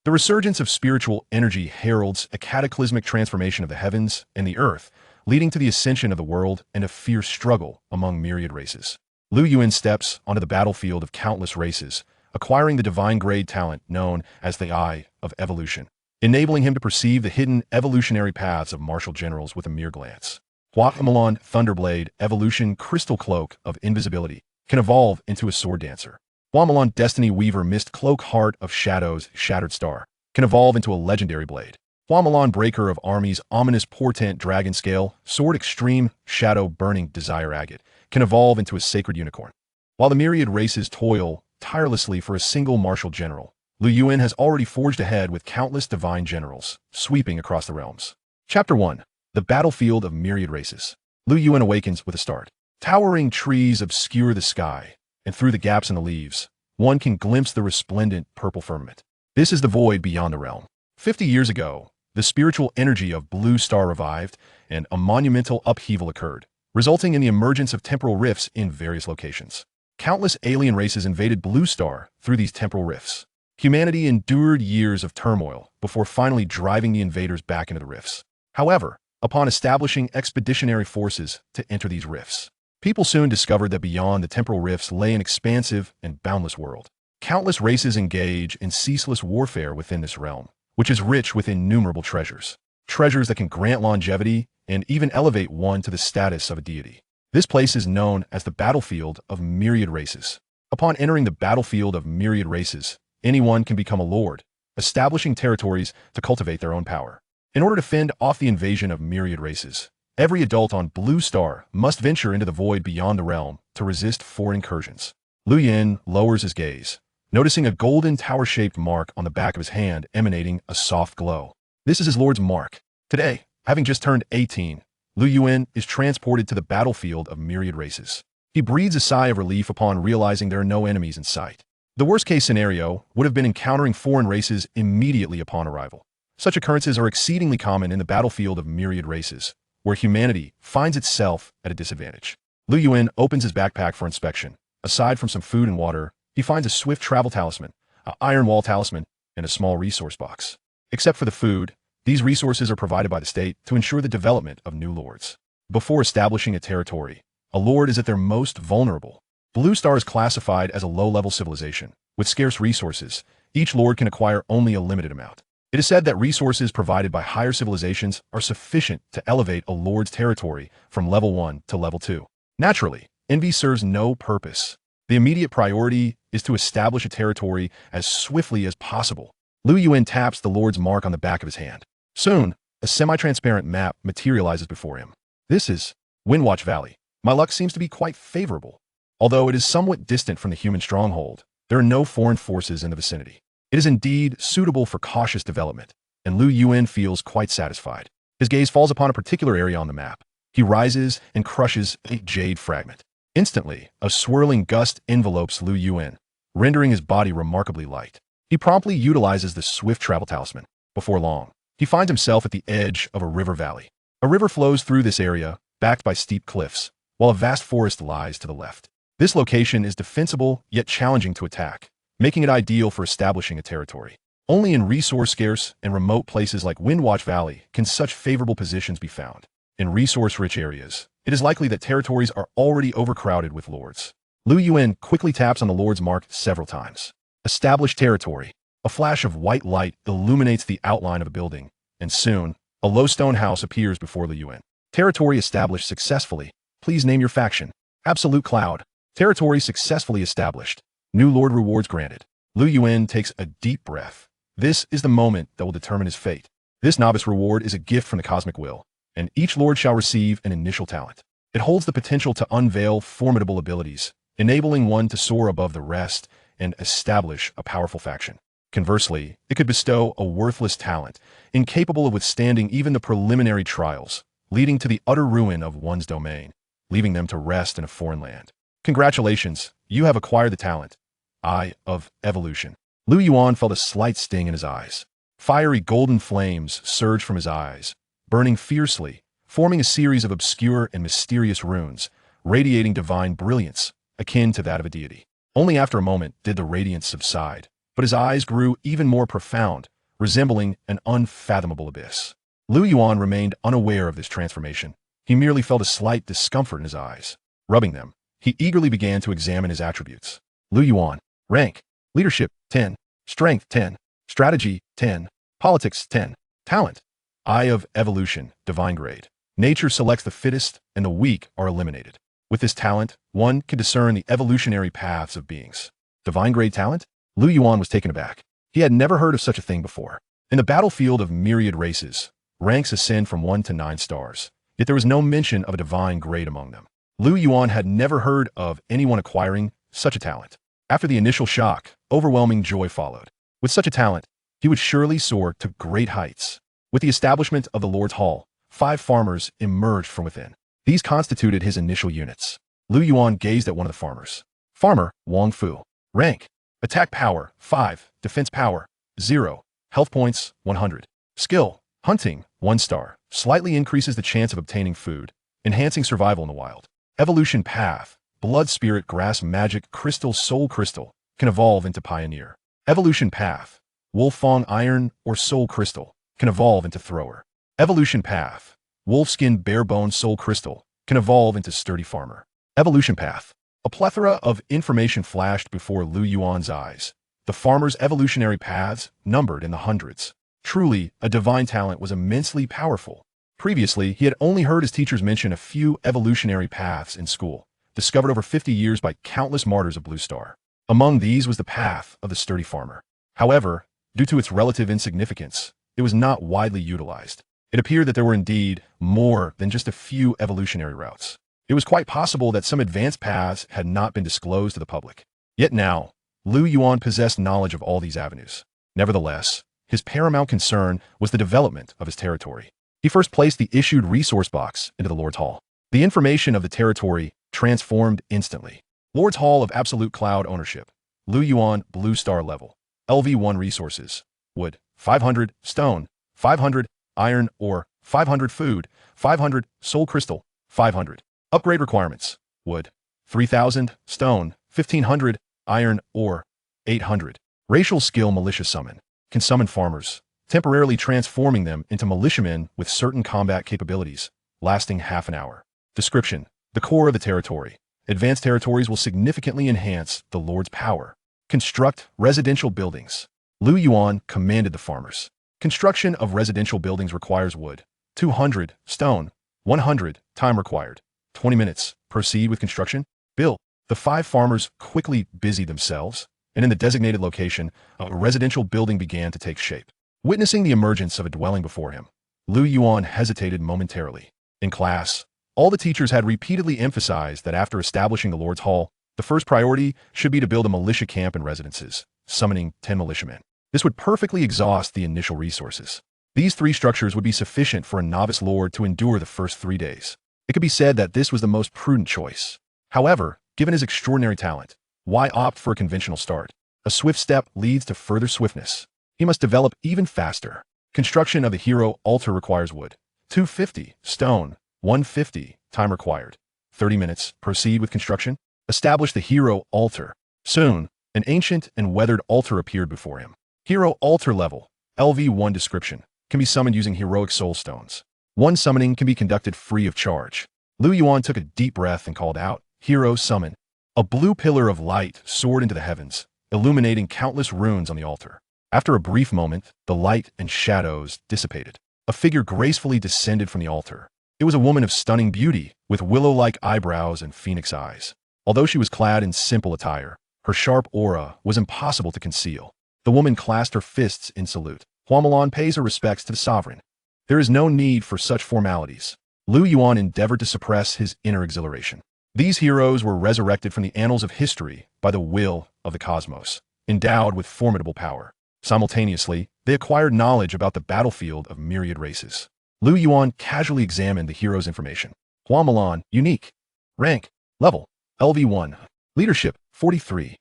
The resurgence of spiritual energy heralds a cataclysmic transformation of the heavens and the earth, leading to the ascension of the world and a fierce struggle among myriad races. Lu Yuan steps onto the battlefield of countless races, acquiring the divine-grade talent known as the Eye of Evolution, enabling him to perceive the hidden evolutionary paths of martial generals with a mere glance. Guatemala Thunderblade Evolution Crystal Cloak of Invisibility can evolve into a sword dancer. Guatemala Destiny Weaver Mist Cloak Heart of Shadows Shattered Star can evolve into a legendary blade. Guatemala Breaker of Armies Ominous Portent Dragon Scale Sword Extreme Shadow Burning Desire Agate can evolve into a sacred unicorn. While the myriad races toil tirelessly for a single martial general, Lu Yuan has already forged ahead with countless divine generals, sweeping across the realms. Chapter 1. The Battlefield of Myriad Races. Lu Yuan awakens with a start. Towering trees obscure the sky, and through the gaps in the leaves, one can glimpse the resplendent purple firmament. This is the void beyond the realm. 50 years ago, the spiritual energy of Blue Star revived, and a monumental upheaval occurred, resulting in the emergence of temporal rifts in various locations. Countless alien races invaded Blue Star through these temporal rifts. Humanity endured years of turmoil before finally driving the invaders back into the rifts. However, upon establishing expeditionary forces to enter these rifts, people soon discovered that beyond the temporal rifts lay an expansive and boundless world. Countless races engage in ceaseless warfare within this realm, which is rich with innumerable treasures. Treasures that can grant longevity and even elevate one to the status of a deity. This place is known as the Battlefield of Myriad Races. Upon entering the Battlefield of Myriad Races, anyone can become a lord, establishing territories to cultivate their own power. In order to fend off the invasion of myriad races, every adult on Blue Star must venture into the void beyond the realm to resist foreign incursions. Lu Yuan lowers his gaze, noticing a golden tower-shaped mark on the back of his hand emanating a soft glow. This is his lord's mark. Today, having just turned 18, Lu Yuan is transported to the battlefield of myriad races. He breathes a sigh of relief upon realizing there are no enemies in sight. The worst-case scenario would have been encountering foreign races immediately upon arrival. Such occurrences are exceedingly common in the battlefield of myriad races, where humanity finds itself at a disadvantage. Lu Yuan opens his backpack for inspection. Aside from some food and water, he finds a swift travel talisman, an iron wall talisman, and a small resource box. Except for the food, these resources are provided by the state to ensure the development of new lords. Before establishing a territory, a lord is at their most vulnerable. Blue Star is classified as a low-level civilization. With scarce resources, each lord can acquire only a limited amount. It is said that resources provided by higher civilizations are sufficient to elevate a lord's territory from level 1 to level 2. Naturally, envy serves no purpose. The immediate priority is to establish a territory as swiftly as possible. Lu Yuan taps the lord's mark on the back of his hand. Soon, a semi-transparent map materializes before him. This is Windwatch Valley. My luck seems to be quite favorable. Although it is somewhat distant from the human stronghold, there are no foreign forces in the vicinity. It is indeed suitable for cautious development, and Lu Yuan feels quite satisfied. His gaze falls upon a particular area on the map. He rises and crushes a jade fragment. Instantly, a swirling gust envelopes Lu Yuan, rendering his body remarkably light. He promptly utilizes the swift travel talisman. Before long, he finds himself at the edge of a river valley. A river flows through this area, backed by steep cliffs, while a vast forest lies to the left. This location is defensible yet challenging to attack, making it ideal for establishing a territory. Only in resource-scarce and remote places like Windwatch Valley can such favorable positions be found. In resource-rich areas, it is likely that territories are already overcrowded with lords. Lu Yuan quickly taps on the lord's mark several times. Establish territory. A flash of white light illuminates the outline of a building, and soon, a low stone house appears before Lu Yuan. Territory established successfully. Please name your faction. Absolute Cloud. Territory successfully established. New lord rewards granted. Lu Yuan takes a deep breath. This is the moment that will determine his fate. This novice reward is a gift from the cosmic will, and each lord shall receive an initial talent. It holds the potential to unveil formidable abilities, enabling one to soar above the rest and establish a powerful faction. Conversely, it could bestow a worthless talent, incapable of withstanding even the preliminary trials, leading to the utter ruin of one's domain, leaving them to rest in a foreign land. Congratulations, you have acquired the talent, Eye of Evolution. Lu Yuan felt a slight sting in his eyes. Fiery golden flames surged from his eyes, burning fiercely, forming a series of obscure and mysterious runes, radiating divine brilliance, akin to that of a deity. Only after a moment did the radiance subside, but his eyes grew even more profound, resembling an unfathomable abyss. Lu Yuan remained unaware of this transformation. He merely felt a slight discomfort in his eyes. Rubbing them, he eagerly began to examine his attributes. Lu Yuan. Rank. Leadership, 10. Strength, 10. Strategy, 10. Politics, 10. Talent. Eye of Evolution, Divine Grade. Nature selects the fittest, and the weak are eliminated. With this talent, one can discern the evolutionary paths of beings. Divine Grade talent? Lu Yuan was taken aback. He had never heard of such a thing before. In the battlefield of myriad races, ranks ascend from 1 to 9 stars, yet there was no mention of a divine grade among them. Lu Yuan had never heard of anyone acquiring such a talent. After the initial shock, overwhelming joy followed. With such a talent, he would surely soar to great heights. With the establishment of the Lord's Hall, 5 farmers emerged from within. These constituted his initial units. Lu Yuan gazed at one of the farmers. Farmer, Wang Fu. Rank. Attack power, 5. Defense power, 0. Health points, 100. Skill. Hunting, 1 star. Slightly increases the chance of obtaining food, enhancing survival in the wild. Evolution path. Blood spirit grass magic crystal soul crystal can evolve into pioneer. Evolution path. Wolfang iron or soul crystal can evolve into thrower. Evolution path. Wolfskin barebone soul crystal can evolve into sturdy farmer. Evolution path. A plethora of information flashed before Lu Yuan's eyes. The farmer's evolutionary paths numbered in the hundreds. Truly, a divine talent was immensely powerful. Previously, he had only heard his teachers mention a few evolutionary paths in school, discovered over 50 years by countless martyrs of Blue Star. Among these was the path of the sturdy farmer. However, due to its relative insignificance, it was not widely utilized. It appeared that there were indeed more than just a few evolutionary routes. It was quite possible that some advanced paths had not been disclosed to the public. Yet now, Lu Yuan possessed knowledge of all these avenues. Nevertheless, his paramount concern was the development of his territory. He first placed the issued resource box into the Lord's Hall. The information of the territory transformed instantly. Lord's Hall of Absolute Cloud Ownership. Lu Yuan Blue Star level. LV1 resources. Wood, 500. Stone, 500. Iron ore, 500. Food, 500. Soul crystal, 500. Upgrade requirements. Wood, 3,000. Stone, 1,500. Iron ore, 800. Racial skill militia summon. Can summon farmers, temporarily transforming them into militiamen with certain combat capabilities, lasting half an hour. Description. The core of the territory. Advanced territories will significantly enhance the Lord's power. Construct residential buildings. Lu Yuan commanded the farmers. Construction of residential buildings requires wood, 200. Stone, 100. Time required, 20 minutes. Proceed with construction. Build. The 5 farmers quickly busied themselves, and in the designated location, a residential building began to take shape. Witnessing the emergence of a dwelling before him, Lu Yuan hesitated momentarily. In class, all the teachers had repeatedly emphasized that after establishing the Lord's Hall, the first priority should be to build a militia camp and residences, summoning 10 militiamen. This would perfectly exhaust the initial resources. These 3 structures would be sufficient for a novice lord to endure the first 3 days. It could be said that this was the most prudent choice. However, given his extraordinary talent, why opt for a conventional start? A swift step leads to further swiftness. He must develop even faster. Construction of the hero altar requires wood, 250. Stone, 150. Time required, 30 minutes. Proceed with construction. Establish the hero altar. Soon, an ancient and weathered altar appeared before him. Hero altar level, LV1 description, can be summoned using heroic soul stones. One summoning can be conducted free of charge. Lu Yuan took a deep breath and called out, Hero summon. A blue pillar of light soared into the heavens, illuminating countless runes on the altar. After a brief moment, the light and shadows dissipated. A figure gracefully descended from the altar. It was a woman of stunning beauty, with willow-like eyebrows and phoenix eyes. Although she was clad in simple attire, her sharp aura was impossible to conceal. The woman clasped her fists in salute. Huamelan pays her respects to the sovereign. There is no need for such formalities. Lu Yuan endeavored to suppress his inner exhilaration. These heroes were resurrected from the annals of history by the will of the cosmos, endowed with formidable power. Simultaneously, they acquired knowledge about the battlefield of myriad races. Lu Yuan casually examined the hero's information. Huamelan, unique. Rank, level, LV1. Leadership, 43.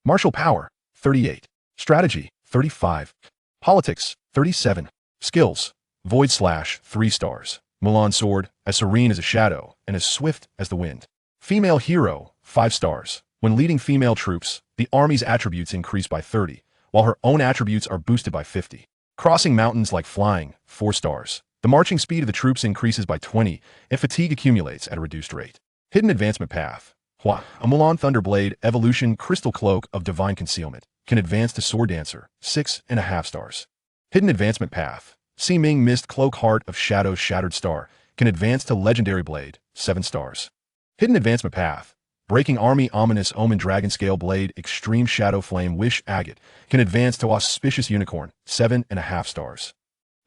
Martial power, 38. Strategy, 35. Politics, 37. Skills, Void Slash, 3 stars. Mulan Sword, as serene as a shadow and as swift as the wind. Female Hero, 5 stars. When leading female troops, the army's attributes increase by 30, while her own attributes are boosted by 50. Crossing mountains like flying, 4 stars. The marching speed of the troops increases by 20, and fatigue accumulates at a reduced rate. Hidden advancement path. Hua. A Mulan Thunderblade Evolution Crystal Cloak of Divine Concealment. Can advance to Sword Dancer, 6.5 stars. Hidden advancement path. Seeming Mist Cloak Heart of Shadows Shattered Star. Can advance to Legendary Blade, 7 stars. Hidden advancement path. Breaking Army Ominous Omen Dragon Scale Blade Extreme Shadow Flame Wish Agate. Can advance to Auspicious Unicorn, 7.5 stars.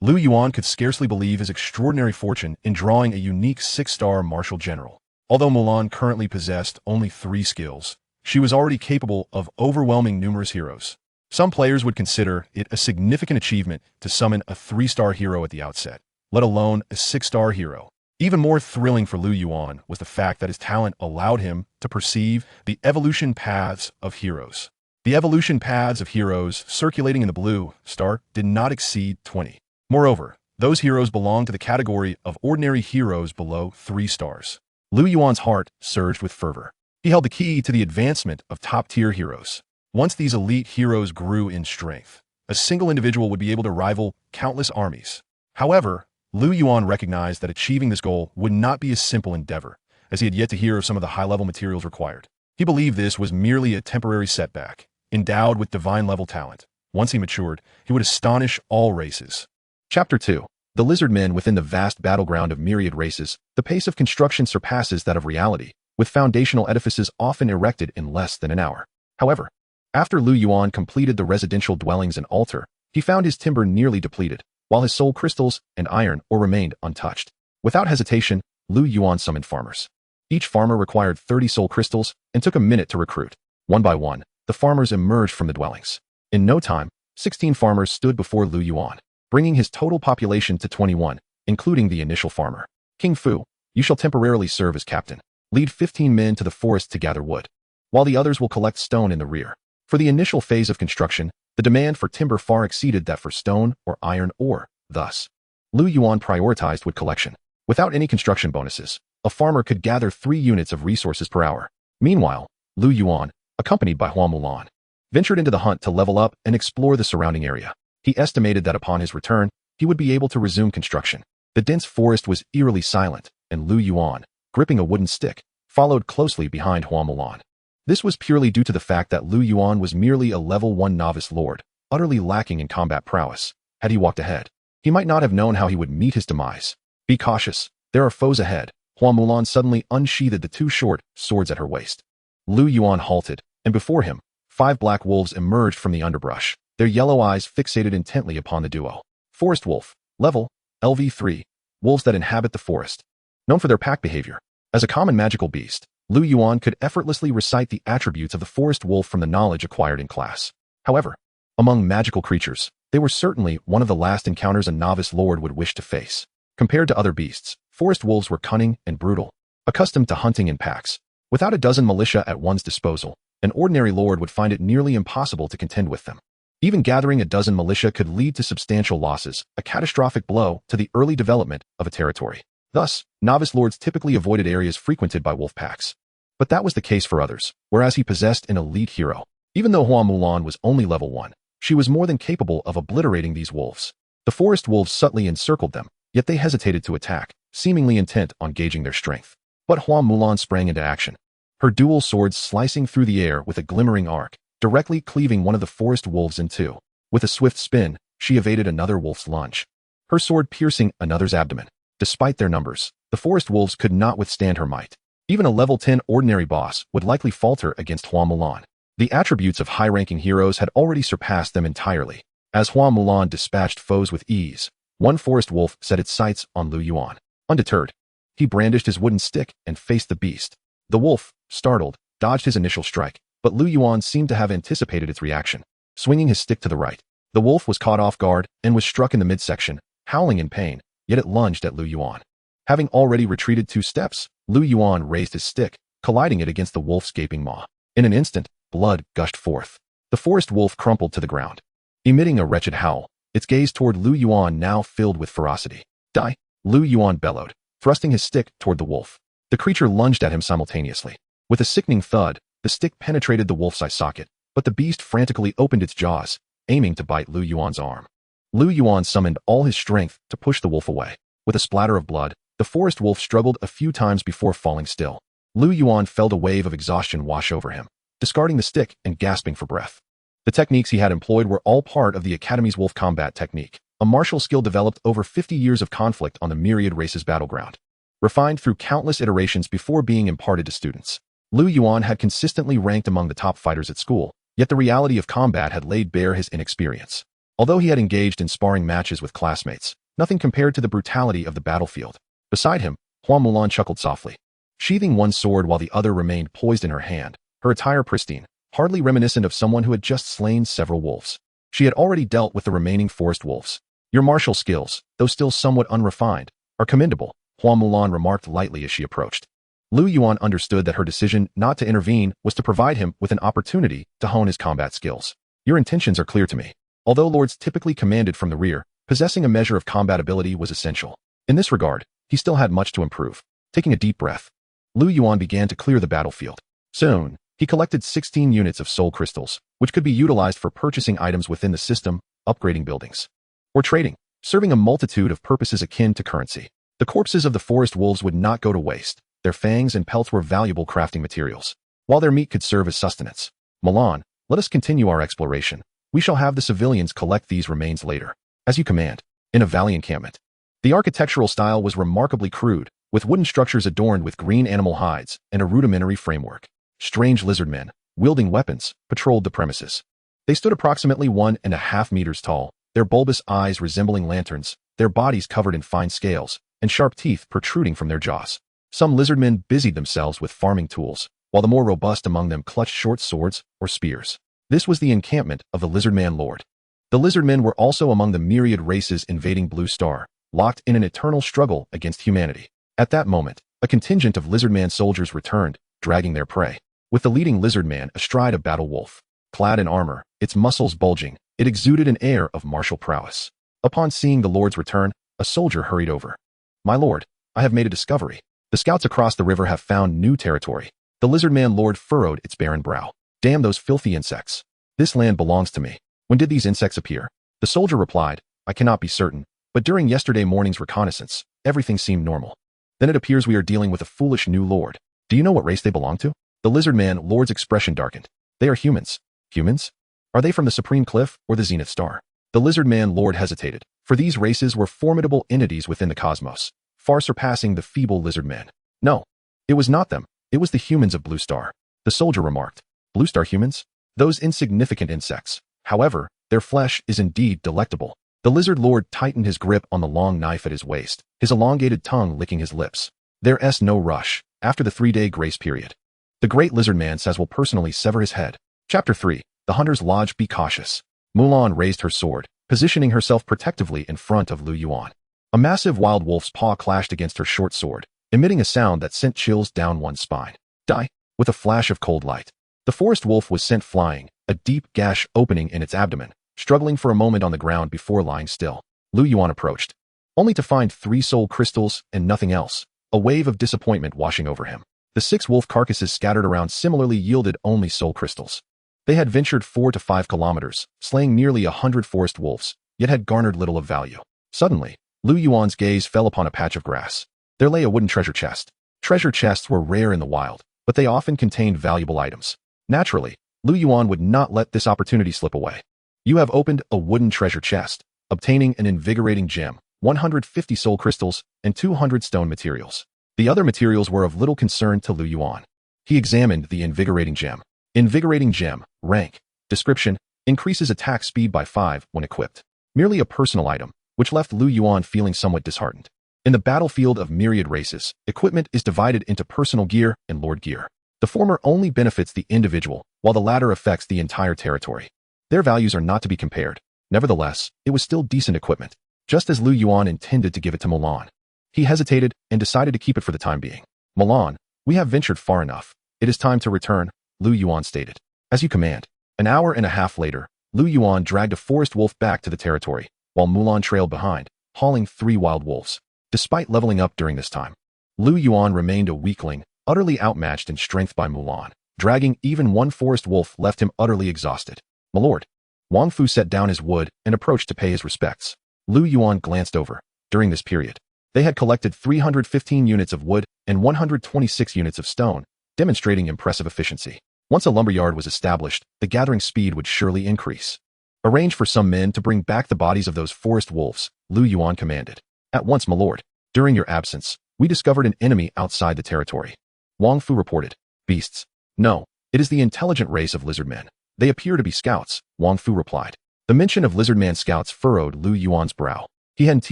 Lu Yuan could scarcely believe his extraordinary fortune in drawing a unique 6-star martial general. Although Mulan currently possessed only 3 skills, she was already capable of overwhelming numerous heroes. Some players would consider it a significant achievement to summon a 3-star hero at the outset, let alone a 6-star hero. Even more thrilling for Lu Yuan was the fact that his talent allowed him to perceive the evolution paths of heroes. The evolution paths of heroes circulating in the blue star did not exceed 20. Moreover, those heroes belonged to the category of ordinary heroes below 3 stars. Lu Yuan's heart surged with fervor. He held the key to the advancement of top-tier heroes. Once these elite heroes grew in strength, a single individual would be able to rival countless armies. However, Lu Yuan recognized that achieving this goal would not be a simple endeavor, as he had yet to hear of some of the high-level materials required. He believed this was merely a temporary setback. Endowed with divine-level talent, once he matured, he would astonish all races. Chapter 2. The lizard men within the vast battleground of myriad races. The pace of construction surpasses that of reality, with foundational edifices often erected in less than an hour. However, after Lu Yuan completed the residential dwellings and altar, he found his timber nearly depleted, while his soul crystals and iron ore remained untouched. Without hesitation, Lu Yuan summoned farmers. Each farmer required 30 soul crystals and took a minute to recruit. One by one, the farmers emerged from the dwellings. In no time, 16 farmers stood before Lu Yuan, bringing his total population to 21, including the initial farmer. King Fu, you shall temporarily serve as captain. Lead 15 men to the forest to gather wood, while the others will collect stone in the rear. For the initial phase of construction, the demand for timber far exceeded that for stone or iron ore. Thus, Lu Yuan prioritized wood collection. Without any construction bonuses, a farmer could gather 3 units of resources per hour. Meanwhile, Lu Yuan, accompanied by Hua Mulan, ventured into the hunt to level up and explore the surrounding area. He estimated that upon his return, he would be able to resume construction. The dense forest was eerily silent, and Lu Yuan, gripping a wooden stick, followed closely behind Hua Mulan. This was purely due to the fact that Lu Yuan was merely a level 1 novice lord, utterly lacking in combat prowess. Had he walked ahead, he might not have known how he would meet his demise. Be cautious, there are foes ahead. Hua Mulan suddenly unsheathed the 2 short swords at her waist. Lu Yuan halted, and before him, 5 black wolves emerged from the underbrush, their yellow eyes fixated intently upon the duo. Forest wolf, level, LV3, wolves that inhabit the forest. Known for their pack behavior. As a common magical beast, Lu Yuan could effortlessly recite the attributes of the forest wolf from the knowledge acquired in class. However, among magical creatures, they were certainly one of the last encounters a novice lord would wish to face. Compared to other beasts, forest wolves were cunning and brutal, accustomed to hunting in packs. Without a dozen militia at one's disposal, an ordinary lord would find it nearly impossible to contend with them. Even gathering a dozen militia could lead to substantial losses, a catastrophic blow to the early development of a territory. Thus, novice lords typically avoided areas frequented by wolf packs. But that was the case for others, whereas he possessed an elite hero. Even though Hua Mulan was only level 1, she was more than capable of obliterating these wolves. The forest wolves subtly encircled them, yet they hesitated to attack, seemingly intent on gauging their strength. But Hua Mulan sprang into action, her dual swords slicing through the air with a glimmering arc, directly cleaving one of the forest wolves in 2. With a swift spin, she evaded another wolf's lunge, her sword piercing another's abdomen. Despite their numbers, the forest wolves could not withstand her might. Even a level 10 ordinary boss would likely falter against Hua Mulan. The attributes of high-ranking heroes had already surpassed them entirely. As Hua Mulan dispatched foes with ease, one forest wolf set its sights on Lu Yuan. Undeterred, he brandished his wooden stick and faced the beast. The wolf, startled, dodged his initial strike, but Lu Yuan seemed to have anticipated its reaction. Swinging his stick to the right, the wolf was caught off guard and was struck in the midsection, howling in pain, yet it lunged at Lu Yuan. Having already retreated 2 steps, Lu Yuan raised his stick, colliding it against the wolf's gaping maw. In an instant, blood gushed forth. The forest wolf crumpled to the ground, emitting a wretched howl, its gaze toward Lu Yuan now filled with ferocity. Die! Lu Yuan bellowed, thrusting his stick toward the wolf. The creature lunged at him simultaneously. With a sickening thud, the stick penetrated the wolf's eye socket, but the beast frantically opened its jaws, aiming to bite Lu Yuan's arm. Lu Yuan summoned all his strength to push the wolf away. With a splatter of blood, the forest wolf struggled a few times before falling still. Lu Yuan felt a wave of exhaustion wash over him, discarding the stick and gasping for breath. The techniques he had employed were all part of the Academy's wolf combat technique, a martial skill developed over 50 years of conflict on the myriad races battleground. Refined through countless iterations before being imparted to students, Lu Yuan had consistently ranked among the top fighters at school, yet the reality of combat had laid bare his inexperience. Although he had engaged in sparring matches with classmates, nothing compared to the brutality of the battlefield. Beside him, Hua Mulan chuckled softly, sheathing one sword while the other remained poised in her hand, her attire pristine, hardly reminiscent of someone who had just slain several wolves. She had already dealt with the remaining forest wolves. Your martial skills, though still somewhat unrefined, are commendable, Hua Mulan remarked lightly as she approached. Lu Yuan understood that her decision not to intervene was to provide him with an opportunity to hone his combat skills. Your intentions are clear to me. Although lords typically commanded from the rear, possessing a measure of combat ability was essential. In this regard, he still had much to improve. Taking a deep breath, Lu Yuan began to clear the battlefield. Soon, he collected 16 units of soul crystals, which could be utilized for purchasing items within the system, upgrading buildings, or trading, serving a multitude of purposes akin to currency. The corpses of the forest wolves would not go to waste. Their fangs and pelts were valuable crafting materials, while their meat could serve as sustenance. Mulan, let us continue our exploration. We shall have the civilians collect these remains later. As you command. In a valley encampment. The architectural style was remarkably crude, with wooden structures adorned with green animal hides and a rudimentary framework. Strange lizard men, wielding weapons, patrolled the premises. They stood approximately 1.5 meters tall, their bulbous eyes resembling lanterns, their bodies covered in fine scales, and sharp teeth protruding from their jaws. Some lizardmen busied themselves with farming tools, while the more robust among them clutched short swords or spears. This was the encampment of the Lizardman Lord. The Lizardmen were also among the myriad races invading Blue Star, locked in an eternal struggle against humanity. At that moment, a contingent of Lizardman soldiers returned, dragging their prey, with the leading Lizardman astride a battle wolf. Clad in armor, its muscles bulging, it exuded an air of martial prowess. Upon seeing the Lord's return, a soldier hurried over. My lord, I have made a discovery. The scouts across the river have found new territory. The Lizardman Lord furrowed its barren brow. Damn those filthy insects. This land belongs to me. When did these insects appear? The soldier replied, I cannot be certain, but during yesterday morning's reconnaissance, everything seemed normal. Then it appears we are dealing with a foolish new lord. Do you know what race they belong to? The Lizardman Lord's expression darkened. They are humans. Humans? Are they from the Supreme Cliff or the Zenith Star? The Lizardman Lord hesitated, for these races were formidable entities within the cosmos, far surpassing the feeble Lizardmen. No, it was not them. It was the humans of Blue Star. The soldier remarked. Blue Star humans? Those insignificant insects. However, their flesh is indeed delectable. The Lizard Lord tightened his grip on the long knife at his waist, his elongated tongue licking his lips. There's no rush, after the 3-day grace period. The great Lizardman says will personally sever his head. Chapter 3. The Hunter's Lodge. Be cautious. Mulan raised her sword, positioning herself protectively in front of Lu Yuan. A massive wild wolf's paw clashed against her short sword, emitting a sound that sent chills down one's spine. Die! With a flash of cold light. The forest wolf was sent flying, a deep gash opening in its abdomen, struggling for a moment on the ground before lying still. Lu Yuan approached, only to find 3 soul crystals and nothing else, a wave of disappointment washing over him. The 6 wolf carcasses scattered around similarly yielded only soul crystals. They had ventured 4 to 5 kilometers, slaying nearly 100 forest wolves, yet had garnered little of value. Suddenly, Lu Yuan's gaze fell upon a patch of grass. There lay a wooden treasure chest. Treasure chests were rare in the wild, but they often contained valuable items. Naturally, Lu Yuan would not let this opportunity slip away. You have opened a wooden treasure chest, obtaining an invigorating gem, 150 soul crystals, and 200 stone materials. The other materials were of little concern to Lu Yuan. He examined the invigorating gem. Invigorating gem, rank, description, increases attack speed by 5 when equipped. Merely a personal item, which left Lu Yuan feeling somewhat disheartened. In the battlefield of myriad races, equipment is divided into personal gear and lord gear. The former only benefits the individual, while the latter affects the entire territory. Their values are not to be compared. Nevertheless, it was still decent equipment, just as Lu Yuan intended to give it to Mulan. He hesitated and decided to keep it for the time being. Mulan, we have ventured far enough. It is time to return, Lu Yuan stated. As you command. An hour and a half later, Lu Yuan dragged a forest wolf back to the territory, while Mulan trailed behind, hauling 3 wild wolves. Despite leveling up during this time, Lu Yuan remained a weakling, utterly outmatched in strength by Mulan. Dragging even one forest wolf left him utterly exhausted. My lord, Wang Fu set down his wood and approached to pay his respects. Lu Yuan glanced over. During this period, they had collected 315 units of wood and 126 units of stone, demonstrating impressive efficiency. Once a lumberyard was established, the gathering speed would surely increase. Arrange for some men to bring back the bodies of those forest wolves, Lu Yuan commanded. At once, my lord. During your absence, we discovered an enemy outside the territory. Wang Fu reported. Beasts. No, it is the intelligent race of lizardmen. They appear to be scouts, Wang Fu replied. The mention of lizardman scouts furrowed Lu Yuan's brow. He hadn't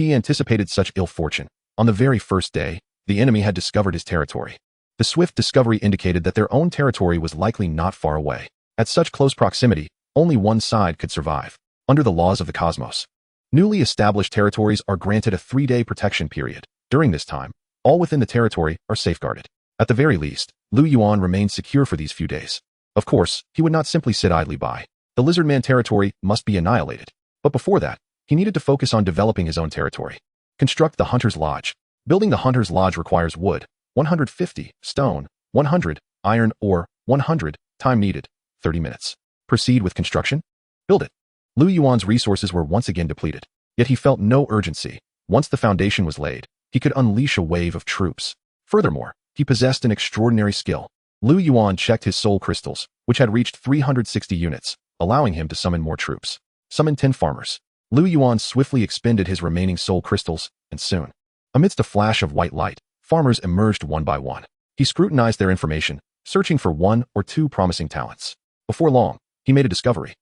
anticipated such ill fortune. On the very first day, the enemy had discovered his territory. The swift discovery indicated that their own territory was likely not far away. At such close proximity, only one side could survive. Under the laws of the cosmos, newly established territories are granted a 3-day protection period. During this time, all within the territory are safeguarded. At the very least, Lu Yuan remained secure for these few days. Of course, he would not simply sit idly by. The lizardman territory must be annihilated. But before that, he needed to focus on developing his own territory. Construct the Hunter's Lodge. Building the Hunter's Lodge requires wood, 150, stone, 100, iron ore, 100, time needed, 30 minutes. Proceed with construction? Build it. Lu Yuan's resources were once again depleted, yet he felt no urgency. Once the foundation was laid, he could unleash a wave of troops. Furthermore, he possessed an extraordinary skill. Lu Yuan checked his soul crystals, which had reached 360 units, allowing him to summon more troops. Summon 10 farmers. Lu Yuan swiftly expended his remaining soul crystals, and soon, amidst a flash of white light, farmers emerged one by one. He scrutinized their information, searching for 1 or 2 promising talents. Before long, he made a discovery.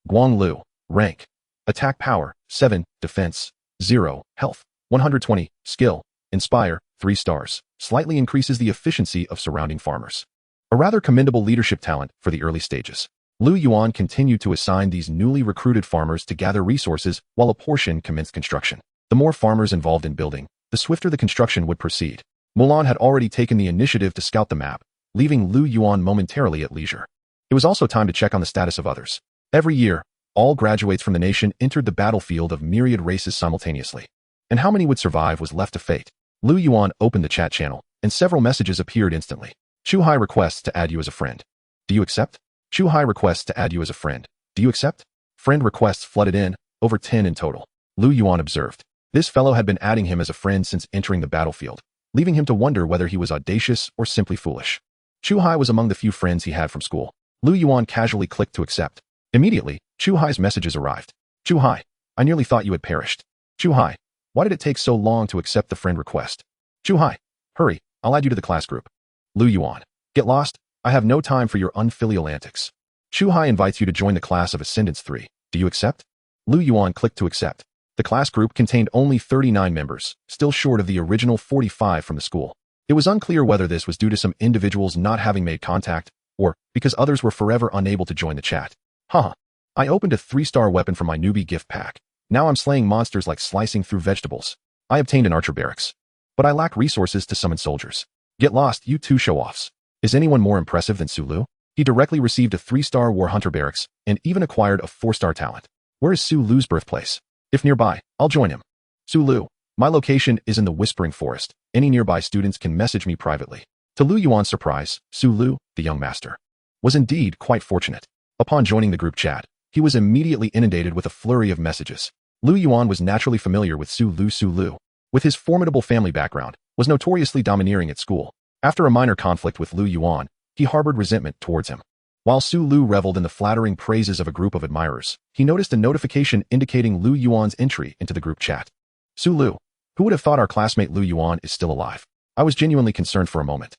Guang Lu, rank, attack power, 7, defense, 0, health, 120, skill, inspire, 3 stars, slightly increases the efficiency of surrounding farmers. A rather commendable leadership talent for the early stages. Lu Yuan continued to assign these newly recruited farmers to gather resources while a portion commenced construction. The more farmers involved in building, the swifter the construction would proceed. Mulan had already taken the initiative to scout the map, leaving Lu Yuan momentarily at leisure. It was also time to check on the status of others. Every year, all graduates from the nation entered the battlefield of myriad races simultaneously. And how many would survive was left to fate. Lu Yuan opened the chat channel, and several messages appeared instantly. Chu Hai requests to add you as a friend. Do you accept? Chu Hai requests to add you as a friend. Do you accept? Friend requests flooded in, over 10 in total. Lu Yuan observed. This fellow had been adding him as a friend since entering the battlefield, leaving him to wonder whether he was audacious or simply foolish. Chu Hai was among the few friends he had from school. Lu Yuan casually clicked to accept. Immediately, Chu Hai's messages arrived. Chu Hai, I nearly thought you had perished. Chu Hai, why did it take so long to accept the friend request? Chu Hai, hurry, I'll add you to the class group. Lu Yuan, get lost, I have no time for your unfilial antics. Chu Hai invites you to join the class of Ascendants 3. Do you accept? Lu Yuan clicked to accept. The class group contained only 39 members, still short of the original 45 from the school. It was unclear whether this was due to some individuals not having made contact, or because others were forever unable to join the chat. Haha. I opened a 3-star weapon from my newbie gift pack. Now I'm slaying monsters like slicing through vegetables. I obtained an archer barracks. But I lack resources to summon soldiers. Get lost, you 2 show-offs. Is anyone more impressive than Su Lu? He directly received a 3-star war hunter barracks, and even acquired a 4-star talent. Where is Su Lu's birthplace? If nearby, I'll join him. Su Lu, my location is in the Whispering Forest. Any nearby students can message me privately. To Lu Yuan's surprise, Su Lu, the young master, was indeed quite fortunate. Upon joining the group chat, he was immediately inundated with a flurry of messages. Lu Yuan was naturally familiar with Su Lu. Su Lu, with his formidable family background, was notoriously domineering at school. After a minor conflict with Lu Yuan, he harbored resentment towards him. While Su Lu reveled in the flattering praises of a group of admirers, he noticed a notification indicating Lu Yuan's entry into the group chat. Su Lu, who would have thought our classmate Lu Yuan is still alive? I was genuinely concerned for a moment.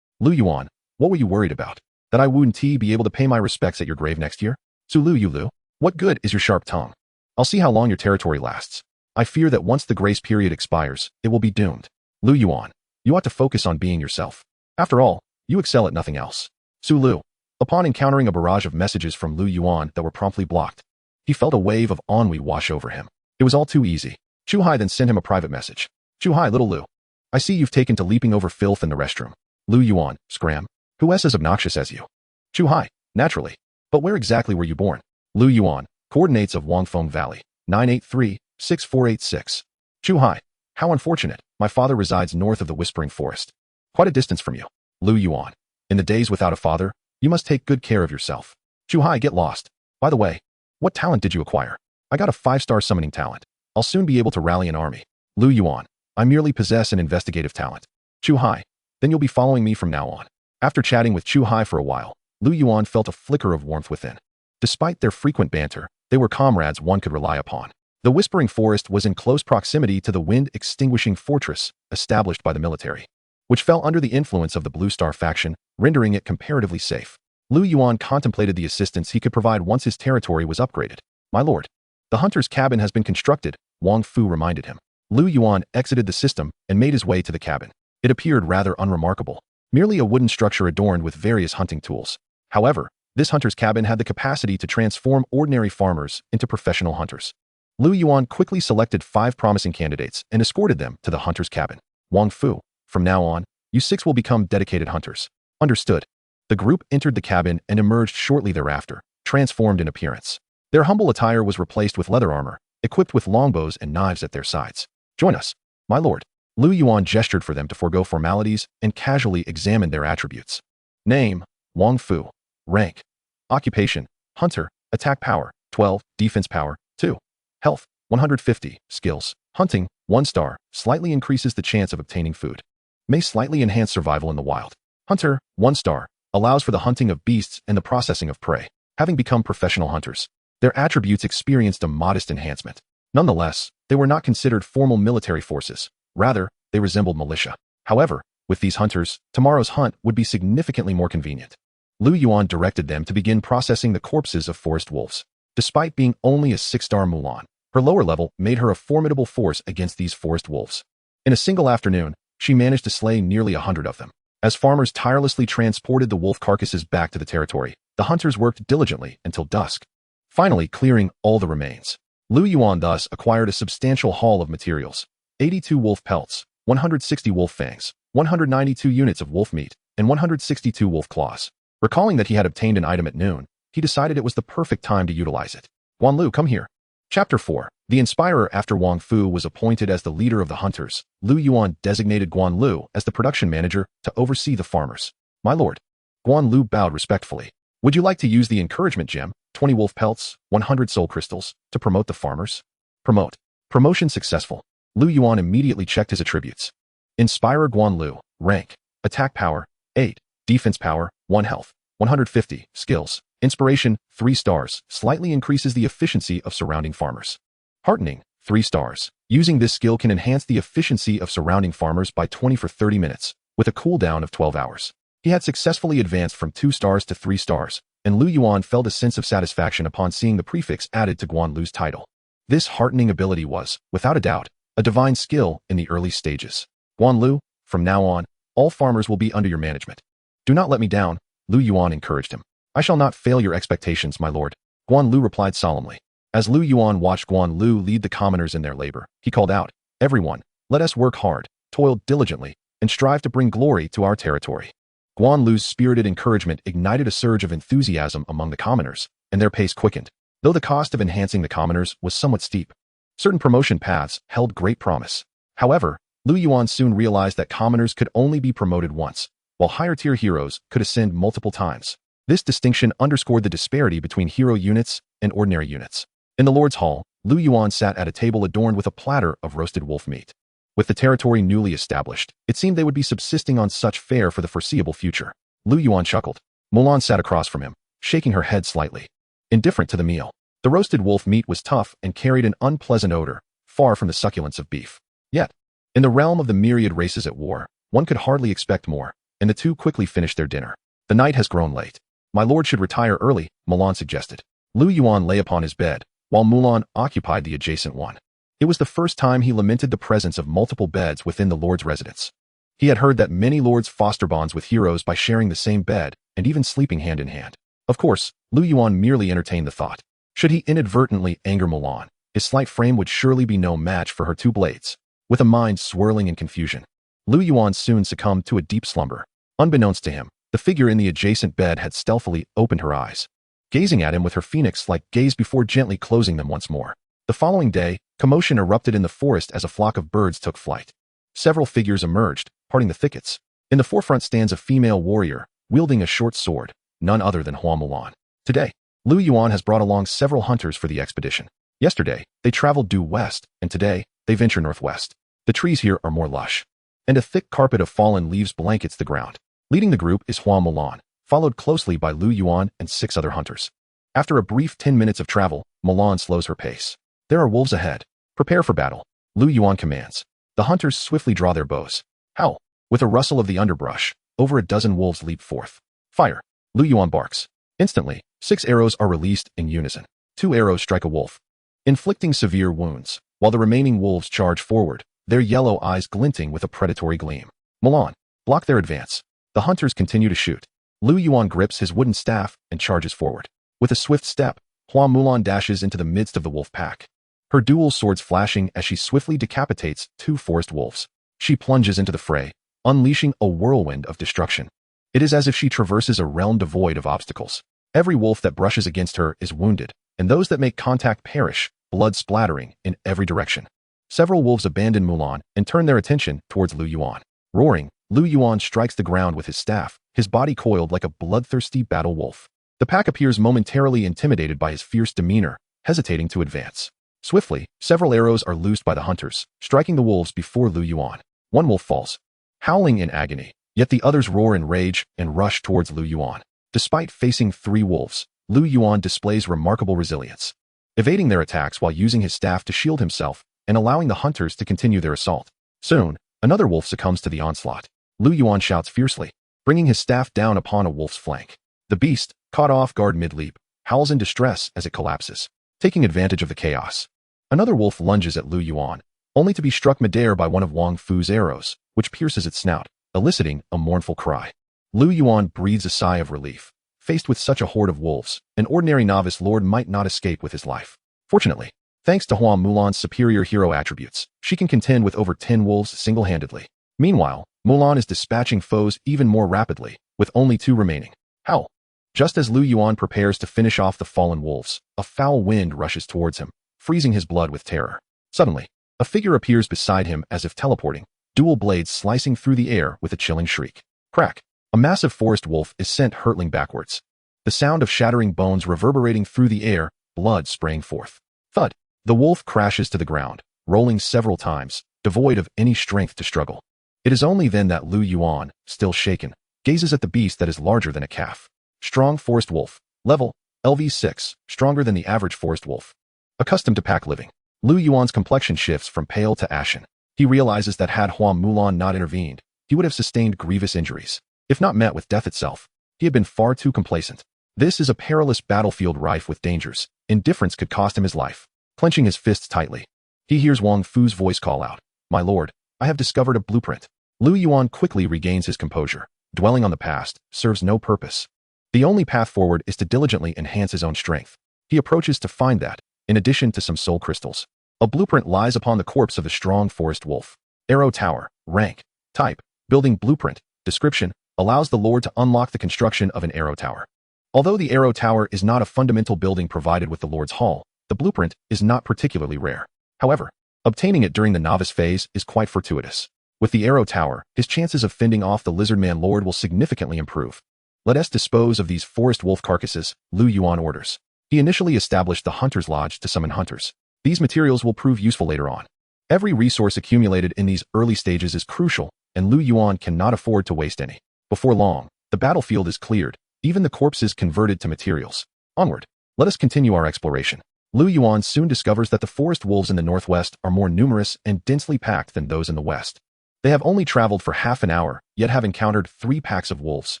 Lu Yuan, what were you worried about? That I wouldn't be able to pay my respects at your grave next year? Su Lu, you Lu, what good is your sharp tongue? I'll see how long your territory lasts. I fear that once the grace period expires, it will be doomed. Lu Yuan, you ought to focus on being yourself. After all, you excel at nothing else. Su Lu, upon encountering a barrage of messages from Lu Yuan that were promptly blocked, he felt a wave of ennui wash over him. It was all too easy. Chu Hai then sent him a private message. Chu Hai, little Lu, I see you've taken to leaping over filth in the restroom. Lu Yuan, scram. Who is as obnoxious as you? Chu Hai, naturally. But where exactly were you born? Lu Yuan, coordinates of Wangfeng Valley, 983-6486. Chu Hai, how unfortunate. My father resides north of the Whispering Forest. Quite a distance from you. Lu Yuan, in the days without a father, you must take good care of yourself. Chu Hai, get lost. By the way, What talent did you acquire? I got a 5-star summoning talent. I'll soon be able to rally an army. Lu Yuan. I merely possess an investigative talent. Chu Hai. Then you'll be following me from now on. After chatting with Chu Hai for a while, Lu Yuan felt a flicker of warmth within. Despite their frequent banter, they were comrades one could rely upon. The Whispering Forest was in close proximity to the wind-extinguishing fortress established by the military, which fell under the influence of the Blue Star faction, rendering it comparatively safe. Lu Yuan contemplated the assistance he could provide once his territory was upgraded. My lord, the hunter's cabin has been constructed, Wang Fu reminded him. Lu Yuan exited the system and made his way to the cabin. It appeared rather unremarkable, merely a wooden structure adorned with various hunting tools. However, this hunter's cabin had the capacity to transform ordinary farmers into professional hunters. Lu Yuan quickly selected 5 promising candidates and escorted them to the hunter's cabin. Wang Fu, from now on, you 6 will become dedicated hunters. Understood. The group entered the cabin and emerged shortly thereafter, transformed in appearance. Their humble attire was replaced with leather armor, equipped with longbows and knives at their sides. Join us, my lord. Lu Yuan gestured for them to forego formalities and casually examined their attributes. Name, Wang Fu. Rank, occupation, hunter, attack power, 12, defense power, 2. Health, 150, skills, hunting, 1 star, slightly increases the chance of obtaining food. May slightly enhance survival in the wild. Hunter, 1 star, allows for the hunting of beasts and the processing of prey. Having become professional hunters, their attributes experienced a modest enhancement. Nonetheless, they were not considered formal military forces. Rather, they resembled militia. However, with these hunters, tomorrow's hunt would be significantly more convenient. Lu Yuan directed them to begin processing the corpses of forest wolves. Despite being only a 6-star Mulan, her lower level made her a formidable force against these forest wolves. In a single afternoon, she managed to slay nearly 100 of them. As farmers tirelessly transported the wolf carcasses back to the territory, the hunters worked diligently until dusk, finally clearing all the remains. Lu Yuan thus acquired a substantial haul of materials: 82 wolf pelts, 160 wolf fangs, 192 units of wolf meat, and 162 wolf claws. Recalling that he had obtained an item at noon, he decided it was the perfect time to utilize it. Guan Lu, come here. Chapter 4. The Inspirer. After Wang Fu was appointed as the leader of the hunters, Lu Yuan designated Guan Lu as the production manager to oversee the farmers. My lord. Guan Lu bowed respectfully. Would you like to use the encouragement gem, 20 wolf pelts, 100 soul crystals, to promote the farmers? Promote. Promotion successful. Lu Yuan immediately checked his attributes. Inspirer Guan Lu. Rank, attack power, 8, defense power, 1 health, 150, skills, inspiration, 3 stars, slightly increases the efficiency of surrounding farmers. Heartening, 3 stars. Using this skill can enhance the efficiency of surrounding farmers by 20 for 30 minutes, with a cooldown of 12 hours. He had successfully advanced from 2 stars to 3 stars, and Lu Yuan felt a sense of satisfaction upon seeing the prefix added to Guan Lu's title. This heartening ability was, without a doubt, a divine skill in the early stages. Guan Lu, from now on, all farmers will be under your management. Do not let me down, Lu Yuan encouraged him. I shall not fail your expectations, my lord, Guan Lu replied solemnly. As Lu Yuan watched Guan Lu lead the commoners in their labor, he called out, Everyone, let us work hard, toil diligently, and strive to bring glory to our territory. Guan Lu's spirited encouragement ignited a surge of enthusiasm among the commoners, and their pace quickened. Though the cost of enhancing the commoners was somewhat steep, certain promotion paths held great promise. However, Lu Yuan soon realized that commoners could only be promoted once, while higher-tier heroes could ascend multiple times. This distinction underscored the disparity between hero units and ordinary units. In the Lord's Hall, Lu Yuan sat at a table adorned with a platter of roasted wolf meat. With the territory newly established, it seemed they would be subsisting on such fare for the foreseeable future. Lu Yuan chuckled. Mulan sat across from him, shaking her head slightly, indifferent to the meal. The roasted wolf meat was tough and carried an unpleasant odor, far from the succulence of beef. Yet, in the realm of the myriad races at war, one could hardly expect more, and the two quickly finished their dinner. The night has grown late. My lord should retire early, Mulan suggested. Lu Yuan lay upon his bed, while Mulan occupied the adjacent one. It was the first time he lamented the presence of multiple beds within the lord's residence. He had heard that many lords foster bonds with heroes by sharing the same bed, and even sleeping hand in hand. Of course, Lu Yuan merely entertained the thought. Should he inadvertently anger Mulan, his slight frame would surely be no match for her 2 blades. With a mind swirling in confusion, Lu Yuan soon succumbed to a deep slumber. Unbeknownst to him, the figure in the adjacent bed had stealthily opened her eyes, gazing at him with her phoenix-like gaze before gently closing them once more. The following day, commotion erupted in the forest as a flock of birds took flight. Several figures emerged, parting the thickets. In the forefront stands a female warrior, wielding a short sword, none other than Hua Mulan. Today, Lu Yuan has brought along several hunters for the expedition. Yesterday, they traveled due west, and today, they venture northwest. The trees here are more lush, and a thick carpet of fallen leaves blankets the ground. Leading the group is Hua Mulan, followed closely by Lu Yuan and 6 other hunters. After a brief 10 minutes of travel, Mulan slows her pace. There are wolves ahead. Prepare for battle. Lu Yuan commands. The hunters swiftly draw their bows. Howl! With a rustle of the underbrush, over a dozen wolves leap forth. Fire! Lu Yuan barks. Instantly, 6 arrows are released in unison. 2 arrows strike a wolf, inflicting severe wounds, while the remaining wolves charge forward, their yellow eyes glinting with a predatory gleam. Mulan, block their advance. The hunters continue to shoot. Lu Yuan grips his wooden staff and charges forward. With a swift step, Hua Mulan dashes into the midst of the wolf pack, her dual swords flashing as she swiftly decapitates 2 forest wolves. She plunges into the fray, unleashing a whirlwind of destruction. It is as if she traverses a realm devoid of obstacles. Every wolf that brushes against her is wounded, and those that make contact perish, blood splattering in every direction. Several wolves abandon Mulan and turn their attention towards Lu Yuan. Roaring, Lu Yuan strikes the ground with his staff, his body coiled like a bloodthirsty battle wolf. The pack appears momentarily intimidated by his fierce demeanor, hesitating to advance. Swiftly, several arrows are loosed by the hunters, striking the wolves before Lu Yuan. One wolf falls, howling in agony, yet the others roar in rage and rush towards Lu Yuan. Despite facing 3 wolves, Lu Yuan displays remarkable resilience, evading their attacks while using his staff to shield himself and allowing the hunters to continue their assault. Soon, another wolf succumbs to the onslaught. Lu Yuan shouts fiercely, bringing his staff down upon a wolf's flank. The beast, caught off guard mid-leap, howls in distress as it collapses, taking advantage of the chaos. Another wolf lunges at Lu Yuan, only to be struck midair by one of Wang Fu's arrows, which pierces its snout, eliciting a mournful cry. Lu Yuan breathes a sigh of relief. Faced with such a horde of wolves, an ordinary novice lord might not escape with his life. Fortunately, thanks to Hua Mulan's superior hero attributes, she can contend with over 10 wolves single-handedly. Meanwhile, Mulan is dispatching foes even more rapidly, with only 2 remaining. Howl! Just as Lu Yuan prepares to finish off the fallen wolves, a foul wind rushes towards him, freezing his blood with terror. Suddenly, a figure appears beside him as if teleporting, dual blades slicing through the air with a chilling shriek. Crack! A massive forest wolf is sent hurtling backwards. The sound of shattering bones reverberating through the air, blood spraying forth. Thud! The wolf crashes to the ground, rolling several times, devoid of any strength to struggle. It is only then that Lu Yuan, still shaken, gazes at the beast that is larger than a calf. Strong forest wolf, level, LV6, stronger than the average forest wolf. Accustomed to pack living, Lu Yuan's complexion shifts from pale to ashen. He realizes that had Hua Mulan not intervened, he would have sustained grievous injuries. If not met with death itself, he had been far too complacent. This is a perilous battlefield rife with dangers. Indifference could cost him his life. Clenching his fists tightly, he hears Wang Fu's voice call out, "My lord, I have discovered a blueprint." Lu Yuan quickly regains his composure. Dwelling on the past serves no purpose. The only path forward is to diligently enhance his own strength. He approaches to find that, in addition to some soul crystals, a blueprint lies upon the corpse of a strong forest wolf. Arrow Tower, rank, type, building blueprint, description, allows the Lord to unlock the construction of an arrow tower. Although the arrow tower is not a fundamental building provided with the Lord's Hall, the blueprint is not particularly rare. However, obtaining it during the novice phase is quite fortuitous. With the arrow tower, his chances of fending off the Lizardman Lord will significantly improve. Let us dispose of these forest wolf carcasses, Lu Yuan orders. He initially established the Hunter's Lodge to summon hunters. These materials will prove useful later on. Every resource accumulated in these early stages is crucial, and Lu Yuan cannot afford to waste any. Before long, the battlefield is cleared, even the corpses converted to materials. Onward, let us continue our exploration. Lu Yuan soon discovers that the forest wolves in the northwest are more numerous and densely packed than those in the west. They have only traveled for half an hour, yet have encountered 3 packs of wolves,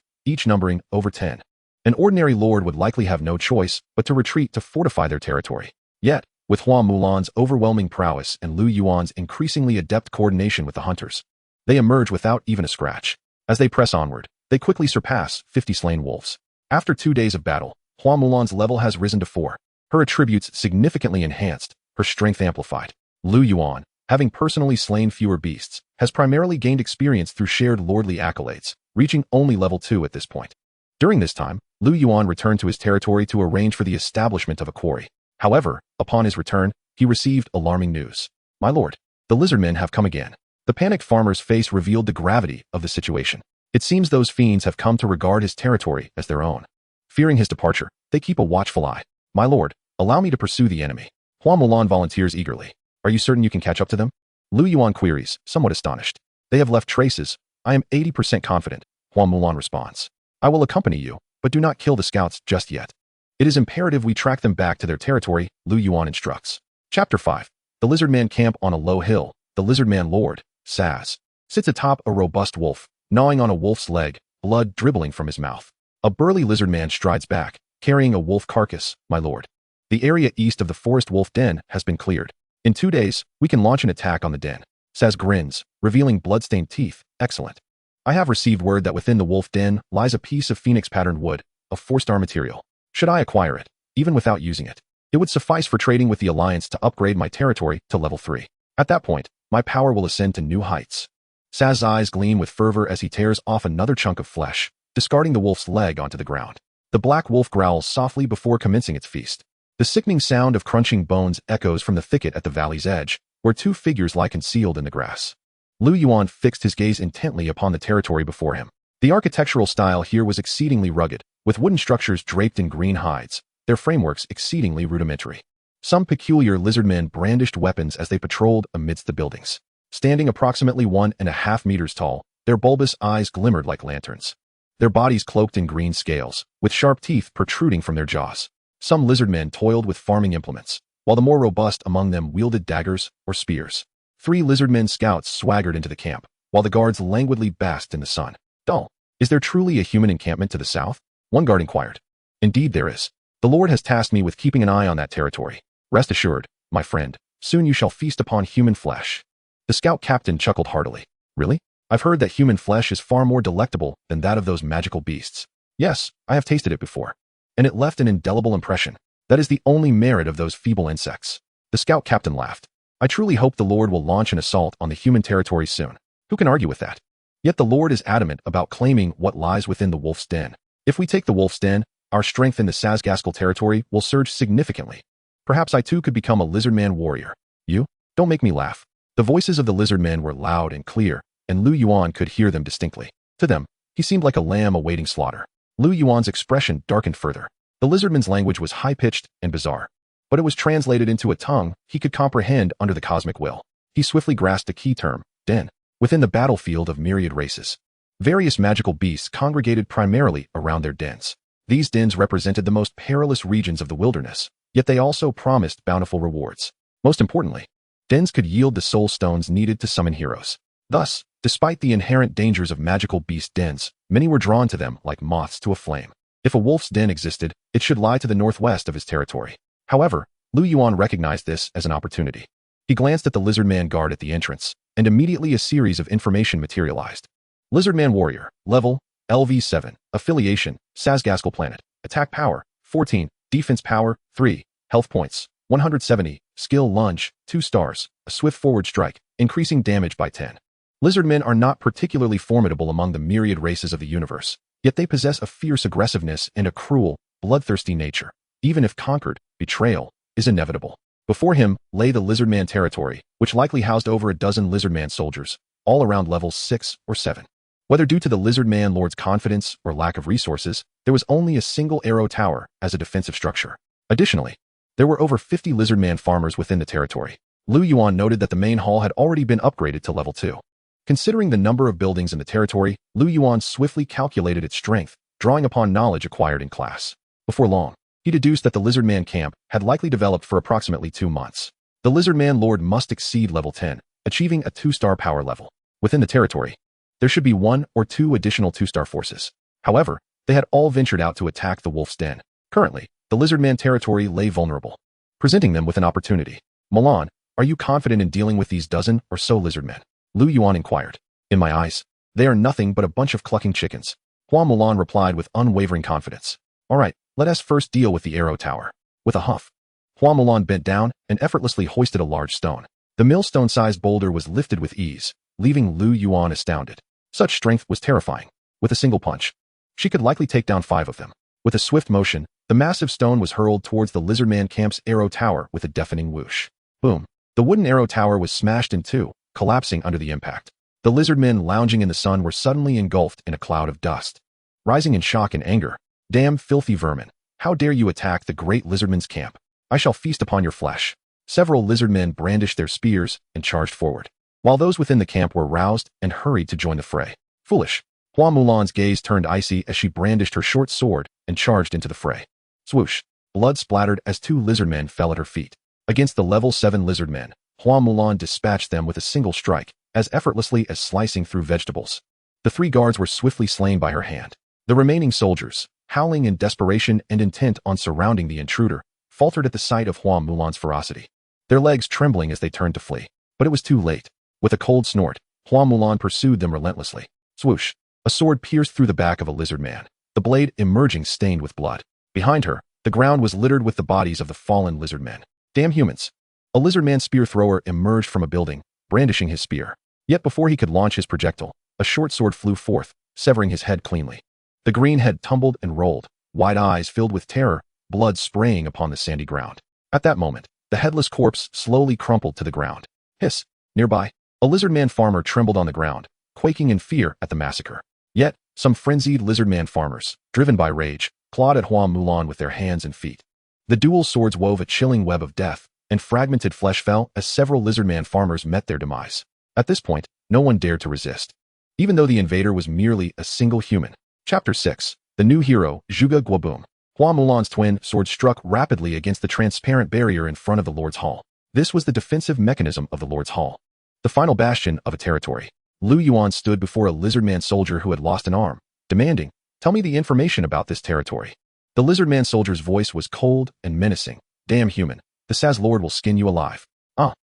each numbering over 10. An ordinary lord would likely have no choice but to retreat to fortify their territory. Yet, with Hua Mulan's overwhelming prowess and Lu Yuan's increasingly adept coordination with the hunters, they emerge without even a scratch. As they press onward, they quickly surpass 50 slain wolves. After 2 days of battle, Hua Mulan's level has risen to 4. Her attributes significantly enhanced, her strength amplified. Lu Yuan, having personally slain fewer beasts, has primarily gained experience through shared lordly accolades, reaching only level 2 at this point. During this time, Lu Yuan returned to his territory to arrange for the establishment of a quarry. However, upon his return, he received alarming news. "My lord, the lizardmen have come again." The panicked farmer's face revealed the gravity of the situation. It seems those fiends have come to regard his territory as their own. Fearing his departure, They keep a watchful eye. My lord, allow me to pursue the enemy. Hua Mulan volunteers eagerly. Are you certain you can catch up to them? Lu Yuan queries, somewhat astonished. They have left traces. I am 80% confident, Hua Mulan responds. I will accompany you, but do not kill the scouts just yet. It is imperative we track them back to their territory, Lu Yuan instructs. Chapter 5. The lizard man camp on a low hill. The lizard man lord, Saz, sits atop a robust wolf, gnawing on a wolf's leg, blood dribbling from his mouth. A burly lizard man strides back, carrying a wolf carcass, my lord. The area east of the forest wolf den has been cleared. In 2 days, we can launch an attack on the den. Saz grins, revealing blood-stained teeth. Excellent. I have received word that within the wolf den lies a piece of phoenix-patterned wood, a 4-star material. Should I acquire it, even without using it, it would suffice for trading with the Alliance to upgrade my territory to level 3. At that point, my power will ascend to new heights. Saz's eyes gleam with fervor as he tears off another chunk of flesh, discarding the wolf's leg onto the ground. The black wolf growls softly before commencing its feast. The sickening sound of crunching bones echoes from the thicket at the valley's edge, where 2 figures lie concealed in the grass. Lu Yuan fixed his gaze intently upon the territory before him. The architectural style here was exceedingly rugged, with wooden structures draped in green hides, their frameworks exceedingly rudimentary. Some peculiar lizardmen brandished weapons as they patrolled amidst the buildings. Standing approximately 1.5 meters tall, their bulbous eyes glimmered like lanterns. Their bodies cloaked in green scales, with sharp teeth protruding from their jaws. Some lizardmen toiled with farming implements, while the more robust among them wielded daggers or spears. 3 lizardmen scouts swaggered into the camp, while the guards languidly basked in the sun. Dull. Is there truly a human encampment to the south? One guard inquired. Indeed there is. The Lord has tasked me with keeping an eye on that territory. Rest assured, my friend, soon you shall feast upon human flesh. The scout captain chuckled heartily. Really? I've heard that human flesh is far more delectable than that of those magical beasts. Yes, I have tasted it before. And it left an indelible impression. That is the only merit of those feeble insects. The scout captain laughed. I truly hope the Lord will launch an assault on the human territory soon. Who can argue with that? Yet the Lord is adamant about claiming what lies within the wolf's den. If we take the wolf's den, our strength in the Sazgascal territory will surge significantly. Perhaps I too could become a lizardman warrior. You? Don't make me laugh. The voices of the lizardmen were loud and clear, and Lu Yuan could hear them distinctly. To them, he seemed like a lamb awaiting slaughter. Lu Yuan's expression darkened further. The lizardman's language was high-pitched and bizarre, but it was translated into a tongue he could comprehend under the cosmic will. He swiftly grasped a key term, den, within the battlefield of myriad races. Various magical beasts congregated primarily around their dens. These dens represented the most perilous regions of the wilderness, yet they also promised bountiful rewards. Most importantly, dens could yield the soul stones needed to summon heroes. Thus, despite the inherent dangers of magical beast dens, many were drawn to them like moths to a flame. If a wolf's den existed, it should lie to the northwest of his territory. However, Lu Yuan recognized this as an opportunity. He glanced at the lizardman guard at the entrance, and immediately a series of information materialized. Lizardman warrior, level, LV7, affiliation, Sazgascal planet, attack power, 14, defense power, 3, health points, 170, skill lunge, 2 stars, a swift forward strike, increasing damage by 10. Lizardmen are not particularly formidable among the myriad races of the universe, yet they possess a fierce aggressiveness and a cruel, bloodthirsty nature. Even if conquered, betrayal is inevitable. Before him lay the lizardman territory, which likely housed over a dozen lizardman soldiers, all around levels 6 or 7. Whether due to the lizardman lord's confidence or lack of resources, there was only a single arrow tower as a defensive structure. Additionally, there were over 50 lizardman farmers within the territory. Lu Yuan noted that the main hall had already been upgraded to level 2. Considering the number of buildings in the territory, Lu Yuan swiftly calculated its strength, drawing upon knowledge acquired in class. Before long, he deduced that the lizardman camp had likely developed for approximately 2 months. The lizardman lord must exceed level 10, achieving a 2-star power level. Within the territory, there should be 1 or 2 additional 2-star forces. However, they had all ventured out to attack the wolf's den. Currently, the lizardman territory lay vulnerable, presenting them with an opportunity. Milan, are you confident in dealing with these dozen or so lizardmen? Lu Yuan inquired. In my eyes, they are nothing but a bunch of clucking chickens. Hua Mulan replied with unwavering confidence. All right, let us first deal with the arrow tower. With a huff, Hua Mulan bent down and effortlessly hoisted a large stone. The millstone-sized boulder was lifted with ease, leaving Lu Yuan astounded. Such strength was terrifying. With a single punch, she could likely take down 5 of them. With a swift motion, the massive stone was hurled towards the lizardman camp's arrow tower with a deafening whoosh. Boom. The wooden arrow tower was smashed in 2, collapsing under the impact. The lizardmen lounging in the sun were suddenly engulfed in a cloud of dust. Rising in shock and anger, damn filthy vermin, How dare you attack the great lizardmen's camp? I shall feast upon your flesh. Several lizardmen brandished their spears and charged forward, while those within the camp were roused and hurried to join the fray. Foolish. Hua Mulan's gaze turned icy as she brandished her short sword and charged into the fray. Swoosh. Blood splattered as 2 lizardmen fell at her feet. Against the level 7 lizardmen, Hua Mulan dispatched them with a single strike, as effortlessly as slicing through vegetables. The 3 guards were swiftly slain by her hand. The remaining soldiers, howling in desperation and intent on surrounding the intruder, faltered at the sight of Hua Mulan's ferocity, their legs trembling as they turned to flee. But it was too late. With a cold snort, Hua Mulan pursued them relentlessly. Swoosh. A sword pierced through the back of a lizard man, the blade emerging stained with blood. Behind her, the ground was littered with the bodies of the fallen lizard men. Damn humans. A lizard man spear thrower emerged from a building, brandishing his spear. Yet before he could launch his projectile, a short sword flew forth, severing his head cleanly. The green head tumbled and rolled, wide eyes filled with terror, blood spraying upon the sandy ground. At that moment, the headless corpse slowly crumpled to the ground. Hiss. Nearby, a lizard man farmer trembled on the ground, quaking in fear at the massacre. Yet, some frenzied lizard man farmers, driven by rage, clawed at Hua Mulan with their hands and feet. The dual swords wove a chilling web of death, and fragmented flesh fell as several lizard man farmers met their demise. At this point, no one dared to resist, even though the invader was merely a single human. Chapter 6. The New Hero, Zhuge Guoboom. Hua Mulan's twin sword struck rapidly against the transparent barrier in front of the Lord's Hall. This was the defensive mechanism of the Lord's Hall, the final bastion of a territory. Lu Yuan stood before a lizard man soldier who had lost an arm, demanding, "Tell me the information about this territory." The lizard man soldier's voice was cold and menacing. "Damn human, the Saz Lord will skin you alive."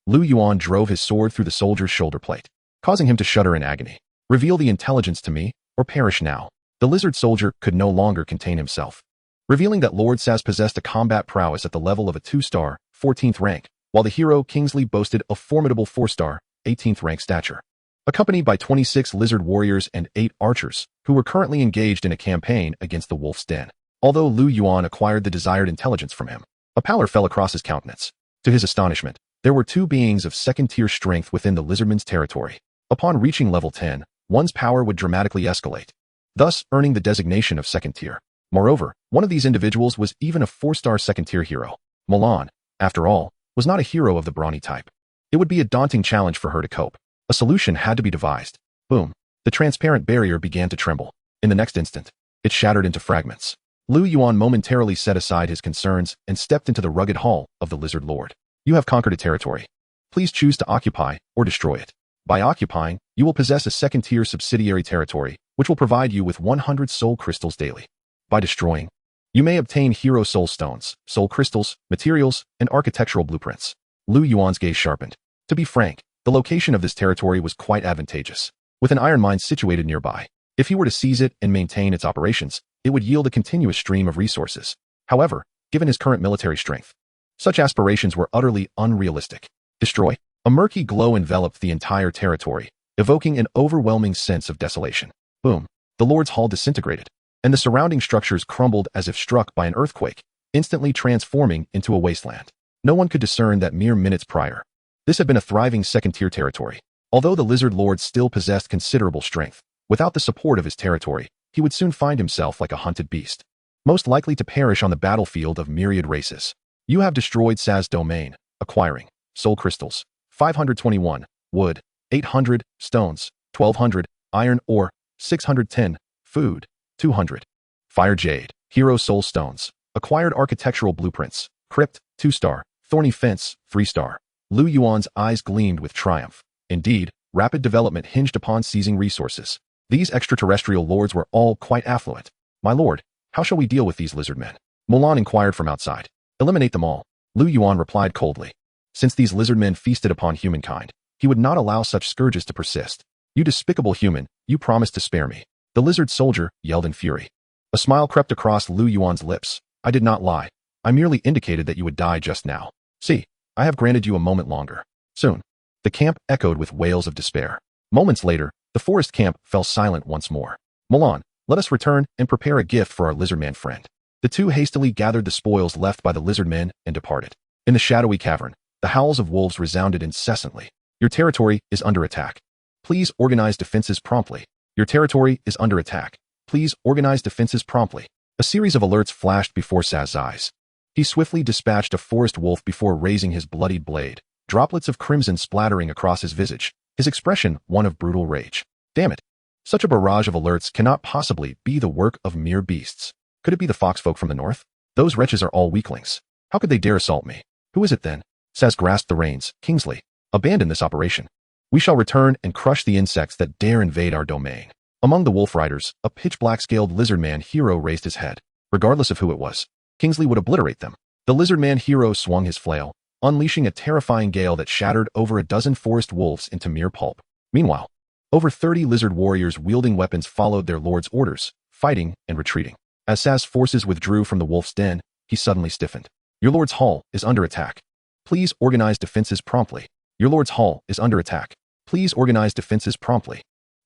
Lu Yuan drove his sword through the soldier's shoulder plate, causing him to shudder in agony. "Reveal the intelligence to me, or perish now." The lizard soldier could no longer contain himself, revealing that Lord Saz possessed a combat prowess at the level of a 2-star, 14th rank, while the hero Kingsley boasted a formidable 4-star, 18th rank stature. Accompanied by 26 lizard warriors and 8 archers, who were currently engaged in a campaign against the Wolf's Den. Although Lu Yuan acquired the desired intelligence from him, a pallor fell across his countenance. To his astonishment, there were 2 beings of 2nd-tier strength within the lizardman's territory. Upon reaching level 10, one's power would dramatically escalate, thus earning the designation of 2nd tier. Moreover, one of these individuals was even a 4-star 2nd-tier hero. Mulan, after all, was not a hero of the brawny type. It would be a daunting challenge for her to cope. A solution had to be devised. Boom. The transparent barrier began to tremble. In the next instant, it shattered into fragments. Lu Yuan momentarily set aside his concerns and stepped into the rugged hall of the Lizard Lord. "You have conquered a territory. Please choose to occupy or destroy it. By occupying, you will possess a 2nd-tier subsidiary territory, which will provide you with 100 soul crystals daily. By destroying, you may obtain hero soul stones, soul crystals, materials, and architectural blueprints." Lu Yuan's gaze sharpened. To be frank, the location of this territory was quite advantageous, with an iron mine situated nearby. If he were to seize it and maintain its operations, it would yield a continuous stream of resources. However, given his current military strength, such aspirations were utterly unrealistic. Destroy. A murky glow enveloped the entire territory, evoking an overwhelming sense of desolation. Boom. The Lord's Hall disintegrated, and the surrounding structures crumbled as if struck by an earthquake, instantly transforming into a wasteland. No one could discern that mere minutes prior, this had been a thriving 2nd-tier territory. Although the Lizard Lord still possessed considerable strength, without the support of his territory, he would soon find himself like a hunted beast, most likely to perish on the battlefield of myriad races. You have destroyed Saz domain, acquiring soul crystals, 521, wood, 800, stones, 1200, iron ore, 610, food, 200. Fire jade, hero soul stones, acquired architectural blueprints, crypt, 2-star, thorny fence, 3-star. Lu Yuan's eyes gleamed with triumph. Indeed, rapid development hinged upon seizing resources. These extraterrestrial lords were all quite affluent. "My lord, how shall we deal with these lizard men?" Mulan inquired from outside. "Eliminate them all," Lu Yuan replied coldly. Since these lizard men feasted upon humankind, he would not allow such scourges to persist. "You despicable human, you promised to spare me," the lizard soldier yelled in fury. A smile crept across Lu Yuan's lips. "I did not lie. I merely indicated that you would die just now. See, I have granted you a moment longer. Soon." The camp echoed with wails of despair. Moments later, the forest camp fell silent once more. "Mulan, let us return and prepare a gift for our lizardman friend." The 2 hastily gathered the spoils left by the lizard men and departed. In the shadowy cavern, the howls of wolves resounded incessantly. "Your territory is under attack. Please organize defenses promptly. Your territory is under attack. Please organize defenses promptly." A series of alerts flashed before Saz's eyes. He swiftly dispatched a forest wolf before raising his bloodied blade, droplets of crimson splattering across his visage, his expression one of brutal rage. Damn it. Such a barrage of alerts cannot possibly be the work of mere beasts. Could it be the foxfolk from the north? Those wretches are all weaklings. How could they dare assault me? Who is it then? Saz grasped the reins. Kingsley, abandon this operation. We shall return and crush the insects that dare invade our domain. Among the wolf riders, a pitch-black scaled lizard man hero raised his head. Regardless of who it was, Kingsley would obliterate them. The lizard man hero swung his flail, unleashing a terrifying gale that shattered over a dozen forest wolves into mere pulp. Meanwhile, over 30 lizard warriors wielding weapons followed their lord's orders, fighting and retreating. As Saz's forces withdrew from the wolf's den, he suddenly stiffened. Your lord's hall is under attack. Please organize defenses promptly. Your lord's hall is under attack. Please organize defenses promptly.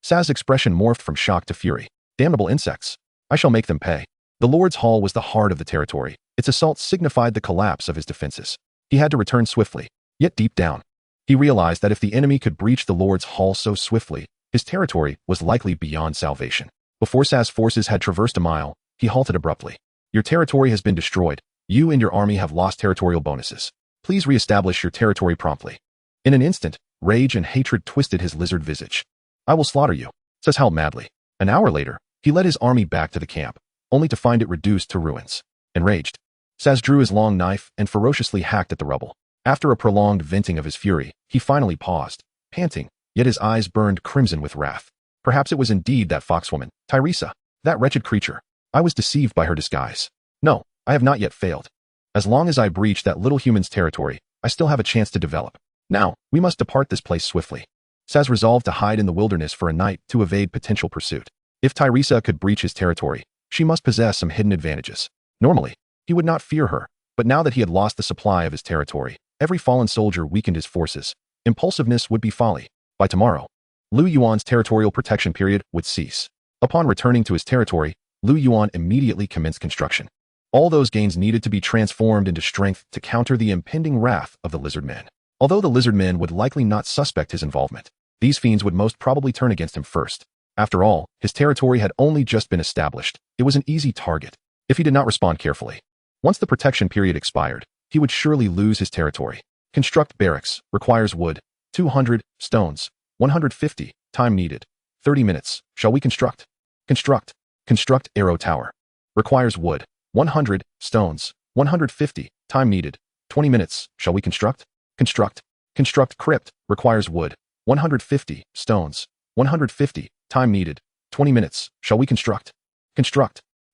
Saz's expression morphed from shock to fury. Damnable insects. I shall make them pay. The lord's hall was the heart of the territory. Its assault signified the collapse of his defenses. He had to return swiftly. Yet deep down, he realized that if the enemy could breach the lord's hall so swiftly, his territory was likely beyond salvation. Before Saz's forces had traversed a mile, he halted abruptly. Your territory has been destroyed. You and your army have lost territorial bonuses. Please reestablish your territory promptly. In an instant, rage and hatred twisted his lizard visage. I will slaughter you, Saz howled madly. An hour later, he led his army back to the camp, only to find it reduced to ruins. Enraged, Saz drew his long knife and ferociously hacked at the rubble. After a prolonged venting of his fury, he finally paused, panting, yet his eyes burned crimson with wrath. Perhaps it was indeed that foxwoman, Tyresa, that wretched creature. I was deceived by her disguise. No, I have not yet failed. As long as I breach that little human's territory, I still have a chance to develop. Now, we must depart this place swiftly. Saz resolved to hide in the wilderness for a night to evade potential pursuit. If Tyresa could breach his territory, she must possess some hidden advantages. Normally, he would not fear her, but now that he had lost the supply of his territory, every fallen soldier weakened his forces. Impulsiveness would be folly. By tomorrow, Lu Yuan's territorial protection period would cease. Upon returning to his territory, Lu Yuan immediately commenced construction. All those gains needed to be transformed into strength to counter the impending wrath of the lizard men. Although the lizard men would likely not suspect his involvement, these fiends would most probably turn against him first. After all, his territory had only just been established. It was an easy target, if he did not respond carefully. Once the protection period expired, he would surely lose his territory. Construct barracks, requires wood, 200, stones, 150, time needed, 30 minutes, shall we construct? Construct arrow tower. Requires wood, 100, stones, 150, time needed, 20 minutes, shall we construct? Construct crypt, requires wood, 150, stones, 150, time needed, 20 minutes, shall we construct?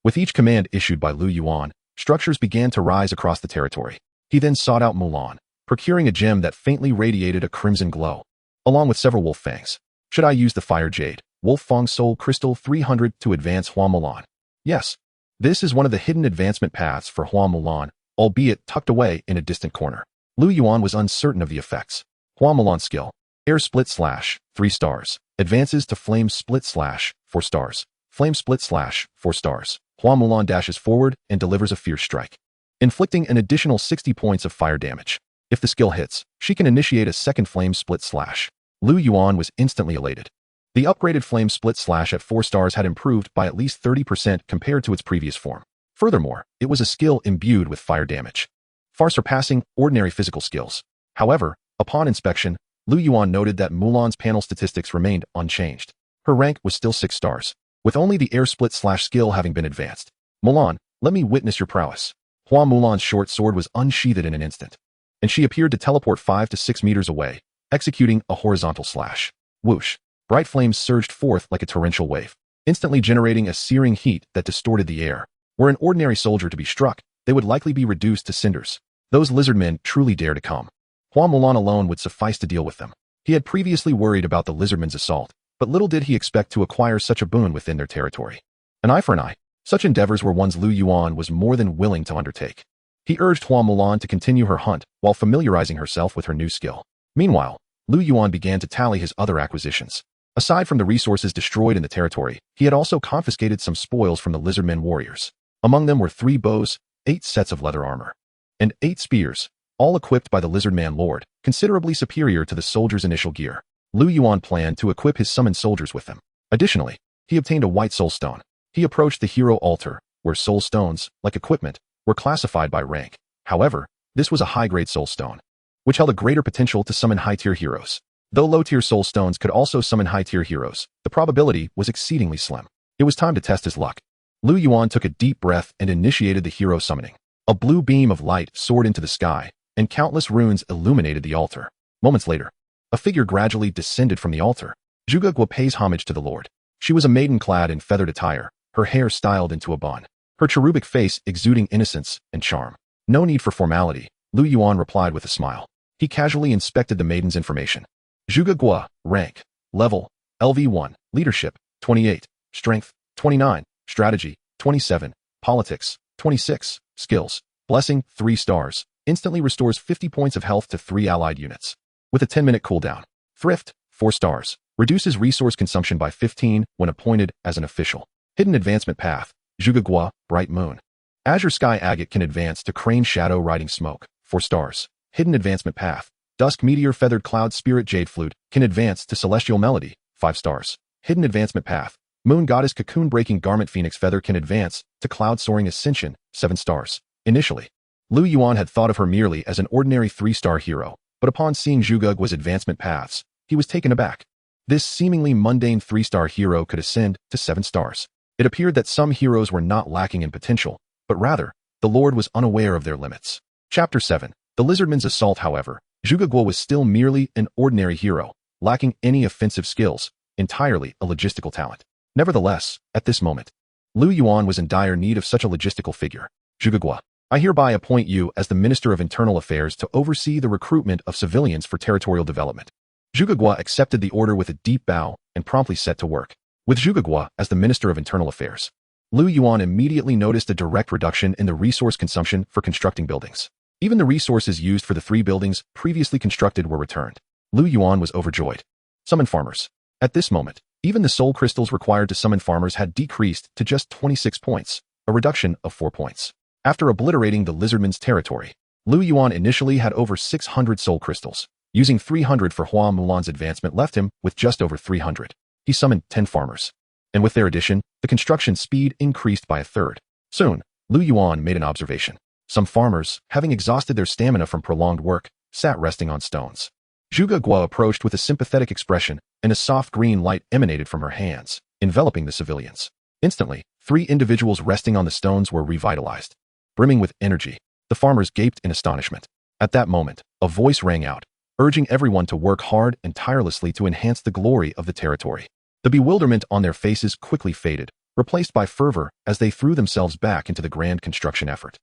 With each command issued by Lu Yuan, structures began to rise across the territory. He then sought out Mulan, procuring a gem that faintly radiated a crimson glow, along with several wolf fangs. Should I use the fire jade, wolf fang soul crystal 300 to advance Hua Mulan? Yes. This is one of the hidden advancement paths for Hua Mulan, albeit tucked away in a distant corner. Lu Yuan was uncertain of the effects. Hua Mulan's skill, air split slash, 3 stars, advances to flame split slash, 4 stars, flame split slash, 4 stars. Hua Mulan dashes forward and delivers a fierce strike, inflicting an additional 60 points of fire damage. If the skill hits, she can initiate a second flame split slash. Lu Yuan was instantly elated. The upgraded flame split slash at 4 stars had improved by at least 30% compared to its previous form. Furthermore, it was a skill imbued with fire damage, far surpassing ordinary physical skills. However, upon inspection, Lu Yuan noted that Mulan's panel statistics remained unchanged. Her rank was still 6 stars, with only the air split slash skill having been advanced. Mulan, let me witness your prowess. Hua Mulan's short sword was unsheathed in an instant, and she appeared to teleport 5 to 6 meters away, executing a horizontal slash. Whoosh! Bright flames surged forth like a torrential wave, instantly generating a searing heat that distorted the air. Were an ordinary soldier to be struck, they would likely be reduced to cinders. Those lizard men truly dare to come. Hua Mulan alone would suffice to deal with them. He had previously worried about the lizardmen's assault, but little did he expect to acquire such a boon within their territory. An eye for an eye. Such endeavors were ones Lu Yuan was more than willing to undertake. He urged Hua Mulan to continue her hunt while familiarizing herself with her new skill. Meanwhile, Lu Yuan began to tally his other acquisitions. Aside from the resources destroyed in the territory, he had also confiscated some spoils from the lizardmen warriors. Among them were 3 bows, 8 sets of leather armor, and 8 spears, all equipped by the lizardman lord, considerably superior to the soldiers' initial gear. Lu Yuan planned to equip his summoned soldiers with them. Additionally, he obtained a white soul stone. He approached the hero altar, where soul stones, like equipment, were classified by rank. However, this was a high-grade soul stone, which held a greater potential to summon high-tier heroes. Though low-tier soul stones could also summon high-tier heroes, the probability was exceedingly slim. It was time to test his luck. Lu Yuan took a deep breath and initiated the hero summoning. A blue beam of light soared into the sky, and countless runes illuminated the altar. Moments later, a figure gradually descended from the altar. Zhuge Guo pays homage to the Lord. She was a maiden clad in feathered attire, her hair styled into a bun, her cherubic face exuding innocence and charm. No need for formality, Lu Yuan replied with a smile. He casually inspected the maiden's information. Zhuge Guo, rank, level, LV1, leadership, 28, strength, 29, strategy, 27, politics, 26, skills, blessing, 3 stars, instantly restores 50 points of health to 3 allied units. With a 10-minute cooldown. Thrift, 4 stars, reduces resource consumption by 15 when appointed as an official. Hidden advancement path, Zhuge Guo, bright moon. Azure Sky Agate can advance to Crane Shadow Riding Smoke, 4 stars. Hidden advancement path, Dusk Meteor Feathered Cloud Spirit Jade Flute can advance to Celestial Melody, 5 stars. Hidden advancement path, Moon Goddess Cocoon Breaking Garment Phoenix Feather can advance to Cloud Soaring Ascension, 7 stars. Initially, Lu Yuan had thought of her merely as an ordinary 3-star hero, but upon seeing Zhuge Guo's advancement paths, he was taken aback. This seemingly mundane 3-star hero could ascend to 7 stars. It appeared that some heroes were not lacking in potential, but rather, the Lord was unaware of their limits. Chapter 7. The Lizardman's Assault. However, Zhuge Guo was still merely an ordinary hero, lacking any offensive skills, entirely a logistical talent. Nevertheless, at this moment, Lu Yuan was in dire need of such a logistical figure. Zhuge Guo, I hereby appoint you as the Minister of Internal Affairs to oversee the recruitment of civilians for territorial development. Zhuge Guo accepted the order with a deep bow and promptly set to work. With Zhuge Guo as the Minister of Internal Affairs, Lu Yuan immediately noticed a direct reduction in the resource consumption for constructing buildings. Even the resources used for the 3 buildings previously constructed were returned. Lu Yuan was overjoyed. Summon farmers. At this moment, even the soul crystals required to summon farmers had decreased to just 26 points, a reduction of 4 points. After obliterating the lizardman's territory, Lu Yuan initially had over 600 soul crystals. Using 300 for Hua Mulan's advancement left him with just over 300. He summoned 10 farmers. And with their addition, the construction speed increased by a third. Soon, Lu Yuan made an observation. Some farmers, having exhausted their stamina from prolonged work, sat resting on stones. Zhuge Guo approached with a sympathetic expression, and a soft green light emanated from her hands, enveloping the civilians. Instantly, 3 individuals resting on the stones were revitalized. Brimming with energy, the farmers gaped in astonishment. At that moment, a voice rang out, urging everyone to work hard and tirelessly to enhance the glory of the territory. The bewilderment on their faces quickly faded, replaced by fervor as they threw themselves back into the grand construction effort.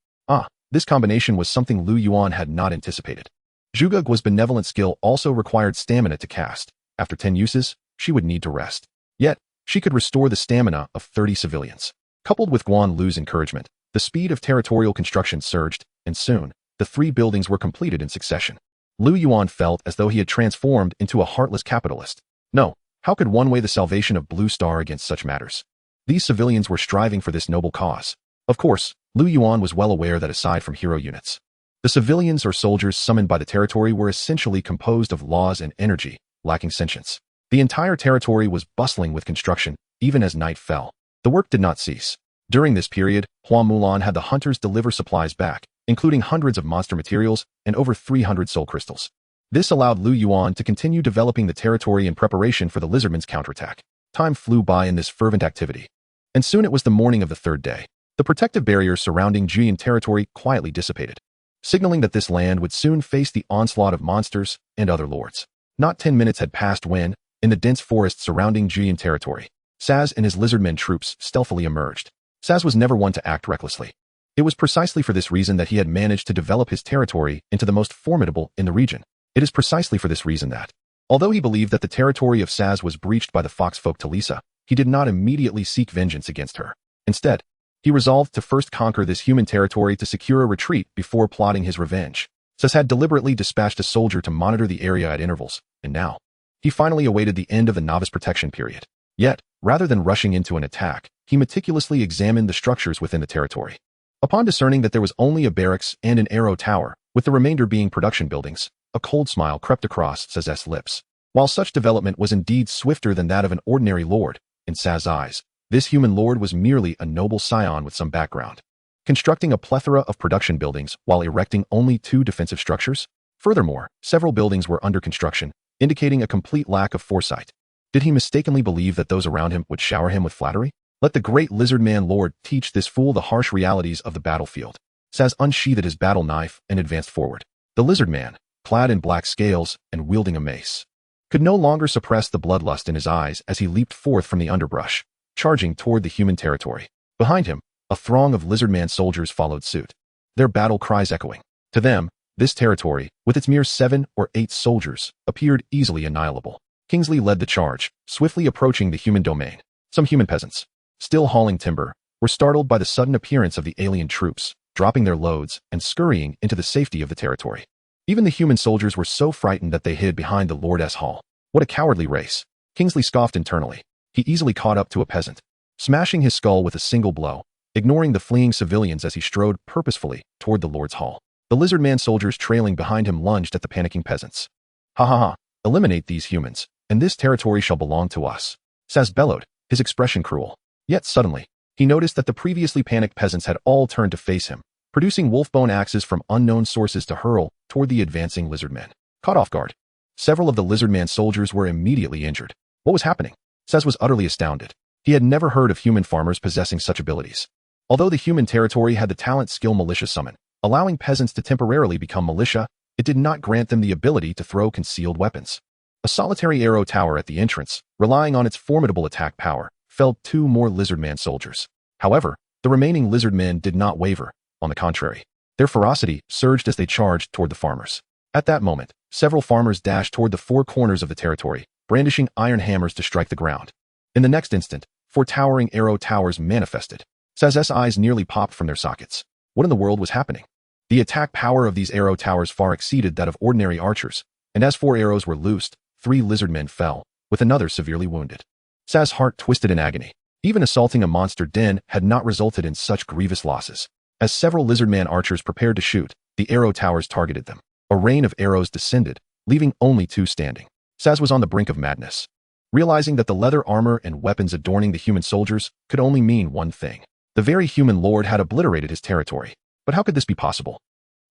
This combination was something Lu Yuan had not anticipated. Zhuge Guo's benevolent skill also required stamina to cast. After 10 uses, she would need to rest. Yet, she could restore the stamina of 30 civilians. Coupled with Guan Lu's encouragement, the speed of territorial construction surged, and soon, the 3 buildings were completed in succession. Lu Yuan felt as though he had transformed into a heartless capitalist. No, how could one weigh the salvation of Blue Star against such matters? These civilians were striving for this noble cause. Of course, Lu Yuan was well aware that aside from hero units, the civilians or soldiers summoned by the territory were essentially composed of laws and energy, lacking sentience. The entire territory was bustling with construction, even as night fell. The work did not cease. During this period, Hua Mulan had the hunters deliver supplies back, including hundreds of monster materials and over 300 soul crystals. This allowed Lu Yuan to continue developing the territory in preparation for the lizardman's counterattack. Time flew by in this fervent activity. And soon it was the morning of the 3rd day. The protective barrier surrounding Jian territory quietly dissipated, signaling that this land would soon face the onslaught of monsters and other lords. Not 10 minutes had passed when, in the dense forest surrounding Jian territory, Saz and his lizardmen troops stealthily emerged. Saz was never one to act recklessly. It was precisely for this reason that he had managed to develop his territory into the most formidable in the region. It is precisely for this reason that, although he believed that the territory of Saz was breached by the foxfolk Talisa, he did not immediately seek vengeance against her. Instead, he resolved to first conquer this human territory to secure a retreat before plotting his revenge. Saz had deliberately dispatched a soldier to monitor the area at intervals, and now, he finally awaited the end of the novice protection period. Yet, rather than rushing into an attack, he meticulously examined the structures within the territory. Upon discerning that there was only a barracks and an arrow tower, with the remainder being production buildings, a cold smile crept across Saz's lips. While such development was indeed swifter than that of an ordinary lord, in Saz's eyes, This human lord was merely a noble scion with some background, constructing a plethora of production buildings while erecting only 2 defensive structures. Furthermore, several buildings were under construction, indicating a complete lack of foresight. Did he mistakenly believe that those around him would shower him with flattery? Let the great lizard man lord teach this fool the harsh realities of the battlefield. Saz unsheathed his battle knife and advanced forward. The lizard man, clad in black scales and wielding a mace, could no longer suppress the bloodlust in his eyes as he leaped forth from the underbrush, charging toward the human territory. Behind him, a throng of lizard man soldiers followed suit, their battle cries echoing. To them, this territory, with its mere 7 or 8 soldiers, appeared easily annihilable. Kingsley led the charge, swiftly approaching the human domain. Some human peasants, still hauling timber, were startled by the sudden appearance of the alien troops, dropping their loads and scurrying into the safety of the territory. Even the human soldiers were so frightened that they hid behind the Lord's hall. What a cowardly race! Kingsley scoffed internally. He easily caught up to a peasant, smashing his skull with a single blow, ignoring the fleeing civilians as he strode purposefully toward the Lord's hall. The lizard man soldiers trailing behind him lunged at the panicking peasants. Ha ha ha! Eliminate these humans, and this territory shall belong to us. Saz bellowed, his expression cruel. Yet suddenly, he noticed that the previously panicked peasants had all turned to face him, producing wolfbone axes from unknown sources to hurl toward the advancing lizard men. Caught off guard, several of the lizard man soldiers were immediately injured. What was happening? Saz was utterly astounded. He had never heard of human farmers possessing such abilities. Although the human territory had the talent skill militia summon, allowing peasants to temporarily become militia, it did not grant them the ability to throw concealed weapons. A solitary arrow tower at the entrance, relying on its formidable attack power, felled 2 more lizard man soldiers. However, the remaining lizard men did not waver. On the contrary, their ferocity surged as they charged toward the farmers. At that moment, several farmers dashed toward the 4 corners of the territory, brandishing iron hammers to strike the ground. In the next instant, 4 towering arrow towers manifested. Saz's eyes nearly popped from their sockets. What in the world was happening? The attack power of these arrow towers far exceeded that of ordinary archers, and as 4 arrows were loosed, 3 lizard men fell, with another severely wounded. Saz's heart twisted in agony. Even assaulting a monster den had not resulted in such grievous losses. As several lizard man archers prepared to shoot, the arrow towers targeted them. A rain of arrows descended, leaving only 2 standing. Saz was on the brink of madness, realizing that the leather armor and weapons adorning the human soldiers could only mean one thing. The very human lord had obliterated his territory. But how could this be possible?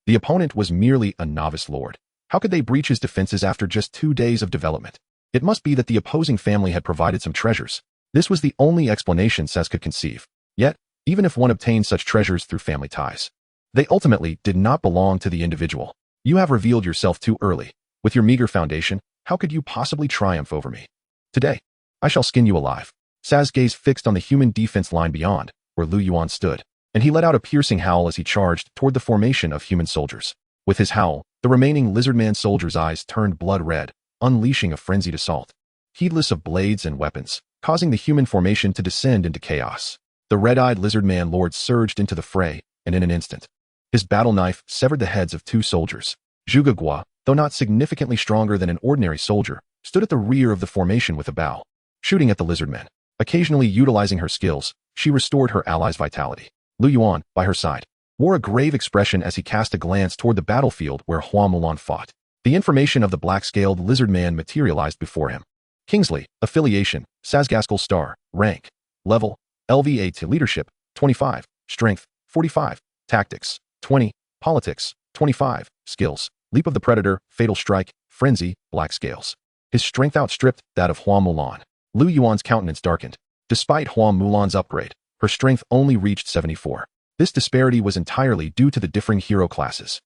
The opponent was merely a novice lord. How could they breach his defenses after just 2 days of development? It must be that the opposing family had provided some treasures. This was the only explanation Saz could conceive. Yet, even if one obtained such treasures through family ties, they ultimately did not belong to the individual. You have revealed yourself too early. With your meager foundation, how could you possibly triumph over me? Today, I shall skin you alive. Saz's gaze fixed on the human defense line beyond, where Lu Yuan stood, and he let out a piercing howl as he charged toward the formation of human soldiers. With his howl, the remaining lizard man soldiers' eyes turned blood red, unleashing a frenzied assault, heedless of blades and weapons, causing the human formation to descend into chaos. The red-eyed lizard man lord surged into the fray, and in an instant, his battle knife severed the heads of 2 soldiers. Zhuge Gua, though not significantly stronger than an ordinary soldier, stood at the rear of the formation with a bow, shooting at the lizard men. Occasionally utilizing her skills, she restored her allies' vitality. Lu Yuan, by her side, wore a grave expression as he cast a glance toward the battlefield where Hua Mulan fought. The information of the black-scaled lizard man materialized before him. Kingsley, affiliation, Sazgaskel star, rank, level, LVA to leadership, 25, strength, 45, tactics, 20, politics, 25, skills, leap of the predator, fatal strike, frenzy, black scales. His strength outstripped that of Hua Mulan. Lu Yuan's countenance darkened. Despite Hua Mulan's upgrade, her strength only reached 74. This disparity was entirely due to the differing hero classes.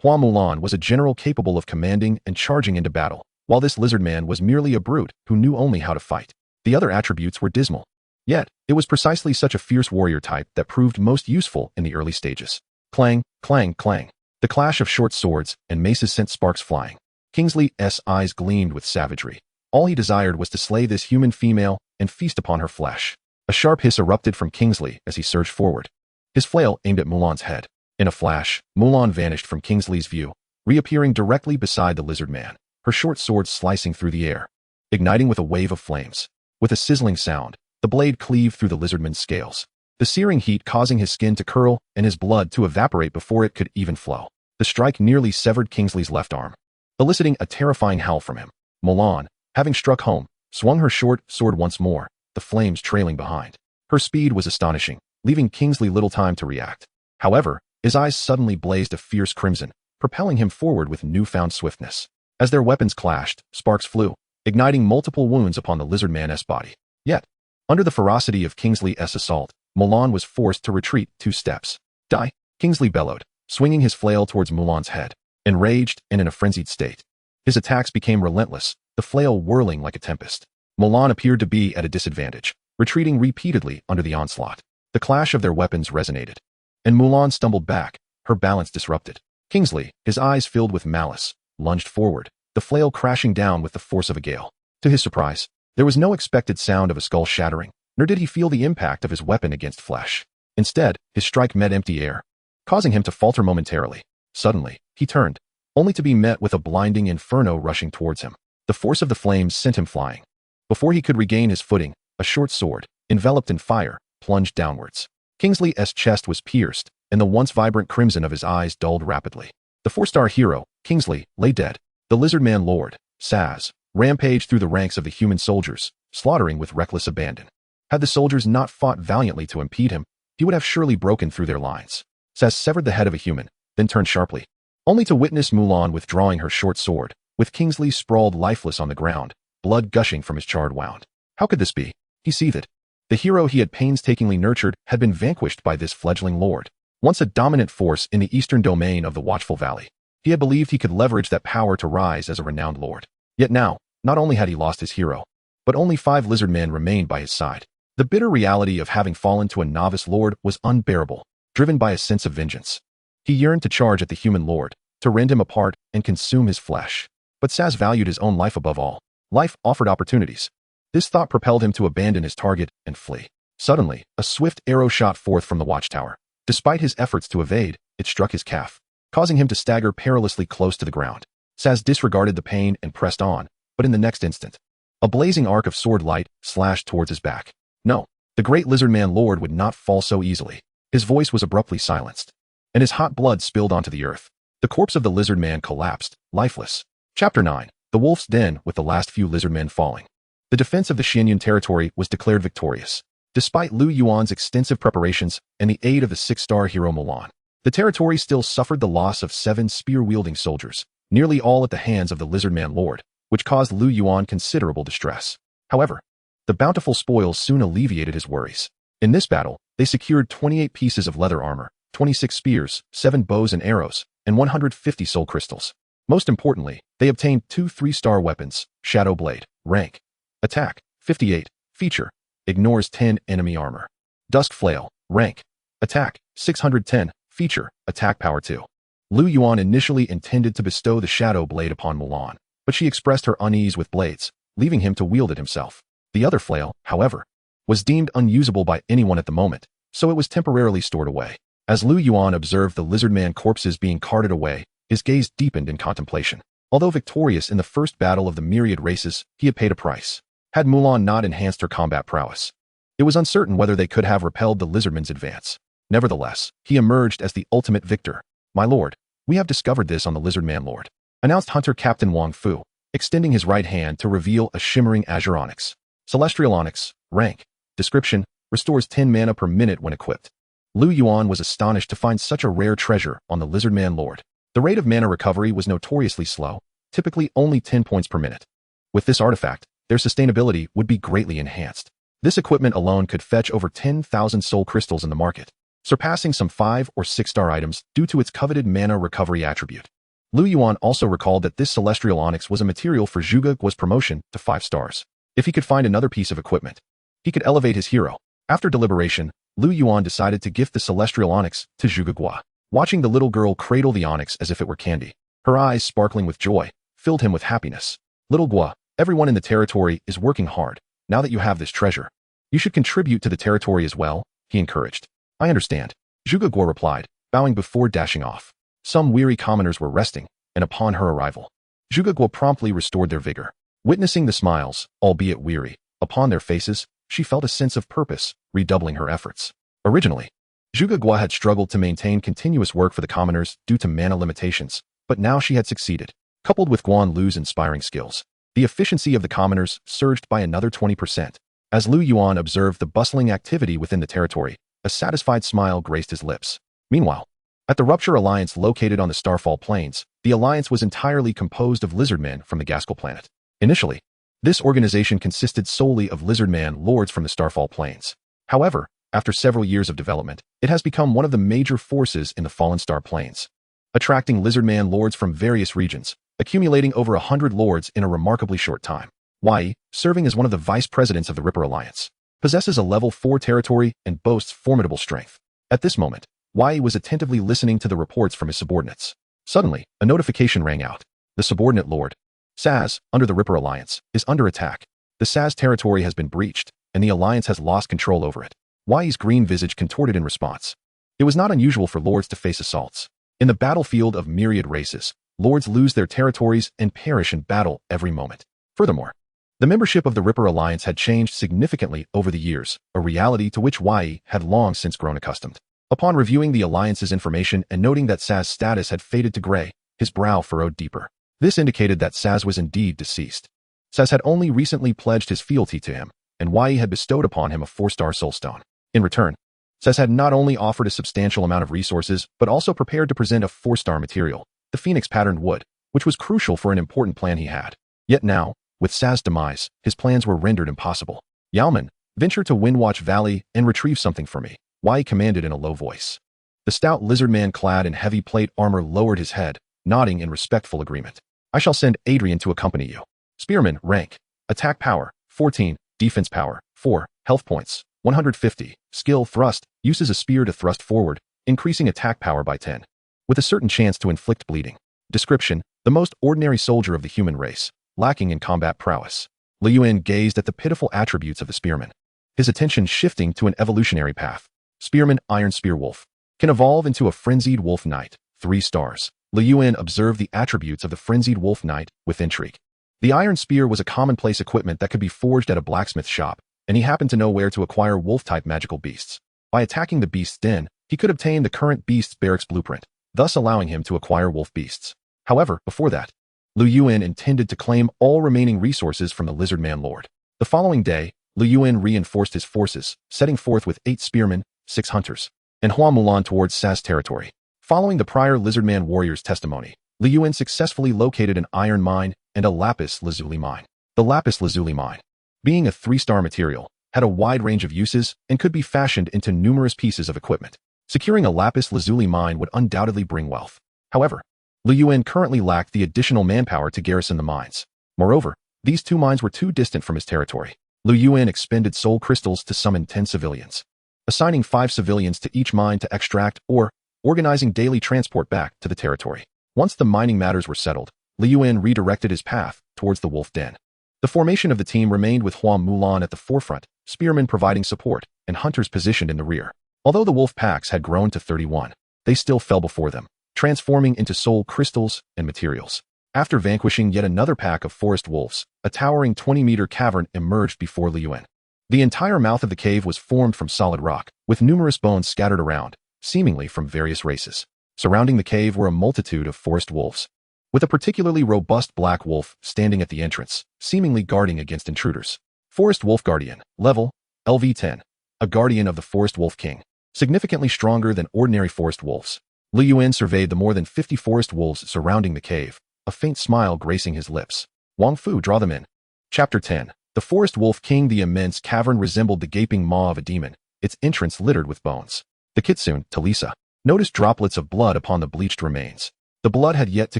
Hua Mulan was a general capable of commanding and charging into battle, while this lizard man was merely a brute who knew only how to fight. The other attributes were dismal. Yet, it was precisely such a fierce warrior type that proved most useful in the early stages. Clang, clang, clang. The clash of short swords and maces sent sparks flying. Kingsley's eyes gleamed with savagery. All he desired was to slay this human female and feast upon her flesh. A sharp hiss erupted from Kingsley as he surged forward, his flail aimed at Mulan's head. In a flash, Mulan vanished from Kingsley's view, reappearing directly beside the lizard man, her short sword slicing through the air, igniting with a wave of flames. With a sizzling sound, the blade cleaved through the lizardman's scales, the searing heat causing his skin to curl and his blood to evaporate before it could even flow. The strike nearly severed Kingsley's left arm, eliciting a terrifying howl from him. Mulan, having struck home, swung her short sword once more, the flames trailing behind. Her speed was astonishing, leaving Kingsley little time to react. However, his eyes suddenly blazed a fierce crimson, propelling him forward with newfound swiftness. As their weapons clashed, sparks flew, igniting multiple wounds upon the lizard man's body. Yet, under the ferocity of Kingsley's assault, Mulan was forced to retreat 2 steps. Die! Kingsley bellowed, swinging his flail towards Mulan's head. Enraged and in a frenzied state, his attacks became relentless, the flail whirling like a tempest. Mulan appeared to be at a disadvantage, retreating repeatedly under the onslaught. The clash of their weapons resonated, and Mulan stumbled back, her balance disrupted. Kingsley, his eyes filled with malice, lunged forward, the flail crashing down with the force of a gale. To his surprise, there was no expected sound of a skull shattering, nor did he feel the impact of his weapon against flesh. Instead, his strike met empty air, causing him to falter momentarily. Suddenly, he turned, only to be met with a blinding inferno rushing towards him. The force of the flames sent him flying. Before he could regain his footing, a short sword, enveloped in fire, plunged downwards. Kingsley's chest was pierced, and the once vibrant crimson of his eyes dulled rapidly. The 4-star hero, Kingsley, lay dead. The lizard man lord, Saz, rampaged through the ranks of the human soldiers, slaughtering with reckless abandon. Had the soldiers not fought valiantly to impede him, he would have surely broken through their lines. Saz severed the head of a human, then turned sharply, only to witness Mulan withdrawing her short sword, with Kingsley sprawled lifeless on the ground, blood gushing from his charred wound. How could this be? He seethed. The hero he had painstakingly nurtured had been vanquished by this fledgling lord, once a dominant force in the eastern domain of the Watchful Valley. He had believed he could leverage that power to rise as a renowned lord. Yet now, not only had he lost his hero, but only 5 lizard men remained by his side. The bitter reality of having fallen to a novice lord was unbearable, driven by a sense of vengeance. He yearned to charge at the human lord, to rend him apart and consume his flesh. But Saz valued his own life above all. Life offered opportunities. This thought propelled him to abandon his target and flee. Suddenly, a swift arrow shot forth from the watchtower. Despite his efforts to evade, it struck his calf, causing him to stagger perilously close to the ground. Saz disregarded the pain and pressed on, but in the next instant, a blazing arc of sword light slashed towards his back. No, the great lizard man lord would not fall so easily. His voice was abruptly silenced, and his hot blood spilled onto the earth. The corpse of the lizard man collapsed, lifeless. Chapter 9. The Wolf's Den. With the last few lizard men falling, the defense of the Xianyun territory was declared victorious. Despite Lu Yuan's extensive preparations and the aid of the 6-star hero Mulan, the territory still suffered the loss of 7 spear-wielding soldiers, nearly all at the hands of the lizard man lord, which caused Lu Yuan considerable distress. However, the bountiful spoils soon alleviated his worries. In this battle, they secured 28 pieces of leather armor, 26 spears, 7 bows and arrows, and 150 soul crystals. Most importantly, they obtained 2 3-star weapons, Shadow Blade, rank, attack, 58, feature, ignores 10 enemy armor. Dusk Flail, rank, attack, 610, feature, attack power 2. Lu Yuan initially intended to bestow the Shadow Blade upon Mulan, but she expressed her unease with blades, leaving him to wield it himself. The other flail, however, was deemed unusable by anyone at the moment, so it was temporarily stored away. As Lu Yuan observed the lizard man corpses being carted away, his gaze deepened in contemplation. Although victorious in the first battle of the myriad races, he had paid a price. Had Mulan not enhanced her combat prowess, it was uncertain whether they could have repelled the lizardman's advance. Nevertheless, he emerged as the ultimate victor. "My lord, we have discovered this on the lizard man lord," announced Hunter Captain Wang Fu, extending his right hand to reveal a shimmering azure onyx. Celestial onyx, rank, description, restores 10 mana per minute when equipped. Lu Yuan was astonished to find such a rare treasure on the lizard man lord. The rate of mana recovery was notoriously slow, typically only 10 points per minute. With this artifact, their sustainability would be greatly enhanced. This equipment alone could fetch over 10,000 soul crystals in the market, surpassing some 5 or 6-star items due to its coveted mana recovery attribute. Lu Yuan also recalled that this celestial onyx was a material for Zhuge Guo's promotion to 5 stars. If he could find another piece of equipment, he could elevate his hero. After deliberation, Lu Yuan decided to gift the celestial onyx to Zhuge Guo. Watching the little girl cradle the onyx as if it were candy, her eyes sparkling with joy, filled him with happiness. "Little Guo, everyone in the territory is working hard. Now that you have this treasure, you should contribute to the territory as well," he encouraged. "I understand," Zhuge Guo replied, bowing before dashing off. Some weary commoners were resting, and upon her arrival, Zhuge Guo promptly restored their vigor. Witnessing the smiles, albeit weary, upon their faces, she felt a sense of purpose, redoubling her efforts. Originally, Zhuge Guo had struggled to maintain continuous work for the commoners due to mana limitations, but now she had succeeded. Coupled with Guan Lu's inspiring skills, the efficiency of the commoners surged by another 20%. As Lu Yuan observed the bustling activity within the territory, a satisfied smile graced his lips. Meanwhile, at the Rupture Alliance located on the Starfall Plains, the alliance was entirely composed of lizardmen from the Gaskell planet. Initially, this organization consisted solely of lizardman lords from the Starfall Plains. However, after several years of development, it has become one of the major forces in the Fallen Star Plains, attracting lizardman lords from various regions, accumulating over 100 lords in a remarkably short time. Wei, serving as one of the vice presidents of the Ripper Alliance, possesses a level 4 territory and boasts formidable strength. At this moment, Wei was attentively listening to the reports from his subordinates. Suddenly, a notification rang out. The subordinate lord, Saz, under the Ripper Alliance, is under attack. The Saz territory has been breached, and the Alliance has lost control over it. Wei's green visage contorted in response. It was not unusual for lords to face assaults. In the battlefield of myriad races, lords lose their territories and perish in battle every moment. Furthermore, the membership of the Ripper Alliance had changed significantly over the years, a reality to which Wei had long since grown accustomed. Upon reviewing the Alliance's information and noting that Saz's status had faded to gray, his brow furrowed deeper. This indicated that Saz was indeed deceased. Saz had only recently pledged his fealty to him, and Wei had bestowed upon him a 4-star soulstone. In return, Saz had not only offered a substantial amount of resources, but also prepared to present a 4-star material, the phoenix-patterned wood, which was crucial for an important plan he had. Yet now, with Saz's demise, his plans were rendered impossible. Yaoman, venture to Windwatch Valley and retrieve something for me, Wei commanded in a low voice. The stout lizardman clad in heavy plate armor lowered his head, nodding in respectful agreement. I shall send Adrian to accompany you. Spearman, rank, attack power, 14, defense power, 4, health points, 150, skill thrust, uses a spear to thrust forward, increasing attack power by 10. With a certain chance to inflict bleeding. Description, the most ordinary soldier of the human race, lacking in combat prowess. Lu Yuan gazed at the pitiful attributes of the spearman, his attention shifting to an evolutionary path. Spearman, Iron Spear Wolf, can evolve into a Frenzied Wolf Knight, 3 stars. Lu Yuan observed the attributes of the Frenzied Wolf Knight with intrigue. The iron spear was a commonplace equipment that could be forged at a blacksmith shop, and he happened to know where to acquire wolf-type magical beasts. By attacking the beast's den, he could obtain the current beast's barracks blueprint, thus allowing him to acquire wolf beasts. However, before that, Lu Yuan intended to claim all remaining resources from the Lizardman Lord. The following day, Lu Yuan reinforced his forces, setting forth with 8 spearmen, 6 hunters, and Hua Mulan towards Saz territory. Following the prior Lizardman warrior's testimony, Lu Yuan successfully located an iron mine and a lapis lazuli mine. The lapis lazuli mine, being a 3-star material, had a wide range of uses and could be fashioned into numerous pieces of equipment. Securing a lapis lazuli mine would undoubtedly bring wealth. However, Lu Yuan currently lacked the additional manpower to garrison the mines. Moreover, these 2 mines were too distant from his territory. Lu Yuan expended soul crystals to summon 10 civilians, assigning 5 civilians to each mine to extract or organizing daily transport back to the territory. Once the mining matters were settled, Lu Yuan redirected his path towards the wolf den. The formation of the team remained with Hua Mulan at the forefront, spearmen providing support, and hunters positioned in the rear. Although the wolf packs had grown to 31, they still fell before them, transforming into soul crystals and materials. After vanquishing yet another pack of forest wolves, a towering 20-meter cavern emerged before Lu Yuan. The entire mouth of the cave was formed from solid rock, with numerous bones scattered around, seemingly from various races. Surrounding the cave were a multitude of forest wolves, with a particularly robust black wolf standing at the entrance, seemingly guarding against intruders. Forest Wolf Guardian, level, LV10, a guardian of the Forest Wolf King, significantly stronger than ordinary forest wolves. Lu Yuan surveyed the more than 50 forest wolves surrounding the cave, a faint smile gracing his lips. Wang Fu, draw them in. Chapter 10. The Forest Wolf King. The immense cavern resembled the gaping maw of a demon, its entrance littered with bones. The kitsune, Talisa, noticed droplets of blood upon the bleached remains. The blood had yet to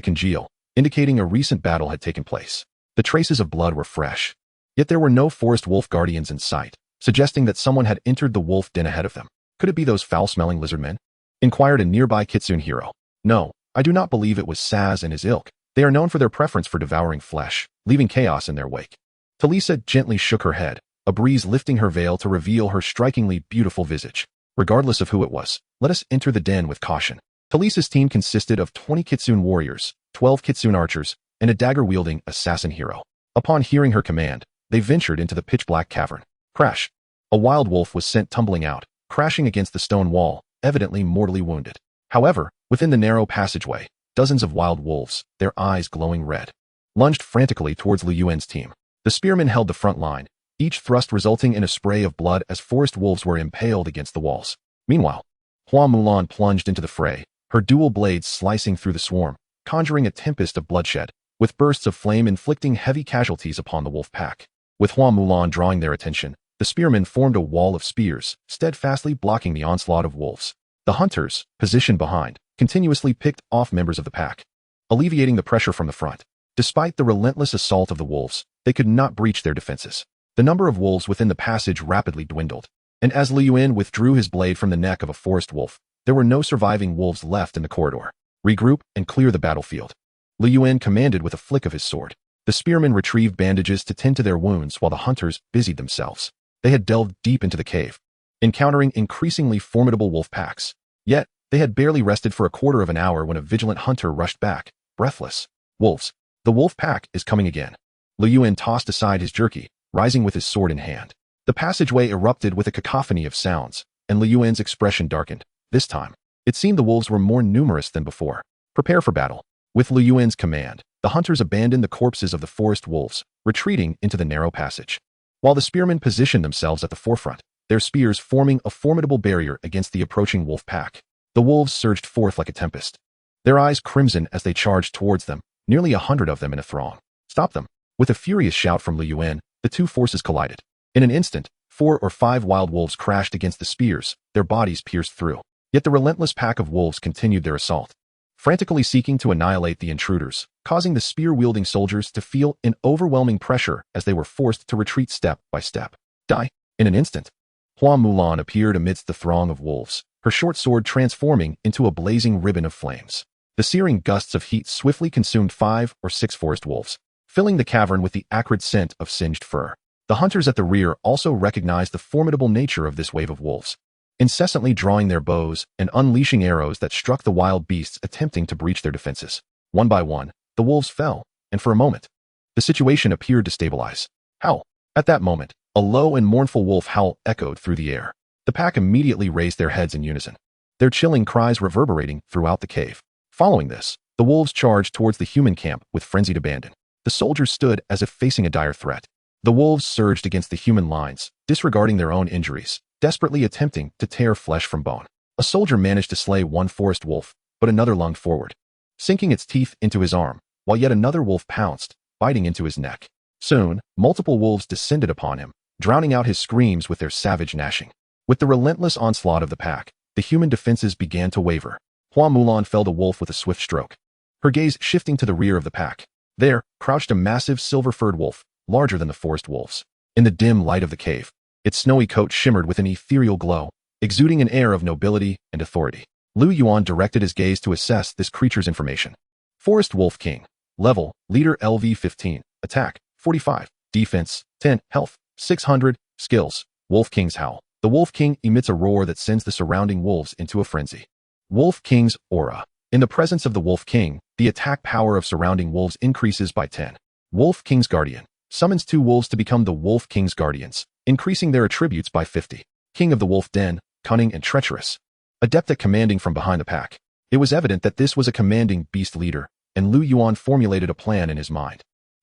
congeal, indicating a recent battle had taken place. The traces of blood were fresh. Yet there were no forest wolf guardians in sight, suggesting that someone had entered the wolf den ahead of them. Could it be those foul-smelling lizardmen? Inquired a nearby kitsune hero. No, I do not believe it was Saz and his ilk. They are known for their preference for devouring flesh, leaving chaos in their wake. Talisa gently shook her head, a breeze lifting her veil to reveal her strikingly beautiful visage. Regardless of who it was, let us enter the den with caution. Talisa's team consisted of 20 kitsune warriors, 12 kitsune archers, and a dagger-wielding assassin hero. Upon hearing her command, they ventured into the pitch-black cavern. Crash! A wild wolf was sent tumbling out, crashing against the stone wall, evidently mortally wounded. However, within the narrow passageway, dozens of wild wolves, their eyes glowing red, lunged frantically towards Lu Yuan's team. The spearmen held the front line, each thrust resulting in a spray of blood as forest wolves were impaled against the walls. Meanwhile, Hua Mulan plunged into the fray, her dual blades slicing through the swarm, conjuring a tempest of bloodshed, with bursts of flame inflicting heavy casualties upon the wolf pack. With Hua Mulan drawing their attention, the spearmen formed a wall of spears, steadfastly blocking the onslaught of wolves. The hunters, positioned behind, continuously picked off members of the pack, alleviating the pressure from the front. Despite the relentless assault of the wolves, they could not breach their defenses. The number of wolves within the passage rapidly dwindled, and as Lu Yuan withdrew his blade from the neck of a forest wolf, there were no surviving wolves left in the corridor. Regroup and clear the battlefield, Lu Yuan commanded with a flick of his sword. The spearmen retrieved bandages to tend to their wounds while the hunters busied themselves. They had delved deep into the cave, encountering increasingly formidable wolf packs. Yet, they had barely rested for a quarter of an hour when a vigilant hunter rushed back, breathless. Wolves. The wolf pack is coming again. Lu Yuan tossed aside his jerky, rising with his sword in hand. The passageway erupted with a cacophony of sounds, and Lu Yuan's expression darkened. This time, it seemed the wolves were more numerous than before. Prepare for battle. With Lu Yuan's command, the hunters abandoned the corpses of the forest wolves, retreating into the narrow passage. While the spearmen positioned themselves at the forefront, their spears forming a formidable barrier against the approaching wolf pack. The wolves surged forth like a tempest, their eyes crimson as they charged towards them, nearly 100 of them in a throng. Stop them! With a furious shout from Lu Yuan, the two forces collided. In an instant, 4 or 5 wild wolves crashed against the spears, their bodies pierced through. Yet the relentless pack of wolves continued their assault, frantically seeking to annihilate the intruders, causing the spear-wielding soldiers to feel an overwhelming pressure as they were forced to retreat step by step. Die! In an instant, Hua Mulan appeared amidst the throng of wolves, her short sword transforming into a blazing ribbon of flames. The searing gusts of heat swiftly consumed 5 or 6 forest wolves, filling the cavern with the acrid scent of singed fur. The hunters at the rear also recognized the formidable nature of this wave of wolves, incessantly drawing their bows and unleashing arrows that struck the wild beasts attempting to breach their defenses. One by one, the wolves fell, and for a moment, the situation appeared to stabilize. Howl! At that moment, a low and mournful wolf howl echoed through the air. The pack immediately raised their heads in unison, their chilling cries reverberating throughout the cave. Following this, the wolves charged towards the human camp with frenzied abandon. The soldiers stood as if facing a dire threat. The wolves surged against the human lines, disregarding their own injuries, desperately attempting to tear flesh from bone. A soldier managed to slay one forest wolf, but another lunged forward, sinking its teeth into his arm, while yet another wolf pounced, biting into his neck. Soon, multiple wolves descended upon him, drowning out his screams with their savage gnashing. With the relentless onslaught of the pack, the human defenses began to waver. Hua Mulan felled a wolf with a swift stroke, her gaze shifting to the rear of the pack. There crouched a massive silver-furred wolf, larger than the forest wolves. In the dim light of the cave, its snowy coat shimmered with an ethereal glow, exuding an air of nobility and authority. Lu Yuan directed his gaze to assess this creature's information. Forest Wolf King. Level, Leader LV-15. Attack, 45. Defense, 10. Health, 600. Skills, Wolf King's Howl. The Wolf King emits a roar that sends the surrounding wolves into a frenzy. Wolf King's Aura. In the presence of the Wolf King, the attack power of surrounding wolves increases by 10. Wolf King's Guardian. Summons 2 wolves to become the Wolf King's Guardians, increasing their attributes by 50. King of the Wolf Den, cunning and treacherous. Adept at commanding from behind the pack. It was evident that this was a commanding beast leader, and Lu Yuan formulated a plan in his mind.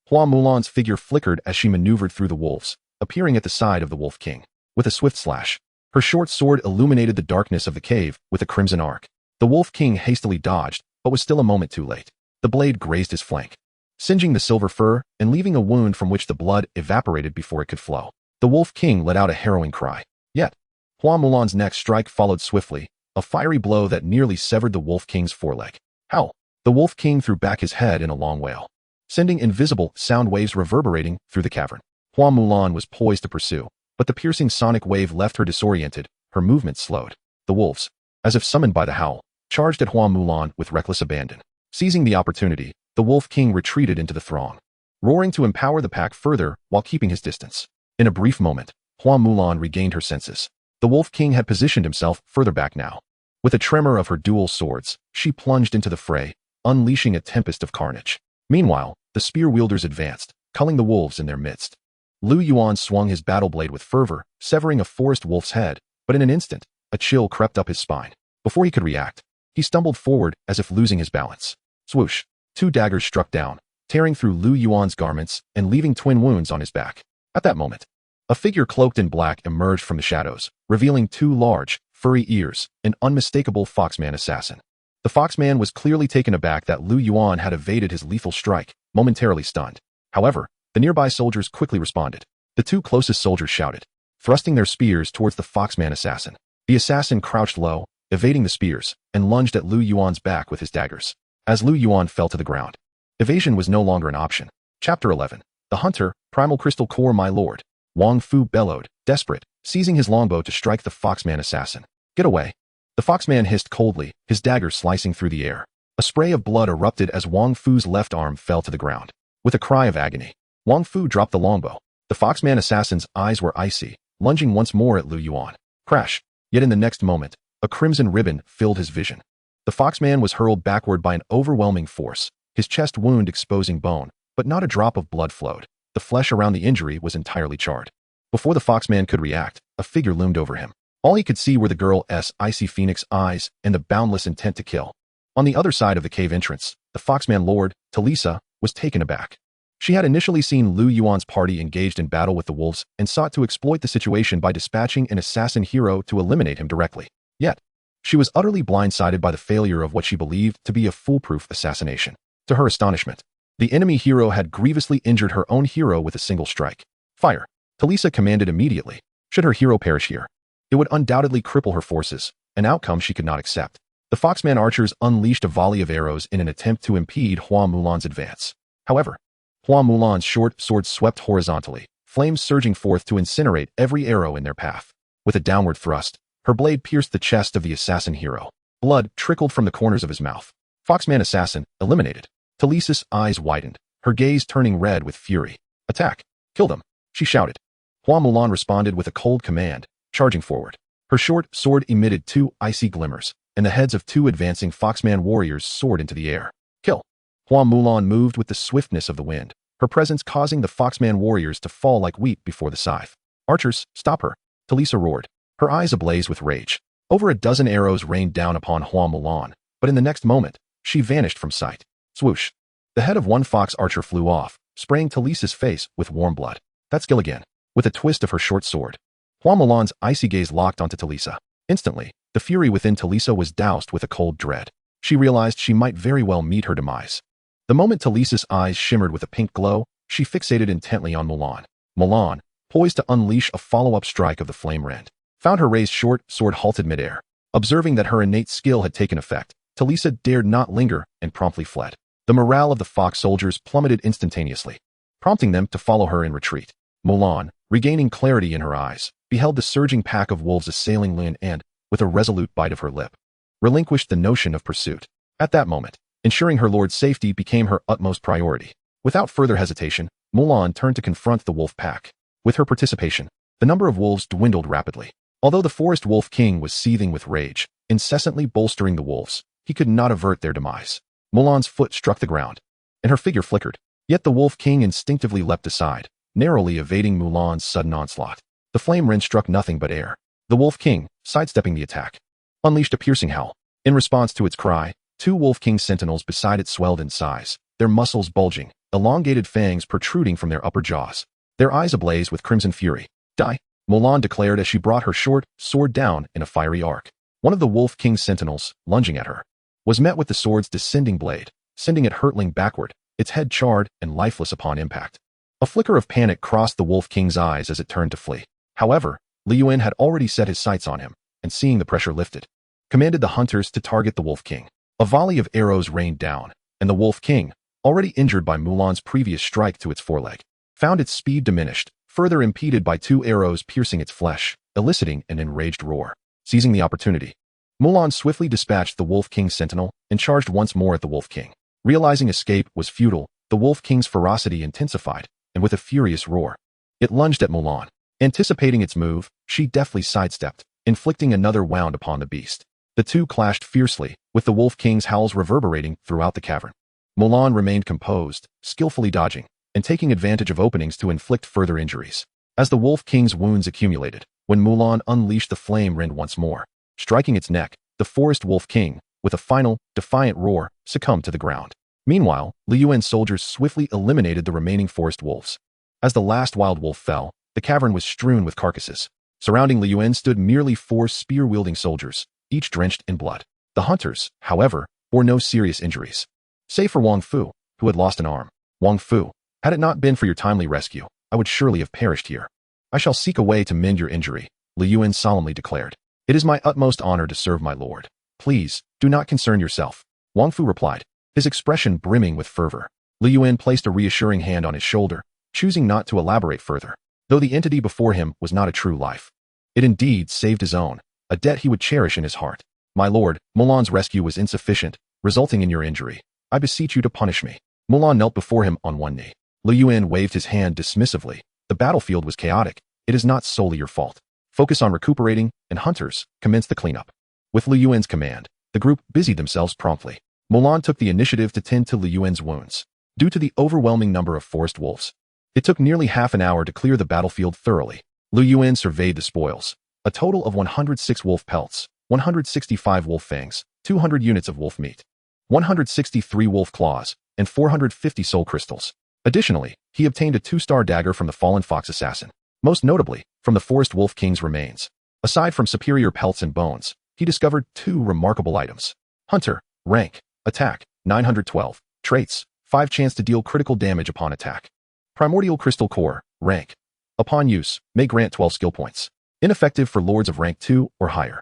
Hua Mulan's figure flickered as she maneuvered through the wolves, appearing at the side of the Wolf King. With a swift slash, her short sword illuminated the darkness of the cave with a crimson arc. The Wolf King hastily dodged, but was still a moment too late. The blade grazed his flank, singeing the silver fur and leaving a wound from which the blood evaporated before it could flow. The Wolf King let out a harrowing cry. Yet, Hua Mulan's next strike followed swiftly, a fiery blow that nearly severed the Wolf King's foreleg. Howl! The Wolf King threw back his head in a long wail, sending invisible sound waves reverberating through the cavern. Hua Mulan was poised to pursue, but the piercing sonic wave left her disoriented, her movements slowed. The wolves, as if summoned by the howl, charged at Hua Mulan with reckless abandon. Seizing the opportunity, the Wolf King retreated into the throng, roaring to empower the pack further while keeping his distance. In a brief moment, Hua Mulan regained her senses. The Wolf King had positioned himself further back now. With a tremor of her dual swords, she plunged into the fray, unleashing a tempest of carnage. Meanwhile, the spear-wielders advanced, culling the wolves in their midst. Lu Yuan swung his battle blade with fervor, severing a forest wolf's head, but in an instant, a chill crept up his spine. Before he could react, he stumbled forward as if losing his balance. Swoosh! 2 daggers struck down, tearing through Lu Yuan's garments and leaving twin wounds on his back. At that moment, A figure cloaked in black emerged from the shadows, revealing two large, furry ears, an unmistakable Foxman assassin. The Foxman was clearly taken aback that Lu Yuan had evaded his lethal strike, momentarily stunned. However, the nearby soldiers quickly responded. The two closest soldiers shouted, thrusting their spears towards the Foxman assassin. The assassin crouched low, evading the spears, and lunged at Lu Yuan's back with his daggers. As Lu Yuan fell to the ground, evasion was no longer an option. Chapter 11. The Hunter, Primal Crystal Core My Lord. Wang Fu bellowed, desperate, seizing his longbow to strike the Foxman assassin. Get away. The Foxman hissed coldly, his dagger slicing through the air. A spray of blood erupted as Wang Fu's left arm fell to the ground. With a cry of agony, Wang Fu dropped the longbow. The Foxman assassin's eyes were icy, lunging once more at Lu Yuan. Crash! Yet in the next moment, a crimson ribbon filled his vision. The Foxman was hurled backward by an overwhelming force, his chest wound exposing bone, but not a drop of blood flowed. The flesh around the injury was entirely charred. Before the Foxman could react, a figure loomed over him. All he could see were the girl's icy phoenix eyes and the boundless intent to kill. On the other side of the cave entrance, the Foxman Lord, Talisa, was taken aback. She had initially seen Lu Yuan's party engaged in battle with the wolves and sought to exploit the situation by dispatching an assassin hero to eliminate him directly. Yet, she was utterly blindsided by the failure of what she believed to be a foolproof assassination. To her astonishment, the enemy hero had grievously injured her own hero with a single strike. Fire! Talisa commanded immediately. Should her hero perish here, it would undoubtedly cripple her forces, an outcome she could not accept. The Foxman archers unleashed a volley of arrows in an attempt to impede Hua Mulan's advance. However, Hua Mulan's short sword swept horizontally, flames surging forth to incinerate every arrow in their path. With a downward thrust, her blade pierced the chest of the assassin hero. Blood trickled from the corners of his mouth. Foxman assassin, eliminated. Talisa's eyes widened, her gaze turning red with fury. Attack! Kill them! She shouted. Hua Mulan responded with a cold command, charging forward. Her short sword emitted two icy glimmers, and the heads of two advancing Foxman warriors soared into the air. Kill! Hua Mulan moved with the swiftness of the wind, her presence causing the Foxman warriors to fall like wheat before the scythe. Archers, stop her! Talisa roared, her eyes ablaze with rage. Over a dozen arrows rained down upon Hua Mulan, but in the next moment, she vanished from sight. Swoosh! The head of one fox archer flew off, spraying Talisa's face with warm blood. That's Gilligan. With a twist of her short sword, Hua Mulan's icy gaze locked onto Talisa. Instantly, the fury within Talisa was doused with a cold dread. She realized she might very well meet her demise. The moment Talisa's eyes shimmered with a pink glow, she fixated intently on Mulan. Mulan, poised to unleash a follow-up strike of the flame rend, found her raised short sword halted midair. Observing that her innate skill had taken effect, Talisa dared not linger and promptly fled. The morale of the fox soldiers plummeted instantaneously, prompting them to follow her in retreat. Mulan, regaining clarity in her eyes, beheld the surging pack of wolves assailing Lin and, with a resolute bite of her lip, relinquished the notion of pursuit. At that moment, ensuring her lord's safety became her utmost priority. Without further hesitation, Mulan turned to confront the wolf pack. With her participation, the number of wolves dwindled rapidly. Although the forest wolf king was seething with rage, incessantly bolstering the wolves, he could not avert their demise. Mulan's foot struck the ground, and her figure flickered. Yet the wolf king instinctively leapt aside, narrowly evading Mulan's sudden onslaught. The flame rend struck nothing but air. The wolf king, sidestepping the attack, unleashed a piercing howl. In response to its cry, two wolf king sentinels beside it swelled in size, their muscles bulging, elongated fangs protruding from their upper jaws, their eyes ablaze with crimson fury. Die! Mulan declared as she brought her short sword down in a fiery arc. One of the wolf king's sentinels, lunging at her, was met with the sword's descending blade, sending it hurtling backward, its head charred and lifeless upon impact. A flicker of panic crossed the wolf king's eyes as it turned to flee. However, Lu Yuan had already set his sights on him, and seeing the pressure lifted, commanded the hunters to target the wolf king. A volley of arrows rained down, and the wolf king, already injured by Mulan's previous strike to its foreleg, found its speed diminished, further impeded by two arrows piercing its flesh, eliciting an enraged roar. Seizing the opportunity, Mulan swiftly dispatched the wolf king's sentinel and charged once more at the wolf king. Realizing escape was futile, the wolf king's ferocity intensified, and with a furious roar, it lunged at Mulan. Anticipating its move, she deftly sidestepped, inflicting another wound upon the beast. The two clashed fiercely, with the wolf king's howls reverberating throughout the cavern. Mulan remained composed, skillfully dodging, and taking advantage of openings to inflict further injuries. As the wolf king's wounds accumulated, when Mulan unleashed the flame rend once more, striking its neck, the forest wolf king, with a final, defiant roar, succumbed to the ground. Meanwhile, Lu Yuan's soldiers swiftly eliminated the remaining forest wolves. As the last wild wolf fell, the The cavern was strewn with carcasses. Surrounding Lu Yuan stood merely 4 spear-wielding soldiers, each drenched in blood. The hunters, however, bore no serious injuries. Save for Wang Fu, who had lost an arm. Wang Fu, had it not been for your timely rescue, I would surely have perished here. I shall seek a way to mend your injury, Lu Yuan solemnly declared. It is my utmost honor to serve my lord. Please, do not concern yourself, Wang Fu replied, his expression brimming with fervor. Lu Yuan placed a reassuring hand on his shoulder, choosing not to elaborate further. Though the entity before him was not a true life, it indeed saved his own, a debt he would cherish in his heart. My lord, Mulan's rescue was insufficient, resulting in your injury. I beseech you to punish me. Mulan knelt before him on one knee. Lu Yuan waved his hand dismissively. The battlefield was chaotic. It is not solely your fault. Focus on recuperating, and hunters, commence the cleanup. With Lu Yuan's command, the group busied themselves promptly. Mulan took the initiative to tend to Lu Yuan's wounds. Due to the overwhelming number of forest wolves, it took nearly half an hour to clear the battlefield thoroughly. Lu Yuan surveyed the spoils. A total of 106 wolf pelts, 165 wolf fangs, 200 units of wolf meat, 163 wolf claws, and 450 soul crystals. Additionally, he obtained a 2-star dagger from the fallen fox assassin. Most notably, from the forest wolf king's remains. Aside from superior pelts and bones, he discovered 2 remarkable items. Hunter, rank, attack, 912, traits, 5 chance to deal critical damage upon attack. Primordial crystal core, rank. Upon use, may grant 12 skill points. Ineffective for lords of rank 2 or higher.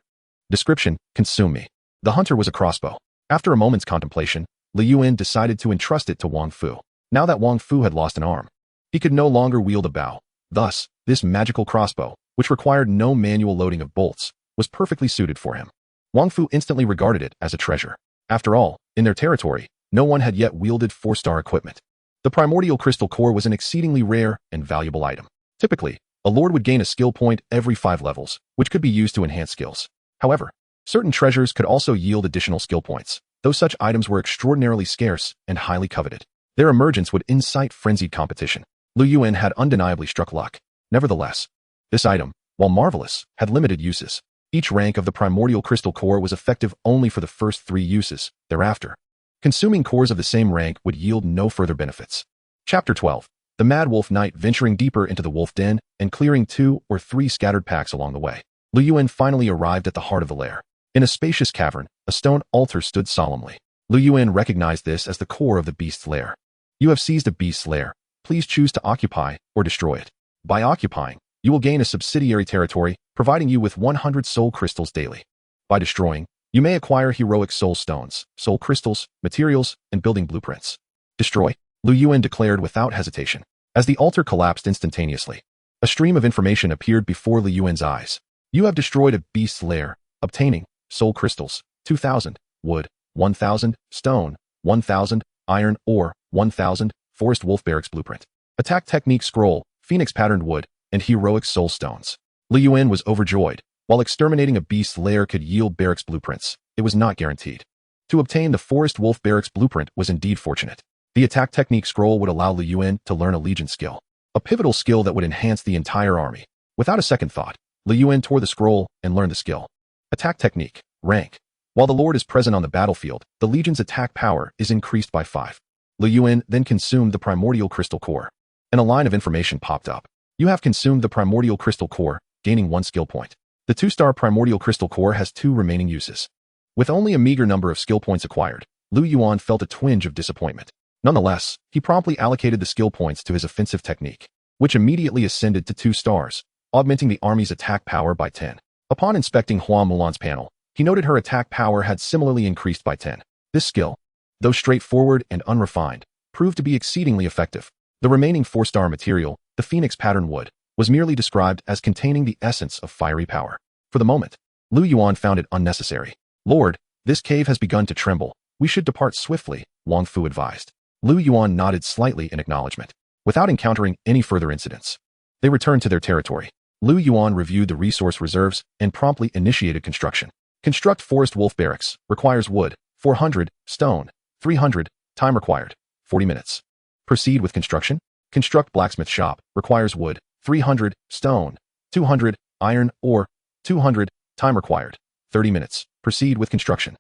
Description, consume me. The hunter was a crossbow. After a moment's contemplation, Lu Yuan decided to entrust it to Wang Fu. Now that Wang Fu had lost an arm, he could no longer wield a bow. Thus, this magical crossbow, which required no manual loading of bolts, was perfectly suited for him. Wang Fu instantly regarded it as a treasure. After all, in their territory, no one had yet wielded 4-star equipment. The primordial crystal core was an exceedingly rare and valuable item. Typically, a lord would gain a skill point every 5 levels, which could be used to enhance skills. However, certain treasures could also yield additional skill points, though such items were extraordinarily scarce and highly coveted. Their emergence would incite frenzied competition. Lu Yuan had undeniably struck luck. Nevertheless, this item, while marvelous, had limited uses. Each rank of the primordial crystal core was effective only for the first 3 uses. Thereafter, consuming cores of the same rank would yield no further benefits. Chapter 12. The Mad Wolf Knight venturing deeper into the wolf den and clearing 2 or 3 scattered packs along the way. Lu Yuan finally arrived at the heart of the lair. In a spacious cavern, a stone altar stood solemnly. Lu Yuan recognized this as the core of the beast's lair. You have seized a beast's lair. Please choose to occupy or destroy it. By occupying, you will gain a subsidiary territory, providing you with 100 soul crystals daily. By destroying, you may acquire heroic soul stones, soul crystals, materials, and building blueprints. Destroy, Lu Yuan declared without hesitation. As the altar collapsed instantaneously, a stream of information appeared before Lu Yuan's eyes. You have destroyed a beast's lair, obtaining soul crystals, 2,000, wood, 1,000, stone, 1,000, iron ore, 1,000, forest wolf barracks blueprint, attack technique scroll, phoenix patterned wood, and heroic soul stones. Lu Yuan was overjoyed. While exterminating a beast's lair could yield barracks blueprints, it was not guaranteed. To obtain the forest wolf barracks blueprint was indeed fortunate. The attack technique scroll would allow Lu Yuan to learn a legion skill, a pivotal skill that would enhance the entire army. Without a second thought, Lu Yuan tore the scroll and learned the skill. Attack technique, rank. While the lord is present on the battlefield, the legion's attack power is increased by 5. Lu Yuan then consumed the primordial crystal core, and a line of information popped up. You have consumed the primordial crystal core, gaining 1 skill point. The 2-star primordial crystal core has 2 remaining uses. With only a meager number of skill points acquired, Lu Yuan felt a twinge of disappointment. Nonetheless, he promptly allocated the skill points to his offensive technique, which immediately ascended to 2 stars, augmenting the army's attack power by 10. Upon inspecting Hua Mulan's panel, he noted her attack power had similarly increased by 10. This skill, though straightforward and unrefined, proved to be exceedingly effective. The remaining 4-star material, the phoenix pattern wood, was merely described as containing the essence of fiery power. For the moment, Lu Yuan found it unnecessary. Lord, this cave has begun to tremble. We should depart swiftly, Wang Fu advised. Lu Yuan nodded slightly in acknowledgement. Without encountering any further incidents, they returned to their territory. Lu Yuan reviewed the resource reserves and promptly initiated construction. Construct forest wolf barracks, requires wood, 400, stone, 300, time required, 40 minutes. Proceed with construction. Construct blacksmith shop, requires wood, 300, stone, 200, iron ore, 200, time required, 30 minutes. Proceed with construction.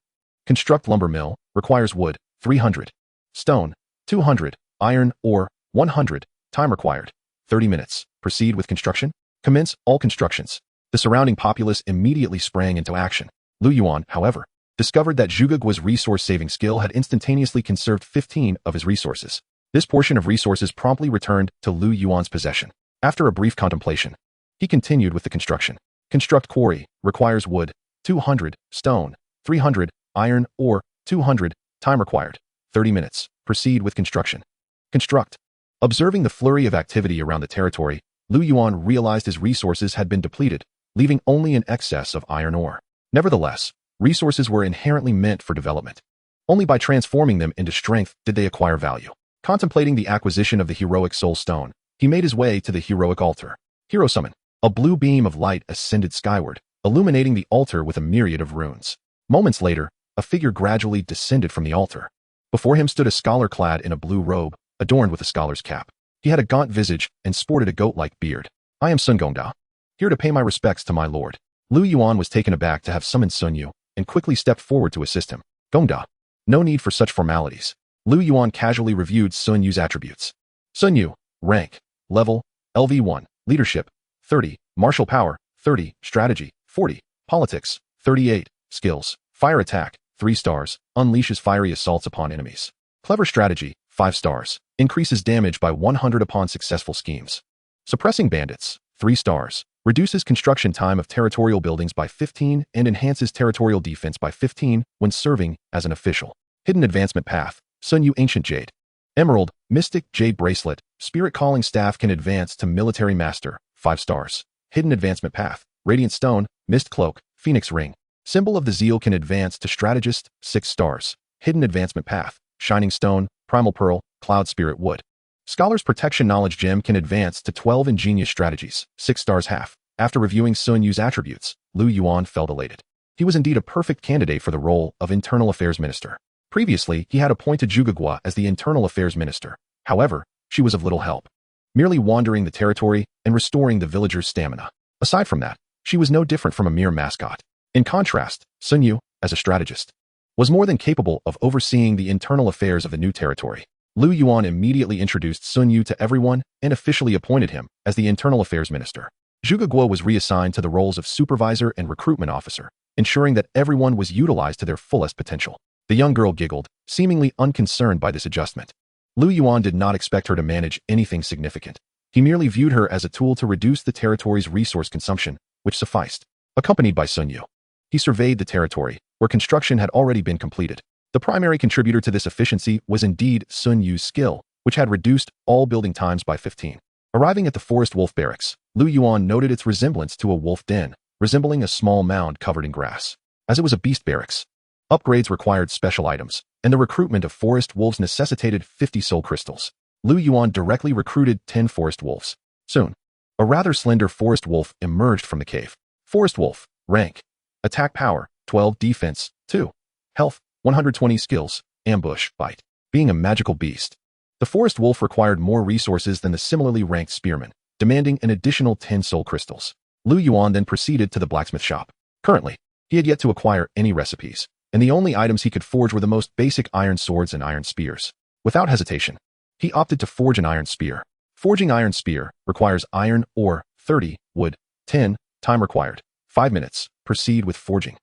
Construct lumber mill, requires wood, 300, stone, 200, iron ore, 100, time required, 30 minutes. Proceed with construction. Commence all constructions. The surrounding populace immediately sprang into action. Lu Yuan, however, discovered that Zhugeguo's resource-saving skill had instantaneously conserved 15 of his resources. This portion of resources promptly returned to Lu Yuan's possession. After a brief contemplation, he continued with the construction. Construct quarry, requires wood, 200, stone, 300, iron, ore, 200, time required, 30 minutes. Proceed with construction. Construct. Observing the flurry of activity around the territory, Lu Yuan realized his resources had been depleted, leaving only an excess of iron ore. Nevertheless, resources were inherently meant for development. Only by transforming them into strength did they acquire value. Contemplating the acquisition of the heroic soul stone, he made his way to the heroic altar. Hero summon. A blue beam of light ascended skyward, illuminating the altar with a myriad of runes. Moments later, a figure gradually descended from the altar. Before him stood a scholar clad in a blue robe, adorned with a scholar's cap. He had a gaunt visage and sported a goat-like beard. I am Sun Gongda, here to pay my respects to my lord. Lu Yuan was taken aback to have summoned Sun Yu, and quickly stepped forward to assist him. Gongda. No need for such formalities. Lu Yuan casually reviewed Sun Yu's attributes. Sun Yu, rank, level, LV1, leadership, 30, martial power, 30, strategy, 40, politics, 38, skills, fire attack, 3 stars, unleashes fiery assaults upon enemies. Clever strategy, 5 stars, increases damage by 100 upon successful schemes. Suppressing bandits, 3 stars, reduces construction time of territorial buildings by 15 and enhances territorial defense by 15 when serving as an official. Hidden advancement path, Sun Yu Ancient Jade. Emerald, Mystic Jade Bracelet, Spirit Calling Staff can advance to Military Master, 5 stars. Hidden advancement path, Radiant Stone, Mist Cloak, Phoenix Ring. Symbol of the Zeal can advance to Strategist, 6 stars. Hidden advancement path, Shining Stone, Primal Pearl, Cloud Spirit Wood. Scholar's Protection Knowledge Gem can advance to 12 Ingenious Strategies, 6 stars half. After reviewing Sun Yu's attributes, Lu Yuan felt elated. He was indeed a perfect candidate for the role of Internal Affairs Minister. Previously, he had appointed Zhugeguo as the Internal Affairs Minister. However, she was of little help, merely wandering the territory and restoring the villagers' stamina. Aside from that, she was no different from a mere mascot. In contrast, Sun Yu, as a strategist, was more than capable of overseeing the internal affairs of the new territory. Lu Yuan immediately introduced Sun Yu to everyone and officially appointed him as the Internal Affairs Minister. Zhugeguo was reassigned to the roles of supervisor and recruitment officer, ensuring that everyone was utilized to their fullest potential. The young girl giggled, seemingly unconcerned by this adjustment. Lu Yuan did not expect her to manage anything significant. He merely viewed her as a tool to reduce the territory's resource consumption, which sufficed. Accompanied by Sun Yu, he surveyed the territory, where construction had already been completed. The primary contributor to this efficiency was indeed Sun Yu's skill, which had reduced all building times by 15. Arriving at the Forest Wolf Barracks, Lu Yuan noted its resemblance to a wolf den, resembling a small mound covered in grass. As it was a beast barracks, upgrades required special items, and the recruitment of forest wolves necessitated 50 soul crystals. Lu Yuan directly recruited 10 forest wolves. Soon, a rather slender forest wolf emerged from the cave. Forest wolf, rank, attack power, 12, defense, 2, health, 120, skills, ambush, bite. Being a magical beast, the forest wolf required more resources than the similarly ranked spearman, demanding an additional 10 soul crystals. Lu Yuan then proceeded to the blacksmith shop. Currently, he had yet to acquire any recipes, and the only items he could forge were the most basic iron swords and iron spears. Without hesitation, he opted to forge an iron spear. Forging iron spear requires iron ore, 30, wood, 10, time required, 5 minutes. Proceed with forging.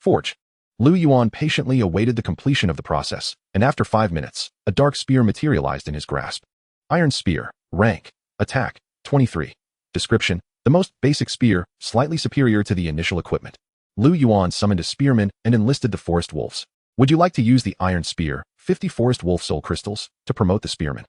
Forge. Lu Yuan patiently awaited the completion of the process, and after 5 minutes, a dark spear materialized in his grasp. Iron spear, rank, attack, 23. Description, the most basic spear, slightly superior to the initial equipment. Lu Yuan summoned a spearman and enlisted the forest wolves. Would you like to use the iron spear, 50 forest wolf soul crystals, to promote the spearman?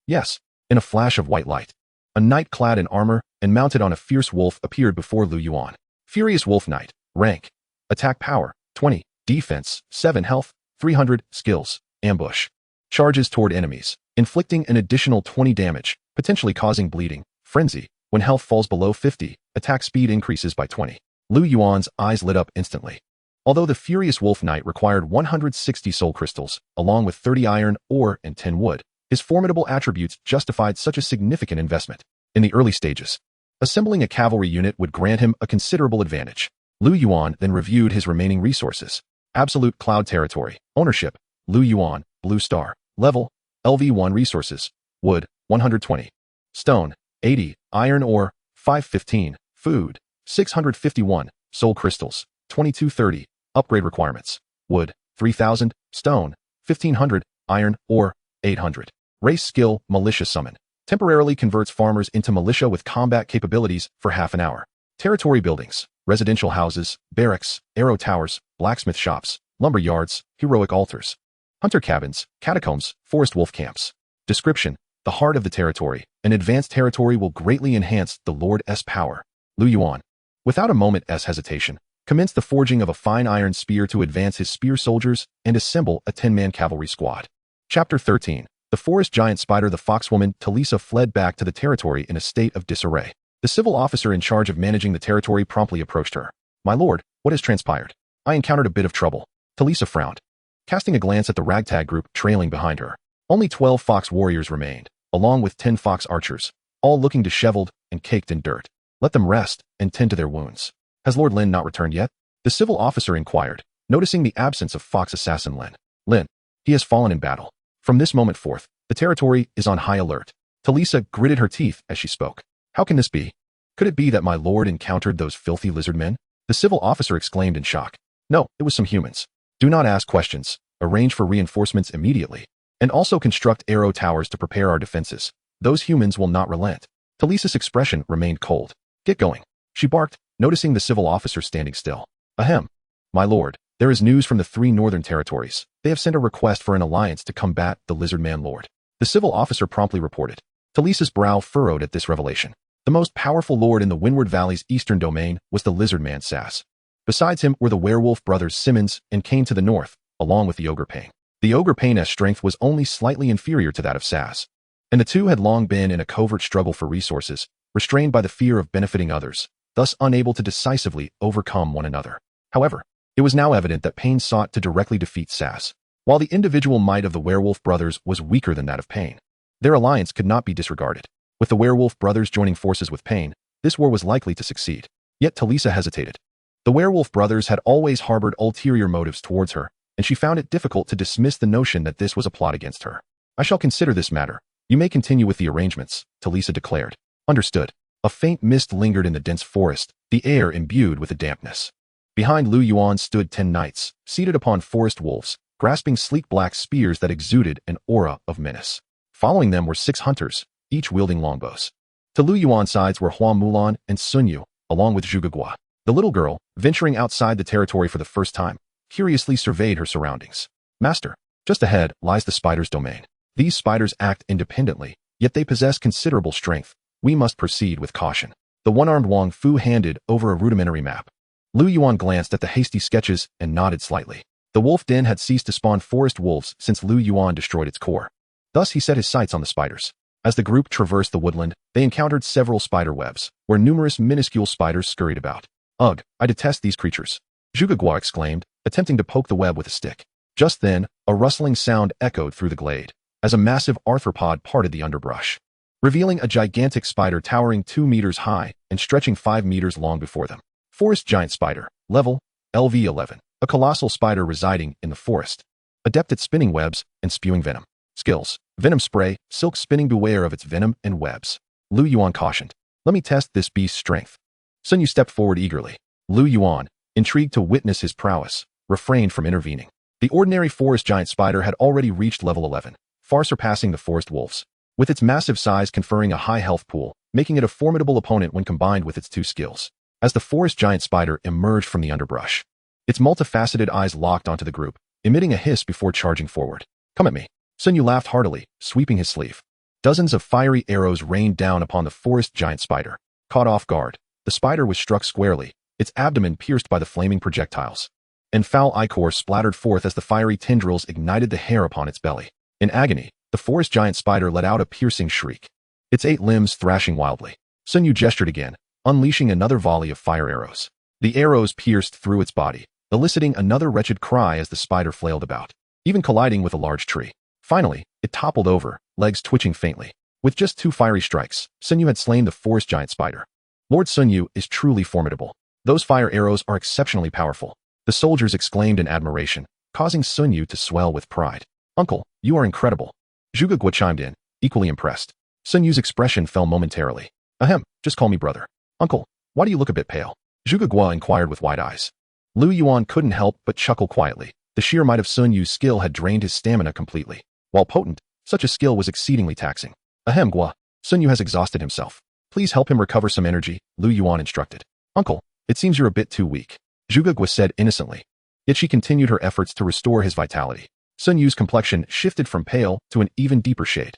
Yes. In a flash of white light, a knight clad in armor and mounted on a fierce wolf appeared before Lu Yuan. Furious Wolf Knight, rank, attack power, 20, defense, 7, health, 300, skills, ambush. Charges toward enemies, inflicting an additional 20 damage, potentially causing bleeding, frenzy. When health falls below 50, attack speed increases by 20. Lu Yuan's eyes lit up instantly. Although the Furious Wolf Knight required 160 soul crystals, along with 30 iron ore and 10 wood, his formidable attributes justified such a significant investment. In the early stages, assembling a cavalry unit would grant him a considerable advantage. Lu Yuan then reviewed his remaining resources. Absolute Cloud Territory, ownership, Lu Yuan, Blue Star, level, LV1 resources, wood, 120, stone, 80. Iron ore. 515. Food. 651. Soul crystals. 2230. Upgrade requirements. Wood. 3000. Stone. 1500. Iron ore. 800. Race skill. Militia summon. Temporarily converts farmers into militia with combat capabilities for half an hour. Territory buildings. Residential houses. Barracks. Arrow towers. Blacksmith shops. Lumber yards. Heroic altars. Hunter cabins. Catacombs. Forest wolf camps. Description. The heart of the territory. An advanced territory will greatly enhance the Lord's power. Lu Yuan. Without a moment's hesitation, commenced the forging of a fine iron spear to advance his spear soldiers and assemble a 10-man cavalry squad. Chapter 13. The forest giant spider. The foxwoman Talisa fled back to the territory in a state of disarray. The civil officer in charge of managing the territory promptly approached her. "My lord, what has transpired?" "I encountered a bit of trouble." Talisa frowned, casting a glance at the ragtag group trailing behind her. Only 12 fox warriors remained, along with 10 fox archers, all looking disheveled and caked in dirt. "Let them rest and tend to their wounds." "Has Lord Lin not returned yet?" the civil officer inquired, noticing the absence of fox assassin Lin. "Lin, he has fallen in battle. From this moment forth, the territory is on high alert." Talisa gritted her teeth as she spoke. "How can this be? Could it be that my lord encountered those filthy lizard men?" the civil officer exclaimed in shock. "No, it was some humans. Do not ask questions. Arrange for reinforcements immediately. And also construct arrow towers to prepare our defenses. Those humans will not relent." Talisa's expression remained cold. "Get going," she barked, noticing the civil officer standing still. "Ahem. My lord, there is news from the 3 northern territories. They have sent a request for an alliance to combat the lizard man lord," the civil officer promptly reported. Talisa's brow furrowed at this revelation. The most powerful lord in the Windward Valley's eastern domain was the lizard man Sass. Besides him were the werewolf brothers Simmons and Cain to the north, along with the ogre Pain. The ogre Pain's strength was only slightly inferior to that of Sass, and the two had long been in a covert struggle for resources, restrained by the fear of benefiting others, thus unable to decisively overcome one another. However, it was now evident that Pain sought to directly defeat Sass. While the individual might of the werewolf brothers was weaker than that of Pain, their alliance could not be disregarded. With the werewolf brothers joining forces with Pain, this war was likely to succeed. Yet Talisa hesitated. The werewolf brothers had always harbored ulterior motives towards her, and she found it difficult to dismiss the notion that this was a plot against her. "I shall consider this matter. You may continue with the arrangements," Talisa declared. "Understood." A faint mist lingered in the dense forest, the air imbued with a dampness. Behind Lu Yuan stood 10 knights, seated upon forest wolves, grasping sleek black spears that exuded an aura of menace. Following them were 6 hunters, each wielding longbows. To Lu Yuan's sides were Hua Mulan and Sun Yu, along with Zhuge Gua. The little girl, venturing outside the territory for the first time, curiously surveyed her surroundings. "Master, just ahead lies the spider's domain. These spiders act independently, yet they possess considerable strength. We must proceed with caution." The one-armed Wang Fu handed over a rudimentary map. Lu Yuan glanced at the hasty sketches and nodded slightly. The wolf den had ceased to spawn forest wolves since Lu Yuan destroyed its core. Thus he set his sights on the spiders. As the group traversed the woodland, they encountered several spider webs, where numerous minuscule spiders scurried about. "Ugh, I detest these creatures," Zhuge Gua exclaimed, attempting to poke the web with a stick. Just then, a rustling sound echoed through the glade, as a massive arthropod parted the underbrush, revealing a gigantic spider towering 2 meters high and stretching 5 meters long before them. Forest giant spider, level, LV11, a colossal spider residing in the forest, adept at spinning webs and spewing venom. Skills, venom spray, silk spinning. Beware of its venom and webs, Lu Yuan cautioned. "Let me test this beast's strength." Sun Yu stepped forward eagerly. Lu Yuan, intrigued to witness his prowess, refrained from intervening. The ordinary forest giant spider had already reached level 11, far surpassing the forest wolves, with its massive size conferring a high health pool, making it a formidable opponent when combined with its 2 skills. As the forest giant spider emerged from the underbrush, its multifaceted eyes locked onto the group, emitting a hiss before charging forward. "Come at me." Sun Yu laughed heartily, sweeping his sleeve. Dozens of fiery arrows rained down upon the forest giant spider. Caught off guard, the spider was struck squarely, its abdomen pierced by the flaming projectiles, and foul ichor splattered forth as the fiery tendrils ignited the hair upon its belly. In agony, the forest giant spider let out a piercing shriek, its 8 limbs thrashing wildly. Sun Yu gestured again, unleashing another volley of fire arrows. The arrows pierced through its body, eliciting another wretched cry as the spider flailed about, even colliding with a large tree. Finally, it toppled over, legs twitching faintly. With just 2 fiery strikes, Sun Yu had slain the forest giant spider. Lord Sun Yu is truly formidable. Those fire arrows are exceptionally powerful. The soldiers exclaimed in admiration, causing Sun Yu to swell with pride. "Uncle, you are incredible." Zhuge Gua chimed in, equally impressed. Sun Yu's expression fell momentarily. Ahem, just call me brother. Uncle, why do you look a bit pale? Zhuge Guo inquired with wide eyes. Lu Yuan couldn't help but chuckle quietly. The sheer might of Sun Yu's skill had drained his stamina completely. While potent, such a skill was exceedingly taxing. Ahem, Guo, Sun Yu has exhausted himself. Please help him recover some energy, Lu Yuan instructed. Uncle, it seems you're a bit too weak, Zhuge Guo said innocently. Yet she continued her efforts to restore his vitality. Sun Yu's complexion shifted from pale to an even deeper shade.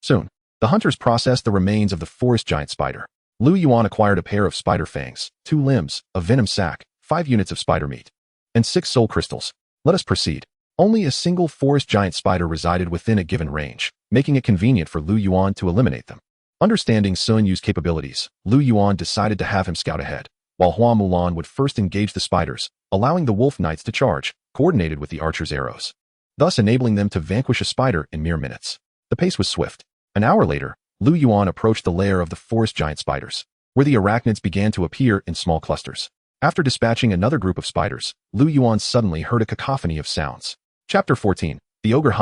Soon, the hunters processed the remains of the forest giant spider. Lu Yuan acquired a pair of spider fangs, 2 limbs, a venom sac, 5 units of spider meat, and 6 soul crystals. Let us proceed. Only a single forest giant spider resided within a given range, making it convenient for Lu Yuan to eliminate them. Understanding Sun Yu's capabilities, Lu Yuan decided to have him scout ahead, while Hua Mulan would first engage the spiders, allowing the wolf knights to charge, coordinated with the archer's arrows, thus enabling them to vanquish a spider in mere minutes. The pace was swift. An hour later, Lu Yuan approached the lair of the forest giant spiders, where the arachnids began to appear in small clusters. After dispatching another group of spiders, Lu Yuan suddenly heard a cacophony of sounds. Chapter 14. The Ogre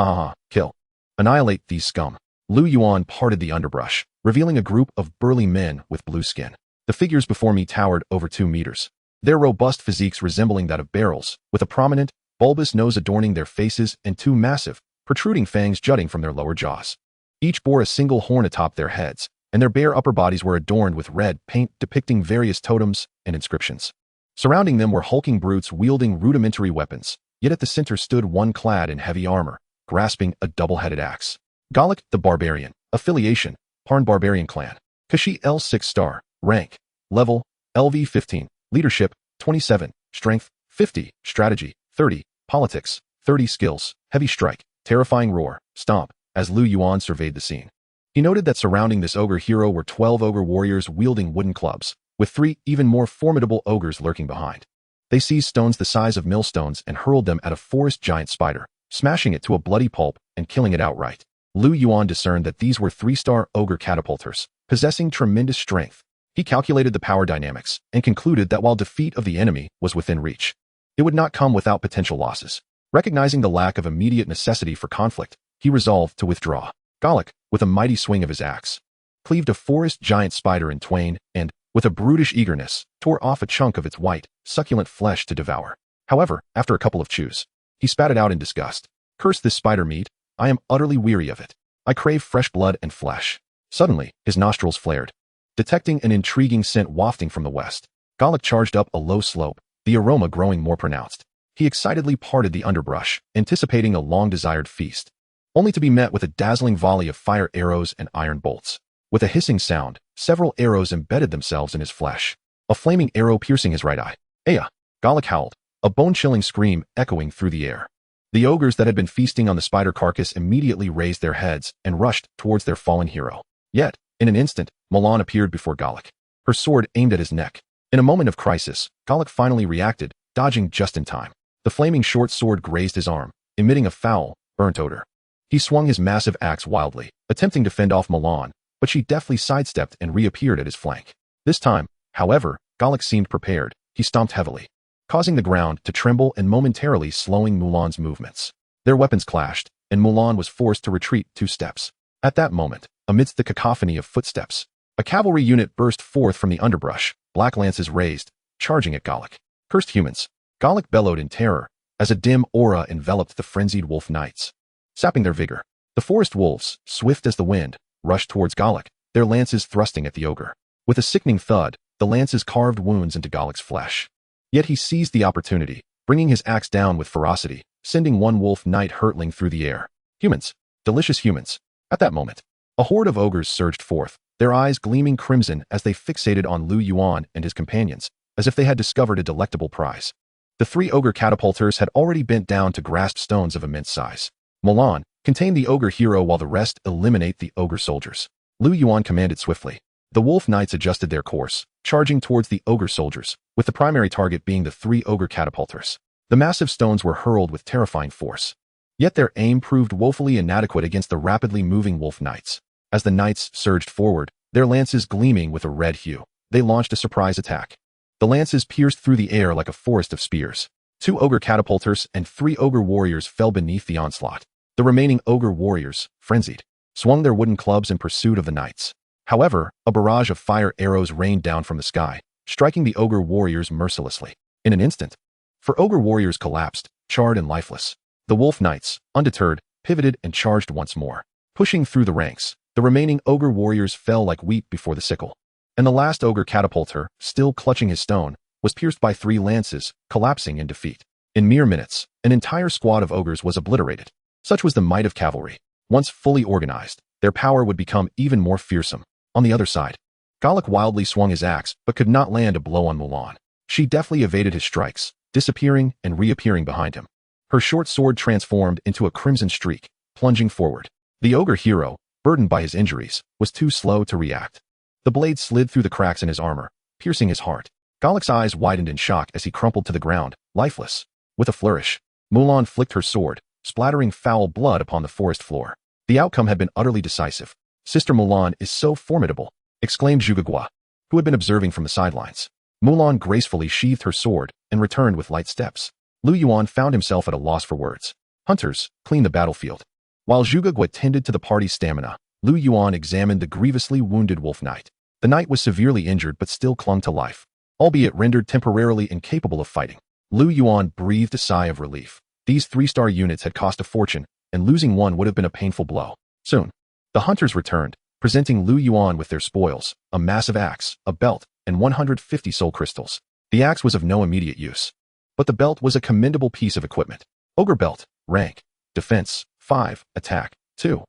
Kill. Annihilate these scum. Lu Yuan parted the underbrush, revealing a group of burly men with blue skin. The figures before me towered over 2 meters. Their robust physiques resembling that of barrels, with a prominent, bulbous nose adorning their faces and 2 massive, protruding fangs jutting from their lower jaws. Each bore a single horn atop their heads, and their bare upper bodies were adorned with red paint depicting various totems and inscriptions. Surrounding them were hulking brutes wielding rudimentary weapons, yet at the center stood one clad in heavy armor, grasping a double-headed axe. Galak the Barbarian. Affiliation, Parn Barbarian Clan. Kashi L 6-star. Rank, Level, LV 15. Leadership, 27. Strength, 50. Strategy, 30. Politics, 30. Skills, Heavy Strike, Terrifying Roar, Stomp. As Lu Yuan surveyed the scene, he noted that surrounding this ogre hero were 12 ogre warriors wielding wooden clubs, with 3 even more formidable ogres lurking behind. They seized stones the size of millstones and hurled them at a forest giant spider, smashing it to a bloody pulp and killing it outright. Lu Yuan discerned that these were 3-star ogre catapulters, possessing tremendous strength. He calculated the power dynamics and concluded that while defeat of the enemy was within reach, it would not come without potential losses. Recognizing the lack of immediate necessity for conflict, he resolved to withdraw. Galak, with a mighty swing of his axe, cleaved a forest giant spider in twain and, with a brutish eagerness, tore off a chunk of its white, succulent flesh to devour. However, after a couple of chews, he spat it out in disgust. Curse this spider meat, I am utterly weary of it. I crave fresh blood and flesh. Suddenly, his nostrils flared. Detecting an intriguing scent wafting from the west, Galak charged up a low slope, the aroma growing more pronounced. He excitedly parted the underbrush, anticipating a long-desired feast, only to be met with a dazzling volley of fire arrows and iron bolts. With a hissing sound, several arrows embedded themselves in his flesh, a flaming arrow piercing his right eye. Aya! Galak howled, a bone-chilling scream echoing through the air. The ogres that had been feasting on the spider carcass immediately raised their heads and rushed towards their fallen hero. Yet, in an instant, Mulan appeared before Galak, her sword aimed at his neck. In a moment of crisis, Galak finally reacted, dodging just in time. The flaming short sword grazed his arm, emitting a foul, burnt odor. He swung his massive axe wildly, attempting to fend off Mulan, but she deftly sidestepped and reappeared at his flank. This time, however, Galak seemed prepared. He stomped heavily, causing the ground to tremble and momentarily slowing Mulan's movements. Their weapons clashed, and Mulan was forced to retreat 2 steps. At that moment, amidst the cacophony of footsteps, a cavalry unit burst forth from the underbrush, black lances raised, charging at Galak. Cursed humans! Galak bellowed in terror, as a dim aura enveloped the frenzied wolf knights, sapping their vigor. The forest wolves, swift as the wind, rushed towards Galak, their lances thrusting at the ogre. With a sickening thud, the lances carved wounds into Galak's flesh. Yet he seized the opportunity, bringing his axe down with ferocity, sending one wolf knight hurtling through the air. Humans! Delicious humans! At that moment, a horde of ogres surged forth, their eyes gleaming crimson as they fixated on Lu Yuan and his companions, as if they had discovered a delectable prize. The 3 ogre catapulters had already bent down to grasp stones of immense size. Mulan, contain the ogre hero while the rest eliminate the ogre soldiers. Lu Yuan commanded swiftly. The wolf knights adjusted their course, charging towards the ogre soldiers, with the primary target being the 3 ogre catapulters. The massive stones were hurled with terrifying force. Yet their aim proved woefully inadequate against the rapidly moving wolf knights. As the knights surged forward, their lances gleaming with a red hue, they launched a surprise attack. The lances pierced through the air like a forest of spears. 2 ogre catapulters and 3 ogre warriors fell beneath the onslaught. The remaining ogre warriors, frenzied, swung their wooden clubs in pursuit of the knights. However, a barrage of fire arrows rained down from the sky, striking the ogre warriors mercilessly. In an instant, ogre warriors collapsed, charred and lifeless. The wolf knights, undeterred, pivoted and charged once more. Pushing through the ranks, the remaining ogre warriors fell like wheat before the sickle. And the last ogre catapulter, still clutching his stone, was pierced by 3 lances, collapsing in defeat. In mere minutes, an entire squad of ogres was obliterated. Such was the might of cavalry. Once fully organized, their power would become even more fearsome. On the other side, Galak wildly swung his axe, but could not land a blow on Mulan. She deftly evaded his strikes, disappearing and reappearing behind him. Her short sword transformed into a crimson streak, plunging forward. The ogre hero, burdened by his injuries, was too slow to react. The blade slid through the cracks in his armor, piercing his heart. Galak's eyes widened in shock as he crumpled to the ground, lifeless. With a flourish, Mulan flicked her sword, splattering foul blood upon the forest floor. The outcome had been utterly decisive. "Sister Mulan is so formidable," exclaimed Zhuge, who had been observing from the sidelines. Mulan gracefully sheathed her sword and returned with light steps. Lu Yuan found himself at a loss for words. Hunters, clean the battlefield. While Zhuge tended to the party's stamina, Lu Yuan examined the grievously wounded wolf knight. The knight was severely injured but still clung to life, albeit rendered temporarily incapable of fighting. Lu Yuan breathed a sigh of relief. These 3-star units had cost a fortune, and losing one would have been a painful blow. Soon, the hunters returned, presenting Lu Yuan with their spoils, a massive axe, a belt, and 150 soul crystals. The axe was of no immediate use, but the belt was a commendable piece of equipment. Ogre belt, rank, defense, 5, attack, 2.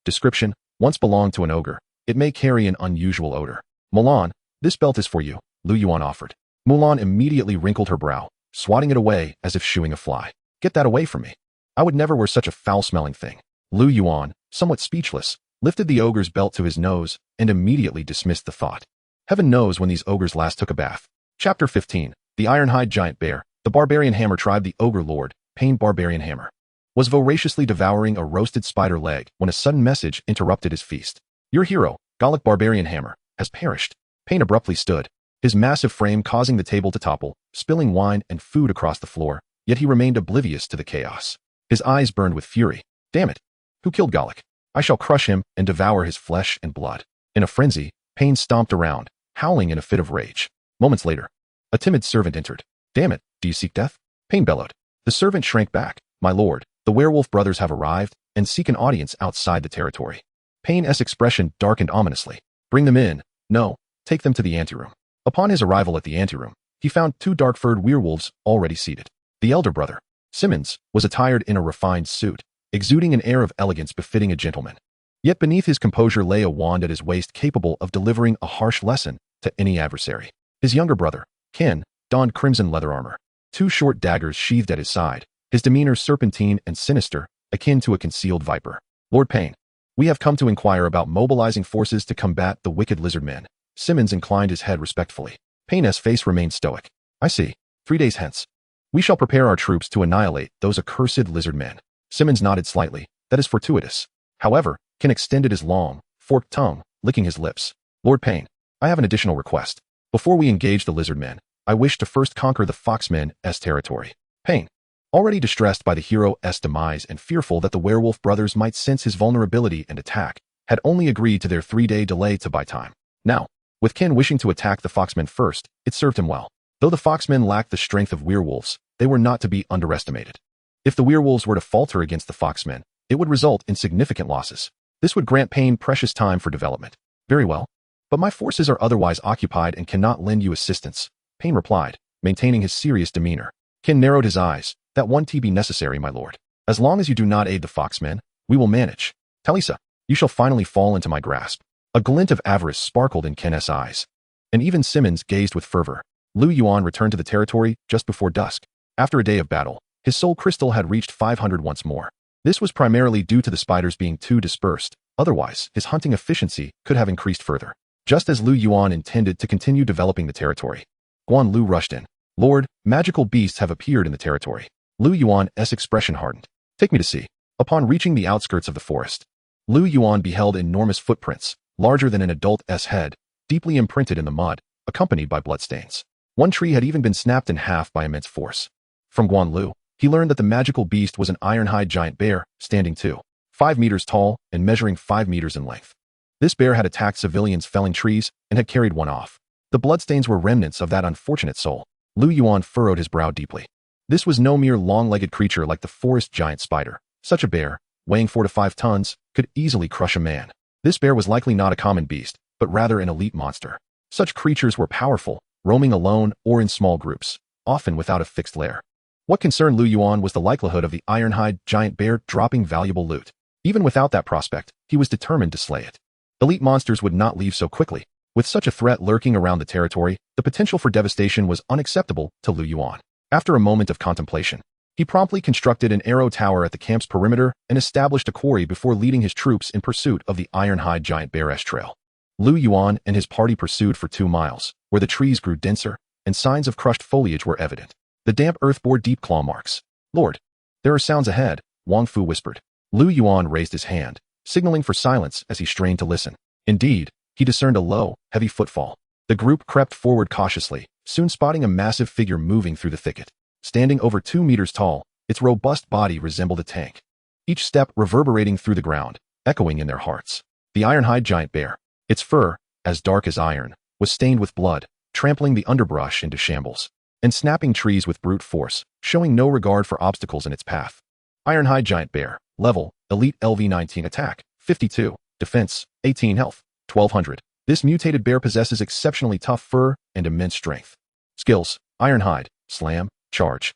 Description: once belonged to an ogre. It may carry an unusual odor. Mulan, this belt is for you, Lu Yuan offered. Mulan immediately wrinkled her brow, swatting it away as if shooing a fly. Get that away from me. I would never wear such a foul-smelling thing. Lu Yuan, somewhat speechless, lifted the ogre's belt to his nose and immediately dismissed the thought. Heaven knows when these ogres last took a bath. Chapter 15. The Ironhide Giant Bear. The Barbarian Hammer tribe. The ogre lord, Pain Barbarian Hammer, was voraciously devouring a roasted spider leg when a sudden message interrupted his feast. Your hero, Galak Barbarian Hammer, has perished. Pain abruptly stood, his massive frame causing the table to topple, spilling wine and food across the floor, yet he remained oblivious to the chaos. His eyes burned with fury. Damn it! Who killed Galak? I shall crush him and devour his flesh and blood. In a frenzy, Pain stomped around, howling in a fit of rage. Moments later, a timid servant entered. Damn it, do you seek death? Pain bellowed. The servant shrank back. My lord, the werewolf brothers have arrived and seek an audience outside the territory. Pain's expression darkened ominously. Bring them in. No, take them to the anteroom. Upon his arrival at the anteroom, he found 2 dark-furred werewolves already seated. The elder brother, Simmons, was attired in a refined suit, exuding an air of elegance befitting a gentleman. Yet beneath his composure lay a wand at his waist capable of delivering a harsh lesson to any adversary. His younger brother, Ken, donned crimson leather armor, 2 short daggers sheathed at his side, his demeanor serpentine and sinister, akin to a concealed viper. Lord Pain, we have come to inquire about mobilizing forces to combat the wicked lizard men. Simmons inclined his head respectfully. Pain's face remained stoic. I see. 3 days hence, we shall prepare our troops to annihilate those accursed lizard men. Simmons nodded slightly. That is fortuitous. However, Ken extended his long, forked tongue, licking his lips. Lord Pain, I have an additional request. Before we engage the lizard men, I wish to first conquer the foxmen's territory. Pain, already distressed by the hero's demise and fearful that the werewolf brothers might sense his vulnerability and attack, had only agreed to their 3-day delay to buy time. Now, with Ken wishing to attack the foxmen first, it served him well. Though the foxmen lacked the strength of werewolves, they were not to be underestimated. If the werewolves were to falter against the foxmen, it would result in significant losses. This would grant Pain precious time for development. Very well. But my forces are otherwise occupied and cannot lend you assistance, Pain replied, maintaining his serious demeanor. Ken narrowed his eyes. That won't be necessary, my lord. As long as you do not aid the foxmen, we will manage. Talisa, you shall finally fall into my grasp. A glint of avarice sparkled in Ken's eyes, and even Simmons gazed with fervor. Lu Yuan returned to the territory just before dusk. After a day of battle, his soul crystal had reached 500 once more. This was primarily due to the spiders being too dispersed. Otherwise, his hunting efficiency could have increased further. Just as Lu Yuan intended to continue developing the territory, Guan Lu rushed in. Lord, magical beasts have appeared in the territory. Lu Yuan's expression hardened. Take me to see. Upon reaching the outskirts of the forest, Lu Yuan beheld enormous footprints, larger than an adult's head, deeply imprinted in the mud, accompanied by bloodstains. One tree had even been snapped in half by immense force. From Guan Lu, he learned that the magical beast was an ironhide giant bear, standing 2 5 meters tall and measuring 5 meters in length. This bear had attacked civilians felling trees and had carried one off. The bloodstains were remnants of that unfortunate soul. Lu Yuan furrowed his brow deeply. This was no mere long-legged creature like the forest giant spider. Such a bear, weighing 4 to 5 tons, could easily crush a man. This bear was likely not a common beast, but rather an elite monster. Such creatures were powerful, roaming alone or in small groups, often without a fixed lair. What concerned Lu Yuan was the likelihood of the iron-hide giant bear dropping valuable loot. Even without that prospect, he was determined to slay it. Elite monsters would not leave so quickly. With such a threat lurking around the territory, the potential for devastation was unacceptable to Lu Yuan. After a moment of contemplation, he promptly constructed an arrow tower at the camp's perimeter and established a quarry before leading his troops in pursuit of the iron-hide giant bear-esh trail. Lu Yuan and his party pursued for 2 miles, where the trees grew denser and signs of crushed foliage were evident. The damp earth bore deep claw marks. "Lord, there are sounds ahead," Wang Fu whispered. Lu Yuan raised his hand, signaling for silence as he strained to listen. Indeed, he discerned a low, heavy footfall. The group crept forward cautiously, soon spotting a massive figure moving through the thicket. Standing over 2 meters tall, its robust body resembled a tank. Each step reverberating through the ground, echoing in their hearts. The iron-hide giant bear. Its fur, as dark as iron, was stained with blood, trampling the underbrush into shambles, and snapping trees with brute force, showing no regard for obstacles in its path. Iron-hide giant bear. Level, Elite LV-19 Attack, 52. Defense, 18 Health, 1200. This mutated bear possesses exceptionally tough fur and immense strength. Skills, Iron-hide, Slam, Charge.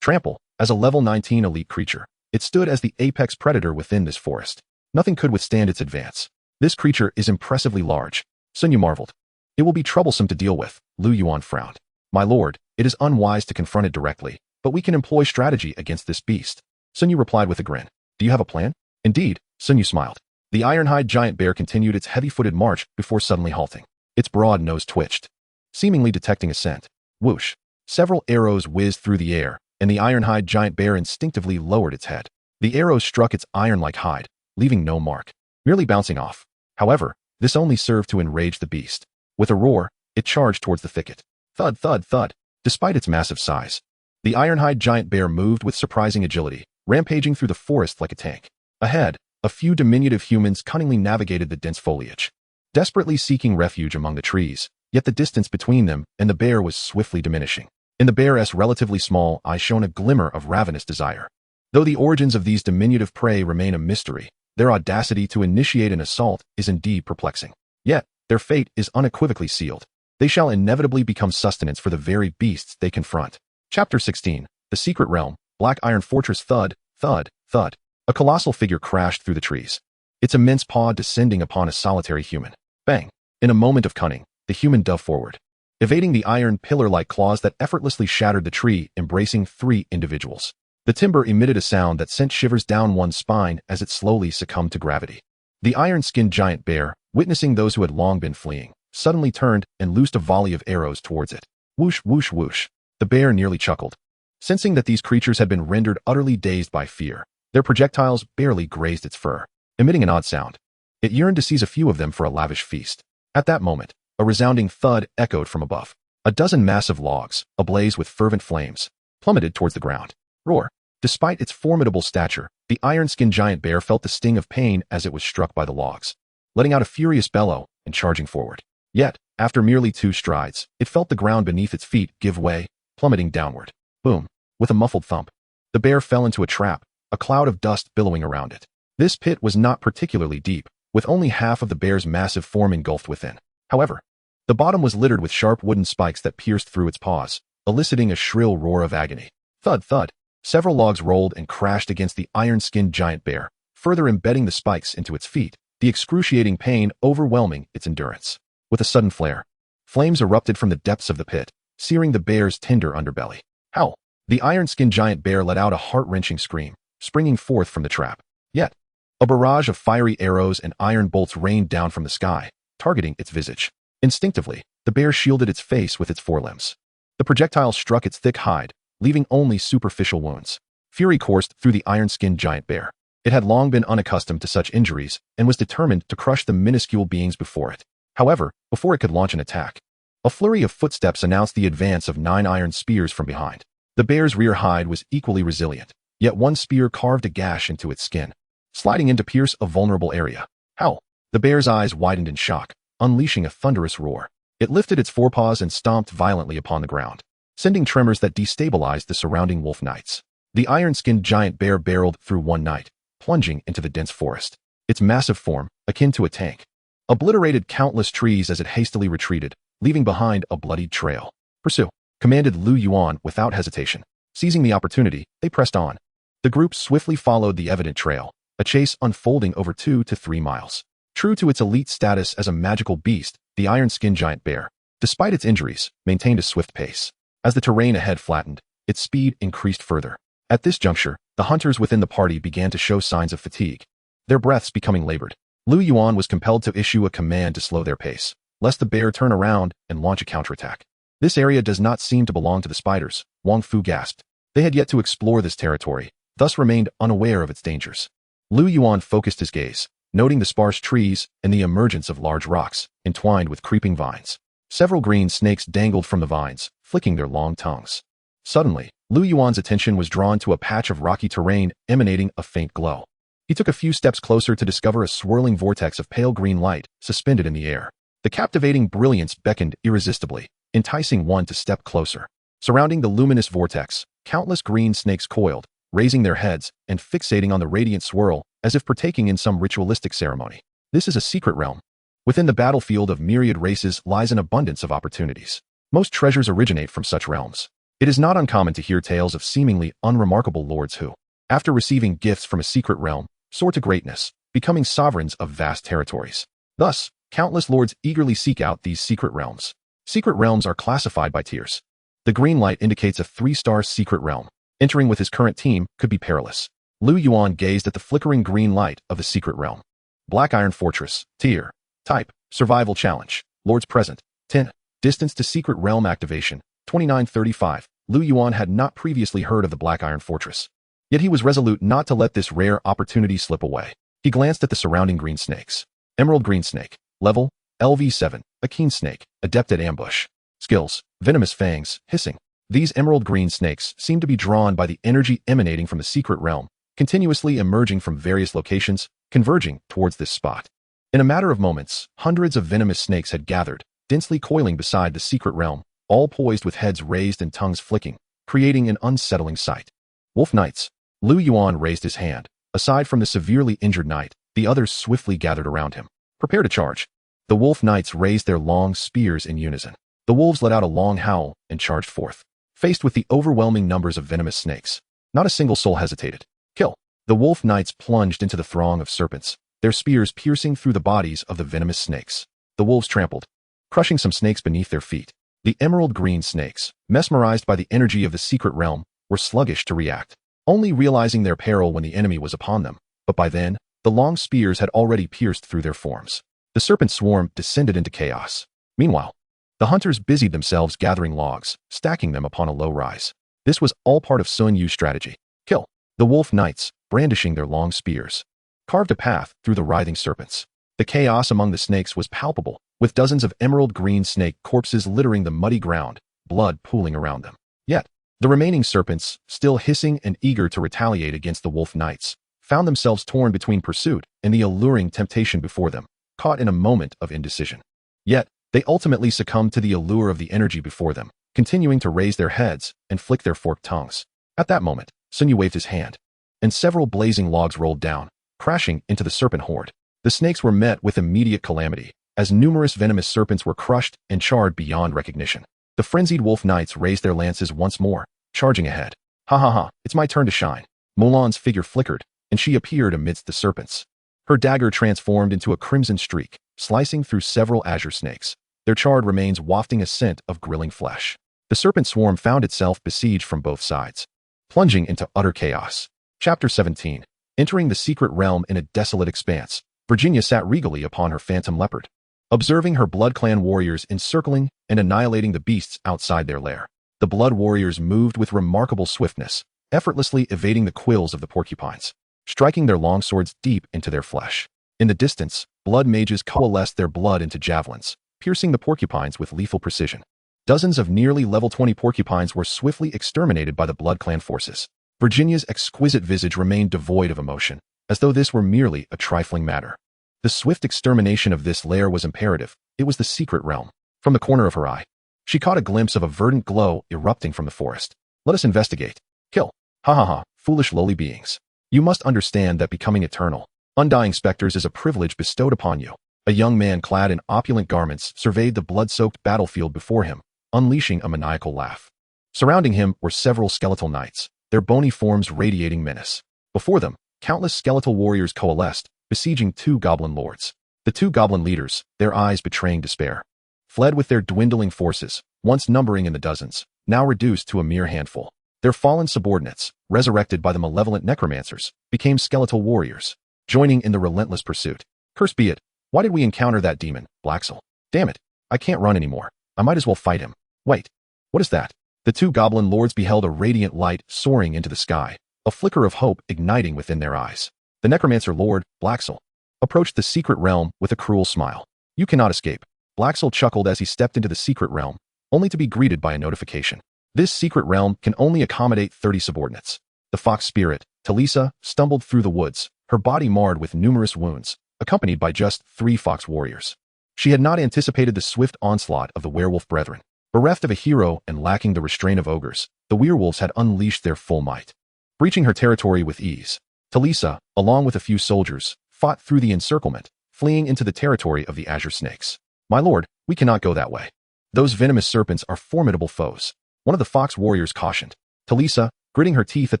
Trample. As a level 19 elite creature, it stood as the apex predator within this forest. Nothing could withstand its advance. This creature is impressively large. Sun Yu marveled. It will be troublesome to deal with. Lu Yuan frowned. My lord, it is unwise to confront it directly, but we can employ strategy against this beast. Sun Yu replied with a grin. Do you have a plan? Indeed, Sun Yu smiled. The iron-hide giant bear continued its heavy-footed march before suddenly halting. Its broad nose twitched, seemingly detecting a scent. Whoosh. Several arrows whizzed through the air, and the iron-hide giant bear instinctively lowered its head. The arrows struck its iron-like hide, leaving no mark, merely bouncing off. However, this only served to enrage the beast. With a roar, it charged towards the thicket. Thud, thud, thud. Despite its massive size, the iron-hide giant bear moved with surprising agility, rampaging through the forest like a tank. Ahead, a few diminutive humans cunningly navigated the dense foliage, desperately seeking refuge among the trees, yet the distance between them and the bear was swiftly diminishing. In the bear's relatively small eye shone a glimmer of ravenous desire. Though the origins of these diminutive prey remain a mystery, their audacity to initiate an assault is indeed perplexing. Yet, their fate is unequivocally sealed. They shall inevitably become sustenance for the very beasts they confront. Chapter 16. The Secret Realm, Black Iron Fortress. Thud, thud, thud. A colossal figure crashed through the trees, its immense paw descending upon a solitary human. Bang! In a moment of cunning, the human dove forward, evading the iron pillar-like claws that effortlessly shattered the tree, embracing 3 individuals. The timber emitted a sound that sent shivers down one's spine as it slowly succumbed to gravity. The iron-skinned giant bear, witnessing those who had long been fleeing, suddenly turned and loosed a volley of arrows towards it. Whoosh, whoosh, whoosh. The bear nearly chuckled, sensing that these creatures had been rendered utterly dazed by fear. Their projectiles barely grazed its fur, emitting an odd sound. It yearned to seize a few of them for a lavish feast. At that moment, a resounding thud echoed from above. A dozen massive logs, ablaze with fervent flames, plummeted towards the ground. Roar! Despite its formidable stature, the iron-skinned giant bear felt the sting of pain as it was struck by the logs, letting out a furious bellow and charging forward. Yet, after merely 2 strides, it felt the ground beneath its feet give way, plummeting downward. Boom! With a muffled thump, the bear fell into a trap, a cloud of dust billowing around it. This pit was not particularly deep, with only half of the bear's massive form engulfed within. However, the bottom was littered with sharp wooden spikes that pierced through its paws, eliciting a shrill roar of agony. Thud, thud. Several logs rolled and crashed against the iron-skinned giant bear, further embedding the spikes into its feet, the excruciating pain overwhelming its endurance. With a sudden flare, flames erupted from the depths of the pit, searing the bear's tender underbelly. Howl! The iron-skinned giant bear let out a heart-wrenching scream, springing forth from the trap. Yet, a barrage of fiery arrows and iron bolts rained down from the sky, targeting its visage. Instinctively, the bear shielded its face with its forelimbs. The projectiles struck its thick hide, leaving only superficial wounds. Fury coursed through the iron-skinned giant bear. It had long been unaccustomed to such injuries and was determined to crush the minuscule beings before it. However, before it could launch an attack, a flurry of footsteps announced the advance of 9 iron spears from behind. The bear's rear hide was equally resilient, yet one spear carved a gash into its skin. sliding in to pierce a vulnerable area. Howl! The bear's eyes widened in shock, unleashing a thunderous roar. It lifted its forepaws and stomped violently upon the ground, sending tremors that destabilized the surrounding wolf knights. The iron-skinned giant bear barreled through one knight, plunging into the dense forest. Its massive form, akin to a tank, obliterated countless trees as it hastily retreated, leaving behind a bloodied trail. "Pursue," commanded Lu Yuan without hesitation. Seizing the opportunity, they pressed on. The group swiftly followed the evident trail, a chase unfolding over 2 to 3 miles. True to its elite status as a magical beast, the iron-skinned giant bear, despite its injuries, maintained a swift pace. As the terrain ahead flattened, its speed increased further. At this juncture, the hunters within the party began to show signs of fatigue, their breaths becoming labored. Lu Yuan was compelled to issue a command to slow their pace, lest the bear turn around and launch a counterattack. "This area does not seem to belong to the spiders," Wang Fu gasped. They had yet to explore this territory, thus remained unaware of its dangers. Lu Yuan focused his gaze, noting the sparse trees and the emergence of large rocks, entwined with creeping vines. Several green snakes dangled from the vines, flicking their long tongues. Suddenly, Lu Yuan's attention was drawn to a patch of rocky terrain emanating a faint glow. He took a few steps closer to discover a swirling vortex of pale green light suspended in the air. The captivating brilliance beckoned irresistibly, enticing one to step closer. Surrounding the luminous vortex, countless green snakes coiled, raising their heads and fixating on the radiant swirl as if partaking in some ritualistic ceremony. This is a secret realm. Within the battlefield of myriad races lies an abundance of opportunities. Most treasures originate from such realms. It is not uncommon to hear tales of seemingly unremarkable lords who, after receiving gifts from a secret realm, soar to greatness, becoming sovereigns of vast territories. Thus, countless lords eagerly seek out these secret realms. Secret realms are classified by tiers. The green light indicates a 3-star secret realm. Entering with his current team could be perilous. Lu Yuan gazed at the flickering green light of the secret realm. Black Iron Fortress. Tier. Type. Survival Challenge. Lords present. 10. Distance to secret realm activation. 2935. Lu Yuan had not previously heard of the Black Iron Fortress. Yet he was resolute not to let this rare opportunity slip away. He glanced at the surrounding green snakes. Emerald Green Snake. Level. LV7. A keen snake. Adept at ambush. Skills. Venomous fangs. Hissing. These emerald green snakes seem to be drawn by the energy emanating from the secret realm, continuously emerging from various locations, converging towards this spot. In a matter of moments, hundreds of venomous snakes had gathered, densely coiling beside the secret realm, all poised with heads raised and tongues flicking, creating an unsettling sight. Wolf Knights. Lu Yuan raised his hand. Aside from the severely injured knight, the others swiftly gathered around him. Prepare to charge. The Wolf Knights raised their long spears in unison. The wolves let out a long howl and charged forth. Faced with the overwhelming numbers of venomous snakes, not a single soul hesitated. Kill. The Wolf Knights plunged into the throng of serpents, their spears piercing through the bodies of the venomous snakes. The wolves trampled, crushing some snakes beneath their feet. The emerald green snakes, mesmerized by the energy of the secret realm, were sluggish to react, only realizing their peril when the enemy was upon them. But by then, the long spears had already pierced through their forms. The serpent swarm descended into chaos. Meanwhile, the hunters busied themselves gathering logs, stacking them upon a low rise. This was all part of Sun Yu's strategy. Kill. The Wolf Knights, brandishing their long spears, carved a path through the writhing serpents. The chaos among the snakes was palpable, with dozens of emerald green snake corpses littering the muddy ground, blood pooling around them. Yet, the remaining serpents, still hissing and eager to retaliate against the Wolf Knights, found themselves torn between pursuit and the alluring temptation before them, caught in a moment of indecision. Yet, they ultimately succumbed to the allure of the energy before them, continuing to raise their heads and flick their forked tongues. At that moment, Sun Yu waved his hand, and several blazing logs rolled down, crashing into the serpent horde. The snakes were met with immediate calamity, as numerous venomous serpents were crushed and charred beyond recognition. The frenzied Wolf Knights raised their lances once more, charging ahead. Ha ha ha, it's my turn to shine. Mulan's figure flickered, and she appeared amidst the serpents. Her dagger transformed into a crimson streak, slicing through several azure snakes, their charred remains wafting a scent of grilling flesh. The serpent swarm found itself besieged from both sides, plunging into utter chaos. Chapter 17. Entering the secret realm in a desolate expanse, Virginia sat regally upon her phantom leopard, observing her Blood Clan warriors encircling and annihilating the beasts outside their lair. The Blood warriors moved with remarkable swiftness, effortlessly evading the quills of the porcupines, striking their long swords deep into their flesh. In the distance, blood mages coalesced their blood into javelins, piercing the porcupines with lethal precision. Dozens of nearly level 20 porcupines were swiftly exterminated by the Blood Clan forces. Virginia's exquisite visage remained devoid of emotion, as though this were merely a trifling matter. The swift extermination of this lair was imperative. It was the secret realm. From the corner of her eye, she caught a glimpse of a verdant glow erupting from the forest. Let us investigate. Kill. Ha ha ha, foolish lowly beings. You must understand that becoming eternal, undying specters is a privilege bestowed upon you. A young man clad in opulent garments surveyed the blood-soaked battlefield before him, unleashing a maniacal laugh. Surrounding him were several skeletal knights, their bony forms radiating menace. Before them, countless skeletal warriors coalesced, besieging two goblin lords. The two goblin leaders, their eyes betraying despair, fled with their dwindling forces, once numbering in the dozens, now reduced to a mere handful. Their fallen subordinates, resurrected by the malevolent necromancers, became skeletal warriors, joining in the relentless pursuit. Cursed be it, why did we encounter that demon, Blaxel? Damn it, I can't run anymore. I might as well fight him. Wait, what is that? The two goblin lords beheld a radiant light soaring into the sky, a flicker of hope igniting within their eyes. The necromancer lord, Blaxel, approached the secret realm with a cruel smile. You cannot escape. Blaxel chuckled as he stepped into the secret realm, only to be greeted by a notification. This secret realm can only accommodate 30 subordinates. The fox spirit, Talisa, stumbled through the woods, her body marred with numerous wounds, accompanied by just 3 fox warriors. She had not anticipated the swift onslaught of the werewolf brethren. Bereft of a hero and lacking the restraint of ogres, the werewolves had unleashed their full might. Breaching her territory with ease, Talisa, along with a few soldiers, fought through the encirclement, fleeing into the territory of the azure snakes. My lord, we cannot go that way. Those venomous serpents are formidable foes. One of the fox warriors cautioned. Talisa, gritting her teeth at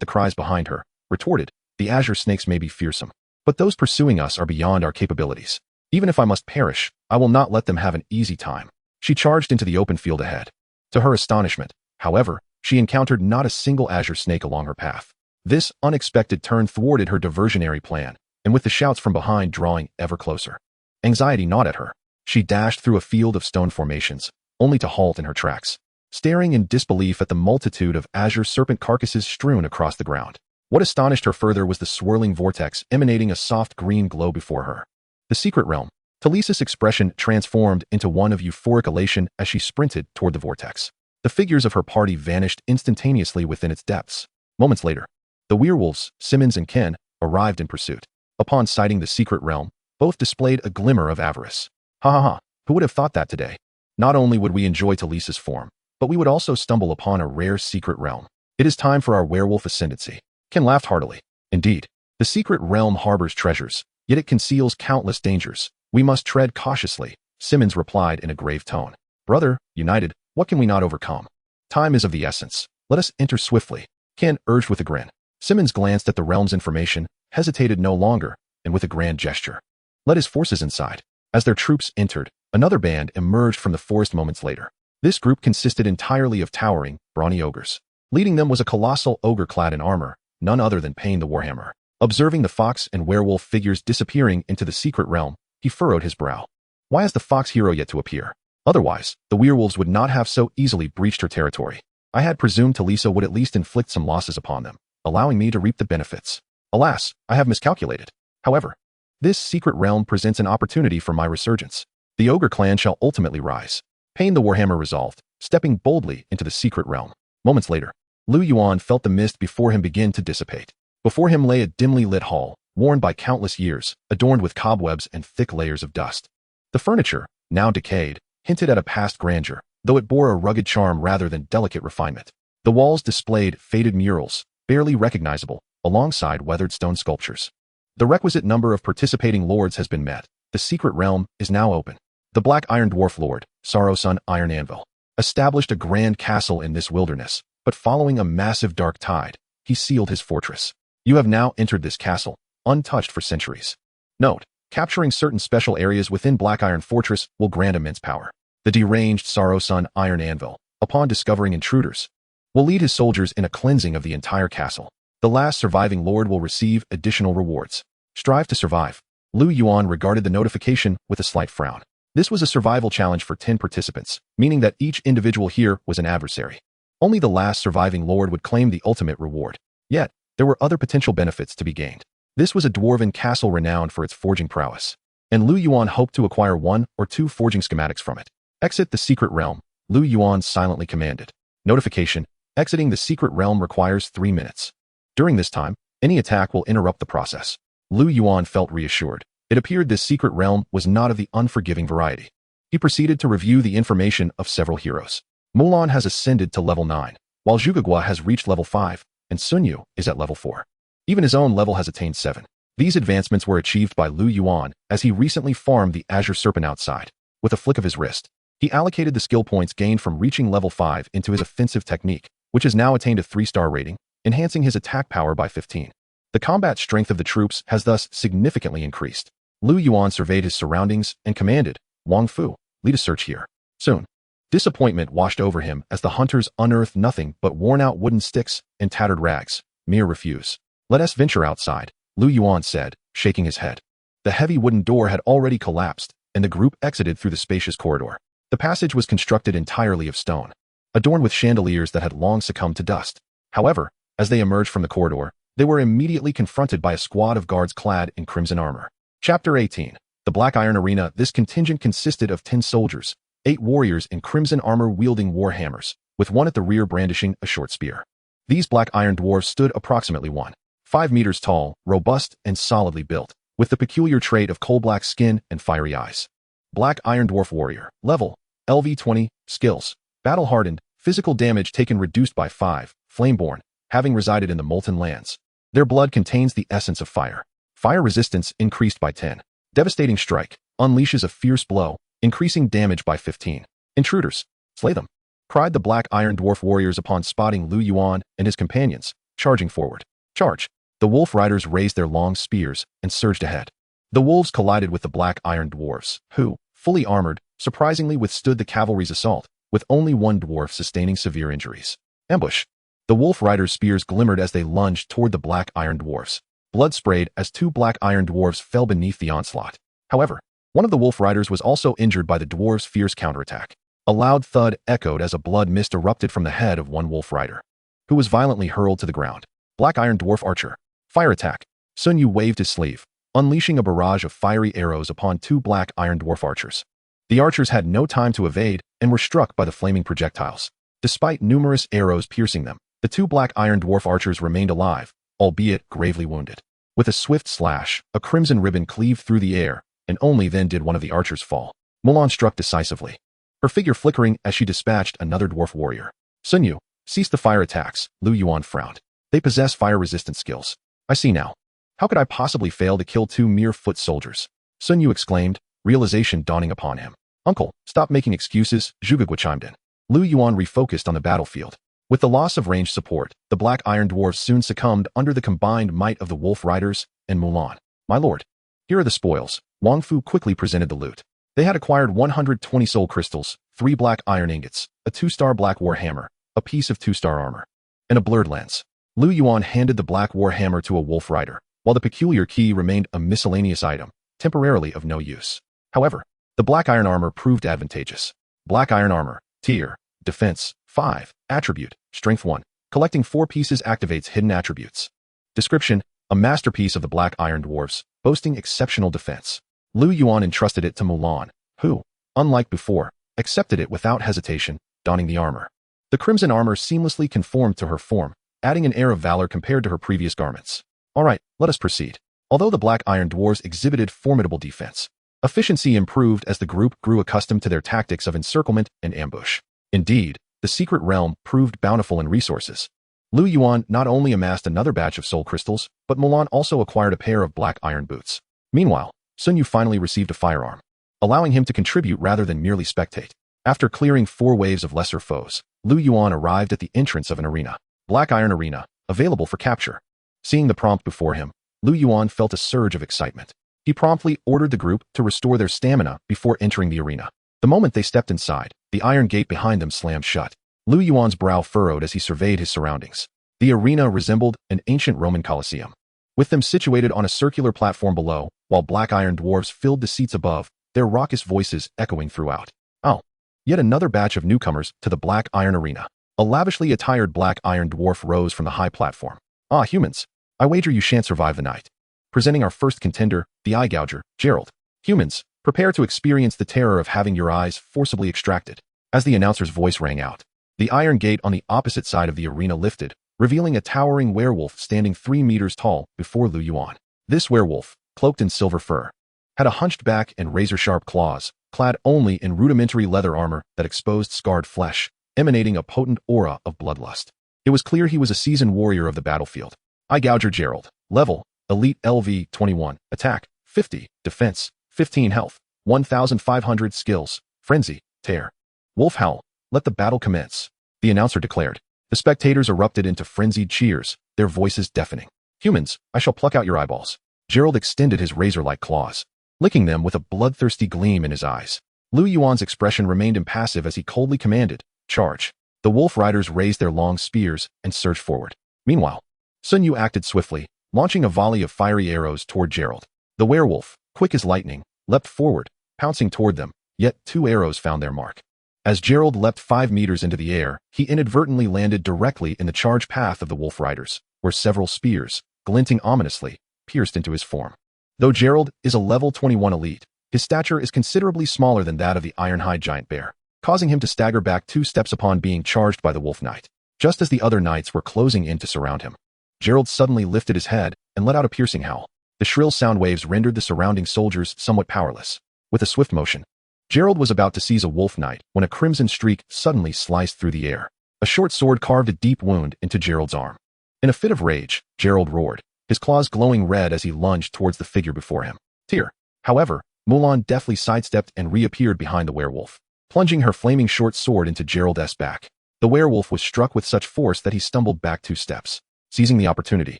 the cries behind her, retorted, the azure snakes may be fearsome, but those pursuing us are beyond our capabilities. Even if I must perish, I will not let them have an easy time. She charged into the open field ahead. To her astonishment, however, she encountered not a single azure snake along her path. This unexpected turn thwarted her diversionary plan, and with the shouts from behind drawing ever closer, anxiety gnawed at her. She dashed through a field of stone formations, only to halt in her tracks, staring in disbelief at the multitude of azure serpent carcasses strewn across the ground. What astonished her further was the swirling vortex emanating a soft green glow before her. The secret realm. Talisa's expression transformed into one of euphoric elation as she sprinted toward the vortex. The figures of her party vanished instantaneously within its depths. Moments later, the werewolves, Simmons and Ken, arrived in pursuit. Upon sighting the secret realm, both displayed a glimmer of avarice. Ha ha ha, who would have thought that today? Not only would we enjoy Talisa's form, but we would also stumble upon a rare secret realm. It is time for our werewolf ascendancy. Ken laughed heartily. Indeed, the secret realm harbors treasures, yet it conceals countless dangers. We must tread cautiously, Simmons replied in a grave tone. Brother, united, what can we not overcome? Time is of the essence. Let us enter swiftly, Ken urged with a grin. Simmons glanced at the realm's information, hesitated no longer, and with a grand gesture led his forces inside. As their troops entered, another band emerged from the forest moments later. This group consisted entirely of towering, brawny ogres. Leading them was a colossal ogre clad in armor, none other than Pain the Warhammer. Observing the fox and werewolf figures disappearing into the secret realm, he furrowed his brow. Why has the fox hero yet to appear? Otherwise, the werewolves would not have so easily breached her territory. I had presumed Talisa would at least inflict some losses upon them, allowing me to reap the benefits. Alas, I have miscalculated. However, this secret realm presents an opportunity for my resurgence. The ogre clan shall ultimately rise. Pain the Warhammer resolved, stepping boldly into the secret realm. Moments later, Lu Yuan felt the mist before him begin to dissipate. Before him lay a dimly lit hall, worn by countless years, adorned with cobwebs and thick layers of dust. The furniture, now decayed, hinted at a past grandeur, though it bore a rugged charm rather than delicate refinement. The walls displayed faded murals, barely recognizable, alongside weathered stone sculptures. The requisite number of participating lords has been met. The secret realm is now open. The Black Iron Dwarf Lord, Sorrowsun Iron Anvil, established a grand castle in this wilderness, but following a massive dark tide, he sealed his fortress. You have now entered this castle, untouched for centuries. Note, capturing certain special areas within Black Iron Fortress will grant immense power. The deranged Sorrowsun Iron Anvil, upon discovering intruders, will lead his soldiers in a cleansing of the entire castle. The last surviving lord will receive additional rewards. Strive to survive. Lu Yuan regarded the notification with a slight frown. This was a survival challenge for 10 participants, meaning that each individual here was an adversary. Only the last surviving lord would claim the ultimate reward. Yet, there were other potential benefits to be gained. This was a dwarven castle renowned for its forging prowess, and Lu Yuan hoped to acquire 1 or 2 forging schematics from it. Exit the secret realm, Lu Yuan silently commanded. Notification, exiting the secret realm requires 3 minutes. During this time, any attack will interrupt the process. Lu Yuan felt reassured. It appeared this secret realm was not of the unforgiving variety. He proceeded to review the information of several heroes. Mulan has ascended to level 9, while Zhugagua has reached level 5, and Sun Yu is at level 4. Even his own level has attained 7. These advancements were achieved by Lu Yuan as he recently farmed the Azure Serpent outside. With a flick of his wrist, he allocated the skill points gained from reaching level 5 into his offensive technique, which has now attained a 3-star rating, enhancing his attack power by 15. The combat strength of the troops has thus significantly increased. Lu Yuan surveyed his surroundings and commanded, Wang Fu, lead a search here. Soon, disappointment washed over him as the hunters unearthed nothing but worn-out wooden sticks and tattered rags. Mere refuse. Let us venture outside, Lu Yuan said, shaking his head. The heavy wooden door had already collapsed, and the group exited through the spacious corridor. The passage was constructed entirely of stone, adorned with chandeliers that had long succumbed to dust. However, as they emerged from the corridor, they were immediately confronted by a squad of guards clad in crimson armor. Chapter 18. The Black Iron Arena. This contingent consisted of 10 soldiers, 8 warriors in crimson armor wielding war hammers, with one at the rear brandishing a short spear. These black iron dwarves stood approximately 1.5 meters tall, robust, and solidly built, with the peculiar trait of coal-black skin and fiery eyes. Black Iron Dwarf Warrior. Level: LV20. Skills: Battle-hardened, physical damage taken reduced by 5, Flameborn, having resided in the Molten Lands. Their blood contains the essence of fire. Fire resistance increased by 10. Devastating Strike. Unleashes a fierce blow, increasing damage by 15. Intruders. Slay them, cried the Black Iron Dwarf warriors upon spotting Lu Yuan and his companions, charging forward. Charge. The wolf riders raised their long spears and surged ahead. The wolves collided with the Black Iron Dwarves, who, fully armored, surprisingly withstood the cavalry's assault, with only one dwarf sustaining severe injuries. Ambush. The wolf riders' spears glimmered as they lunged toward the Black Iron Dwarves. Blood sprayed as 2 Black Iron Dwarves fell beneath the onslaught. However, one of the wolf riders was also injured by the dwarves' fierce counterattack. A loud thud echoed as a blood mist erupted from the head of one wolf rider, who was violently hurled to the ground. Black Iron Dwarf Archer. Fire attack. Sun Yu waved his sleeve, unleashing a barrage of fiery arrows upon 2 Black Iron Dwarf archers. The archers had no time to evade and were struck by the flaming projectiles. Despite numerous arrows piercing them, the 2 Black Iron Dwarf archers remained alive, albeit gravely wounded. With a swift slash, a crimson ribbon cleaved through the air, and only then did one of the archers fall. Mulan struck decisively, her figure flickering as she dispatched another dwarf warrior. Sun Yu, cease the fire attacks, Lu Yuan frowned. They possess fire-resistant skills. I see now. How could I possibly fail to kill 2 mere foot soldiers? Sun Yu exclaimed, realization dawning upon him. Uncle, stop making excuses, Zhugagua chimed in. Lu Yuan refocused on the battlefield. With the loss of range support, the Black Iron Dwarves soon succumbed under the combined might of the Wolf Riders and Mulan. My lord, here are the spoils. Wang Fu quickly presented the loot. They had acquired 120 soul crystals, 3 black iron ingots, a 2-star black war hammer, a piece of 2-star armor, and a blurred lens. Lu Yuan handed the black war hammer to a wolf rider, while the peculiar key remained a miscellaneous item, temporarily of no use. However, the black iron armor proved advantageous. Black iron armor, tier, defense, 5, attribute, strength 1. Collecting 4 pieces activates hidden attributes. Description: a masterpiece of the Black Iron Dwarves, boasting exceptional defense. Lu Yuan entrusted it to Mulan, who, unlike before, accepted it without hesitation, donning the armor. The crimson armor seamlessly conformed to her form, adding an air of valor compared to her previous garments. All right, let us proceed. Although the Black Iron Dwarves exhibited formidable defense, efficiency improved as the group grew accustomed to their tactics of encirclement and ambush. Indeed, the secret realm proved bountiful in resources. Lu Yuan not only amassed another batch of soul crystals, but Mulan also acquired a pair of black iron boots. Meanwhile, Sun Yu finally received a firearm, allowing him to contribute rather than merely spectate. After clearing 4 waves of lesser foes, Lu Yuan arrived at the entrance of an arena. Black Iron Arena, available for capture. Seeing the prompt before him, Lu Yuan felt a surge of excitement. He promptly ordered the group to restore their stamina before entering the arena. The moment they stepped inside, the iron gate behind them slammed shut. Lu Yuan's brow furrowed as he surveyed his surroundings. The arena resembled an ancient Roman Colosseum, with them situated on a circular platform below, while black iron dwarves filled the seats above, their raucous voices echoing throughout. Oh, yet another batch of newcomers to the Black Iron Arena. A lavishly attired black iron dwarf rose from the high platform. Ah, humans, I wager you shan't survive the night. Presenting our first contender, the eye gouger, Gerald. Humans, prepare to experience the terror of having your eyes forcibly extracted. As the announcer's voice rang out, the iron gate on the opposite side of the arena lifted, revealing a towering werewolf standing 3 meters tall before Lu Yuan. This werewolf, cloaked in silver fur, had a hunched back and razor-sharp claws, clad only in rudimentary leather armor that exposed scarred flesh, emanating a potent aura of bloodlust. It was clear he was a seasoned warrior of the battlefield. Eye Gouger Gerald. Level, Elite LV 21. Attack, 50. Defense, 15 health. 1,500 skills. Frenzy, Tear. Wolf Howl. Let the battle commence, the announcer declared. The spectators erupted into frenzied cheers, their voices deafening. Humans, I shall pluck out your eyeballs. Gerald extended his razor-like claws, licking them with a bloodthirsty gleam in his eyes. Lu Yuan's expression remained impassive as he coldly commanded, charge. The wolf riders raised their long spears and surged forward. Meanwhile, Sun Yu acted swiftly, launching a volley of fiery arrows toward Gerald. The werewolf, quick as lightning, leapt forward, pouncing toward them, yet 2 arrows found their mark. As Gerald leapt 5 meters into the air, he inadvertently landed directly in the charge path of the wolf riders, where several spears, glinting ominously, pierced into his form. Though Gerald is a level 21 elite, his stature is considerably smaller than that of the Ironhide giant bear, causing him to stagger back 2 steps upon being charged by the wolf knight. Just as the other knights were closing in to surround him, Gerald suddenly lifted his head and let out a piercing howl. The shrill sound waves rendered the surrounding soldiers somewhat powerless. With a swift motion, Gerald was about to seize a wolf knight when a crimson streak suddenly sliced through the air. A short sword carved a deep wound into Gerald's arm. In a fit of rage, Gerald roared, his claws glowing red as he lunged towards the figure before him. Tear. However, Mulan deftly sidestepped and reappeared behind the werewolf, plunging her flaming short sword into Gerald's back. The werewolf was struck with such force that he stumbled back 2 steps. Seizing the opportunity,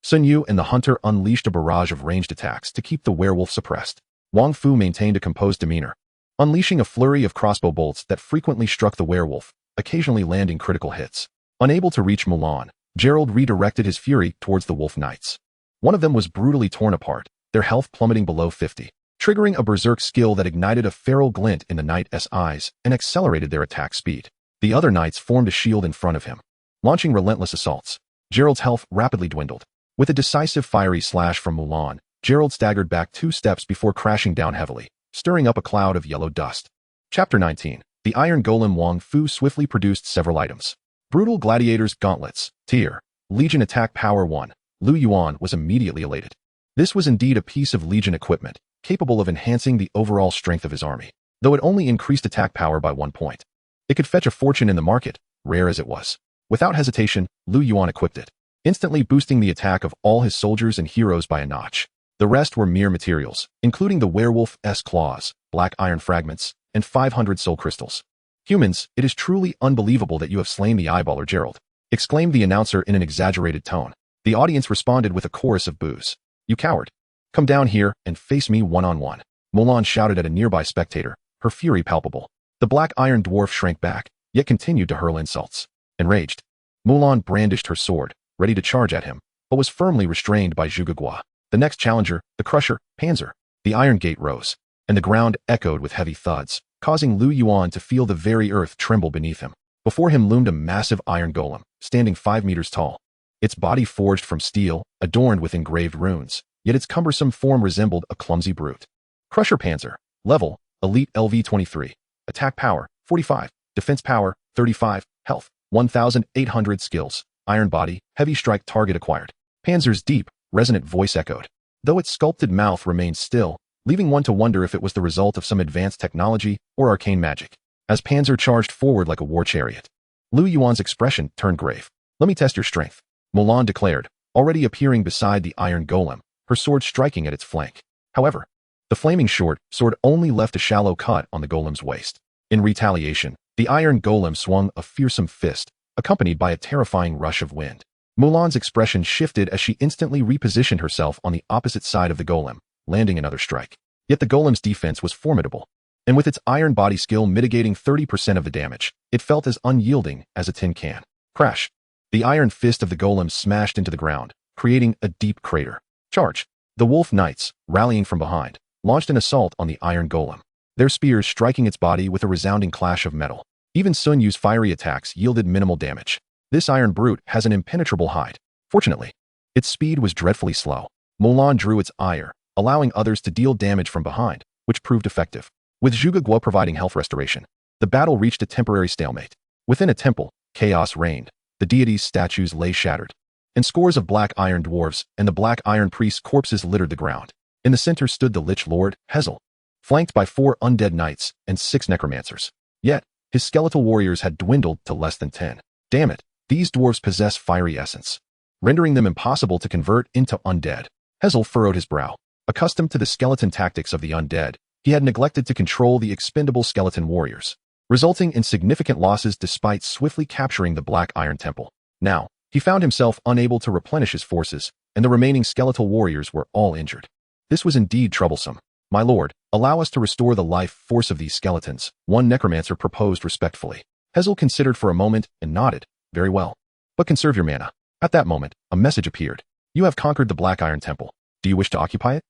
Sun Yu and the hunter unleashed a barrage of ranged attacks to keep the werewolf suppressed. Wang Fu maintained a composed demeanor, unleashing a flurry of crossbow bolts that frequently struck the werewolf, occasionally landing critical hits. Unable to reach Mulan, Gerald redirected his fury towards the wolf knights. One of them was brutally torn apart, their health plummeting below 50, triggering a berserk skill that ignited a feral glint in the knight's eyes and accelerated their attack speed. The other knights formed a shield in front of him, launching relentless assaults. Gerald's health rapidly dwindled. With a decisive fiery slash from Mulan, Gerald staggered back 2 steps before crashing down heavily, stirring up a cloud of yellow dust. Chapter 19. The Iron Golem. Wang Fu swiftly produced several items. Brutal Gladiator's Gauntlets, Tier, Legion Attack Power 1. Lu Yuan was immediately elated. This was indeed a piece of Legion equipment, capable of enhancing the overall strength of his army, though it only increased attack power by 1 point. It could fetch a fortune in the market, rare as it was. Without hesitation, Lu Yuan equipped it, instantly boosting the attack of all his soldiers and heroes by a notch. The rest were mere materials, including the werewolf's claws, black iron fragments, and 500 soul crystals. Humans, it is truly unbelievable that you have slain the eyeballer Gerald, exclaimed the announcer in an exaggerated tone. The audience responded with a chorus of boos. You coward. Come down here and face me one-on-one. Mulan shouted at a nearby spectator, her fury palpable. The black iron dwarf shrank back, yet continued to hurl insults. Enraged, Mulan brandished her sword, ready to charge at him, but was firmly restrained by Zhuge Gua. The next challenger, the crusher, Panzer. The iron gate rose, and the ground echoed with heavy thuds, causing Lu Yuan to feel the very earth tremble beneath him. Before him loomed a massive iron golem, standing 5 meters tall. Its body forged from steel, adorned with engraved runes, yet its cumbersome form resembled a clumsy brute. Crusher Panzer. Level, Elite LV 23. Attack power, 45. Defense power, 35. Health, 1,800 skills. Iron body, heavy strike target acquired. Panzer's deep, resonant voice echoed, though its sculpted mouth remained still, leaving one to wonder if it was the result of some advanced technology or arcane magic. As Panzer charged forward like a war chariot, Lu Yuan's expression turned grave. Let me test your strength, Mulan declared, already appearing beside the iron golem, her sword striking at its flank. However, the flaming short sword only left a shallow cut on the golem's waist. In retaliation, the iron golem swung a fearsome fist, accompanied by a terrifying rush of wind. Mulan's expression shifted as she instantly repositioned herself on the opposite side of the golem, landing another strike. Yet the golem's defense was formidable, and with its iron body skill mitigating 30% of the damage, it felt as unyielding as a tin can. Crash! The iron fist of the golem smashed into the ground, creating a deep crater. Charge! The wolf knights, rallying from behind, launched an assault on the iron golem, their spears striking its body with a resounding clash of metal. Even Sun Yu's fiery attacks yielded minimal damage. This iron brute has an impenetrable hide. Fortunately, its speed was dreadfully slow. Mulan drew its ire, allowing others to deal damage from behind, which proved effective. With Zhuge Gua providing health restoration, the battle reached a temporary stalemate. Within a temple, chaos reigned. The deity's statues lay shattered, and scores of black iron dwarves and the black iron priest's corpses littered the ground. In the center stood the Lich Lord, Hazel, flanked by 4 undead knights and 6 necromancers. Yet, his skeletal warriors had dwindled to less than 10. Damn it, these dwarves possess fiery essence, rendering them impossible to convert into undead. Hazel furrowed his brow. Accustomed to the skeleton tactics of the undead, he had neglected to control the expendable skeleton warriors, resulting in significant losses despite swiftly capturing the Black Iron Temple. Now, he found himself unable to replenish his forces, and the remaining skeletal warriors were all injured. This was indeed troublesome. My lord, allow us to restore the life force of these skeletons, one necromancer proposed respectfully. Hazel considered for a moment and nodded. Very well. But conserve your mana. At that moment, a message appeared. You have conquered the Black Iron Temple. Do you wish to occupy it?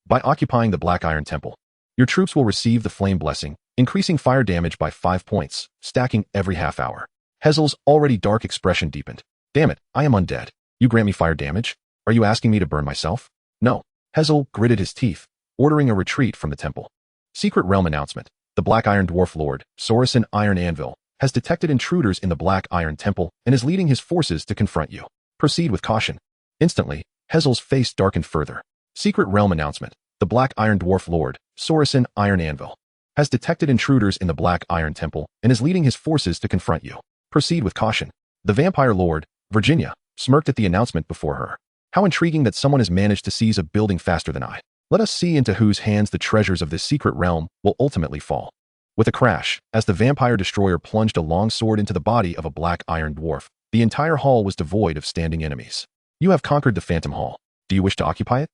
By occupying the Black Iron Temple, your troops will receive the Flame Blessing, increasing fire damage by 5 points, stacking every half hour. Hazel's already dark expression deepened. Damn it, I am undead. You grant me fire damage? Are you asking me to burn myself? No. Hazel gritted his teeth, ordering a retreat from the temple. Secret Realm announcement. The Black Iron Dwarf Lord, Sorensen Iron Anvil, has detected intruders in the Black Iron Temple and is leading his forces to confront you. Proceed with caution. Instantly, Hazel's face darkened further. Secret Realm announcement. The Black Iron Dwarf Lord, Sorensen Iron Anvil, has detected intruders in the Black Iron Temple and is leading his forces to confront you. Proceed with caution. The Vampire Lord, Virginia, smirked at the announcement before her. How intriguing that someone has managed to seize a building faster than I. Let us see into whose hands the treasures of this secret realm will ultimately fall. With a crash, as the vampire destroyer plunged a long sword into the body of a black iron dwarf, the entire hall was devoid of standing enemies. You have conquered the Phantom Hall. Do you wish to occupy it?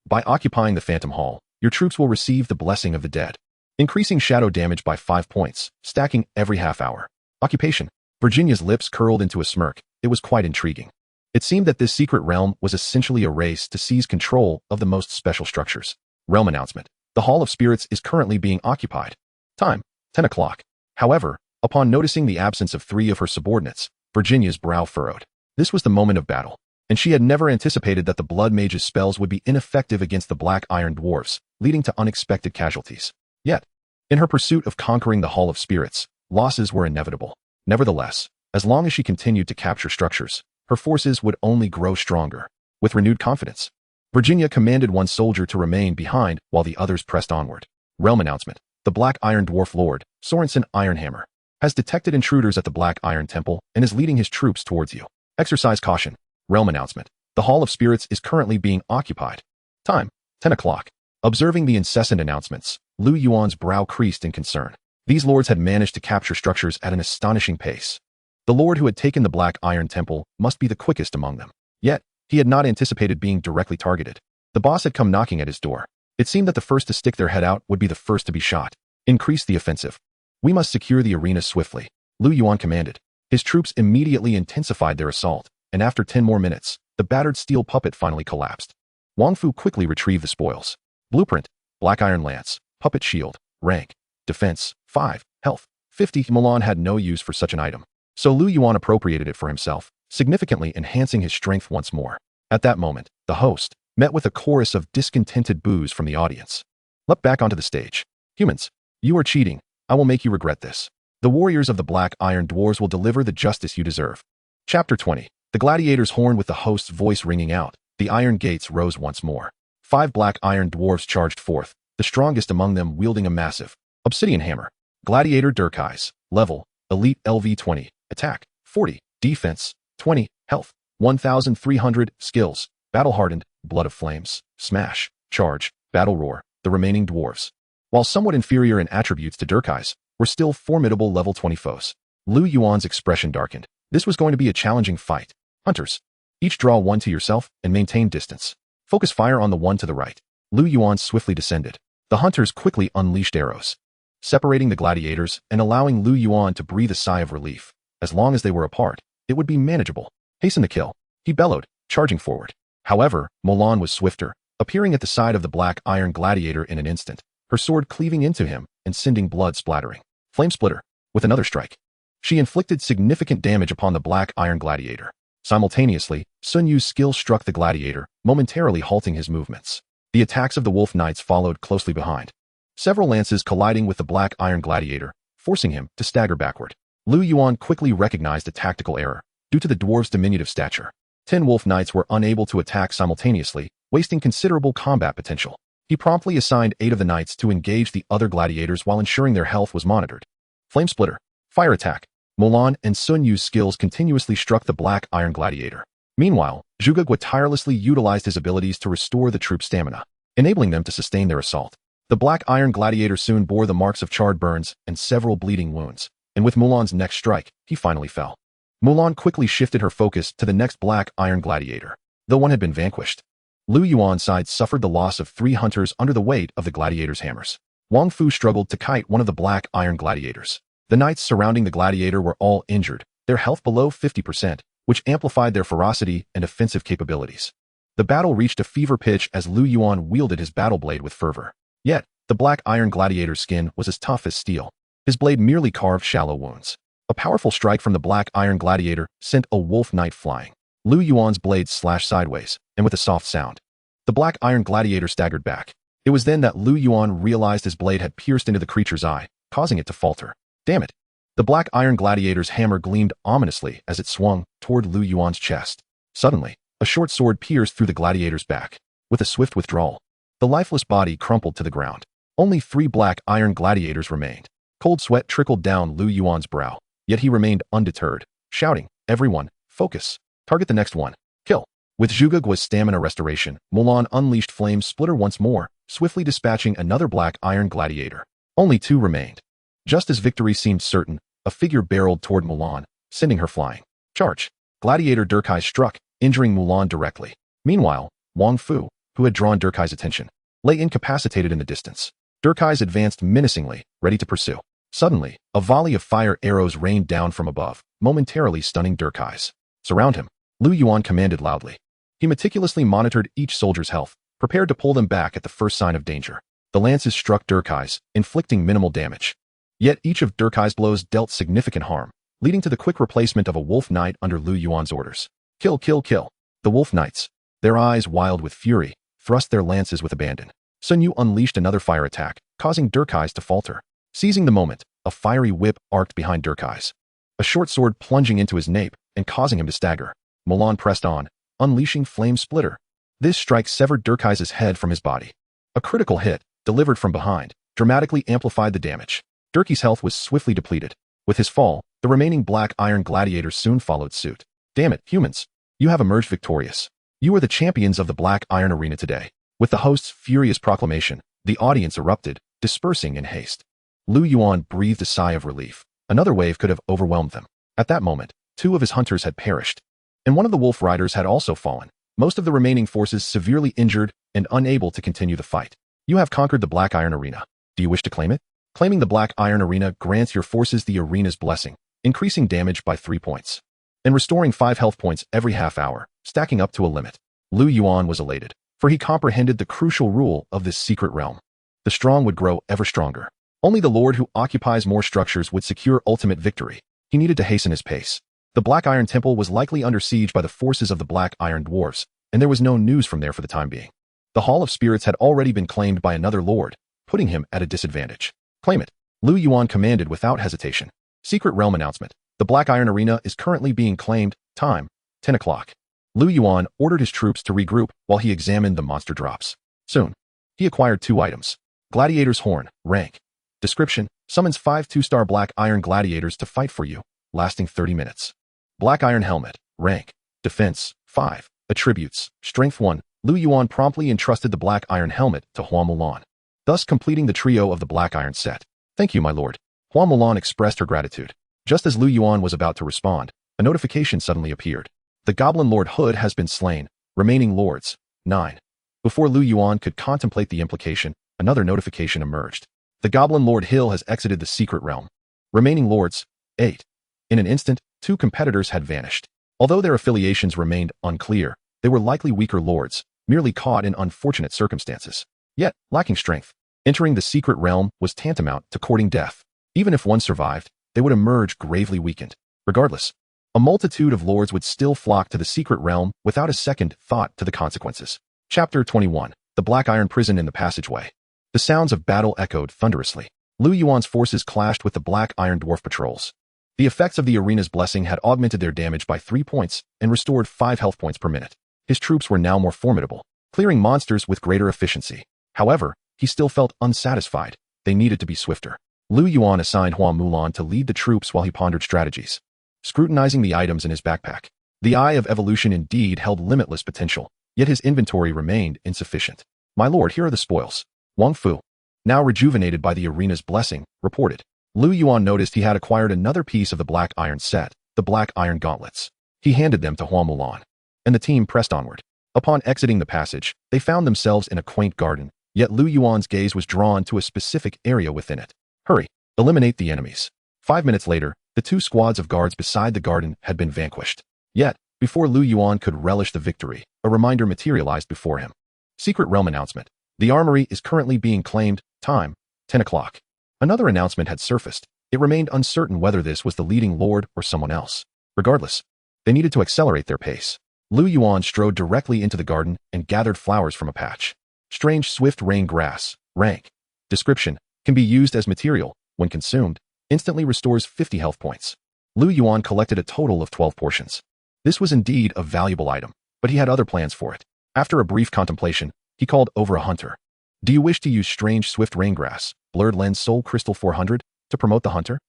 By occupying the Phantom Hall, your troops will receive the Blessing of the Dead, increasing shadow damage by 5 points, stacking every half hour. Occupation. Virginia's lips curled into a smirk. It was quite intriguing. It seemed that this secret realm was essentially a race to seize control of the most special structures. Realm announcement. The Hall of Spirits is currently being occupied. Time, 10 o'clock. However, upon noticing the absence of 3 of her subordinates, Virginia's brow furrowed. This was the moment of battle, and she had never anticipated that the Blood Mage's spells would be ineffective against the Black Iron Dwarfs, leading to unexpected casualties. Yet, in her pursuit of conquering the Hall of Spirits, losses were inevitable. Nevertheless, as long as she continued to capture structures, her forces would only grow stronger. With renewed confidence, Virginia commanded one soldier to remain behind while the others pressed onward. Realm announcement. The Black Iron Dwarf Lord, Sorensen Ironhammer, has detected intruders at the Black Iron Temple and is leading his troops towards you. Exercise caution. Realm announcement. The Hall of Spirits is currently being occupied. Time, 10 o'clock. Observing the incessant announcements, Lu Yuan's brow creased in concern. These lords had managed to capture structures at an astonishing pace. The lord who had taken the Black Iron Temple must be the quickest among them. Yet, he had not anticipated being directly targeted. The boss had come knocking at his door. It seemed that the first to stick their head out would be the first to be shot. Increase the offensive. We must secure the arena swiftly, Lu Yuan commanded. His troops immediately intensified their assault, and after 10 more minutes, the battered steel puppet finally collapsed. Wang Fu quickly retrieved the spoils. Blueprint, Black Iron Lance, Puppet Shield, Rank, Defense, 5, Health, 50. Milan had no use for such an item, so Lu Yuan appropriated it for himself, significantly enhancing his strength once more. At that moment, the host met with a chorus of discontented boos from the audience. Leapt back onto the stage. Humans, you are cheating. I will make you regret this. The warriors of the Black Iron Dwarves will deliver the justice you deserve. Chapter 20. The gladiator's horn. With the host's voice ringing out, the iron gates rose once more. 5 Black Iron Dwarves charged forth, the strongest among them wielding a massive obsidian hammer. Gladiator Durkais. Level, Elite LV 20. Attack, 40. Defense, 20. Health, 1,300. Skills, Battle Hardened, Blood of Flames, Smash, Charge, Battle Roar. The remaining dwarves, while somewhat inferior in attributes to Durkais, were still formidable level 20 foes. Lu Yuan's expression darkened. This was going to be a challenging fight. Hunters, each draw 1 to yourself and maintain distance. Focus fire on the one to the right. Lu Yuan swiftly descended. The hunters quickly unleashed arrows, separating the gladiators and allowing Lu Yuan to breathe a sigh of relief. As long as they were apart, it would be manageable. Hasten the kill, he bellowed, charging forward. However, Mulan was swifter, appearing at the side of the Black Iron Gladiator in an instant, her sword cleaving into him and sending blood splattering. Flame Splitter, with another strike. She inflicted significant damage upon the Black Iron Gladiator. Simultaneously, Sun Yu's skill struck the gladiator, momentarily halting his movements. The attacks of the Wolf Knights followed closely behind, several lances colliding with the Black Iron Gladiator, forcing him to stagger backward. Lu Yuan quickly recognized a tactical error, due to the dwarf's diminutive stature. 10 wolf knights were unable to attack simultaneously, wasting considerable combat potential. He promptly assigned 8 of the knights to engage the other gladiators while ensuring their health was monitored. Flame Splitter, Fire Attack. Mulan and Sun Yu's skills continuously struck the Black Iron Gladiator. Meanwhile, Zhuge tirelessly utilized his abilities to restore the troops' stamina, enabling them to sustain their assault. The Black Iron Gladiator soon bore the marks of charred burns and several bleeding wounds, and with Mulan's next strike, he finally fell. Mulan quickly shifted her focus to the next Black Iron Gladiator, though one had been vanquished. Lu Yuan's side suffered the loss of 3 hunters under the weight of the gladiators' hammers. Wang Fu struggled to kite one of the Black Iron Gladiators. The knights surrounding the gladiator were all injured, their health below 50%, which amplified their ferocity and offensive capabilities. The battle reached a fever pitch as Lu Yuan wielded his battle blade with fervor. Yet, the Black Iron Gladiator's skin was as tough as steel. His blade merely carved shallow wounds. A powerful strike from the Black Iron Gladiator sent a wolf knight flying. Lu Yuan's blade slashed sideways, and with a soft sound. The Black Iron Gladiator staggered back. It was then that Lu Yuan realized his blade had pierced into the creature's eye, causing it to falter. Damn it! The Black Iron Gladiator's hammer gleamed ominously as it swung toward Lu Yuan's chest. Suddenly, a short sword pierced through the gladiator's back. With a swift withdrawal, the lifeless body crumpled to the ground. Only 3 Black Iron Gladiators remained. Cold sweat trickled down Lu Yuan's brow, yet he remained undeterred, shouting, "Everyone, focus! Target the next one! Kill!" With Zhuge's stamina restoration, Mulan unleashed Flame Splitter once more, swiftly dispatching another Black Iron Gladiator. Only 2 remained. Just as victory seemed certain, a figure barreled toward Mulan, sending her flying. Charge! Gladiator Durkai struck, injuring Mulan directly. Meanwhile, Wang Fu, who had drawn Durkai's attention, lay incapacitated in the distance. Durkai's advanced menacingly, ready to pursue. Suddenly, a volley of fire arrows rained down from above, momentarily stunning Durkai's. "Surround him," Lu Yuan commanded loudly. He meticulously monitored each soldier's health, prepared to pull them back at the first sign of danger. The lances struck Durkai's, inflicting minimal damage. Yet each of Durkai's blows dealt significant harm, leading to the quick replacement of a wolf knight under Lu Yuan's orders. "Kill, kill, kill!" The wolf knights, their eyes wild with fury, thrust their lances with abandon. Sun Yu unleashed another fire attack, causing Durkai's to falter. Seizing the moment, a fiery whip arced behind Durkai's, a short sword plunging into his nape and causing him to stagger. Mulan pressed on, unleashing Flame Splitter. This strike severed Durkai's head from his body. A critical hit, delivered from behind, dramatically amplified the damage. Durkai's health was swiftly depleted. With his fall, the remaining Black Iron Gladiators soon followed suit. "Damn it, humans! You have emerged victorious. You are the champions of the Black Iron Arena today." With the host's furious proclamation, the audience erupted, dispersing in haste. Lu Yuan breathed a sigh of relief. Another wave could have overwhelmed them. At that moment, 2 of his hunters had perished, and one of the wolf riders had also fallen. Most of the remaining forces severely injured and unable to continue the fight. "You have conquered the Black Iron Arena. Do you wish to claim it?" Claiming the Black Iron Arena grants your forces the arena's blessing, increasing damage by 3 points, and restoring 5 health points every half hour, stacking up to a limit. Lu Yuan was elated, for he comprehended the crucial rule of this secret realm. The strong would grow ever stronger. Only the Lord who occupies more structures would secure ultimate victory. He needed to hasten his pace. The Black Iron Temple was likely under siege by the forces of the Black Iron Dwarves, and there was no news from there for the time being. The Hall of Spirits had already been claimed by another lord, putting him at a disadvantage. "Claim it," Lu Yuan commanded without hesitation. Secret Realm announcement. The Black Iron Arena is currently being claimed. Time, 10 o'clock. Lu Yuan ordered his troops to regroup while he examined the monster drops. Soon, he acquired 2 items. Gladiator's Horn, rank. Description, summons 5 2-star Black Iron Gladiators to fight for you, lasting 30 minutes. Black Iron Helmet, rank. Defense, 5. Attributes, Strength 1. Lu Yuan promptly entrusted the Black Iron Helmet to Hua Mulan, thus completing the trio of the Black Iron set. "Thank you, my lord." Hua Mulan expressed her gratitude. Just as Lu Yuan was about to respond, a notification suddenly appeared. "The Goblin Lord Hood has been slain. Remaining lords, 9. Before Lu Yuan could contemplate the implication, another notification emerged. "The Goblin Lord Hill has exited the secret realm. Remaining lords, 8. In an instant, 2 competitors had vanished. Although their affiliations remained unclear, they were likely weaker lords, merely caught in unfortunate circumstances. Yet, lacking strength, entering the secret realm was tantamount to courting death. Even if one survived, they would emerge gravely weakened. Regardless, a multitude of lords would still flock to the secret realm without a second thought to the consequences. Chapter 21. The Black Iron Prison in the Passageway. The sounds of battle echoed thunderously. Lu Yuan's forces clashed with the Black Iron Dwarf patrols. The effects of the arena's blessing had augmented their damage by 3 points and restored 5 health points per minute. His troops were now more formidable, clearing monsters with greater efficiency. However, he still felt unsatisfied. They needed to be swifter. Lu Yuan assigned Hua Mulan to lead the troops while he pondered strategies, scrutinizing the items in his backpack. The Eye of Evolution indeed held limitless potential, yet his inventory remained insufficient. "My lord, here are the spoils," Wang Fu, now rejuvenated by the arena's blessing, reported. Lu Yuan noticed he had acquired another piece of the Black Iron set, the Black Iron Gauntlets. He handed them to Hua Mulan, and the team pressed onward. Upon exiting the passage, they found themselves in a quaint garden, yet Lu Yuan's gaze was drawn to a specific area within it. "Hurry, eliminate the enemies." 5 minutes later, the 2 squads of guards beside the garden had been vanquished. Yet, before Lu Yuan could relish the victory, a reminder materialized before him. Secret Realm announcement. The armory is currently being claimed. Time, 10 o'clock. Another announcement had surfaced. It remained uncertain whether this was the leading lord or someone else. Regardless, they needed to accelerate their pace. Lu Yuan strode directly into the garden and gathered flowers from a patch. Strange swift rain grass. Rank. Description. Can be used as material. When consumed, instantly restores 50 health points. Lu Yuan collected a total of 12 portions. This was indeed a valuable item, but he had other plans for it. After a brief contemplation, he called over a hunter. "Do you wish to use strange swift raingrass, blurred lens soul crystal 400, to promote the hunter?"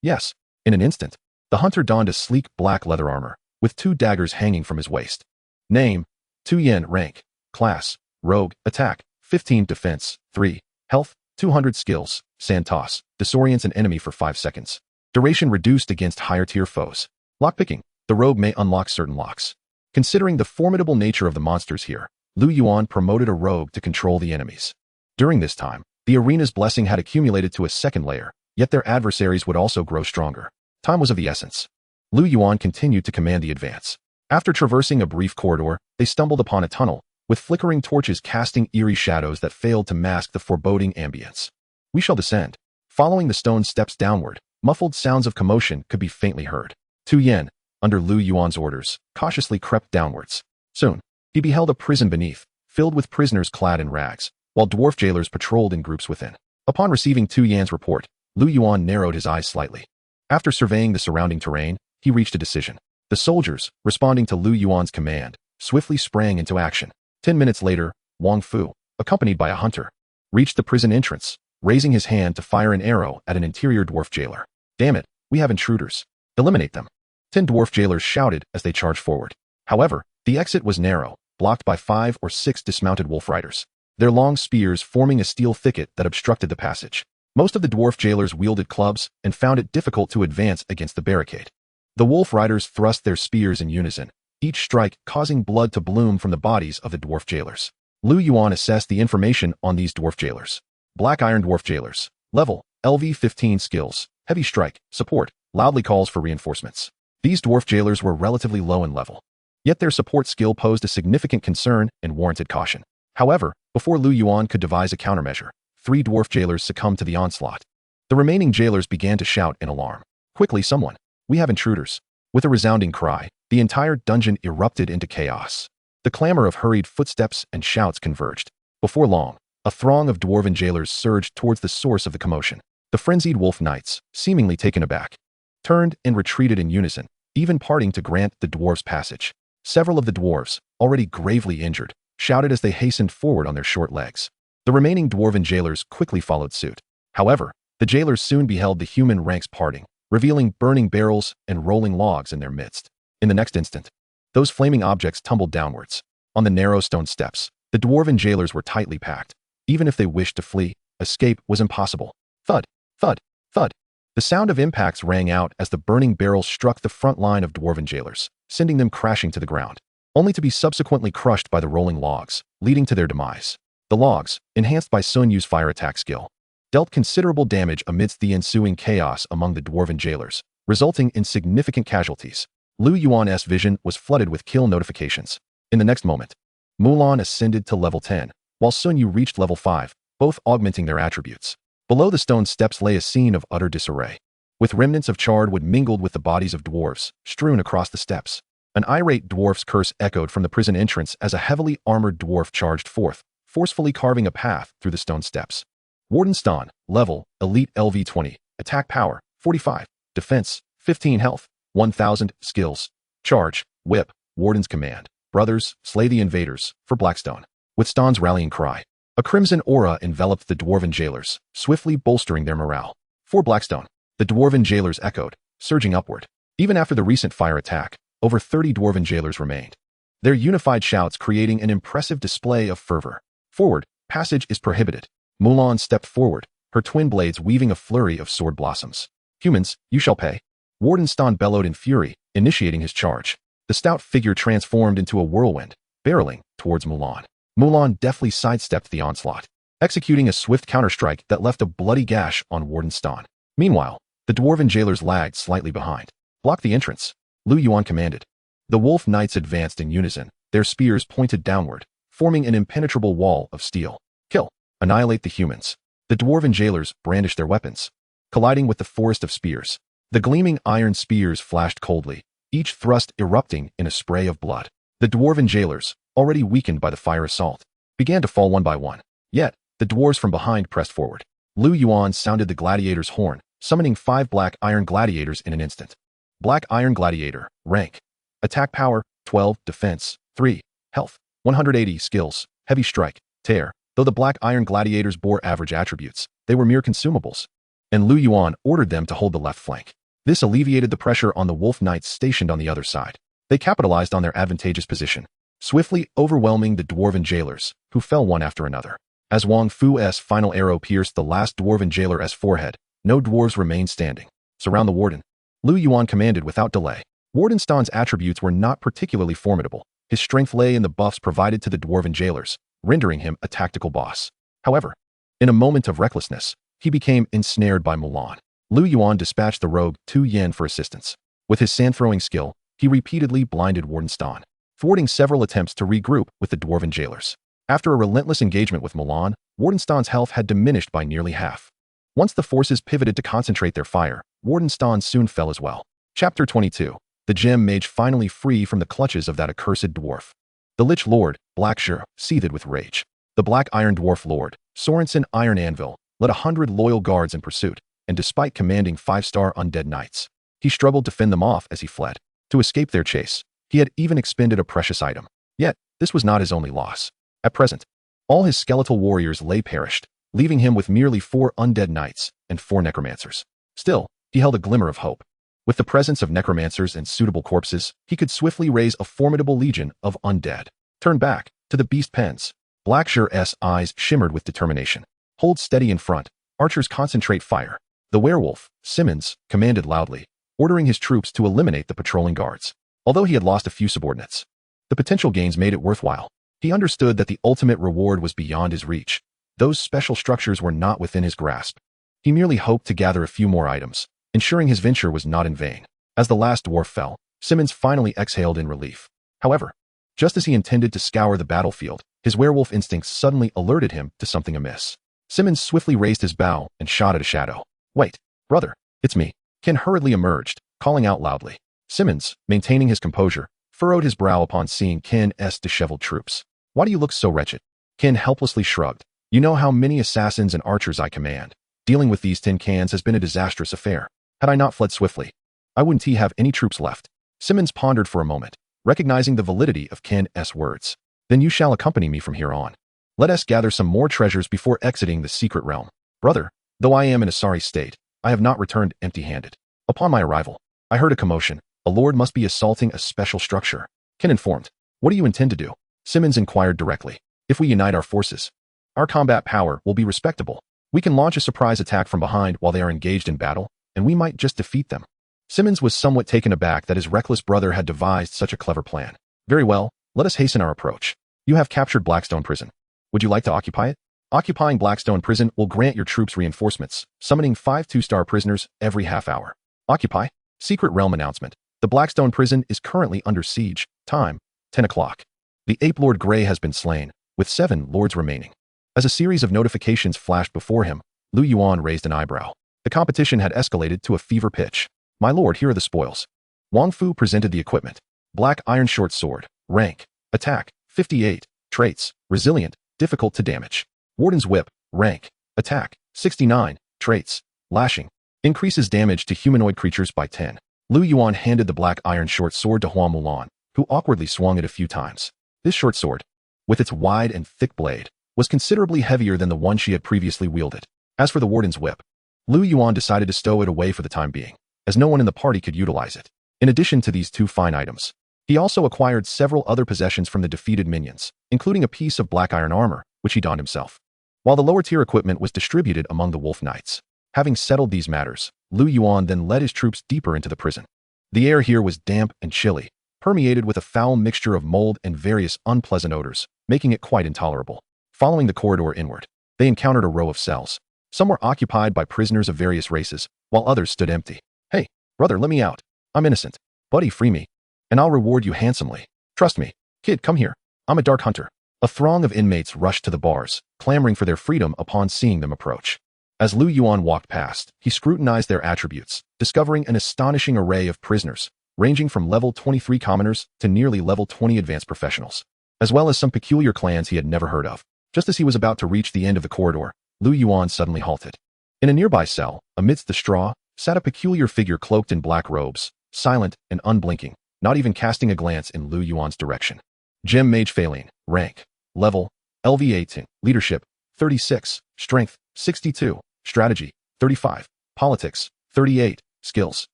"Yes." In an instant, the hunter donned a sleek black leather armor, with 2 daggers hanging from his waist. Name, Tu Yen. Rank, Class, Rogue. Attack, 15. Defense, 3. Health, 200. Skills, Sand Toss, disorients an enemy for 5 seconds. Duration reduced against higher tier foes. Lockpicking. The rogue may unlock certain locks. Considering the formidable nature of the monsters here, Lu Yuan promoted a rogue to control the enemies. During this time, the arena's blessing had accumulated to a second layer, yet their adversaries would also grow stronger. Time was of the essence. Lu Yuan continued to command the advance. After traversing a brief corridor, they stumbled upon a tunnel, with flickering torches casting eerie shadows that failed to mask the foreboding ambience. "We shall descend." Following the stone steps downward, muffled sounds of commotion could be faintly heard. Tu Yen, under Lu Yuan's orders, cautiously crept downwards. Soon, he beheld a prison beneath, filled with prisoners clad in rags, while dwarf jailers patrolled in groups within. Upon receiving Tu Yan's report, Lu Yuan narrowed his eyes slightly. After surveying the surrounding terrain, he reached a decision. The soldiers, responding to Lu Yuan's command, swiftly sprang into action. 10 minutes later, Wang Fu, accompanied by a hunter, reached the prison entrance, raising his hand to fire an arrow at an interior dwarf jailer. "Damn it, we have intruders. Eliminate them." 10 dwarf jailers shouted as they charged forward. However, the exit was narrow, blocked by 5 or 6 dismounted wolf riders, their long spears forming a steel thicket that obstructed the passage. Most of the dwarf jailers wielded clubs and found it difficult to advance against the barricade. The wolf riders thrust their spears in unison, each strike causing blood to bloom from the bodies of the dwarf jailers. Lu Yuan assessed the information on these dwarf jailers. Black Iron Dwarf Jailers. Level, LV-15. Skills, Heavy Strike. Support, loudly calls for reinforcements. These dwarf jailers were relatively low in level, yet their support skill posed a significant concern and warranted caution. However, before Lu Yuan could devise a countermeasure, 3 dwarf jailers succumbed to the onslaught. The remaining jailers began to shout in alarm. "Quickly, someone! We have intruders!" With a resounding cry, the entire dungeon erupted into chaos. The clamor of hurried footsteps and shouts converged. Before long, a throng of dwarven jailers surged towards the source of the commotion. The frenzied wolf knights, seemingly taken aback, turned and retreated in unison, even parting to grant the dwarves passage. Several of the dwarves, already gravely injured, shouted as they hastened forward on their short legs. The remaining dwarven jailers quickly followed suit. However, the jailers soon beheld the human ranks parting, revealing burning barrels and rolling logs in their midst. In the next instant, those flaming objects tumbled downwards. On the narrow stone steps, the dwarven jailers were tightly packed. Even if they wished to flee, escape was impossible. Thud, thud, thud. The sound of impacts rang out as the burning barrels struck the front line of dwarven jailers, sending them crashing to the ground, only to be subsequently crushed by the rolling logs, leading to their demise. The logs, enhanced by Sun Yu's fire attack skill, dealt considerable damage amidst the ensuing chaos among the dwarven jailers, resulting in significant casualties. Lu Yuan's vision was flooded with kill notifications. In the next moment, Mulan ascended to level 10, while Sun Yu reached level 5, both augmenting their attributes. Below the stone steps lay a scene of utter disarray, with remnants of charred wood mingled with the bodies of dwarves, strewn across the steps. An irate dwarf's curse echoed from the prison entrance as a heavily armored dwarf charged forth, forcefully carving a path through the stone steps. Warden Stan, level, Elite LV-20, attack power, 45, defense, 15 health, 1000 skills. Charge, whip, warden's command. Brothers, slay the invaders, for Blackstone. With Stan's rallying cry, a crimson aura enveloped the dwarven jailers, swiftly bolstering their morale. For Blackstone, the dwarven jailers echoed, surging upward. Even after the recent fire attack, over 30 dwarven jailers remained, their unified shouts creating an impressive display of fervor. Forward, passage is prohibited. Mulan stepped forward, her twin blades weaving a flurry of sword blossoms. Humans, you shall pay. Warden Stan bellowed in fury, initiating his charge. The stout figure transformed into a whirlwind, barreling towards Mulan. Mulan deftly sidestepped the onslaught, executing a swift counterstrike that left a bloody gash on Warden Stan. Meanwhile, the dwarven jailers lagged slightly behind. Block the entrance, Lu Yuan commanded. The wolf knights advanced in unison, their spears pointed downward, forming an impenetrable wall of steel. Kill, annihilate the humans. The dwarven jailers brandished their weapons, colliding with the forest of spears. The gleaming iron spears flashed coldly, each thrust erupting in a spray of blood. The dwarven jailers, already weakened by the fire assault, began to fall one by one. Yet, the dwarves from behind pressed forward. Lu Yuan sounded the gladiator's horn, summoning 5 black iron gladiators in an instant. Black iron gladiator, rank. Attack power, 12, defense, 3, health, 180 skills, heavy strike, tear. Though the black iron gladiators bore average attributes, they were mere consumables, and Lu Yuan ordered them to hold the left flank. This alleviated the pressure on the wolf knights stationed on the other side. They capitalized on their advantageous position, swiftly overwhelming the dwarven jailers, who fell one after another. As Wang Fu's final arrow pierced the last dwarven jailer's forehead, no dwarves remained standing. Surround the warden, Lu Yuan commanded without delay. Warden Stan's attributes were not particularly formidable. His strength lay in the buffs provided to the dwarven jailers, rendering him a tactical boss. However, in a moment of recklessness, he became ensnared by Mulan. Lu Yuan dispatched the rogue Tu Yen for assistance. With his sand-throwing skill, he repeatedly blinded Warden Stan, thwarting several attempts to regroup with the dwarven jailers. After a relentless engagement with Mulan, Warden Stan's health had diminished by nearly half. Once the forces pivoted to concentrate their fire, Warden Stan soon fell as well. Chapter 22. The gem mage finally free from the clutches of that accursed dwarf. The Lich Lord, Blackshire, seethed with rage. The Black Iron Dwarf Lord, Sorensen Iron Anvil, led 100 loyal guards in pursuit, and despite commanding 5-star undead knights, he struggled to fend them off as he fled. To escape their chase, he had even expended a precious item. Yet, this was not his only loss. At present, all his skeletal warriors lay perished, leaving him with merely 4 undead knights and 4 necromancers. Still, he held a glimmer of hope. With the presence of necromancers and suitable corpses, he could swiftly raise a formidable legion of undead. Turn back to the beast pens. Blackshire's eyes shimmered with determination. Hold steady in front. Archers concentrate fire. The werewolf, Simmons, commanded loudly, ordering his troops to eliminate the patrolling guards. Although he had lost a few subordinates, the potential gains made it worthwhile. He understood that the ultimate reward was beyond his reach. Those special structures were not within his grasp. He merely hoped to gather a few more items, ensuring his venture was not in vain. As the last dwarf fell, Simmons finally exhaled in relief. However, just as he intended to scour the battlefield, his werewolf instincts suddenly alerted him to something amiss. Simmons swiftly raised his bow and shot at a shadow. Wait, brother, it's me. Ken hurriedly emerged, calling out loudly. Simmons, maintaining his composure, furrowed his brow upon seeing Ken's disheveled troops. Why do you look so wretched? Ken helplessly shrugged. You know how many assassins and archers I command. Dealing with these tin cans has been a disastrous affair. Had I not fled swiftly, I wouldn't have any troops left. Simmons pondered for a moment, recognizing the validity of Ken's words. Then you shall accompany me from here on. Let us gather some more treasures before exiting the secret realm. Brother, though I am in a sorry state, I have not returned empty-handed. Upon my arrival, I heard a commotion. A lord must be assaulting a special structure. Ken informed. What do you intend to do? Simmons inquired directly. If we unite our forces, our combat power will be respectable. We can launch a surprise attack from behind while they are engaged in battle, and we might just defeat them. Simmons was somewhat taken aback that his reckless brother had devised such a clever plan. Very well, let us hasten our approach. You have captured Blackstone Prison. Would you like to occupy it? Occupying Blackstone Prison will grant your troops reinforcements, summoning 5 2-star prisoners every half hour. Occupy. Secret Realm announcement. The Blackstone Prison is currently under siege. Time, 10 o'clock. The Ape Lord Grey has been slain, with 7 lords remaining. As a series of notifications flashed before him, Lu Yuan raised an eyebrow. The competition had escalated to a fever pitch. My lord, here are the spoils. Wang Fu presented the equipment. Black Iron Short Sword. Rank. Attack. 58. Traits. Resilient. Difficult to damage. Warden's Whip. Rank. Attack. 69. Traits. Lashing. Increases damage to humanoid creatures by 10. Lu Yuan handed the black iron short sword to Hua Mulan, who awkwardly swung it a few times. This short sword, with its wide and thick blade, was considerably heavier than the one she had previously wielded. As for the warden's whip, Lu Yuan decided to stow it away for the time being, as no one in the party could utilize it. In addition to these two fine items, he also acquired several other possessions from the defeated minions, including a piece of black iron armor, which he donned himself, while the lower-tier equipment was distributed among the wolf knights. Having settled these matters, Lu Yuan then led his troops deeper into the prison. The air here was damp and chilly, permeated with a foul mixture of mold and various unpleasant odors, making it quite intolerable. Following the corridor inward, they encountered a row of cells. Some were occupied by prisoners of various races, while others stood empty. "Hey, brother, let me out. I'm innocent. Buddy, free me, and I'll reward you handsomely. Trust me. Kid, come here. I'm a dark hunter." A throng of inmates rushed to the bars, clamoring for their freedom upon seeing them approach. As Lu Yuan walked past, he scrutinized their attributes, discovering an astonishing array of prisoners, ranging from level 23 commoners to nearly level 20 advanced professionals, as well as some peculiar clans he had never heard of. Just as he was about to reach the end of the corridor, Lu Yuan suddenly halted. In a nearby cell, amidst the straw, sat a peculiar figure cloaked in black robes, silent and unblinking, not even casting a glance in Lu Yuan's direction. Gem Mage Phaline, rank, level, LV18, leadership, 36, strength, 62, strategy, 35, politics, 38, skills,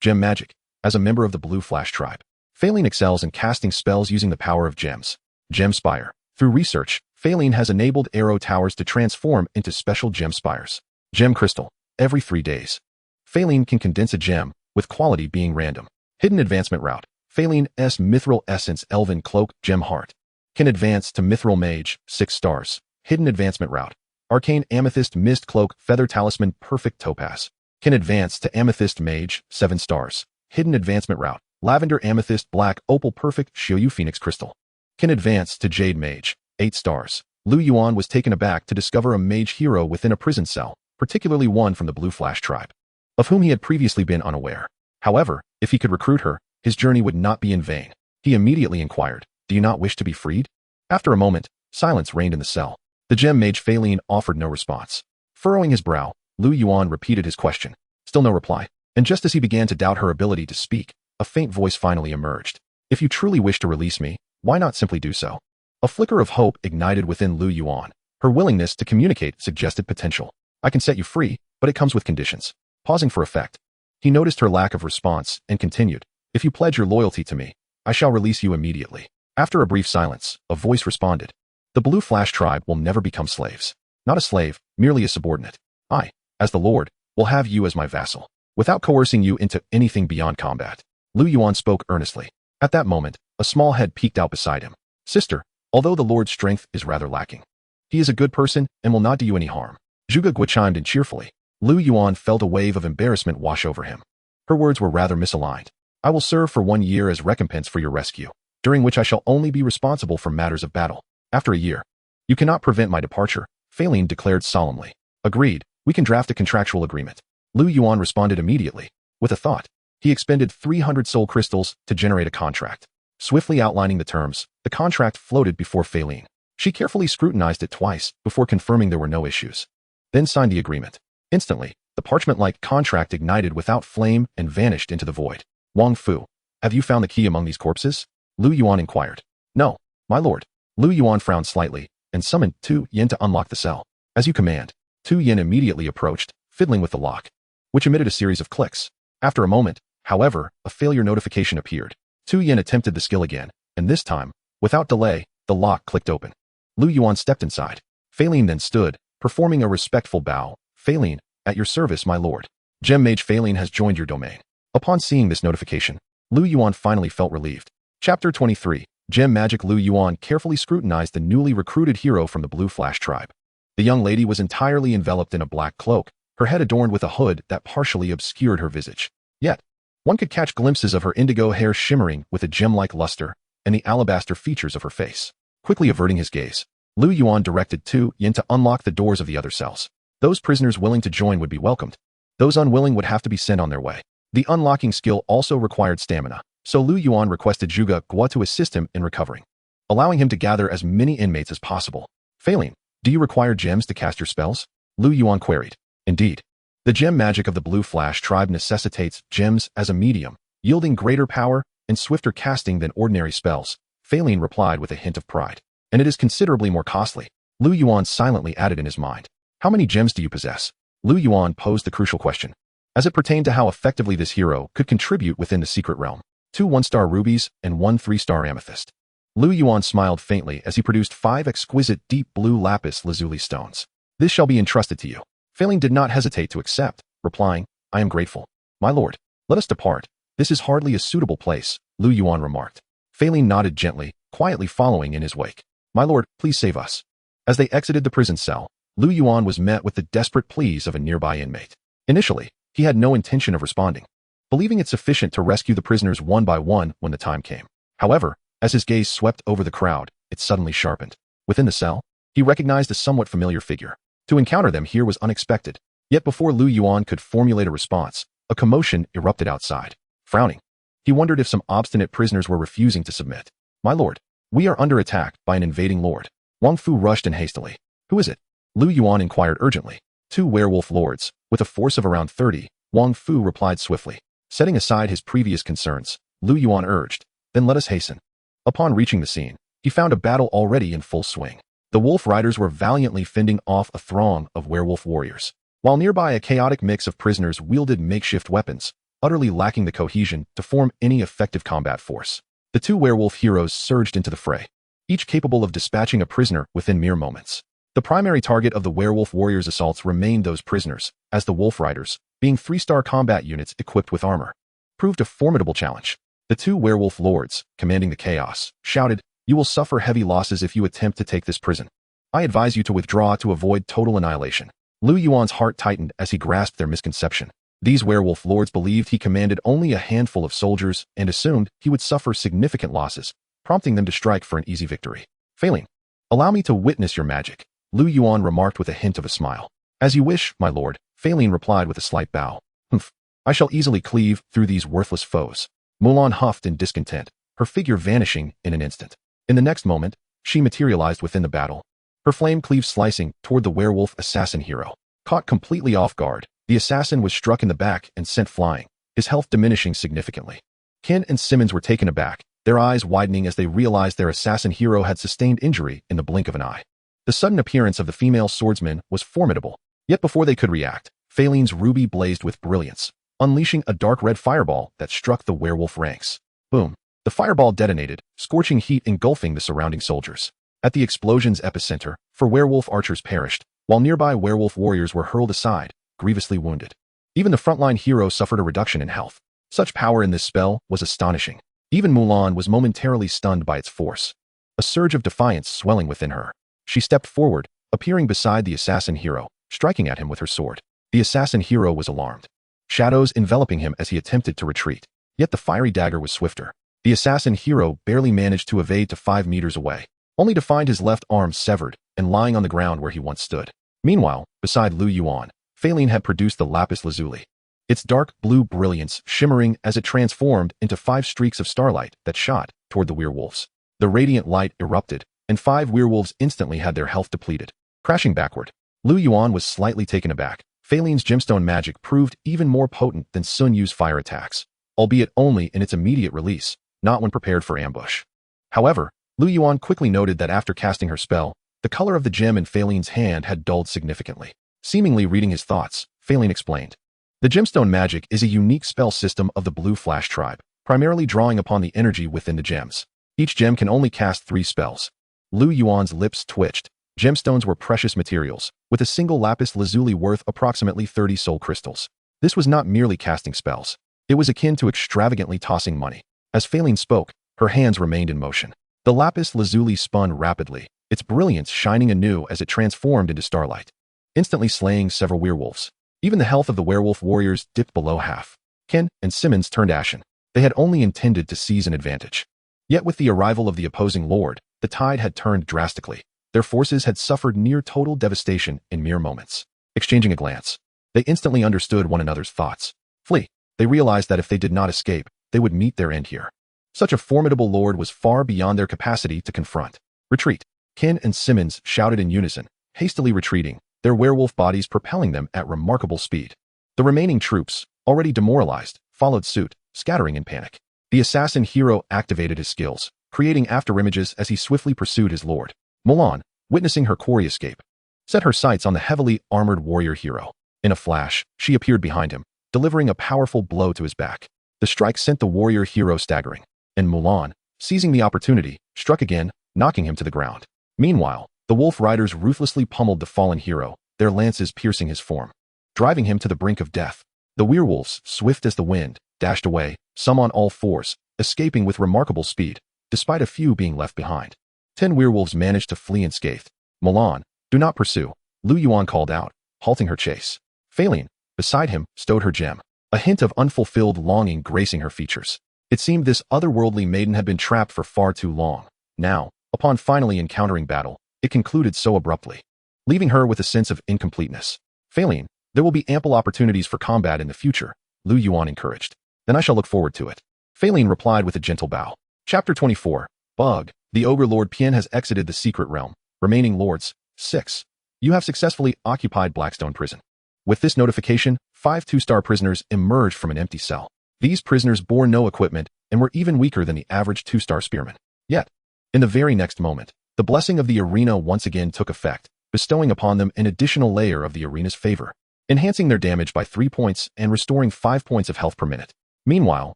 gem magic. As a member of the Blue Flash tribe, Phaline excels in casting spells using the power of gems. Gem Spire. Through research, Phaline has enabled arrow towers to transform into special gem spires. Gem Crystal. Every 3 days, Phaline can condense a gem, with quality being random. Hidden Advancement Route. Phaline's Mithril Essence Elven Cloak Gem Heart can advance to Mithril Mage, 6 stars. Hidden Advancement Route. Arcane Amethyst Mist Cloak Feather Talisman Perfect Topaz can advance to Amethyst Mage, 7 stars. Hidden Advancement Route. Lavender Amethyst Black Opal Perfect Shioyu Phoenix Crystal can advance to Jade Mage, 8 stars. Lu Yuan was taken aback to discover a mage hero within a prison cell, particularly one from the Blue Flash tribe, of whom he had previously been unaware. However, if he could recruit her, his journey would not be in vain. He immediately inquired, "Do you not wish to be freed?" After a moment, silence reigned in the cell. The gem mage Phaline offered no response. Furrowing his brow, Lu Yuan repeated his question. Still no reply. And just as he began to doubt her ability to speak, a faint voice finally emerged. "If you truly wish to release me, why not simply do so?" A flicker of hope ignited within Lu Yuan. Her willingness to communicate suggested potential. "I can set you free, but it comes with conditions." Pausing for effect, he noticed her lack of response and continued, "If you pledge your loyalty to me, I shall release you immediately." After a brief silence, a voice responded. "The Blue Flash tribe will never become slaves. Not a slave, merely a subordinate. I, as the Lord, will have you as my vassal, without coercing you into anything beyond combat." Lu Yuan spoke earnestly. At that moment, a small head peeked out beside him. "Sister, although the Lord's strength is rather lacking, he is a good person and will not do you any harm." Zhuge Gui chimed in cheerfully. Lu Yuan felt a wave of embarrassment wash over him. Her words were rather misaligned. "I will serve for 1 year as recompense for your rescue, during which I shall only be responsible for matters of battle. After a year, you cannot prevent my departure," Phaline declared solemnly. "Agreed, we can draft a contractual agreement." Lu Yuan responded immediately. With a thought, he expended 300 soul crystals to generate a contract. Swiftly outlining the terms, the contract floated before Phaline. She carefully scrutinized it twice before confirming there were no issues, then signed the agreement. Instantly, the parchment-like contract ignited without flame and vanished into the void. "Wang Fu, have you found the key among these corpses?" Lu Yuan inquired. "No, my lord." Lu Yuan frowned slightly and summoned Tu Yin to unlock the cell. "As you command." Tu Yin immediately approached, fiddling with the lock, which emitted a series of clicks. After a moment, however, a failure notification appeared. Tu Yin attempted the skill again, and this time, without delay, the lock clicked open. Lu Yuan stepped inside. Phaline then stood, performing a respectful bow. "Phaline, at your service, my lord. Gem Mage Phaline has joined your domain." Upon seeing this notification, Lu Yuan finally felt relieved. Chapter 23. Gem Magic. Lu Yuan carefully scrutinized the newly recruited hero from the Blue Flash tribe. The young lady was entirely enveloped in a black cloak, her head adorned with a hood that partially obscured her visage. Yet, one could catch glimpses of her indigo hair shimmering with a gem-like luster and the alabaster features of her face. Quickly averting his gaze, Lu Yuan directed Tu Yin to unlock the doors of the other cells. Those prisoners willing to join would be welcomed. Those unwilling would have to be sent on their way. The unlocking skill also required stamina, so Lu Yuan requested Zhuge Gui to assist him in recovering, allowing him to gather as many inmates as possible. "Phaline, do you require gems to cast your spells?" Lu Yuan queried. "Indeed. The gem magic of the Blue Flash tribe necessitates gems as a medium, yielding greater power and swifter casting than ordinary spells. Faline replied with a hint of pride. And it is considerably more costly. Lu Yuan silently added in his mind. How many gems do you possess? Lu Yuan posed the crucial question, as it pertained to how effectively this hero could contribute within the secret realm. 2 1-star rubies and 1 3-star amethyst. Lu Yuan smiled faintly as he produced 5 exquisite deep blue lapis lazuli stones. This shall be entrusted to you. Faline did not hesitate to accept, replying, I am grateful. My lord, let us depart. This is hardly a suitable place, Lu Yuan remarked. Faline nodded gently, quietly following in his wake. My lord, please save us. As they exited the prison cell, Lu Yuan was met with the desperate pleas of a nearby inmate. Initially, he had no intention of responding, believing it sufficient to rescue the prisoners one by one when the time came. However, as his gaze swept over the crowd, it suddenly sharpened. Within the cell, he recognized a somewhat familiar figure. To encounter them here was unexpected. Yet before Lu Yuan could formulate a response, a commotion erupted outside. Frowning, he wondered if some obstinate prisoners were refusing to submit. My lord, we are under attack by an invading lord. Wang Fu rushed in hastily. Who is it? Lu Yuan inquired urgently. 2 werewolf lords, with a force of around 30, Wang Fu replied swiftly. Setting aside his previous concerns, Lu Yuan urged, then let us hasten. Upon reaching the scene, he found a battle already in full swing. The wolf riders were valiantly fending off a throng of werewolf warriors, while nearby a chaotic mix of prisoners wielded makeshift weapons, utterly lacking the cohesion to form any effective combat force. The 2 werewolf heroes surged into the fray, each capable of dispatching a prisoner within mere moments. The primary target of the werewolf warriors' assaults remained those prisoners, as the wolf riders, being 3-star combat units equipped with armor, proved a formidable challenge. The 2 werewolf lords, commanding the chaos, shouted, You will suffer heavy losses if you attempt to take this prison. I advise you to withdraw to avoid total annihilation. Lu Yuan's heart tightened as he grasped their misconception. These werewolf lords believed he commanded only a handful of soldiers and assumed he would suffer significant losses, prompting them to strike for an easy victory. Failing, allow me to witness your magic, Lu Yuan remarked with a hint of a smile. As you wish, my lord, Faline replied with a slight bow. Humph, I shall easily cleave through these worthless foes. Mulan huffed in discontent, her figure vanishing in an instant. In the next moment, she materialized within the battle, her flame cleave slicing toward the werewolf assassin hero. Caught completely off guard, the assassin was struck in the back and sent flying, his health diminishing significantly. Ken and Simmons were taken aback, their eyes widening as they realized their assassin hero had sustained injury in the blink of an eye. The sudden appearance of the female swordsman was formidable, yet before they could react, Faline's ruby blazed with brilliance, unleashing a dark red fireball that struck the werewolf ranks. Boom! The fireball detonated, scorching heat engulfing the surrounding soldiers. At the explosion's epicenter, 4 werewolf archers perished, while nearby werewolf warriors were hurled aside, grievously wounded. Even the frontline hero suffered a reduction in health. Such power in this spell was astonishing. Even Mulan was momentarily stunned by its force, a surge of defiance swelling within her. She stepped forward, appearing beside the assassin hero, striking at him with her sword. The assassin hero was alarmed, shadows enveloping him as he attempted to retreat. Yet the fiery dagger was swifter. The assassin hero barely managed to evade to 5 meters away, only to find his left arm severed and lying on the ground where he once stood. Meanwhile, beside Lu Yuan, Faline had produced the lapis lazuli, its dark blue brilliance shimmering as it transformed into 5 streaks of starlight that shot toward the werewolves. The radiant light erupted, and 5 werewolves instantly had their health depleted. Crashing backward, Lu Yuan was slightly taken aback. Faline's gemstone magic proved even more potent than Sun Yu's fire attacks, albeit only in its immediate release, not when prepared for ambush. However, Lu Yuan quickly noted that after casting her spell, the color of the gem in Faline's hand had dulled significantly. Seemingly reading his thoughts, Faline explained. The gemstone magic is a unique spell system of the Blue Flash tribe, primarily drawing upon the energy within the gems. Each gem can only cast 3 spells. Lu Yuan's lips twitched. Gemstones were precious materials, with a single lapis lazuli worth approximately 30 soul crystals. This was not merely casting spells. It was akin to extravagantly tossing money. As Faline spoke, her hands remained in motion. The lapis lazuli spun rapidly, its brilliance shining anew as it transformed into starlight, instantly slaying several werewolves. Even the health of the werewolf warriors dipped below half. Ken and Simmons turned ashen. They had only intended to seize an advantage. Yet with the arrival of the opposing lord, the tide had turned drastically. Their forces had suffered near total devastation in mere moments. Exchanging a glance, they instantly understood one another's thoughts. Flee. They realized that if they did not escape, they would meet their end here. Such a formidable lord was far beyond their capacity to confront. Retreat. Ken and Simmons shouted in unison, hastily retreating, their werewolf bodies propelling them at remarkable speed. The remaining troops, already demoralized, followed suit, scattering in panic. The assassin hero activated his skills, creating afterimages as he swiftly pursued his lord. Mulan, witnessing her quarry escape, set her sights on the heavily armored warrior hero. In a flash, she appeared behind him, delivering a powerful blow to his back. The strike sent the warrior hero staggering, and Mulan, seizing the opportunity, struck again, knocking him to the ground. Meanwhile, the wolf riders ruthlessly pummeled the fallen hero, their lances piercing his form, driving him to the brink of death. The werewolves, swift as the wind, dashed away, some on all fours, escaping with remarkable speed, despite a few being left behind. 10 werewolves managed to flee unscathed. Mulan, do not pursue, Lu Yuan called out, halting her chase. Failing, beside him, stowed her gem, a hint of unfulfilled longing gracing her features. It seemed this otherworldly maiden had been trapped for far too long. Now, upon finally encountering battle, it concluded so abruptly, leaving her with a sense of incompleteness. Failing, there will be ample opportunities for combat in the future, Lu Yuan encouraged. Then I shall look forward to it. Failing replied with a gentle bow. Chapter 24. Bug. The Ogre Lord Pian has exited the secret realm. Remaining lords, 6. You have successfully occupied Blackstone Prison. With this notification, 5 2-star prisoners emerged from an empty cell. These prisoners bore no equipment and were even weaker than the average 2-star spearman. Yet, in the very next moment, the blessing of the arena once again took effect, bestowing upon them an additional layer of the arena's favor, enhancing their damage by 3 points and restoring 5 points of health per minute. Meanwhile,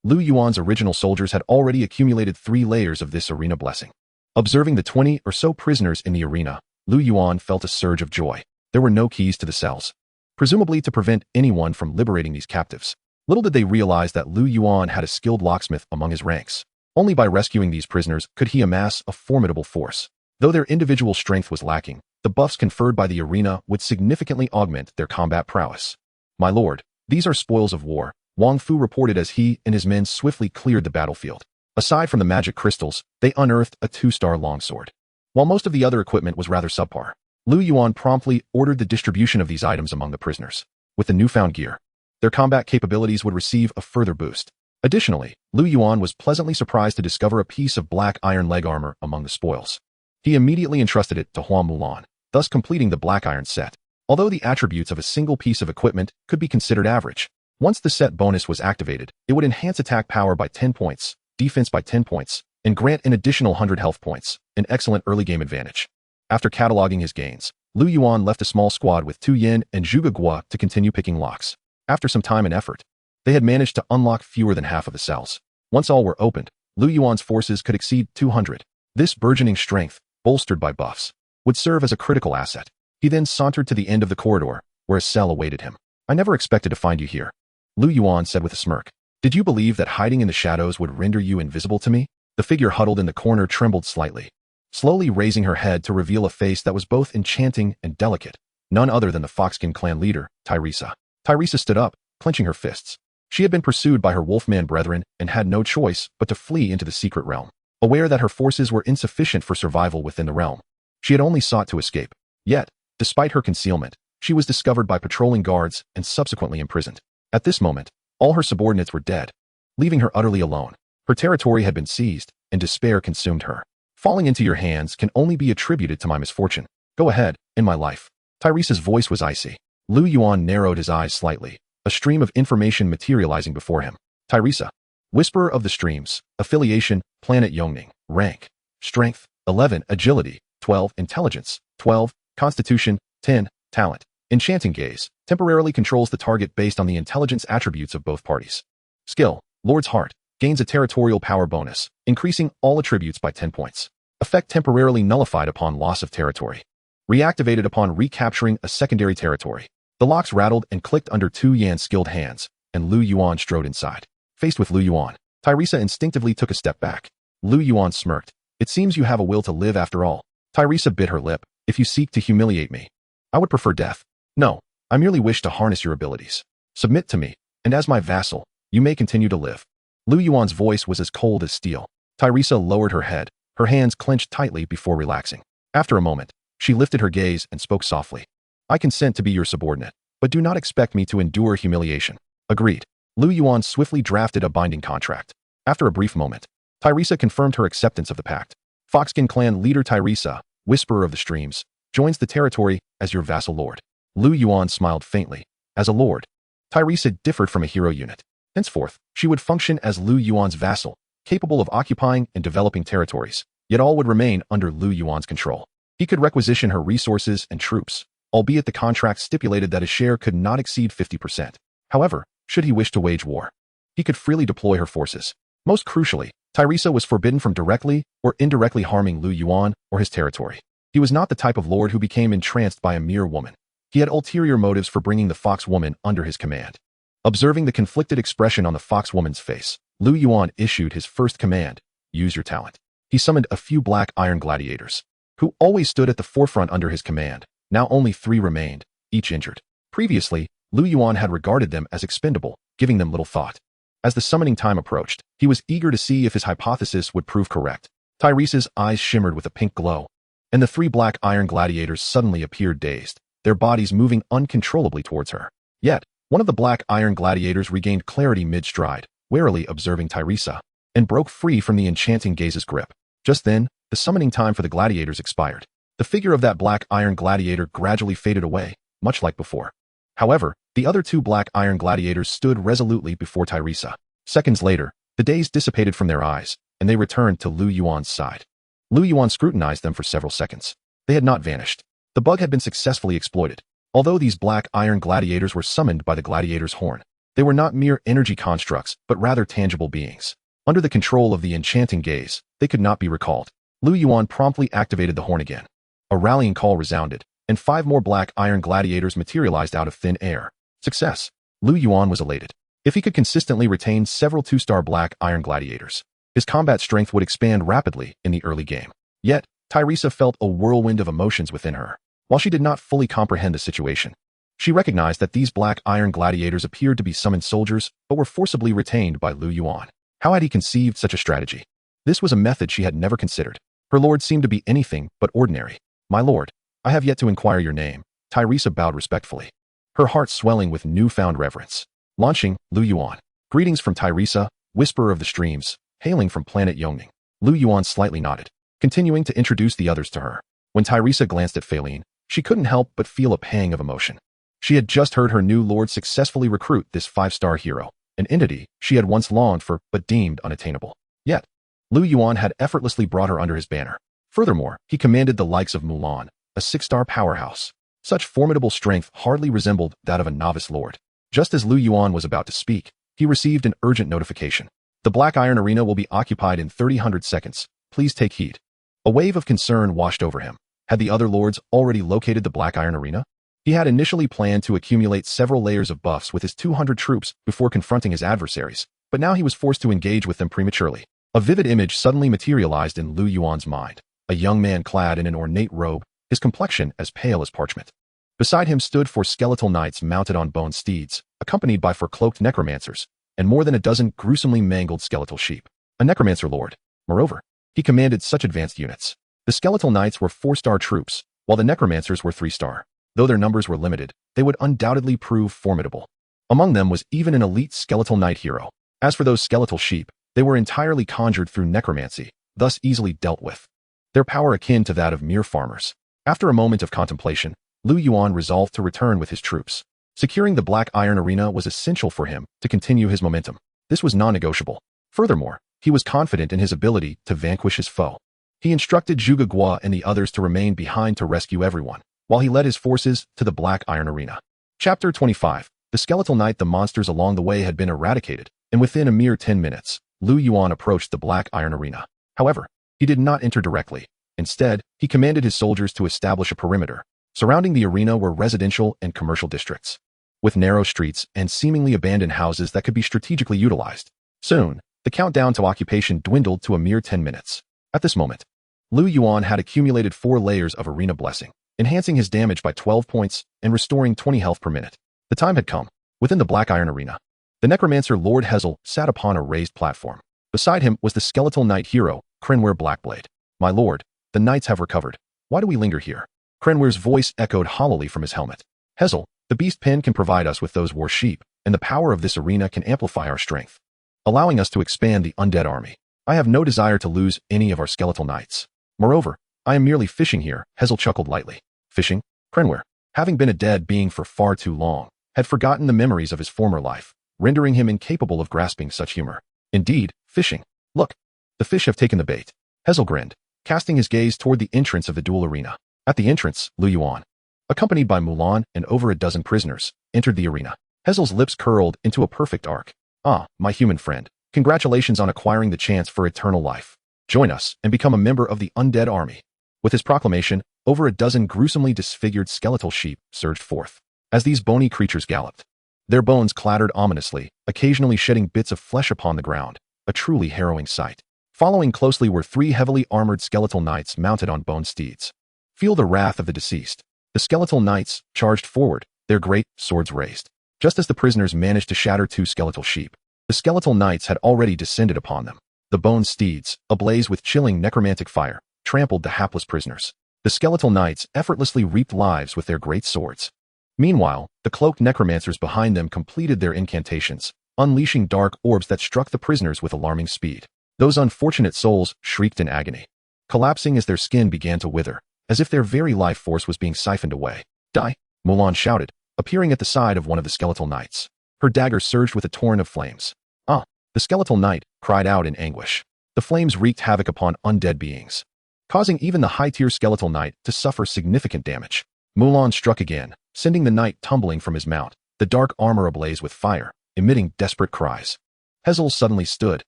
Lu Yuan's original soldiers had already accumulated 3 layers of this arena blessing. Observing the 20 or so prisoners in the arena, Lu Yuan felt a surge of joy. There were no keys to the cells, presumably to prevent anyone from liberating these captives. Little did they realize that Lu Yuan had a skilled locksmith among his ranks. Only by rescuing these prisoners could he amass a formidable force. Though their individual strength was lacking, the buffs conferred by the arena would significantly augment their combat prowess. My lord, these are spoils of war, Wang Fu reported as he and his men swiftly cleared the battlefield. Aside from the magic crystals, they unearthed a 2-star longsword. While most of the other equipment was rather subpar, Lu Yuan promptly ordered the distribution of these items among the prisoners. With the newfound gear, their combat capabilities would receive a further boost. Additionally, Lu Yuan was pleasantly surprised to discover a piece of black iron leg armor among the spoils. He immediately entrusted it to Hua Mulan, thus completing the black iron set. Although the attributes of a single piece of equipment could be considered average, once the set bonus was activated, it would enhance attack power by 10 points, defense by 10 points, and grant an additional 100 health points, an excellent early game advantage. After cataloging his gains, Lu Yuan left a small squad with Tu Yin and Zhuge Guo to continue picking locks. After some time and effort, they had managed to unlock fewer than half of the cells. Once all were opened, Lu Yuan's forces could exceed 200. This burgeoning strength, bolstered by buffs, would serve as a critical asset. He then sauntered to the end of the corridor, where a cell awaited him. I never expected to find you here, Lu Yuan said with a smirk. Did you believe that hiding in the shadows would render you invisible to me? The figure huddled in the corner trembled slightly, slowly raising her head to reveal a face that was both enchanting and delicate. None other than the Foxkin clan leader, Tyresa. Tyresa stood up, clenching her fists. She had been pursued by her wolfman brethren and had no choice but to flee into the secret realm. Aware that her forces were insufficient for survival within the realm, she had only sought to escape. Yet, despite her concealment, she was discovered by patrolling guards and subsequently imprisoned. At this moment, all her subordinates were dead, leaving her utterly alone. Her territory had been seized, and despair consumed her. Falling into your hands can only be attributed to my misfortune. Go ahead, in my life. Tyresa's voice was icy. Lu Yuan narrowed his eyes slightly, a stream of information materializing before him. Tyresa. Whisperer of the Streams. Affiliation, Planet Yongning. Rank. Strength, 11. Agility, 12. Intelligence, 12. Constitution, 10. Talent. Enchanting Gaze. Temporarily controls the target based on the intelligence attributes of both parties. Skill, Lord's Heart. Gains a territorial power bonus, increasing all attributes by 10 points. Effect temporarily nullified upon loss of territory. Reactivated upon recapturing a secondary territory. The locks rattled and clicked under Tu Yan's skilled hands, and Lu Yuan strode inside. Faced with Lu Yuan, Tyresa instinctively took a step back. Lu Yuan smirked. It seems you have a will to live after all. Tyresa bit her lip. If you seek to humiliate me, I would prefer death. No, I merely wish to harness your abilities. Submit to me, and as my vassal, you may continue to live. Lu Yuan's voice was as cold as steel. Tyresa lowered her head, her hands clenched tightly before relaxing. After a moment, she lifted her gaze and spoke softly. I consent to be your subordinate, but do not expect me to endure humiliation. Agreed. Lu Yuan swiftly drafted a binding contract. After a brief moment, Tyresa confirmed her acceptance of the pact. Foxkin clan leader Tyresa, Whisperer of the Streams, joins the territory as your vassal lord. Lu Yuan smiled faintly. As a lord, Tyresa differed from a hero unit. Henceforth, she would function as Lu Yuan's vassal, capable of occupying and developing territories, yet all would remain under Lu Yuan's control. He could requisition her resources and troops, albeit the contract stipulated that his share could not exceed 50%. However, should he wish to wage war, he could freely deploy her forces. Most crucially, Teresa was forbidden from directly or indirectly harming Lu Yuan or his territory. He was not the type of lord who became entranced by a mere woman. He had ulterior motives for bringing the fox woman under his command. Observing the conflicted expression on the fox woman's face, Lu Yuan issued his first command: use your talent. He summoned a few black iron gladiators, who always stood at the forefront under his command. Now only 3 remained, each injured. Previously, Lu Yuan had regarded them as expendable, giving them little thought. As the summoning time approached, he was eager to see if his hypothesis would prove correct. Teresa's eyes shimmered with a pink glow, and the 3 black iron gladiators suddenly appeared dazed, their bodies moving uncontrollably towards her. Yet, one of the black iron gladiators regained clarity mid-stride, warily observing Teresa, and broke free from the enchanting gaze's grip. Just then, the summoning time for the gladiators expired. The figure of that black iron gladiator gradually faded away, much like before. However, the other 2 black iron gladiators stood resolutely before Teresa. Seconds later, the daze dissipated from their eyes, and they returned to Lu Yuan's side. Lu Yuan scrutinized them for several seconds. They had not vanished. The bug had been successfully exploited. Although these black iron gladiators were summoned by the gladiator's horn, they were not mere energy constructs, but rather tangible beings. Under the control of the enchanting gaze, they could not be recalled. Lu Yuan promptly activated the horn again. A rallying call resounded, and 5 more black iron gladiators materialized out of thin air. Success. Lu Yuan was elated. If he could consistently retain several 2-star black iron gladiators, his combat strength would expand rapidly in the early game. Yet, Teresa felt a whirlwind of emotions within her. While she did not fully comprehend the situation, she recognized that these black iron gladiators appeared to be summoned soldiers, but were forcibly retained by Lu Yuan. How had he conceived such a strategy? This was a method she had never considered. Her lord seemed to be anything but ordinary. My lord, I have yet to inquire your name. Teresa bowed respectfully, her heart swelling with newfound reverence. Launching, Lu Yuan. Greetings from Teresa, whisperer of the streams, hailing from planet Yongning. Lu Yuan slightly nodded, continuing to introduce the others to her. When Teresa glanced at Faline, she couldn't help but feel a pang of emotion. She had just heard her new lord successfully recruit this 5-star hero, an entity she had once longed for but deemed unattainable. Yet, Lu Yuan had effortlessly brought her under his banner. Furthermore, he commanded the likes of Mulan, a 6-star powerhouse. Such formidable strength hardly resembled that of a novice lord. Just as Lu Yuan was about to speak, he received an urgent notification. The Black Iron Arena will be occupied in 300 seconds. Please take heed. A wave of concern washed over him. Had the other lords already located the Black Iron Arena? He had initially planned to accumulate several layers of buffs with his 200 troops before confronting his adversaries, but now he was forced to engage with them prematurely. A vivid image suddenly materialized in Lu Yuan's mind. A young man clad in an ornate robe, his complexion as pale as parchment. Beside him stood 4 skeletal knights mounted on bone steeds, accompanied by 4 cloaked necromancers, and more than a dozen gruesomely mangled skeletal sheep. A necromancer lord. Moreover, he commanded such advanced units. The skeletal knights were 4-star troops, while the necromancers were 3-star. Though their numbers were limited, they would undoubtedly prove formidable. Among them was even an elite skeletal knight hero. As for those skeletal sheep, they were entirely conjured through necromancy, thus easily dealt with. Their power akin to that of mere farmers. After a moment of contemplation, Lu Yuan resolved to return with his troops. Securing the Black Iron Arena was essential for him to continue his momentum. This was non-negotiable. Furthermore, he was confident in his ability to vanquish his foe. He instructed Zhuge Guo and the others to remain behind to rescue everyone, while he led his forces to the Black Iron Arena. Chapter 25. The Skeletal Knight. The monsters along the way had been eradicated, and within a mere 10 minutes, Lu Yuan approached the Black Iron Arena. However, he did not enter directly. Instead, he commanded his soldiers to establish a perimeter. Surrounding the arena were residential and commercial districts, with narrow streets and seemingly abandoned houses that could be strategically utilized. Soon, the countdown to occupation dwindled to a mere 10 minutes. At this moment, Lu Yuan had accumulated 4 layers of arena blessing, enhancing his damage by 12 points and restoring 20 health per minute. The time had come. Within the Black Iron Arena, the necromancer Lord Hezel sat upon a raised platform. Beside him was the skeletal knight hero, Krenware Blackblade. My lord, the knights have recovered. Why do we linger here? Krenware's voice echoed hollowly from his helmet. Hezel, the beast pen can provide us with those war sheep, and the power of this arena can amplify our strength, allowing us to expand the undead army. I have no desire to lose any of our skeletal knights. Moreover, I am merely fishing here. Hezel chuckled lightly. Fishing? Krenware, having been a dead being for far too long, had forgotten the memories of his former life. rendering him incapable of grasping such humor. Indeed, fishing. Look, the fish have taken the bait. Hazel grinned, casting his gaze toward the entrance of the duel arena. At the entrance, Lu Yuan, accompanied by Mulan and over a dozen prisoners, entered the arena. Hazel's lips curled into a perfect arc. Ah, my human friend, congratulations on acquiring the chance for eternal life. Join us and become a member of the undead army. With his proclamation, over a dozen gruesomely disfigured skeletal sheep surged forth. As these bony creatures galloped, their bones clattered ominously, occasionally shedding bits of flesh upon the ground, a truly harrowing sight. Following closely were 3 heavily armored skeletal knights mounted on bone steeds. Feel the wrath of the deceased. The skeletal knights charged forward, their great swords raised. Just as the prisoners managed to shatter 2 skeletal sheep, the skeletal knights had already descended upon them. The bone steeds, ablaze with chilling necromantic fire, trampled the hapless prisoners. The skeletal knights effortlessly reaped lives with their great swords. Meanwhile, the cloaked necromancers behind them completed their incantations, unleashing dark orbs that struck the prisoners with alarming speed. Those unfortunate souls shrieked in agony, collapsing as their skin began to wither, as if their very life force was being siphoned away. Die! Mulan shouted, appearing at the side of one of the skeletal knights. Her dagger surged with a torrent of flames. Ah! The skeletal knight cried out in anguish. The flames wreaked havoc upon undead beings, causing even the high-tier skeletal knight to suffer significant damage. Mulan struck again, sending the knight tumbling from his mount, the dark armor ablaze with fire, emitting desperate cries. Hazel suddenly stood,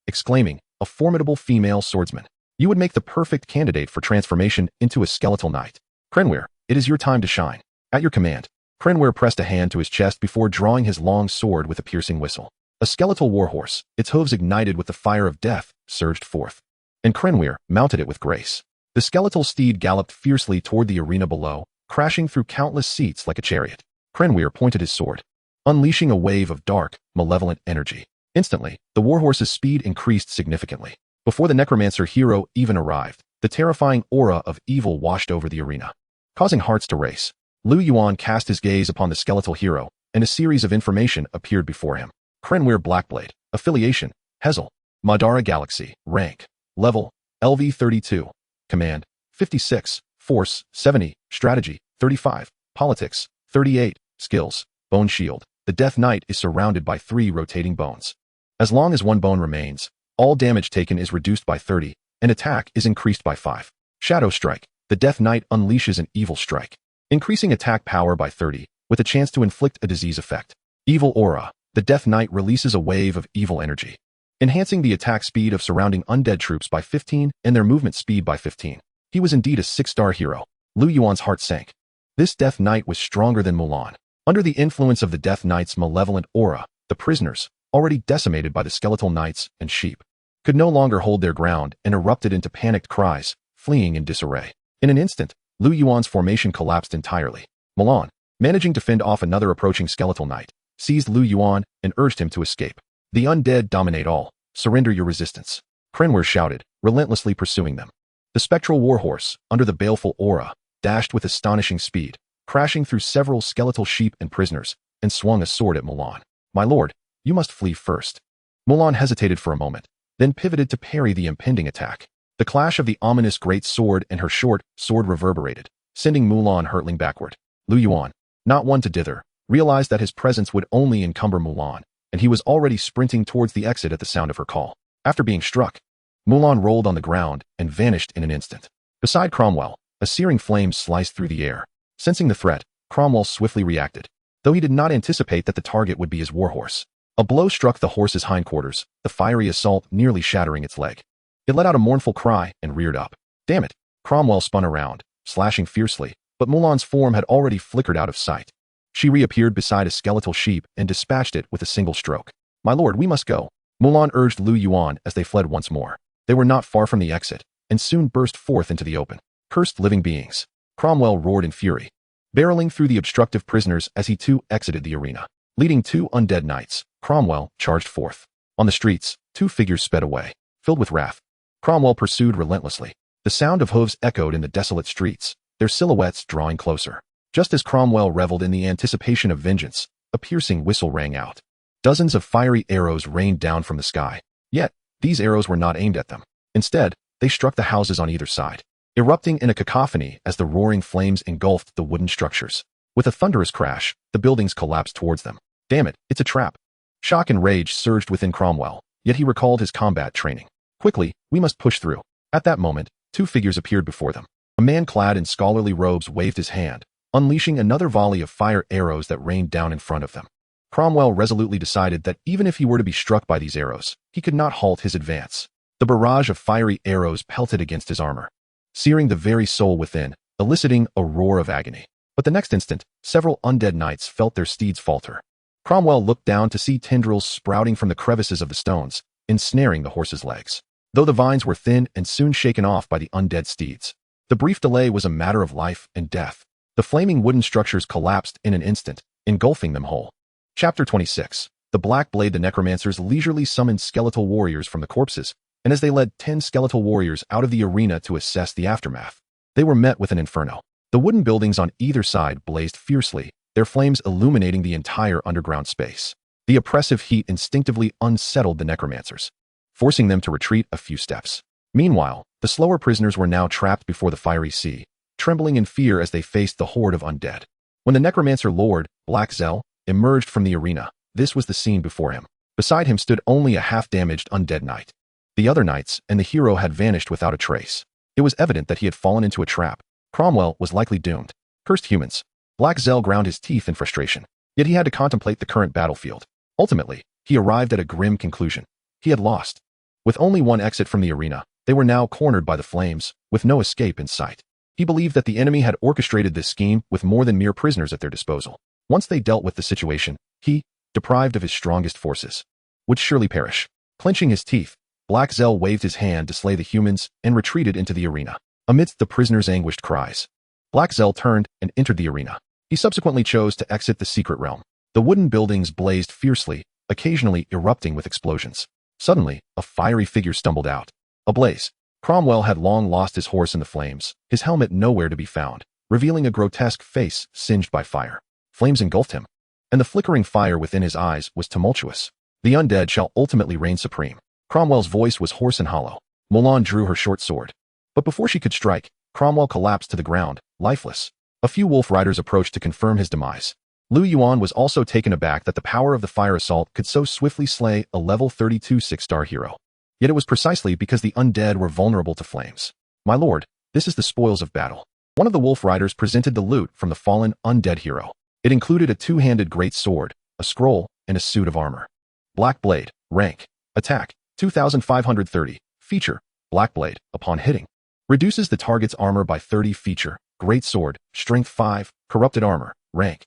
exclaiming, a formidable female swordsman. You would make the perfect candidate for transformation into a skeletal knight. Krenware, it is your time to shine. At your command. Krenware pressed a hand to his chest before drawing his long sword with a piercing whistle. A skeletal warhorse, its hooves ignited with the fire of death, surged forth. And Krenware mounted it with grace. The skeletal steed galloped fiercely toward the arena below, crashing through countless seats like a chariot. Krenware pointed his sword, unleashing a wave of dark, malevolent energy. Instantly, the warhorse's speed increased significantly. Before the necromancer hero even arrived, the terrifying aura of evil washed over the arena, causing hearts to race. Lu Yuan cast his gaze upon the skeletal hero, and a series of information appeared before him. Krenware Blackblade, affiliation, Hazel, Madara Galaxy, rank, level, LV32, command, 56, force, 70, strategy, 35, politics, 38, skills, bone shield. The Death Knight is surrounded by 3 rotating bones. As long as 1 bone remains, all damage taken is reduced by 30, and attack is increased by 5. Shadow Strike. The Death Knight unleashes an evil strike, increasing attack power by 30, with a chance to inflict a disease effect. Evil Aura. The Death Knight releases a wave of evil energy, enhancing the attack speed of surrounding undead troops by 15 and their movement speed by 15. He was indeed a 6-star hero. Lu Yuan's heart sank. This Death Knight was stronger than Mulan. Under the influence of the Death Knight's malevolent aura, the prisoners, already decimated by the skeletal knights and sheep, could no longer hold their ground and erupted into panicked cries, fleeing in disarray. In an instant, Lu Yuan's formation collapsed entirely. Mulan, managing to fend off another approaching skeletal knight, seized Lu Yuan and urged him to escape. The undead dominate all. Surrender your resistance. Krenware shouted, relentlessly pursuing them. The spectral warhorse, under the baleful aura, dashed with astonishing speed, crashing through several skeletal sheep and prisoners, and swung a sword at Mulan. My lord, you must flee first. Mulan hesitated for a moment, then pivoted to parry the impending attack. The clash of the ominous great sword and her short sword reverberated, sending Mulan hurtling backward. Lu Yuan, not one to dither, realized that his presence would only encumber Mulan, and he was already sprinting towards the exit at the sound of her call. After being struck, Mulan rolled on the ground and vanished in an instant. Beside Cromwell, a searing flame sliced through the air. Sensing the threat, Cromwell swiftly reacted, though he did not anticipate that the target would be his warhorse. A blow struck the horse's hindquarters, the fiery assault nearly shattering its leg. It let out a mournful cry and reared up. Damn it! Cromwell spun around, slashing fiercely, but Mulan's form had already flickered out of sight. She reappeared beside a skeletal sheep and dispatched it with a single stroke. My lord, we must go. Mulan urged Lu Yuan as they fled once more. They were not far from the exit, and soon burst forth into the open. Cursed living beings! Cromwell roared in fury, barreling through the obstructive prisoners as he too exited the arena. Leading 2 undead knights, Cromwell charged forth. On the streets, 2 figures sped away, filled with wrath. Cromwell pursued relentlessly. The sound of hooves echoed in the desolate streets, their silhouettes drawing closer. Just as Cromwell reveled in the anticipation of vengeance, a piercing whistle rang out. Dozens of fiery arrows rained down from the sky. Yet, these arrows were not aimed at them. Instead, they struck the houses on either side, erupting in a cacophony as the roaring flames engulfed the wooden structures. With a thunderous crash, the buildings collapsed towards them. Damn it, it's a trap! Shock and rage surged within Cromwell, yet he recalled his combat training. Quickly, we must push through. At that moment, two figures appeared before them. A man clad in scholarly robes waved his hand, unleashing another volley of fire arrows that rained down in front of them. Cromwell resolutely decided that even if he were to be struck by these arrows, he could not halt his advance. The barrage of fiery arrows pelted against his armor, searing the very soul within, eliciting a roar of agony. But the next instant, several undead knights felt their steeds falter. Cromwell looked down to see tendrils sprouting from the crevices of the stones, ensnaring the horse's legs. Though the vines were thin and soon shaken off by the undead steeds, the brief delay was a matter of life and death. The flaming wooden structures collapsed in an instant, engulfing them whole. Chapter 26. The Black Blade. The necromancers leisurely summoned skeletal warriors from the corpses, and as they led 10 skeletal warriors out of the arena to assess the aftermath, they were met with an inferno. The wooden buildings on either side blazed fiercely, their flames illuminating the entire underground space. The oppressive heat instinctively unsettled the necromancers, forcing them to retreat a few steps. Meanwhile, the slower prisoners were now trapped before the fiery sea, trembling in fear as they faced the horde of undead. When the necromancer lord, Black Zell, emerged from the arena, this was the scene before him. Beside him stood only a half-damaged undead knight. The other knights and the hero had vanished without a trace. It was evident that he had fallen into a trap. Cromwell was likely doomed. Cursed humans. Black Zell ground his teeth in frustration. Yet he had to contemplate the current battlefield. Ultimately, he arrived at a grim conclusion. He had lost. With only one exit from the arena, they were now cornered by the flames, with no escape in sight. He believed that the enemy had orchestrated this scheme with more than mere prisoners at their disposal. Once they dealt with the situation, he, deprived of his strongest forces, would surely perish. Clenching his teeth, Black Zell waved his hand to slay the humans and retreated into the arena. Amidst the prisoners' anguished cries, Black Zell turned and entered the arena. He subsequently chose to exit the secret realm. The wooden buildings blazed fiercely, occasionally erupting with explosions. Suddenly, a fiery figure stumbled out. Ablaze. Cromwell had long lost his horse in the flames, his helmet nowhere to be found, revealing a grotesque face singed by fire. Flames engulfed him, and the flickering fire within his eyes was tumultuous. The undead shall ultimately reign supreme. Cromwell's voice was hoarse and hollow. Mulan drew her short sword. But before she could strike, Cromwell collapsed to the ground, lifeless. A few wolf riders approached to confirm his demise. Lu Yuan was also taken aback that the power of the fire assault could so swiftly slay a level 32 6-star hero. Yet it was precisely because the undead were vulnerable to flames. My lord, this is the spoils of battle. One of the wolf riders presented the loot from the fallen undead hero. It included a two-handed great sword, a scroll, and a suit of armor. Black Blade. Rank. Attack. 2530. Feature. Black Blade. Upon hitting, reduces the target's armor by 30. Feature. Great Sword. Strength 5. Corrupted armor. Rank.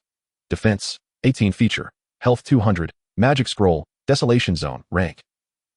Defense. 18. Feature. Health 200. Magic Scroll. Desolation Zone. Rank.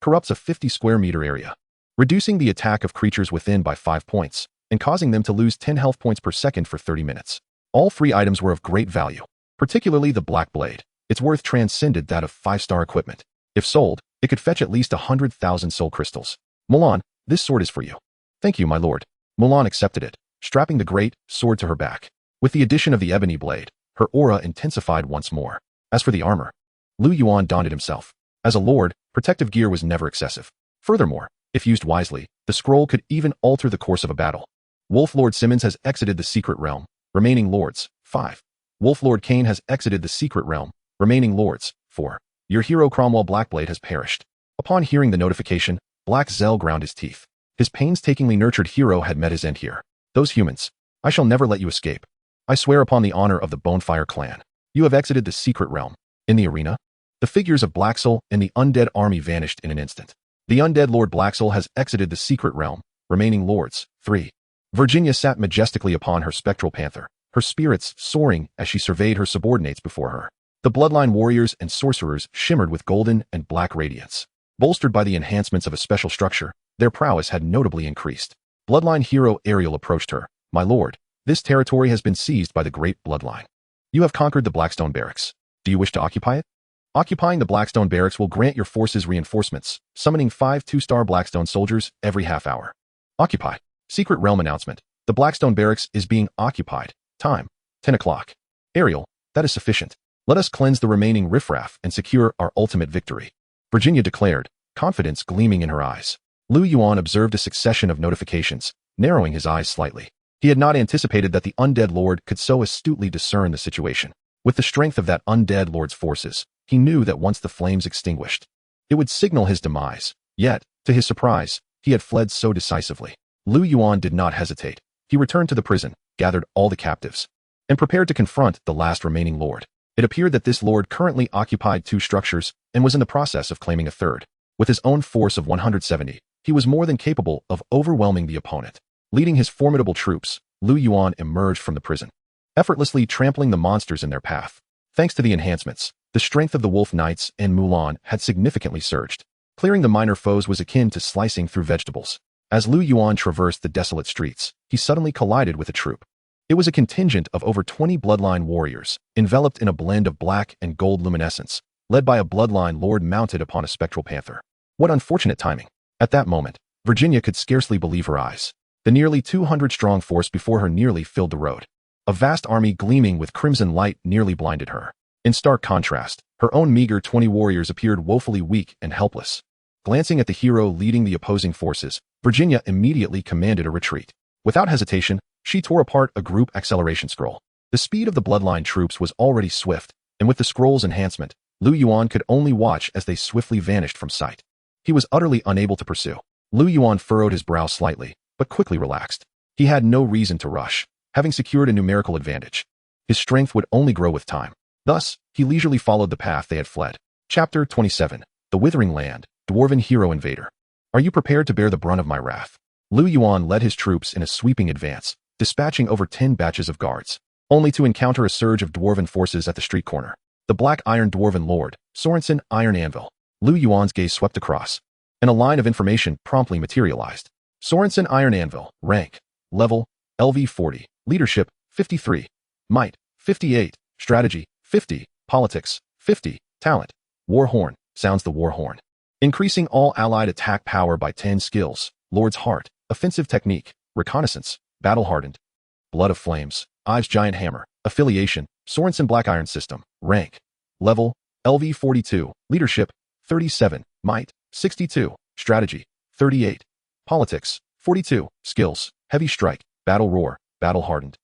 Corrupts a 50 square meter area, reducing the attack of creatures within by 5 points, and causing them to lose 10 health points per second for 30 minutes. All 3 items were of great value, particularly the Black Blade. Its worth transcended that of 5-star equipment. If sold, it could fetch at least 100,000 soul crystals. Mulan, this sword is for you. Thank you, my lord. Mulan accepted it, strapping the great sword to her back. With the addition of the ebony blade, her aura intensified once more. As for the armor, Lu Yuan donned it himself. As a lord, protective gear was never excessive. Furthermore, if used wisely, the scroll could even alter the course of a battle. Wolf Lord Simmons has exited the secret realm. Remaining lords. 5. Wolf Lord Kane has exited the secret realm. Remaining lords. 4. Your hero Cromwell Blackblade has perished. Upon hearing the notification, Black Zell ground his teeth. His painstakingly nurtured hero had met his end here. Those humans. I shall never let you escape. I swear upon the honor of the Bonefire clan. You have exited the secret realm. In the arena, the figures of Blacksoul and the undead army vanished in an instant. The undead Lord Blacksoul has exited the secret realm. Remaining lords. 3. Virginia sat majestically upon her spectral panther, her spirits soaring as she surveyed her subordinates before her. The bloodline warriors and sorcerers shimmered with golden and black radiance. Bolstered by the enhancements of a special structure, their prowess had notably increased. Bloodline hero Ariel approached her. My lord, this territory has been seized by the great bloodline. You have conquered the Blackstone Barracks. Do you wish to occupy it? Occupying the Blackstone Barracks will grant your forces reinforcements, summoning 5 2-star Blackstone soldiers every half hour. Occupy. Secret Realm announcement. The Blackstone Barracks is being occupied. Time. 10 o'clock. Ariel, that is sufficient. Let us cleanse the remaining riffraff and secure our ultimate victory. Virginia declared, confidence gleaming in her eyes. Lu Yuan observed a succession of notifications, narrowing his eyes slightly. He had not anticipated that the undead lord could so astutely discern the situation. With the strength of that undead lord's forces, he knew that once the flames extinguished, it would signal his demise. Yet, to his surprise, he had fled so decisively. Lu Yuan did not hesitate. He returned to the prison, gathered all the captives, and prepared to confront the last remaining lord. It appeared that this lord currently occupied 2 structures and was in the process of claiming a third. With his own force of 170, he was more than capable of overwhelming the opponent. Leading his formidable troops, Lu Yuan emerged from the prison, effortlessly trampling the monsters in their path. Thanks to the enhancements, the strength of the Wolf Knights and Mulan had significantly surged. Clearing the minor foes was akin to slicing through vegetables. As Lu Yuan traversed the desolate streets, he suddenly collided with a troop. It was a contingent of over 20 bloodline warriors, enveloped in a blend of black and gold luminescence, led by a bloodline lord mounted upon a spectral panther. What unfortunate timing! At that moment, Virginia could scarcely believe her eyes. The nearly 200-strong force before her nearly filled the road. A vast army gleaming with crimson light nearly blinded her. In stark contrast, her own meager 20 warriors appeared woefully weak and helpless. Glancing at the hero leading the opposing forces, Virginia immediately commanded a retreat. Without hesitation, she tore apart a group acceleration scroll. The speed of the bloodline troops was already swift, and with the scroll's enhancement, Lu Yuan could only watch as they swiftly vanished from sight. He was utterly unable to pursue. Lu Yuan furrowed his brow slightly, but quickly relaxed. He had no reason to rush, having secured a numerical advantage. His strength would only grow with time. Thus, he leisurely followed the path they had fled. Chapter 27. The Withering Land, Dwarven Hero Invader. Are you prepared to bear the brunt of my wrath? Lu Yuan led his troops in a sweeping advance, dispatching over 10 batches of guards, only to encounter a surge of dwarven forces at the street corner. The Black Iron Dwarven Lord, Sorensen Iron Anvil. Lu Yuan's gaze swept across, and a line of information promptly materialized. Sorensen Iron Anvil, rank, level, LV 40, leadership, 53, might, 58, strategy, 50, politics, 50, talent, war horn, sounds the war horn. Increasing all allied attack power by 10 skills, Lord's Heart, offensive technique, reconnaissance, battle-hardened, blood of flames, Ives Giant Hammer, affiliation, Sorensen Black Iron System, rank, level, LV 42, leadership, 37, might, 62, strategy, 38, politics, 42, skills, heavy strike, battle roar, battle-hardened,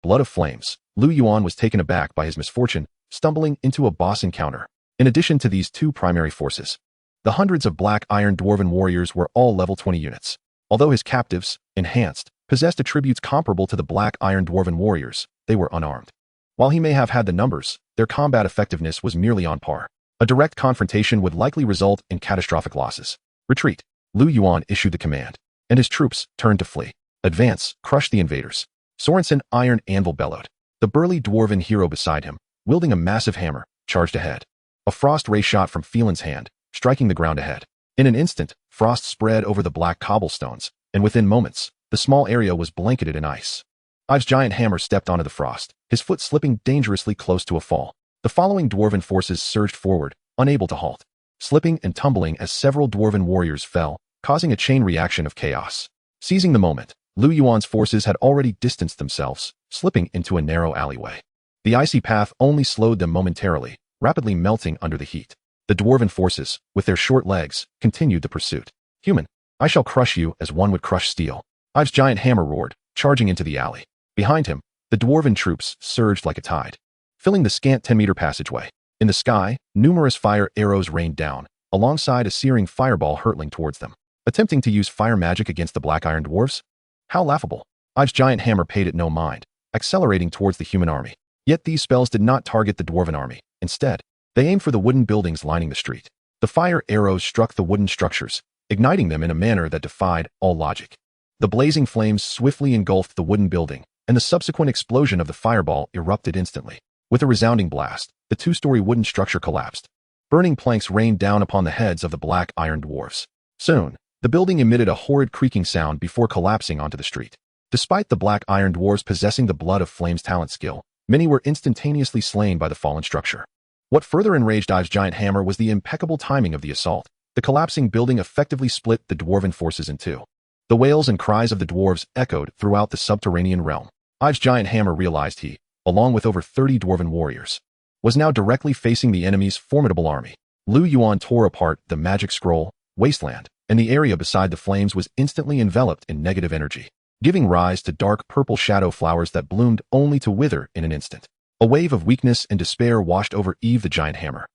blood of flames. Lu Yuan was taken aback by his misfortune, stumbling into a boss encounter. In addition to these 2 primary forces, the hundreds of Black Iron Dwarven warriors were all level 20 units. Although his captives, enhanced, possessed attributes comparable to the Black Iron Dwarven warriors, they were unarmed. While he may have had the numbers, their combat effectiveness was merely on par. A direct confrontation would likely result in catastrophic losses. Retreat. Lu Yuan issued the command, and his troops turned to flee. Advance, crush the invaders. Sorensen Iron Anvil bellowed. The burly dwarven hero beside him, wielding a massive hammer, charged ahead. A frost ray shot from Phelan's hand, striking the ground ahead. In an instant, frost spread over the black cobblestones, and within moments, the small area was blanketed in ice. Ives' giant hammer stepped onto the frost, his foot slipping dangerously close to a fall. The following dwarven forces surged forward, unable to halt, slipping and tumbling as several dwarven warriors fell, causing a chain reaction of chaos. Seizing the moment, Lu Yuan's forces had already distanced themselves, slipping into a narrow alleyway. The icy path only slowed them momentarily, rapidly melting under the heat. The dwarven forces, with their short legs, continued the pursuit. Human, I shall crush you as one would crush steel. Ives' giant hammer roared, charging into the alley. Behind him, the dwarven troops surged like a tide, filling the scant 10-meter passageway. In the sky, numerous fire arrows rained down, alongside a searing fireball hurtling towards them. Attempting to use fire magic against the Black Iron Dwarves? How laughable. Ives' giant hammer paid it no mind, accelerating towards the human army. Yet these spells did not target the dwarven army. Instead, they aimed for the wooden buildings lining the street. The fire arrows struck the wooden structures, igniting them in a manner that defied all logic. The blazing flames swiftly engulfed the wooden building, and the subsequent explosion of the fireball erupted instantly. With a resounding blast, the 2-story wooden structure collapsed. Burning planks rained down upon the heads of the Black Iron Dwarves. Soon, the building emitted a horrid creaking sound before collapsing onto the street. Despite the Black Iron Dwarves possessing the blood of flames talent skill, many were instantaneously slain by the fallen structure. What further enraged Ives' giant hammer was the impeccable timing of the assault. The collapsing building effectively split the dwarven forces in two. The wails and cries of the dwarves echoed throughout the subterranean realm. Ives' giant hammer realized he, along with over 30 dwarven warriors, was now directly facing the enemy's formidable army. Lu Yuan tore apart the magic scroll, Wasteland, and the area beside the flames was instantly enveloped in negative energy, giving rise to dark purple shadow flowers that bloomed only to wither in an instant. A wave of weakness and despair washed over Eve the giant hammer.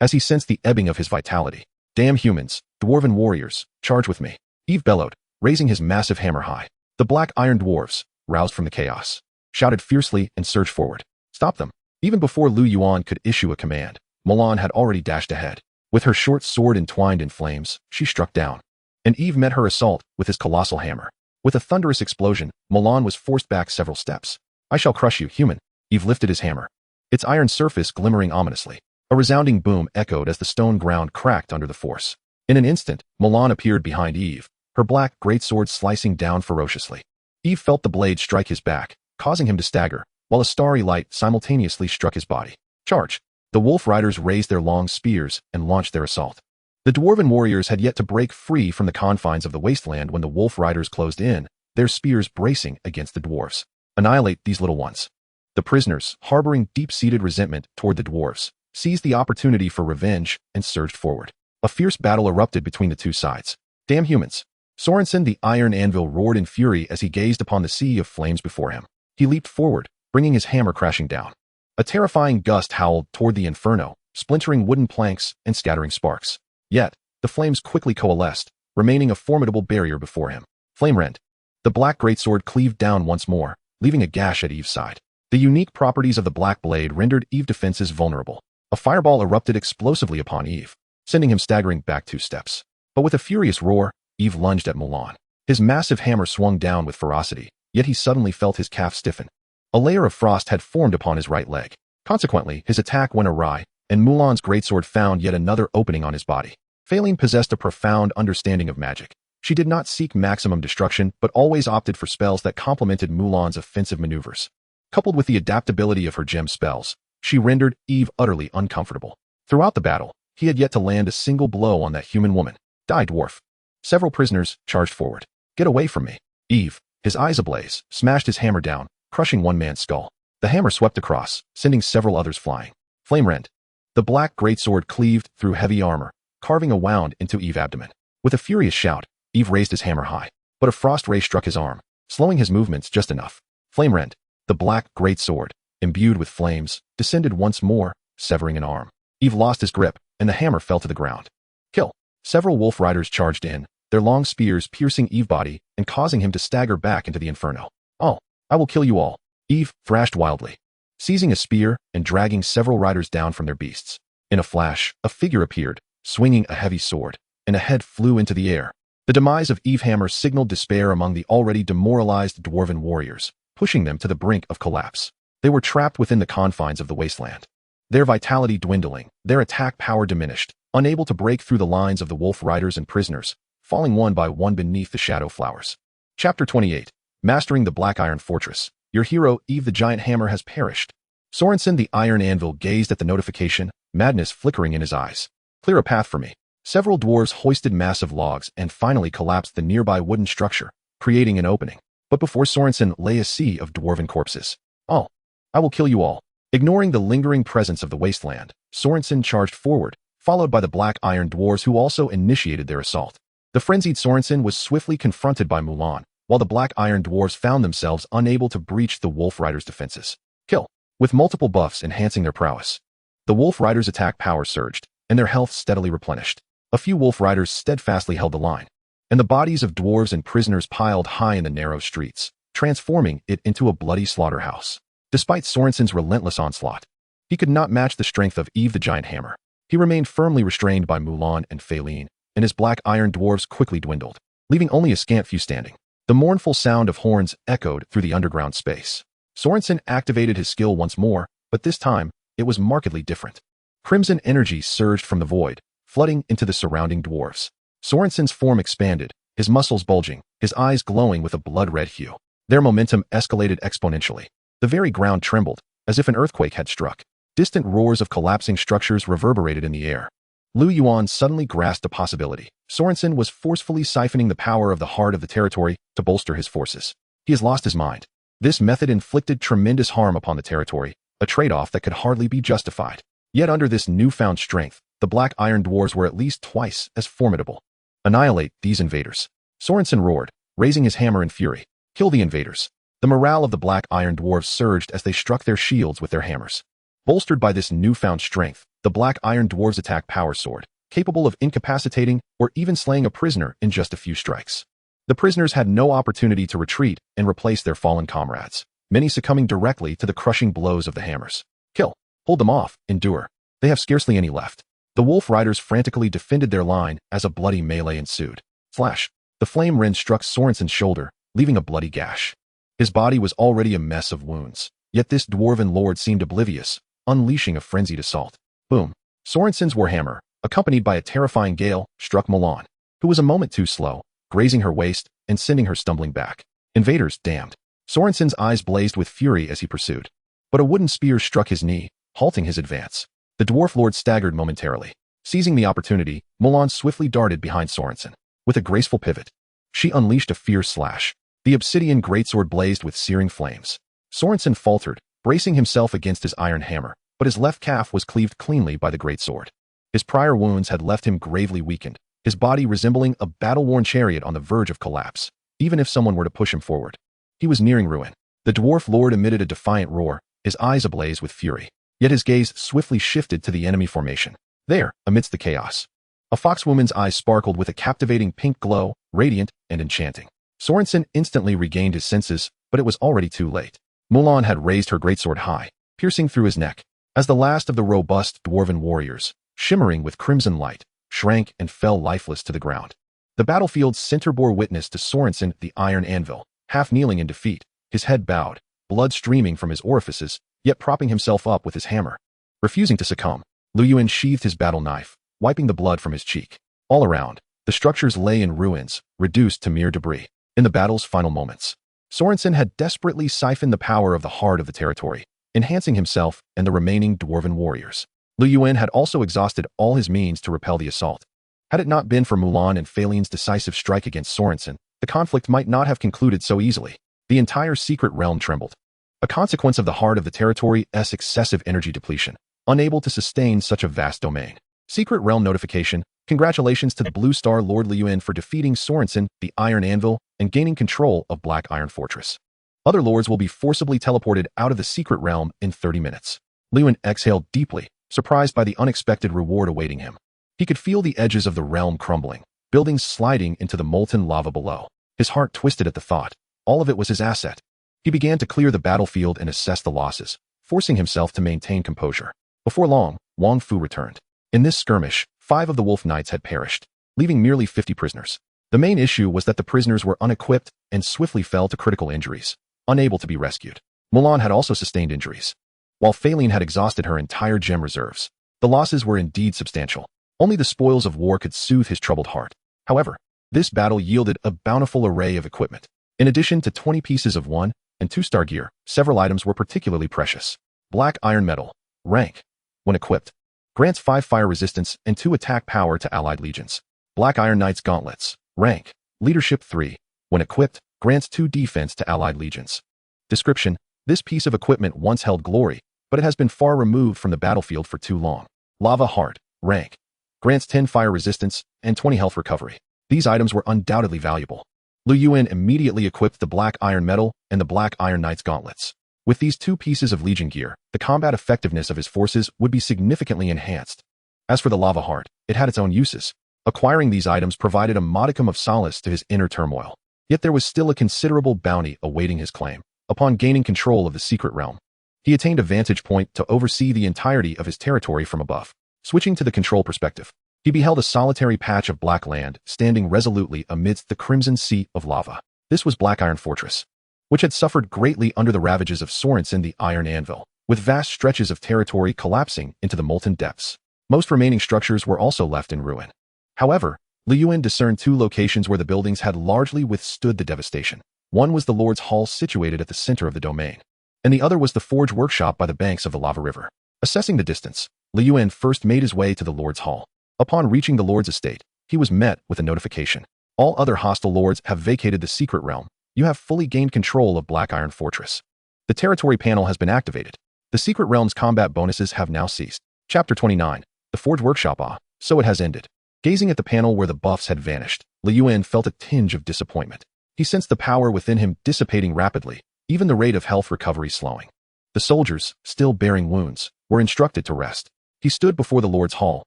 as he sensed the ebbing of his vitality. Damn humans, dwarven warriors, charge with me, Eve bellowed, raising his massive hammer high. The black iron dwarves, roused from the chaos, shouted fiercely and surged forward. Stop them. Even before Lu Yuan could issue a command, Mulan had already dashed ahead. With her short sword entwined in flames, she struck down. And Eve met her assault with his colossal hammer. With a thunderous explosion, Mulan was forced back several steps. I shall crush you, human. Eve lifted his hammer, its iron surface glimmering ominously. A resounding boom echoed as the stone ground cracked under the force. In an instant, Mulan appeared behind Eve, her black greatsword slicing down ferociously. Eve felt the blade strike his back, causing him to stagger, while a starry light simultaneously struck his body. Charge! The wolf riders raised their long spears and launched their assault. The dwarven warriors had yet to break free from the confines of the wasteland when the wolf riders closed in, their spears bracing against the dwarves. Annihilate these little ones. The prisoners, harboring deep-seated resentment toward the dwarves, seized the opportunity for revenge and surged forward. A fierce battle erupted between the two sides. Damn humans! Sorensen the Iron Anvil roared in fury as he gazed upon the sea of flames before him. He leaped forward, bringing his hammer crashing down. A terrifying gust howled toward the inferno, splintering wooden planks and scattering sparks. Yet, the flames quickly coalesced, remaining a formidable barrier before him. Flame rend. The black greatsword cleaved down once more, leaving a gash at Eve's side. The unique properties of the black blade rendered Eve's defenses vulnerable. A fireball erupted explosively upon Eve, sending him staggering back 2 steps. But with a furious roar, Eve lunged at Mulan. His massive hammer swung down with ferocity, yet he suddenly felt his calf stiffen. A layer of frost had formed upon his right leg. Consequently, his attack went awry, and Mulan's greatsword found yet another opening on his body. Faline possessed a profound understanding of magic. She did not seek maximum destruction, but always opted for spells that complemented Mulan's offensive maneuvers. Coupled with the adaptability of her gem spells, she rendered Eve utterly uncomfortable. Throughout the battle, he had yet to land a single blow on that human woman. Die, dwarf. Several prisoners charged forward. Get away from me. Eve, his eyes ablaze, smashed his hammer down, crushing one man's skull. The hammer swept across, sending several others flying. Flame rend. The black greatsword cleaved through heavy armor, carving a wound into Eve's abdomen. With a furious shout, Eve raised his hammer high, but a frost ray struck his arm, slowing his movements just enough. Flame rend. The black greatsword, imbued with flames, descended once more, severing an arm. Eve lost his grip, and the hammer fell to the ground. Kill. Several wolf riders charged in, their long spears piercing Eve's body and causing him to stagger back into the inferno. Oh, I will kill you all. Eve thrashed wildly, seizing a spear and dragging several riders down from their beasts. In a flash, a figure appeared, swinging a heavy sword, and a head flew into the air. The demise of Eve's hammer signaled despair among the already demoralized dwarven warriors, pushing them to the brink of collapse. They were trapped within the confines of the wasteland, their vitality dwindling, their attack power diminished, unable to break through the lines of the wolf riders and prisoners, falling one by one beneath the shadow flowers. Chapter 28. Mastering the Black Iron Fortress. Your hero, Eve the Giant Hammer, has perished. Sorensen the Iron Anvil gazed at the notification, madness flickering in his eyes. Clear a path for me. Several dwarves hoisted massive logs and finally collapsed the nearby wooden structure, creating an opening. But before Sorensen lay a sea of dwarven corpses. Oh, I will kill you all. Ignoring the lingering presence of the wasteland, Sorensen charged forward, followed by the black iron dwarves who also initiated their assault. The frenzied Sorensen was swiftly confronted by Mulan, while the black iron dwarves found themselves unable to breach the wolf riders' defenses. Kill. With multiple buffs enhancing their prowess, the wolf riders' attack power surged, and their health steadily replenished. A few wolf riders steadfastly held the line, and the bodies of dwarves and prisoners piled high in the narrow streets, transforming it into a bloody slaughterhouse. Despite Sorensen's relentless onslaught, he could not match the strength of Eve the Giant Hammer. He remained firmly restrained by Mulan and Faline, and his black iron dwarves quickly dwindled, leaving only a scant few standing. The mournful sound of horns echoed through the underground space. Sorensen activated his skill once more, but this time, it was markedly different. Crimson energy surged from the void, flooding into the surrounding dwarves. Sorensen's form expanded, his muscles bulging, his eyes glowing with a blood-red hue. Their momentum escalated exponentially. The very ground trembled, as if an earthquake had struck. Distant roars of collapsing structures reverberated in the air. Lu Yuan suddenly grasped a possibility. Sorensen was forcefully siphoning the power of the heart of the territory to bolster his forces. He has lost his mind. This method inflicted tremendous harm upon the territory, a trade-off that could hardly be justified. Yet under this newfound strength, the black iron dwarves were at least twice as formidable. Annihilate these invaders. Sorensen roared, raising his hammer in fury. Kill the invaders. The morale of the black iron dwarves surged as they struck their shields with their hammers. Bolstered by this newfound strength, the Black Iron Dwarf's attack power sword, capable of incapacitating or even slaying a prisoner in just a few strikes. The prisoners had no opportunity to retreat and replace their fallen comrades, many succumbing directly to the crushing blows of the hammers. Kill. Hold them off. Endure. They have scarcely any left. The wolf riders frantically defended their line as a bloody melee ensued. Flash. The flame wren struck Sorensen's shoulder, leaving a bloody gash. His body was already a mess of wounds, yet this dwarven lord seemed oblivious, unleashing a frenzied assault. Boom. Sorensen's warhammer, accompanied by a terrifying gale, struck Mulan, who was a moment too slow, grazing her waist and sending her stumbling back. Invaders, damned. Sorensen's eyes blazed with fury as he pursued. But a wooden spear struck his knee, halting his advance. The dwarf lord staggered momentarily. Seizing the opportunity, Mulan swiftly darted behind Sorensen. With a graceful pivot, she unleashed a fierce slash. The obsidian greatsword blazed with searing flames. Sorensen faltered, bracing himself against his iron hammer, but his left calf was cleaved cleanly by the greatsword. His prior wounds had left him gravely weakened, his body resembling a battle-worn chariot on the verge of collapse, even if someone were to push him forward. He was nearing ruin. The dwarf lord emitted a defiant roar, his eyes ablaze with fury. Yet his gaze swiftly shifted to the enemy formation. There, amidst the chaos, a foxwoman's eyes sparkled with a captivating pink glow, radiant and enchanting. Sorensen instantly regained his senses, but it was already too late. Mulan had raised her greatsword high, piercing through his neck, as the last of the robust dwarven warriors, shimmering with crimson light, shrank and fell lifeless to the ground. The battlefield's center bore witness to Sorensen the iron anvil, half kneeling in defeat, his head bowed, blood streaming from his orifices, yet propping himself up with his hammer. Refusing to succumb, Lu Yuan sheathed his battle knife, wiping the blood from his cheek. All around, the structures lay in ruins, reduced to mere debris. In the battle's final moments, Sorensen had desperately siphoned the power of the heart of the territory, enhancing himself and the remaining dwarven warriors. Lu Yuan had also exhausted all his means to repel the assault. Had it not been for Mulan and Phalin's decisive strike against Sorensen, the conflict might not have concluded so easily. The entire secret realm trembled. A consequence of the heart of the territory's excessive energy depletion, unable to sustain such a vast domain. Secret realm notification. Congratulations to the Blue Star Lord Lu Yuan for defeating Sorensen, the Iron Anvil, and gaining control of Black Iron Fortress. Other lords will be forcibly teleported out of the secret realm in 30 minutes. Lu Yuan exhaled deeply, surprised by the unexpected reward awaiting him. He could feel the edges of the realm crumbling, buildings sliding into the molten lava below. His heart twisted at the thought. All of it was his asset. He began to clear the battlefield and assess the losses, forcing himself to maintain composure. Before long, Wang Fu returned. In this skirmish, 5 of the Wolf Knights had perished, leaving merely 50 prisoners. The main issue was that the prisoners were unequipped and swiftly fell to critical injuries, unable to be rescued. Mulan had also sustained injuries. While Phalin had exhausted her entire gem reserves, the losses were indeed substantial. Only the spoils of war could soothe his troubled heart. However, this battle yielded a bountiful array of equipment. In addition to 20 pieces of 1- and 2-star gear, several items were particularly precious. Black Iron Metal, rank, when equipped, grants 5 fire resistance and 2 attack power to allied legions. Black Iron Knight's Gauntlets, rank, leadership 3, when equipped, grants 2 defense to allied legions. Description: this piece of equipment once held glory, but it has been far removed from the battlefield for too long. Lava Heart, rank, grants 10 fire resistance and 20 health recovery. These items were undoubtedly valuable. Lu Yuan immediately equipped the Black Iron Metal and the Black Iron Knight's Gauntlets. With these 2 pieces of Legion gear, the combat effectiveness of his forces would be significantly enhanced. As for the Lava Heart, it had its own uses. Acquiring these items provided a modicum of solace to his inner turmoil. Yet there was still a considerable bounty awaiting his claim. Upon gaining control of the secret realm, he attained a vantage point to oversee the entirety of his territory from above. Switching to the control perspective, he beheld a solitary patch of black land standing resolutely amidst the crimson sea of lava. This was Black Iron Fortress, which had suffered greatly under the ravages of Sorensen the Iron Anvil, with vast stretches of territory collapsing into the molten depths. Most remaining structures were also left in ruin. However, Lu Yuan discerned 2 locations where the buildings had largely withstood the devastation. One was the Lord's Hall situated at the center of the domain, and the other was the Forge Workshop by the banks of the lava river. Assessing the distance, Lu Yuan first made his way to the Lord's Hall. Upon reaching the Lord's estate, he was met with a notification. All other hostile lords have vacated the secret realm. You have fully gained control of Black Iron Fortress. The territory panel has been activated. The secret realm's combat bonuses have now ceased. Chapter 29. The Forge Workshop. So it has ended. Gazing at the panel where the buffs had vanished, Lu Yuan felt a tinge of disappointment. He sensed the power within him dissipating rapidly, even the rate of health recovery slowing. The soldiers, still bearing wounds, were instructed to rest. He stood before the Lord's Hall,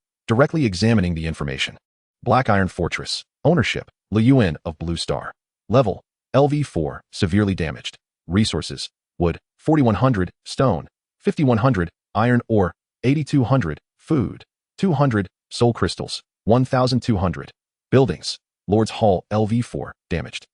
directly examining the information. Black Iron Fortress. Ownership, Lu Yuan of Blue Star. Level, LV4, severely damaged. Resources, wood, 4100, stone, 5100, iron ore, 8200, food, 200, soul crystals, 1200. Buildings, Lord's Hall LV4, damaged.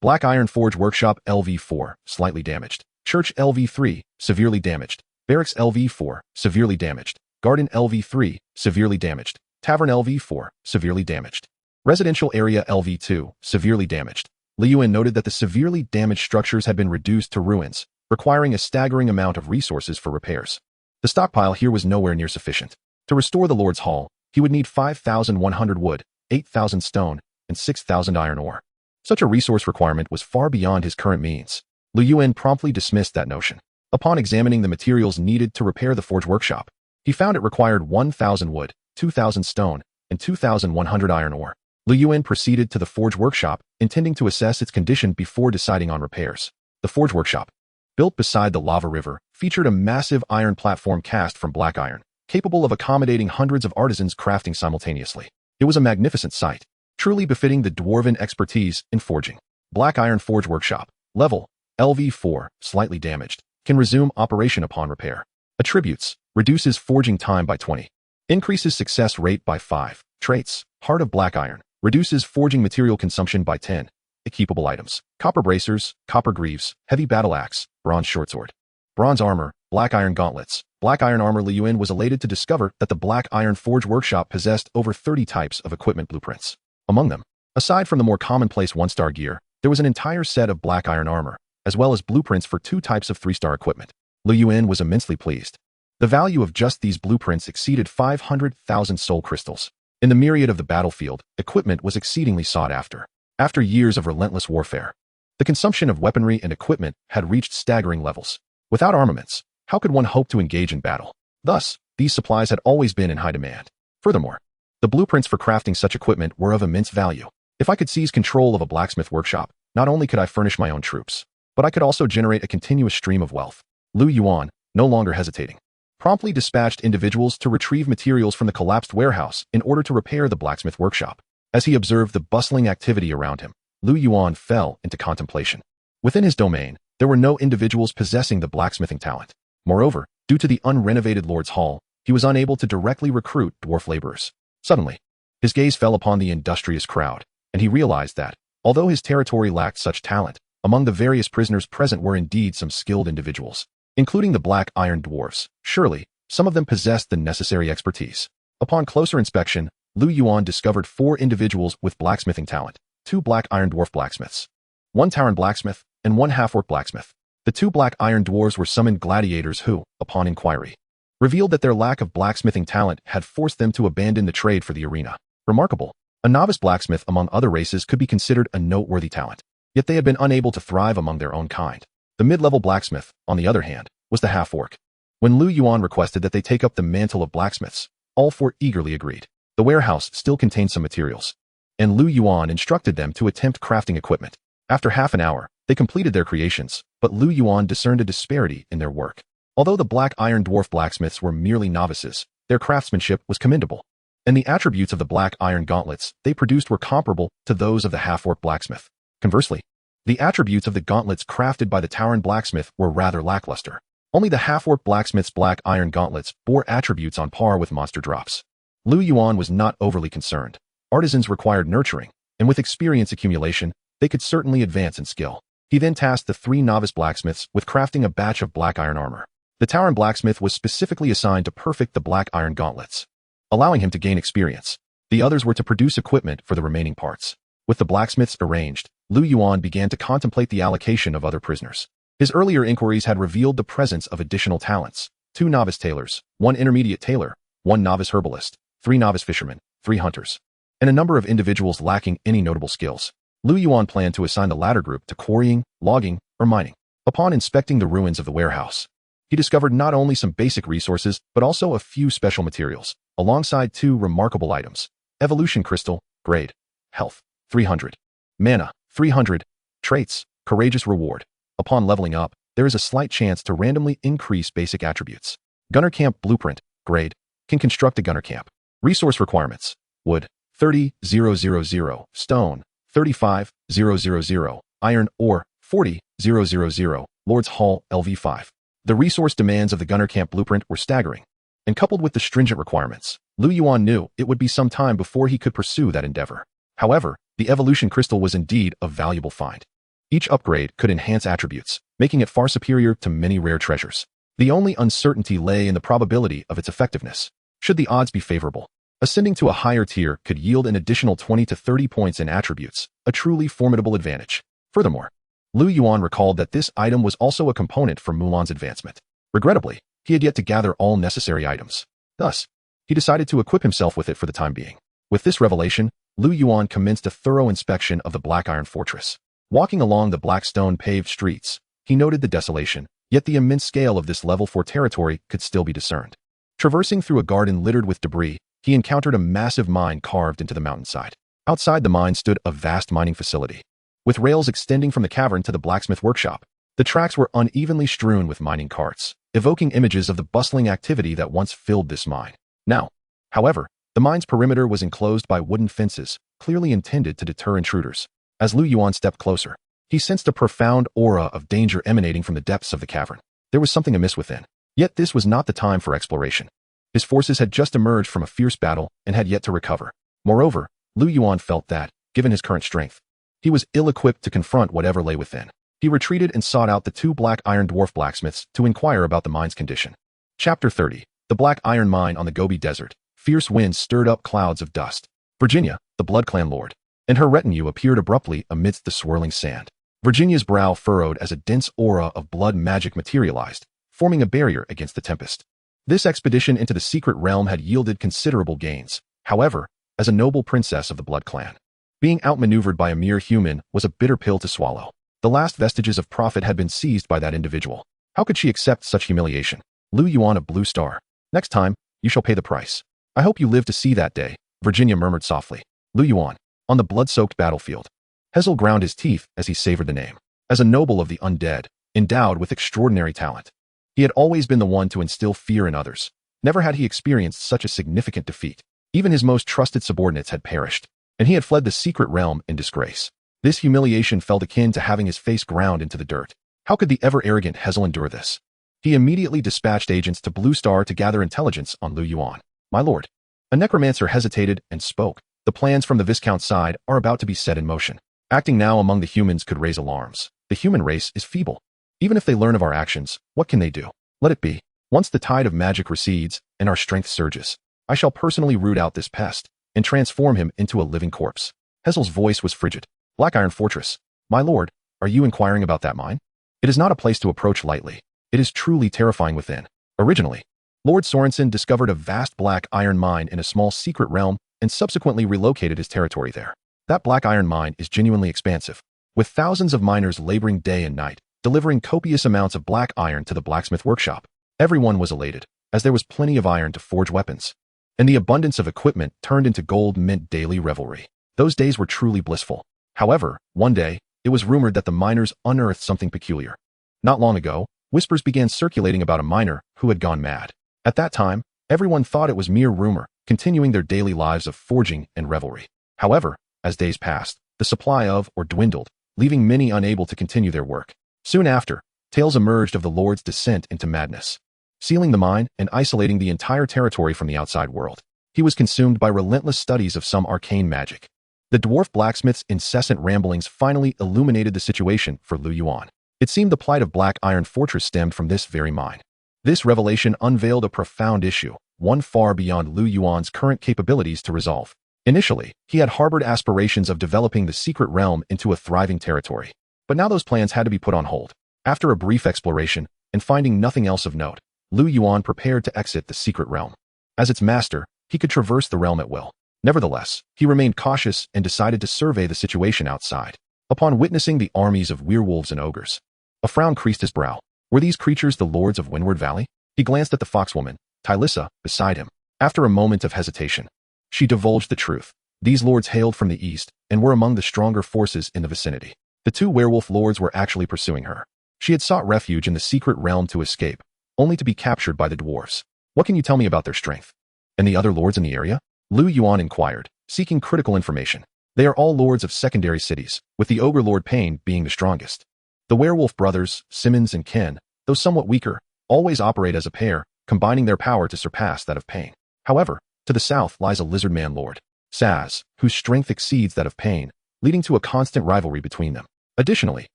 Black Iron Forge Workshop LV4, slightly damaged. Church LV3, severely damaged. Barracks LV4, severely damaged. Garden LV3, severely damaged. Tavern LV4, severely damaged. Residential area LV2, severely damaged. Lu Yuan noted that the severely damaged structures had been reduced to ruins, requiring a staggering amount of resources for repairs. The stockpile here was nowhere near sufficient. To restore the Lord's Hall, he would need 5,100 wood, 8,000 stone, and 6,000 iron ore. Such a resource requirement was far beyond his current means. Lu Yuan promptly dismissed that notion. Upon examining the materials needed to repair the forge workshop, he found it required 1,000 wood, 2,000 stone, and 2,100 iron ore. Lu Yuan proceeded to the forge workshop, intending to assess its condition before deciding on repairs. The forge workshop, built beside the lava river, featured a massive iron platform cast from black iron, capable of accommodating hundreds of artisans crafting simultaneously. It was a magnificent sight, truly befitting the dwarven expertise in forging. Black Iron Forge Workshop. Level, LV4, slightly damaged. Can resume operation upon repair. Attributes, reduces forging time by 20. Increases success rate by 5. Traits, Heart of Black Iron, reduces forging material consumption by 10. Equipable items, copper bracers, copper greaves, heavy battle axe, bronze shortsword. Bronze armor, black iron gauntlets. Black iron armor. Lu Yuan was elated to discover that the Black Iron Forge Workshop possessed over 30 types of equipment blueprints. Among them, aside from the more commonplace 1-star gear, there was an entire set of black iron armor, as well as blueprints for 2 types of 3-star equipment. Lu Yuan was immensely pleased. The value of just these blueprints exceeded 500,000 soul crystals. In the myriad of the battlefield, equipment was exceedingly sought after. After years of relentless warfare, the consumption of weaponry and equipment had reached staggering levels. Without armaments, how could one hope to engage in battle? Thus, these supplies had always been in high demand. Furthermore, the blueprints for crafting such equipment were of immense value. If I could seize control of a blacksmith workshop, not only could I furnish my own troops, but I could also generate a continuous stream of wealth. Lu Yuan, no longer hesitating, promptly dispatched individuals to retrieve materials from the collapsed warehouse in order to repair the blacksmith workshop. As he observed the bustling activity around him, Lu Yuan fell into contemplation. Within his domain, there were no individuals possessing the blacksmithing talent. Moreover, due to the unrenovated Lord's Hall, he was unable to directly recruit dwarf laborers. Suddenly, his gaze fell upon the industrious crowd, and he realized that, although his territory lacked such talent, among the various prisoners present were indeed some skilled individuals, including the black iron dwarfs. Surely, some of them possessed the necessary expertise. Upon closer inspection, Lu Yuan discovered 4 individuals with blacksmithing talent, 2 black iron dwarf blacksmiths, 1 tavern blacksmith, and 1 half-orc blacksmith. The 2 black iron dwarves were summoned gladiators who, upon inquiry, revealed that their lack of blacksmithing talent had forced them to abandon the trade for the arena. Remarkable. A novice blacksmith among other races could be considered a noteworthy talent, yet they had been unable to thrive among their own kind. The mid-level blacksmith, on the other hand, was the half-orc. When Lu Yuan requested that they take up the mantle of blacksmiths, all 4 eagerly agreed. The warehouse still contained some materials, and Lu Yuan instructed them to attempt crafting equipment. After half an hour, they completed their creations, but Lu Yuan discerned a disparity in their work. Although the black iron dwarf blacksmiths were merely novices, their craftsmanship was commendable, and the attributes of the black iron gauntlets they produced were comparable to those of the half-orc blacksmith. Conversely, the attributes of the gauntlets crafted by the tavern blacksmith were rather lackluster. Only the half-orc blacksmith's black iron gauntlets bore attributes on par with monster drops. Lu Yuan was not overly concerned. Artisans required nurturing, and with experience accumulation, they could certainly advance in skill. He then tasked the 3 novice blacksmiths with crafting a batch of black iron armor. The tavern blacksmith was specifically assigned to perfect the black iron gauntlets, allowing him to gain experience. The others were to produce equipment for the remaining parts. With the blacksmiths arranged, Lu Yuan began to contemplate the allocation of other prisoners. His earlier inquiries had revealed the presence of additional talents: 2 novice tailors, 1 intermediate tailor, 1 novice herbalist, 3 novice fishermen, 3 hunters, and a number of individuals lacking any notable skills. Lu Yuan planned to assign the latter group to quarrying, logging, or mining. Upon inspecting the ruins of the warehouse, he discovered not only some basic resources, but also a few special materials, alongside 2 remarkable items: evolution crystal, grade, health, 300, mana, 300, traits, courageous reward. Upon leveling up, there is a slight chance to randomly increase basic attributes. Gunner camp blueprint, grade, can construct a gunner camp. Resource requirements: wood, 30,000, stone, 35,000, iron ore, 40,000, Lord's Hall, LV5. The resource demands of the gunner camp blueprint were staggering, and coupled with the stringent requirements, Lu Yuan knew it would be some time before he could pursue that endeavor. However, the evolution crystal was indeed a valuable find. Each upgrade could enhance attributes, making it far superior to many rare treasures. The only uncertainty lay in the probability of its effectiveness. Should the odds be favorable, ascending to a higher tier could yield an additional 20 to 30 points in attributes, a truly formidable advantage. Furthermore, Lu Yuan recalled that this item was also a component for Mulan's advancement. Regrettably, he had yet to gather all necessary items. Thus, he decided to equip himself with it for the time being. With this revelation, Lu Yuan commenced a thorough inspection of the Black Iron Fortress. Walking along the black stone-paved streets, he noted the desolation, yet the immense scale of this level 4 territory could still be discerned. Traversing through a garden littered with debris, he encountered a massive mine carved into the mountainside. Outside the mine stood a vast mining facility, with rails extending from the cavern to the blacksmith workshop. The tracks were unevenly strewn with mining carts, evoking images of the bustling activity that once filled this mine. Now, however, the mine's perimeter was enclosed by wooden fences, clearly intended to deter intruders. As Lu Yuan stepped closer, he sensed a profound aura of danger emanating from the depths of the cavern. There was something amiss within. Yet this was not the time for exploration. His forces had just emerged from a fierce battle and had yet to recover. Moreover, Lu Yuan felt that, given his current strength, he was ill-equipped to confront whatever lay within. He retreated and sought out the two black iron dwarf blacksmiths to inquire about the mine's condition. Chapter 30. The Black Iron Mine on the Gobi Desert. Fierce winds stirred up clouds of dust. Virginia, the Blood Clan Lord, and her retinue appeared abruptly amidst the swirling sand. Virginia's brow furrowed as a dense aura of blood magic materialized, forming a barrier against the tempest. This expedition into the secret realm had yielded considerable gains. However, as a noble princess of the Blood Clan, being outmaneuvered by a mere human was a bitter pill to swallow. The last vestiges of profit had been seized by that individual. How could she accept such humiliation? Lu Yuan of Blue Star. Next time, you shall pay the price. I hope you live to see that day, Virginia murmured softly. Lu Yuan. On the blood-soaked battlefield. Hazel ground his teeth as he savored the name. As a noble of the undead, endowed with extraordinary talent, he had always been the one to instill fear in others. Never had he experienced such a significant defeat. Even his most trusted subordinates had perished, and he had fled the secret realm in disgrace. This humiliation felt akin to having his face ground into the dirt. How could the ever-arrogant Hazel endure this? He immediately dispatched agents to Blue Star to gather intelligence on Lu Yuan. My lord. A necromancer hesitated and spoke. The plans from the Viscount's side are about to be set in motion. Acting now among the humans could raise alarms. The human race is feeble. Even if they learn of our actions, what can they do? Let it be. Once the tide of magic recedes and our strength surges, I shall personally root out this pest and transform him into a living corpse. Hazel's voice was frigid. Black Iron Fortress. My lord, are you inquiring about that mine? It is not a place to approach lightly. It is truly terrifying within. Originally, Lord Sorensen discovered a vast black iron mine in a small secret realm and subsequently relocated his territory there. That black iron mine is genuinely expansive, with thousands of miners laboring day and night, delivering copious amounts of black iron to the blacksmith workshop. Everyone was elated, as there was plenty of iron to forge weapons, and the abundance of equipment turned into gold mint daily revelry. Those days were truly blissful. However, one day, it was rumored that the miners unearthed something peculiar. Not long ago, whispers began circulating about a miner who had gone mad. At that time, everyone thought it was mere rumor, continuing their daily lives of forging and revelry. However, as days passed, the supply of or dwindled, leaving many unable to continue their work. Soon after, tales emerged of the Lord's descent into madness, sealing the mine and isolating the entire territory from the outside world. He was consumed by relentless studies of some arcane magic. The dwarf blacksmith's incessant ramblings finally illuminated the situation for Lu Yuan. It seemed the plight of Black Iron Fortress stemmed from this very mine. This revelation unveiled a profound issue, one far beyond Lu Yuan's current capabilities to resolve. Initially, he had harbored aspirations of developing the secret realm into a thriving territory. But now those plans had to be put on hold. After a brief exploration, and finding nothing else of note, Lu Yuan prepared to exit the secret realm. As its master, he could traverse the realm at will. Nevertheless, he remained cautious and decided to survey the situation outside. Upon witnessing the armies of werewolves and ogres, a frown creased his brow. Were these creatures the lords of Windward Valley? He glanced at the foxwoman, Tylissa, beside him. After a moment of hesitation, she divulged the truth. These lords hailed from the east and were among the stronger forces in the vicinity. The two werewolf lords were actually pursuing her. She had sought refuge in the secret realm to escape, only to be captured by the dwarves. What can you tell me about their strength? And the other lords in the area? Lu Yuan inquired, seeking critical information. They are all lords of secondary cities, with the ogre Lord Pain being the strongest. The werewolf brothers, Simmons and Ken, though somewhat weaker, always operate as a pair, combining their power to surpass that of Pain. However, to the south lies a lizard man lord, Saz, whose strength exceeds that of Pain, leading to a constant rivalry between them. Additionally,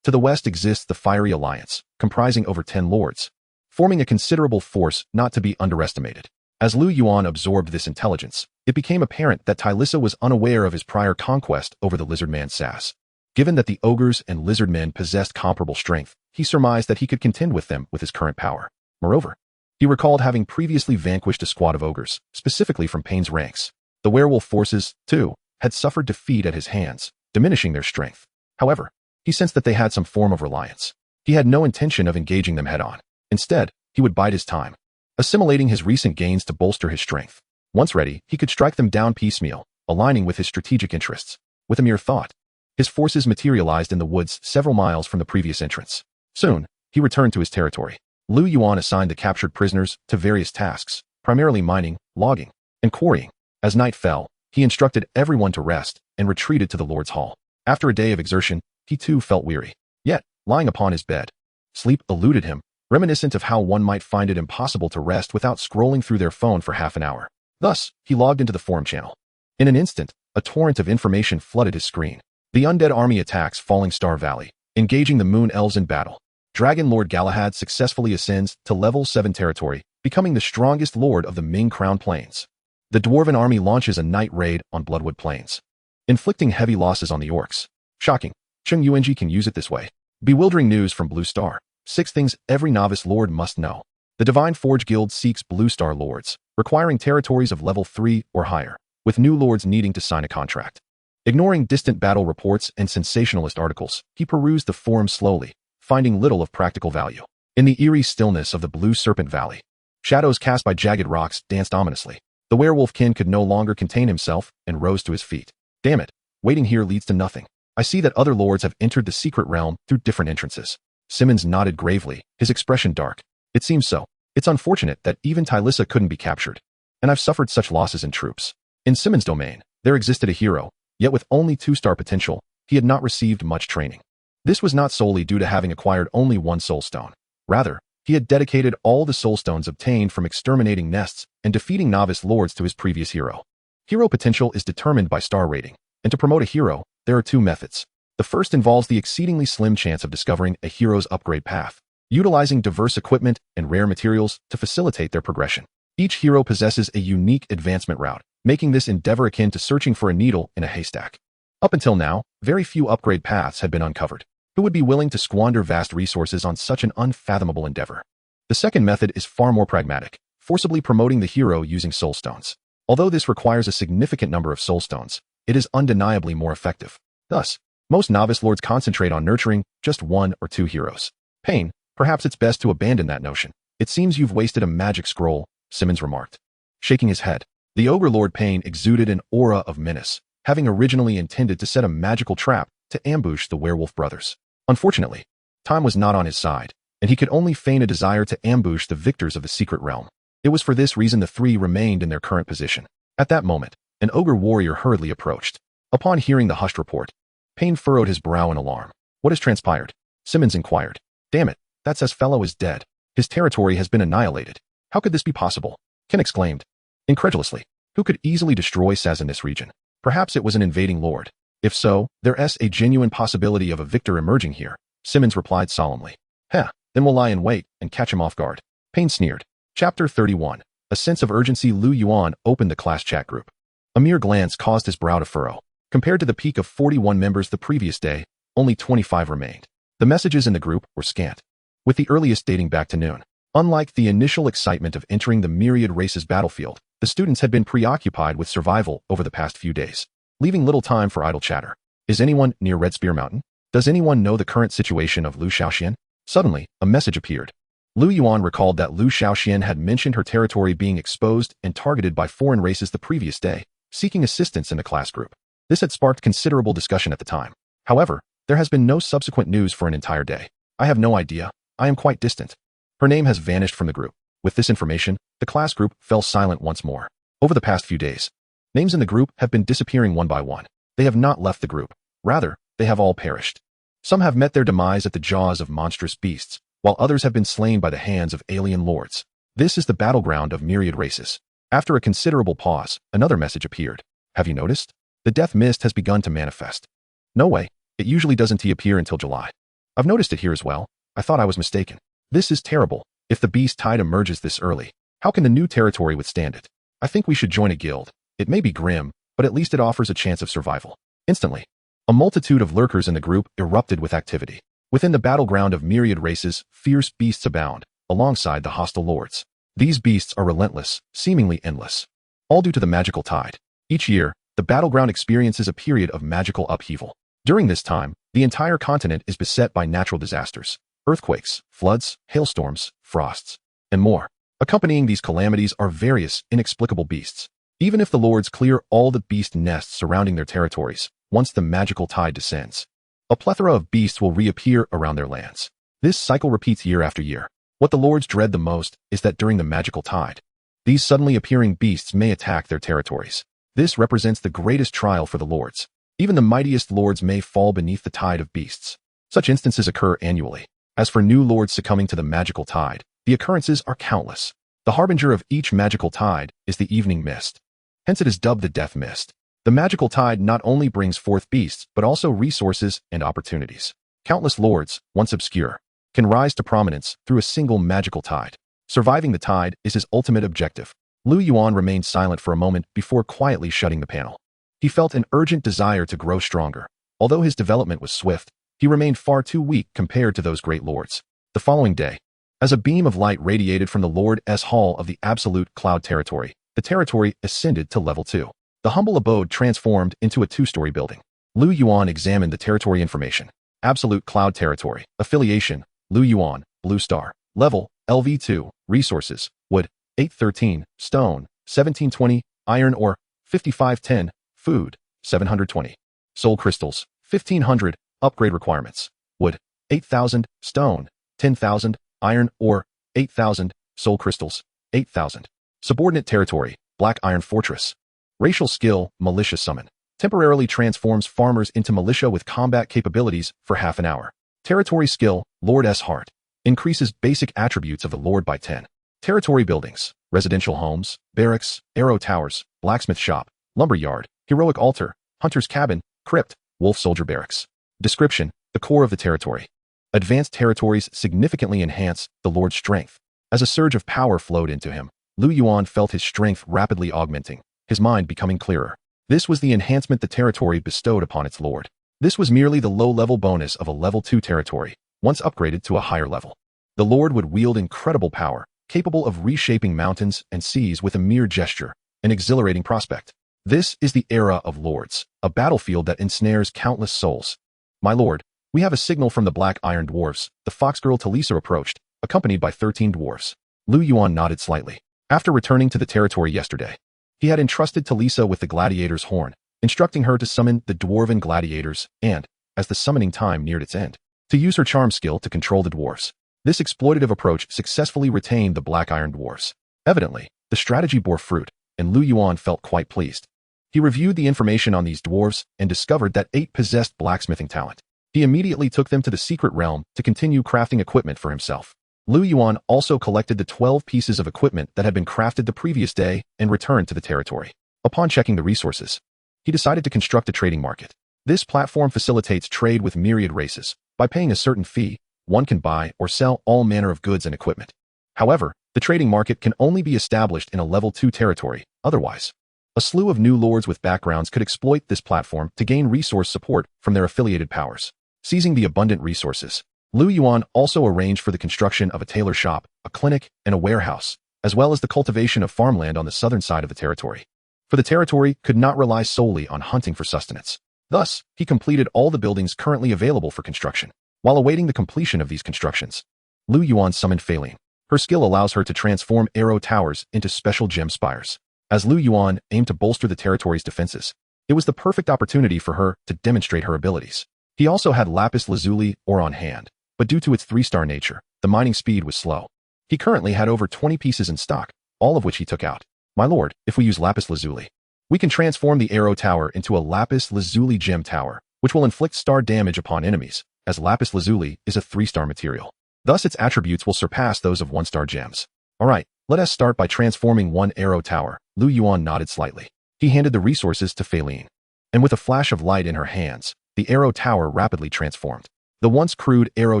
to the west exists the Fiery Alliance, comprising over 10 lords, forming a considerable force not to be underestimated. As Lu Yuan absorbed this intelligence, it became apparent that Tylissa was unaware of his prior conquest over the lizard man Saz. Given that the ogres and lizard men possessed comparable strength, he surmised that he could contend with them with his current power. Moreover, he recalled having previously vanquished a squad of ogres, specifically from Pain's ranks. The werewolf forces, too, had suffered defeat at his hands, diminishing their strength. However, he sensed that they had some form of reliance. He had no intention of engaging them head-on. Instead, he would bide his time, assimilating his recent gains to bolster his strength. Once ready, he could strike them down piecemeal, aligning with his strategic interests. With a mere thought, his forces materialized in the woods several miles from the previous entrance. Soon, he returned to his territory. Lu Yuan assigned the captured prisoners to various tasks, primarily mining, logging, and quarrying. As night fell, he instructed everyone to rest and retreated to the Lord's Hall. After a day of exertion, he too felt weary. Yet, lying upon his bed, sleep eluded him, reminiscent of how one might find it impossible to rest without scrolling through their phone for half an hour. Thus, he logged into the forum channel. In an instant, a torrent of information flooded his screen. The undead army attacks Falling Star Valley, engaging the Moon Elves in battle. Dragon Lord Galahad successfully ascends to level 7 territory, becoming the strongest lord of the Ming Crown Plains. The Dwarven army launches a night raid on Bloodwood Plains, inflicting heavy losses on the orcs. Shocking. Chung Yuanji can use it this way. Bewildering news from Blue Star. 6 things every novice lord must know. The Divine Forge Guild seeks Blue Star lords, requiring territories of level 3 or higher, with new lords needing to sign a contract. Ignoring distant battle reports and sensationalist articles, he perused the forum slowly, finding little of practical value. In the eerie stillness of the Blue Serpent Valley, shadows cast by jagged rocks danced ominously. The werewolf kin could no longer contain himself and rose to his feet. Damn it, waiting here leads to nothing. I see that other lords have entered the secret realm through different entrances. Simmons nodded gravely, his expression dark. It seems so. It's unfortunate that even Tylissa couldn't be captured, and I've suffered such losses in troops. In Simmons' domain, there existed a hero, yet with only 2-star potential, he had not received much training. This was not solely due to having acquired only 1 soulstone. Rather, he had dedicated all the soulstones obtained from exterminating nests and defeating novice lords to his previous hero. Hero potential is determined by star rating, and to promote a hero, there are 2 methods. The first involves the exceedingly slim chance of discovering a hero's upgrade path, utilizing diverse equipment and rare materials to facilitate their progression. Each hero possesses a unique advancement route, making this endeavor akin to searching for a needle in a haystack. Up until now, very few upgrade paths had been uncovered. Who would be willing to squander vast resources on such an unfathomable endeavor? The second method is far more pragmatic, forcibly promoting the hero using soulstones. Although this requires a significant number of soulstones, it is undeniably more effective. Thus, most novice lords concentrate on nurturing just 1 or 2 heroes. Pain, perhaps it's best to abandon that notion. It seems you've wasted a magic scroll, Simmons remarked, shaking his head. The ogre Lord Pain exuded an aura of menace, having originally intended to set a magical trap to ambush the werewolf brothers. Unfortunately, time was not on his side, and he could only feign a desire to ambush the victors of the secret realm. It was for this reason the 3 remained in their current position. At that moment, an ogre warrior hurriedly approached. Upon hearing the hushed report, Pain furrowed his brow in alarm. What has transpired? Simmons inquired. Damn it, that says fellow is dead. His territory has been annihilated. How could this be possible? Ken exclaimed, incredulously. Who could easily destroy Saz in this region? Perhaps it was an invading lord. If so, there's a genuine possibility of a victor emerging here, Simmons replied solemnly. Then we'll lie in wait and catch him off guard. Pain sneered. Chapter 31. A sense of urgency. Lu Yuan opened the class chat group. A mere glance caused his brow to furrow. Compared to the peak of 41 members the previous day, only 25 remained. The messages in the group were scant, with the earliest dating back to noon. Unlike the initial excitement of entering the myriad races battlefield, the students had been preoccupied with survival over the past few days, leaving little time for idle chatter. Is anyone near Red Spear Mountain? Does anyone know the current situation of Lu Shaoxian? Suddenly, a message appeared. Lu Yuan recalled that Lu Shaoxian had mentioned her territory being exposed and targeted by foreign races the previous day, seeking assistance in the class group. This had sparked considerable discussion at the time. However, there has been no subsequent news for an entire day. I have no idea. I am quite distant. Her name has vanished from the group. With this information, the class group fell silent once more. Over the past few days, names in the group have been disappearing one by one. They have not left the group. Rather, they have all perished. Some have met their demise at the jaws of monstrous beasts, while others have been slain by the hands of alien lords. This is the battleground of myriad races. After a considerable pause, another message appeared. Have you noticed? The death mist has begun to manifest. No way. It usually doesn't appear until July. I've noticed it here as well. I thought I was mistaken. This is terrible. If the beast tide emerges this early, how can the new territory withstand it? I think we should join a guild. It may be grim, but at least it offers a chance of survival. Instantly, a multitude of lurkers in the group erupted with activity. Within the battleground of myriad races, fierce beasts abound, alongside the hostile lords. These beasts are relentless, seemingly endless. All due to the magical tide. Each year, the battleground experiences a period of magical upheaval. During this time, the entire continent is beset by natural disasters, earthquakes, floods, hailstorms, frosts, and more. Accompanying these calamities are various, inexplicable beasts. Even if the lords clear all the beast nests surrounding their territories, once the magical tide descends, a plethora of beasts will reappear around their lands. This cycle repeats year after year. What the lords dread the most is that during the magical tide, these suddenly appearing beasts may attack their territories. This represents the greatest trial for the lords. Even the mightiest lords may fall beneath the tide of beasts. Such instances occur annually. As for new lords succumbing to the magical tide, the occurrences are countless. The harbinger of each magical tide is the evening mist. Hence it is dubbed the death mist. The magical tide not only brings forth beasts, but also resources and opportunities. Countless lords, once obscure, can rise to prominence through a single magical tide. Surviving the tide is his ultimate objective. Lu Yuan remained silent for a moment before quietly shutting the panel. He felt an urgent desire to grow stronger. Although his development was swift, he remained far too weak compared to those great lords. The following day, as a beam of light radiated from the Lord's Hall of the Absolute Cloud Territory, the territory ascended to level 2. The humble abode transformed into a 2-story building. Lu Yuan examined the territory information. Absolute Cloud Territory. Affiliation, Lu Yuan, Blue Star. Level, LV2. Resources, wood, 813, stone, 1720, iron ore, 5510, food, 720. Soul crystals, 1500, upgrade requirements. Wood, 8000, stone, 10,000, iron ore, 8,000, soul crystals, 8,000. Subordinate territory, Black Iron Fortress. Racial skill, Militia Summon. Temporarily transforms farmers into militia with combat capabilities for half an hour. Territory skill, Lord's Heart. Increases basic attributes of the Lord by 10. Territory buildings, residential homes, barracks, arrow towers, blacksmith shop, lumber yard, heroic altar, hunter's cabin, crypt, wolf soldier barracks. Description, the core of the territory. Advanced territories significantly enhance the Lord's strength. As a surge of power flowed into him, Lu Yuan felt his strength rapidly augmenting, his mind becoming clearer. This was the enhancement the territory bestowed upon its lord. This was merely the low-level bonus of a level 2 territory, once upgraded to a higher level. The lord would wield incredible power, capable of reshaping mountains and seas with a mere gesture, an exhilarating prospect. This is the era of lords, a battlefield that ensnares countless souls. My lord, we have a signal from the Black Iron Dwarves. The fox girl Talisa approached, accompanied by 13 dwarves. Lu Yuan nodded slightly. After returning to the territory yesterday, he had entrusted Talisa with the gladiator's horn, instructing her to summon the dwarven gladiators and, as the summoning time neared its end, to use her charm skill to control the dwarves. This exploitative approach successfully retained the Black Iron Dwarves. Evidently, the strategy bore fruit, and Lu Yuan felt quite pleased. He reviewed the information on these dwarves and discovered that 8 possessed blacksmithing talent. He immediately took them to the secret realm to continue crafting equipment for himself. Lu Yuan also collected the 12 pieces of equipment that had been crafted the previous day and returned to the territory. Upon checking the resources, he decided to construct a trading market. This platform facilitates trade with myriad races. By paying a certain fee, one can buy or sell all manner of goods and equipment. However, the trading market can only be established in a level 2 territory, otherwise. A slew of new lords with backgrounds could exploit this platform to gain resource support from their affiliated powers. Seizing the abundant resources, Lu Yuan also arranged for the construction of a tailor shop, a clinic, and a warehouse, as well as the cultivation of farmland on the southern side of the territory. For the territory could not rely solely on hunting for sustenance. Thus, he completed all the buildings currently available for construction. While awaiting the completion of these constructions, Lu Yuan summoned Faline. Her skill allows her to transform arrow towers into special gem spires. As Lu Yuan aimed to bolster the territory's defenses, it was the perfect opportunity for her to demonstrate her abilities. He also had lapis lazuli ore on hand, but due to its 3-star nature, the mining speed was slow. He currently had over 20 pieces in stock, all of which he took out. My lord, if we use lapis lazuli, we can transform the arrow tower into a lapis lazuli gem tower, which will inflict star damage upon enemies, as lapis lazuli is a 3-star material. Thus its attributes will surpass those of 1-star gems. Alright, let us start by transforming one arrow tower. Lu Yuan nodded slightly. He handed the resources to Feline. And with a flash of light in her hands, the arrow tower rapidly transformed. The once crude arrow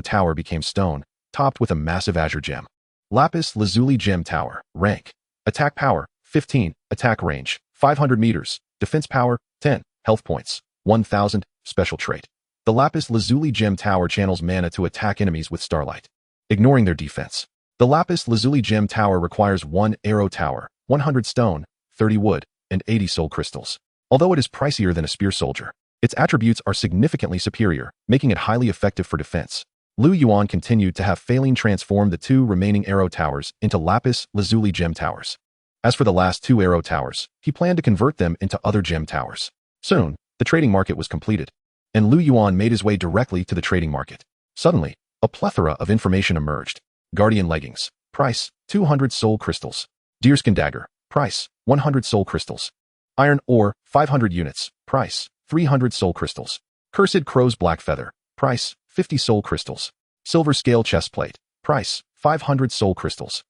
tower became stone, topped with a massive azure gem. Lapis lazuli gem tower. Rank. Attack power, 15. Attack range, 500 meters. Defense power, 10. Health points, 1000. Special trait. The lapis lazuli gem tower channels mana to attack enemies with starlight, ignoring their defense. The lapis lazuli gem tower requires 1 arrow tower, 100 stone, 30 wood, and 80 soul crystals. Although it is pricier than a spear soldier, its attributes are significantly superior, making it highly effective for defense. Lu Yuan continued to have Feline transform the 2 remaining arrow towers into lapis lazuli gem towers. As for the last 2 arrow towers, he planned to convert them into other gem towers. Soon, the trading market was completed, and Lu Yuan made his way directly to the trading market. Suddenly, a plethora of information emerged. Guardian leggings. Price, 200 soul crystals. Deerskin dagger. Price, 100 soul crystals. Iron ore, 500 units. Price, 300 soul crystals. Cursed crow's black feather. Price, 50 soul crystals. Silver scale chestplate. Price, 500 soul crystals.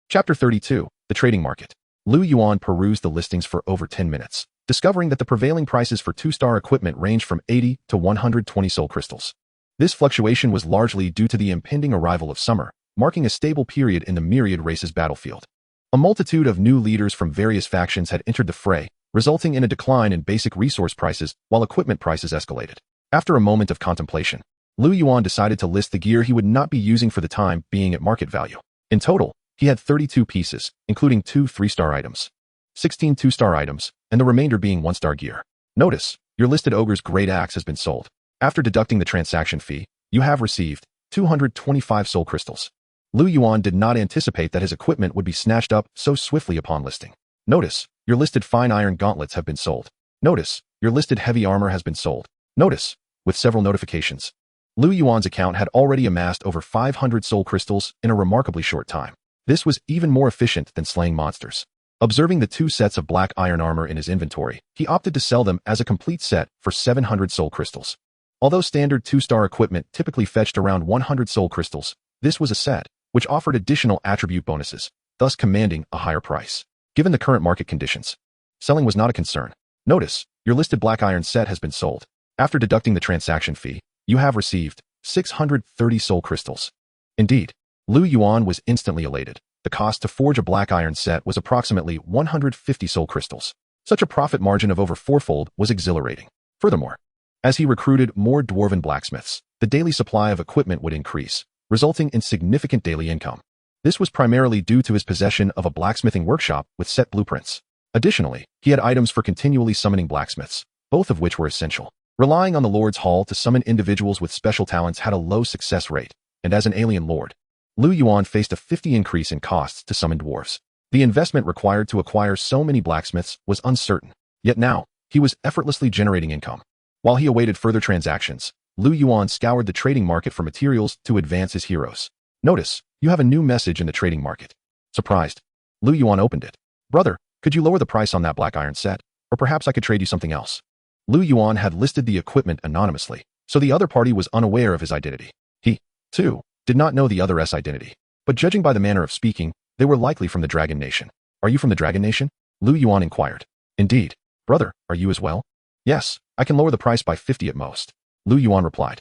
Chapter 32. The Trading Market. Lu Yuan perused the listings for over 10 minutes, discovering that the prevailing prices for 2-star equipment ranged from 80 to 120 soul crystals. This fluctuation was largely due to the impending arrival of summer, marking a stable period in the myriad races battlefield. A multitude of new leaders from various factions had entered the fray, resulting in a decline in basic resource prices while equipment prices escalated. After a moment of contemplation, Lu Yuan decided to list the gear he would not be using for the time being at market value. In total, he had 32 pieces, including 2 3-star items, 16 2-star items, and the remainder being 1-star gear. Notice, your listed ogre's great axe has been sold. After deducting the transaction fee, you have received 225 soul crystals. Lu Yuan did not anticipate that his equipment would be snatched up so swiftly upon listing. Notice, your listed fine iron gauntlets have been sold. Notice, your listed heavy armor has been sold. Notice, with several notifications. Lu Yuan's account had already amassed over 500 soul crystals in a remarkably short time. This was even more efficient than slaying monsters. Observing the 2 sets of black iron armor in his inventory, he opted to sell them as a complete set for 700 soul crystals. Although standard 2-star equipment typically fetched around 100 soul crystals, this was a set which offered additional attribute bonuses, thus commanding a higher price. Given the current market conditions, selling was not a concern. Notice, your listed black iron set has been sold. After deducting the transaction fee, you have received 630 soul crystals. Indeed, Lu Yuan was instantly elated. The cost to forge a black iron set was approximately 150 soul crystals. Such a profit margin of over 4-fold was exhilarating. Furthermore, as he recruited more dwarven blacksmiths, the daily supply of equipment would increase, resulting in significant daily income. This was primarily due to his possession of a blacksmithing workshop with set blueprints. Additionally, he had items for continually summoning blacksmiths, both of which were essential. Relying on the Lord's Hall to summon individuals with special talents had a low success rate, and as an alien lord, Lu Yuan faced a 50 increase in costs to summon dwarves. The investment required to acquire so many blacksmiths was uncertain, yet now, he was effortlessly generating income. While he awaited further transactions, Lu Yuan scoured the trading market for materials to advance his heroes. Notice, you have a new message in the trading market. Surprised, Lu Yuan opened it. Brother, could you lower the price on that black iron set? Or perhaps I could trade you something else. Lu Yuan had listed the equipment anonymously, so the other party was unaware of his identity. He, too, did not know the other's identity, but judging by the manner of speaking, they were likely from the Dragon Nation. Are you from the Dragon Nation? Lu Yuan inquired. Indeed. Brother, are you as well? Yes, I can lower the price by 50 at most. Lu Yuan replied.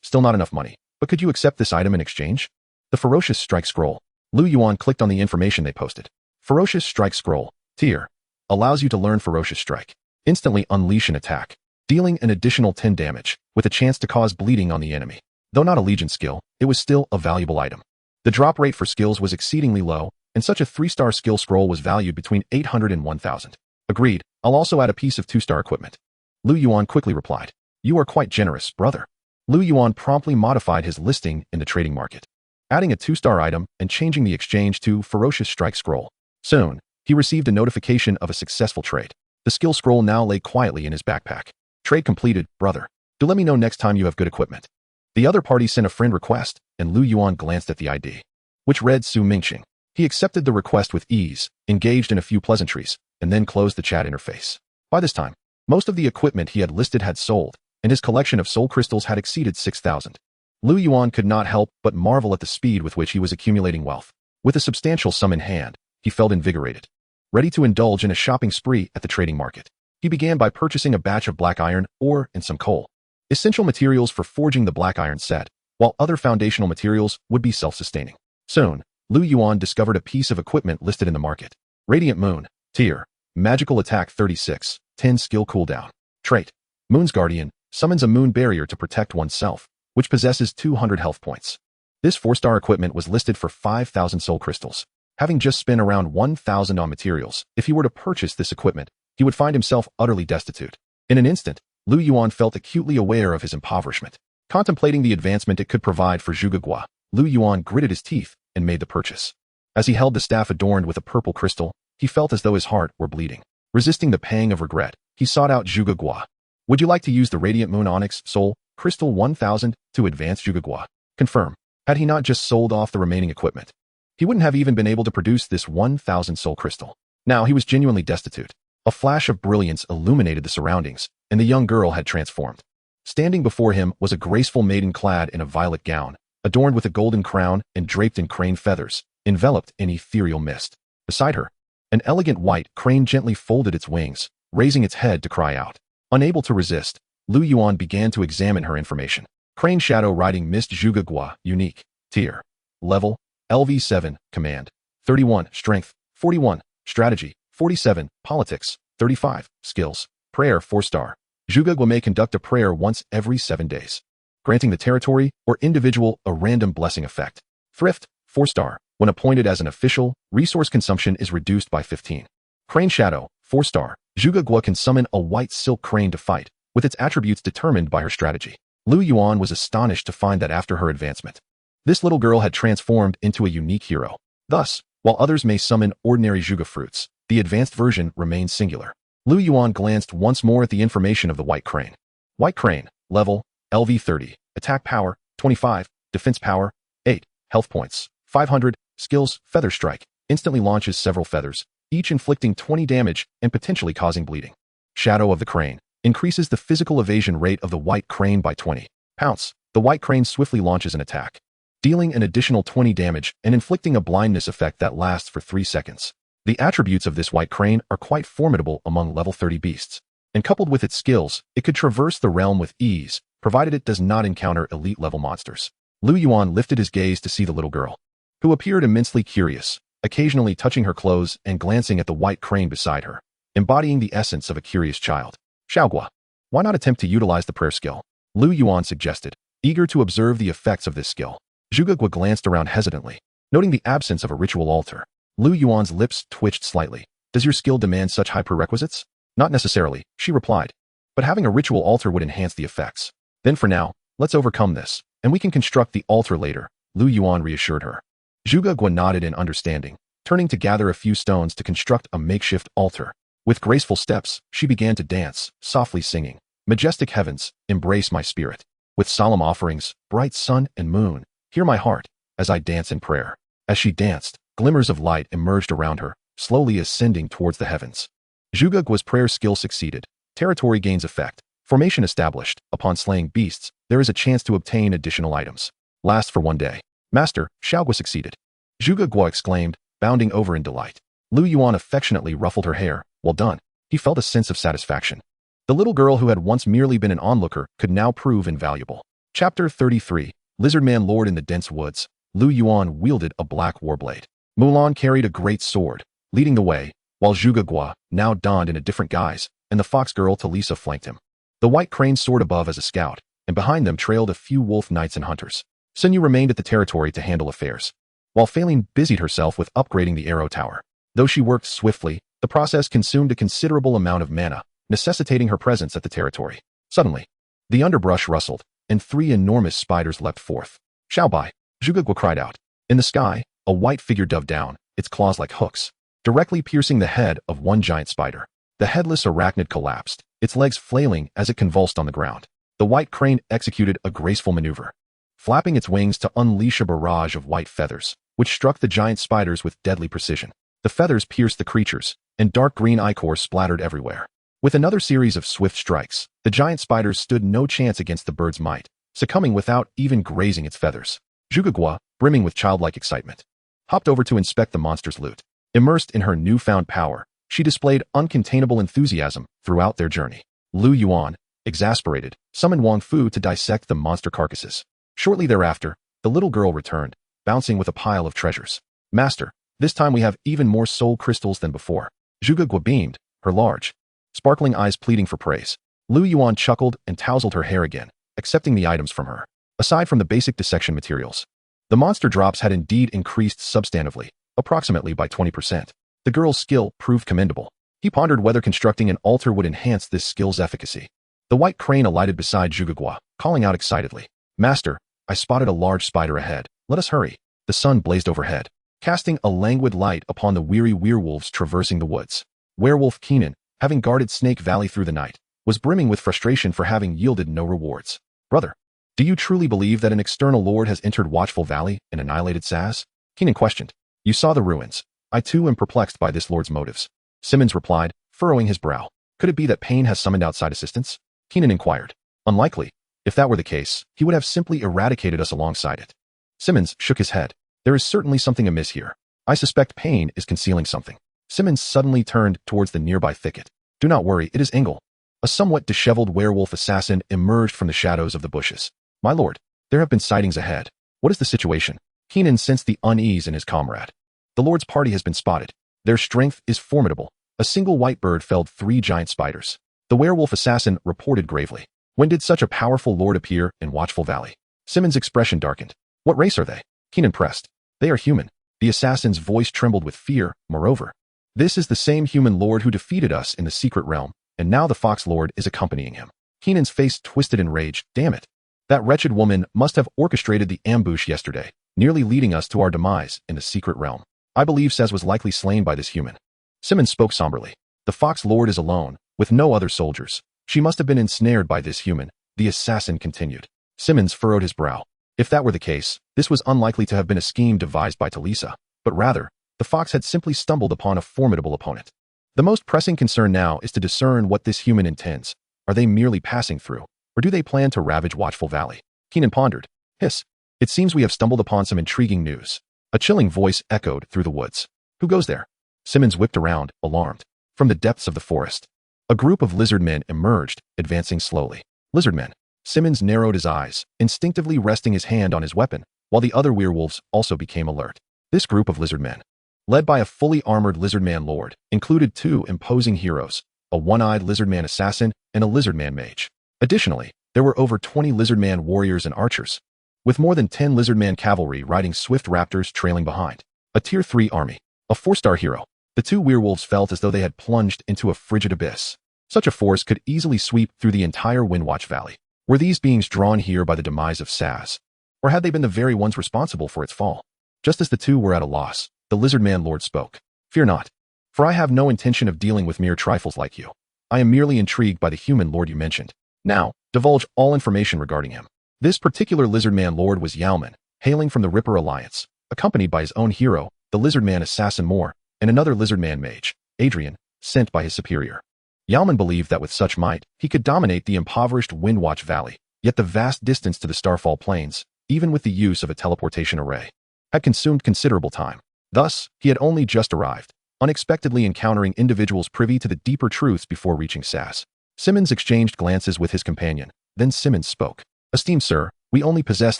Still not enough money, but could you accept this item in exchange? The Ferocious Strike Scroll. Lu Yuan clicked on the information they posted. Ferocious Strike Scroll, tier, allows you to learn Ferocious Strike. Instantly unleash an attack, dealing an additional 10 damage, with a chance to cause bleeding on the enemy. Though not a legion skill, it was still a valuable item. The drop rate for skills was exceedingly low, and such a 3-star skill scroll was valued between 800 and 1,000. Agreed, I'll also add a piece of 2-star equipment. Lu Yuan quickly replied. You are quite generous, brother. Lu Yuan promptly modified his listing in the trading market, adding a 2-star item and changing the exchange to Ferocious Strike Scroll. Soon, he received a notification of a successful trade. The skill scroll now lay quietly in his backpack. Trade completed, brother. Do let me know next time you have good equipment. The other party sent a friend request, and Lu Yuan glanced at the ID, which read Su Mingqing. He accepted the request with ease, engaged in a few pleasantries, and then closed the chat interface. By this time, most of the equipment he had listed had sold, and his collection of soul crystals had exceeded 6,000. Lu Yuan could not help but marvel at the speed with which he was accumulating wealth. With a substantial sum in hand, he felt invigorated, ready to indulge in a shopping spree at the trading market. He began by purchasing a batch of black iron, ore, and some coal, essential materials for forging the black iron set, while other foundational materials would be self-sustaining. Soon, Lu Yuan discovered a piece of equipment listed in the market. Radiant Moon, Tier, Magical Attack 36, 10 Skill Cooldown. Trait, Moon's Guardian, summons a moon barrier to protect oneself, which possesses 200 health points. This 4-star equipment was listed for 5,000 soul crystals. Having just spent around 1,000 on materials, if he were to purchase this equipment, he would find himself utterly destitute. In an instant, Lu Yuan felt acutely aware of his impoverishment. Contemplating the advancement it could provide for Zhuge, Lu Yuan gritted his teeth and made the purchase. As he held the staff adorned with a purple crystal, he felt as though his heart were bleeding. Resisting the pang of regret, he sought out Zhuge. Would you like to use the Radiant Moon Onyx Soul Crystal 1000 to advance Zhuge? Confirm. Had he not just sold off the remaining equipment, he wouldn't have even been able to produce this 1,000 soul crystal. Now he was genuinely destitute. A flash of brilliance illuminated the surroundings, and the young girl had transformed. Standing before him was a graceful maiden clad in a violet gown, adorned with a golden crown and draped in crane feathers, enveloped in ethereal mist. Beside her, an elegant white crane gently folded its wings, raising its head to cry out. Unable to resist, Lu Yuan began to examine her information. Crane Shadow Riding Mist Zhuge, Unique, Tier, Level, LV7, Command, 31, Strength, 41, Strategy, 47, Politics, 35, Skills, Prayer 4-star. Zhuge may conduct a prayer once every 7 days, granting the territory or individual a random blessing effect. Thrift, 4-star. When appointed as an official, resource consumption is reduced by 15. Crane Shadow, 4-star. Zhuge can summon a white silk crane to fight, with its attributes determined by her strategy. Lu Yuan was astonished to find that after her advancement, this little girl had transformed into a unique hero. Thus, while others may summon ordinary Zhuge fruits, the advanced version remains singular. Lu Yuan glanced once more at the information of the White Crane. White Crane, Level, LV30, Attack Power, 25, Defense Power, 8, Health Points, 500, Skills, Feather Strike, instantly launches several feathers, each inflicting 20 damage and potentially causing bleeding. Shadow of the Crane, increases the physical evasion rate of the White Crane by 20. Pounce, the White Crane swiftly launches an attack, dealing an additional 20 damage and inflicting a blindness effect that lasts for 3 seconds. The attributes of this White Crane are quite formidable among level 30 beasts, and coupled with its skills, it could traverse the realm with ease, provided it does not encounter elite-level monsters. Lu Yuan lifted his gaze to see the little girl, who appeared immensely curious, occasionally touching her clothes and glancing at the White Crane beside her, embodying the essence of a curious child. Xiaogua, why not attempt to utilize the prayer skill? Lu Yuan suggested, eager to observe the effects of this skill. Zhuge glanced around hesitantly, noting the absence of a ritual altar. Lu Yuan's lips twitched slightly. Does your skill demand such high prerequisites? Not necessarily, she replied, but having a ritual altar would enhance the effects. Then for now, let's overcome this, and we can construct the altar later, Lu Yuan reassured her. Zhuge nodded in understanding, turning to gather a few stones to construct a makeshift altar. With graceful steps, she began to dance, softly singing, Majestic heavens, embrace my spirit. With solemn offerings, bright sun and moon, hear my heart, as I dance in prayer. As she danced, glimmers of light emerged around her, slowly ascending towards the heavens. Zhuge's prayer skill succeeded. Territory gains effect. Formation established. Upon slaying beasts, there is a chance to obtain additional items. Last for 1 day. Master, Xiaogua succeeded. Zhuge exclaimed, bounding over in delight. Lu Yuan affectionately ruffled her hair. Well done. He felt a sense of satisfaction. The little girl who had once merely been an onlooker could now prove invaluable. Chapter 33. Lizardman Lord in the Dense Woods. Lu Yuan wielded a black warblade. Mulan carried a great sword, leading the way, while Zhuge, now donned in a different guise, and the fox girl Talisa flanked him. The White Crane soared above as a scout, and behind them trailed a few wolf knights and hunters. Sun Yu remained at the territory to handle affairs, while Fei Lin busied herself with upgrading the arrow tower. Though she worked swiftly, the process consumed a considerable amount of mana, necessitating her presence at the territory. Suddenly, the underbrush rustled, and 3 enormous spiders leapt forth. Xiaobai, Zhuge cried out. In the sky, a white figure dove down, its claws like hooks, directly piercing the head of one giant spider. The headless arachnid collapsed, its legs flailing as it convulsed on the ground. The White Crane executed a graceful maneuver, flapping its wings to unleash a barrage of white feathers. which struck the giant spiders with deadly precision. The feathers pierced the creatures, and dark green ichor splattered everywhere. With another series of swift strikes, the giant spiders stood no chance against the bird's might, succumbing without even grazing its feathers. Zhuge, brimming with childlike excitement, hopped over to inspect the monster's loot. Immersed in her newfound power, she displayed uncontainable enthusiasm throughout their journey. Lu Yuan, exasperated, summoned Wang Fu to dissect the monster carcasses. Shortly thereafter, the little girl returned, bouncing with a pile of treasures. Master, this time we have even more soul crystals than before. Zhuge beamed, her large, sparkling eyes pleading for praise. Lu Yuan chuckled and tousled her hair again, accepting the items from her. Aside from the basic dissection materials, the monster drops had indeed increased substantively, approximately by 20%. The girl's skill proved commendable. He pondered whether constructing an altar would enhance this skill's efficacy. The white crane alighted beside Zhuge, calling out excitedly, Master, I spotted a large spider ahead. Let us hurry. The sun blazed overhead, casting a languid light upon the weary werewolves traversing the woods. Werewolf Keenan, having guarded Snake Valley through the night, was brimming with frustration for having yielded no rewards. Brother, do you truly believe that an external lord has entered Watchful Valley and annihilated Saz? Keenan questioned. You saw the ruins. I too am perplexed by this lord's motives. Simmons replied, furrowing his brow. Could it be that Pain has summoned outside assistance? Keenan inquired. Unlikely. If that were the case, he would have simply eradicated us alongside it. Simmons shook his head. There is certainly something amiss here. I suspect Pain is concealing something. Simmons suddenly turned towards the nearby thicket. Do not worry, it is Engel. A somewhat disheveled werewolf assassin emerged from the shadows of the bushes. My lord, there have been sightings ahead. What is the situation? Keenan sensed the unease in his comrade. The lord's party has been spotted. Their strength is formidable. A single white bird felled 3 giant spiders. The werewolf assassin reported gravely. When did such a powerful lord appear in Watchful Valley? Simmons' expression darkened. What race are they? Keenan pressed. They are human. The assassin's voice trembled with fear, moreover. This is the same human lord who defeated us in the secret realm, and now the Fox Lord is accompanying him. Keenan's face twisted in rage. Damn it. That wretched woman must have orchestrated the ambush yesterday, nearly leading us to our demise in the secret realm. I believe Saz was likely slain by this human. Simmons spoke somberly. The Fox Lord is alone, with no other soldiers. She must have been ensnared by this human, the assassin continued. Simmons furrowed his brow. If that were the case, this was unlikely to have been a scheme devised by Talisa, but rather, the fox had simply stumbled upon a formidable opponent. The most pressing concern now is to discern what this human intends. Are they merely passing through, or do they plan to ravage Watchful Valley? Keenan pondered. Hiss. It seems we have stumbled upon some intriguing news. A chilling voice echoed through the woods. Who goes there? Simmons whipped around, alarmed. From the depths of the forest, a group of lizard men emerged, advancing slowly. Lizard men. Simmons narrowed his eyes, instinctively resting his hand on his weapon, while the other werewolves also became alert. This group of lizard men, led by a fully armored lizard man lord, included 2 imposing heroes, a one-eyed lizard man assassin and a lizard man mage. Additionally, there were over 20 lizard man warriors and archers, with more than 10 lizard man cavalry riding swift raptors trailing behind. A tier 3 army, a 4-star hero. The 2 werewolves felt as though they had plunged into a frigid abyss. Such a force could easily sweep through the entire Windwatch Valley. Were these beings drawn here by the demise of Saz? Or had they been the very ones responsible for its fall? Just as the 2 were at a loss, the lizard man lord spoke. Fear not, for I have no intention of dealing with mere trifles like you. I am merely intrigued by the human lord you mentioned. Now, divulge all information regarding him. This particular lizard man lord was Yalman, hailing from the Ripper Alliance, accompanied by his own hero, the lizard man assassin Moore, and another lizard man mage, Adrian, sent by his superior. Yalman believed that with such might, he could dominate the impoverished Windwatch Valley, yet the vast distance to the Starfall Plains, even with the use of a teleportation array, had consumed considerable time. Thus, he had only just arrived, unexpectedly encountering individuals privy to the deeper truths before reaching Saz. Simmons exchanged glances with his companion, then Simmons spoke. Esteemed sir, we only possess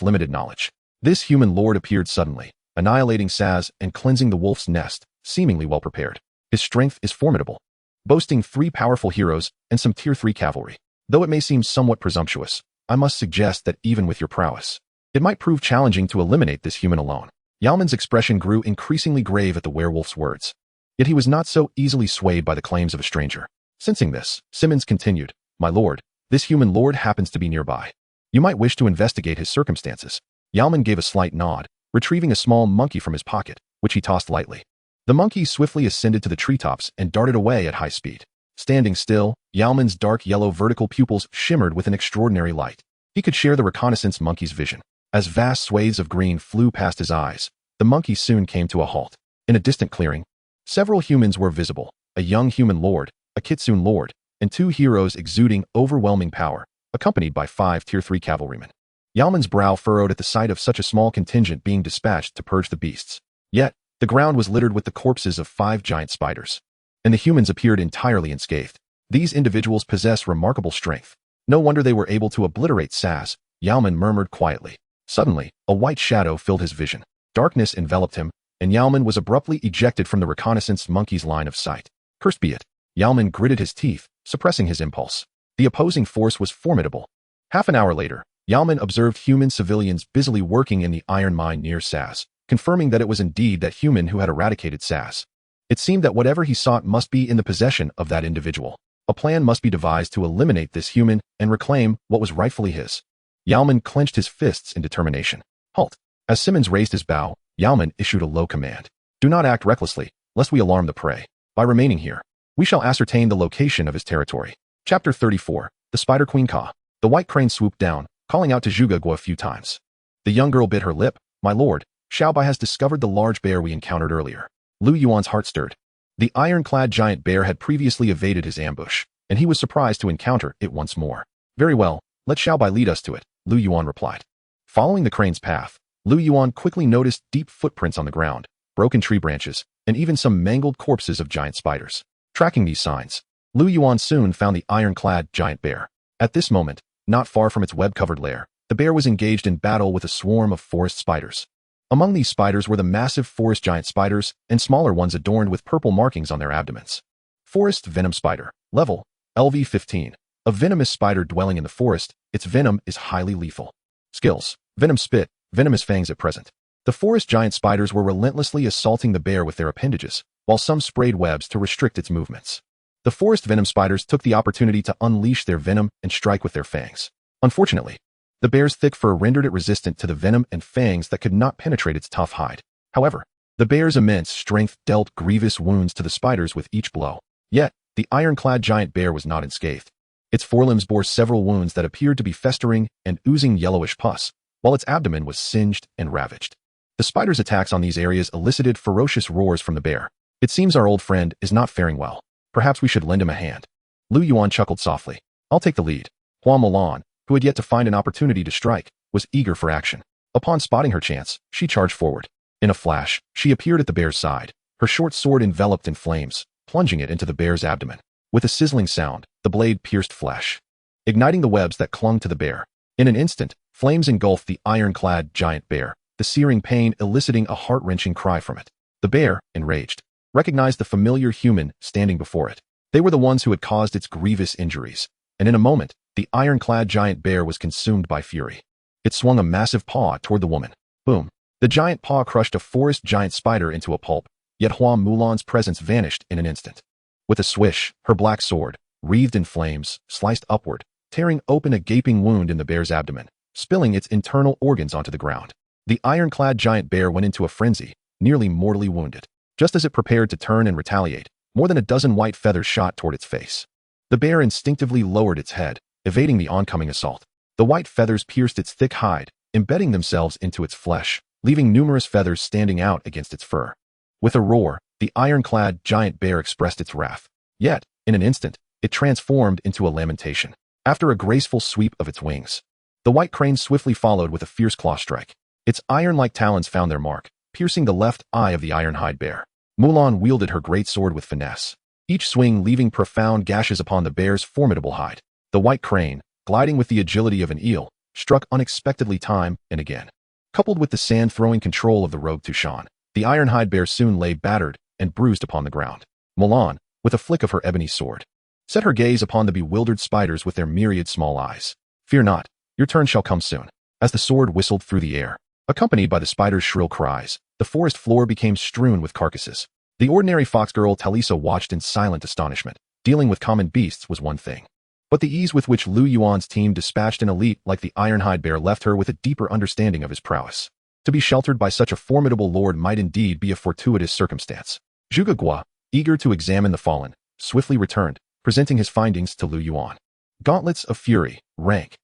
limited knowledge. This human lord appeared suddenly, annihilating Saz and cleansing the wolf's nest, seemingly well prepared. His strength is formidable, boasting 3 powerful heroes and some tier 3 cavalry. Though it may seem somewhat presumptuous, I must suggest that even with your prowess, it might prove challenging to eliminate this human alone. Yalman's expression grew increasingly grave at the werewolf's words. Yet he was not so easily swayed by the claims of a stranger. Sensing this, Simmons continued, My lord, this human lord happens to be nearby. You might wish to investigate his circumstances. Yalman gave a slight nod, retrieving a small monkey from his pocket, which he tossed lightly. The monkey swiftly ascended to the treetops and darted away at high speed. Standing still, Yalman's dark yellow vertical pupils shimmered with an extraordinary light. He could share the reconnaissance monkey's vision. As vast swathes of green flew past his eyes, the monkey soon came to a halt. In a distant clearing, several humans were visible, a young human lord, a kitsune lord, and 2 heroes exuding overwhelming power, accompanied by 5 Tier 3 cavalrymen. Yalman's brow furrowed at the sight of such a small contingent being dispatched to purge the beasts. Yet, the ground was littered with the corpses of 5 giant spiders. And the humans appeared entirely unscathed. These individuals possess remarkable strength. No wonder they were able to obliterate SAS, Yalman murmured quietly. Suddenly, a white shadow filled his vision. Darkness enveloped him, and Yalman was abruptly ejected from the reconnaissance monkey's line of sight. Cursed be it. Yalman gritted his teeth, suppressing his impulse. The opposing force was formidable. Half an hour later, Yalman observed human civilians busily working in the iron mine near SAS, confirming that it was indeed that human who had eradicated SAS. It seemed that whatever he sought must be in the possession of that individual. A plan must be devised to eliminate this human and reclaim what was rightfully his. Yalman clenched his fists in determination. Halt! As Simmons raised his bow, Yalman issued a low command. Do not act recklessly, lest we alarm the prey. By remaining here, we shall ascertain the location of his territory. Chapter 34. The Spider Queen Ka. The white crane swooped down, calling out to Zhuge a few times. The young girl bit her lip. My lord, Xiaobai has discovered the large bear we encountered earlier. Lu Yuan's heart stirred. The ironclad giant bear had previously evaded his ambush, and he was surprised to encounter it once more. Very well, let Xiaobai lead us to it, Lu Yuan replied. Following the crane's path, Lu Yuan quickly noticed deep footprints on the ground, broken tree branches, and even some mangled corpses of giant spiders. Tracking these signs, Lu Yuan soon found the ironclad giant bear. At this moment, not far from its web-covered lair, the bear was engaged in battle with a swarm of forest spiders. Among these spiders were the massive forest giant spiders and smaller ones adorned with purple markings on their abdomens. Forest venom spider. Level, LV-15. A venomous spider dwelling in the forest, its venom is highly lethal. Skills, venom spit, venomous fangs at present. The forest giant spiders were relentlessly assaulting the bear with their appendages, while some sprayed webs to restrict its movements. The forest venom spiders took the opportunity to unleash their venom and strike with their fangs. Unfortunately, the bear's thick fur rendered it resistant to the venom and fangs that could not penetrate its tough hide. However, the bear's immense strength dealt grievous wounds to the spiders with each blow. Yet, the ironclad giant bear was not unscathed. Its forelimbs bore several wounds that appeared to be festering and oozing yellowish pus, while its abdomen was singed and ravaged. The spider's attacks on these areas elicited ferocious roars from the bear. It seems our old friend is not faring well. Perhaps we should lend him a hand. Lu Yuan chuckled softly. I'll take the lead. Hua Mulan, who had yet to find an opportunity to strike, was eager for action. Upon spotting her chance, she charged forward. In a flash, she appeared at the bear's side, her short sword enveloped in flames, plunging it into the bear's abdomen. With a sizzling sound, the blade pierced flesh, igniting the webs that clung to the bear. In an instant, flames engulfed the ironclad giant bear, the searing pain eliciting a heart-wrenching cry from it. The bear, enraged, recognized the familiar human standing before it. They were the ones who had caused its grievous injuries, and in a moment, the ironclad giant bear was consumed by fury. It swung a massive paw toward the woman. Boom! The giant paw crushed a forest giant spider into a pulp, yet Hua Mulan's presence vanished in an instant. With a swish, her black sword, wreathed in flames, sliced upward, tearing open a gaping wound in the bear's abdomen, spilling its internal organs onto the ground. The ironclad giant bear went into a frenzy, nearly mortally wounded. Just as it prepared to turn and retaliate, more than a dozen white feathers shot toward its face. The bear instinctively lowered its head, evading the oncoming assault. The white feathers pierced its thick hide, embedding themselves into its flesh, leaving numerous feathers standing out against its fur. With a roar, the ironclad giant bear expressed its wrath. Yet, in an instant, it transformed into a lamentation. After a graceful sweep of its wings, the white crane swiftly followed with a fierce claw strike. Its iron-like talons found their mark, piercing the left eye of the iron-hide bear. Mulan wielded her great sword with finesse, each swing leaving profound gashes upon the bear's formidable hide. The white crane, gliding with the agility of an eel, struck unexpectedly time and again. Coupled with the sand-throwing control of the rogue Tushan, the iron-hide bear soon lay battered and bruised upon the ground. Mulan, with a flick of her ebony sword, set her gaze upon the bewildered spiders with their myriad small eyes. Fear not, your turn shall come soon. As the sword whistled through the air, accompanied by the spiders' shrill cries, the forest floor became strewn with carcasses. The ordinary fox girl Talisa watched in silent astonishment. Dealing with common beasts was one thing, but the ease with which Lu Yuan's team dispatched an elite like the ironhide bear left her with a deeper understanding of his prowess. To be sheltered by such a formidable lord might indeed be a fortuitous circumstance. Zhuge Gua, eager to examine the fallen, swiftly returned, presenting his findings to Lu Yuan. Gauntlets of Fury, rank,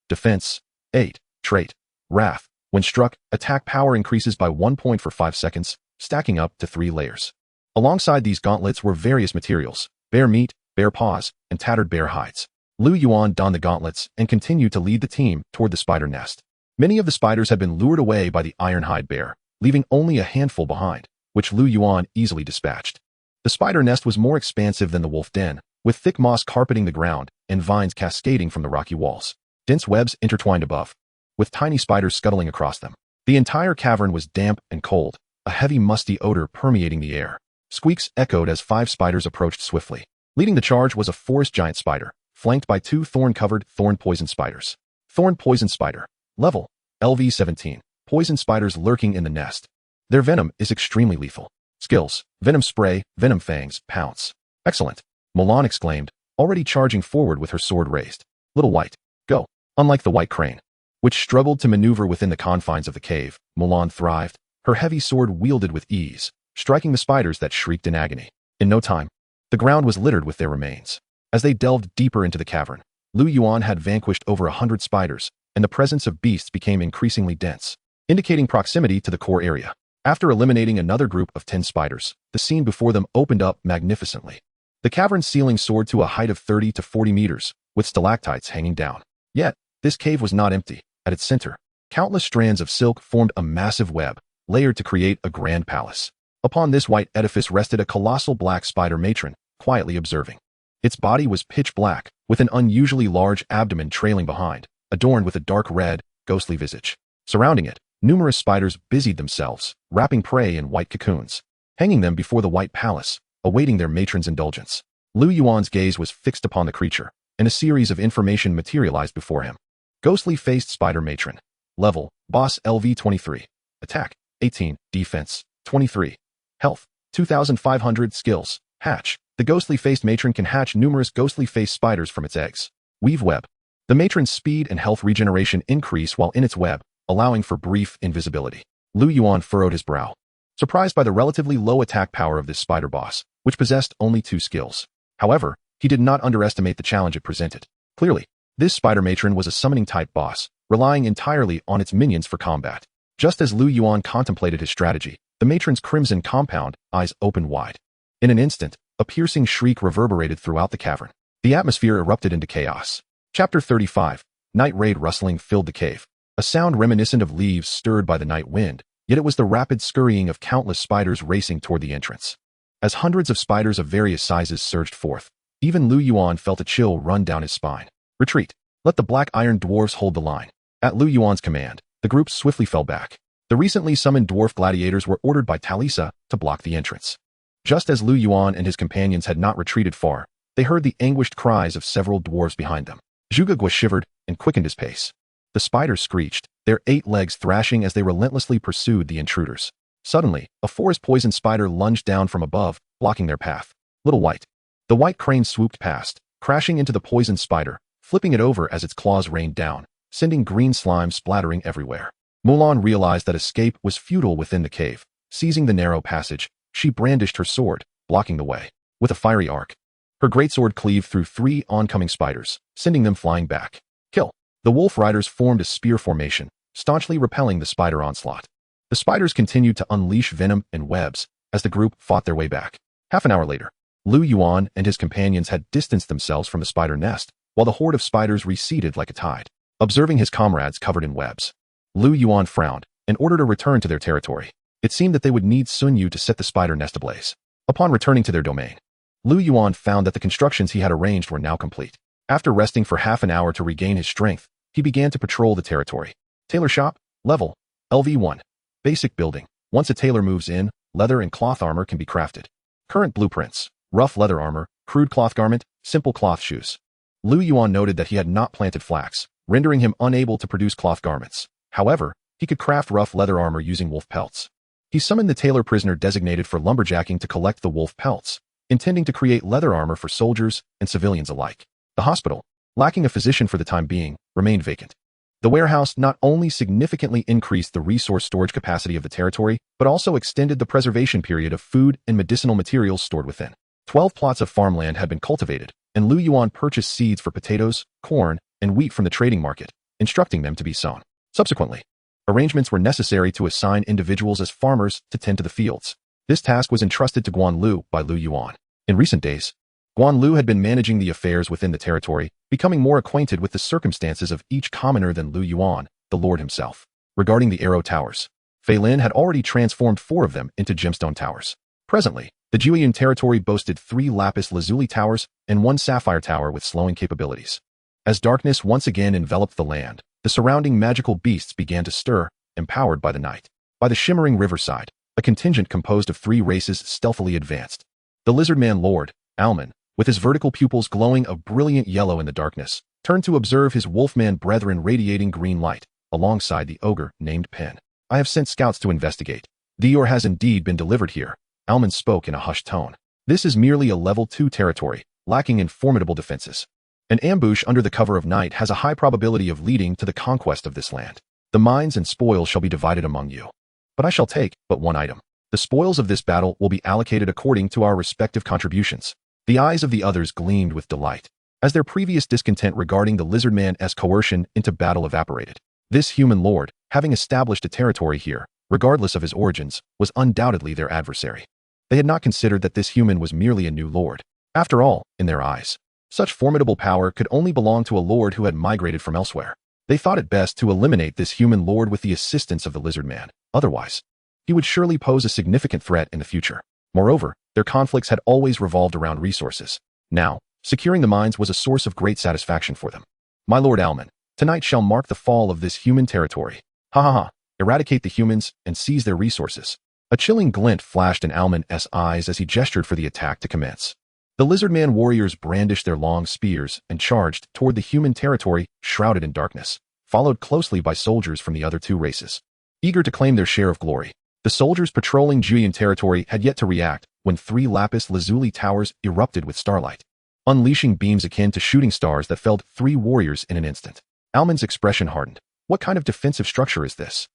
defense, 8, trait, wrath, When struck, attack power increases by 1 point for 5 seconds, stacking up to 3 layers. Alongside these gauntlets were various materials: bear meat, bear paws, and tattered bear hides. Lu Yuan donned the gauntlets and continued to lead the team toward the spider nest. Many of the spiders had been lured away by the ironhide bear, leaving only a handful behind, which Lu Yuan easily dispatched. The spider nest was more expansive than the wolf den, with thick moss carpeting the ground and vines cascading from the rocky walls. Dense webs intertwined above, with tiny spiders scuttling across them. The entire cavern was damp and cold, a heavy musty odor permeating the air. Squeaks echoed as 5 spiders approached swiftly. Leading the charge was a forest giant spider, flanked by 2 thorn-covered, thorn-poison spiders. Thorn-poison spider. Level: LV-17. Poison spiders lurking in the nest. Their venom is extremely lethal. Skills: Venom Spray, Venom Fangs, Pounce. Excellent, Mulan exclaimed, already charging forward with her sword raised. Little White, go. Unlike the white crane, which struggled to maneuver within the confines of the cave, Mulan thrived, her heavy sword wielded with ease, striking the spiders that shrieked in agony. In no time, the ground was littered with their remains. As they delved deeper into the cavern, Lu Yuan had vanquished over 100 spiders, and the presence of beasts became increasingly dense, indicating proximity to the core area. After eliminating another group of 10 spiders, the scene before them opened up magnificently. The cavern's ceiling soared to a height of 30 to 40 meters, with stalactites hanging down. Yet, this cave was not empty. At its center, countless strands of silk formed a massive web, layered to create a grand palace. Upon this white edifice rested a colossal black spider matron, quietly observing. Its body was pitch black, with an unusually large abdomen trailing behind, adorned with a dark red, ghostly visage. Surrounding it, numerous spiders busied themselves, wrapping prey in white cocoons, hanging them before the white palace, awaiting their matron's indulgence. Lu Yuan's gaze was fixed upon the creature, and a series of information materialized before him. Ghostly-faced spider matron. Level: Boss LV-23. Attack: 18. Defense: 23. Health: 2,500. Skills: Hatch. The ghostly-faced matron can hatch numerous ghostly-faced spiders from its eggs. Weave web. The matron's speed and health regeneration increase while in its web, allowing for brief invisibility. Lu Yuan furrowed his brow, surprised by the relatively low attack power of this spider boss, which possessed only 2 skills. However, he did not underestimate the challenge it presented. Clearly, this spider matron was a summoning-type boss, relying entirely on its minions for combat. Just as Lu Yuan contemplated his strategy, the matron's crimson compound eyes opened wide. In an instant, a piercing shriek reverberated throughout the cavern. The atmosphere erupted into chaos. Chapter 35. Night raid rustling filled the cave, a sound reminiscent of leaves stirred by the night wind, yet it was the rapid scurrying of countless spiders racing toward the entrance. As hundreds of spiders of various sizes surged forth, even Lu Yuan felt a chill run down his spine. Retreat. Let the black iron dwarves hold the line. At Lu Yuan's command, the group swiftly fell back. The recently summoned dwarf gladiators were ordered by Talisa to block the entrance. Just as Lu Yuan and his companions had not retreated far, they heard the anguished cries of several dwarves behind them. Zhuge shivered and quickened his pace. The spiders screeched, their 8 legs thrashing as they relentlessly pursued the intruders. Suddenly, a forest poison spider lunged down from above, blocking their path. Little White. The white crane swooped past, crashing into the poisoned spider, flipping it over as its claws rained down, sending green slime splattering everywhere. Mulan realized that escape was futile within the cave. Seizing the narrow passage, she brandished her sword, blocking the way. With a fiery arc, her greatsword cleaved through 3 oncoming spiders, sending them flying back. Kill. The wolf riders formed a spear formation, staunchly repelling the spider onslaught. The spiders continued to unleash venom and webs as the group fought their way back. Half an hour later, Lu Yuan and his companions had distanced themselves from the spider nest, while the horde of spiders receded like a tide. Observing his comrades covered in webs, Lu Yuan frowned and ordered a return to their territory. It seemed that they would need Sun Yu to set the spider nest ablaze. Upon returning to their domain, Lu Yuan found that the constructions he had arranged were now complete. After resting for half an hour to regain his strength, he began to patrol the territory. Tailor shop. Level: LV-1. Basic building. Once a tailor moves in, leather and cloth armor can be crafted. Current blueprints: rough leather armor, crude cloth garment, simple cloth shoes. Lu Yuan noted that he had not planted flax, rendering him unable to produce cloth garments. However, he could craft rough leather armor using wolf pelts. He summoned the tailor prisoner designated for lumberjacking to collect the wolf pelts, intending to create leather armor for soldiers and civilians alike. The hospital, lacking a physician for the time being, remained vacant. The warehouse not only significantly increased the resource storage capacity of the territory, but also extended the preservation period of food and medicinal materials stored within. 12 plots of farmland had been cultivated, and Lu Yuan purchased seeds for potatoes, corn, and wheat from the trading market, instructing them to be sown. Subsequently, Arrangements were necessary to assign individuals as farmers to tend to the fields. This task was entrusted to Guan Lu by Lu Yuan. In recent days, Guan Lu had been managing the affairs within the territory, becoming more acquainted with the circumstances of each commoner than Lu Yuan, the lord himself. Regarding the arrow towers, Fei Lin had already transformed 4 of them into gemstone towers. Presently, the Jueyun territory boasted 3 lapis lazuli towers and 1 sapphire tower with slowing capabilities. As darkness once again enveloped the land, the surrounding magical beasts began to stir, empowered by the night. By the shimmering riverside, a contingent composed of 3 races stealthily advanced. The lizard-man lord, Alman, with his vertical pupils glowing a brilliant yellow in the darkness, turned to observe his wolfman brethren radiating green light, alongside the ogre named Pen. I have sent scouts to investigate. The ore has indeed been delivered here, Alman spoke in a hushed tone. This is merely a level 2 territory, lacking in formidable defenses. An ambush under the cover of night has a high probability of leading to the conquest of this land. The mines and spoils shall be divided among you. But I shall take but 1 item. The spoils of this battle will be allocated according to our respective contributions. The eyes of the others gleamed with delight, as their previous discontent regarding the lizardman's coercion into battle evaporated. This human lord, having established a territory here, regardless of his origins, was undoubtedly their adversary. They had not considered that this human was merely a new lord. After all, in their eyes, such formidable power could only belong to a lord who had migrated from elsewhere. They thought it best to eliminate this human lord with the assistance of the lizard man. Otherwise, he would surely pose a significant threat in the future. Moreover, their conflicts had always revolved around resources. Now, securing the mines was a source of great satisfaction for them. My lord Alman, tonight shall mark the fall of this human territory. Ha ha ha, eradicate the humans and seize their resources. A chilling glint flashed in Alman's eyes as he gestured for the attack to commence. The lizardman warriors brandished their long spears and charged toward the human territory shrouded in darkness, followed closely by soldiers from the other 2 races. Eager to claim their share of glory, the soldiers patrolling Jueyun territory had yet to react when 3 lapis lazuli towers erupted with starlight, unleashing beams akin to shooting stars that felled 3 warriors in an instant. Alman's expression hardened. What kind of defensive structure is this?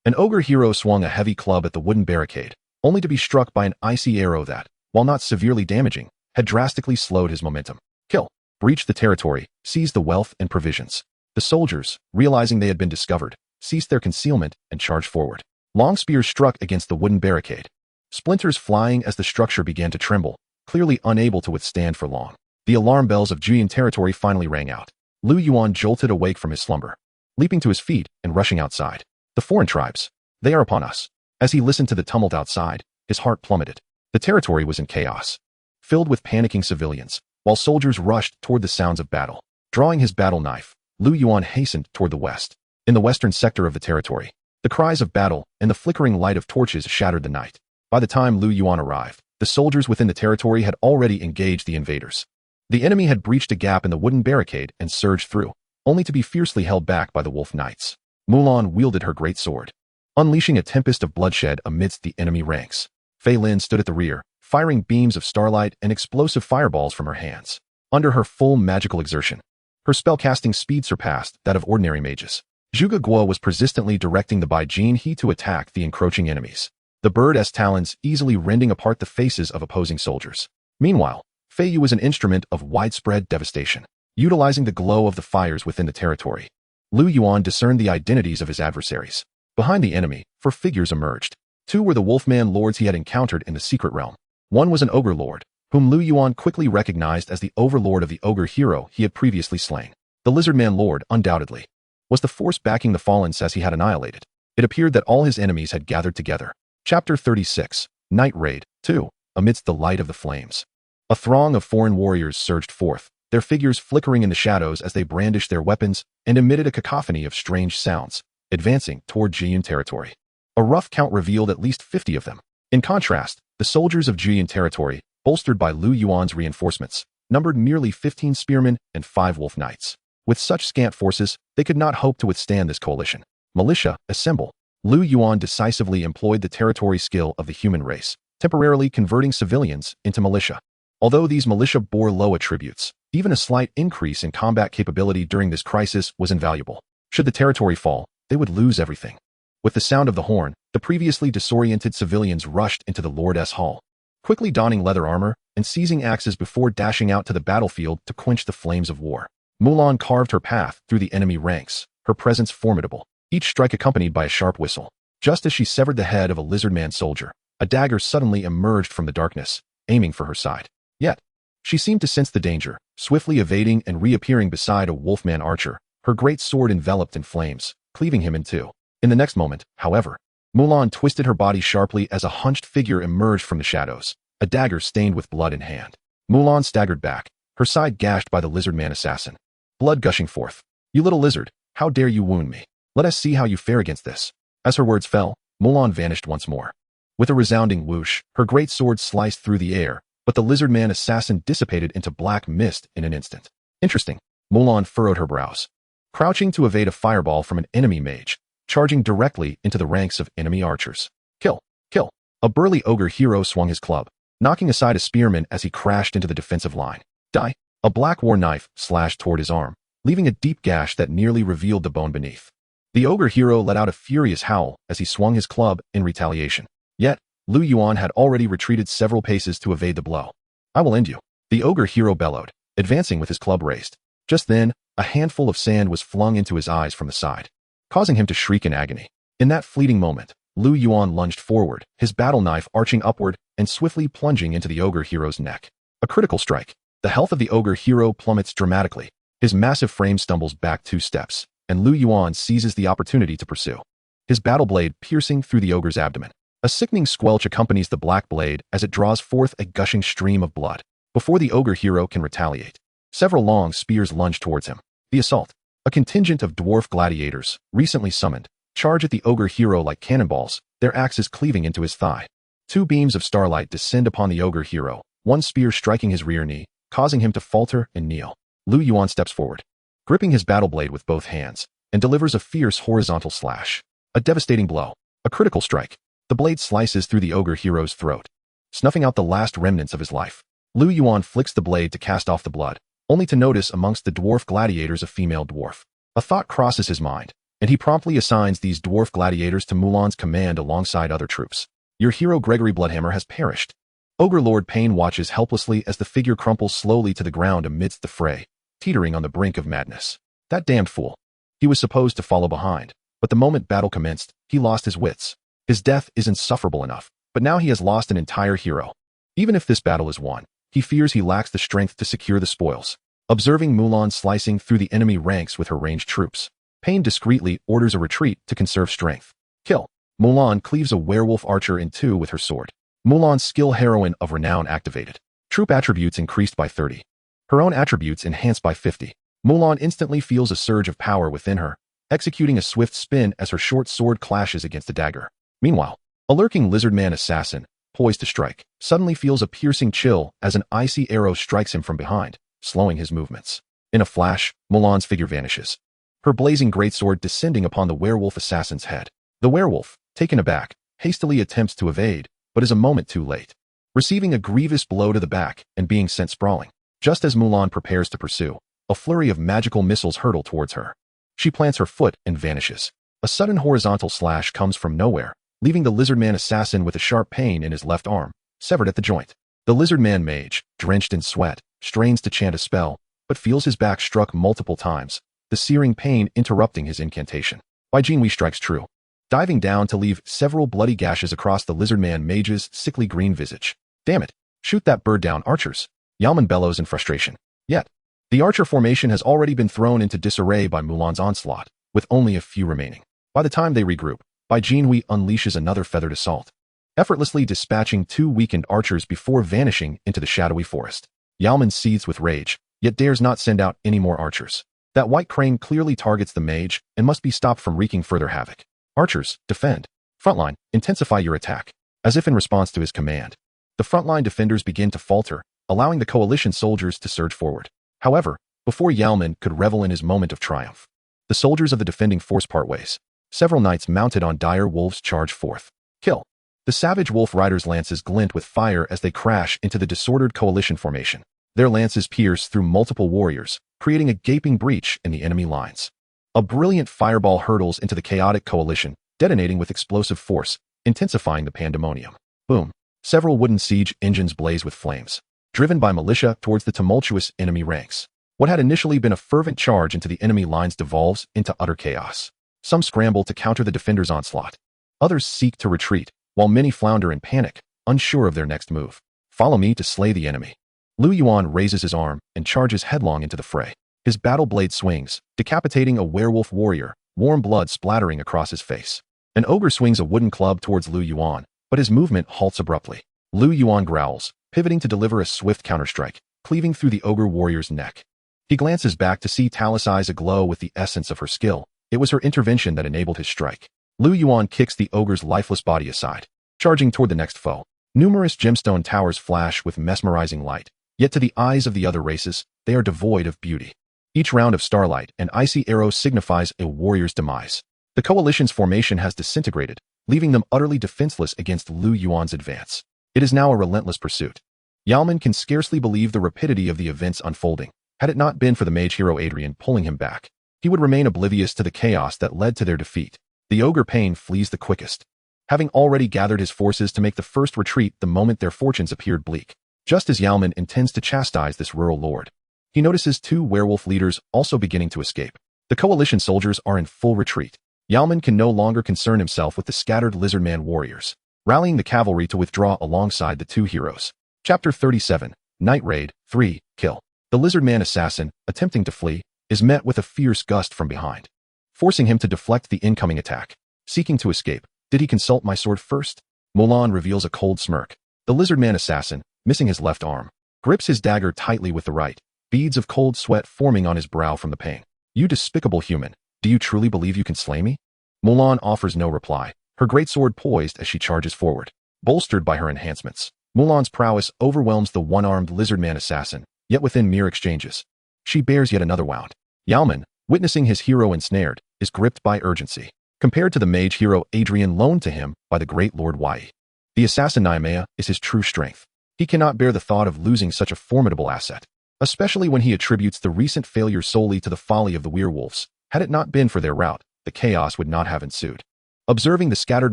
An ogre hero swung a heavy club at the wooden barricade, only to be struck by an icy arrow that, while not severely damaging, had drastically slowed his momentum. Kill. Breach the territory, seize the wealth and provisions. The soldiers, realizing they had been discovered, ceased their concealment and charged forward. Long spears struck against the wooden barricade, splinters flying as the structure began to tremble, clearly unable to withstand for long. The alarm bells of Jueyun territory finally rang out. Lu Yuan jolted awake from his slumber, leaping to his feet and rushing outside. The foreign tribes, they are upon us. As he listened to the tumult outside, his heart plummeted. The territory was in chaos, filled with panicking civilians, while soldiers rushed toward the sounds of battle. Drawing his battle knife, Lu Yuan hastened toward the west. In the western sector of the territory, the cries of battle and the flickering light of torches shattered the night. By the time Lu Yuan arrived, the soldiers within the territory had already engaged the invaders. The enemy had breached a gap in the wooden barricade and surged through, only to be fiercely held back by the wolf knights. Mulan wielded her great sword, unleashing a tempest of bloodshed amidst the enemy ranks. Fei Lin stood at the rear, firing beams of starlight and explosive fireballs from her hands. Under her full magical exertion, her spellcasting speed surpassed that of ordinary mages. Zhuge Guo was persistently directing the Baijin He to attack the encroaching enemies, the bird's talons easily rending apart the faces of opposing soldiers. Meanwhile, Fei Yu was an instrument of widespread devastation, utilizing the glow of the fires within the territory. Lu Yuan discerned the identities of his adversaries. Behind the enemy, 4 figures emerged. 2 were the wolfman lords he had encountered in the secret realm. 1 was an ogre lord, whom Lu Yuan quickly recognized as the overlord of the ogre hero he had previously slain. The lizardman lord, undoubtedly, was the force backing the fallen as he had annihilated. It appeared that all his enemies had gathered together. Chapter 36, Night Raid 2. Amidst the light of the flames, a throng of foreign warriors surged forth, their figures flickering in the shadows as they brandished their weapons and emitted a cacophony of strange sounds, advancing toward Jueyun territory. A rough count revealed at least 50 of them. In contrast, the soldiers of Jueyun territory, bolstered by Lu Yuan's reinforcements, numbered merely 15 spearmen and 5 wolf knights. With such scant forces, they could not hope to withstand this coalition. Militia, assemble. Lu Yuan decisively employed the territory skill of the human race, temporarily converting civilians into militia. Although these militia bore low attributes, even a slight increase in combat capability during this crisis was invaluable. Should the territory fall, they would lose everything. With the sound of the horn, the previously disoriented civilians rushed into the Lord's hall, quickly donning leather armor and seizing axes before dashing out to the battlefield to quench the flames of war. Mulan carved her path through the enemy ranks, her presence formidable. each strike accompanied by a sharp whistle. Just as she severed the head of a lizard-man soldier, a dagger suddenly emerged from the darkness, aiming for her side. Yet, she seemed to sense the danger, swiftly evading and reappearing beside a wolfman archer, her great sword enveloped in flames, cleaving him in two. In the next moment, however, Mulan twisted her body sharply as a hunched figure emerged from the shadows, a dagger stained with blood in hand. Mulan staggered back, her side gashed by the lizard-man assassin. Blood gushing forth. "You little lizard, how dare you wound me? Let us see how you fare against this." As her words fell, Mulan vanished once more. With a resounding whoosh, her great sword sliced through the air, but the lizard-man assassin dissipated into black mist in an instant. Interesting. Mulan furrowed her brows. Crouching to evade a fireball from an enemy mage, charging directly into the ranks of enemy archers. Kill! Kill! A burly ogre hero swung his club, knocking aside a spearman as he crashed into the defensive line. Die! A black war knife slashed toward his arm, leaving a deep gash that nearly revealed the bone beneath. The ogre hero let out a furious howl as he swung his club in retaliation. Yet, Lu Yuan had already retreated several paces to evade the blow. "I will end you," the ogre hero bellowed, advancing with his club raised. Just then, a handful of sand was flung into his eyes from the side, causing him to shriek in agony. In that fleeting moment, Lu Yuan lunged forward, his battle knife arching upward and swiftly plunging into the ogre hero's neck. A critical strike. The health of the ogre hero plummets dramatically. His massive frame stumbles back 2 steps, and Lu Yuan seizes the opportunity to pursue, his battle blade piercing through the ogre's abdomen. A sickening squelch accompanies the black blade as it draws forth a gushing stream of blood. Before the ogre hero can retaliate, several long spears lunge towards him. The assault. A contingent of dwarf gladiators, recently summoned, charge at the ogre hero like cannonballs, their axes cleaving into his thigh. 2 beams of starlight descend upon the ogre hero, one spear striking his rear knee, causing him to falter and kneel. Lu Yuan steps forward, gripping his battle blade with both hands, and delivers a fierce horizontal slash. A devastating blow. A critical strike. The blade slices through the ogre hero's throat, snuffing out the last remnants of his life. Lu Yuan flicks the blade to cast off the blood, only to notice amongst the dwarf gladiators a female dwarf. A thought crosses his mind, and he promptly assigns these dwarf gladiators to Mulan's command alongside other troops. "Your hero Gregory Bloodhammer has perished." Ogre Lord Pain watches helplessly as the figure crumples slowly to the ground amidst the fray, teetering on the brink of madness. That damned fool. He was supposed to follow behind, but the moment battle commenced, he lost his wits. His death is insufferable enough, but now he has lost an entire hero. Even if this battle is won, he fears he lacks the strength to secure the spoils. Observing Mulan slicing through the enemy ranks with her ranged troops, Pain discreetly orders a retreat to conserve strength. Kill. Mulan cleaves a werewolf archer in 2 with her sword. Mulan's skill heroine of renown activated. Troop attributes increased by 30. Her own attributes enhanced by 50. Mulan instantly feels a surge of power within her, executing a swift spin as her short sword clashes against the dagger. Meanwhile, a lurking lizard-man assassin, poised to strike, suddenly feels a piercing chill as an icy arrow strikes him from behind, slowing his movements. In a flash, Mulan's figure vanishes, her blazing greatsword descending upon the werewolf assassin's head. The werewolf, taken aback, hastily attempts to evade, but is a moment too late, receiving a grievous blow to the back and being sent sprawling. Just as Mulan prepares to pursue, a flurry of magical missiles hurtle towards her. She plants her foot and vanishes. A sudden horizontal slash comes from nowhere, leaving the lizard-man assassin with a sharp pain in his left arm, severed at the joint. The lizard-man mage, drenched in sweat, strains to chant a spell, but feels his back struck multiple times, the searing pain interrupting his incantation. Bai Jinhui strikes true, diving down to leave several bloody gashes across the lizard-man mage's sickly green visage. "Damn it! Shoot that bird down, archers!" Yalman bellows in frustration. Yet, the archer formation has already been thrown into disarray by Mulan's onslaught, with only a few remaining. By the time they regroup, Bai Jinhui unleashes another feathered assault, effortlessly dispatching 2 weakened archers before vanishing into the shadowy forest. Yalman seethes with rage, yet dares not send out any more archers. That white crane clearly targets the mage and must be stopped from wreaking further havoc. "Archers, defend. Frontline, intensify your attack." As if in response to his command, the frontline defenders begin to falter, allowing the coalition soldiers to surge forward. However, before Yalman could revel in his moment of triumph, the soldiers of the defending force part ways. Several knights mounted on dire wolves charge forth. Kill. The savage wolf riders' lances glint with fire as they crash into the disordered coalition formation. Their lances pierce through multiple warriors, creating a gaping breach in the enemy lines. A brilliant fireball hurtles into the chaotic coalition, detonating with explosive force, intensifying the pandemonium. Boom. Several wooden siege engines blaze with flames, driven by militia towards the tumultuous enemy ranks. What had initially been a fervent charge into the enemy lines devolves into utter chaos. Some scramble to counter the defender's onslaught. Others seek to retreat, while many flounder in panic, unsure of their next move. Follow me to slay the enemy. Lu Yuan raises his arm and charges headlong into the fray. His battle blade swings, decapitating a werewolf warrior, warm blood splattering across his face. An ogre swings a wooden club towards Lu Yuan, but his movement halts abruptly. Lu Yuan growls, pivoting to deliver a swift counterstrike, cleaving through the ogre warrior's neck. He glances back to see Talus' eyes aglow with the essence of her skill. It was her intervention that enabled his strike. Lu Yuan kicks the ogre's lifeless body aside, charging toward the next foe. Numerous gemstone towers flash with mesmerizing light, yet to the eyes of the other races, they are devoid of beauty. Each round of starlight and icy arrows signifies a warrior's demise. The coalition's formation has disintegrated, leaving them utterly defenseless against Lu Yuan's advance. It is now a relentless pursuit. Yalman can scarcely believe the rapidity of the events unfolding. Had it not been for the mage hero Adrian pulling him back, he would remain oblivious to the chaos that led to their defeat. The ogre Pain flees the quickest, having already gathered his forces to make the first retreat the moment their fortunes appeared bleak. Just as Yalman intends to chastise this rural lord, he notices two werewolf leaders also beginning to escape. The coalition soldiers are in full retreat. Yalman can no longer concern himself with the scattered lizardman warriors, rallying the cavalry to withdraw alongside the two heroes. Chapter 37, Night Raid 3, Kill. The lizardman assassin, attempting to flee, is met with a fierce gust from behind, forcing him to deflect the incoming attack. Seeking to escape, did he consult my sword first? Mulan reveals a cold smirk. The lizardman assassin, missing his left arm, grips his dagger tightly with the right, beads of cold sweat forming on his brow from the pain. You despicable human, do you truly believe you can slay me? Mulan offers no reply, her greatsword poised as she charges forward. Bolstered by her enhancements, Mulan's prowess overwhelms the one-armed lizardman assassin, yet within mere exchanges, she bears yet another wound. Yalman, witnessing his hero ensnared, is gripped by urgency, compared to the mage hero Adrian loaned to him by the great Lord Wai. The assassin Naimea is his true strength. He cannot bear the thought of losing such a formidable asset, especially when he attributes the recent failure solely to the folly of the werewolves. Had it not been for their rout, the chaos would not have ensued. Observing the scattered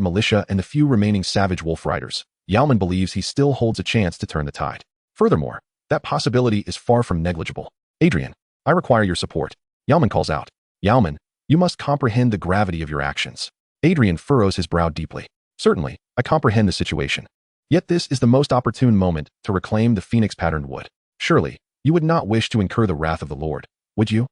militia and the few remaining savage wolf riders, Yalman believes he still holds a chance to turn the tide. Furthermore, that possibility is far from negligible. Adrian, I require your support. Yalman calls out. Yalman, you must comprehend the gravity of your actions. Adrian furrows his brow deeply. Certainly, I comprehend the situation. Yet this is the most opportune moment to reclaim the phoenix-patterned wood. Surely, you would not wish to incur the wrath of the Lord, would you?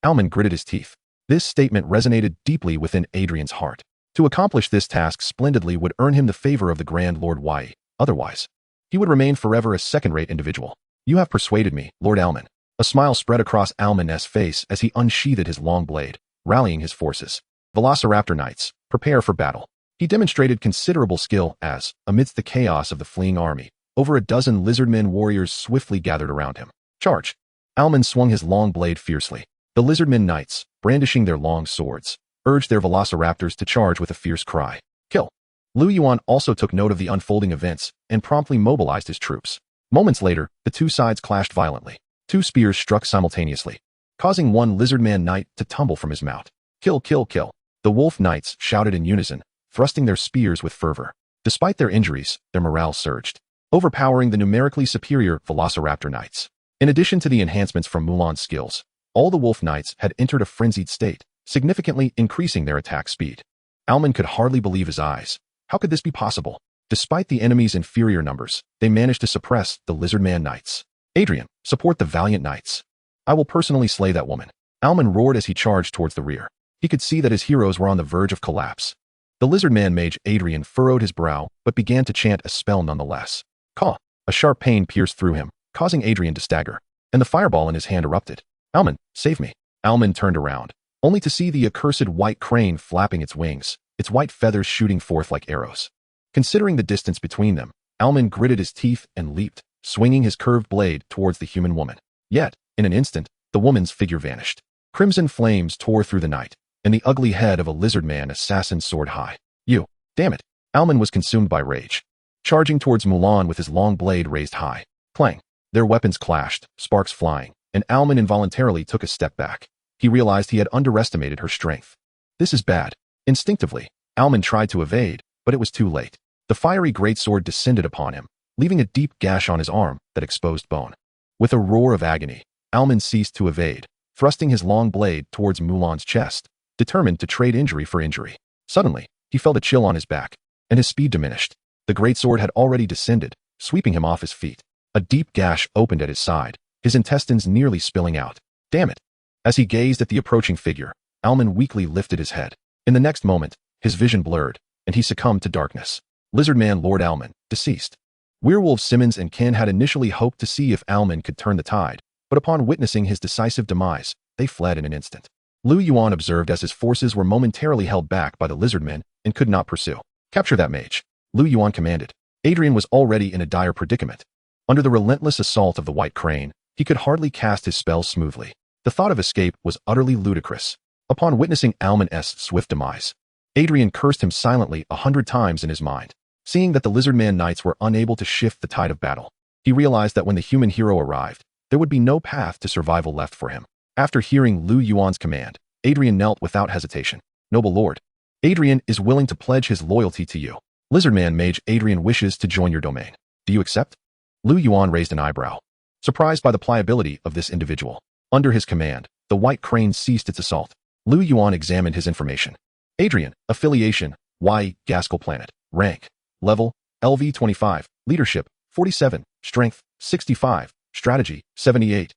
Yalman gritted his teeth. This statement resonated deeply within Adrian's heart. To accomplish this task splendidly would earn him the favor of the Grand Lord Wai. Otherwise, he would remain forever a second-rate individual. You have persuaded me, Lord Alman. A smile spread across Alman's face as he unsheathed his long blade, rallying his forces. Velociraptor Knights, prepare for battle. He demonstrated considerable skill as, amidst the chaos of the fleeing army, over a dozen lizardmen warriors swiftly gathered around him. Charge! Alman swung his long blade fiercely. The lizardmen knights, brandishing their long swords, urged their velociraptors to charge with a fierce cry. Kill! Lu Yuan also took note of the unfolding events and promptly mobilized his troops. Moments later, the two sides clashed violently. Two spears struck simultaneously, causing one lizardman knight to tumble from his mount. Kill, kill, kill. The wolf knights shouted in unison, thrusting their spears with fervor. Despite their injuries, their morale surged, overpowering the numerically superior velociraptor knights. In addition to the enhancements from Mulan's skills, all the wolf knights had entered a frenzied state, significantly increasing their attack speed. Alman could hardly believe his eyes. How could this be possible? Despite the enemy's inferior numbers, they managed to suppress the lizardman knights. Adrian, support the valiant knights. I will personally slay that woman. Alman roared as he charged towards the rear. He could see that his heroes were on the verge of collapse. The lizardman mage Adrian furrowed his brow, but began to chant a spell nonetheless. Caw! A sharp pain pierced through him, causing Adrian to stagger, and the fireball in his hand erupted. Alman, save me. Alman turned around, only to see the accursed white crane flapping its wings, its white feathers shooting forth like arrows. Considering the distance between them, Alman gritted his teeth and leaped, swinging his curved blade towards the human woman. Yet, in an instant, the woman's figure vanished. Crimson flames tore through the night, and the ugly head of a lizardman assassin soared high. You, damn it! Alman was consumed by rage, charging towards Mulan with his long blade raised high. Clang! Their weapons clashed, sparks flying, and Alman involuntarily took a step back. He realized he had underestimated her strength. This is bad. Instinctively, Alman tried to evade, but it was too late. The fiery greatsword descended upon him, leaving a deep gash on his arm that exposed bone. With a roar of agony, Alman ceased to evade, thrusting his long blade towards Mulan's chest. determined to trade injury for injury. Suddenly, he felt a chill on his back, and his speed diminished. The greatsword had already descended, sweeping him off his feet. A deep gash opened at his side, his intestines nearly spilling out. Damn it! As he gazed at the approaching figure, Alman weakly lifted his head. In the next moment, his vision blurred, and he succumbed to darkness. Lizardman Lord Alman, deceased. Werewolf Simmons and Ken had initially hoped to see if Alman could turn the tide, but upon witnessing his decisive demise, they fled in an instant. Lu Yuan observed as his forces were momentarily held back by the lizardmen and could not pursue. Capture that mage, Lu Yuan commanded. Adrian was already in a dire predicament. Under the relentless assault of the White Crane, he could hardly cast his spells smoothly. The thought of escape was utterly ludicrous. Upon witnessing Alman's swift demise, Adrian cursed him silently 100 times in his mind. Seeing that the Lizardman Knights were unable to shift the tide of battle, he realized that when the human hero arrived, there would be no path to survival left for him. After hearing Lu Yuan's command, Adrian knelt without hesitation. Noble Lord, Adrian is willing to pledge his loyalty to you. Lizardman Mage Adrian wishes to join your domain. Do you accept? Lu Yuan raised an eyebrow, surprised by the pliability of this individual. Under his command, the White Crane ceased its assault. Lu Yuan examined his information. Adrian, affiliation, Y, Gaskell Planet, rank, level, LV 25, leadership, 47, strength, 65, strategy, 78,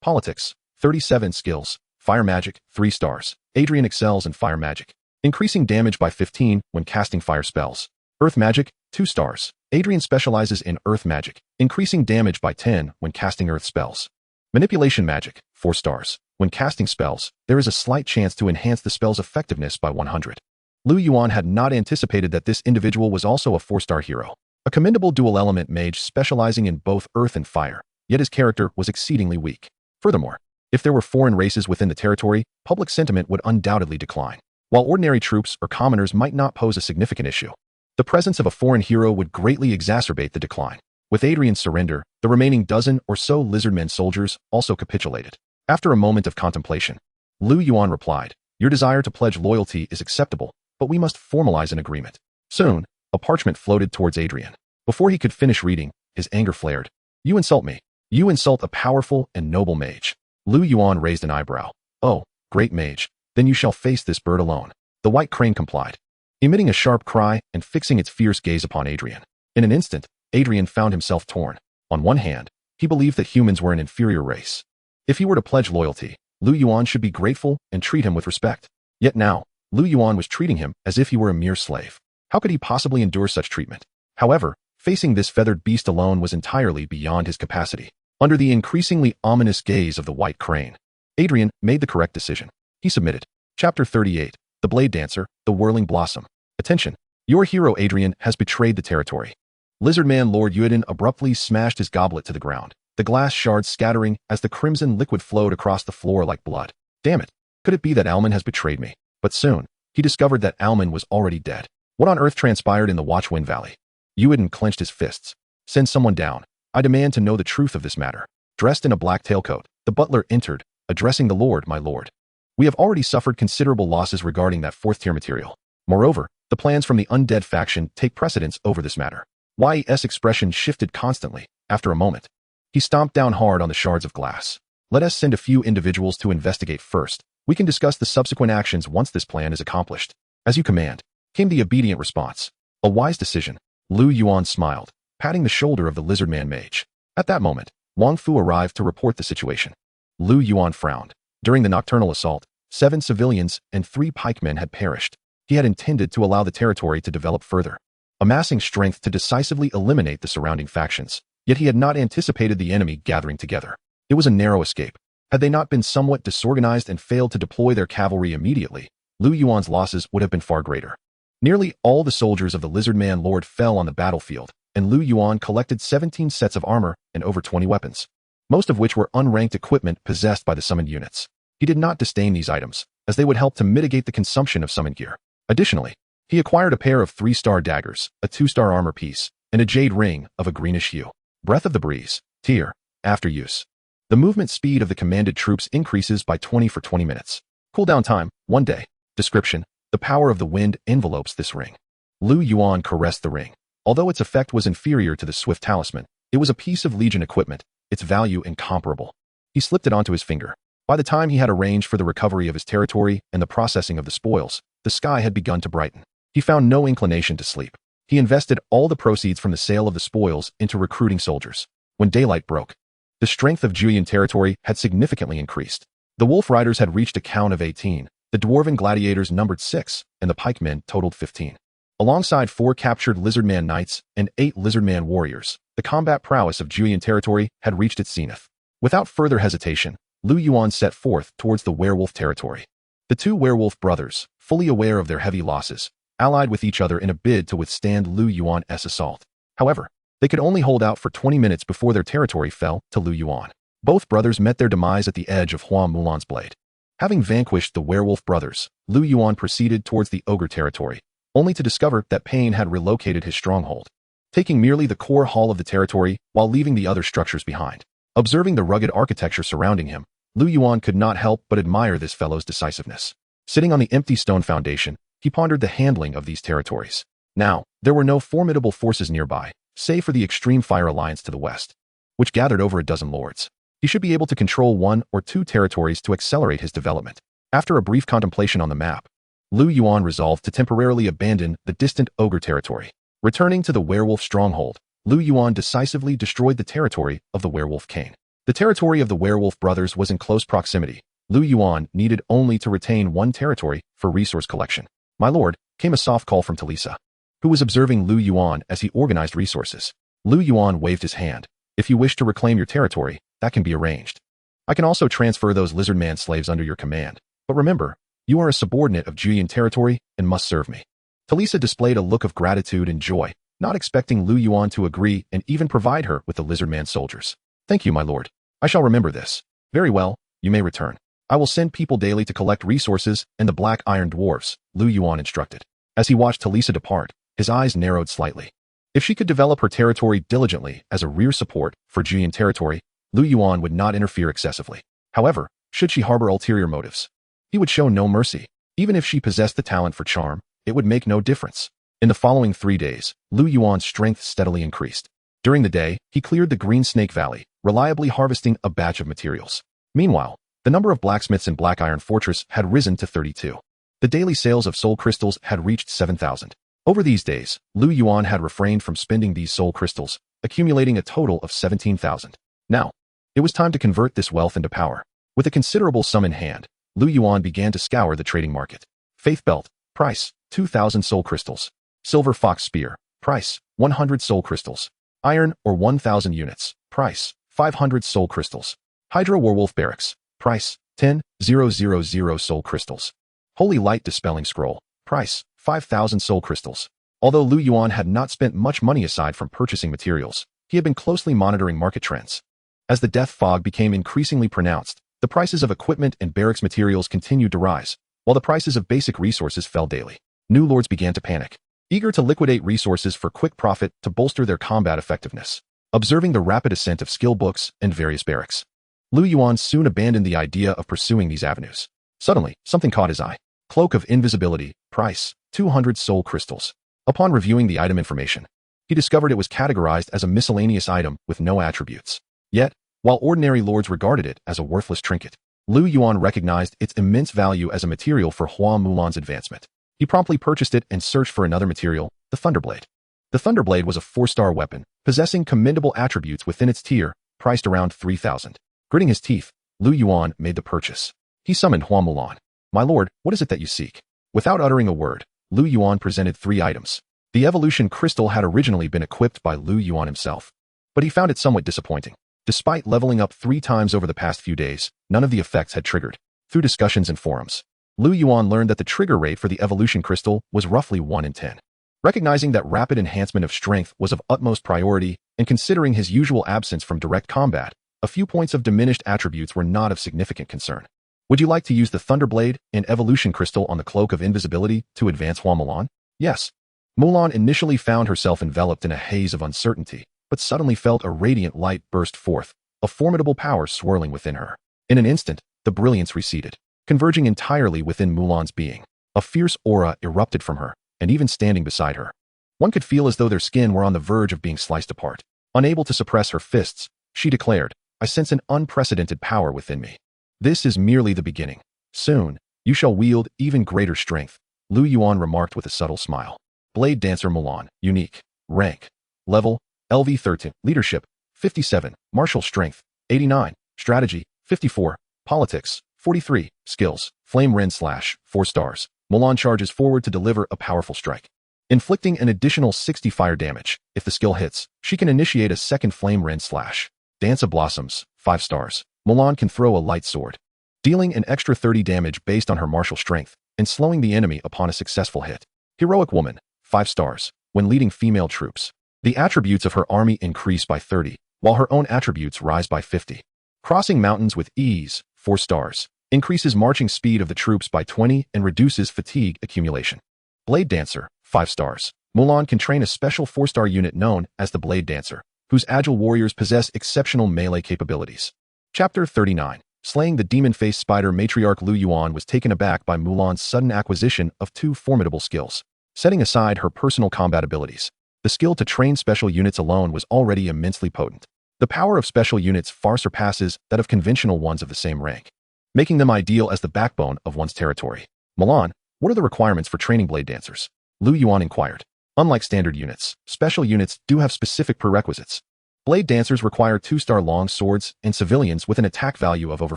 politics, 37 skills, fire magic, 3 stars. Adrian excels in fire magic, increasing damage by 15 when casting fire spells. Earth magic, 2 stars. Adrian specializes in earth magic, increasing damage by 10 when casting earth spells. Manipulation magic, 4 stars. When casting spells, there is a slight chance to enhance the spell's effectiveness by 100. Lu Yuan had not anticipated that this individual was also a 4-star hero, a commendable dual-element mage specializing in both earth and fire, yet his character was exceedingly weak. Furthermore, if there were foreign races within the territory, public sentiment would undoubtedly decline. While ordinary troops or commoners might not pose a significant issue, the presence of a foreign hero would greatly exacerbate the decline. With Adrian's surrender, the remaining dozen or so lizardmen soldiers also capitulated. After a moment of contemplation, Lu Yuan replied, "Your desire to pledge loyalty is acceptable, but we must formalize an agreement." Soon, a parchment floated towards Adrian. Before he could finish reading, his anger flared. "You insult me. You insult a powerful and noble mage." Lu Yuan raised an eyebrow. "Oh, great mage, then you shall face this bird alone." The White Crane complied, emitting a sharp cry and fixing its fierce gaze upon Adrian. In an instant, Adrian found himself torn. On one hand, he believed that humans were an inferior race. If he were to pledge loyalty, Lu Yuan should be grateful and treat him with respect. Yet now, Lu Yuan was treating him as if he were a mere slave. How could he possibly endure such treatment? However, facing this feathered beast alone was entirely beyond his capacity. Under the increasingly ominous gaze of the White Crane, Adrian made the correct decision. He submitted. Chapter 38, The Blade Dancer, The Whirling Blossom. Attention! Your hero Adrian has betrayed the territory. Lizardman Lord Yuan abruptly smashed his goblet to the ground, the glass shards scattering as the crimson liquid flowed across the floor like blood. Damn it! Could it be that Alman has betrayed me? But soon, he discovered that Alman was already dead. What on earth transpired in the Watchwind Valley? Yuan clenched his fists. "Send someone down. I demand to know the truth of this matter." Dressed in a black tailcoat, the butler entered, addressing the Lord, "My lord. We have already suffered considerable losses regarding that 4th-tier material. Moreover, the plans from the undead faction take precedence over this matter." Y's expression shifted constantly. After a moment, he stomped down hard on the shards of glass. "Let us send a few individuals to investigate first. We can discuss the subsequent actions once this plan is accomplished." "As you command," came the obedient response. "A wise decision." Lu Yuan smiled, patting the shoulder of the Lizardman Mage. At that moment, Wang Fu arrived to report the situation. Lu Yuan frowned. During the nocturnal assault, 7 civilians and 3 pikemen had perished. He had intended to allow the territory to develop further, amassing strength to decisively eliminate the surrounding factions. Yet he had not anticipated the enemy gathering together. It was a narrow escape. Had they not been somewhat disorganized and failed to deploy their cavalry immediately, Lu Yuan's losses would have been far greater. Nearly all the soldiers of the Lizardman Lord fell on the battlefield, and Lu Yuan collected 17 sets of armor and over 20 weapons, most of which were unranked equipment possessed by the summoned units. He did not disdain these items, as they would help to mitigate the consumption of summoned gear. Additionally, he acquired a pair of 3-star daggers, a 2-star armor piece, and a jade ring of a greenish hue. Breath of the Breeze, tier, after use. The movement speed of the commanded troops increases by 20 for 20 minutes. Cooldown time, 1 day. Description: the power of the wind envelopes this ring. Lu Yuan caressed the ring. Although its effect was inferior to the Swift Talisman, it was a piece of Legion equipment, its value incomparable. He slipped it onto his finger. By the time he had arranged for the recovery of his territory and the processing of the spoils, the sky had begun to brighten. He found no inclination to sleep. He invested all the proceeds from the sale of the spoils into recruiting soldiers. When daylight broke, the strength of Julian territory had significantly increased. The wolf riders had reached a count of 18, the dwarven gladiators numbered 6, and the pikemen totaled 15. Alongside 4 captured lizardman knights and 8 lizardman warriors, the combat prowess of Julian territory had reached its zenith. Without further hesitation, Lu Yuan set forth towards the werewolf territory. The 2 werewolf brothers, fully aware of their heavy losses, allied with each other in a bid to withstand Lu Yuan's assault. However, they could only hold out for 20 minutes before their territory fell to Lu Yuan. Both brothers met their demise at the edge of Hua Mulan's blade. Having vanquished the werewolf brothers, Lu Yuan proceeded towards the ogre territory, only to discover that Pain had relocated his stronghold, taking merely the core hall of the territory while leaving the other structures behind. Observing the rugged architecture surrounding him, Lu Yuan could not help but admire this fellow's decisiveness. Sitting on the empty stone foundation, he pondered the handling of these territories. Now, there were no formidable forces nearby, save for the Extreme Fire Alliance to the west, which gathered over a dozen lords. He should be able to control 1 or 2 territories to accelerate his development. After a brief contemplation on the map, Lu Yuan resolved to temporarily abandon the distant ogre territory. Returning to the werewolf stronghold, Lu Yuan decisively destroyed the territory of the werewolf king. The territory of the werewolf brothers was in close proximity. Lu Yuan needed only to retain 1 territory for resource collection. "My lord," came a soft call from Talisa, who was observing Lu Yuan as he organized resources. Lu Yuan waved his hand. "If you wish to reclaim your territory, that can be arranged. I can also transfer those lizardman slaves under your command. But remember, you are a subordinate of Julian territory and must serve me." Talisa displayed a look of gratitude and joy, not expecting Lu Yuan to agree and even provide her with the lizardman soldiers. "Thank you, my lord. I shall remember this." "Very well, you may return. I will send people daily to collect resources and the black iron dwarves," Lu Yuan instructed. As he watched Talisa depart, his eyes narrowed slightly. If she could develop her territory diligently as a rear support for Julian territory, Lu Yuan would not interfere excessively. However, should she harbor ulterior motives, he would show no mercy. Even if she possessed the talent for charm, it would make no difference. In the following 3 days, Lu Yuan's strength steadily increased. During the day, he cleared the Green Snake Valley, reliably harvesting a batch of materials. Meanwhile, the number of blacksmiths in Black Iron Fortress had risen to 32. The daily sales of soul crystals had reached 7,000. Over these days, Lu Yuan had refrained from spending these soul crystals, accumulating a total of 17,000. Now, it was time to convert this wealth into power. With a considerable sum in hand, Lu Yuan began to scour the trading market. Faith Belt, price, 2,000 soul crystals. Silver Fox Spear, price, 100 soul crystals. Iron or 1,000 units, price, 500 soul crystals. Hydra Werewolf Barracks, price, 10,000 soul crystals. Holy Light Dispelling Scroll, price, 5,000 soul crystals. Although Lu Yuan had not spent much money aside from purchasing materials, he had been closely monitoring market trends. As the death fog became increasingly pronounced, the prices of equipment and barracks materials continued to rise, while the prices of basic resources fell daily. New lords began to panic, eager to liquidate resources for quick profit to bolster their combat effectiveness. Observing the rapid ascent of skill books and various barracks, Lu Yuan soon abandoned the idea of pursuing these avenues. Suddenly, something caught his eye. Cloak of Invisibility, price, 200 soul crystals. Upon reviewing the item information, he discovered it was categorized as a miscellaneous item with no attributes. Yet, while ordinary lords regarded it as a worthless trinket, Lu Yuan recognized its immense value as a material for Hua Mulan's advancement. He promptly purchased it and searched for another material, the Thunderblade. The Thunderblade was a 4-star weapon, possessing commendable attributes within its tier, priced around 3,000. Gritting his teeth, Lu Yuan made the purchase. He summoned Hua Mulan. "My lord, what is it that you seek?" Without uttering a word, Lu Yuan presented 3 items. The evolution crystal had originally been equipped by Lu Yuan himself, but he found it somewhat disappointing. Despite leveling up 3 times over the past few days, none of the effects had triggered. Through discussions and forums, Lu Yuan learned that the trigger rate for the evolution crystal was roughly 1 in 10. Recognizing that rapid enhancement of strength was of utmost priority, and considering his usual absence from direct combat, a few points of diminished attributes were not of significant concern. "Would you like to use the Thunderblade and evolution crystal on the Cloak of Invisibility to advance Hua Mulan?" "Yes." Mulan initially found herself enveloped in a haze of uncertainty, but suddenly felt a radiant light burst forth, a formidable power swirling within her. In an instant, the brilliance receded, converging entirely within Mulan's being. A fierce aura erupted from her, and even standing beside her, one could feel as though their skin were on the verge of being sliced apart. Unable to suppress her fists, she declared, "I sense an unprecedented power within me." This is merely the beginning. Soon, you shall wield even greater strength, Lu Yuan remarked with a subtle smile. Blade Dancer Mulan, unique. Rank. Level, LV13. Leadership, 57. Martial Strength, 89. Strategy, 54. Politics, 43. Skills, Flame Rend Slash, 4 stars. Mulan charges forward to deliver a powerful strike, inflicting an additional 60 fire damage. If the skill hits, she can initiate a second Flame Rend Slash. Dance of Blossoms, 5 stars. Mulan can throw a light sword, dealing an extra 30 damage based on her martial strength, and slowing the enemy upon a successful hit. Heroic Woman, 5 stars. When leading female troops, the attributes of her army increase by 30, while her own attributes rise by 50. Crossing Mountains with Ease, 4 stars. Increases marching speed of the troops by 20 and reduces fatigue accumulation. Blade Dancer, 5 stars. Mulan can train a special 4-star unit known as the Blade Dancer, whose agile warriors possess exceptional melee capabilities. Chapter 39. Slaying the demon-faced spider. Matriarch Lu Yuan was taken aback by Mulan's sudden acquisition of 2 formidable skills. Setting aside her personal combat abilities, the skill to train special units alone was already immensely potent. The power of special units far surpasses that of conventional ones of the same rank, making them ideal as the backbone of one's territory. Mulan, what are the requirements for training blade dancers? Lu Yuan inquired. Unlike standard units, special units do have specific prerequisites. Blade dancers require 2-star long swords and civilians with an attack value of over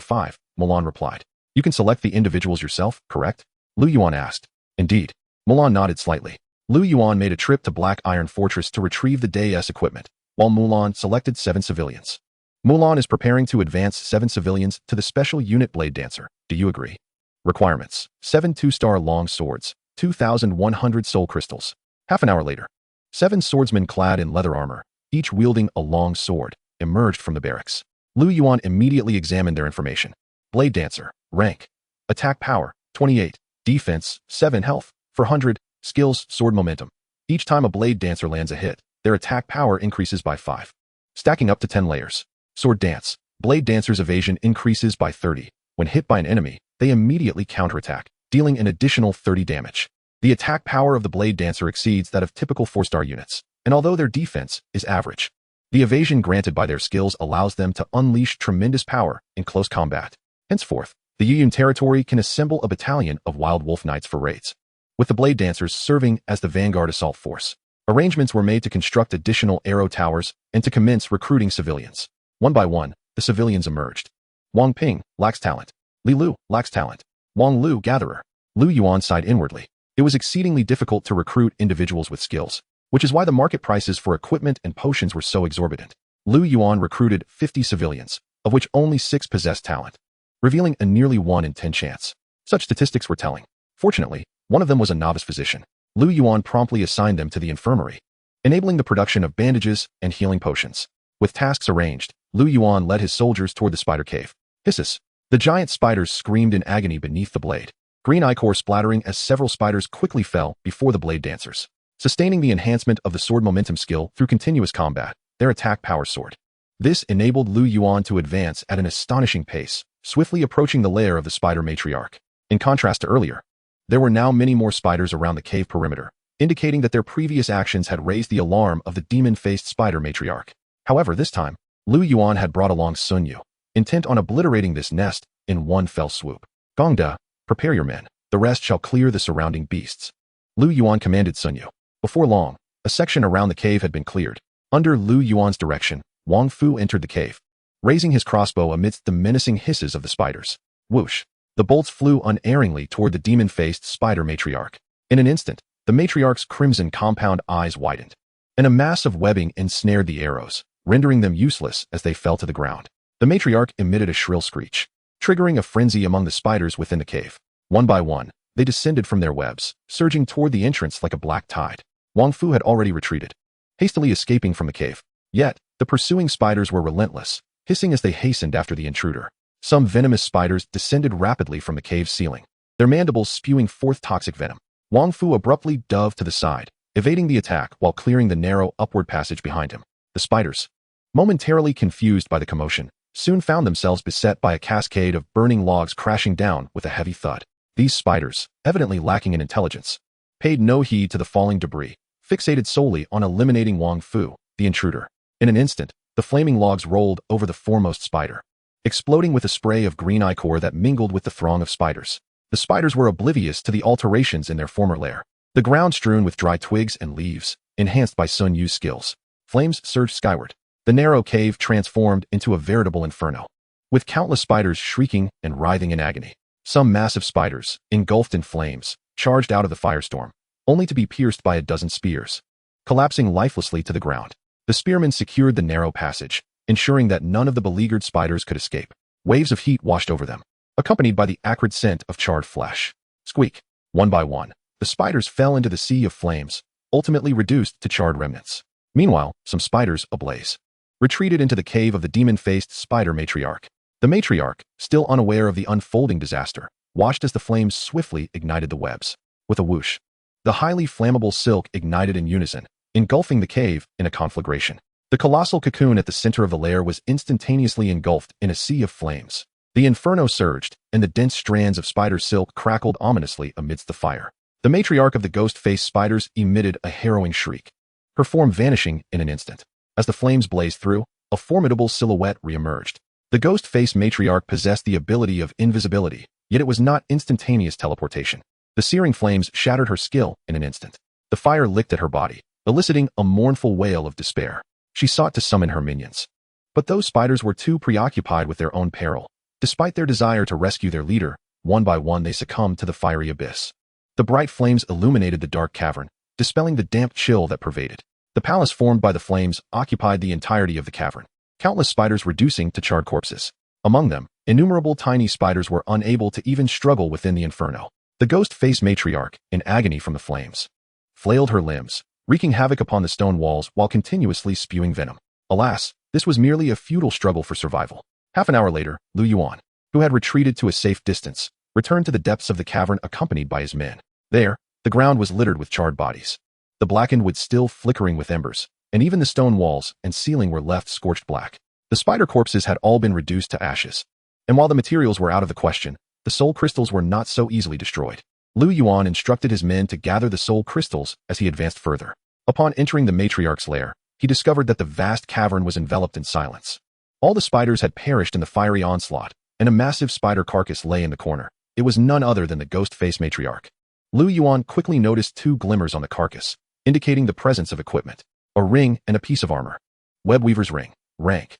5, Mulan replied. You can select the individuals yourself, correct? Lu Yuan asked. Indeed. Mulan nodded slightly. Lu Yuan made a trip to Black Iron Fortress to retrieve the Day's equipment, while Mulan selected 7 civilians. Mulan is preparing to advance 7 civilians to the special unit Blade Dancer. Do you agree? Requirements: 7 2-star long swords, 2,100 soul crystals. Half an hour later, 7 swordsmen clad in leather armor, each wielding a long sword, emerged from the barracks. Lu Yuan immediately examined their information. Blade Dancer, rank, attack power, 28, defense, 7 health, 400, skills, sword momentum. Each time a Blade Dancer lands a hit, their attack power increases by 5, stacking up to 10 layers. Sword Dance, Blade Dancer's evasion increases by 30. When hit by an enemy, they immediately counterattack, dealing an additional 30 damage. The attack power of the Blade Dancer exceeds that of typical 4-star units, and although their defense is average, the evasion granted by their skills allows them to unleash tremendous power in close combat. Henceforth, the Yuyun territory can assemble a battalion of Wild Wolf Knights for raids, with the Blade Dancers serving as the vanguard assault force. Arrangements were made to construct additional arrow towers and to commence recruiting civilians. One by one, the civilians emerged. Wang Ping lacks talent. Li Lu lacks talent. Wang Lu gatherer. Lu Yuan sighed inwardly. It was exceedingly difficult to recruit individuals with skills, which is why the market prices for equipment and potions were so exorbitant. Lu Yuan recruited 50 civilians, of which only 6 possessed talent, revealing a nearly 1 in 10 chance. Such statistics were telling. Fortunately, one of them was a novice physician. Lu Yuan promptly assigned them to the infirmary, enabling the production of bandages and healing potions. With tasks arranged, Lu Yuan led his soldiers toward the spider cave. Hisses. The giant spiders screamed in agony beneath the blade, green ichor splattering as several spiders quickly fell before the blade dancers. Sustaining the enhancement of the sword momentum skill through continuous combat, their attack power soared. This enabled Lu Yuan to advance at an astonishing pace, swiftly approaching the lair of the spider matriarch. In contrast to earlier, there were now many more spiders around the cave perimeter, indicating that their previous actions had raised the alarm of the demon-faced spider matriarch. However, this time, Lu Yuan had brought along Sun Yu, intent on obliterating this nest in one fell swoop. Gongda, prepare your men. The rest shall clear the surrounding beasts. Lu Yuan commanded Sun Yu. Before long, a section around the cave had been cleared. Under Lu Yuan's direction, Wang Fu entered the cave, raising his crossbow amidst the menacing hisses of the spiders. Whoosh! The bolts flew unerringly toward the demon-faced spider matriarch. In an instant, the matriarch's crimson compound eyes widened, and a mass of webbing ensnared the arrows, rendering them useless as they fell to the ground. The matriarch emitted a shrill screech, triggering a frenzy among the spiders within the cave. One by one, they descended from their webs, surging toward the entrance like a black tide. Wang Fu had already retreated, hastily escaping from the cave. Yet, the pursuing spiders were relentless, hissing as they hastened after the intruder. Some venomous spiders descended rapidly from the cave's ceiling, their mandibles spewing forth toxic venom. Wang Fu abruptly dove to the side, evading the attack while clearing the narrow upward passage behind him. The spiders, momentarily confused by the commotion, soon found themselves beset by a cascade of burning logs crashing down with a heavy thud. These spiders, evidently lacking in intelligence, paid no heed to the falling debris, fixated solely on eliminating Wang Fu, the intruder. In an instant, the flaming logs rolled over the foremost spider, exploding with a spray of green ichor that mingled with the throng of spiders. The spiders were oblivious to the alterations in their former lair. The ground strewn with dry twigs and leaves, enhanced by Sun Yu's skills. Flames surged skyward. The narrow cave transformed into a veritable inferno, with countless spiders shrieking and writhing in agony. Some massive spiders, engulfed in flames, charged out of the firestorm, only to be pierced by a dozen spears, collapsing lifelessly to the ground. The spearmen secured the narrow passage, ensuring that none of the beleaguered spiders could escape. Waves of heat washed over them, accompanied by the acrid scent of charred flesh. Squeak! One by one, the spiders fell into the sea of flames, ultimately reduced to charred remnants. Meanwhile, some spiders, ablaze, retreated into the cave of the demon-faced spider matriarch. The matriarch, still unaware of the unfolding disaster, watched as the flames swiftly ignited the webs. With a whoosh, the highly flammable silk ignited in unison, engulfing the cave in a conflagration. The colossal cocoon at the center of the lair was instantaneously engulfed in a sea of flames. The inferno surged, and the dense strands of spider silk crackled ominously amidst the fire. The matriarch of the ghost-faced spiders emitted a harrowing shriek, her form vanishing in an instant. As the flames blazed through, a formidable silhouette reemerged. The ghost-faced matriarch possessed the ability of invisibility, yet it was not instantaneous teleportation. The searing flames shattered her skill in an instant. The fire licked at her body, eliciting a mournful wail of despair. She sought to summon her minions, but those spiders were too preoccupied with their own peril. Despite their desire to rescue their leader, one by one they succumbed to the fiery abyss. The bright flames illuminated the dark cavern, dispelling the damp chill that pervaded. The palace formed by the flames occupied the entirety of the cavern, countless spiders reducing to charred corpses. Among them, innumerable tiny spiders were unable to even struggle within the inferno. The ghost-faced matriarch, in agony from the flames, flailed her limbs, wreaking havoc upon the stone walls while continuously spewing venom. Alas, this was merely a futile struggle for survival. Half an hour later, Lu Yuan, who had retreated to a safe distance, returned to the depths of the cavern accompanied by his men. There, the ground was littered with charred bodies, the blackened wood still flickering with embers, and even the stone walls and ceiling were left scorched black. The spider corpses had all been reduced to ashes, and while the materials were out of the question, the soul crystals were not so easily destroyed. Lu Yuan instructed his men to gather the soul crystals as he advanced further. Upon entering the matriarch's lair, he discovered that the vast cavern was enveloped in silence. All the spiders had perished in the fiery onslaught, and a massive spider carcass lay in the corner. It was none other than the ghost-faced matriarch. Lu Yuan quickly noticed two glimmers on the carcass, indicating the presence of equipment. A ring and a piece of armor. Webweaver's ring. Rank.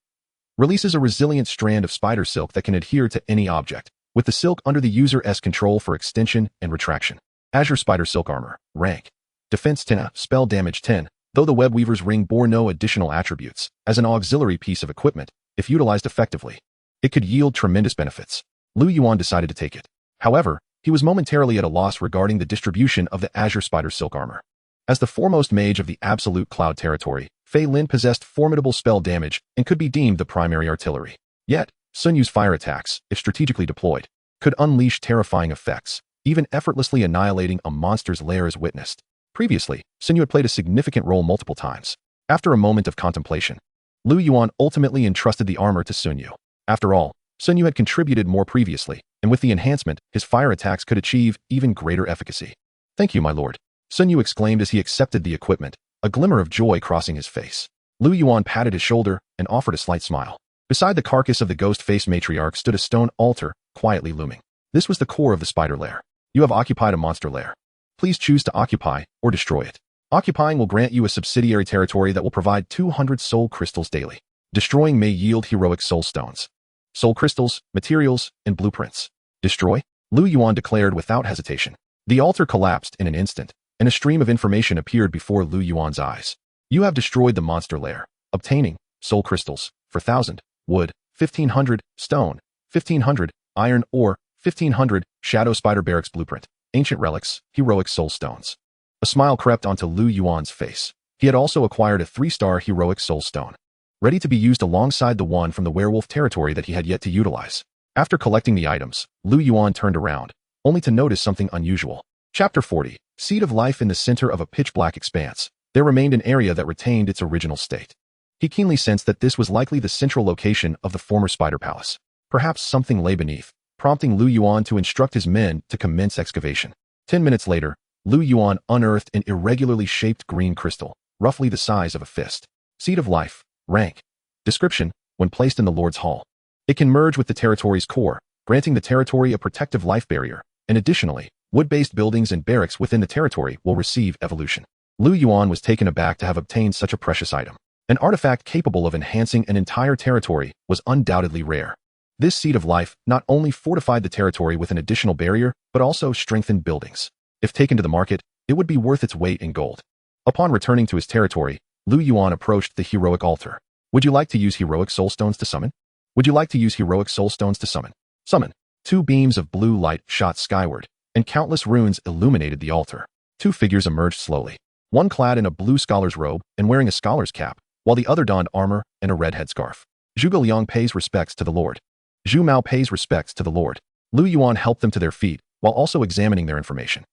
Releases a resilient strand of spider silk that can adhere to any object, with the silk under the user's control for extension and retraction. Azure Spider Silk Armor. Rank. Defense 10, spell damage 10, though the Webweaver's ring bore no additional attributes. As an auxiliary piece of equipment, if utilized effectively, it could yield tremendous benefits. Lu Yuan decided to take it. However, he was momentarily at a loss regarding the distribution of the Azure Spider Silk Armor. As the foremost mage of the Absolute Cloud territory, Fei Lin possessed formidable spell damage and could be deemed the primary artillery. Yet, Sun Yu's fire attacks, if strategically deployed, could unleash terrifying effects, even effortlessly annihilating a monster's lair as witnessed. Previously, Sun Yu had played a significant role multiple times. After a moment of contemplation, Lu Yuan ultimately entrusted the armor to Sun Yu. After all, Sun Yu had contributed more previously, and with the enhancement, his fire attacks could achieve even greater efficacy. Thank you, my lord, Sun Yu exclaimed as he accepted the equipment, a glimmer of joy crossing his face. Lu Yuan patted his shoulder and offered a slight smile. Beside the carcass of the ghost-faced matriarch stood a stone altar, quietly looming. This was the core of the spider lair. You have occupied a monster lair. Please choose to occupy or destroy it. Occupying will grant you a subsidiary territory that will provide 200 soul crystals daily. Destroying may yield heroic soul stones, soul crystals, materials, and blueprints. Destroy? Lu Yuan declared without hesitation. The altar collapsed in an instant, and a stream of information appeared before Lu Yuan's eyes. You have destroyed the monster lair, obtaining soul crystals for 1,000, wood, 1,500, stone, 1,500, iron ore, 1,500, shadow spider barracks blueprint, ancient relics, heroic soul stones. A smile crept onto Lu Yuan's face. He had also acquired a 3-star heroic soul stone, ready to be used alongside the one from the werewolf territory that he had yet to utilize. After collecting the items, Lu Yuan turned around, only to notice something unusual. Chapter 40. Seed of Life. In the center of a pitch-black expanse, there remained an area that retained its original state. He keenly sensed that this was likely the central location of the former spider palace. Perhaps something lay beneath, prompting Lu Yuan to instruct his men to commence excavation. 10 minutes later, Lu Yuan unearthed an irregularly shaped green crystal, roughly the size of a fist. Seed of Life. Rank. Description: when placed in the Lord's Hall, It can merge with the territory's core, granting the territory a protective life barrier, and additionally, wood-based buildings and barracks within the territory will receive evolution. Lu Yuan was taken aback to have obtained such a precious item. An artifact capable of enhancing an entire territory was undoubtedly rare. This seed of life not only fortified the territory with an additional barrier, but also strengthened buildings. If taken to the market, it would be worth its weight in gold. Upon returning to his territory, Lu Yuan approached the heroic altar. Would you like to use heroic soul stones to summon? Would you like to use heroic soul stones to summon? Summon. 2 beams of blue light shot skyward, and countless runes illuminated the altar. 2 figures emerged slowly. One clad in a blue scholar's robe and wearing a scholar's cap, while the other donned armor and a red headscarf. Zhuge Liang pays respects to the Lord. Zhu Mao pays respects to the Lord. Lu Yuan helped them to their feet, while also examining their information.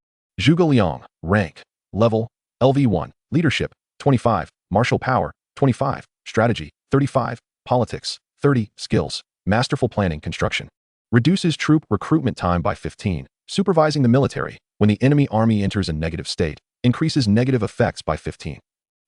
Zhuge Liang, rank, level, LV1, leadership, 25, martial power, 25, strategy, 35, politics, 30, skills, masterful planning construction. Reduces troop recruitment time by 15, supervising the military, when the enemy army enters a negative state, increases negative effects by 15.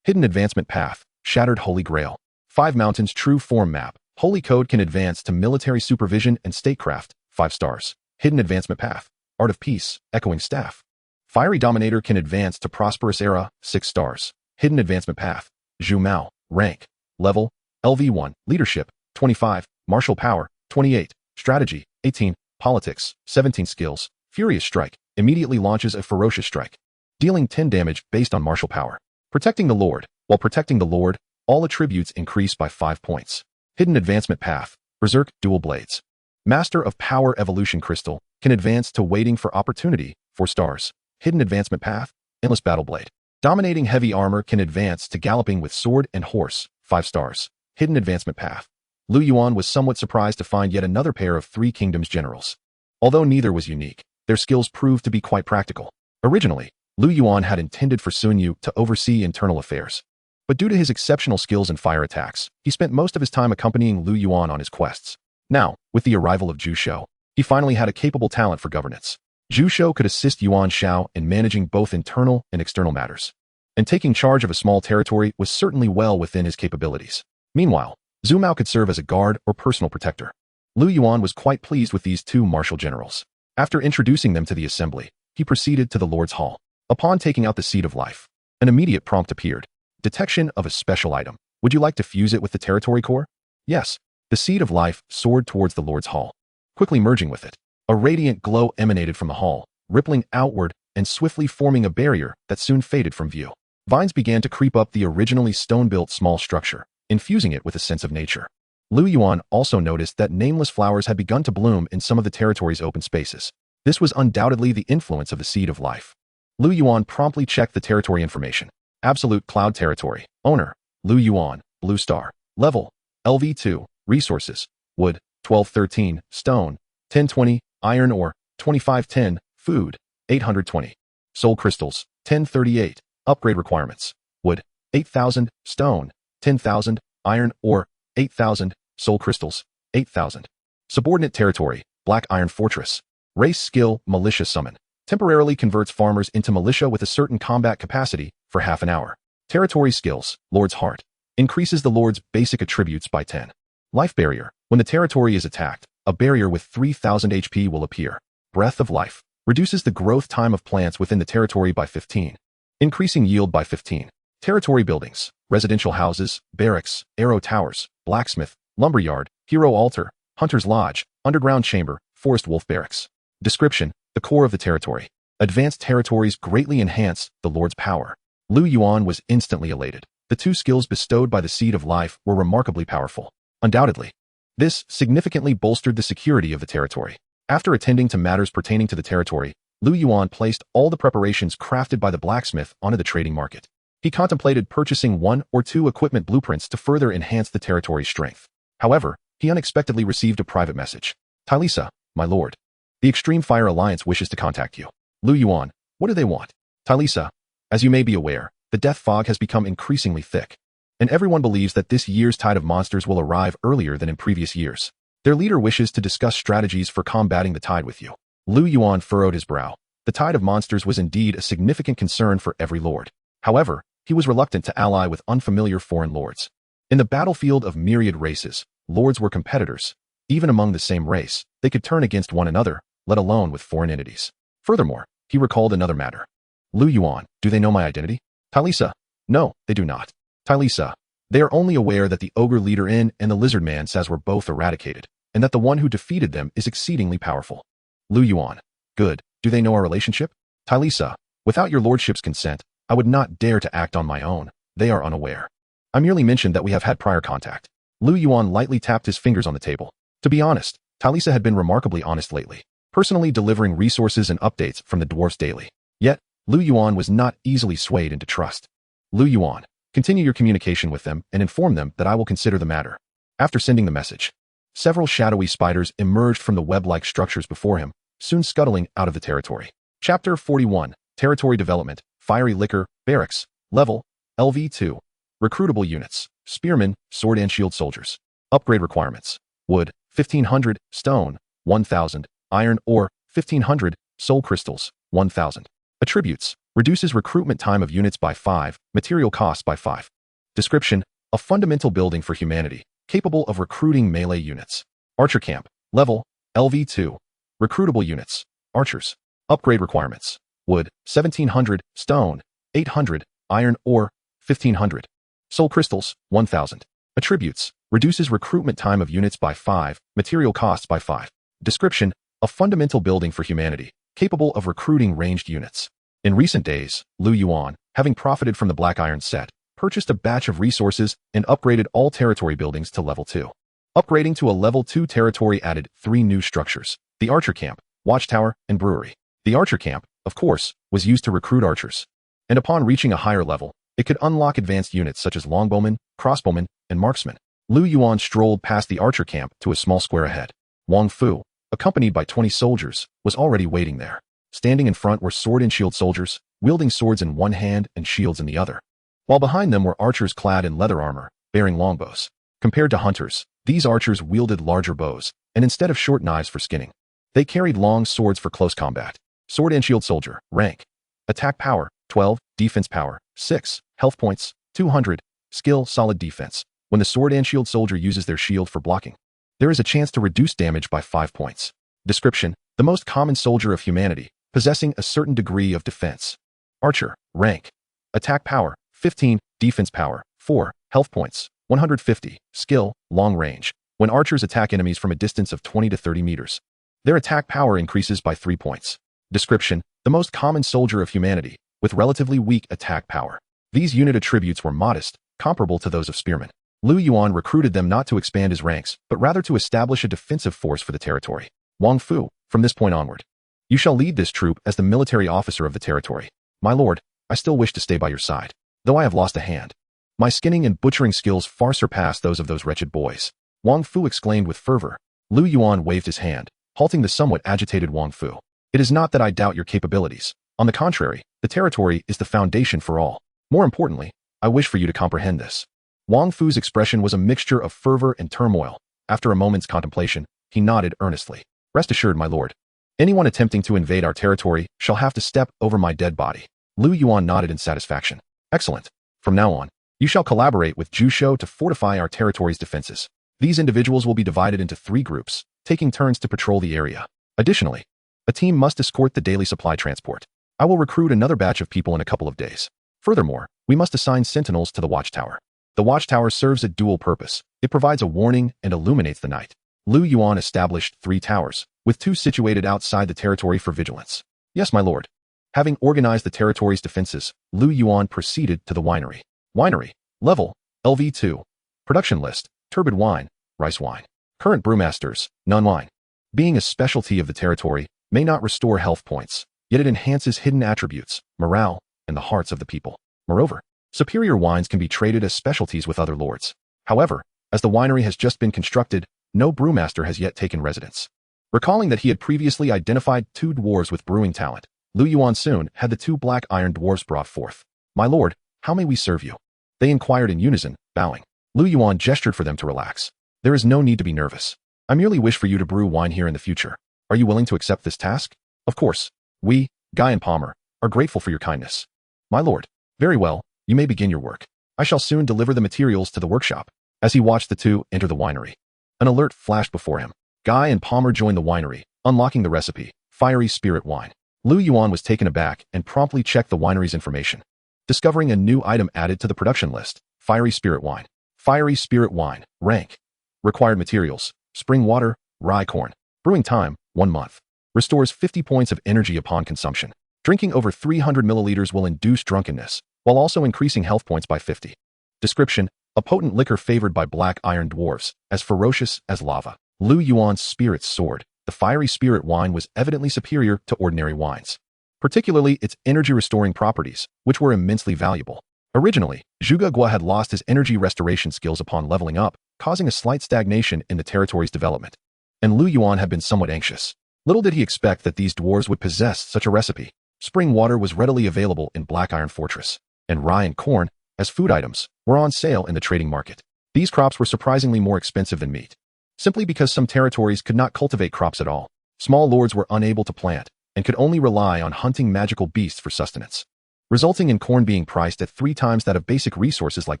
Hidden advancement path, shattered holy grail. 5 mountains true form map, holy code can advance to military supervision and statecraft, 5 stars. Hidden advancement path, art of peace, echoing staff. Fiery dominator can advance to prosperous era, 6 stars. Hidden advancement path, Zhu Mao, rank, level, LV1, leadership, 25, martial power, 28, strategy, 18, politics, 17 skills, furious strike, immediately launches a ferocious strike, dealing 10 damage based on martial power. Protecting the Lord, while protecting the Lord, all attributes increase by 5 points. Hidden advancement path, berserk, dual blades. Master of power evolution crystal, can advance to waiting for opportunity, 4 stars. Hidden advancement path, endless battle blade. Dominating heavy armor can advance to galloping with sword and horse, 5 stars. Hidden advancement path. Lu Yuan was somewhat surprised to find yet another pair of 3 kingdoms generals. Although neither was unique, their skills proved to be quite practical. Originally, Lu Yuan had intended for Sun Yu to oversee internal affairs. But due to his exceptional skills in fire attacks, he spent most of his time accompanying Lu Yuan on his quests. Now, with the arrival of Zhu Shou, he finally had a capable talent for governance. Zhu Shou could assist Yuan Shao in managing both internal and external matters. And taking charge of a small territory was certainly well within his capabilities. Meanwhile, Zhu Mao could serve as a guard or personal protector. Lu Yuan was quite pleased with these 2 martial generals. After introducing them to the assembly, he proceeded to the Lord's Hall. Upon taking out the Seed of Life, an immediate prompt appeared. Detection of a special item. Would you like to fuse it with the territory core? Yes. The Seed of Life soared towards the Lord's Hall, quickly merging with it. A radiant glow emanated from the hall, rippling outward and swiftly forming a barrier that soon faded from view. Vines began to creep up the originally stone-built small structure, infusing it with a sense of nature. Lu Yuan also noticed that nameless flowers had begun to bloom in some of the territory's open spaces. This was undoubtedly the influence of the Seed of Life. Lu Yuan promptly checked the territory information. Absolute Cloud Territory. Owner, Lu Yuan, Blue Star. Level, LV2. Resources, wood, 1213, stone, 1020, iron ore, 2510, food, 820. Soul crystals, 1038. Upgrade requirements, wood, 8000, stone, 10,000, iron ore, 8,000, soul crystals, 8,000. Subordinate territory, Black Iron Fortress. Race skill, Militia Summon. Temporarily converts farmers into militia with a certain combat capacity for half an hour. Territory skills, Lord's Heart. Increases the Lord's basic attributes by 10. Life barrier. When the territory is attacked, a barrier with 3000 HP will appear. Breath of Life. Reduces the growth time of plants within the territory by 15. Increasing yield by 15. Territory buildings. Residential houses, barracks, arrow towers, blacksmith, lumberyard, hero altar, hunter's lodge, underground chamber, forest wolf barracks. Description. The core of the territory. Advanced territories greatly enhance the Lord's power. Lu Yuan was instantly elated. The 2 skills bestowed by the Seed of Life were remarkably powerful. Undoubtedly, this significantly bolstered the security of the territory. After attending to matters pertaining to the territory, Lu Yuan placed all the preparations crafted by the blacksmith onto the trading market. He contemplated purchasing 1 or 2 equipment blueprints to further enhance the territory's strength. However, he unexpectedly received a private message. Tylisa, my lord. The Extreme Fire Alliance wishes to contact you. Lu Yuan, what do they want? Tylisa, as you may be aware, the death fog has become increasingly thick, and everyone believes that this year's tide of monsters will arrive earlier than in previous years. Their leader wishes to discuss strategies for combating the tide with you. Lu Yuan furrowed his brow. The tide of monsters was indeed a significant concern for every lord. However, he was reluctant to ally with unfamiliar foreign lords. In the battlefield of myriad races, lords were competitors, Even among the same race, they could turn against one another, let alone with foreign entities. Furthermore, he recalled another matter. Lu Yuan, do they know my identity? Tylisa. No, they do not. Tylisa. They are only aware that the ogre leader In and the lizard man says were both eradicated, and that the one who defeated them is exceedingly powerful. Lu Yuan. Good. Do they know our relationship? Tylisa. Without your lordship's consent, I would not dare to act on my own. They are unaware. I merely mentioned that we have had prior contact. Lu Yuan lightly tapped his fingers on the table. To be honest, Tylisa had been remarkably honest lately, personally delivering resources and updates from the dwarfs daily. Yet, Lu Yuan was not easily swayed into trust. Lu Yuan, continue your communication with them and inform them that I will consider the matter. After sending the message, several shadowy spiders emerged from the web-like structures before him, soon scuttling out of the territory. Chapter 41, Territory Development, Fiery Liquor, Barracks, Level, LV2. Recruitable Units, Spearmen, Sword and Shield Soldiers. Upgrade Requirements, Wood, 1500, Stone, 1000, Iron Ore, 1500, Soul Crystals, 1000. Attributes, reduces recruitment time of units by 5, material costs by 5. Description, a fundamental building for humanity, capable of recruiting melee units. Archer Camp, Level, LV2. Recruitable Units, Archers. Upgrade Requirements, Wood, 1700, Stone, 800, Iron Ore, 1500. Soul Crystals, 1000. Attributes, reduces recruitment time of units by 5, material costs by 5. Description, a fundamental building for humanity, capable of recruiting ranged units. In recent days, Lu Yuan, having profited from the Black Iron set, purchased a batch of resources and upgraded all territory buildings to level 2. Upgrading to a level 2 territory added 3 new structures: the Archer Camp, Watchtower, and Brewery. The Archer Camp, of course, was used to recruit archers, and upon reaching a higher level, it could unlock advanced units such as longbowmen, crossbowmen, and marksmen. Lu Yuan strolled past the Archer Camp to a small square ahead. Wang Fu, accompanied by 20 soldiers, was already waiting there. Standing in front were sword and shield soldiers, wielding swords in one hand and shields in the other, while behind them were archers clad in leather armor, bearing longbows. Compared to hunters, these archers wielded larger bows, and instead of short knives for skinning, they carried long swords for close combat. Sword and shield soldier, rank. Attack power, 12, defense power, 6, health points, 200, skill, solid defense. When the sword and shield soldier uses their shield for blocking, there is a chance to reduce damage by 5 points. Description, the most common soldier of humanity, possessing a certain degree of defense. Archer, rank. Attack power, 15, defense power, 4, health points, 150, skill, long range. When archers attack enemies from a distance of 20 to 30 meters, their attack power increases by 3 points. Description, the most common soldier of humanity, with relatively weak attack power. These unit attributes were modest, comparable to those of spearmen. Lu Yuan recruited them not to expand his ranks, but rather to establish a defensive force for the territory. Wang Fu, from this point onward, you shall lead this troop as the military officer of the territory. My lord, I still wish to stay by your side, though I have lost a hand. My skinning and butchering skills far surpass those of those wretched boys. Wang Fu exclaimed with fervor. Lu Yuan waved his hand, halting the somewhat agitated Wang Fu. It is not that I doubt your capabilities. On the contrary, the territory is the foundation for all. More importantly, I wish for you to comprehend this. Wang Fu's expression was a mixture of fervor and turmoil. After a moment's contemplation, he nodded earnestly. Rest assured, my lord. Anyone attempting to invade our territory shall have to step over my dead body. Lu Yuan nodded in satisfaction. Excellent. From now on, you shall collaborate with Jusho to fortify our territory's defenses. These individuals will be divided into 3 groups, taking turns to patrol the area. Additionally, a team must escort the daily supply transport. I will recruit another batch of people in a couple of days. Furthermore, we must assign sentinels to the watchtower. The watchtower serves a dual purpose. It provides a warning and illuminates the night. Lu Yuan established 3 towers, with 2 situated outside the territory for vigilance. Yes, my lord. Having organized the territory's defenses, Lu Yuan proceeded to the winery. Winery, level, LV2. Production list, turbid wine, rice wine. Current brewmasters, none wine. Being a specialty of the territory, may not restore health points, yet it enhances hidden attributes, morale, and the hearts of the people. Moreover, superior wines can be traded as specialties with other lords. However, as the winery has just been constructed, no brewmaster has yet taken residence. Recalling that he had previously identified 2 dwarves with brewing talent, Lu Yuan soon had the 2 black iron dwarves brought forth. My lord, how may we serve you? They inquired in unison, bowing. Lu Yuan gestured for them to relax. There is no need to be nervous. I merely wish for you to brew wine here in the future. Are you willing to accept this task? Of course. We, Guy and Palmer, are grateful for your kindness. My lord. Very well, you may begin your work. I shall soon deliver the materials to the workshop. As he watched the 2 enter the winery, An alert flashed before him. Guy and Palmer joined the winery, unlocking the recipe, fiery spirit wine. Lu Yuan was taken aback and promptly checked the winery's information, discovering a new item added to the production list, fiery spirit wine. Fiery spirit wine, rank. Required materials, spring water, rye corn. Brewing time, 1 month. Restores 50 points of energy upon consumption. Drinking over 300 milliliters will induce drunkenness, while also increasing health points by 50. Description: a potent liquor favored by black iron dwarfs, as ferocious as lava. Lu Yuan's spirit soared. The fiery spirit wine was evidently superior to ordinary wines, particularly its energy-restoring properties, which were immensely valuable. Originally, Zhuge Gua had lost his energy restoration skills upon leveling up, causing a slight stagnation in the territory's development. And Lu Yuan had been somewhat anxious. Little did he expect that these dwarves would possess such a recipe. Spring water was readily available in Black Iron Fortress, and rye and corn, as food items, were on sale in the trading market. These crops were surprisingly more expensive than meat, simply because some territories could not cultivate crops at all. Small lords were unable to plant, and could only rely on hunting magical beasts for sustenance, resulting in corn being priced at 3 times that of basic resources like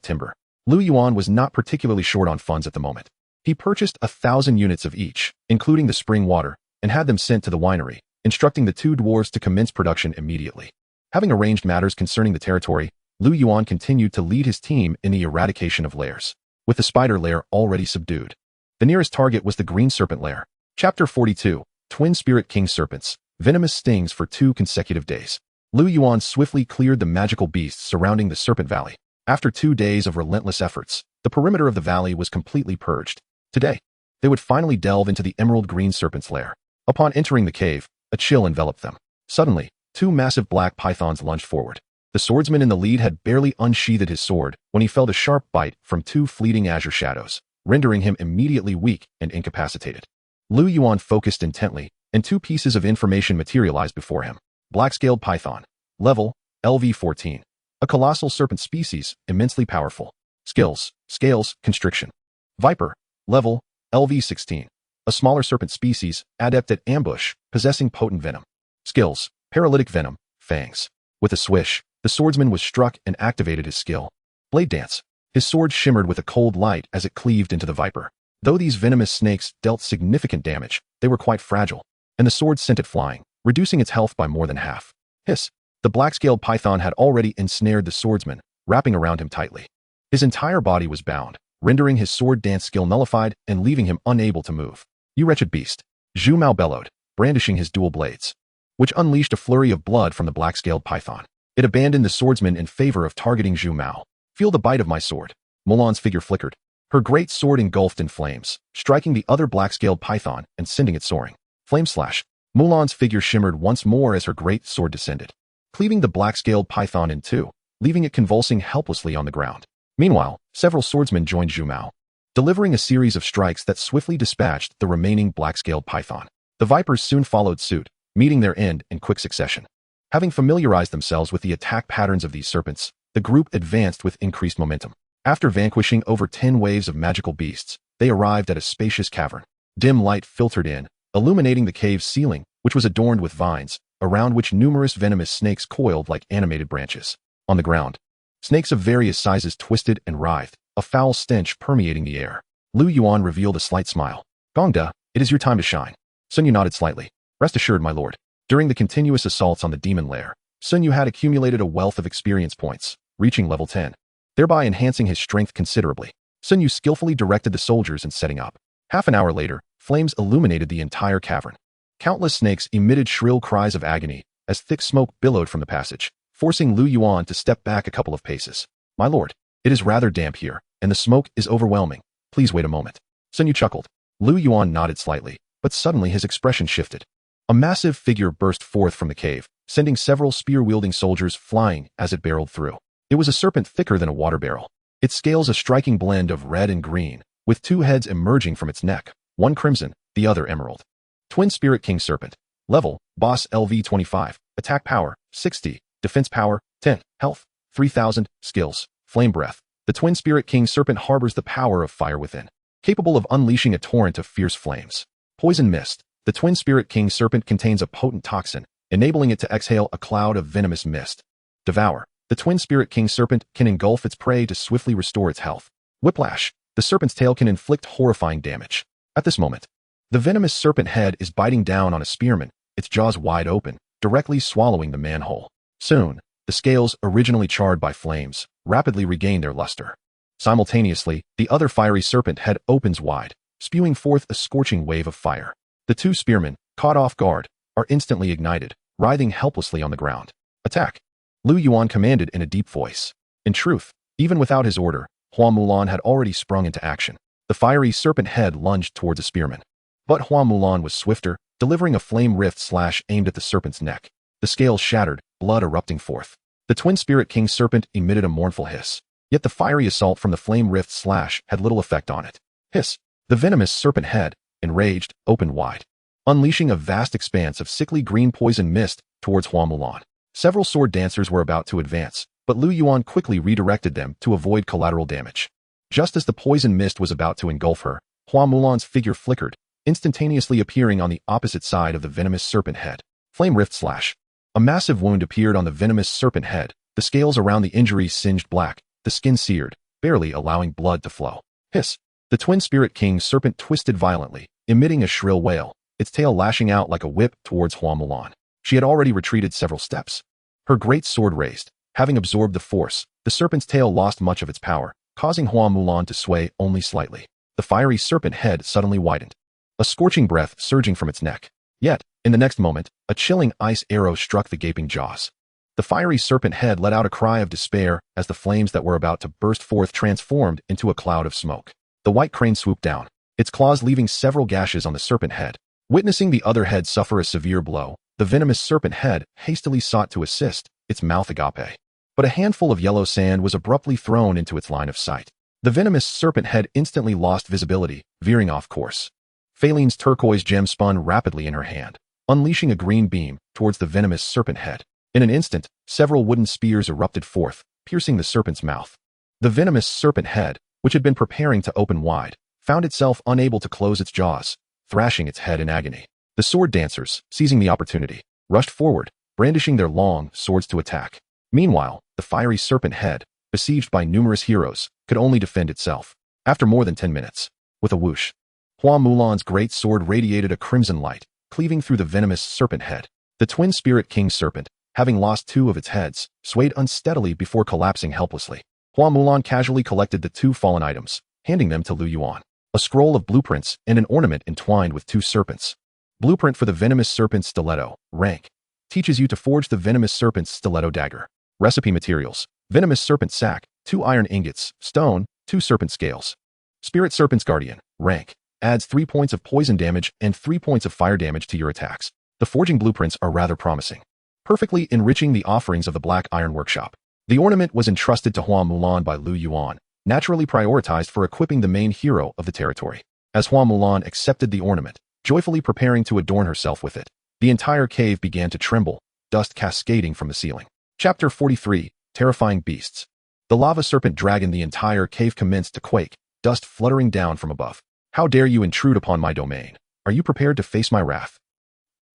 timber. Lu Yuan was not particularly short on funds at the moment. He purchased 1,000 units of each, including the spring water, and had them sent to the winery, instructing the 2 dwarves to commence production immediately. Having arranged matters concerning the territory, Lu Yuan continued to lead his team in the eradication of lairs, with the spider lair already subdued. The nearest target was the green serpent lair. Chapter 42, Twin Spirit King Serpents, Venomous Stings for 2 consecutive days. Lu Yuan swiftly cleared the magical beasts surrounding the Serpent Valley. After 2 days of relentless efforts, the perimeter of the valley was completely purged. Today, they would finally delve into the emerald green serpent's lair. Upon entering the cave, a chill enveloped them. Suddenly, 2 massive black pythons lunged forward. The swordsman in the lead had barely unsheathed his sword when he felt a sharp bite from 2 fleeting azure shadows, rendering him immediately weak and incapacitated. Lu Yuan focused intently, and 2 pieces of information materialized before him. Black-scaled python. Level, LV-14. A colossal serpent species, immensely powerful. Skills, scales, constriction. Viper. Level, LV-16. A smaller serpent species, adept at ambush, possessing potent venom. Skills, paralytic venom, fangs. With a swish, the swordsman was struck and activated his skill. Blade dance. His sword shimmered with a cold light as it cleaved into the viper. Though these venomous snakes dealt significant damage, they were quite fragile, and the sword sent it flying, reducing its health by more than half. Hiss. The black-scaled python had already ensnared the swordsman, wrapping around him tightly. His entire body was bound, rendering his sword dance skill nullified and leaving him unable to move. You wretched beast. Zhu Mao bellowed, brandishing his dual blades, which unleashed a flurry of blood from the black-scaled python. It abandoned the swordsman in favor of targeting Zhu Mao. Feel the bite of my sword. Mulan's figure flickered. Her great sword engulfed in flames, striking the other black-scaled python and sending it soaring. Flame slash. Mulan's figure shimmered once more as her great sword descended, cleaving the black-scaled python in 2, leaving it convulsing helplessly on the ground. Meanwhile, several swordsmen joined Zhu Mao, delivering a series of strikes that swiftly dispatched the remaining black-scaled python. The vipers soon followed suit, meeting their end in quick succession. Having familiarized themselves with the attack patterns of these serpents, the group advanced with increased momentum. After vanquishing over 10 waves of magical beasts, they arrived at a spacious cavern. Dim light filtered in, illuminating the cave's ceiling, which was adorned with vines, around which numerous venomous snakes coiled like animated branches. On the ground, snakes of various sizes twisted and writhed, a foul stench permeating the air. Lu Yuan revealed a slight smile. Gongda, it is your time to shine. Sun Yu nodded slightly. Rest assured, my lord. During the continuous assaults on the demon lair, Sun Yu had accumulated a wealth of experience points, reaching level 10, thereby enhancing his strength considerably. Sun Yu skillfully directed the soldiers in setting up. Half an hour later, flames illuminated the entire cavern. Countless snakes emitted shrill cries of agony as thick smoke billowed from the passage, forcing Lu Yuan to step back a couple of paces. My lord, it is rather damp here, and the smoke is overwhelming. Please wait a moment. Sun Yu chuckled. Lu Yuan nodded slightly, but suddenly his expression shifted. A massive figure burst forth from the cave, sending several spear-wielding soldiers flying as it barreled through. It was a serpent thicker than a water barrel. Its scales a striking blend of red and green, with 2 heads emerging from its neck, one crimson, the other emerald. Twin Spirit King Serpent. Level, Boss LV-25. Attack power, 60. Defense power, 10. Health, 3000. Skills, Flame Breath. The Twin Spirit King Serpent harbors the power of fire within, capable of unleashing a torrent of fierce flames. Poison Mist. The Twin Spirit King Serpent contains a potent toxin, enabling it to exhale a cloud of venomous mist. Devour. The Twin Spirit King Serpent can engulf its prey to swiftly restore its health. Whiplash. The serpent's tail can inflict horrifying damage. At this moment, the venomous serpent head is biting down on a spearman, its jaws wide open, directly swallowing the manhole. Soon, the scales, originally charred by flames, rapidly regain their luster. Simultaneously, the other fiery serpent head opens wide, spewing forth a scorching wave of fire. The two spearmen, caught off guard, are instantly ignited, writhing helplessly on the ground. Attack! Lu Yuan commanded in a deep voice. In truth, even without his order, Hua Mulan had already sprung into action. The fiery serpent head lunged towards the spearman. But Hua Mulan was swifter, delivering a flame rift slash aimed at the serpent's neck. The scales shattered, blood erupting forth. The twin spirit king serpent emitted a mournful hiss. Yet the fiery assault from the flame rift slash had little effect on it. Hiss! The venomous serpent head, enraged, opened wide, unleashing a vast expanse of sickly green poison mist towards Hua Mulan. Several sword dancers were about to advance, but Lu Yuan quickly redirected them to avoid collateral damage. Just as the poison mist was about to engulf her, Hua Mulan's figure flickered, instantaneously appearing on the opposite side of the venomous serpent head. Flame rift slash. A massive wound appeared on the venomous serpent head, the scales around the injury singed black, the skin seared, barely allowing blood to flow. Hiss! The twin spirit king serpent twisted violently, emitting a shrill wail, its tail lashing out like a whip towards Hua Mulan. She had already retreated several steps. Her great sword raised. Having absorbed the force, the serpent's tail lost much of its power, causing Hua Mulan to sway only slightly. The fiery serpent head suddenly widened, a scorching breath surging from its neck. Yet, in the next moment, a chilling ice arrow struck the gaping jaws. The fiery serpent head let out a cry of despair as the flames that were about to burst forth transformed into a cloud of smoke. The white crane swooped down, its claws leaving several gashes on the serpent head. Witnessing the other head suffer a severe blow, the venomous serpent head hastily sought to assist, its mouth agape. But a handful of yellow sand was abruptly thrown into its line of sight. The venomous serpent head instantly lost visibility, veering off course. Phaeline's turquoise gem spun rapidly in her hand, unleashing a green beam towards the venomous serpent head. In an instant, several wooden spears erupted forth, piercing the serpent's mouth. The venomous serpent head, which had been preparing to open wide, found itself unable to close its jaws, thrashing its head in agony. The sword dancers, seizing the opportunity, rushed forward, brandishing their long swords to attack. Meanwhile, the fiery serpent head, besieged by numerous heroes, could only defend itself. After more than 10 minutes, with a whoosh, Hua Mulan's great sword radiated a crimson light, cleaving through the venomous serpent head. The twin spirit king serpent, having lost 2 of its heads, swayed unsteadily before collapsing helplessly. Hua Mulan casually collected the 2 fallen items, handing them to Lu Yuan. A scroll of blueprints and an ornament entwined with 2 serpents. Blueprint for the venomous serpent's stiletto. Rank. Teaches you to forge the venomous serpent's stiletto dagger. Recipe materials. Venomous serpent sack, 2 iron ingots, stone, 2 serpent scales. Spirit serpent's guardian. Rank. Adds 3 points of poison damage and 3 points of fire damage to your attacks. The forging blueprints are rather promising, perfectly enriching the offerings of the Black Iron Workshop. The ornament was entrusted to Hua Mulan by Lu Yuan, naturally prioritized for equipping the main hero of the territory. As Hua Mulan accepted the ornament, joyfully preparing to adorn herself with it, the entire cave began to tremble, dust cascading from the ceiling. Chapter 43, Terrifying Beasts. The lava serpent dragon. The entire cave commenced to quake, dust fluttering down from above. How dare you intrude upon my domain? Are you prepared to face my wrath?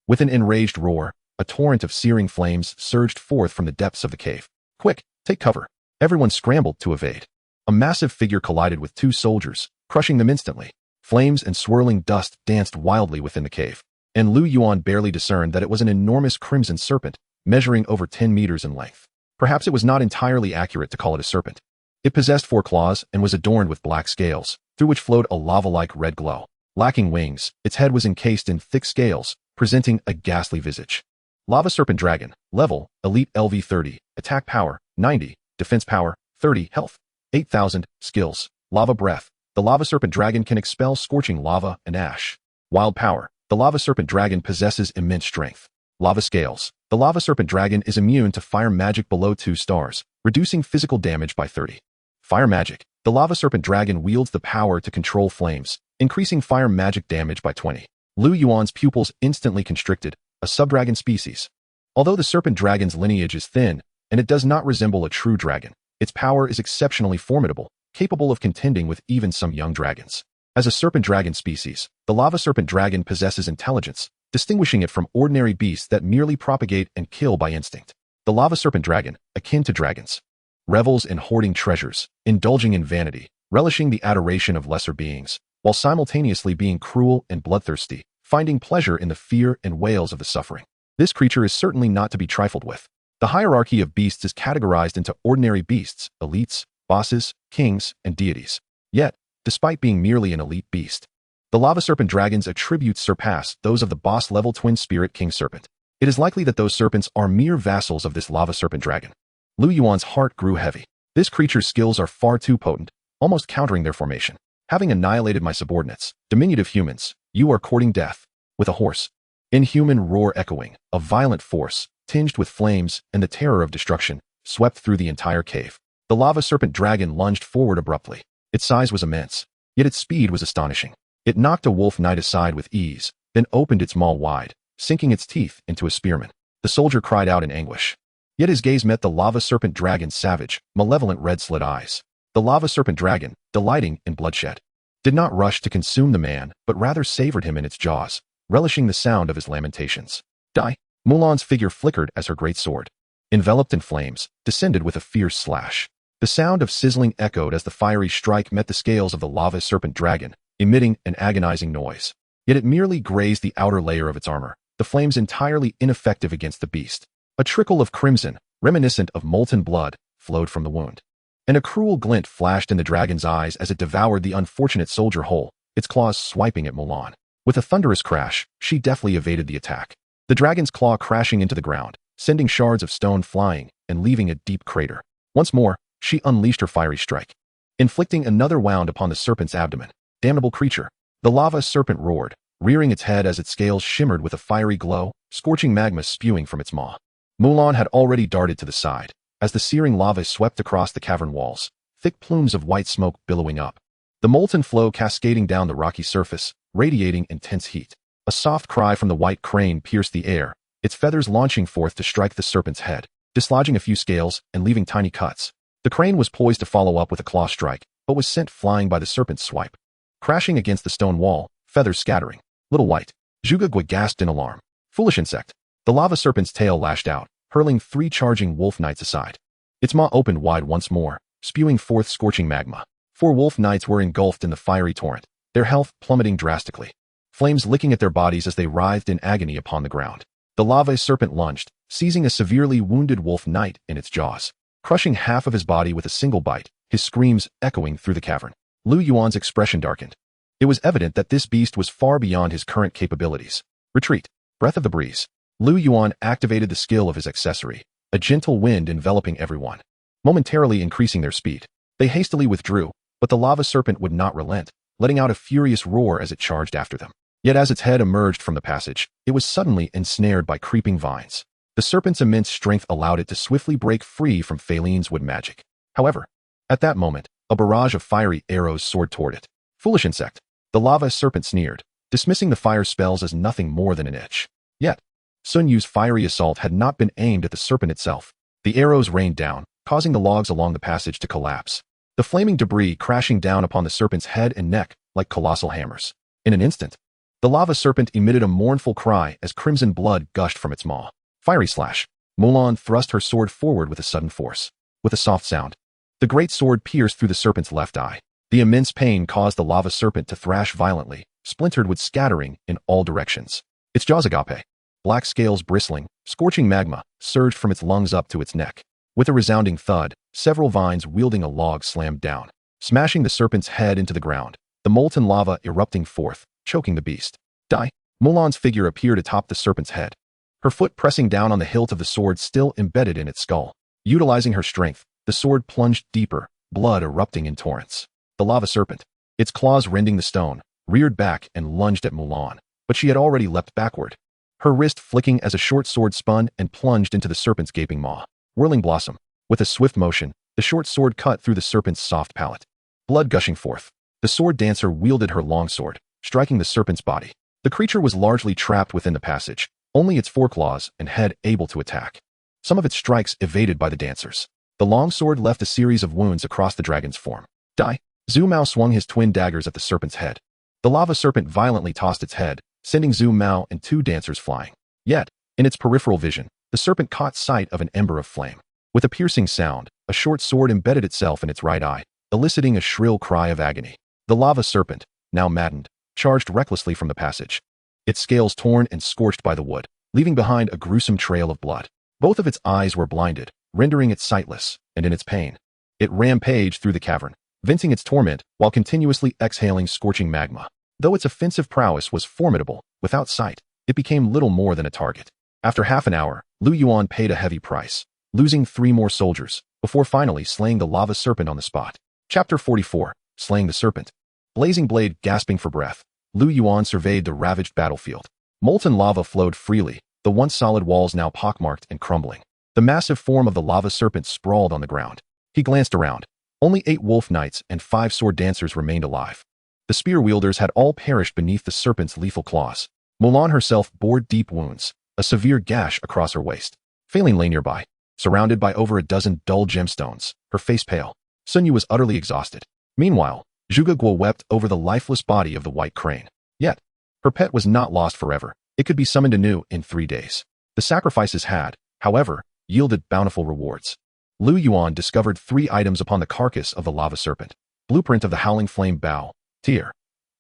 With an enraged roar, a torrent of searing flames surged forth from the depths of the cave. Quick, take cover. Everyone scrambled to evade. A massive figure collided with 2 soldiers, crushing them instantly. Flames and swirling dust danced wildly within the cave, and Lu Yuan barely discerned that it was an enormous crimson serpent, measuring over 10 meters in length. Perhaps it was not entirely accurate to call it a serpent. It possessed 4 claws and was adorned with black scales, through which flowed a lava-like red glow. Lacking wings, its head was encased in thick scales, presenting a ghastly visage. Lava Serpent Dragon. Level, Elite LV 30, Attack Power, 90, Defense Power, 30, Health, 8,000, Skills, Lava Breath. The Lava Serpent Dragon can expel scorching lava and ash. Wild Power. The Lava Serpent Dragon possesses immense strength. Lava Scales. The Lava Serpent Dragon is immune to fire magic below 2 stars, reducing physical damage by 30. Fire Magic. The Lava Serpent Dragon wields the power to control flames, increasing fire magic damage by 20. Lu Yuan's pupils instantly constricted, a subdragon species. Although the serpent dragon's lineage is thin, and it does not resemble a true dragon, its power is exceptionally formidable, capable of contending with even some young dragons. As a serpent dragon species, the lava serpent dragon possesses intelligence, distinguishing it from ordinary beasts that merely propagate and kill by instinct. The lava serpent dragon, akin to dragons, revels in hoarding treasures, indulging in vanity, relishing the adoration of lesser beings, while simultaneously being cruel and bloodthirsty, finding pleasure in the fear and wails of the suffering. This creature is certainly not to be trifled with. The hierarchy of beasts is categorized into ordinary beasts, elites, bosses, kings, and deities. Yet, despite being merely an elite beast, the lava serpent dragon's attributes surpass those of the boss-level twin spirit king serpent. It is likely that those serpents are mere vassals of this lava serpent dragon. Lu Yuan's heart grew heavy. This creature's skills are far too potent, almost countering their formation. Having annihilated my subordinates, diminutive humans, you are courting death, with a hoarse, inhuman roar echoing, a violent force, tinged with flames and the terror of destruction, swept through the entire cave. The lava serpent dragon lunged forward abruptly. Its size was immense, yet its speed was astonishing. It knocked a wolf knight aside with ease, then opened its maw wide, sinking its teeth into a spearman. The soldier cried out in anguish. Yet his gaze met the lava serpent dragon's savage, malevolent red-slit eyes. The lava serpent dragon, delighting in bloodshed, did not rush to consume the man, but rather savored him in its jaws, relishing the sound of his lamentations. Die! Mulan's figure flickered as her great sword, enveloped in flames, descended with a fierce slash. The sound of sizzling echoed as the fiery strike met the scales of the lava serpent dragon, emitting an agonizing noise. Yet it merely grazed the outer layer of its armor, the flames entirely ineffective against the beast. A trickle of crimson, reminiscent of molten blood, flowed from the wound. And a cruel glint flashed in the dragon's eyes as it devoured the unfortunate soldier whole, its claws swiping at Mulan. With a thunderous crash, she deftly evaded the attack. The dragon's claw crashing into the ground, sending shards of stone flying and leaving a deep crater. Once more, she unleashed her fiery strike, inflicting another wound upon the serpent's abdomen. Damnable creature! The lava serpent roared, rearing its head as its scales shimmered with a fiery glow, scorching magma spewing from its maw. Mulan had already darted to the side. As the searing lava swept across the cavern walls, thick plumes of white smoke billowing up, the molten flow cascading down the rocky surface, radiating intense heat. A soft cry from the white crane pierced the air, its feathers launching forth to strike the serpent's head, dislodging a few scales and leaving tiny cuts. The crane was poised to follow up with a claw strike, but was sent flying by the serpent's swipe. Crashing against the stone wall, feathers scattering. Little white. Zhuge gasped in alarm. Foolish insect. The lava serpent's tail lashed out, hurling 3 charging wolf knights aside. Its maw opened wide once more, spewing forth scorching magma. 4 wolf knights were engulfed in the fiery torrent, their health plummeting drastically, flames licking at their bodies as they writhed in agony upon the ground. The lava serpent lunged, seizing a severely wounded wolf knight in its jaws, crushing half of his body with a single bite, his screams echoing through the cavern. Lu Yuan's expression darkened. It was evident that this beast was far beyond his current capabilities. Retreat. Breath of the breeze. Lu Yuan activated the skill of his accessory, a gentle wind enveloping everyone, momentarily increasing their speed. They hastily withdrew, but the lava serpent would not relent, letting out a furious roar as it charged after them. Yet as its head emerged from the passage, it was suddenly ensnared by creeping vines. The serpent's immense strength allowed it to swiftly break free from Phaeline's wood magic. However, at that moment, a barrage of fiery arrows soared toward it. Foolish insect. The lava serpent sneered, dismissing the fire spells as nothing more than an itch. Yet, Sun Yu's fiery assault had not been aimed at the serpent itself. The arrows rained down, causing the logs along the passage to collapse, the flaming debris crashing down upon the serpent's head and neck like colossal hammers. In an instant, the lava serpent emitted a mournful cry as crimson blood gushed from its maw. Fiery slash. Mulan thrust her sword forward with a sudden force. With a soft sound, the great sword pierced through the serpent's left eye. The immense pain caused the lava serpent to thrash violently, splintered wood scattering in all directions. Its jaws agape, black scales bristling, scorching magma, surged from its lungs up to its neck. With a resounding thud, several vines wielding a log slammed down, smashing the serpent's head into the ground, the molten lava erupting forth, choking the beast. Die! Mulan's figure appeared atop the serpent's head, her foot pressing down on the hilt of the sword still embedded in its skull. Utilizing her strength, the sword plunged deeper, blood erupting in torrents. The lava serpent, its claws rending the stone, reared back and lunged at Mulan, but she had already leapt backward, her wrist flicking as a short sword spun and plunged into the serpent's gaping maw. Whirling blossom. With a swift motion, the short sword cut through the serpent's soft palate. Blood gushing forth. The sword dancer wielded her long sword, striking the serpent's body. The creature was largely trapped within the passage, only its foreclaws and head able to attack. Some of its strikes evaded by the dancers. The long sword left a series of wounds across the dragon's form. Die! Zhu Mao swung his twin daggers at the serpent's head. The lava serpent violently tossed its head, sending Zhu Mao and 2 dancers flying. Yet, in its peripheral vision, the serpent caught sight of an ember of flame. With a piercing sound, a short sword embedded itself in its right eye, eliciting a shrill cry of agony. The lava serpent, now maddened, charged recklessly from the passage. Its scales torn and scorched by the wood, leaving behind a gruesome trail of blood. Both of its eyes were blinded, rendering it sightless, and in its pain, it rampaged through the cavern, venting its torment while continuously exhaling scorching magma. Though its offensive prowess was formidable, without sight, it became little more than a target. After half an hour, Lu Yuan paid a heavy price, losing 3 more soldiers, before finally slaying the lava serpent on the spot. Chapter 44, Slaying the Serpent. Blazing blade gasping for breath, Lu Yuan surveyed the ravaged battlefield. Molten lava flowed freely, the once solid walls now pockmarked and crumbling. The massive form of the lava serpent sprawled on the ground. He glanced around. Only 8 wolf knights and 5 sword dancers remained alive. The spear wielders had all perished beneath the serpent's lethal claws. Mulan herself bore deep wounds, a severe gash across her waist. Failing lay nearby, surrounded by over a dozen dull gemstones, her face pale. Sun Yu was utterly exhausted. Meanwhile, Zhuge Guo wept over the lifeless body of the white crane. Yet, her pet was not lost forever. It could be summoned anew in 3 days. The sacrifices had, however, yielded bountiful rewards. Lu Yuan discovered 3 items upon the carcass of the lava serpent. Blueprint of the Howling Flame Bow. Tier.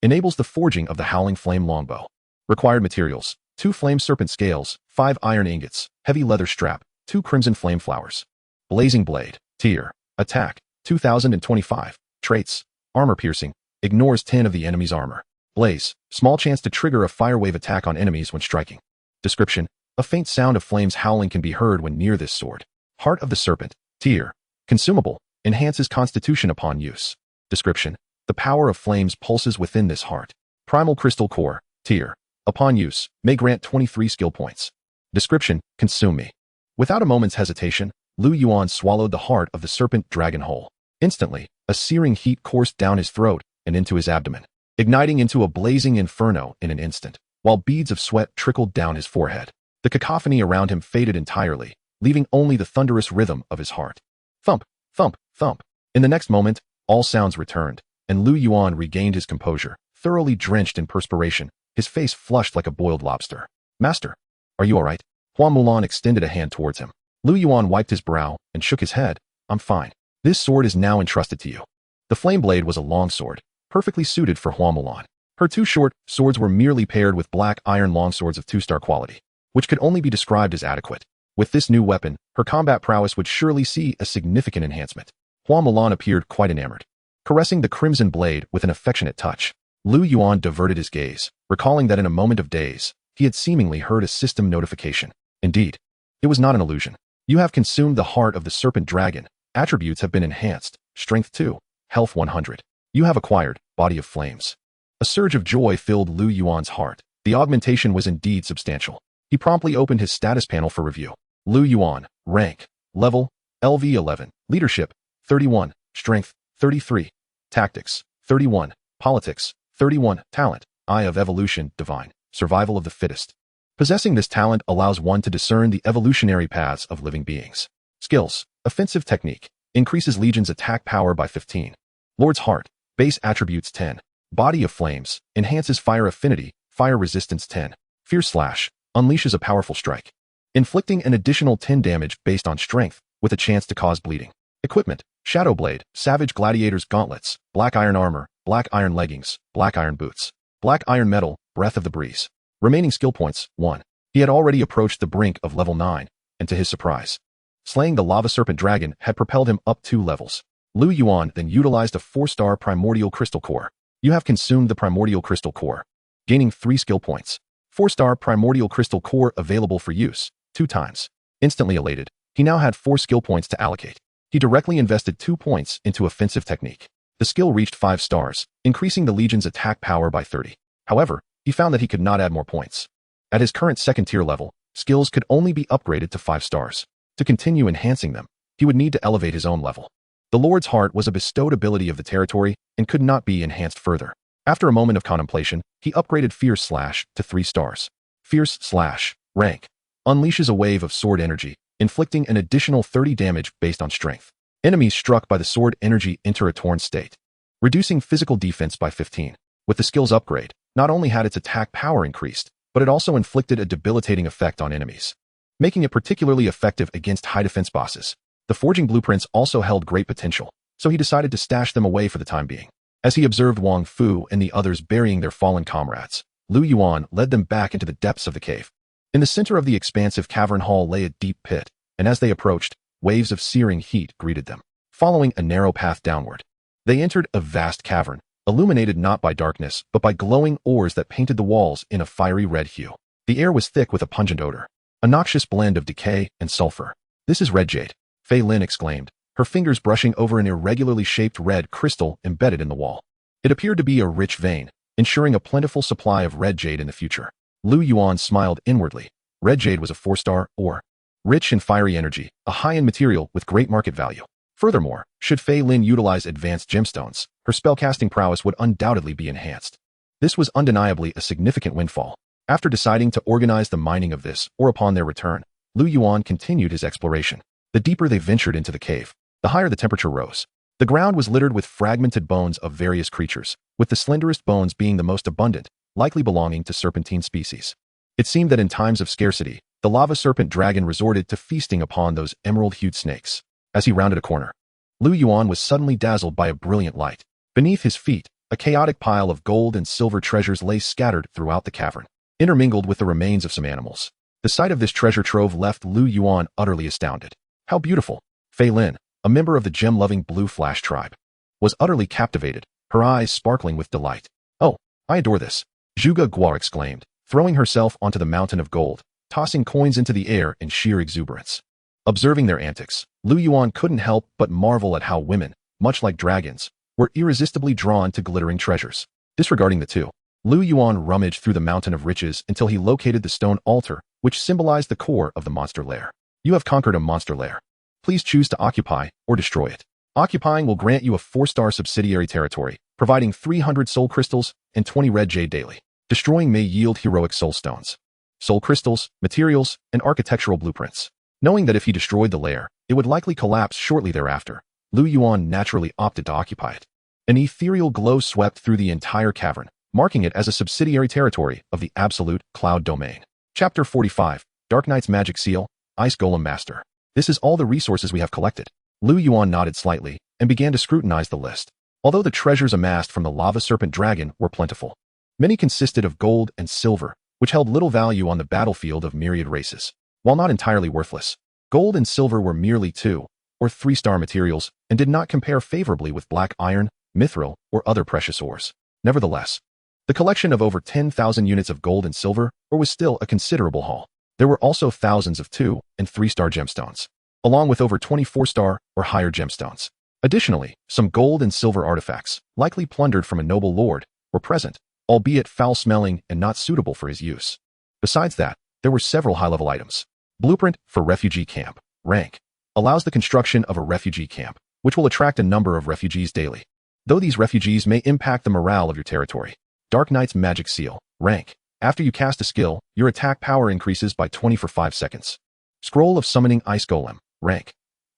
Enables the forging of the Howling Flame Longbow. Required materials: 2 flame serpent scales, 5 iron ingots, heavy leather strap, 2 crimson flame flowers. Blazing blade. Tier. Attack. 2025. Traits: armor piercing. Ignores 10 of the enemy's armor. Blaze. Small chance to trigger a fire wave attack on enemies when striking. Description: a faint sound of flames howling can be heard when near this sword. Heart of the Serpent. Tier. Consumable. Enhances constitution upon use. Description: the power of flames pulses within this heart. Primal Crystal Core. Tier. Upon use, may grant 23 skill points. Description: consume me. Without a moment's hesitation, Lu Yuan swallowed the heart of the serpent dragon whole. Instantly, a searing heat coursed down his throat and into his abdomen, igniting into a blazing inferno in an instant, while beads of sweat trickled down his forehead. The cacophony around him faded entirely, leaving only the thunderous rhythm of his heart. Thump, thump, thump. In the next moment, all sounds returned, and Lu Yuan regained his composure, thoroughly drenched in perspiration, his face flushed like a boiled lobster. Master, are you all right? Hua Mulan extended a hand towards him. Lu Yuan wiped his brow and shook his head. I'm fine. This sword is now entrusted to you. The flame blade was a long sword, perfectly suited for Hua Mulan. Her 2 short swords were merely paired with black iron longswords of 2-star quality, which could only be described as adequate. With this new weapon, her combat prowess would surely see a significant enhancement. Hua Mulan appeared quite enamored. Caressing the crimson blade with an affectionate touch, Lu Yuan diverted his gaze, recalling that in a moment of daze, he had seemingly heard a system notification. Indeed, it was not an illusion. You have consumed the heart of the serpent dragon. Attributes have been enhanced. Strength 2, Health 100. You have acquired Body of Flames. A surge of joy filled Lu Yuan's heart. The augmentation was indeed substantial. He promptly opened his status panel for review. Lu Yuan, rank, level, LV 11, leadership, 31, strength, 33, tactics, 31, politics, 31, talent, Eye of Evolution, divine, survival of the fittest. Possessing this talent allows one to discern the evolutionary paths of living beings. Skills: offensive technique, increases Legion's attack power by 15. Lord's Heart, base attributes 10. Body of Flames, enhances fire affinity, fire resistance 10. Fierce Slash, unleashes a powerful strike, inflicting an additional 10 damage based on strength, with a chance to cause bleeding. Equipment: Shadow Blade, Savage Gladiator's Gauntlets, Black Iron Armor, Black Iron Leggings, Black Iron Boots, Black Iron Metal, Breath of the Breeze. Remaining skill points: 1. He had already approached the brink of level 9, and to his surprise, slaying the Lava Serpent Dragon had propelled him up 2 levels. Lu Yuan then utilized a 4-star Primordial Crystal Core. You have consumed the Primordial Crystal Core, gaining 3 skill points. 4-star Primordial Crystal Core available for use, 2 times. Instantly elated, he now had 4 skill points to allocate. He directly invested 2 points into offensive technique. The skill reached 5 stars, increasing the Legion's attack power by 30. However, he found that he could not add more points. At his current 2nd tier level, skills could only be upgraded to 5 stars. To continue enhancing them, he would need to elevate his own level. The Lord's Heart was a bestowed ability of the territory and could not be enhanced further. After a moment of contemplation, he upgraded Fierce Slash to 3 stars. Fierce Slash, rank, unleashes a wave of sword energy, inflicting an additional 30 damage based on strength. Enemies struck by the sword energy enter a torn state, reducing physical defense by 15. With the skill's upgrade, not only had its attack power increased, but it also inflicted a debilitating effect on enemies, making it particularly effective against high defense bosses. The forging blueprints also held great potential. so he decided to stash them away for the time being. As he observed Wang Fu and the others burying their fallen comrades, Lu Yuan led them back into the depths of the cave. In the center of the expansive cavern hall lay a deep pit, and as they approached, waves of searing heat greeted them, following a narrow path downward. They entered a vast cavern, illuminated not by darkness but by glowing ores that painted the walls in a fiery red hue. The air was thick with a pungent odor, a noxious blend of decay and sulfur. "This is red jade," Fei Lin exclaimed, her fingers brushing over an irregularly shaped red crystal embedded in the wall. It appeared to be a rich vein, ensuring a plentiful supply of red jade in the future. Lu Yuan smiled inwardly. Red jade was a 4-star ore, rich in fiery energy, a high-end material with great market value. Furthermore, should Fei Lin utilize advanced gemstones, her spellcasting prowess would undoubtedly be enhanced. This was undeniably a significant windfall. After deciding to organize the mining of this, or upon their return, Lu Yuan continued his exploration. The deeper they ventured into the cave, the higher the temperature rose. The ground was littered with fragmented bones of various creatures, with the slenderest bones being the most abundant, likely belonging to serpentine species. It seemed that in times of scarcity, the lava serpent dragon resorted to feasting upon those emerald-hued snakes. As he rounded a corner, Lu Yuan was suddenly dazzled by a brilliant light. Beneath his feet, a chaotic pile of gold and silver treasures lay scattered throughout the cavern, intermingled with the remains of some animals. The sight of this treasure trove left Lu Yuan utterly astounded. How beautiful! Fei Lin, a member of the gem-loving Blue Flash tribe, was utterly captivated, her eyes sparkling with delight. "Oh, I adore this," Zhuge Guo exclaimed, throwing herself onto the mountain of gold, tossing coins into the air in sheer exuberance. Observing their antics, Lu Yuan couldn't help but marvel at how women, much like dragons, were irresistibly drawn to glittering treasures. Disregarding the two, Lu Yuan rummaged through the mountain of riches until he located the stone altar, which symbolized the core of the monster lair. "You have conquered a monster lair. Please choose to occupy or destroy it. Occupying will grant you a 4-star subsidiary territory, providing 300 soul crystals and 20 red jade daily. Destroying may yield heroic soul stones, soul crystals, materials, and architectural blueprints." Knowing that if he destroyed the lair, it would likely collapse shortly thereafter, Lu Yuan naturally opted to occupy it. An ethereal glow swept through the entire cavern, marking it as a subsidiary territory of the absolute cloud domain. Chapter 45, Dark Knight's Magic Seal, Ice Golem Master. "This is all the resources we have collected." Lu Yuan nodded slightly and began to scrutinize the list. Although the treasures amassed from the lava serpent dragon were plentiful, many consisted of gold and silver, which held little value on the battlefield of myriad races. While not entirely worthless, gold and silver were merely 2- or 3-star materials and did not compare favorably with black iron, mithril, or other precious ores. Nevertheless, the collection of over 10,000 units of gold and silver was still a considerable haul. There were also thousands of 2- and 3-star gemstones, along with over 24-star or higher gemstones. Additionally, some gold and silver artifacts, likely plundered from a noble lord, were present, albeit foul-smelling and not suitable for his use. Besides that, there were several high-level items. Blueprint for Refugee Camp. Rank. Allows the construction of a refugee camp, which will attract a number of refugees daily, though these refugees may impact the morale of your territory. Dark Knight's Magic Seal. Rank. After you cast a skill, your attack power increases by 20 for 5 seconds. Scroll of Summoning Ice Golem. Rank.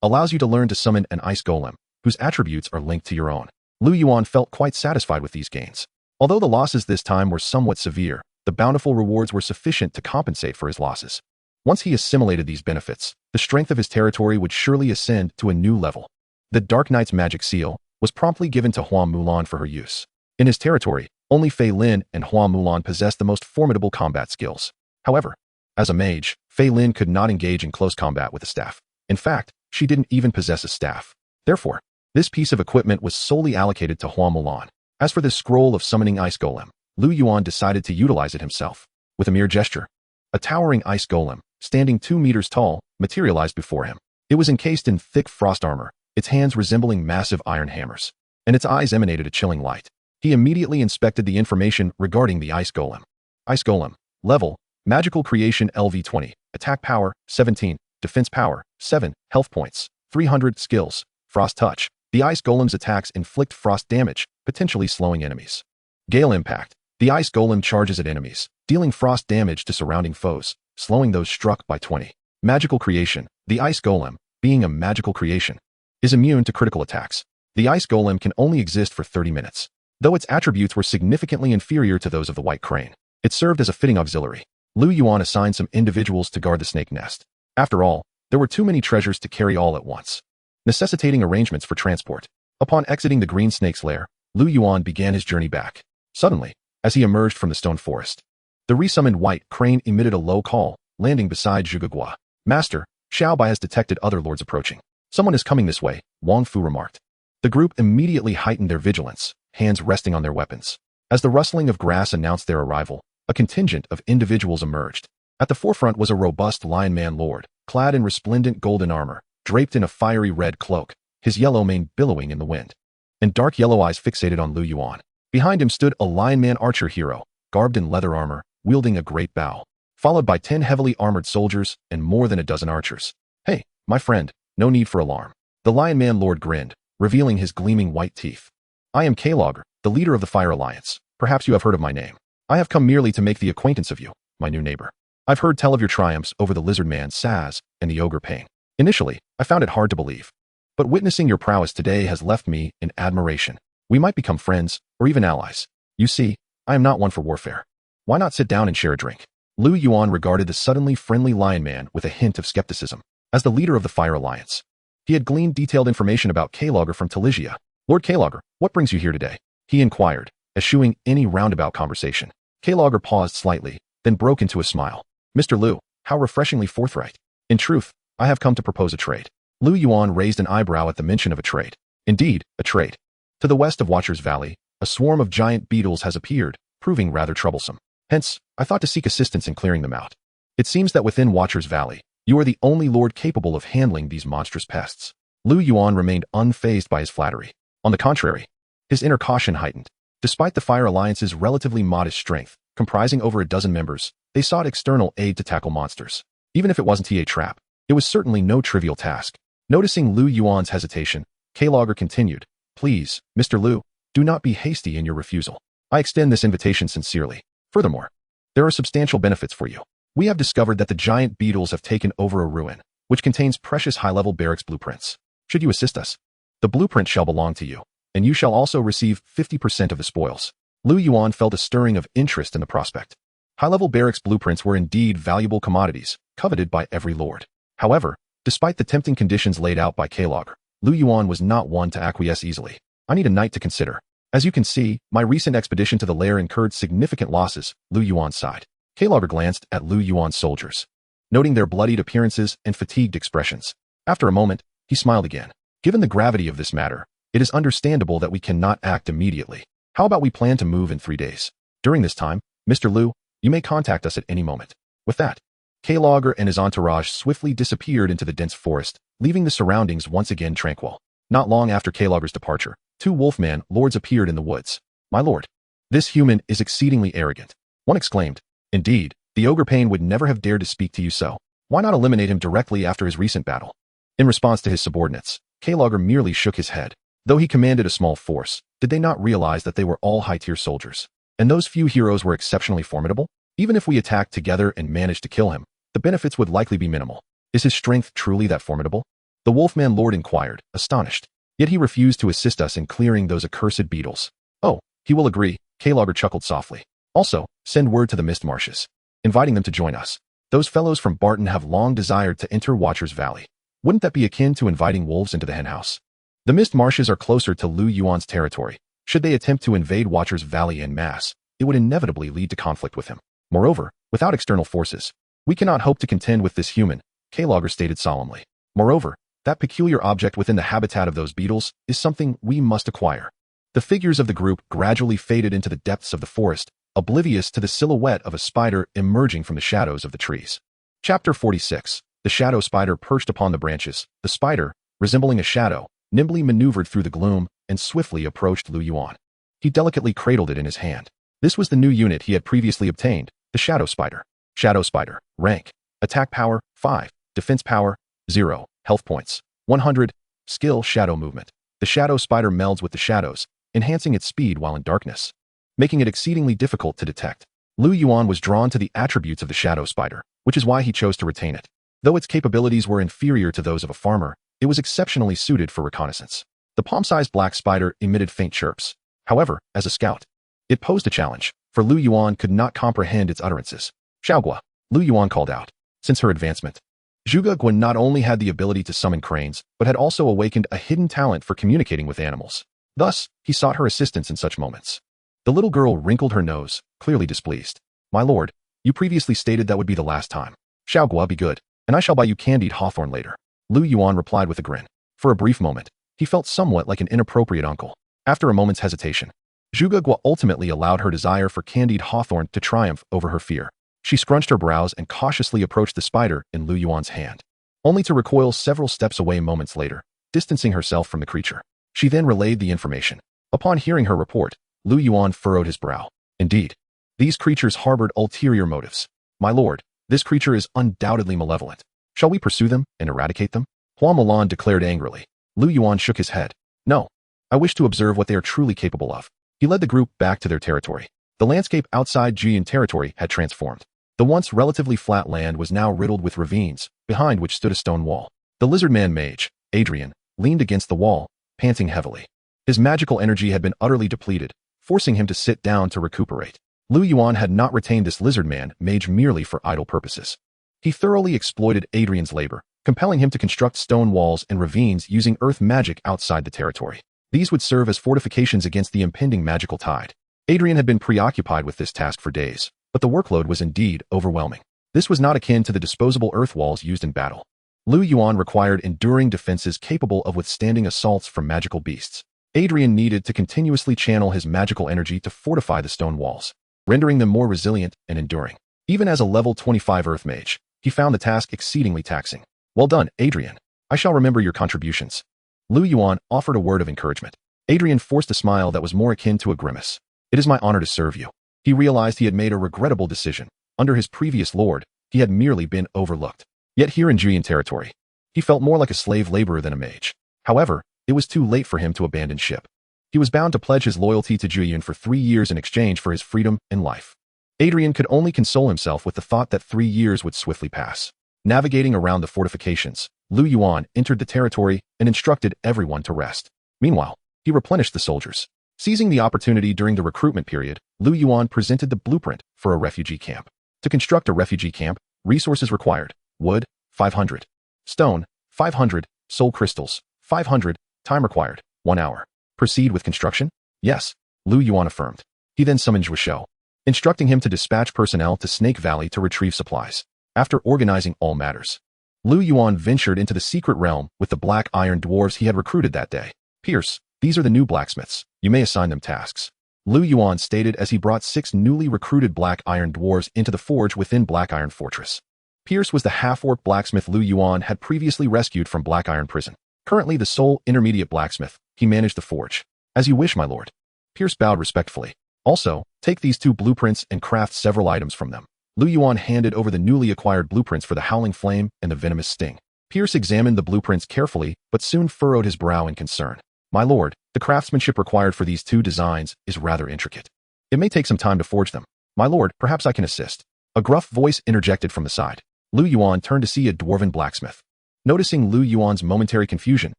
Allows you to learn to summon an ice golem, whose attributes are linked to your own. Lu Yuan felt quite satisfied with these gains. Although the losses this time were somewhat severe, the bountiful rewards were sufficient to compensate for his losses. Once he assimilated these benefits, the strength of his territory would surely ascend to a new level. The Dark Knight's Magic Seal was promptly given to Hua Mulan for her use. In his territory, only Fei Lin and Hua Mulan possessed the most formidable combat skills. However, as a mage, Fei Lin could not engage in close combat with a staff. In fact, she didn't even possess a staff. Therefore, this piece of equipment was solely allocated to Hua Mulan. As for this scroll of summoning ice golem, Lu Yuan decided to utilize it himself. With a mere gesture, a towering ice golem, standing 2 meters tall, materialized before him. It was encased in thick frost armor, its hands resembling massive iron hammers, and its eyes emanated a chilling light. He immediately inspected the information regarding the ice golem. Ice golem. Level. Magical creation LV20. Attack power, 17. Defense power, 7. Health points, 300. Skills. Frost touch. The ice golem's attacks inflict frost damage, potentially slowing enemies. Gale impact. The ice golem charges at enemies, dealing frost damage to surrounding foes, slowing those struck by 20. Magical creation. The ice golem, being a magical creation, is immune to critical attacks. The ice golem can only exist for 30 minutes. Though its attributes were significantly inferior to those of the white crane, it served as a fitting auxiliary. Lu Yuan assigned some individuals to guard the snake nest. After all, there were too many treasures to carry all at once, necessitating arrangements for transport. Upon exiting the green snake's lair, Lu Yuan began his journey back. Suddenly, as he emerged from the stone forest, the resummoned white crane emitted a low call, landing beside Zhuge. Master, Xiao Bai has detected other lords approaching. Someone is coming this way, Wang Fu remarked. The group immediately heightened their vigilance, hands resting on their weapons. As the rustling of grass announced their arrival, a contingent of individuals emerged. At the forefront was a robust lion man lord, clad in resplendent golden armor, draped in a fiery red cloak, his yellow mane billowing in the wind, and dark yellow eyes fixated on Lu Yuan. Behind him stood a lion man archer hero, garbed in leather armor, wielding a great bow, followed by 10 heavily armored soldiers and more than a dozen archers. Hey, my friend, no need for alarm. The lion man lord grinned, revealing his gleaming white teeth. I am Keylogger, the leader of the Fire Alliance. Perhaps you have heard of my name. I have come merely to make the acquaintance of you, my new neighbor. I've heard tell of your triumphs over the lizard man Saz and the ogre Pain. Initially, I found it hard to believe. But witnessing your prowess today has left me in admiration. We might become friends, or even allies. You see, I am not one for warfare. Why not sit down and share a drink? Lu Yuan regarded the suddenly friendly lion man with a hint of skepticism. As the leader of the Fire Alliance, he had gleaned detailed information about Keylogger from Taligia. Lord Keylogger, what brings you here today? He inquired, eschewing any roundabout conversation. Keylogger paused slightly, then broke into a smile. Mr. Lu, how refreshingly forthright. In truth, I have come to propose a trade. Lu Yuan raised an eyebrow at the mention of a trade. Indeed, a trade. To the west of Watcher's Valley, a swarm of giant beetles has appeared, proving rather troublesome. Hence, I thought to seek assistance in clearing them out. It seems that within Watcher's Valley, you are the only lord capable of handling these monstrous pests. Lu Yuan remained unfazed by his flattery. On the contrary, his inner caution heightened. Despite the Fire Alliance's relatively modest strength, comprising over a dozen members, they sought external aid to tackle monsters. Even if it wasn't a trap, it was certainly no trivial task. Noticing Lu Yuan's hesitation, Keylogger continued, Please, Mr. Lu, do not be hasty in your refusal. I extend this invitation sincerely. Furthermore, there are substantial benefits for you. We have discovered that the giant beetles have taken over a ruin, which contains precious high-level barracks blueprints. Should you assist us, the blueprint shall belong to you, and you shall also receive 50% of the spoils. Lu Yuan felt a stirring of interest in the prospect. High-level barracks blueprints were indeed valuable commodities, coveted by every lord. However, despite the tempting conditions laid out by Keylogger, Lu Yuan was not one to acquiesce easily. I need a night to consider. As you can see, my recent expedition to the lair incurred significant losses, Lu Yuan sighed. Keylogger glanced at Lu Yuan's soldiers, noting their bloodied appearances and fatigued expressions. After a moment, he smiled again. Given the gravity of this matter, it is understandable that we cannot act immediately. How about we plan to move in 3 days? During this time, Mr. Lu, you may contact us at any moment. With that, Keylogger and his entourage swiftly disappeared into the dense forest, leaving the surroundings once again tranquil. Not long after Keylogger's departure, 2 wolfman lords appeared in the woods. My lord, this human is exceedingly arrogant. One exclaimed. Indeed, the ogre Pain would never have dared to speak to you so. Why not eliminate him directly after his recent battle? In response to his subordinates, Keylogger merely shook his head. Though he commanded a small force, did they not realize that they were all high-tier soldiers? And those few heroes were exceptionally formidable? Even if we attacked together and managed to kill him, the benefits would likely be minimal. Is his strength truly that formidable? The Wolfman Lord inquired, astonished. Yet he refused to assist us in clearing those accursed beetles. Oh, he will agree, Keylogger chuckled softly. Also, send word to the Mist Marshes, inviting them to join us. Those fellows from Barton have long desired to enter Watcher's Valley. Wouldn't that be akin to inviting wolves into the henhouse? The Mist Marshes are closer to Lu Yuan's territory. Should they attempt to invade Watcher's Valley en masse, it would inevitably lead to conflict with him. Moreover, without external forces, we cannot hope to contend with this human, Keylogger stated solemnly. Moreover, that peculiar object within the habitat of those beetles is something we must acquire. The figures of the group gradually faded into the depths of the forest, oblivious to the silhouette of a spider emerging from the shadows of the trees. Chapter 46. The shadow spider perched upon the branches. The spider, resembling a shadow, nimbly maneuvered through the gloom and swiftly approached Lu Yuan. He delicately cradled it in his hand. This was the new unit he had previously obtained, the Shadow Spider. Shadow Spider. Rank. Attack power, 5. Defense power, 0. Health points, 100. Skill, Shadow Movement. The Shadow Spider melds with the shadows, enhancing its speed while in darkness, making it exceedingly difficult to detect. Lu Yuan was drawn to the attributes of the Shadow Spider, which is why he chose to retain it. Though its capabilities were inferior to those of a farmer, it was exceptionally suited for reconnaissance. The palm-sized black spider emitted faint chirps. However, as a scout, it posed a challenge, for Lu Yuan could not comprehend its utterances. Xiaogua, Lu Yuan called out. Since her advancement, Zhuge Guan not only had the ability to summon cranes, but had also awakened a hidden talent for communicating with animals. Thus, he sought her assistance in such moments. The little girl wrinkled her nose, clearly displeased. My lord, you previously stated that would be the last time. Xiao Gua, be good, and I shall buy you candied hawthorn later. Lu Yuan replied with a grin. For a brief moment, he felt somewhat like an inappropriate uncle. After a moment's hesitation, Zhuge Gua ultimately allowed her desire for candied hawthorn to triumph over her fear. She scrunched her brows and cautiously approached the spider in Lu Yuan's hand, only to recoil several steps away moments later, distancing herself from the creature. She then relayed the information. Upon hearing her report, Lu Yuan furrowed his brow. Indeed, these creatures harbored ulterior motives. My lord, this creature is undoubtedly malevolent. Shall we pursue them and eradicate them? Hua Mulan declared angrily. Lu Yuan shook his head. No. I wish to observe what they are truly capable of. He led the group back to their territory. The landscape outside Jian territory had transformed. The once relatively flat land was now riddled with ravines, behind which stood a stone wall. The lizard man mage, Adrian, leaned against the wall, panting heavily. His magical energy had been utterly depleted, forcing him to sit down to recuperate. Lu Yuan had not retained this lizard man mage merely for idle purposes. He thoroughly exploited Adrian's labor, compelling him to construct stone walls and ravines using earth magic outside the territory. These would serve as fortifications against the impending magical tide. Adrian had been preoccupied with this task for days, but the workload was indeed overwhelming. This was not akin to the disposable earth walls used in battle. Lu Yuan required enduring defenses capable of withstanding assaults from magical beasts. Adrian needed to continuously channel his magical energy to fortify the stone walls, rendering them more resilient and enduring. Even as a level 25 earth mage, he found the task exceedingly taxing. Well done, Adrian. I shall remember your contributions. Lu Yuan offered a word of encouragement. Adrian forced a smile that was more akin to a grimace. It is my honor to serve you. He realized he had made a regrettable decision. Under his previous lord, he had merely been overlooked. Yet here in Jian territory, he felt more like a slave laborer than a mage. However, it was too late for him to abandon ship. He was bound to pledge his loyalty to Jian for 3 years in exchange for his freedom and life. Adrian could only console himself with the thought that 3 years would swiftly pass. Navigating around the fortifications, Lu Yuan entered the territory and instructed everyone to rest. Meanwhile, he replenished the soldiers. Seizing the opportunity during the recruitment period, Lu Yuan presented the blueprint for a refugee camp. To construct a refugee camp, resources required: wood, 500, stone, 500, soul crystals, 500, time required, 1 hour. Proceed with construction? Yes, Lu Yuan affirmed. He then summoned Zhuo, instructing him to dispatch personnel to Snake Valley to retrieve supplies. After organizing all matters, Lu Yuan ventured into the secret realm with the black iron dwarves he had recruited that day. Pierce, these are the new blacksmiths. You may assign them tasks. Lu Yuan stated as he brought 6 newly recruited black iron dwarves into the forge within Black Iron Fortress. Pierce was the half-orc blacksmith Lu Yuan had previously rescued from Black Iron Prison. Currently the sole intermediate blacksmith, he managed the forge. As you wish, my lord. Pierce bowed respectfully. Also, take these 2 blueprints and craft several items from them. Lu Yuan handed over the newly acquired blueprints for the Howling Flame and the Venomous Sting. Pierce examined the blueprints carefully, but soon furrowed his brow in concern. My lord, the craftsmanship required for these 2 designs is rather intricate. It may take some time to forge them. My lord, perhaps I can assist. A gruff voice interjected from the side. Lu Yuan turned to see a dwarven blacksmith. Noticing Lu Yuan's momentary confusion,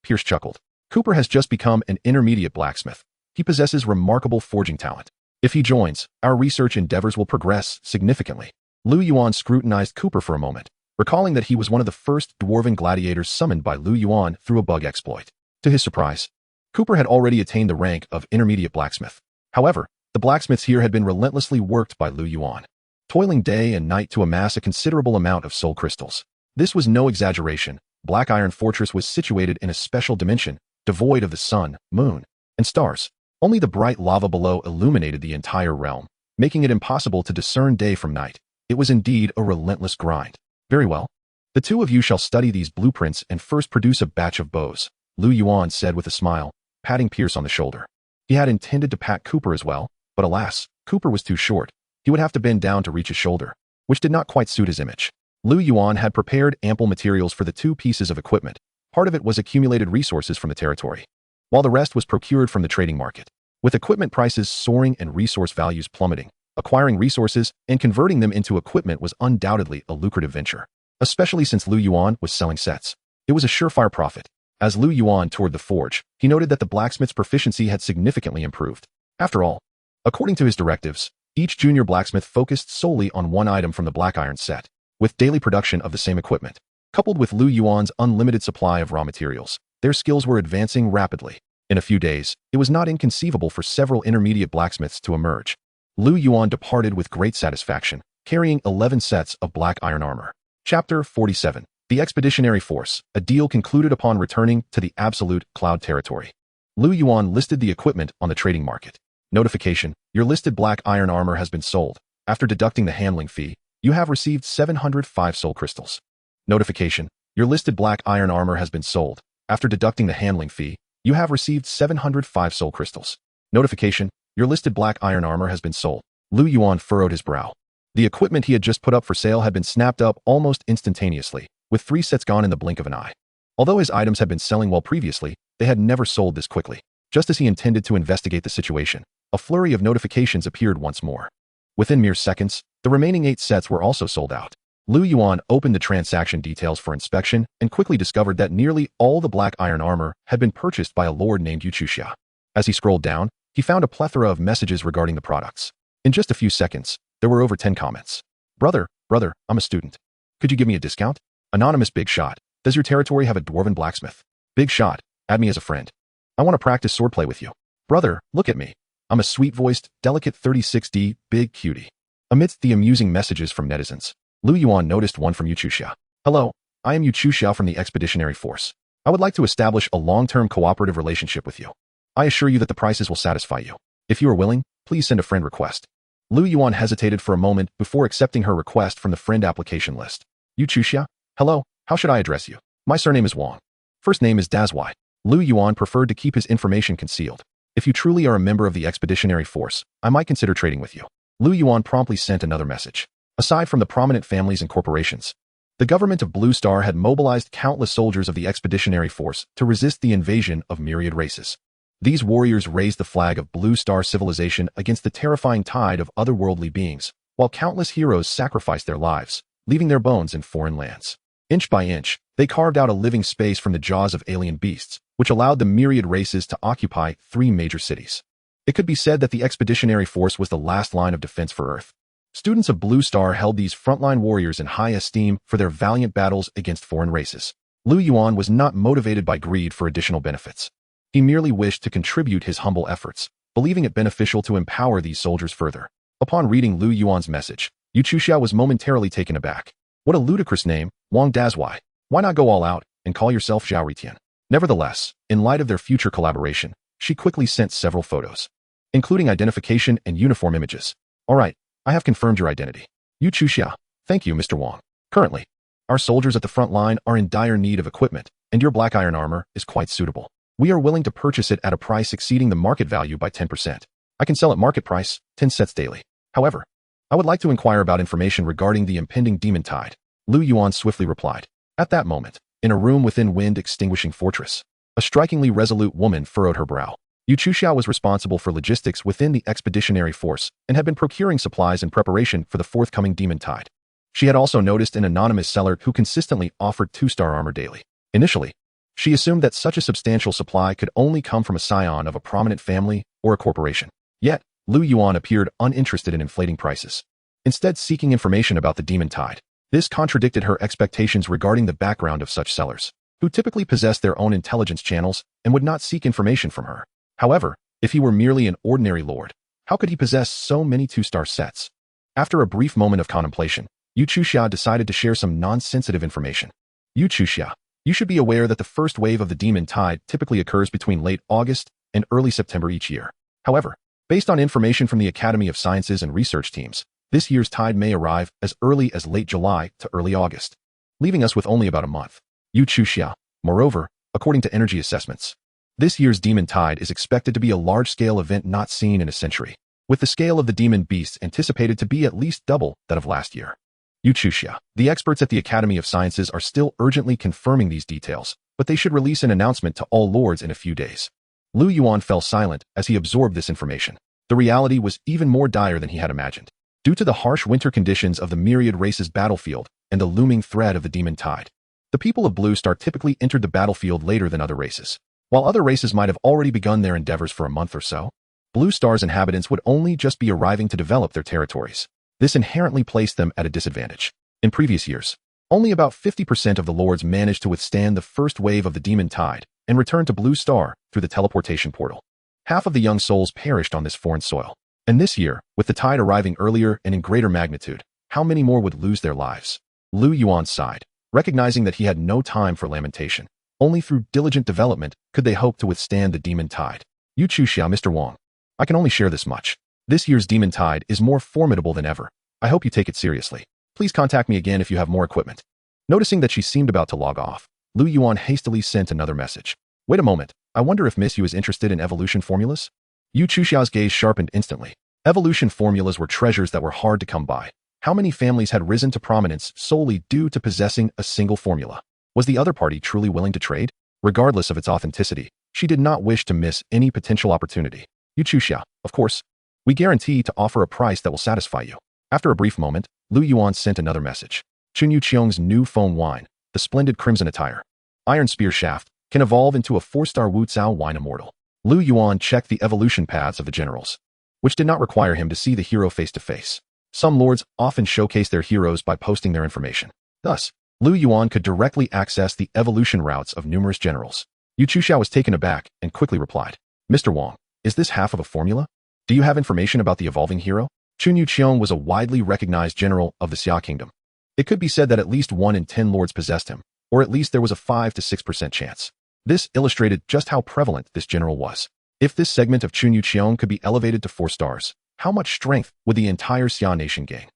Pierce chuckled. Cooper has just become an intermediate blacksmith. He possesses remarkable forging talent. If he joins, our research endeavors will progress significantly. Lu Yuan scrutinized Cooper for a moment, recalling that he was one of the first dwarven gladiators summoned by Lu Yuan through a bug exploit. To his surprise, Cooper had already attained the rank of intermediate blacksmith. However, the blacksmiths here had been relentlessly worked by Lu Yuan, toiling day and night to amass a considerable amount of soul crystals. This was no exaggeration. Black Iron Fortress was situated in a special dimension, devoid of the sun, moon, and stars. Only the bright lava below illuminated the entire realm, making it impossible to discern day from night. It was indeed a relentless grind. Very well. The 2 of you shall study these blueprints and first produce a batch of bows, Lu Yuan said with a smile, patting Pierce on the shoulder. He had intended to pat Cooper as well, but alas, Cooper was too short. He would have to bend down to reach his shoulder, which did not quite suit his image. Lu Yuan had prepared ample materials for the 2 pieces of equipment. Part of it was accumulated resources from the territory, while the rest was procured from the trading market. With equipment prices soaring and resource values plummeting, acquiring resources and converting them into equipment was undoubtedly a lucrative venture, especially since Lu Yuan was selling sets. It was a surefire profit. As Lu Yuan toured the forge, he noted that the blacksmith's proficiency had significantly improved. After all, according to his directives, each junior blacksmith focused solely on 1 item from the black iron set, with daily production of the same equipment. Coupled with Lu Yuan's unlimited supply of raw materials, their skills were advancing rapidly. In a few days, it was not inconceivable for several intermediate blacksmiths to emerge. Lu Yuan departed with great satisfaction, carrying 11 sets of black iron armor. Chapter 47. The Expeditionary Force, a deal concluded upon returning to the Absolute Cloud territory. Lu Yuan listed the equipment on the trading market. Notification: your listed black iron armor has been sold. After deducting the handling fee, you have received 705 soul crystals. Notification: your listed black iron armor has been sold. After deducting the handling fee, you have received 705 soul crystals. Notification: your listed black iron armor has been sold. Lu Yuan furrowed his brow. The equipment he had just put up for sale had been snapped up almost instantaneously, with 3 sets gone in the blink of an eye. Although his items had been selling well previously, they had never sold this quickly. Just as he intended to investigate the situation, a flurry of notifications appeared once more. Within mere seconds, the remaining 8 sets were also sold out. Lu Yuan opened the transaction details for inspection and quickly discovered that nearly all the black iron armor had been purchased by a lord named Yuchuxia. As he scrolled down, he found a plethora of messages regarding the products. In just a few seconds, there were over 10 comments. Brother, I'm a student. Could you give me a discount? Anonymous Big Shot: does your territory have a dwarven blacksmith? Big Shot: add me as a friend. I want to practice swordplay with you. Brother, look at me. I'm a sweet-voiced, delicate 36D, big cutie. Amidst the amusing messages from netizens, Lu Yuan noticed one from Yuchuxia. Hello, I am Yuchuxia from the Expeditionary Force. I would like to establish a long-term cooperative relationship with you. I assure you that the prices will satisfy you. If you are willing, please send a friend request. Lu Yuan hesitated for a moment before accepting her request from the friend application list. Yuchuxia, hello, how should I address you? My surname is Wang. First name is Dazwai. Lu Yuan preferred to keep his information concealed. If you truly are a member of the Expeditionary Force, I might consider trading with you. Lu Yuan promptly sent another message. Aside from the prominent families and corporations, the government of Blue Star had mobilized countless soldiers of the Expeditionary Force to resist the invasion of myriad races. These warriors raised the flag of Blue Star civilization against the terrifying tide of otherworldly beings, while countless heroes sacrificed their lives, leaving their bones in foreign lands. Inch by inch, they carved out a living space from the jaws of alien beasts, which allowed the myriad races to occupy 3 major cities. It could be said that the Expeditionary Force was the last line of defense for Earth. Students of Blue Star held these frontline warriors in high esteem for their valiant battles against foreign races. Lu Yuan was not motivated by greed for additional benefits. He merely wished to contribute his humble efforts, believing it beneficial to empower these soldiers further. Upon reading Lu Yuan's message, Yuchuxia was momentarily taken aback. What a ludicrous name, Wang Dazwai. Why not go all out and call yourself Zhao Ritian? Nevertheless, in light of their future collaboration, she quickly sent several photos, including identification and uniform images. All right, I have confirmed your identity. Yuchuxia, thank you, Mr. Wang. Currently, our soldiers at the front line are in dire need of equipment, and your black iron armor is quite suitable. We are willing to purchase it at a price exceeding the market value by 10%. I can sell at market price, 10 sets daily. However, I would like to inquire about information regarding the impending demon tide. Lu Yuan swiftly replied. At that moment, in a room within Wind Extinguishing Fortress, a strikingly resolute woman furrowed her brow. Yuchuxia was responsible for logistics within the Expeditionary Force and had been procuring supplies in preparation for the forthcoming demon tide. She had also noticed an anonymous seller who consistently offered 2-star armor daily. Initially, she assumed that such a substantial supply could only come from a scion of a prominent family or a corporation. Yet, Lu Yuan appeared uninterested in inflating prices, instead seeking information about the demon tide. This contradicted her expectations regarding the background of such sellers, who typically possessed their own intelligence channels and would not seek information from her. However, if he were merely an ordinary lord, how could he possess so many 2-star sets? After a brief moment of contemplation, Yuchuxia decided to share some non-sensitive information. Yuchuxia, you should be aware that the first wave of the demon tide typically occurs between late August and early September each year. However, based on information from the Academy of Sciences and research teams, this year's tide may arrive as early as late July to early August, leaving us with only about a month. Yuchuxia, moreover, according to energy assessments, this year's demon tide is expected to be a large-scale event not seen in a century, with the scale of the demon beasts anticipated to be at least double that of last year. Yuchuxia, the experts at the Academy of Sciences are still urgently confirming these details, but they should release an announcement to all lords in a few days. Lu Yuan fell silent as he absorbed this information. The reality was even more dire than he had imagined. Due to the harsh winter conditions of the myriad races battlefield and the looming threat of the demon tide, the people of Blue Star typically entered the battlefield later than other races. While other races might have already begun their endeavors for a month or so, Blue Star's inhabitants would only just be arriving to develop their territories. This inherently placed them at a disadvantage. In previous years, Only about 50% of the lords managed to withstand the first wave of the demon tide and return to Blue Star through the teleportation portal. Half of the young souls perished on this foreign soil. And this year, with the tide arriving earlier and in greater magnitude, how many more would lose their lives? Lu Yuan sighed, recognizing that he had no time for lamentation. Only through diligent development could they hope to withstand the demon tide. You choose Xia, Mr. Wang. I can only share this much. This year's demon tide is more formidable than ever. I hope you take it seriously. Please contact me again if you have more equipment. Noticing that she seemed about to log off, Lu Yuan hastily sent another message. Wait a moment, I wonder if Miss Yu is interested in evolution formulas? Yu Chuxiao's gaze sharpened instantly. Evolution formulas were treasures that were hard to come by. How many families had risen to prominence solely due to possessing a single formula? Was the other party truly willing to trade? Regardless of its authenticity, she did not wish to miss any potential opportunity. Yu Chuxia, of course. We guarantee to offer a price that will satisfy you. After a brief moment, Lu Yuan sent another message. Chunyu Qiong's new foam wine, the splendid crimson attire, Iron Spear Shaft, can evolve into a 4-star Wu Cao wine immortal. Lu Yuan checked the evolution paths of the generals, which did not require him to see the hero face to face. Some lords often showcase their heroes by posting their information. Thus, Lu Yuan could directly access the evolution routes of numerous generals. Yu Chuxiao was taken aback and quickly replied, Mr. Wang, is this half of a formula? Do you have information about the evolving hero? Chunyu Qiong was a widely recognized general of the Xia Kingdom. It could be said that at least 1 in 10 lords possessed him, or at least there was a 5 to 6% chance. This illustrated just how prevalent this general was. If this segment of Chunyu Qiong could be elevated to 4 stars, how much strength would the entire Xia nation gain?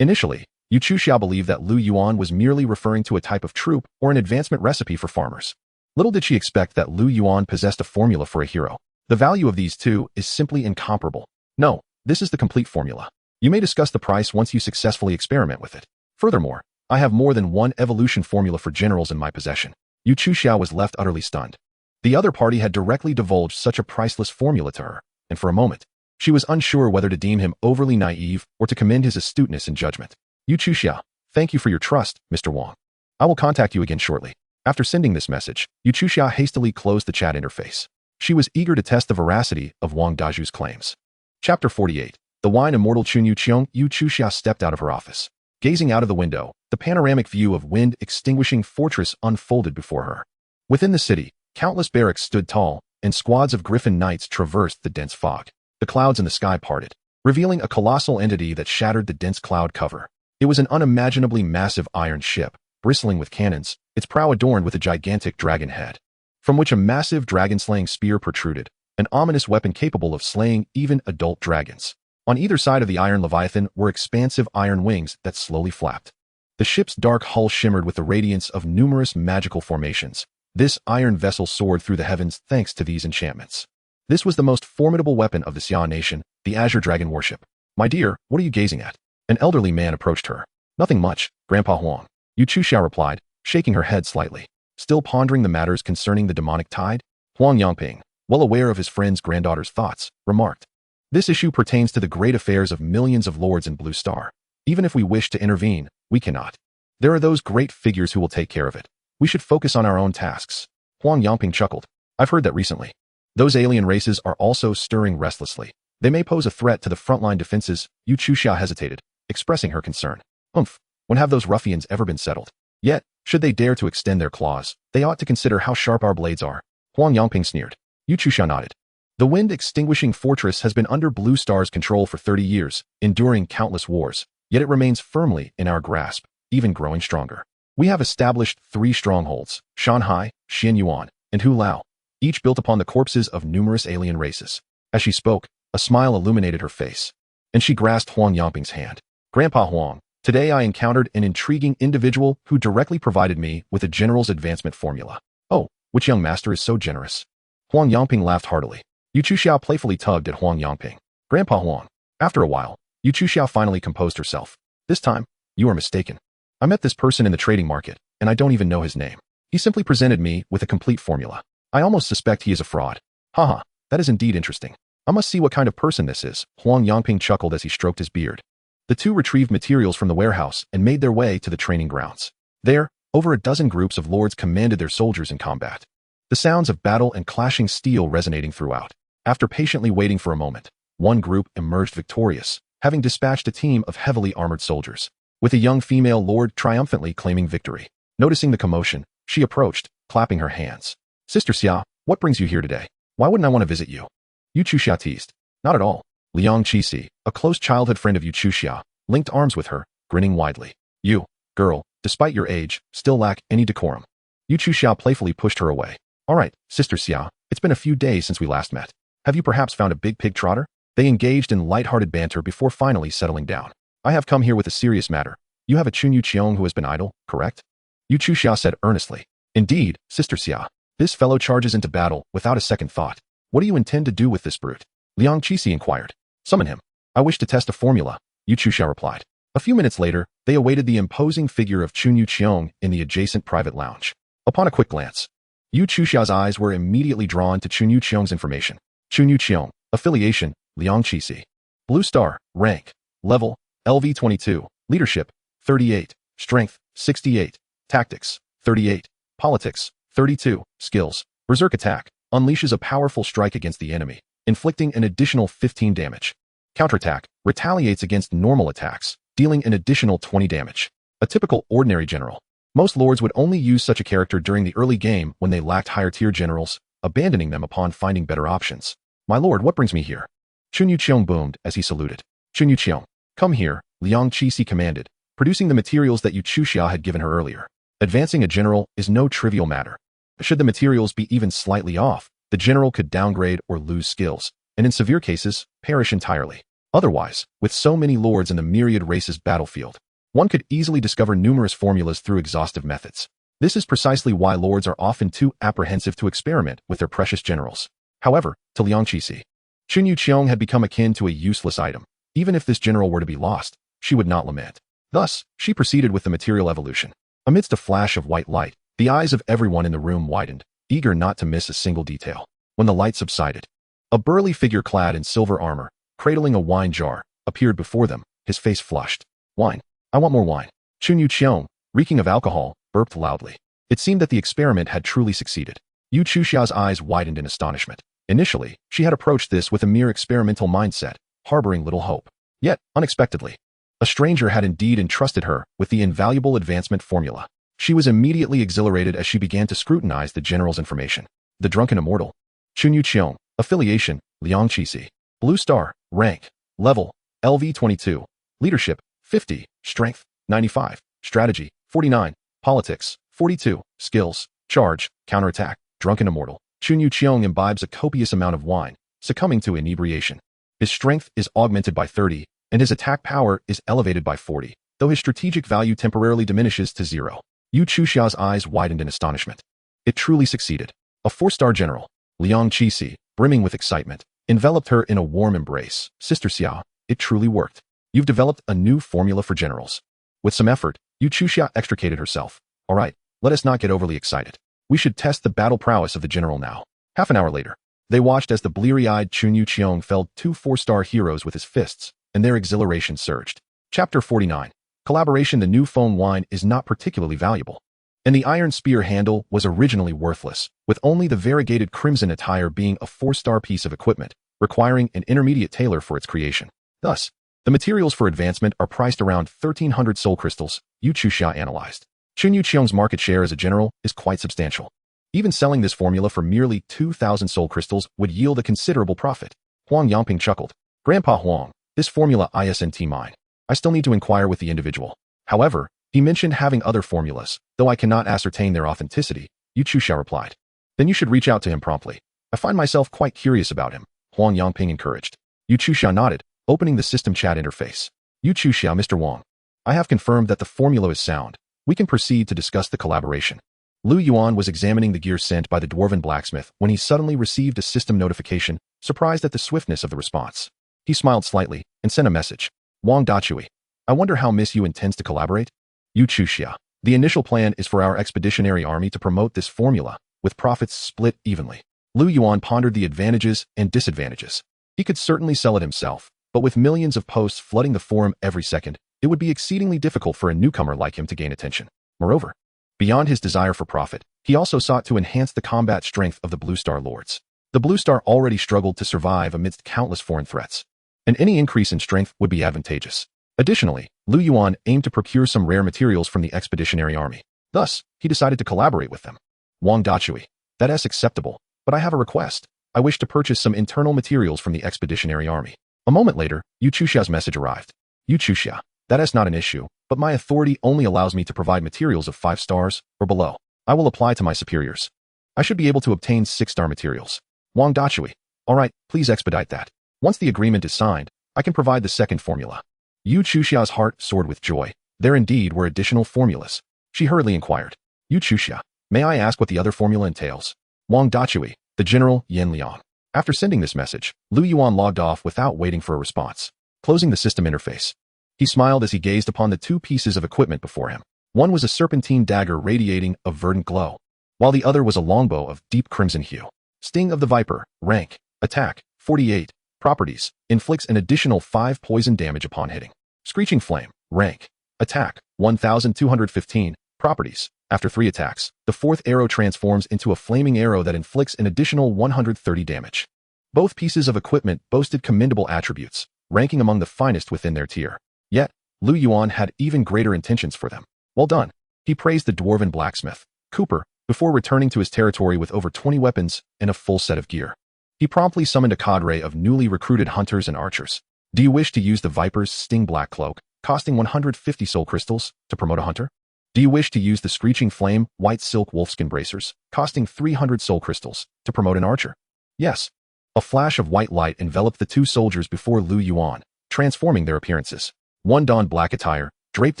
Initially, Yu Chuxiao believed that Lu Yuan was merely referring to a type of troop or an advancement recipe for farmers. Little did she expect that Lu Yuan possessed a formula for a hero. The value of these two is simply incomparable. No, this is the complete formula. You may discuss the price once you successfully experiment with it. Furthermore, I have more than 1 evolution formula for generals in my possession. Yu Chuxiao was left utterly stunned. The other party had directly divulged such a priceless formula to her, and for a moment, she was unsure whether to deem him overly naive or to commend his astuteness and judgment. Yu Chuxiao, thank you for your trust, Mr. Wang. I will contact you again shortly. After sending this message, Yu Chuxiao hastily closed the chat interface. She was eager to test the veracity of Wang Daju's claims. Chapter 48. The Wine Immortal Chunyu Qiong. Yu Chuxia stepped out of her office. Gazing out of the window, the panoramic view of wind-extinguishing fortress unfolded before her. Within the city, countless barracks stood tall, and squads of griffin knights traversed the dense fog. The clouds in the sky parted, revealing a colossal entity that shattered the dense cloud cover. It was an unimaginably massive iron ship, bristling with cannons, its prow adorned with a gigantic dragon head, from which a massive dragon-slaying spear protruded, an ominous weapon capable of slaying even adult dragons. On either side of the iron leviathan were expansive iron wings that slowly flapped. The ship's dark hull shimmered with the radiance of numerous magical formations. This iron vessel soared through the heavens thanks to these enchantments. This was the most formidable weapon of the Xia nation, the Azure Dragon warship. My dear, what are you gazing at? An elderly man approached her. Nothing much, Grandpa Huang. Yu Chuxiao replied, shaking her head slightly. Still pondering the matters concerning the demonic tide? Huang Yangping, well aware of his friend's granddaughter's thoughts, remarked. This issue pertains to the great affairs of millions of lords in Blue Star. Even if we wish to intervene, we cannot. There are those great figures who will take care of it. We should focus on our own tasks. Huang Yangping chuckled. I've heard that recently. Those alien races are also stirring restlessly. They may pose a threat to the frontline defenses. Yu Chuxia hesitated, expressing her concern. When have those ruffians ever been settled? Yet, should they dare to extend their claws, they ought to consider how sharp our blades are. Huang Yangping sneered. Yu Chuxia nodded. The wind-extinguishing fortress has been under Blue Star's control for 30 years, enduring countless wars, yet it remains firmly in our grasp, even growing stronger. We have established 3 strongholds, Shanhai, Xianyuan, and Hulao, each built upon the corpses of numerous alien races. As she spoke, a smile illuminated her face, and she grasped Huang Yangping's hand. Grandpa Huang, today I encountered an intriguing individual who directly provided me with a general's advancement formula. Oh, which young master is so generous? Huang Yangping laughed heartily. Yu Chuxiao playfully tugged at Huang Yangping. Grandpa Huang. After a while, Yu Chuxiao finally composed herself. This time, you are mistaken. I met this person in the trading market, and I don't even know his name. He simply presented me with a complete formula. I almost suspect he is a fraud. Haha, that is indeed interesting. I must see what kind of person this is. Huang Yangping chuckled as he stroked his beard. The two retrieved materials from the warehouse and made their way to the training grounds. There, over a dozen groups of lords commanded their soldiers in combat. The sounds of battle and clashing steel resonating throughout. After patiently waiting for a moment, one group emerged victorious, having dispatched a team of heavily armored soldiers. with a young female lord triumphantly claiming victory. Noticing the commotion, she approached, clapping her hands. Sister Xia, what brings you here today? Why wouldn't I want to visit you? Yu Chuxia teased. Not at all. Liang Qixi, a close childhood friend of Yu Chuxia, linked arms with her, grinning widely. You, girl, despite your age, still lack any decorum. Yu Chuxia playfully pushed her away. All right, Sister Xia, it's been a few days since we last met. Have you perhaps found a big pig trotter? They engaged in light-hearted banter before finally settling down. I have come here with a serious matter. You have a Chunyu Qiong who has been idle, correct? Yu Chuxia said earnestly. Indeed, Sister Xia. This fellow charges into battle without a second thought. What do you intend to do with this brute? Liang Qixi inquired. Summon him. I wish to test a formula, Yu Chuxia replied. A few minutes later, they awaited the imposing figure of Chunyu Qiong in the adjacent private lounge. Upon a quick glance, Yu Chuxia's eyes were immediately drawn to Chunyu Qiong's information. Chunyu Qiong, affiliation, Liang Qixi. Blue star, rank, level, LV22, leadership, 38, strength, 68, tactics, 38, politics, 32, skills, berserk attack, unleashes a powerful strike against the enemy, inflicting an additional 15 damage. Counterattack, retaliates against normal attacks, dealing an additional 20 damage. A typical ordinary general. Most lords would only use such a character during the early game when they lacked higher-tier generals, abandoning them upon finding better options. My lord, what brings me here? Chunyu Qiong boomed as he saluted. Chunyu Qiong, come here, Liang Qixi commanded, producing the materials that Yu Chuxia had given her earlier. Advancing a general is no trivial matter. Should the materials be even slightly off, the general could downgrade or lose skills, and in severe cases, perish entirely. Otherwise, with so many lords in the myriad races battlefield, one could easily discover numerous formulas through exhaustive methods. This is precisely why lords are often too apprehensive to experiment with their precious generals. However, to Liang Qixi, Chunyu Qiong had become akin to a useless item. Even if this general were to be lost, she would not lament. Thus, she proceeded with the material evolution. Amidst a flash of white light, the eyes of everyone in the room widened, eager not to miss a single detail. When the light subsided, a burly figure clad in silver armor, cradling a wine jar, appeared before them, his face flushed. Wine. I want more wine. Chunyu Qiong, reeking of alcohol, burped loudly. It seemed that the experiment had truly succeeded. Yu Chuxia's eyes widened in astonishment. Initially, she had approached this with a mere experimental mindset, harboring little hope. Yet, unexpectedly, a stranger had indeed entrusted her with the invaluable advancement formula. She was immediately exhilarated as she began to scrutinize the general's information. The drunken immortal. Chunyu Qiong, affiliation, Liang Qixi. Blue star, rank, level, LV22, leadership, 50, strength, 95, strategy, 49, politics, 42, skills, charge, counterattack, drunken immortal. Chunyu Qiong imbibes a copious amount of wine, succumbing to inebriation. His strength is augmented by 30, and his attack power is elevated by 40, though his strategic value temporarily diminishes to 0. Yu Chuxia's eyes widened in astonishment. It truly succeeded. A 4-star general, Liang Qixi, brimming with excitement, enveloped her in a warm embrace. Sister Xia, it truly worked. You've developed a new formula for generals. With some effort, Yu Chuxia extricated herself. All right, let us not get overly excited. We should test the battle prowess of the general now. Half an hour later, they watched as the bleary-eyed Chunyu Qiong felled 2 4-star heroes with his fists, and their exhilaration surged. Chapter 49. Collaboration. The new phone wine is not particularly valuable, and the iron spear handle was originally worthless, with only the variegated crimson attire being a 4-star piece of equipment, requiring an intermediate tailor for its creation. Thus, the materials for advancement are priced around 1,300 soul crystals, Yu Chuxia analyzed. Chunyu Qiong's market share as a general is quite substantial. Even selling this formula for merely 2,000 soul crystals would yield a considerable profit. Huang Yangping chuckled. Grandpa Huang, this formula isn't mine. I still need to inquire with the individual. However, he mentioned having other formulas, though I cannot ascertain their authenticity, Yu Chuxia replied. Then you should reach out to him promptly. I find myself quite curious about him, Huang Yangping encouraged. Yu Chuxia nodded, opening the system chat interface. Yu Chuxia, Mr. Wang. I have confirmed that the formula is sound. We can proceed to discuss the collaboration. Lu Yuan was examining the gear sent by the dwarven blacksmith when he suddenly received a system notification, surprised at the swiftness of the response. He smiled slightly and sent a message. Wang Dachui. I wonder how Miss Yu intends to collaborate? Yu Chuxia. The initial plan is for our expeditionary army to promote this formula, with profits split evenly. Lu Yuan pondered the advantages and disadvantages. He could certainly sell it himself, but with millions of posts flooding the forum every second, it would be exceedingly difficult for a newcomer like him to gain attention. Moreover, beyond his desire for profit, he also sought to enhance the combat strength of the Blue Star Lords. The Blue Star already struggled to survive amidst countless foreign threats, and any increase in strength would be advantageous. Additionally, Lu Yuan aimed to procure some rare materials from the expeditionary army. Thus, he decided to collaborate with them. Wang Dachui, that is acceptable, but I have a request. I wish to purchase some internal materials from the expeditionary army. A moment later, Yu Chuxia's message arrived. Yu Chuxia, that is not an issue, but my authority only allows me to provide materials of 5 stars or below. I will apply to my superiors. I should be able to obtain 6-star materials. Wang Dachui, alright, please expedite that. Once the agreement is signed, I can provide the second formula. Yu Chuxia's heart soared with joy. There indeed were additional formulas. She hurriedly inquired. Yu Chuxia, may I ask what the other formula entails? Wang Dachui, the General Yin Liang. After sending this message, Lu Yuan logged off without waiting for a response. Closing the system interface, he smiled as he gazed upon the 2 pieces of equipment before him. One was a serpentine dagger radiating a verdant glow, while the other was a longbow of deep crimson hue. Sting of the Viper, rank, attack, 48, properties, inflicts an additional 5 poison damage upon hitting. Screeching Flame, rank, attack, 1215, properties. After 3 attacks, the 4th arrow transforms into a flaming arrow that inflicts an additional 130 damage. Both pieces of equipment boasted commendable attributes, ranking among the finest within their tier. Yet, Lu Yuan had even greater intentions for them. Well done. He praised the dwarven blacksmith, Cooper, before returning to his territory with over 20 weapons and a full set of gear. He promptly summoned a cadre of newly recruited hunters and archers. Do you wish to use the Viper's Sting Black Cloak, costing 150 soul crystals, to promote a hunter? Do you wish to use the Screeching Flame White Silk Wolfskin Bracers, costing 300 soul crystals, to promote an archer? Yes. A flash of white light enveloped the 2 soldiers before Lu Yuan, transforming their appearances. One donned black attire, draped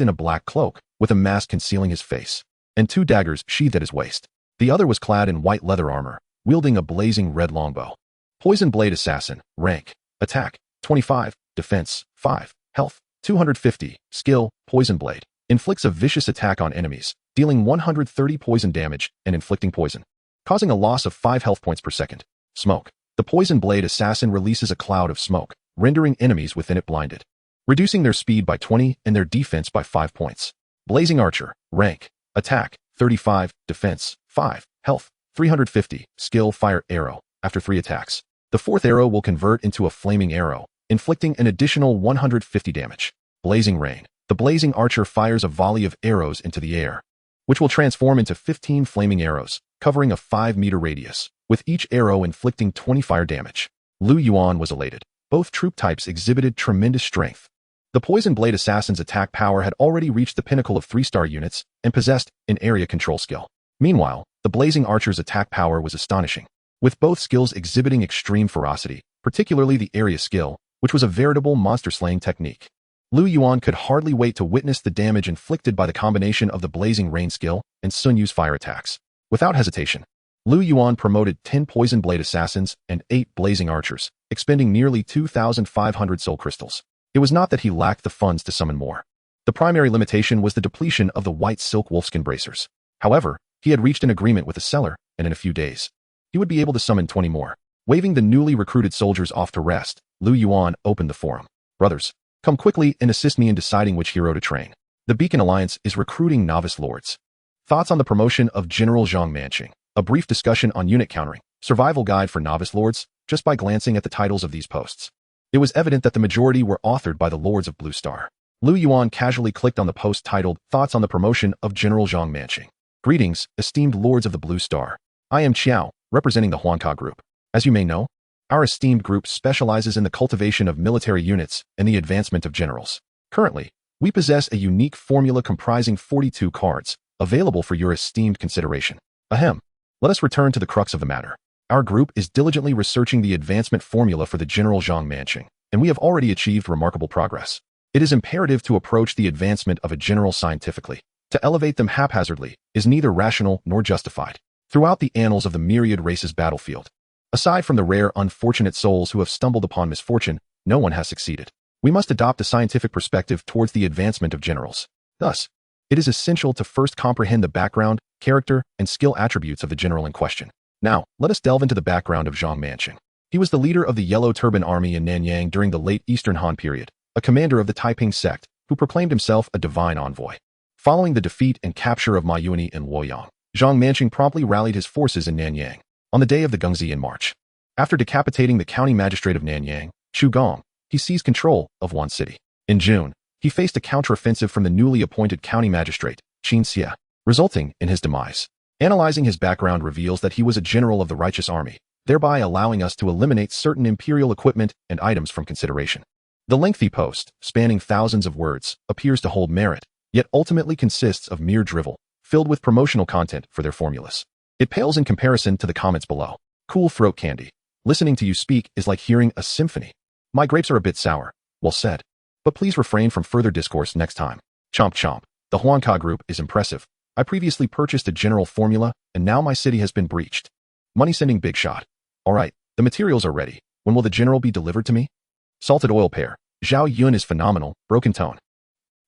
in a black cloak, with a mask concealing his face, and 2 daggers sheathed at his waist. The other was clad in white leather armor, wielding a blazing red longbow. Poison Blade Assassin, rank, attack, 25, defense, 5, health, 250, skill, Poison Blade. Inflicts a vicious attack on enemies, dealing 130 poison damage and inflicting poison, causing a loss of 5 health points per second. Smoke. The Poison Blade Assassin releases a cloud of smoke, rendering enemies within it blinded, reducing their speed by 20 and their defense by 5 points. Blazing Archer, rank, attack, 35, defense, 5, health, 350, skill, Fire Arrow. After 3 attacks, the 4th arrow will convert into a flaming arrow, inflicting an additional 150 damage. Blazing Rain. The Blazing Archer fires a volley of arrows into the air, which will transform into 15 flaming arrows, covering a 5-meter radius, with each arrow inflicting 20 fire damage. Lu Yuan was elated. Both troop types exhibited tremendous strength. The Poison Blade Assassin's attack power had already reached the pinnacle of 3-star units and possessed an area control skill. Meanwhile, the Blazing Archer's attack power was astonishing, with both skills exhibiting extreme ferocity, particularly the area skill, which was a veritable monster-slaying technique. Lu Yuan could hardly wait to witness the damage inflicted by the combination of the Blazing Rain skill and Sun Yu's fire attacks. Without hesitation, Lu Yuan promoted 10 Poison Blade Assassins and 8 Blazing Archers, expending nearly 2,500 soul crystals. It was not that he lacked the funds to summon more. The primary limitation was the depletion of the White Silk Wolfskin Bracers. However, he had reached an agreement with the seller, and in a few days, he would be able to summon 20 more. Waving the newly recruited soldiers off to rest, Lu Yuan opened the forum. Brothers, come quickly and assist me in deciding which hero to train. The Beacon Alliance is recruiting novice lords. Thoughts on the promotion of General Zhang Manqing. A brief discussion on unit countering. Survival guide for novice lords. Just by glancing at the titles of these posts, it was evident that the majority were authored by the Lords of Blue Star. Lu Yuan casually clicked on the post titled Thoughts on the Promotion of General Zhang Manqing. Greetings, esteemed Lords of the Blue Star. I am Qiao, representing the Huanka Group. As you may know, our esteemed group specializes in the cultivation of military units and the advancement of generals. Currently, we possess a unique formula comprising 42 cards, available for your esteemed consideration. Ahem. Let us return to the crux of the matter. Our group is diligently researching the advancement formula for the General Zhang Manqing, and we have already achieved remarkable progress. It is imperative to approach the advancement of a general scientifically. To elevate them haphazardly is neither rational nor justified. Throughout the annals of the myriad races battlefield, aside from the rare unfortunate souls who have stumbled upon misfortune, no one has succeeded. We must adopt a scientific perspective towards the advancement of generals. Thus, it is essential to first comprehend the background, character, and skill attributes of the general in question. Now, let us delve into the background of Zhang Manqing. He was the leader of the Yellow Turban Army in Nanyang during the late Eastern Han period, a commander of the Taiping sect, who proclaimed himself a divine envoy. Following the defeat and capture of Ma Yuni and Luoyang, Zhang Manqing promptly rallied his forces in Nanyang on the day of the Gungzi in March. After decapitating the county magistrate of Nanyang, Chu Gong, he seized control of Wan City. In June, he faced a counteroffensive from the newly appointed county magistrate, Qin Xie, resulting in his demise. Analyzing his background reveals that he was a general of the righteous army, thereby allowing us to eliminate certain imperial equipment and items from consideration. The lengthy post, spanning thousands of words, appears to hold merit, yet ultimately consists of mere drivel, filled with promotional content for their formulas. It pales in comparison to the comments below. Cool throat candy. Listening to you speak is like hearing a symphony. My grapes are a bit sour. Well said. But please refrain from further discourse next time. Chomp chomp. The Huanka group is impressive. I previously purchased a general formula, and now my city has been breached. Money sending big shot. Alright, the materials are ready. When will the general be delivered to me? Salted oil pear. Zhao Yun is phenomenal. Broken tone.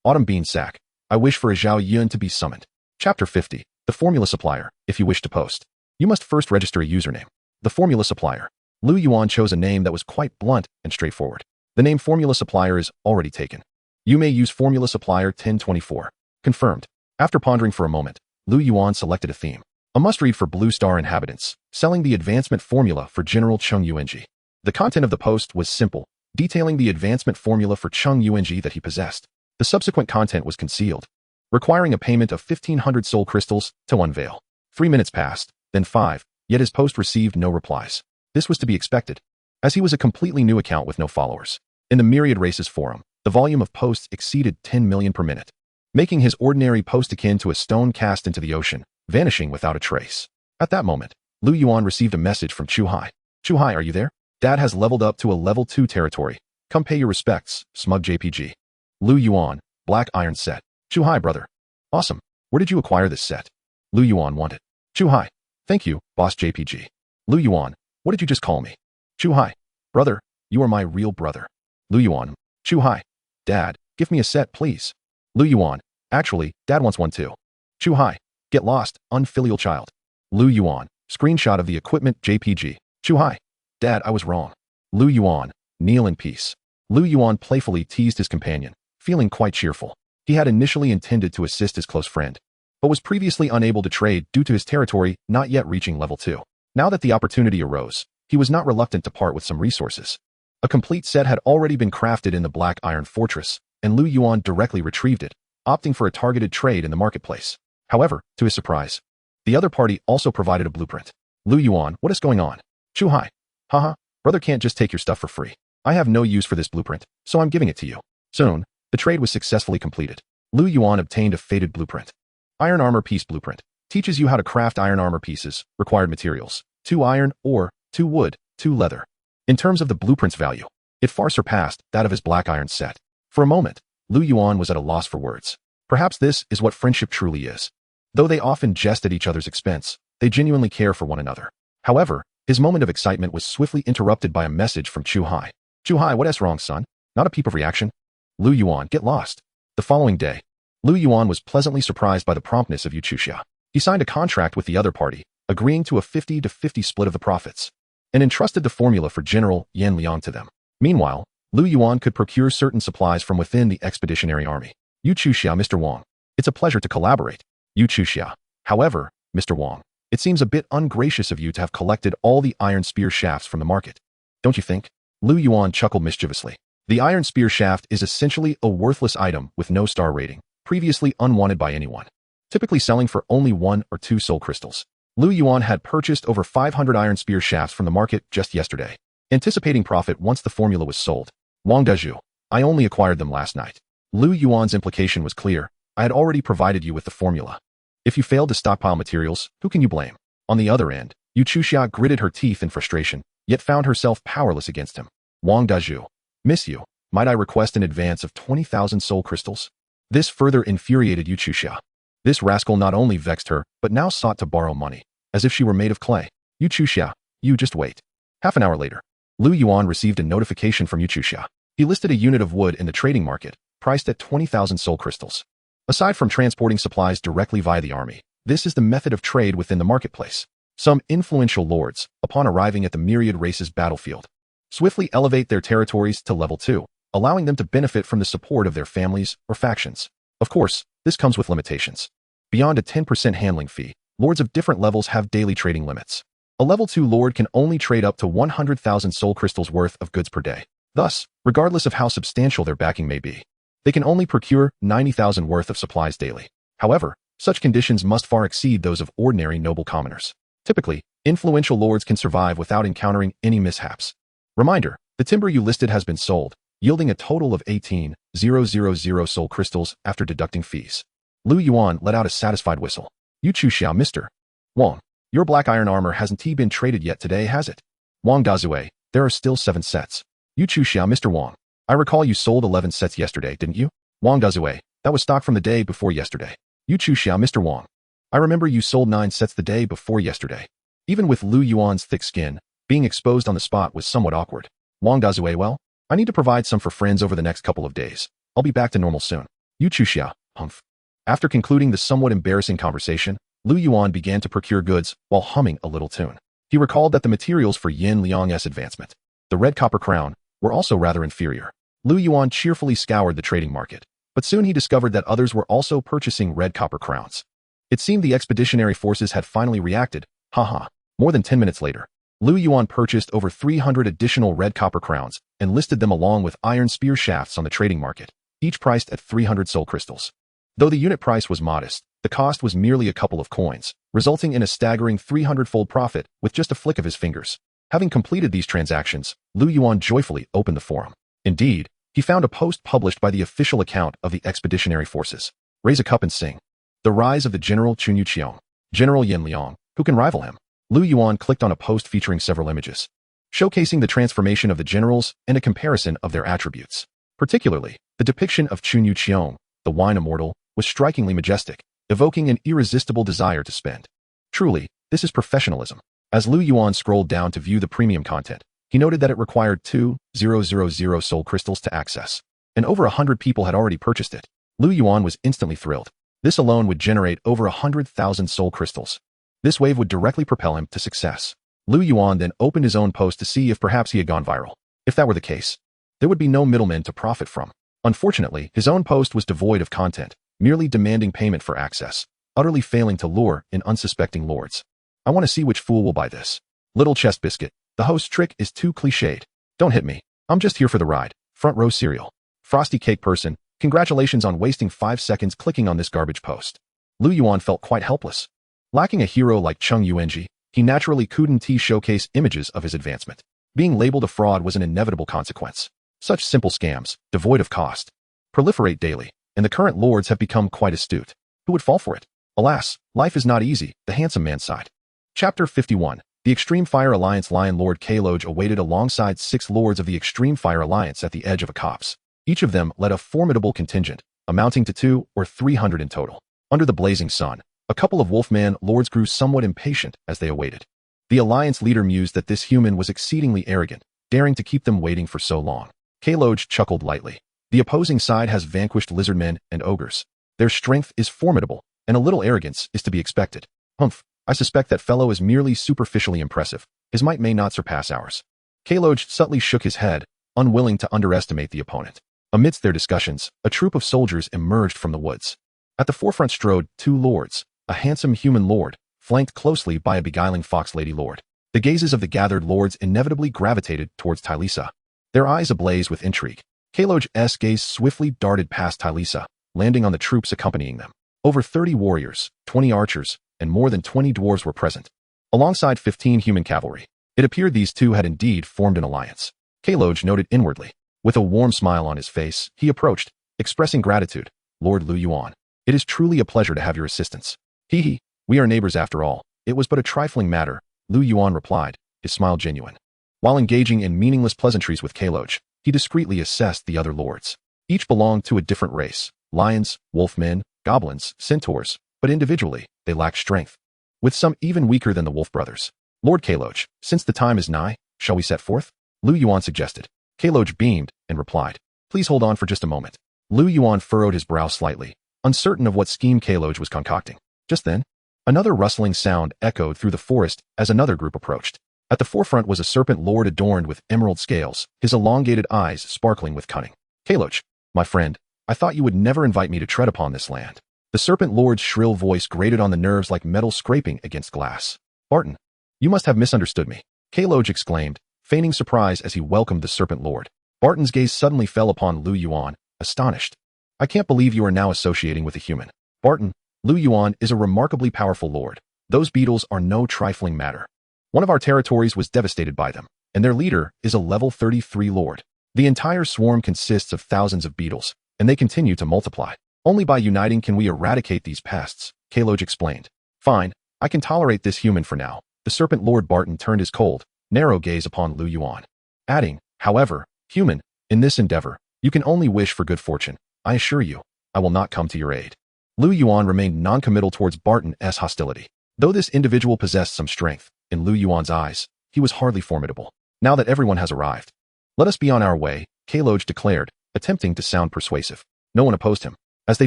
Autumn bean sack. I wish for a Zhao Yun to be summoned. Chapter 50. The formula supplier. If you wish to post, you must first register a username. The formula supplier. Lu Yuan chose a name that was quite blunt and straightforward. The name formula supplier is already taken. You may use formula supplier 1024. Confirmed. After pondering for a moment, Lu Yuan selected a theme. A must-read for Blue Star inhabitants, selling the advancement formula for General Chung Yuanji. The content of the post was simple, detailing the advancement formula for Chung Yuanji that he possessed. The subsequent content was concealed, requiring a payment of 1,500 soul crystals to unveil. 3 minutes passed, then 5, yet his post received no replies. This was to be expected, as he was a completely new account with no followers. In the Myriad Races forum, the volume of posts exceeded 10 million per minute, making his ordinary post akin to a stone cast into the ocean, vanishing without a trace. At that moment, Lu Yuan received a message from Chu Hai. Chu Hai, are you there? Dad has leveled up to a level 2 territory. Come pay your respects, smug JPG. Lu Yuan, Black Iron set. Chu Hai, brother. Awesome. Where did you acquire this set? Lu Yuan wanted. Chu Hai. Thank you, boss JPG. Lu Yuan, what did you just call me? Chu Hai. Brother, you are my real brother. Lu Yuan. Chu Hai. Dad, give me a set, please. Lu Yuan. Actually, Dad wants one too. Chu Hai. Get lost, unfilial child. Lu Yuan. Screenshot of the equipment JPG. Chu Hai. Dad, I was wrong. Lu Yuan. Kneel in peace. Lu Yuan playfully teased his companion, feeling quite cheerful. He had initially intended to assist his close friend, but was previously unable to trade due to his territory not yet reaching level 2. Now that the opportunity arose, he was not reluctant to part with some resources. A complete set had already been crafted in the Black Iron Fortress, and Lu Yuan directly retrieved it, opting for a targeted trade in the marketplace. However, to his surprise, the other party also provided a blueprint. Lu Yuan, what is going on? Chu Hai. Haha, brother can't just take your stuff for free. I have no use for this blueprint, so I'm giving it to you. Soon, the trade was successfully completed. Lu Yuan obtained a faded blueprint. Iron Armor Piece Blueprint. Teaches you how to craft iron armor pieces. Required materials. 2 iron, ore, 2 wood, 2 leather. In terms of the blueprint's value, it far surpassed that of his Black Iron set. For a moment, Lu Yuan was at a loss for words. Perhaps this is what friendship truly is. Though they often jest at each other's expense, they genuinely care for one another. However, his moment of excitement was swiftly interrupted by a message from Chu Hai. Chu Hai, what is wrong, son? Not a peep of reaction? Lu Yuan, get lost. The following day, Lu Yuan was pleasantly surprised by the promptness of Yu Chuxia. He signed a contract with the other party, agreeing to a 50-50 split of the profits, and entrusted the formula for General Yan Liang to them. Meanwhile, Lu Yuan could procure certain supplies from within the expeditionary army. Yu Chuxia, Mr. Wang. It's a pleasure to collaborate. Yu Chuxia. However, Mr. Wang, it seems a bit ungracious of you to have collected all the iron spear shafts from the market. Don't you think? Lu Yuan chuckled mischievously. The iron spear shaft is essentially a worthless item with no star rating, previously unwanted by anyone, typically selling for only 1 or 2 soul crystals. Lu Yuan had purchased over 500 iron spear shafts from the market just yesterday, anticipating profit once the formula was sold. Wang Dezhu, I only acquired them last night. Lu Yuan's implication was clear. I had already provided you with the formula. If you failed to stockpile materials, who can you blame? On the other end, Yu Chuxia gritted her teeth in frustration, yet found herself powerless against him. Wang Dezhu, miss you. Might I request an advance of 20,000 soul crystals? This further infuriated Yu Chuxia. This rascal not only vexed her, but now sought to borrow money, as if she were made of clay. Yu Chuxia, you just wait. Half an hour later, Lu Yuan received a notification from Yu Chuxia. He listed a unit of wood in the trading market, priced at 20,000 soul crystals. Aside from transporting supplies directly via the army, this is the method of trade within the marketplace. Some influential lords, upon arriving at the Myriad Races battlefield, swiftly elevate their territories to level 2, allowing them to benefit from the support of their families or factions. Of course, this comes with limitations. Beyond a 10% handling fee, lords of different levels have daily trading limits. A level 2 lord can only trade up to 100,000 soul crystals worth of goods per day. Thus, regardless of how substantial their backing may be, They can only procure 90,000 worth of supplies daily. However, such conditions must far exceed those of ordinary noble commoners. Typically, influential lords can survive without encountering any mishaps. Reminder, the timber you listed has been sold, yielding a total of 18,000 soul crystals after deducting fees. Lu Yuan let out a satisfied whistle. You Chu Xiao, Mr. Wang. Your black iron armor hasn't been traded yet today, has it? Wang Dazue, there are still 7 sets. You Chu Xiao, Mr. Wang. I recall you sold 11 sets yesterday, didn't you? Wang Dazue, that was stock from the day before yesterday. You Chu Xiao, Mr. Wang. I remember you sold 9 sets the day before yesterday. Even with Lu Yuan's thick skin, being exposed on the spot was somewhat awkward. Wang Dazue, well, I need to provide some for friends over the next couple of days. I'll be back to normal soon. You Chu Xiao, humph. After concluding the somewhat embarrassing conversation, Lu Yuan began to procure goods while humming a little tune. He recalled that the materials for Yin Liang's advancement, the red copper crown, were also rather inferior. Lu Yuan cheerfully scoured the trading market, but soon he discovered that others were also purchasing red copper crowns. It seemed the expeditionary forces had finally reacted. Haha. More than 10 minutes later, Lu Yuan purchased over 300 additional red copper crowns and listed them along with iron spear shafts on the trading market, each priced at 300 soul crystals. Though the unit price was modest, the cost was merely a couple of coins, resulting in a staggering 300-fold profit with just a flick of his fingers. Having completed these transactions, Lu Yuan joyfully opened the forum. Indeed, he found a post published by the official account of the expeditionary forces. Raise a cup and sing. The rise of the General Chunyu Qiong, General Yin Liang, who can rival him? Lu Yuan clicked on a post featuring several images, showcasing the transformation of the generals and a comparison of their attributes. Particularly, the depiction of Chunyu Qiong, the wine immortal, was strikingly majestic, evoking an irresistible desire to spend. Truly, this is professionalism. As Lu Yuan scrolled down to view the premium content, he noted that it required 2,000 soul crystals to access, and over 100 people had already purchased it. Lu Yuan was instantly thrilled. This alone would generate over 100,000 soul crystals. This wave would directly propel him to success. Lu Yuan then opened his own post to see if perhaps he had gone viral. If that were the case, there would be no middlemen to profit from. Unfortunately, his own post was devoid of content, merely demanding payment for access, utterly failing to lure in unsuspecting lords. I want to see which fool will buy this. Little chest biscuit, the host's trick is too cliched. Don't hit me. I'm just here for the ride. Front row cereal. Frosty cake person, congratulations on wasting 5 seconds clicking on this garbage post. Lu Yuan felt quite helpless. Lacking a hero like Chung Yuanji, he naturally couldn't showcase images of his advancement. Being labeled a fraud was an inevitable consequence. Such simple scams, devoid of cost, proliferate daily, and the current lords have become quite astute. Who would fall for it? Alas, life is not easy, the handsome man sighed. Chapter 51. The Extreme Fire Alliance. Lion Lord Kaloj awaited alongside 6 lords of the Extreme Fire Alliance at the edge of a copse. Each of them led a formidable contingent, amounting to 200 or 300 in total. Under the blazing sun, a couple of wolfman lords grew somewhat impatient as they awaited. The alliance leader mused that this human was exceedingly arrogant, daring to keep them waiting for so long. Kaloj chuckled lightly. The opposing side has vanquished lizardmen and ogres. Their strength is formidable, and a little arrogance is to be expected. Humph, I suspect that fellow is merely superficially impressive. His might may not surpass ours. Kaloj subtly shook his head, unwilling to underestimate the opponent. Amidst their discussions, a troop of soldiers emerged from the woods. At the forefront strode 2 lords, a handsome human lord, flanked closely by a beguiling fox lady lord. The gazes of the gathered lords inevitably gravitated towards Tylisa, their eyes ablaze with intrigue. Kaloj's gaze swiftly darted past Tylisa, landing on the troops accompanying them. Over 30 warriors, 20 archers, and more than 20 dwarves were present, alongside 15 human cavalry. It appeared these two had indeed formed an alliance. Kaloj noted inwardly. With a warm smile on his face, he approached, expressing gratitude. Lord Lu Yuan, it is truly a pleasure to have your assistance. Hee, we are neighbors after all. It was but a trifling matter, Lu Yuan replied, his smile genuine. While engaging in meaningless pleasantries with Kaloj, he discreetly assessed the other lords. Each belonged to a different race, lions, wolfmen, goblins, centaurs, but individually, they lacked strength, with some even weaker than the wolf brothers. Lord Kaloj, since the time is nigh, shall we set forth? Lu Yuan suggested. Kaloj beamed and replied, please hold on for just a moment. Lu Yuan furrowed his brow slightly, uncertain of what scheme Kaloj was concocting. Just then, another rustling sound echoed through the forest as another group approached. At the forefront was a serpent lord adorned with emerald scales, his elongated eyes sparkling with cunning. Kaloj, my friend, I thought you would never invite me to tread upon this land. The serpent lord's shrill voice grated on the nerves like metal scraping against glass. Barton, you must have misunderstood me, Kaloj exclaimed, feigning surprise as he welcomed the serpent lord. Barton's gaze suddenly fell upon Lu Yuan, astonished. I can't believe you are now associating with a human. Barton, Lu Yuan is a remarkably powerful lord. Those beetles are no trifling matter. One of our territories was devastated by them, and their leader is a level 33 lord. The entire swarm consists of thousands of beetles, and they continue to multiply. Only by uniting can we eradicate these pests, Kaloj explained. Fine, I can tolerate this human for now. The serpent lord Barton turned his cold, narrow gaze upon Lu Yuan, adding, however, human, in this endeavor, you can only wish for good fortune. I assure you, I will not come to your aid. Lu Yuan remained non-committal towards Barton's hostility. Though this individual possessed some strength, in Lu Yuan's eyes, he was hardly formidable. Now that everyone has arrived, let us be on our way, Kaloj declared, attempting to sound persuasive. No one opposed him. As they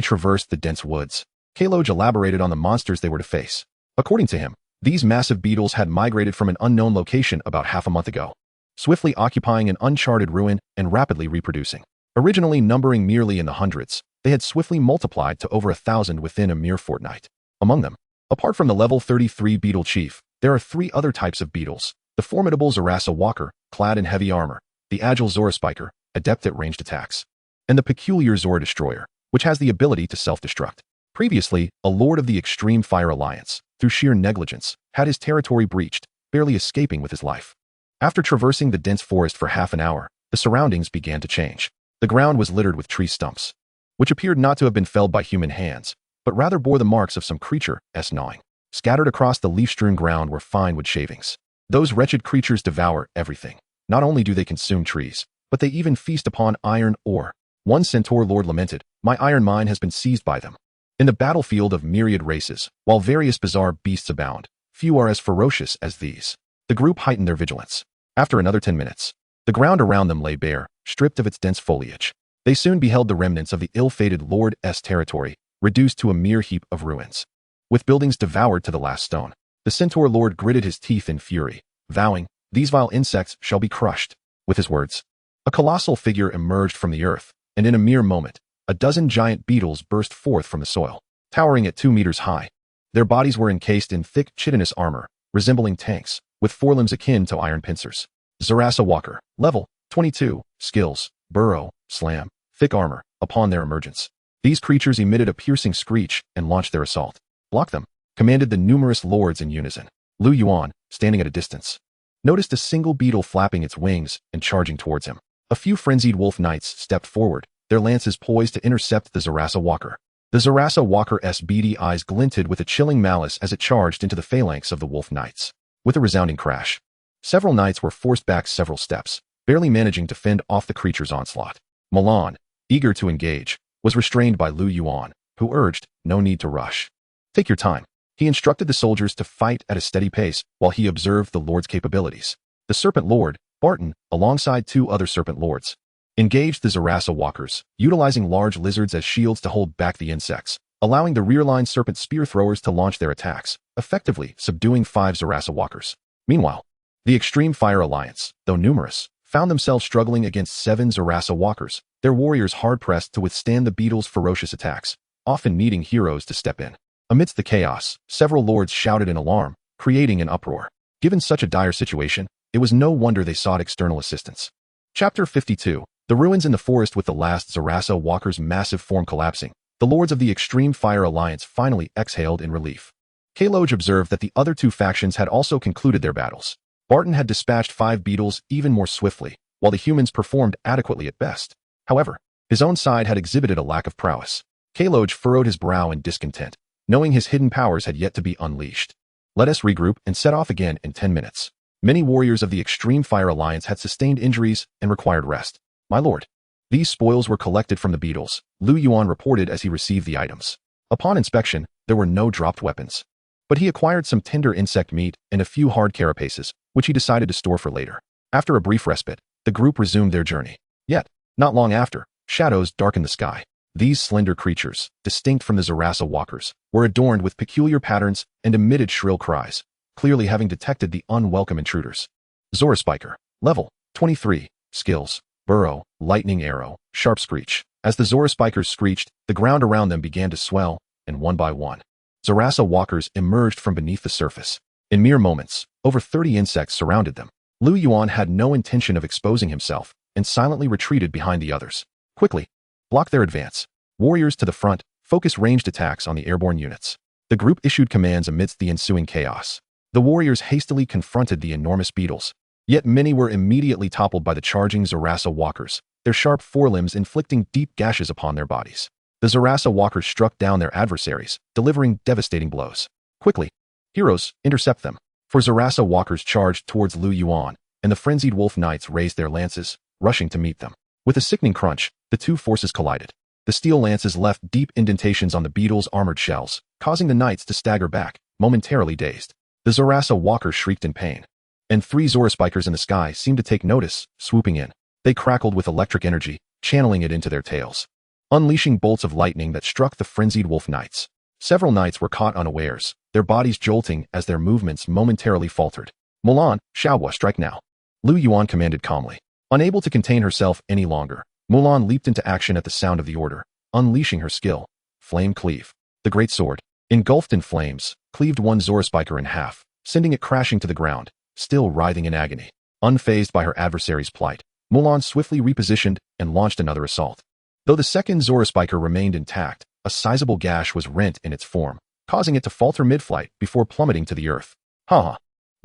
traversed the dense woods, Kaloj elaborated on the monsters they were to face. According to him, these massive beetles had migrated from an unknown location about half a month ago, swiftly occupying an uncharted ruin and rapidly reproducing. Originally numbering merely in the hundreds, they had swiftly multiplied to over 1,000 within a mere fortnight. Among them, apart from the level 33 beetle chief, there are 3 other types of beetles: the formidable Zurasa walker, clad in heavy armor, the agile Zorospiker, adept at ranged attacks, and the peculiar Zora destroyer, which has the ability to self-destruct. Previously, a lord of the Extreme Fire Alliance, through sheer negligence, had his territory breached, barely escaping with his life. After traversing the dense forest for half an hour, the surroundings began to change. The ground was littered with tree stumps, which appeared not to have been felled by human hands, but rather bore the marks of some creature's gnawing. Scattered across the leaf-strewn ground were fine wood shavings. Those wretched creatures devour everything. Not only do they consume trees, but they even feast upon iron ore. One centaur lord lamented, "My iron mine has been seized by them." In the battlefield of myriad races, while various bizarre beasts abound, few are as ferocious as these. The group heightened their vigilance. After another 10 minutes, the ground around them lay bare, stripped of its dense foliage. They soon beheld the remnants of the ill-fated lord's territory, reduced to a mere heap of ruins, with buildings devoured to the last stone. The centaur lord gritted his teeth in fury, vowing, "These vile insects shall be crushed." With his words, a colossal figure emerged from the earth, and in a mere moment, a dozen giant beetles burst forth from the soil, towering at 2 meters high. Their bodies were encased in thick chitinous armor, resembling tanks, with forelimbs akin to iron pincers. Zurasa walker, level 22, skills, burrow, slam, thick armor. Upon their emergence, these creatures emitted a piercing screech and launched their assault. "Block them," commanded the numerous lords in unison. Lu Yuan, standing at a distance, noticed a single beetle flapping its wings and charging towards him. A few frenzied wolf knights stepped forward, their lances poised to intercept the Zurasa walker. The Zurasa walker's beady eyes glinted with a chilling malice as it charged into the phalanx of the wolf knights. With a resounding crash, several knights were forced back several steps, barely managing to fend off the creature's onslaught. Milan, eager to engage, was restrained by Lu Yuan, who urged, "No need to rush. Take your time." He instructed the soldiers to fight at a steady pace while he observed the lord's capabilities. The serpent lord, Barton, alongside 2 other serpent lords, engaged the Zurasa walkers, utilizing large lizards as shields to hold back the insects, allowing the rear-line serpent spear throwers to launch their attacks, effectively subduing 5 Zurasa walkers. Meanwhile, the Extreme Fire Alliance, though numerous, found themselves struggling against 7 Zurasa walkers, their warriors hard-pressed to withstand the beetles' ferocious attacks, often needing heroes to step in. Amidst the chaos, several lords shouted in alarm, creating an uproar. Given such a dire situation, it was no wonder they sought external assistance. Chapter 52. The ruins in the forest. With the last Zurasa walker's massive form collapsing, the lords of the Extreme Fire Alliance finally exhaled in relief. Kaloj observed that the other 2 factions had also concluded their battles. Barton had dispatched 5 beetles even more swiftly, while the humans performed adequately at best. However, his own side had exhibited a lack of prowess. Kaloj furrowed his brow in discontent, knowing his hidden powers had yet to be unleashed. "Let us regroup and set off again in 10 minutes. Many warriors of the Extreme Fire Alliance had sustained injuries and required rest. My lord." These spoils were collected from the beetles, Lu Yuan reported as he received the items. Upon inspection, there were no dropped weapons, but he acquired some tender insect meat and a few hard carapaces, which he decided to store for later. After a brief respite, the group resumed their journey. Yet, not long after, shadows darkened the sky. These slender creatures, distinct from the Zurasa walkers, were adorned with peculiar patterns and emitted shrill cries, clearly having detected the unwelcome intruders. Zorospiker, level 23, skills, burrow, lightning arrow, sharp screech. As the Zorospikers screeched, the ground around them began to swell, and one by one, Zurasa walkers emerged from beneath the surface. In mere moments, over 30 insects surrounded them. Lu Yuan had no intention of exposing himself, and silently retreated behind the others. "Quickly, block their advance." Warriors to the front, focus ranged attacks on the airborne units. The group issued commands amidst the ensuing chaos. The warriors hastily confronted the enormous beetles, yet many were immediately toppled by the charging Zarasa walkers, their sharp forelimbs inflicting deep gashes upon their bodies. The Zarasa walkers struck down their adversaries, delivering devastating blows. Quickly, heroes, intercept them. For Zarasa walkers charged towards Lu Yuan, and the frenzied wolf knights raised their lances, rushing to meet them. With a sickening crunch, the two forces collided. The steel lances left deep indentations on the beetles' armored shells, causing the knights to stagger back, momentarily dazed. The Zarasa walkers shrieked in pain, and three Zora spikers in the sky seemed to take notice, swooping in. They crackled with electric energy, channeling it into their tails, unleashing bolts of lightning that struck the frenzied wolf knights. Several knights were caught unawares, their bodies jolting as their movements momentarily faltered. Mulan, Xiaohua, strike now. Lu Yuan commanded calmly. Unable to contain herself any longer, Mulan leaped into action at the sound of the order, unleashing her skill. Flame cleave. The great sword, engulfed in flames, cleaved one Zora spiker in half, sending it crashing to the ground, still writhing in agony. Unfazed by her adversary's plight, Mulan swiftly repositioned and launched another assault. Though the second Zora spiker remained intact, a sizable gash was rent in its form, causing it to falter mid-flight before plummeting to the earth. Ha ha!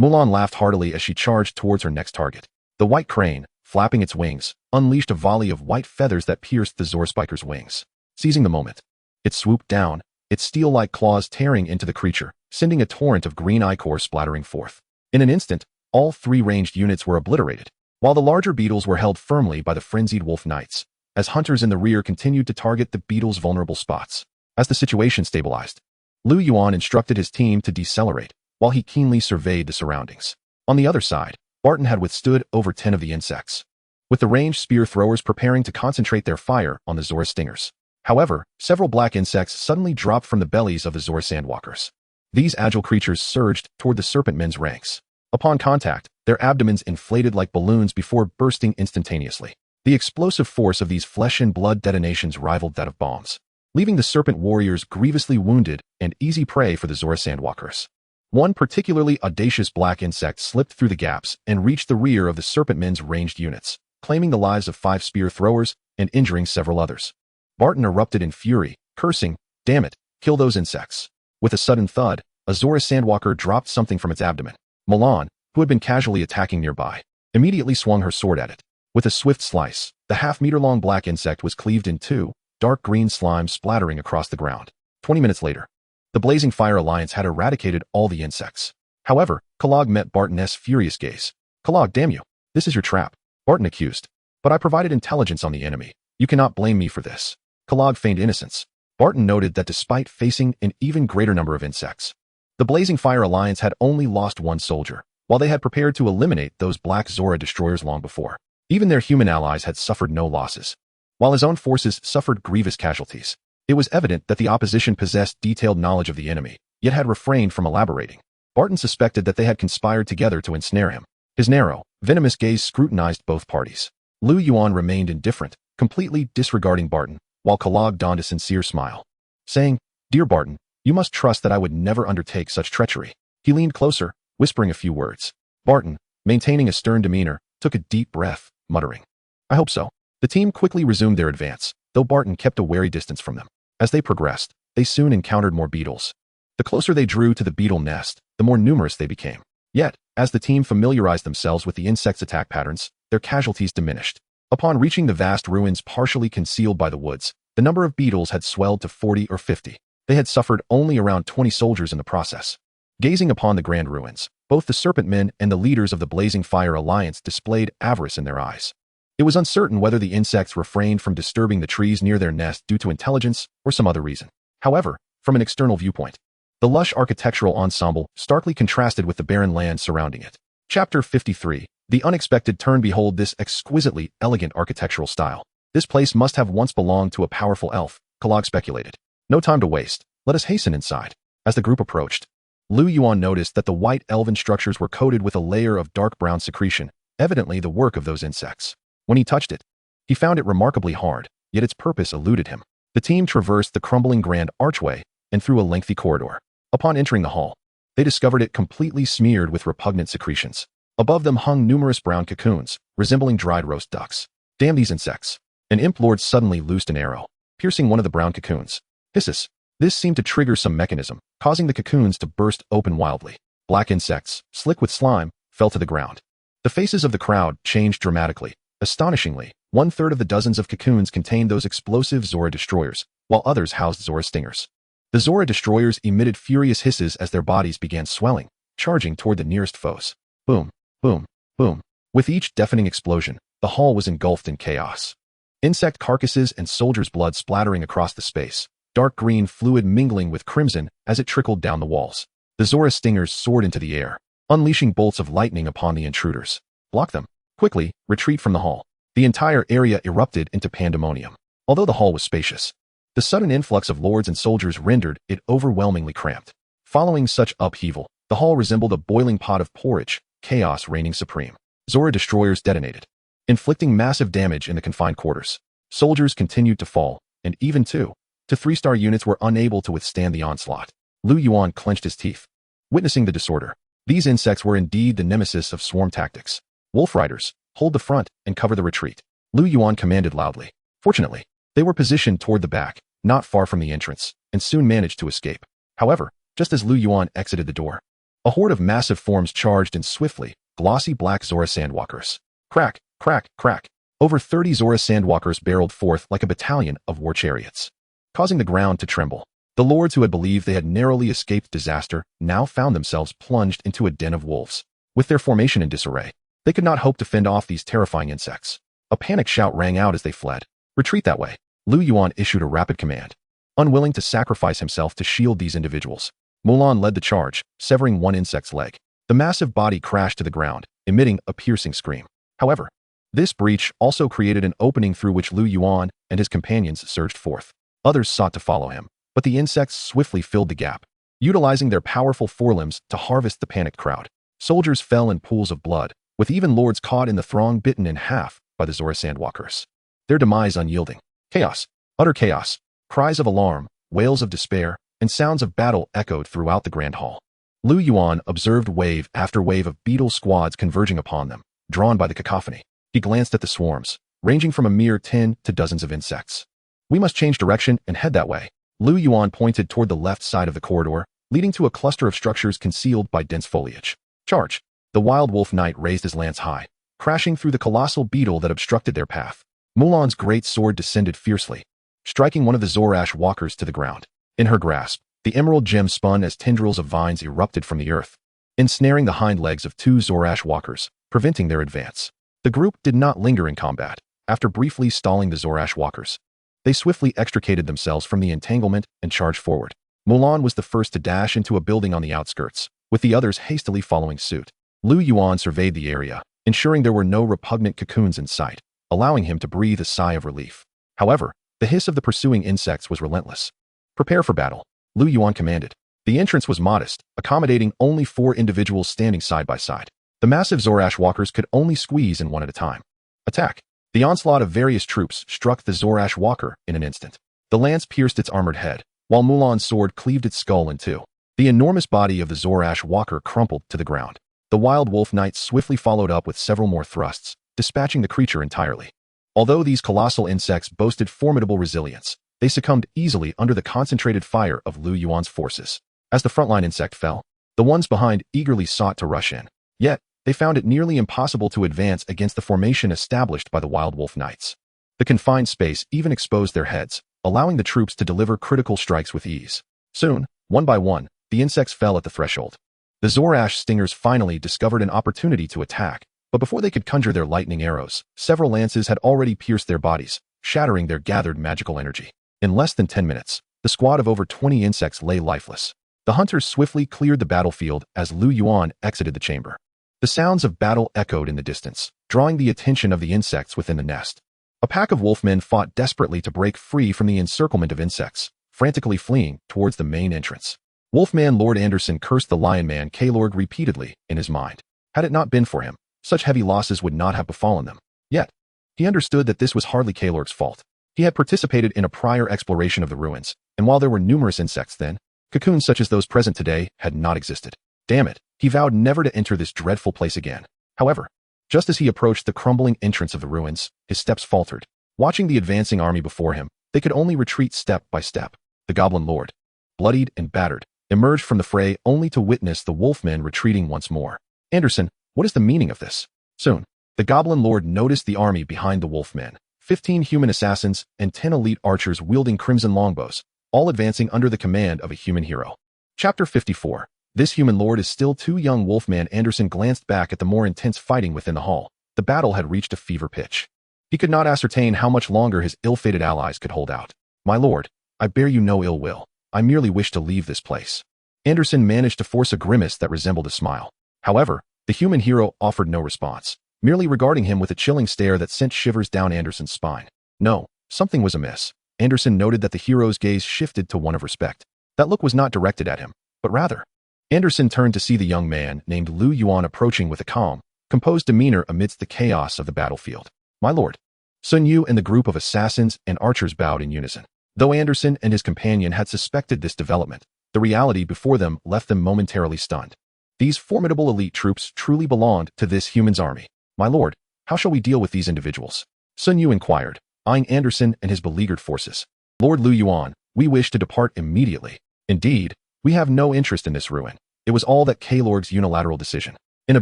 Mulan laughed heartily as she charged towards her next target. The white crane, flapping its wings, unleashed a volley of white feathers that pierced the Zora spiker's wings. Seizing the moment, it swooped down, its steel-like claws tearing into the creature, sending a torrent of green ichor splattering forth. In an instant, all three ranged units were obliterated, while the larger beetles were held firmly by the frenzied wolf knights, as hunters in the rear continued to target the beetles' vulnerable spots. As the situation stabilized, Lu Yuan instructed his team to decelerate, while he keenly surveyed the surroundings. On the other side, Barton had withstood over 10 of the insects, with the ranged spear throwers preparing to concentrate their fire on the Zora stingers. However, several black insects suddenly dropped from the bellies of the Zora sandwalkers. These agile creatures surged toward the serpent men's ranks. Upon contact, their abdomens inflated like balloons before bursting instantaneously. The explosive force of these flesh and blood detonations rivaled that of bombs, leaving the serpent warriors grievously wounded and easy prey for the Zora sandwalkers. One particularly audacious black insect slipped through the gaps and reached the rear of the serpent men's ranged units, claiming the lives of 5 spear throwers and injuring several others. Barton erupted in fury, cursing, "Damn it, kill those insects." With a sudden thud, a Zora sandwalker dropped something from its abdomen. Mulan, who had been casually attacking nearby, immediately swung her sword at it. With a swift slice, the half-meter-long black insect was cleaved in two, dark green slime splattering across the ground. 20 minutes later, the Blazing Fire Alliance had eradicated all the insects. However, Kellogg met Barton's furious gaze. "Kellogg, damn you. This is your trap," Barton accused. "But I provided intelligence on the enemy. You cannot blame me for this." Kellogg feigned innocence. Barton noted that despite facing an even greater number of insects, the Blazing Fire Alliance had only lost one soldier, while they had prepared to eliminate those black Zora destroyers long before. Even their human allies had suffered no losses, while his own forces suffered grievous casualties. It was evident that the opposition possessed detailed knowledge of the enemy, yet had refrained from elaborating. Barton suspected that they had conspired together to ensnare him. His narrow, venomous gaze scrutinized both parties. Lu Yuan remained indifferent, completely disregarding Barton, while Kellogg donned a sincere smile, saying, "Dear Barton, you must trust that I would never undertake such treachery." He leaned closer, whispering a few words. Barton, maintaining a stern demeanor, took a deep breath, muttering, "I hope so." The team quickly resumed their advance, though Barton kept a wary distance from them. As they progressed, they soon encountered more beetles. The closer they drew to the beetle nest, the more numerous they became. Yet, as the team familiarized themselves with the insects' attack patterns, their casualties diminished. Upon reaching the vast ruins partially concealed by the woods, the number of beetles had swelled to 40 or 50. They had suffered only around 20 soldiers in the process. Gazing upon the grand ruins, both the serpent men and the leaders of the Blazing Fire Alliance displayed avarice in their eyes. It was uncertain whether the insects refrained from disturbing the trees near their nest due to intelligence or some other reason. However, from an external viewpoint, the lush architectural ensemble starkly contrasted with the barren land surrounding it. Chapter 53. The unexpected turn. Behold this exquisitely elegant architectural style. This place must have once belonged to a powerful elf, Kellogg speculated. No time to waste. Let us hasten inside. As the group approached, Lu Yuan noticed that the white elven structures were coated with a layer of dark brown secretion, evidently the work of those insects. When he touched it, he found it remarkably hard, yet its purpose eluded him. The team traversed the crumbling grand archway and through a lengthy corridor. Upon entering the hall, they discovered it completely smeared with repugnant secretions. Above them hung numerous brown cocoons, resembling dried roast ducks. Damn these insects. An imp lord suddenly loosed an arrow, piercing one of the brown cocoons. Hisses. This seemed to trigger some mechanism, causing the cocoons to burst open wildly. Black insects, slick with slime, fell to the ground. The faces of the crowd changed dramatically. Astonishingly, 1/3 of the dozens of cocoons contained those explosive Zora destroyers, while others housed Zora stingers. The Zora destroyers emitted furious hisses as their bodies began swelling, charging toward the nearest foes. Boom, boom, boom. With each deafening explosion, the hall was engulfed in chaos. Insect carcasses and soldiers' blood splattering across the space, dark green fluid mingling with crimson as it trickled down the walls. The Zora stingers soared into the air, unleashing bolts of lightning upon the intruders. Block them. Quickly, retreat from the hall. The entire area erupted into pandemonium. Although the hall was spacious, the sudden influx of lords and soldiers rendered it overwhelmingly cramped. Following such upheaval, the hall resembled a boiling pot of porridge, chaos reigning supreme. Zora destroyers detonated, inflicting massive damage in the confined quarters. Soldiers continued to fall, and even 2 to 3-star units were unable to withstand the onslaught. Lu Yuan clenched his teeth, witnessing the disorder. These insects were indeed the nemesis of swarm tactics. Wolf riders, hold the front and cover the retreat. Lu Yuan commanded loudly. Fortunately, they were positioned toward the back, not far from the entrance, and soon managed to escape. However, just as Lu Yuan exited the door, a horde of massive forms charged in swiftly, glossy black Zora sandwalkers. Crack, crack, crack. Over 30 Zora sandwalkers barreled forth like a battalion of war chariots, causing the ground to tremble. The lords who had believed they had narrowly escaped disaster now found themselves plunged into a den of wolves. With their formation in disarray, they could not hope to fend off these terrifying insects. A panic shout rang out as they fled. Retreat that way. Lu Yuan issued a rapid command. Unwilling to sacrifice himself to shield these individuals, Mulan led the charge, severing one insect's leg. The massive body crashed to the ground, emitting a piercing scream. However, this breach also created an opening through which Lu Yuan and his companions surged forth. Others sought to follow him, but the insects swiftly filled the gap, utilizing their powerful forelimbs to harvest the panicked crowd. Soldiers fell in pools of blood, with even lords caught in the throng bitten in half by the Zora sandwalkers. Their demise unyielding. Chaos. Utter chaos. Cries of alarm, wails of despair, and sounds of battle echoed throughout the grand hall. Lu Yuan observed wave after wave of beetle squads converging upon them, drawn by the cacophony. He glanced at the swarms, ranging from a mere 10 to dozens of insects. We must change direction and head that way. Lu Yuan pointed toward the left side of the corridor, leading to a cluster of structures concealed by dense foliage. Charge! The wild wolf knight raised his lance high, crashing through the colossal beetle that obstructed their path. Mulan's great sword descended fiercely, striking one of the Zorash walkers to the ground. In her grasp, the emerald gem spun as tendrils of vines erupted from the earth, ensnaring the hind legs of 2 Zorash walkers, preventing their advance. The group did not linger in combat. After briefly stalling the Zorash walkers, they swiftly extricated themselves from the entanglement and charged forward. Mulan was the first to dash into a building on the outskirts, with the others hastily following suit. Lu Yuan surveyed the area, ensuring there were no repugnant cocoons in sight, allowing him to breathe a sigh of relief. However, the hiss of the pursuing insects was relentless. Prepare for battle, Lu Yuan commanded. The entrance was modest, accommodating only 4 individuals standing side by side. The massive Zorash walkers could only squeeze in one at a time. Attack! The onslaught of various troops struck the Zorash walker in an instant. The lance pierced its armored head, while Mulan's sword cleaved its skull in 2. The enormous body of the Zorash walker crumpled to the ground. The wild wolf knight swiftly followed up with several more thrusts, dispatching the creature entirely. Although these colossal insects boasted formidable resilience, they succumbed easily under the concentrated fire of Lu Yuan's forces. As the frontline insect fell, the ones behind eagerly sought to rush in. Yet, they found it nearly impossible to advance against the formation established by the wild wolf knights. The confined space even exposed their heads, allowing the troops to deliver critical strikes with ease. Soon, one by one, the insects fell at the threshold. The Zorash stingers finally discovered an opportunity to attack, but before they could conjure their lightning arrows, several lances had already pierced their bodies, shattering their gathered magical energy. In less than 10 minutes, the squad of over 20 insects lay lifeless. The hunters swiftly cleared the battlefield as Lu Yuan exited the chamber. The sounds of battle echoed in the distance, drawing the attention of the insects within the nest. A pack of wolfmen fought desperately to break free from the encirclement of insects, frantically fleeing towards the main entrance. Wolfman Lord Anderson cursed the Lion Man Kalorg repeatedly in his mind. Had it not been for him, such heavy losses would not have befallen them. Yet, he understood that this was hardly Kalorg's fault. He had participated in a prior exploration of the ruins, and while there were numerous insects then, cocoons such as those present today had not existed. Damn it, he vowed never to enter this dreadful place again. However, just as he approached the crumbling entrance of the ruins, his steps faltered. Watching the advancing army before him, They could only retreat step by step. The Goblin Lord, bloodied and battered, emerged from the fray only to witness the Wolfmen retreating once more. Anderson, what is the meaning of this? Soon, the Goblin Lord noticed the army behind the Wolfmen, 15 human assassins and 10 elite archers wielding crimson longbows, all advancing under the command of a human hero. Chapter 54. This human lord is still too young. Wolfman Anderson glanced back at the more intense fighting within the hall. The battle had reached a fever pitch. He could not ascertain how much longer his ill-fated allies could hold out. My lord, I bear you no ill will. I merely wish to leave this place. Anderson managed to force a grimace that resembled a smile. However, the human hero offered no response, merely regarding him with a chilling stare that sent shivers down Anderson's spine. No, something was amiss. Anderson noted that the hero's gaze shifted to one of respect. That look was not directed at him, but rather. Anderson turned to see the young man named Lu Yuan approaching with a calm, composed demeanor amidst the chaos of the battlefield. My lord. Sun Yu and the group of assassins and archers bowed in unison. Though Anderson and his companion had suspected this development, the reality before them left them momentarily stunned. These formidable elite troops truly belonged to this human's army. My lord, how shall we deal with these individuals? Sun Yu inquired, eyeing Anderson and his beleaguered forces. Lord Lu Yuan, we wish to depart immediately. Indeed, we have no interest in this ruin. It was all that Kalorg's unilateral decision. In a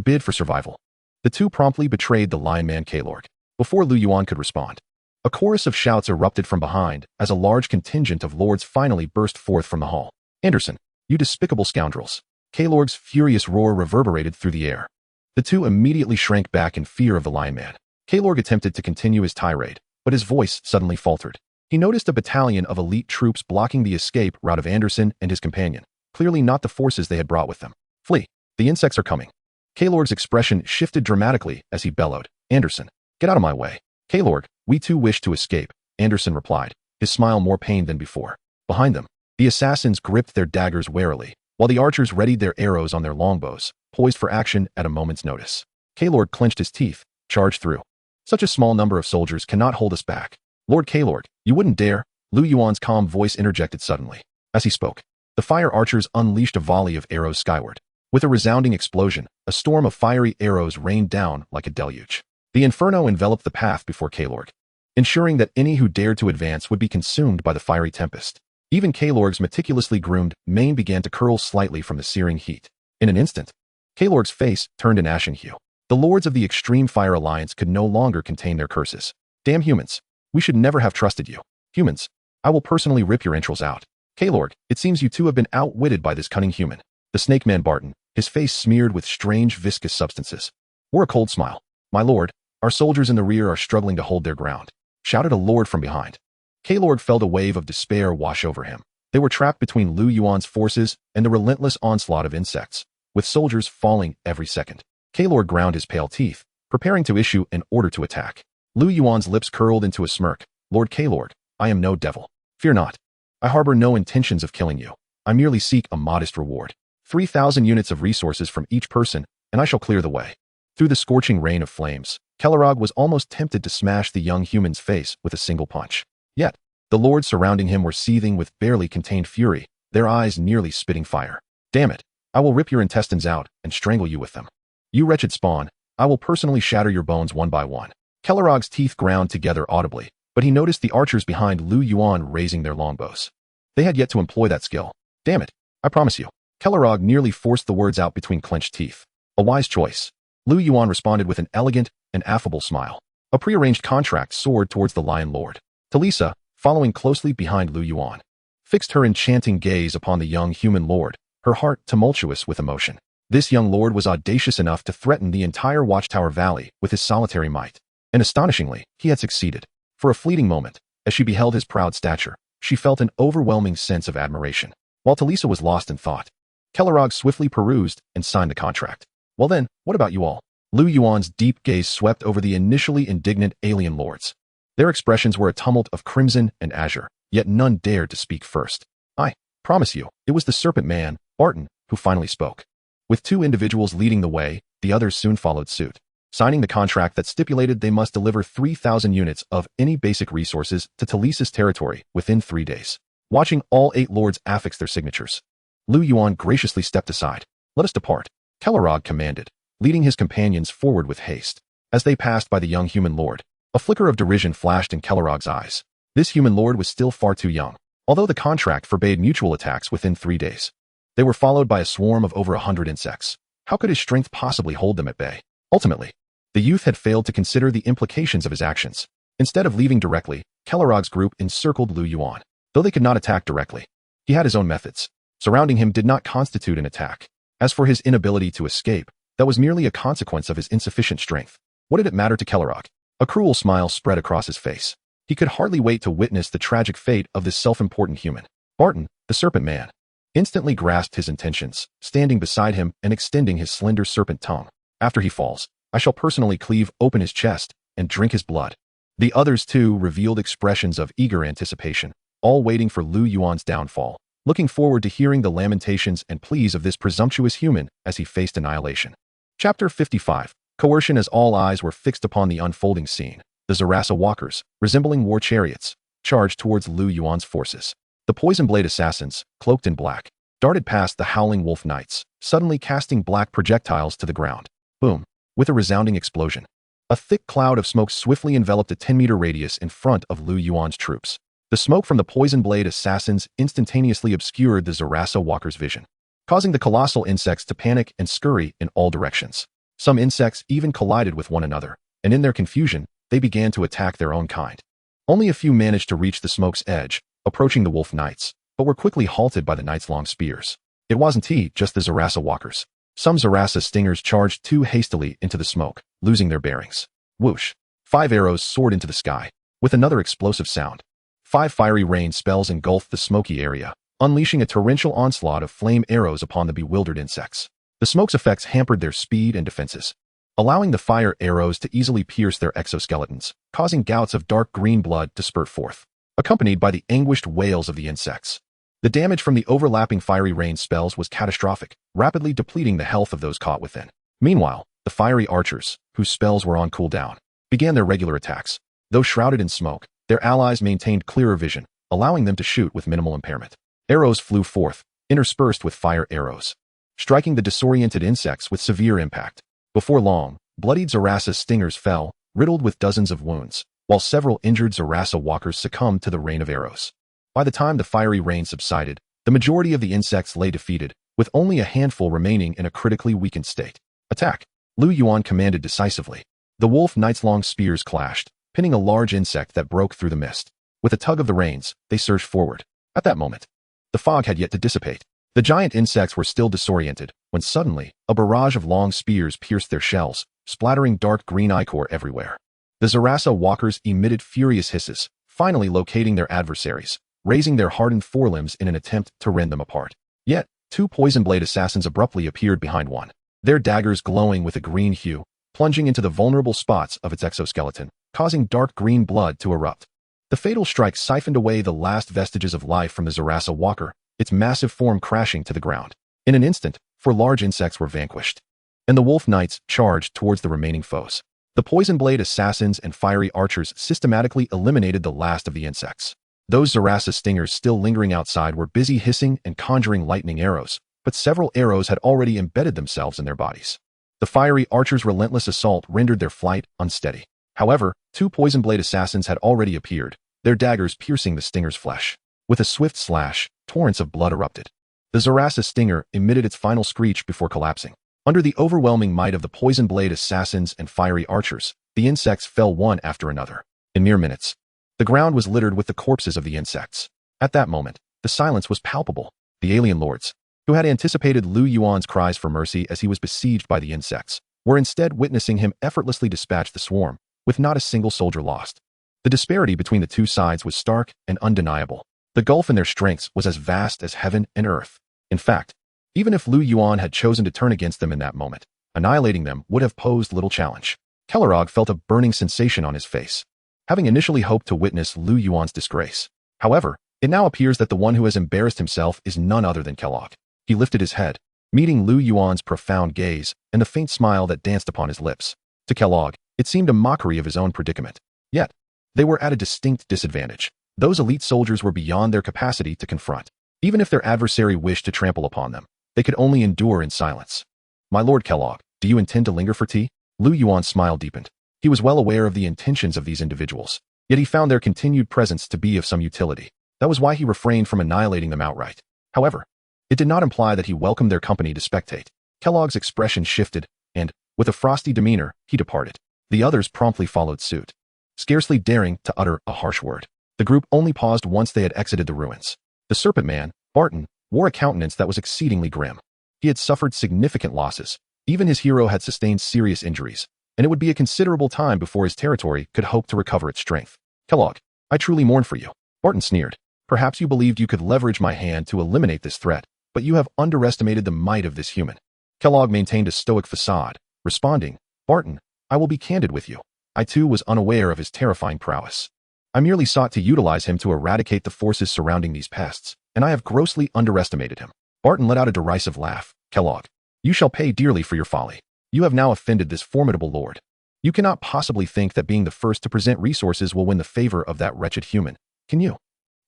bid for survival, the two promptly betrayed the lion man Kalorg. Before Lu Yuan could respond, a chorus of shouts erupted from behind as a large contingent of lords finally burst forth from the hall. Anderson, you despicable scoundrels. Kalorg's furious roar reverberated through the air. The two immediately shrank back in fear of the lion man. Kalorg attempted to continue his tirade, but his voice suddenly faltered. He noticed a battalion of elite troops blocking the escape route of Anderson and his companion, clearly not the forces they had brought with them. Flee, the insects are coming. Kalorg's expression shifted dramatically as he bellowed, Anderson, get out of my way. Kalorg, we too wish to escape, Anderson replied, his smile more pained than before. Behind them, the assassins gripped their daggers warily, while the archers readied their arrows on their longbows, poised for action at a moment's notice. Kalorg clenched his teeth, charged through. Such a small number of soldiers cannot hold us back. Lord Kalorg, you wouldn't dare. Lu Yuan's calm voice interjected suddenly. As he spoke, the fire archers unleashed a volley of arrows skyward. With a resounding explosion, a storm of fiery arrows rained down like a deluge. The inferno enveloped the path before Kalorg, ensuring that any who dared to advance would be consumed by the fiery tempest. Even Kalorg's meticulously groomed mane began to curl slightly from the searing heat. In an instant, Kalorg's face turned an ashen hue. The lords of the Extreme Fire Alliance could no longer contain their curses. Damn humans. We should never have trusted you. Humans, I will personally rip your entrails out. Kalorg, it seems you two have been outwitted by this cunning human. The snake man Barton, his face smeared with strange viscous substances, wore a cold smile. My lord, our soldiers in the rear are struggling to hold their ground, shouted a lord from behind. Kalorg felt a wave of despair wash over him. They were trapped between Lu Yuan's forces and the relentless onslaught of insects, with soldiers falling every second. Kalorg ground his pale teeth, preparing to issue an order to attack. Lu Yuan's lips curled into a smirk. Lord Kalorg, I am no devil. Fear not. I harbor no intentions of killing you. I merely seek a modest reward. 3,000 units of resources from each person, and I shall clear the way. Through the scorching rain of flames, Kalorg was almost tempted to smash the young human's face with a single punch. Yet, the lords surrounding him were seething with barely contained fury, their eyes nearly spitting fire. Damn it, I will rip your intestines out and strangle you with them. You wretched spawn, I will personally shatter your bones one by one. Kalorg's teeth ground together audibly, but he noticed the archers behind Lu Yuan raising their longbows. They had yet to employ that skill. Damn it, I promise you. Kalorg nearly forced the words out between clenched teeth. A wise choice. Lu Yuan responded with an elegant and affable smile. A prearranged contract soared towards the Lion Lord. Talisa, following closely behind Lu Yuan, fixed her enchanting gaze upon the young human lord, her heart tumultuous with emotion. This young lord was audacious enough to threaten the entire Watchtower Valley with his solitary might. And astonishingly, he had succeeded. For a fleeting moment, as she beheld his proud stature, she felt an overwhelming sense of admiration. While Talisa was lost in thought, Kalorg swiftly perused and signed the contract. Well then, what about you all? Lu Yuan's deep gaze swept over the initially indignant alien lords. Their expressions were a tumult of crimson and azure, yet none dared to speak first. I promise you, it was the serpent man, Barton, who finally spoke. With two individuals leading the way, the others soon followed suit, signing the contract that stipulated they must deliver 3,000 units of any basic resources to Talisa's territory within 3 days. Watching all 8 lords affix their signatures, Lu Yuan graciously stepped aside. Let us depart, Kalorg commanded, leading his companions forward with haste. As they passed by the young human lord, a flicker of derision flashed in Kalorog's eyes. This human lord was still far too young, although the contract forbade mutual attacks within 3 days. They were followed by a swarm of over 100 insects. How could his strength possibly hold them at bay? Ultimately, the youth had failed to consider the implications of his actions. Instead of leaving directly, Kellerog's group encircled Lu Yuan. Though they could not attack directly, he had his own methods. Surrounding him did not constitute an attack. As for his inability to escape, that was merely a consequence of his insufficient strength. What did it matter to Kellerog? A cruel smile spread across his face. He could hardly wait to witness the tragic fate of this self-important human. Barton, the serpent man, instantly grasped his intentions, standing beside him and extending his slender serpent tongue. After he falls, I shall personally cleave open his chest and drink his blood. The others, too, revealed expressions of eager anticipation, all waiting for Lu Yuan's downfall, looking forward to hearing the lamentations and pleas of this presumptuous human as he faced annihilation. Chapter 55. Coercion. As all eyes were fixed upon the unfolding scene, the Zarasa walkers, resembling war chariots, charged towards Lu Yuan's forces. The poison blade assassins, cloaked in black, darted past the howling wolf knights, suddenly casting black projectiles to the ground. Boom! With a resounding explosion, a thick cloud of smoke swiftly enveloped a 10-meter radius in front of Lu Yuan's troops. The smoke from the poison blade assassins instantaneously obscured the Zarasa walkers' vision, causing the colossal insects to panic and scurry in all directions. Some insects even collided with one another, and in their confusion, they began to attack their own kind. Only a few managed to reach the smoke's edge, approaching the wolf knights, but were quickly halted by the knights' long spears. It wasn't just the Zarasa walkers. Some Zarasa stingers charged too hastily into the smoke, losing their bearings. Whoosh! 5 arrows soared into the sky. With another explosive sound, 5 fiery rain spells engulfed the smoky area, unleashing a torrential onslaught of flame arrows upon the bewildered insects. The smoke's effects hampered their speed and defenses, allowing the fire arrows to easily pierce their exoskeletons, causing gouts of dark green blood to spurt forth, accompanied by the anguished wails of the insects. The damage from the overlapping fiery rain spells was catastrophic, rapidly depleting the health of those caught within. Meanwhile, the fiery archers, whose spells were on cooldown, began their regular attacks. Though shrouded in smoke, their allies maintained clearer vision, allowing them to shoot with minimal impairment. Arrows flew forth, interspersed with fire arrows, striking the disoriented insects with severe impact. Before long, bloodied Zarasa stingers fell, riddled with dozens of wounds, while several injured Zarasa walkers succumbed to the rain of arrows. By the time the fiery rain subsided, the majority of the insects lay defeated, with only a handful remaining in a critically weakened state. Attack! Lu Yuan commanded decisively. The wolf knights' long spears clashed, pinning a large insect that broke through the mist. With a tug of the reins, they surged forward. At that moment, the fog had yet to dissipate. The giant insects were still disoriented, when suddenly, a barrage of long spears pierced their shells, splattering dark green ichor everywhere. The Zarasa walkers emitted furious hisses, finally locating their adversaries, raising their hardened forelimbs in an attempt to rend them apart. Yet, 2 poison blade assassins abruptly appeared behind one, their daggers glowing with a green hue, plunging into the vulnerable spots of its exoskeleton, causing dark green blood to erupt. The fatal strike siphoned away the last vestiges of life from the Zarasa walker, its massive form crashing to the ground. In an instant, 4 large insects were vanquished, and the wolf knights charged towards the remaining foes. The poison blade assassins and fiery archers systematically eliminated the last of the insects. Those Zarasa stingers still lingering outside were busy hissing and conjuring lightning arrows, but several arrows had already embedded themselves in their bodies. The fiery archers' relentless assault rendered their flight unsteady. However, 2 poison blade assassins had already appeared, their daggers piercing the stinger's flesh. With a swift slash, torrents of blood erupted. The Zarasa stinger emitted its final screech before collapsing. Under the overwhelming might of the poison blade assassins and fiery archers, the insects fell one after another. In mere minutes, the ground was littered with the corpses of the insects. At that moment, the silence was palpable. The alien lords, who had anticipated Lu Yuan's cries for mercy as he was besieged by the insects, were instead witnessing him effortlessly dispatch the swarm, with not a single soldier lost. The disparity between the two sides was stark and undeniable. The gulf in their strengths was as vast as heaven and earth. In fact, even if Lu Yuan had chosen to turn against them in that moment, annihilating them would have posed little challenge. Kellerog felt a burning sensation on his face, having initially hoped to witness Lu Yuan's disgrace. However, it now appears that the one who has embarrassed himself is none other than Kellogg. He lifted his head, meeting Lu Yuan's profound gaze and the faint smile that danced upon his lips. To Kellogg, it seemed a mockery of his own predicament. Yet, they were at a distinct disadvantage. Those elite soldiers were beyond their capacity to confront. Even if their adversary wished to trample upon them, they could only endure in silence. "My lord Kellogg, do you intend to linger for tea?" Lu Yuan's smile deepened. He was well aware of the intentions of these individuals. Yet he found their continued presence to be of some utility. That was why he refrained from annihilating them outright. However, it did not imply that he welcomed their company to spectate. Kellogg's expression shifted, and, with a frosty demeanor, he departed. The others promptly followed suit, scarcely daring to utter a harsh word. The group only paused once they had exited the ruins. The Serpent Man, Barton, wore a countenance that was exceedingly grim. He had suffered significant losses. Even his hero had sustained serious injuries, and it would be a considerable time before his territory could hope to recover its strength. Kellogg, I truly mourn for you. Barton sneered. Perhaps you believed you could leverage my hand to eliminate this threat, but you have underestimated the might of this human. Kellogg maintained a stoic facade, responding, Barton, I will be candid with you. I too was unaware of his terrifying prowess. I merely sought to utilize him to eradicate the forces surrounding these pests, and I have grossly underestimated him. Barton let out a derisive laugh. Kellogg, you shall pay dearly for your folly. You have now offended this formidable lord. You cannot possibly think that being the first to present resources will win the favor of that wretched human, can you?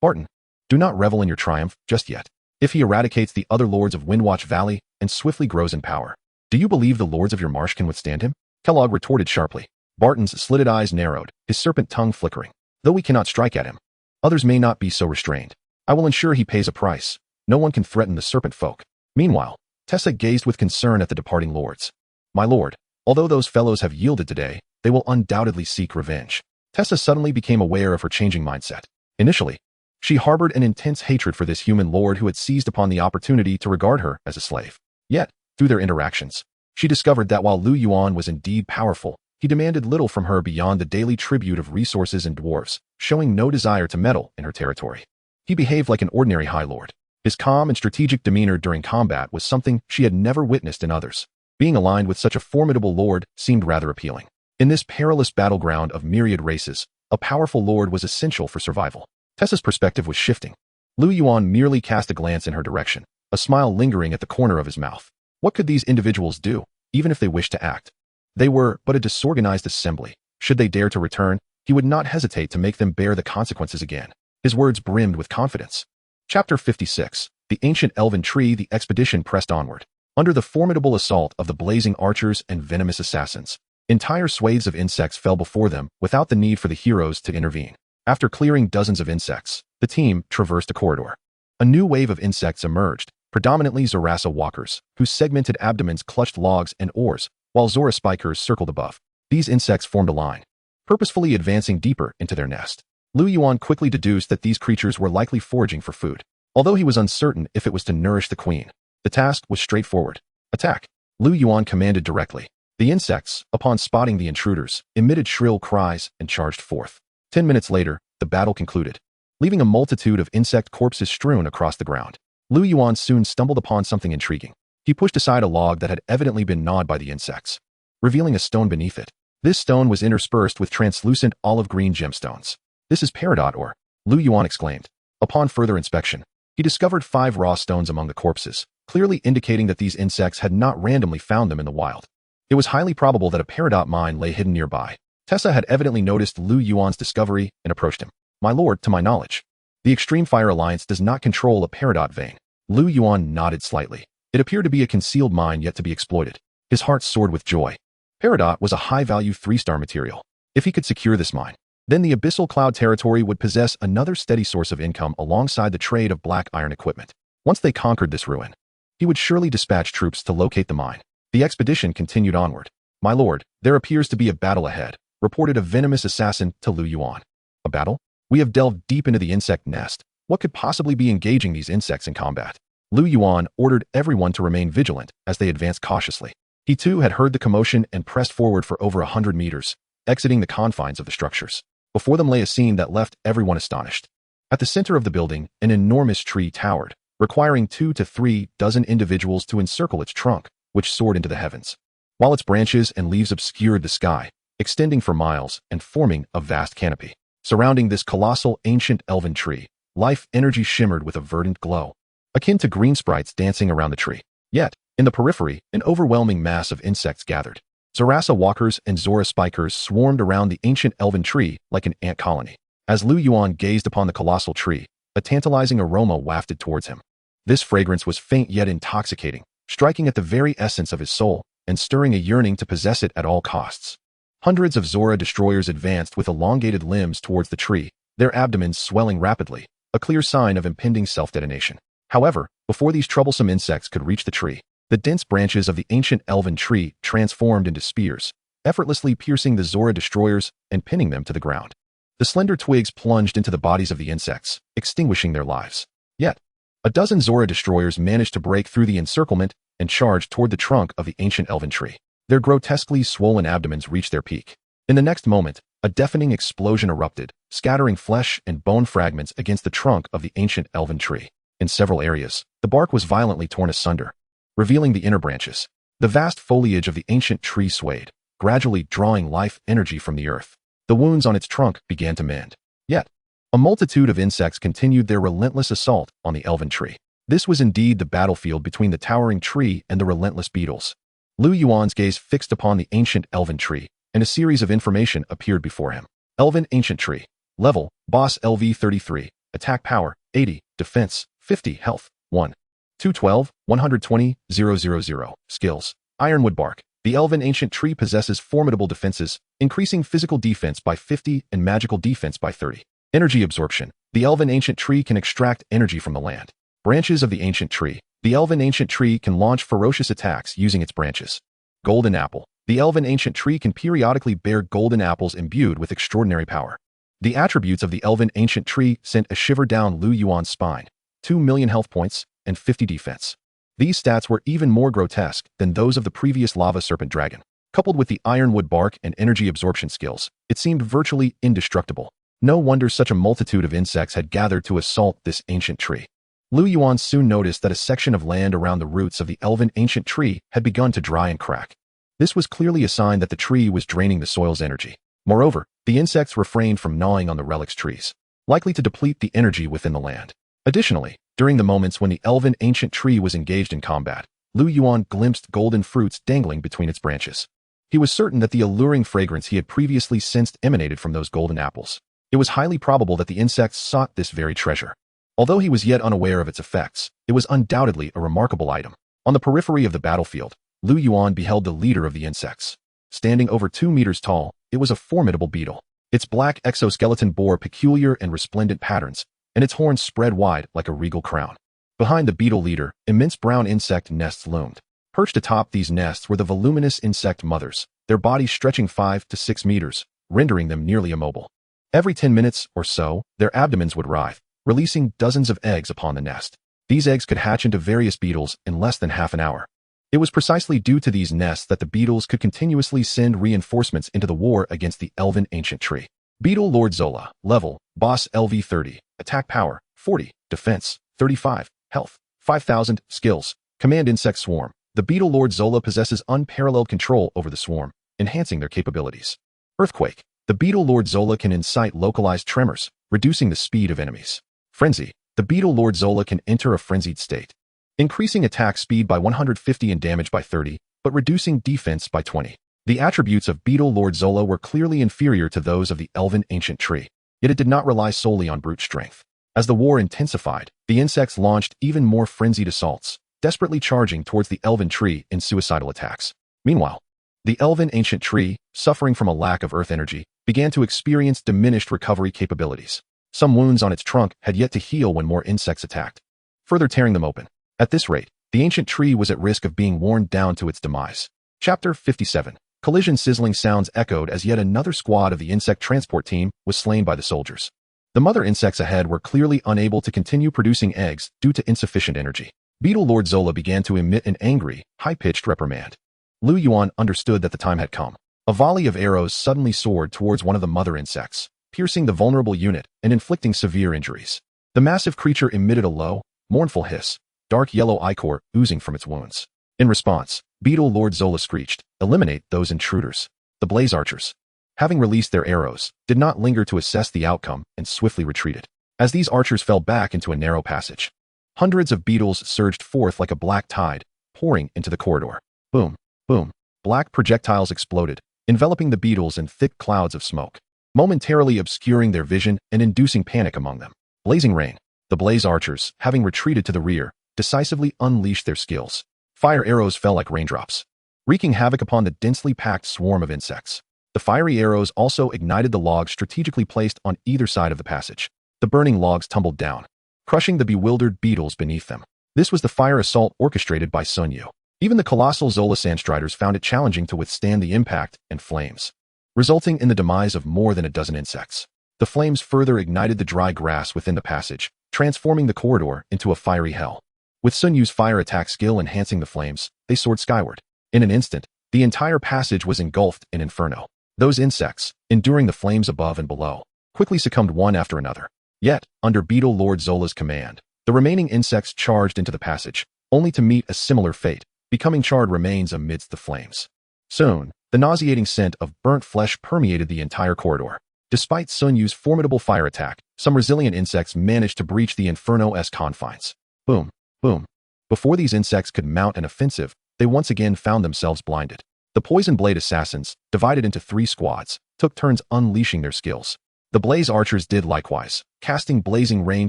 Barton, do not revel in your triumph just yet. If he eradicates the other lords of Windwatch Valley and swiftly grows in power, do you believe the lords of your marsh can withstand him? Kellogg retorted sharply. Barton's slitted eyes narrowed, his serpent tongue flickering. Though we cannot strike at him, others may not be so restrained. I will ensure he pays a price. No one can threaten the serpent folk. Meanwhile, Tessa gazed with concern at the departing lords. My lord, although those fellows have yielded today, they will undoubtedly seek revenge. Tessa suddenly became aware of her changing mindset. Initially, she harbored an intense hatred for this human lord who had seized upon the opportunity to regard her as a slave. Yet, through their interactions, she discovered that while Lu Yuan was indeed powerful, he demanded little from her beyond the daily tribute of resources and dwarves, showing no desire to meddle in her territory. He behaved like an ordinary high lord. His calm and strategic demeanor during combat was something she had never witnessed in others. Being aligned with such a formidable lord seemed rather appealing. In this perilous battleground of myriad races, a powerful lord was essential for survival. Tessa's perspective was shifting. Lu Yuan merely cast a glance in her direction, a smile lingering at the corner of his mouth. What could these individuals do, even if they wished to act? They were but a disorganized assembly. Should they dare to return, he would not hesitate to make them bear the consequences again. His words brimmed with confidence. Chapter 56. The Ancient Elven Tree. The expedition pressed onward. Under the formidable assault of the blazing archers and venomous assassins, entire swathes of insects fell before them without the need for the heroes to intervene. After clearing dozens of insects, the team traversed a corridor. A new wave of insects emerged, predominantly Zorasa walkers, whose segmented abdomens clutched logs and oars, while Zora spikers circled above. These insects formed a line, purposefully advancing deeper into their nest. Lu Yuan quickly deduced that these creatures were likely foraging for food, although he was uncertain if it was to nourish the queen. The task was straightforward. Attack! Lu Yuan commanded directly. The insects, upon spotting the intruders, emitted shrill cries and charged forth. 10 minutes later, the battle concluded, leaving a multitude of insect corpses strewn across the ground. Lu Yuan soon stumbled upon something intriguing. He pushed aside a log that had evidently been gnawed by the insects, revealing a stone beneath it. This stone was interspersed with translucent olive-green gemstones. This is peridot ore, Lu Yuan exclaimed. Upon further inspection, he discovered 5 raw stones among the corpses, clearly indicating that these insects had not randomly found them in the wild. It was highly probable that a peridot mine lay hidden nearby. Tessa had evidently noticed Lu Yuan's discovery and approached him. My lord, to my knowledge, the Extreme Fire Alliance does not control a peridot vein. Lu Yuan nodded slightly. It appeared to be a concealed mine yet to be exploited. His heart soared with joy. Peridot was a high-value 3-star material. If he could secure this mine, then the Abyssal Cloud territory would possess another steady source of income alongside the trade of black iron equipment. Once they conquered this ruin, he would surely dispatch troops to locate the mine. The expedition continued onward. My lord, there appears to be a battle ahead, reported a venomous assassin to Lu Yuan. A battle? We have delved deep into the insect nest. What could possibly be engaging these insects in combat? Lu Yuan ordered everyone to remain vigilant as they advanced cautiously. He too had heard the commotion and pressed forward for over 100 meters, exiting the confines of the structures. Before them lay a scene that left everyone astonished. At the center of the building, an enormous tree towered, requiring 2 to 3 dozen individuals to encircle its trunk, which soared into the heavens. While its branches and leaves obscured the sky, extending for miles and forming a vast canopy. Surrounding this colossal ancient elven tree, life energy shimmered with a verdant glow, akin to green sprites dancing around the tree. Yet, in the periphery, an overwhelming mass of insects gathered. Zorasa walkers and Zora spikers swarmed around the ancient elven tree like an ant colony. As Lu Yuan gazed upon the colossal tree, a tantalizing aroma wafted towards him. This fragrance was faint yet intoxicating, striking at the very essence of his soul and stirring a yearning to possess it at all costs. Hundreds of Zora destroyers advanced with elongated limbs towards the tree, their abdomens swelling rapidly, a clear sign of impending self-detonation. However, before these troublesome insects could reach the tree, the dense branches of the ancient elven tree transformed into spears, effortlessly piercing the Zora destroyers and pinning them to the ground. The slender twigs plunged into the bodies of the insects, extinguishing their lives. Yet, a dozen Zora destroyers managed to break through the encirclement and charge toward the trunk of the ancient elven tree. Their grotesquely swollen abdomens reached their peak. In the next moment, a deafening explosion erupted, scattering flesh and bone fragments against the trunk of the ancient elven tree. In several areas, the bark was violently torn asunder, revealing the inner branches. The vast foliage of the ancient tree swayed, gradually drawing life energy from the earth. The wounds on its trunk began to mend. Yet, a multitude of insects continued their relentless assault on the elven tree. This was indeed the battlefield between the towering tree and the relentless beetles. Lu Yuan's gaze fixed upon the ancient elven tree, and a series of information appeared before him. Elven ancient tree. Level, boss LV 33, attack power, 80, defense, 50, health, 1. 212, 120, 000. Skills. Ironwood bark. The elven ancient tree possesses formidable defenses, increasing physical defense by 50 and magical defense by 30. Energy absorption. The elven ancient tree can extract energy from the land. Branches of the ancient tree. The elven ancient tree can launch ferocious attacks using its branches. Golden apple. The elven ancient tree can periodically bear golden apples imbued with extraordinary power. The attributes of the elven ancient tree sent a shiver down Lu Yuan's spine. 2 million health points and 50 defense. These stats were even more grotesque than those of the previous lava serpent dragon. Coupled with the ironwood bark and energy absorption skills, it seemed virtually indestructible. No wonder such a multitude of insects had gathered to assault this ancient tree. Lu Yuan soon noticed that a section of land around the roots of the elven ancient tree had begun to dry and crack. This was clearly a sign that the tree was draining the soil's energy. Moreover, the insects refrained from gnawing on the relics trees, likely to deplete the energy within the land. Additionally, during the moments when the elven ancient tree was engaged in combat, Lu Yuan glimpsed golden fruits dangling between its branches. He was certain that the alluring fragrance he had previously sensed emanated from those golden apples. It was highly probable that the insects sought this very treasure. Although he was yet unaware of its effects, it was undoubtedly a remarkable item. On the periphery of the battlefield, Lu Yuan beheld the leader of the insects. Standing over 2 meters tall, it was a formidable beetle. Its black exoskeleton bore peculiar and resplendent patterns, and its horns spread wide like a regal crown. Behind the beetle leader, immense brown insect nests loomed. Perched atop these nests were the voluminous insect mothers, their bodies stretching 5 to 6 meters, rendering them nearly immobile. Every 10 minutes or so, their abdomens would writhe, releasing dozens of eggs upon the nest. These eggs could hatch into various beetles in less than half an hour. It was precisely due to these nests that the beetles could continuously send reinforcements into the war against the elven ancient tree. Beetle Lord Zola, level, boss LV 30, attack power, 40, defense, 35, health, 5000, skills, command insect swarm. The Beetle Lord Zola possesses unparalleled control over the swarm, enhancing their capabilities. Earthquake. The Beetle Lord Zola can incite localized tremors, reducing the speed of enemies. Frenzy. The Beetle Lord Zola can enter a frenzied state, increasing attack speed by 150 and damage by 30, but reducing defense by 20. The attributes of Beetle Lord Zola were clearly inferior to those of the elven ancient tree, yet it did not rely solely on brute strength. As the war intensified, the insects launched even more frenzied assaults, desperately charging towards the elven tree in suicidal attacks. Meanwhile, the elven ancient tree, suffering from a lack of earth energy, began to experience diminished recovery capabilities. Some wounds on its trunk had yet to heal when more insects attacked, further tearing them open. At this rate, the ancient tree was at risk of being worn down to its demise. Chapter 57. Collision. Sizzling sounds echoed as yet another squad of the insect transport team was slain by the soldiers. The mother insects ahead were clearly unable to continue producing eggs due to insufficient energy. Beetle Lord Zola began to emit an angry, high-pitched reprimand. Lu Yuan understood that the time had come. A volley of arrows suddenly soared towards one of the mother insects, piercing the vulnerable unit and inflicting severe injuries. The massive creature emitted a low, mournful hiss, dark yellow ichor oozing from its wounds. In response, Beetle Lord Zola screeched, "Eliminate those intruders." The blaze archers, having released their arrows, did not linger to assess the outcome and swiftly retreated. As these archers fell back into a narrow passage, hundreds of beetles surged forth like a black tide, pouring into the corridor. Boom, boom. Black projectiles exploded, enveloping the beetles in thick clouds of smoke, momentarily obscuring their vision and inducing panic among them. Blazing rain. The blaze archers, having retreated to the rear, decisively unleashed their skills. Fire arrows fell like raindrops, wreaking havoc upon the densely packed swarm of insects. The fiery arrows also ignited the logs strategically placed on either side of the passage. The burning logs tumbled down, crushing the bewildered beetles beneath them. This was the fire assault orchestrated by Sun Yu. Even the colossal Zola Sandstriders found it challenging to withstand the impact and flames, resulting in the demise of more than a dozen insects. The flames further ignited the dry grass within the passage, transforming the corridor into a fiery hell. With Sun Yu's fire attack skill enhancing the flames, they soared skyward. In an instant, the entire passage was engulfed in inferno. Those insects, enduring the flames above and below, quickly succumbed one after another. Yet, under Beetle Lord Zola's command, the remaining insects charged into the passage, only to meet a similar fate, becoming charred remains amidst the flames. Soon, the nauseating scent of burnt flesh permeated the entire corridor. Despite Sun Yu's formidable fire attack, some resilient insects managed to breach the inferno-esque confines. Boom, boom. Before these insects could mount an offensive, they once again found themselves blinded. The poison blade assassins, divided into 3 squads, took turns unleashing their skills. The blaze archers did likewise, casting blazing rain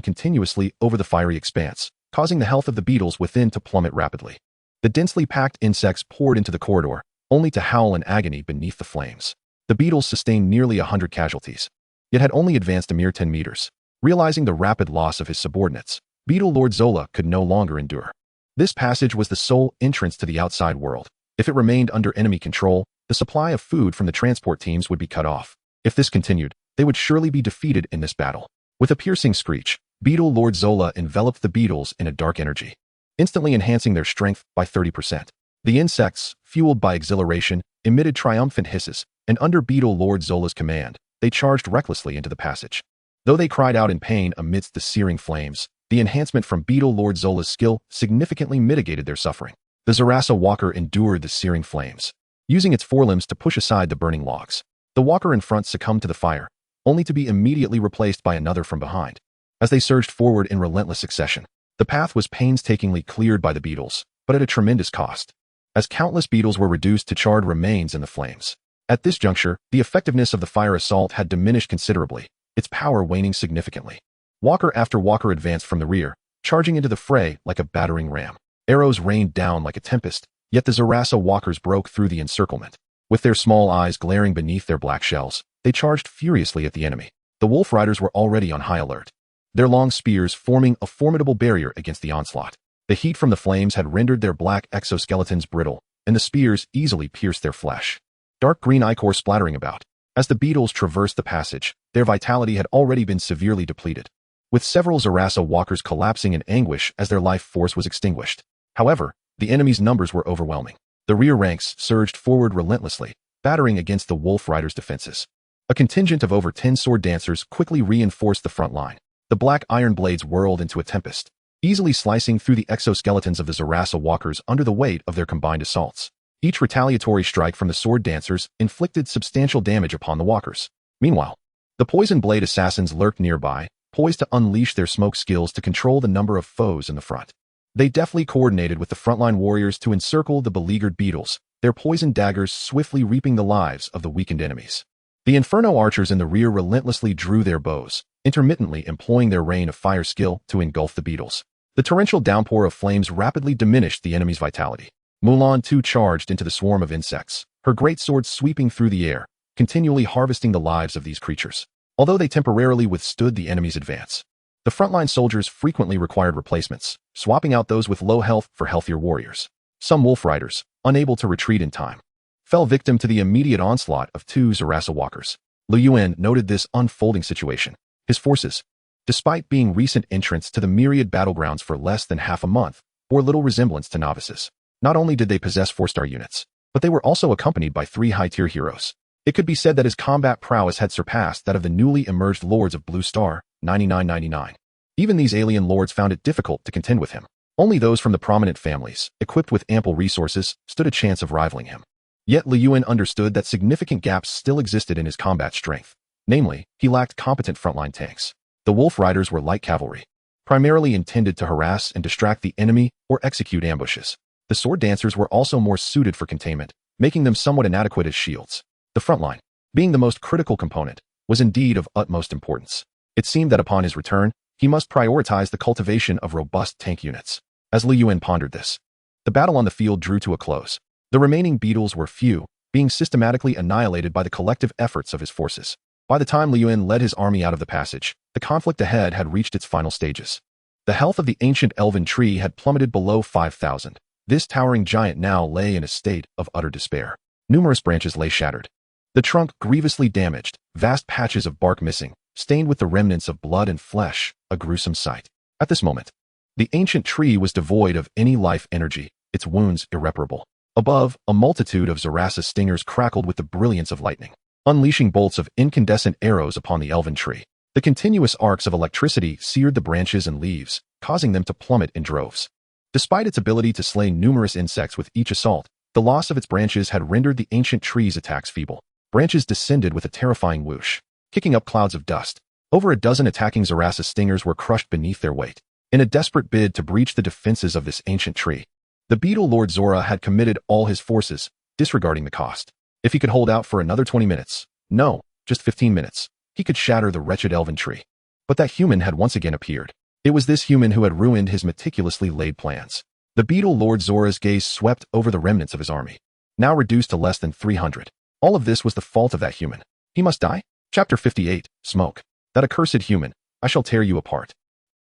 continuously over the fiery expanse, causing the health of the beetles within to plummet rapidly. The densely packed insects poured into the corridor, only to howl in agony beneath the flames. The beetles sustained nearly 100 casualties, yet had only advanced a mere 10 meters. Realizing the rapid loss of his subordinates, Beetle Lord Zola could no longer endure. This passage was the sole entrance to the outside world. If it remained under enemy control, the supply of food from the transport teams would be cut off. If this continued, they would surely be defeated in this battle. With a piercing screech, Beetle Lord Zola enveloped the beetles in a dark energy, instantly enhancing their strength by 30%. The insects, fueled by exhilaration, emitted triumphant hisses, and under Beetle Lord Zola's command, they charged recklessly into the passage. Though they cried out in pain amidst the searing flames, the enhancement from Beetle Lord Zola's skill significantly mitigated their suffering. The Zarasa Walker endured the searing flames, using its forelimbs to push aside the burning logs. The walker in front succumbed to the fire, only to be immediately replaced by another from behind. As they surged forward in relentless succession, the path was painstakingly cleared by the beetles, but at a tremendous cost, as countless beetles were reduced to charred remains in the flames. At this juncture, the effectiveness of the fire assault had diminished considerably, its power waning significantly. Walker after walker advanced from the rear, charging into the fray like a battering ram. Arrows rained down like a tempest, yet the Zarasa walkers broke through the encirclement. With their small eyes glaring beneath their black shells, they charged furiously at the enemy. The wolf riders were already on high alert, their long spears forming a formidable barrier against the onslaught. The heat from the flames had rendered their black exoskeletons brittle, and the spears easily pierced their flesh. Dark green ichor splattering about. As the beetles traversed the passage, their vitality had already been severely depleted, with several Zarasa walkers collapsing in anguish as their life force was extinguished. However, the enemy's numbers were overwhelming. The rear ranks surged forward relentlessly, battering against the wolf riders' defenses. A contingent of over 10 sword dancers quickly reinforced the front line. The black iron blades whirled into a tempest, easily slicing through the exoskeletons of the Zarasa walkers under the weight of their combined assaults. Each retaliatory strike from the sword dancers inflicted substantial damage upon the walkers. Meanwhile, the poison blade assassins lurked nearby, poised to unleash their smoke skills to control the number of foes in the front. They deftly coordinated with the frontline warriors to encircle the beleaguered beetles, their poisoned daggers swiftly reaping the lives of the weakened enemies. The Inferno archers in the rear relentlessly drew their bows, intermittently employing their rain of fire skill to engulf the beetles. The torrential downpour of flames rapidly diminished the enemy's vitality. Mulan too charged into the swarm of insects, her great sword sweeping through the air, continually harvesting the lives of these creatures. Although they temporarily withstood the enemy's advance, the frontline soldiers frequently required replacements, swapping out those with low health for healthier warriors. Some wolf riders, unable to retreat in time, fell victim to the immediate onslaught of 2 Zarasa walkers. Lu Yuan noted this unfolding situation. His forces, despite being recent entrants to the myriad battlegrounds for less than half a month, bore little resemblance to novices. Not only did they possess 4-star units, but they were also accompanied by 3 high-tier heroes. It could be said that his combat prowess had surpassed that of the newly emerged lords of Blue Star, 9999. Even these alien lords found it difficult to contend with him. Only those from the prominent families, equipped with ample resources, stood a chance of rivaling him. Yet Lu Yuan understood that significant gaps still existed in his combat strength. Namely, he lacked competent frontline tanks. The wolf riders were light cavalry, primarily intended to harass and distract the enemy or execute ambushes. The sword dancers were also more suited for containment, making them somewhat inadequate as shields. The front line, being the most critical component, was indeed of utmost importance. It seemed that upon his return, he must prioritize the cultivation of robust tank units. As Lu Yuan pondered this, the battle on the field drew to a close. The remaining beetles were few, being systematically annihilated by the collective efforts of his forces. By the time Lu Yuan led his army out of the passage, the conflict ahead had reached its final stages. The health of the ancient elven tree had plummeted below 5,000. This towering giant now lay in a state of utter despair. Numerous branches lay shattered. The trunk grievously damaged, vast patches of bark missing, stained with the remnants of blood and flesh, a gruesome sight. At this moment, the ancient tree was devoid of any life energy, its wounds irreparable. Above, a multitude of Zarasa stingers crackled with the brilliance of lightning, unleashing bolts of incandescent arrows upon the elven tree. The continuous arcs of electricity seared the branches and leaves, causing them to plummet in droves. Despite its ability to slay numerous insects with each assault, the loss of its branches had rendered the ancient tree's attacks feeble. Branches descended with a terrifying whoosh, kicking up clouds of dust. Over a dozen attacking Zarasa stingers were crushed beneath their weight. In a desperate bid to breach the defenses of this ancient tree, the beetle Lord Zora had committed all his forces, disregarding the cost. If he could hold out for another 20 minutes, no, just 15 minutes, he could shatter the wretched elven tree. But that human had once again appeared. It was this human who had ruined his meticulously laid plans. The beetle Lord Zora's gaze swept over the remnants of his army, now reduced to less than 300. All of this was the fault of that human. He must die? Chapter 58, Smoke. That accursed human, I shall tear you apart.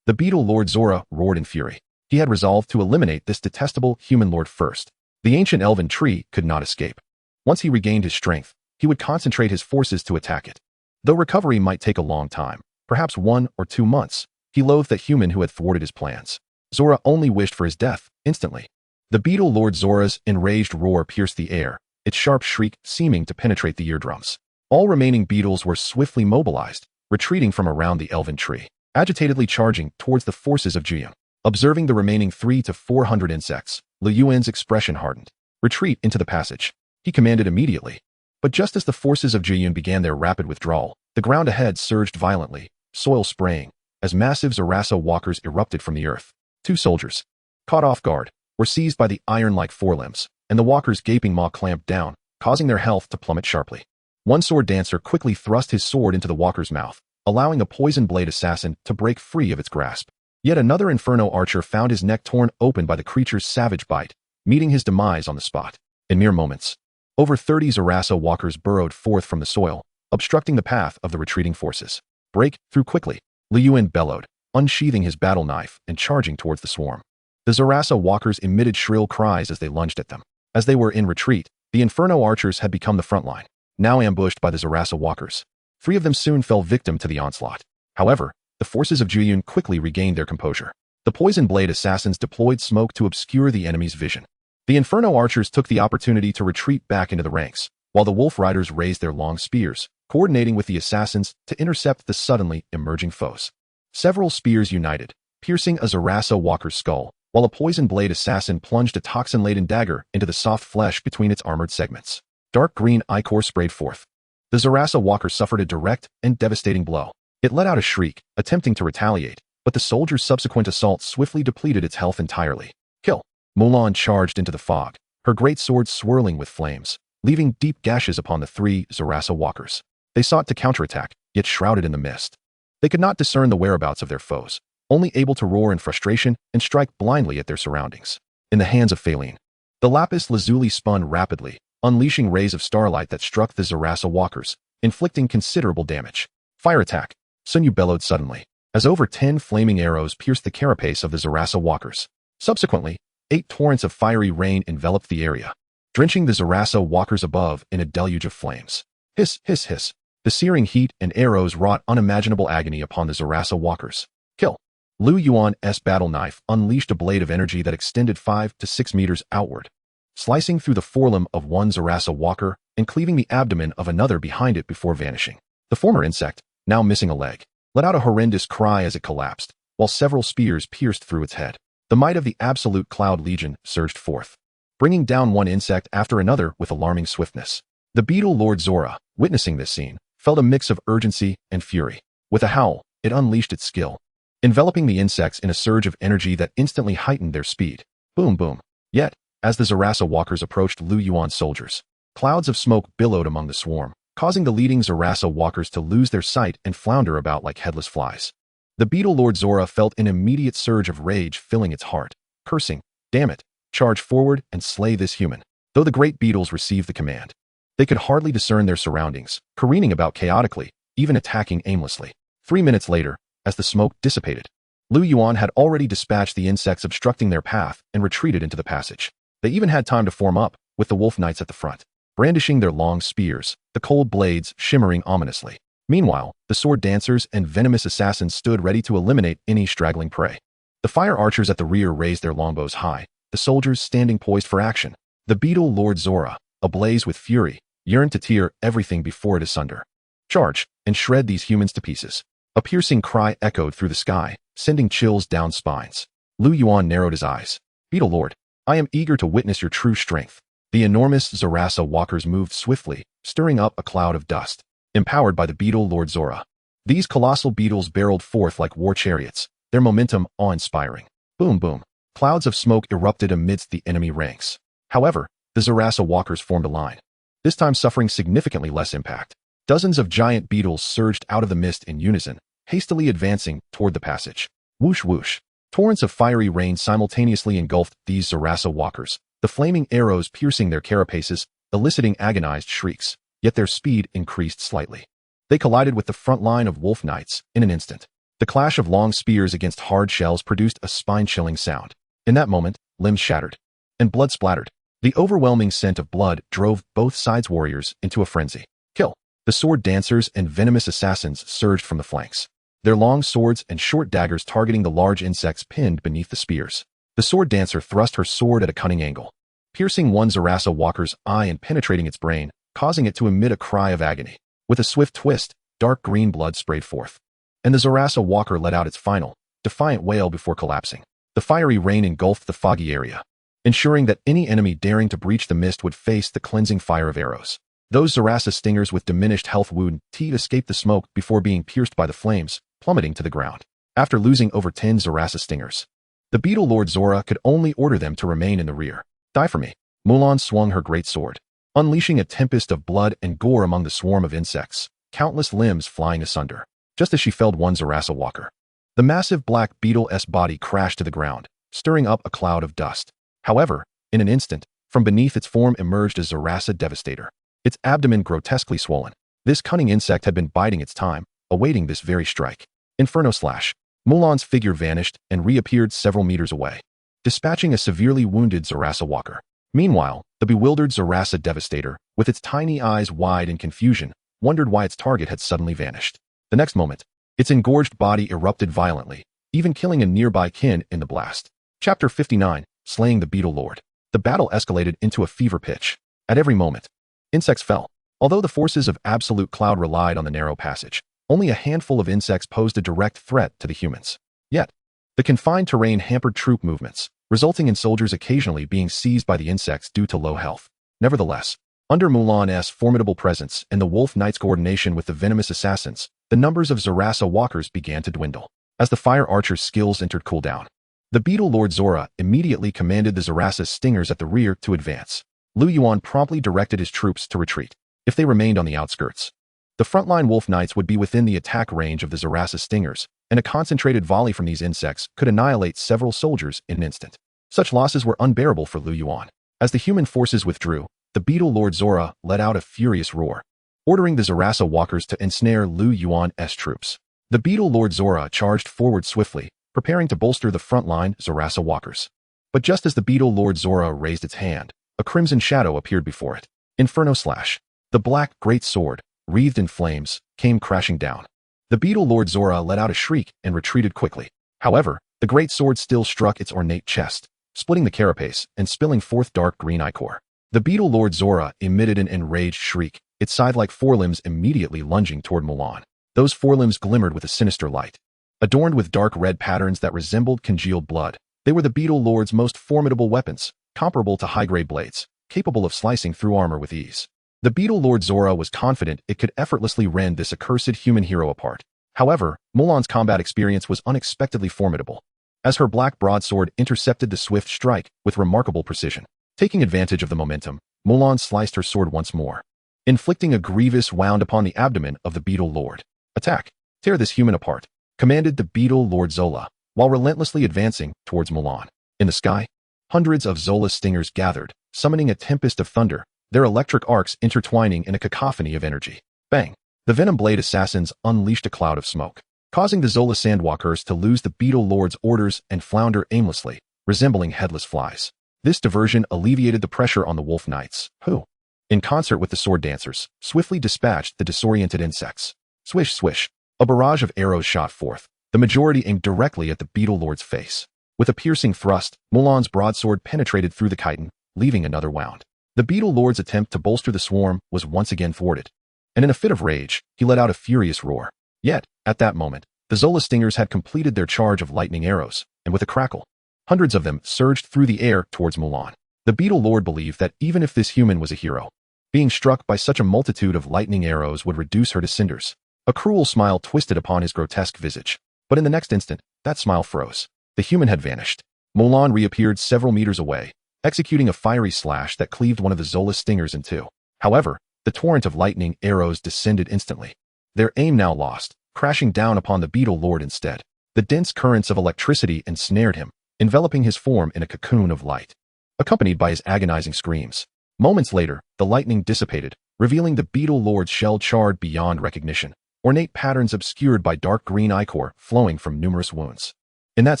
The beetle Lord Zora roared in fury. He had resolved to eliminate this detestable human lord first. The ancient elven tree could not escape. Once he regained his strength, he would concentrate his forces to attack it. Though recovery might take a long time, perhaps 1 or 2 months, he loathed that human who had thwarted his plans. Zora only wished for his death, instantly. The beetle Lord Zora's enraged roar pierced the air, its sharp shriek seeming to penetrate the eardrums. All remaining beetles were swiftly mobilized, retreating from around the elven tree, agitatedly charging towards the forces of Juyun. Observing the remaining 300 to 400 insects, Lu Yuan's expression hardened. Retreat into the passage, he commanded immediately. But just as the forces of Juyun began their rapid withdrawal, the ground ahead surged violently, soil spraying, as massive Zarasa walkers erupted from the earth. 2 soldiers, caught off guard, were seized by the iron-like forelimbs, and the walkers' gaping maw clamped down, causing their health to plummet sharply. One sword dancer quickly thrust his sword into the walker's mouth, allowing a poison blade assassin to break free of its grasp. Yet another inferno archer found his neck torn open by the creature's savage bite, meeting his demise on the spot. In mere moments, over 30 Zarasa walkers burrowed forth from the soil, obstructing the path of the retreating forces. Break through quickly, Lu Yuan bellowed, unsheathing his battle knife and charging towards the swarm. The Zarasa walkers emitted shrill cries as they lunged at them. As they were in retreat, the inferno archers had become the front line, now ambushed by the Zarasa walkers. 3 of them soon fell victim to the onslaught. However, the forces of Juyun quickly regained their composure. The poison blade assassins deployed smoke to obscure the enemy's vision. The inferno archers took the opportunity to retreat back into the ranks, while the wolf riders raised their long spears, coordinating with the assassins to intercept the suddenly emerging foes. Several spears united, piercing a Zarasa walker's skull, while a poison blade assassin plunged a toxin-laden dagger into the soft flesh between its armored segments. Dark green ichor sprayed forth. The Zarasa walker suffered a direct and devastating blow. It let out a shriek, attempting to retaliate, but the soldier's subsequent assault swiftly depleted its health entirely. Kill. Mulan charged into the fog, her great sword swirling with flames, leaving deep gashes upon the 3 Zarasa walkers. They sought to counterattack, yet shrouded in the mist. They could not discern the whereabouts of their foes, only able to roar in frustration and strike blindly at their surroundings. In the hands of Faline, the lapis lazuli spun rapidly, unleashing rays of starlight that struck the Zarasa walkers, inflicting considerable damage. Fire attack. Sun Yu bellowed suddenly, as over 10 flaming arrows pierced the carapace of the Zarasa walkers. Subsequently, 8 torrents of fiery rain enveloped the area, drenching the Zarasa walkers above in a deluge of flames. Hiss, hiss, hiss. The searing heat and arrows wrought unimaginable agony upon the Zarasa walkers. Kill. Lu Yuan's battle knife unleashed a blade of energy that extended 5 to 6 meters outward, slicing through the forelimb of one Zarasa walker and cleaving the abdomen of another behind it before vanishing. The former insect, now missing a leg, let out a horrendous cry as it collapsed, while several spears pierced through its head. The might of the absolute Cloud Legion surged forth, bringing down one insect after another with alarming swiftness. The beetle Lord Zora, witnessing this scene, felt a mix of urgency and fury. With a howl, it unleashed its skill, enveloping the insects in a surge of energy that instantly heightened their speed. Boom, boom. Yet, as the Zarasa walkers approached Lu Yuan's soldiers, clouds of smoke billowed among the swarm, causing the leading Zarasa walkers to lose their sight and flounder about like headless flies. The beetle Lord Zora felt an immediate surge of rage filling its heart, cursing, "Damn it, charge forward and slay this human." Though the great beetles received the command, They could hardly discern their surroundings, careening about chaotically, even attacking aimlessly. 3 minutes later, as the smoke dissipated, Lu Yuan had already dispatched the insects obstructing their path and retreated into the passage. They even had time to form up, with the wolf knights at the front, brandishing their long spears, the cold blades shimmering ominously. Meanwhile, the sword dancers and venomous assassins stood ready to eliminate any straggling prey. The fire archers at the rear raised their longbows high, the soldiers standing poised for action. The beetle Lord Zora, ablaze with fury, yearned to tear everything before it asunder. Charge, and shred these humans to pieces. A piercing cry echoed through the sky, sending chills down spines. Lu Yuan narrowed his eyes. Beetle Lord, I am eager to witness your true strength. The enormous Zarasa walkers moved swiftly, stirring up a cloud of dust. Empowered by the beetle Lord Zora, these colossal beetles barreled forth like war chariots, their momentum awe-inspiring. Boom, boom. Clouds of smoke erupted amidst the enemy ranks. However, the Zarasa walkers formed a line, this time suffering significantly less impact. Dozens of giant beetles surged out of the mist in unison, hastily advancing toward the passage. Whoosh whoosh. Torrents of fiery rain simultaneously engulfed these Zarasa walkers, the flaming arrows piercing their carapaces, eliciting agonized shrieks, yet their speed increased slightly. They collided with the front line of wolf knights in an instant. The clash of long spears against hard shells produced a spine-chilling sound. In that moment, limbs shattered, and blood splattered. The overwhelming scent of blood drove both sides' warriors into a frenzy. Kill! The sword dancers and venomous assassins surged from the flanks, their long swords and short daggers targeting the large insects pinned beneath the spears. The sword dancer thrust her sword at a cunning angle, piercing one Zarasa walker's eye and penetrating its brain, causing it to emit a cry of agony. With a swift twist, dark green blood sprayed forth, and the Zarasa walker let out its final, defiant wail before collapsing. The fiery rain engulfed the foggy area, ensuring that any enemy daring to breach the mist would face the cleansing fire of arrows. Those Zarasa stingers with diminished health would escape the smoke before being pierced by the flames, plummeting to the ground. After losing over 10 Zarasa stingers, the beetle Lord Zora could only order them to remain in the rear. Die for me. Mulan swung her great sword, unleashing a tempest of blood and gore among the swarm of insects, countless limbs flying asunder. Just as she felled one Zarasa walker, the massive black beetle's body crashed to the ground, stirring up a cloud of dust. However, in an instant, from beneath its form emerged a Zarasa devastator, its abdomen grotesquely swollen. This cunning insect had been biding its time, awaiting this very strike. Inferno slash. Mulan's figure vanished and reappeared several meters away, dispatching a severely wounded Zarasa walker. Meanwhile, the bewildered Zarasa devastator, with its tiny eyes wide in confusion, wondered why its target had suddenly vanished. The next moment, its engorged body erupted violently, even killing a nearby kin in the blast. Chapter 59, Slaying the Beetle Lord. The battle escalated into a fever pitch. At every moment, insects fell. Although the forces of Absolute Cloud relied on the narrow passage, only a handful of insects posed a direct threat to the humans. Yet, the confined terrain hampered troop movements, resulting in soldiers occasionally being seized by the insects due to low health. Nevertheless, under Mulan's formidable presence and the Wolf Knight's coordination with the venomous assassins, the numbers of Zarasa walkers began to dwindle. As the fire archer's skills entered cooldown, the beetle Lord Zora immediately commanded the Zarasa stingers at the rear to advance. Lu Yuan promptly directed his troops to retreat. If they remained on the outskirts, the frontline wolf knights would be within the attack range of the Zarasa stingers, and a concentrated volley from these insects could annihilate several soldiers in an instant. Such losses were unbearable for Lu Yuan. As the human forces withdrew, the beetle Lord Zora let out a furious roar, ordering the Zarasa walkers to ensnare Lu Yuan's troops. The beetle Lord Zora charged forward swiftly, preparing to bolster the frontline Zarasa walkers. But just as the beetle Lord Zora raised its hand, a crimson shadow appeared before it. Inferno slash. The black great sword, wreathed in flames, came crashing down. The beetle Lord Zora let out a shriek and retreated quickly. However, the great sword still struck its ornate chest, splitting the carapace and spilling forth dark green ichor. The beetle Lord Zora emitted an enraged shriek, its scythe-like forelimbs immediately lunging toward Mulan. Those forelimbs glimmered with a sinister light. Adorned with dark red patterns that resembled congealed blood, they were the beetle Lord's most formidable weapons, comparable to high-grade blades, capable of slicing through armor with ease. The beetle Lord Zora was confident it could effortlessly rend this accursed human hero apart. However, Mulan's combat experience was unexpectedly formidable, as her black broadsword intercepted the swift strike with remarkable precision. Taking advantage of the momentum, Mulan sliced her sword once more, inflicting a grievous wound upon the abdomen of the beetle Lord. Attack! Tear this human apart, commanded the beetle Lord Zola, while relentlessly advancing towards Mulan. In the sky, hundreds of Zola's stingers gathered, summoning a tempest of thunder, their electric arcs intertwining in a cacophony of energy. Bang! The Venom Blade assassins unleashed a cloud of smoke, causing the Zola Sandwalkers to lose the Beetle Lord's orders and flounder aimlessly, resembling headless flies. This diversion alleviated the pressure on the Wolf Knights, who, in concert with the Sword Dancers, swiftly dispatched the disoriented insects. Swish, swish. A barrage of arrows shot forth, the majority aimed directly at the Beetle Lord's face. With a piercing thrust, Mulan's broadsword penetrated through the chitin, leaving another wound. The Beetle Lord's attempt to bolster the swarm was once again thwarted, and in a fit of rage, he let out a furious roar. Yet, at that moment, the Zola Stingers had completed their charge of lightning arrows, and with a crackle, hundreds of them surged through the air towards Mulan. The Beetle Lord believed that even if this human was a hero, being struck by such a multitude of lightning arrows would reduce her to cinders. A cruel smile twisted upon his grotesque visage, but in the next instant, that smile froze. The human had vanished. Mulan reappeared several meters away, executing a fiery slash that cleaved one of the Zola Stingers in two. However, the torrent of lightning arrows descended instantly, their aim now lost, crashing down upon the Beetle Lord instead. The dense currents of electricity ensnared him, enveloping his form in a cocoon of light, accompanied by his agonizing screams. Moments later, the lightning dissipated, revealing the Beetle Lord's shell charred beyond recognition, ornate patterns obscured by dark green ichor flowing from numerous wounds. In that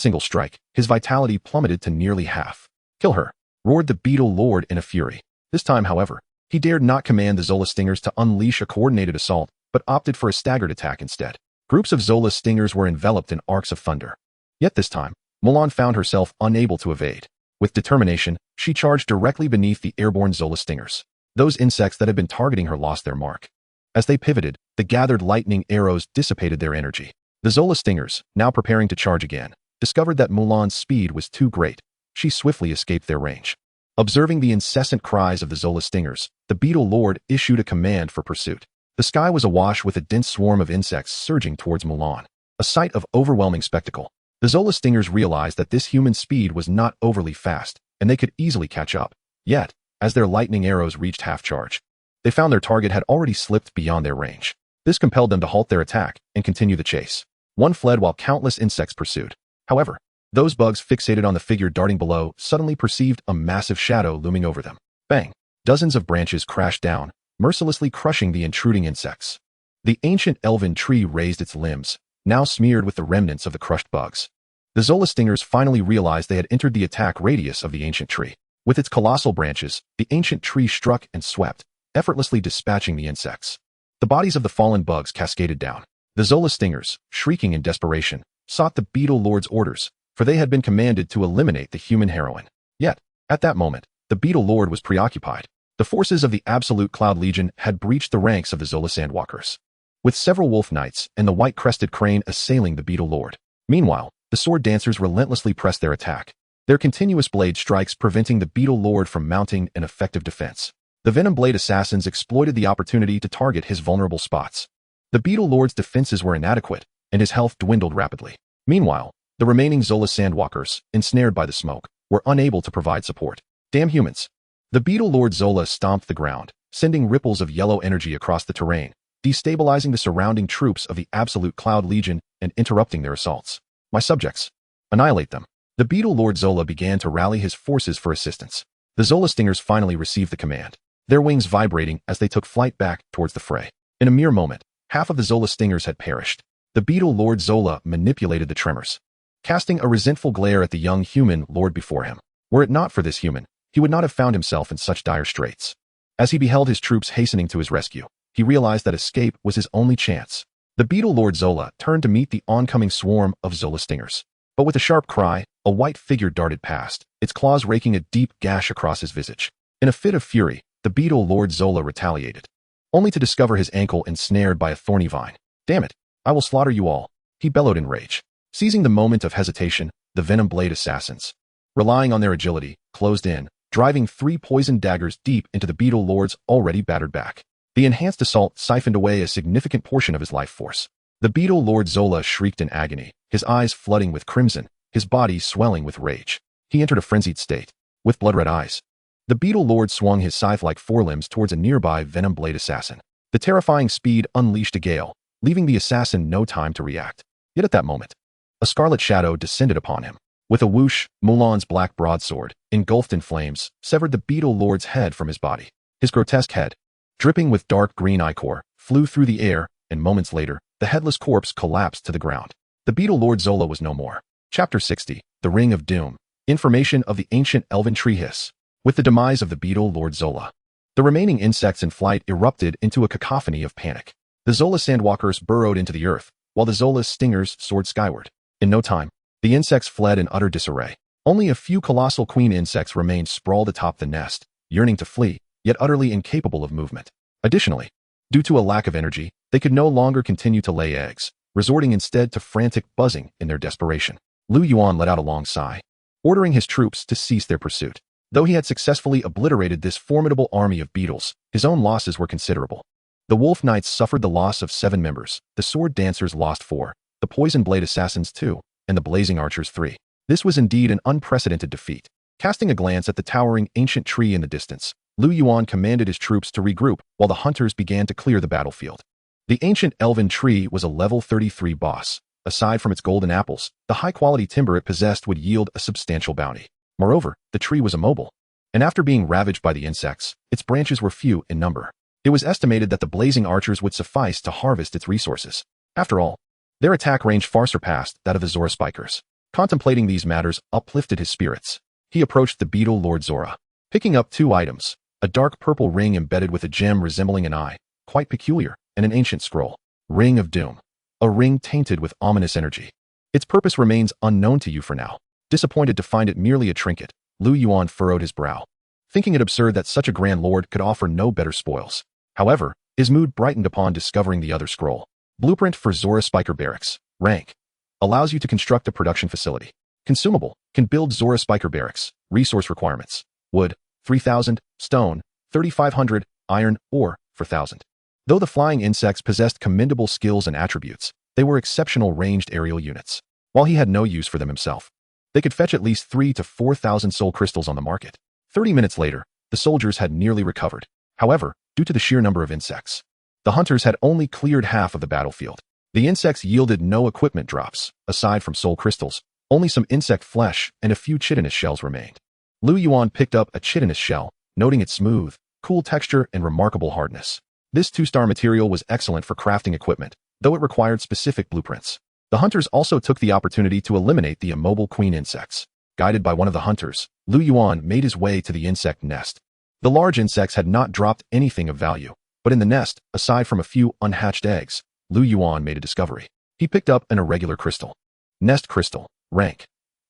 single strike, his vitality plummeted to nearly half. Kill her, roared the Beetle Lord in a fury. This time, however, he dared not command the Zola Stingers to unleash a coordinated assault, but opted for a staggered attack instead. Groups of Zola Stingers were enveloped in arcs of thunder. Yet this time, Mulan found herself unable to evade. With determination, she charged directly beneath the airborne Zola Stingers. Those insects that had been targeting her lost their mark. As they pivoted, the gathered lightning arrows dissipated their energy. The Zola Stingers, now preparing to charge again, discovered that Mulan's speed was too great. She swiftly escaped their range. Observing the incessant cries of the Zola Stingers, the Beetle Lord issued a command for pursuit. The sky was awash with a dense swarm of insects surging towards Mulan, a sight of overwhelming spectacle. The Zola Stingers realized that this human speed was not overly fast, and they could easily catch up. Yet, as their lightning arrows reached half charge, they found their target had already slipped beyond their range. This compelled them to halt their attack and continue the chase. One fled while countless insects pursued. However, those bugs fixated on the figure darting below suddenly perceived a massive shadow looming over them. Bang! Dozens of branches crashed down, mercilessly crushing the intruding insects. The ancient elven tree raised its limbs, now smeared with the remnants of the crushed bugs. The Zola Stingers finally realized they had entered the attack radius of the ancient tree. With its colossal branches, the ancient tree struck and swept, effortlessly dispatching the insects. The bodies of the fallen bugs cascaded down. The Zola Stingers, shrieking in desperation, sought the Beetle Lord's orders, for they had been commanded to eliminate the human heroine. Yet, at that moment, the Beetle Lord was preoccupied. The forces of the Absolute Cloud Legion had breached the ranks of the Zola Sandwalkers, with several Wolf Knights and the white-crested crane assailing the Beetle Lord. Meanwhile, the Sword Dancers relentlessly pressed their attack, their continuous blade strikes preventing the Beetle Lord from mounting an effective defense. The Venom Blade assassins exploited the opportunity to target his vulnerable spots. The Beetle Lord's defenses were inadequate, and his health dwindled rapidly. Meanwhile, the remaining Zola Sandwalkers, ensnared by the smoke, were unable to provide support. Damn humans! The Beetle Lord Zola stomped the ground, sending ripples of yellow energy across the terrain, destabilizing the surrounding troops of the Absolute Cloud Legion and interrupting their assaults. My subjects, annihilate them. The Beetle Lord Zola began to rally his forces for assistance. The Zola Stingers finally received the command, their wings vibrating as they took flight back towards the fray. In a mere moment, half of the Zola Stingers had perished. The Beetle Lord Zola manipulated the tremors, casting a resentful glare at the young human lord before him. Were it not for this human, he would not have found himself in such dire straits. As he beheld his troops hastening to his rescue, he realized that escape was his only chance. The Beetle Lord Zola turned to meet the oncoming swarm of Zola Stingers. But with a sharp cry, a white figure darted past, its claws raking a deep gash across his visage. In a fit of fury, the Beetle Lord Zola retaliated, only to discover his ankle ensnared by a thorny vine. Damn it! I will slaughter you all, he bellowed in rage. Seizing the moment of hesitation, the Venom Blade assassins, relying on their agility, closed in, driving 3 poisoned daggers deep into the Beetle Lord's already battered back. The enhanced assault siphoned away a significant portion of his life force. The Beetle Lord Zola shrieked in agony, his eyes flooding with crimson, his body swelling with rage. He entered a frenzied state, with blood-red eyes. The Beetle Lord swung his scythe-like forelimbs towards a nearby Venom Blade assassin. The terrifying speed unleashed a gale, leaving the assassin no time to react. Yet at that moment, a scarlet shadow descended upon him. With a whoosh, Mulan's black broadsword, engulfed in flames, severed the Beetle Lord's head from his body. His grotesque head, dripping with dark green ichor, flew through the air, and moments later, the headless corpse collapsed to the ground. The beetle Lord Zola was no more. Chapter 60. The Ring of Doom. Information of the ancient elven tree hiss. With the demise of the beetle Lord Zola, the remaining insects in flight erupted into a cacophony of panic. The Zola sandwalkers burrowed into the earth, while the Zola stingers soared skyward. In no time, the insects fled in utter disarray. Only a few colossal queen insects remained sprawled atop the nest, yearning to flee, yet utterly incapable of movement. Additionally, due to a lack of energy, they could no longer continue to lay eggs, resorting instead to frantic buzzing in their desperation. Lu Yuan let out a long sigh, ordering his troops to cease their pursuit. Though he had successfully obliterated this formidable army of beetles, his own losses were considerable. The Wolf Knights suffered the loss of 7 members, the Sword Dancers lost 4, the Poison Blade Assassins 2, and the Blazing Archers 3. This was indeed an unprecedented defeat. Casting a glance at the towering ancient tree in the distance, Lu Yuan commanded his troops to regroup while the hunters began to clear the battlefield. The ancient elven tree was a level 33 boss. Aside from its golden apples, the high-quality timber it possessed would yield a substantial bounty. Moreover, the tree was immobile, and after being ravaged by the insects, its branches were few in number. It was estimated that the blazing archers would suffice to harvest its resources. After all, their attack range far surpassed that of the Zora Spikers. Contemplating these matters uplifted his spirits. He approached the beetle Lord Zora, picking up 2 items, a dark purple ring embedded with a gem resembling an eye, quite peculiar, and an ancient scroll. Ring of Doom. A ring tainted with ominous energy. Its purpose remains unknown to you for now. Disappointed to find it merely a trinket, Lu Yuan furrowed his brow, thinking it absurd that such a grand lord could offer no better spoils. However, his mood brightened upon discovering the other scroll. Blueprint for Zora Spiker Barracks. Rank. Allows you to construct a production facility. Consumable. Can build Zora Spiker Barracks. Resource requirements. Wood, 3,000, stone, 3,500, iron, ore, 4,000. Though the flying insects possessed commendable skills and attributes, they were exceptional ranged aerial units. While he had no use for them himself, they could fetch at least 3,000 to 4,000 soul crystals on the market. 30 minutes later, the soldiers had nearly recovered. However, due to the sheer number of insects, the hunters had only cleared half of the battlefield. The insects yielded no equipment drops. Aside from soul crystals, only some insect flesh and a few chitinous shells remained. Lu Yuan picked up a chitinous shell, noting its smooth, cool texture and remarkable hardness. This 2-star material was excellent for crafting equipment, though it required specific blueprints. The hunters also took the opportunity to eliminate the immobile queen insects. Guided by one of the hunters, Lu Yuan made his way to the insect nest. The large insects had not dropped anything of value, but in the nest, aside from a few unhatched eggs, Lu Yuan made a discovery. He picked up an irregular crystal. Nest crystal. Rank.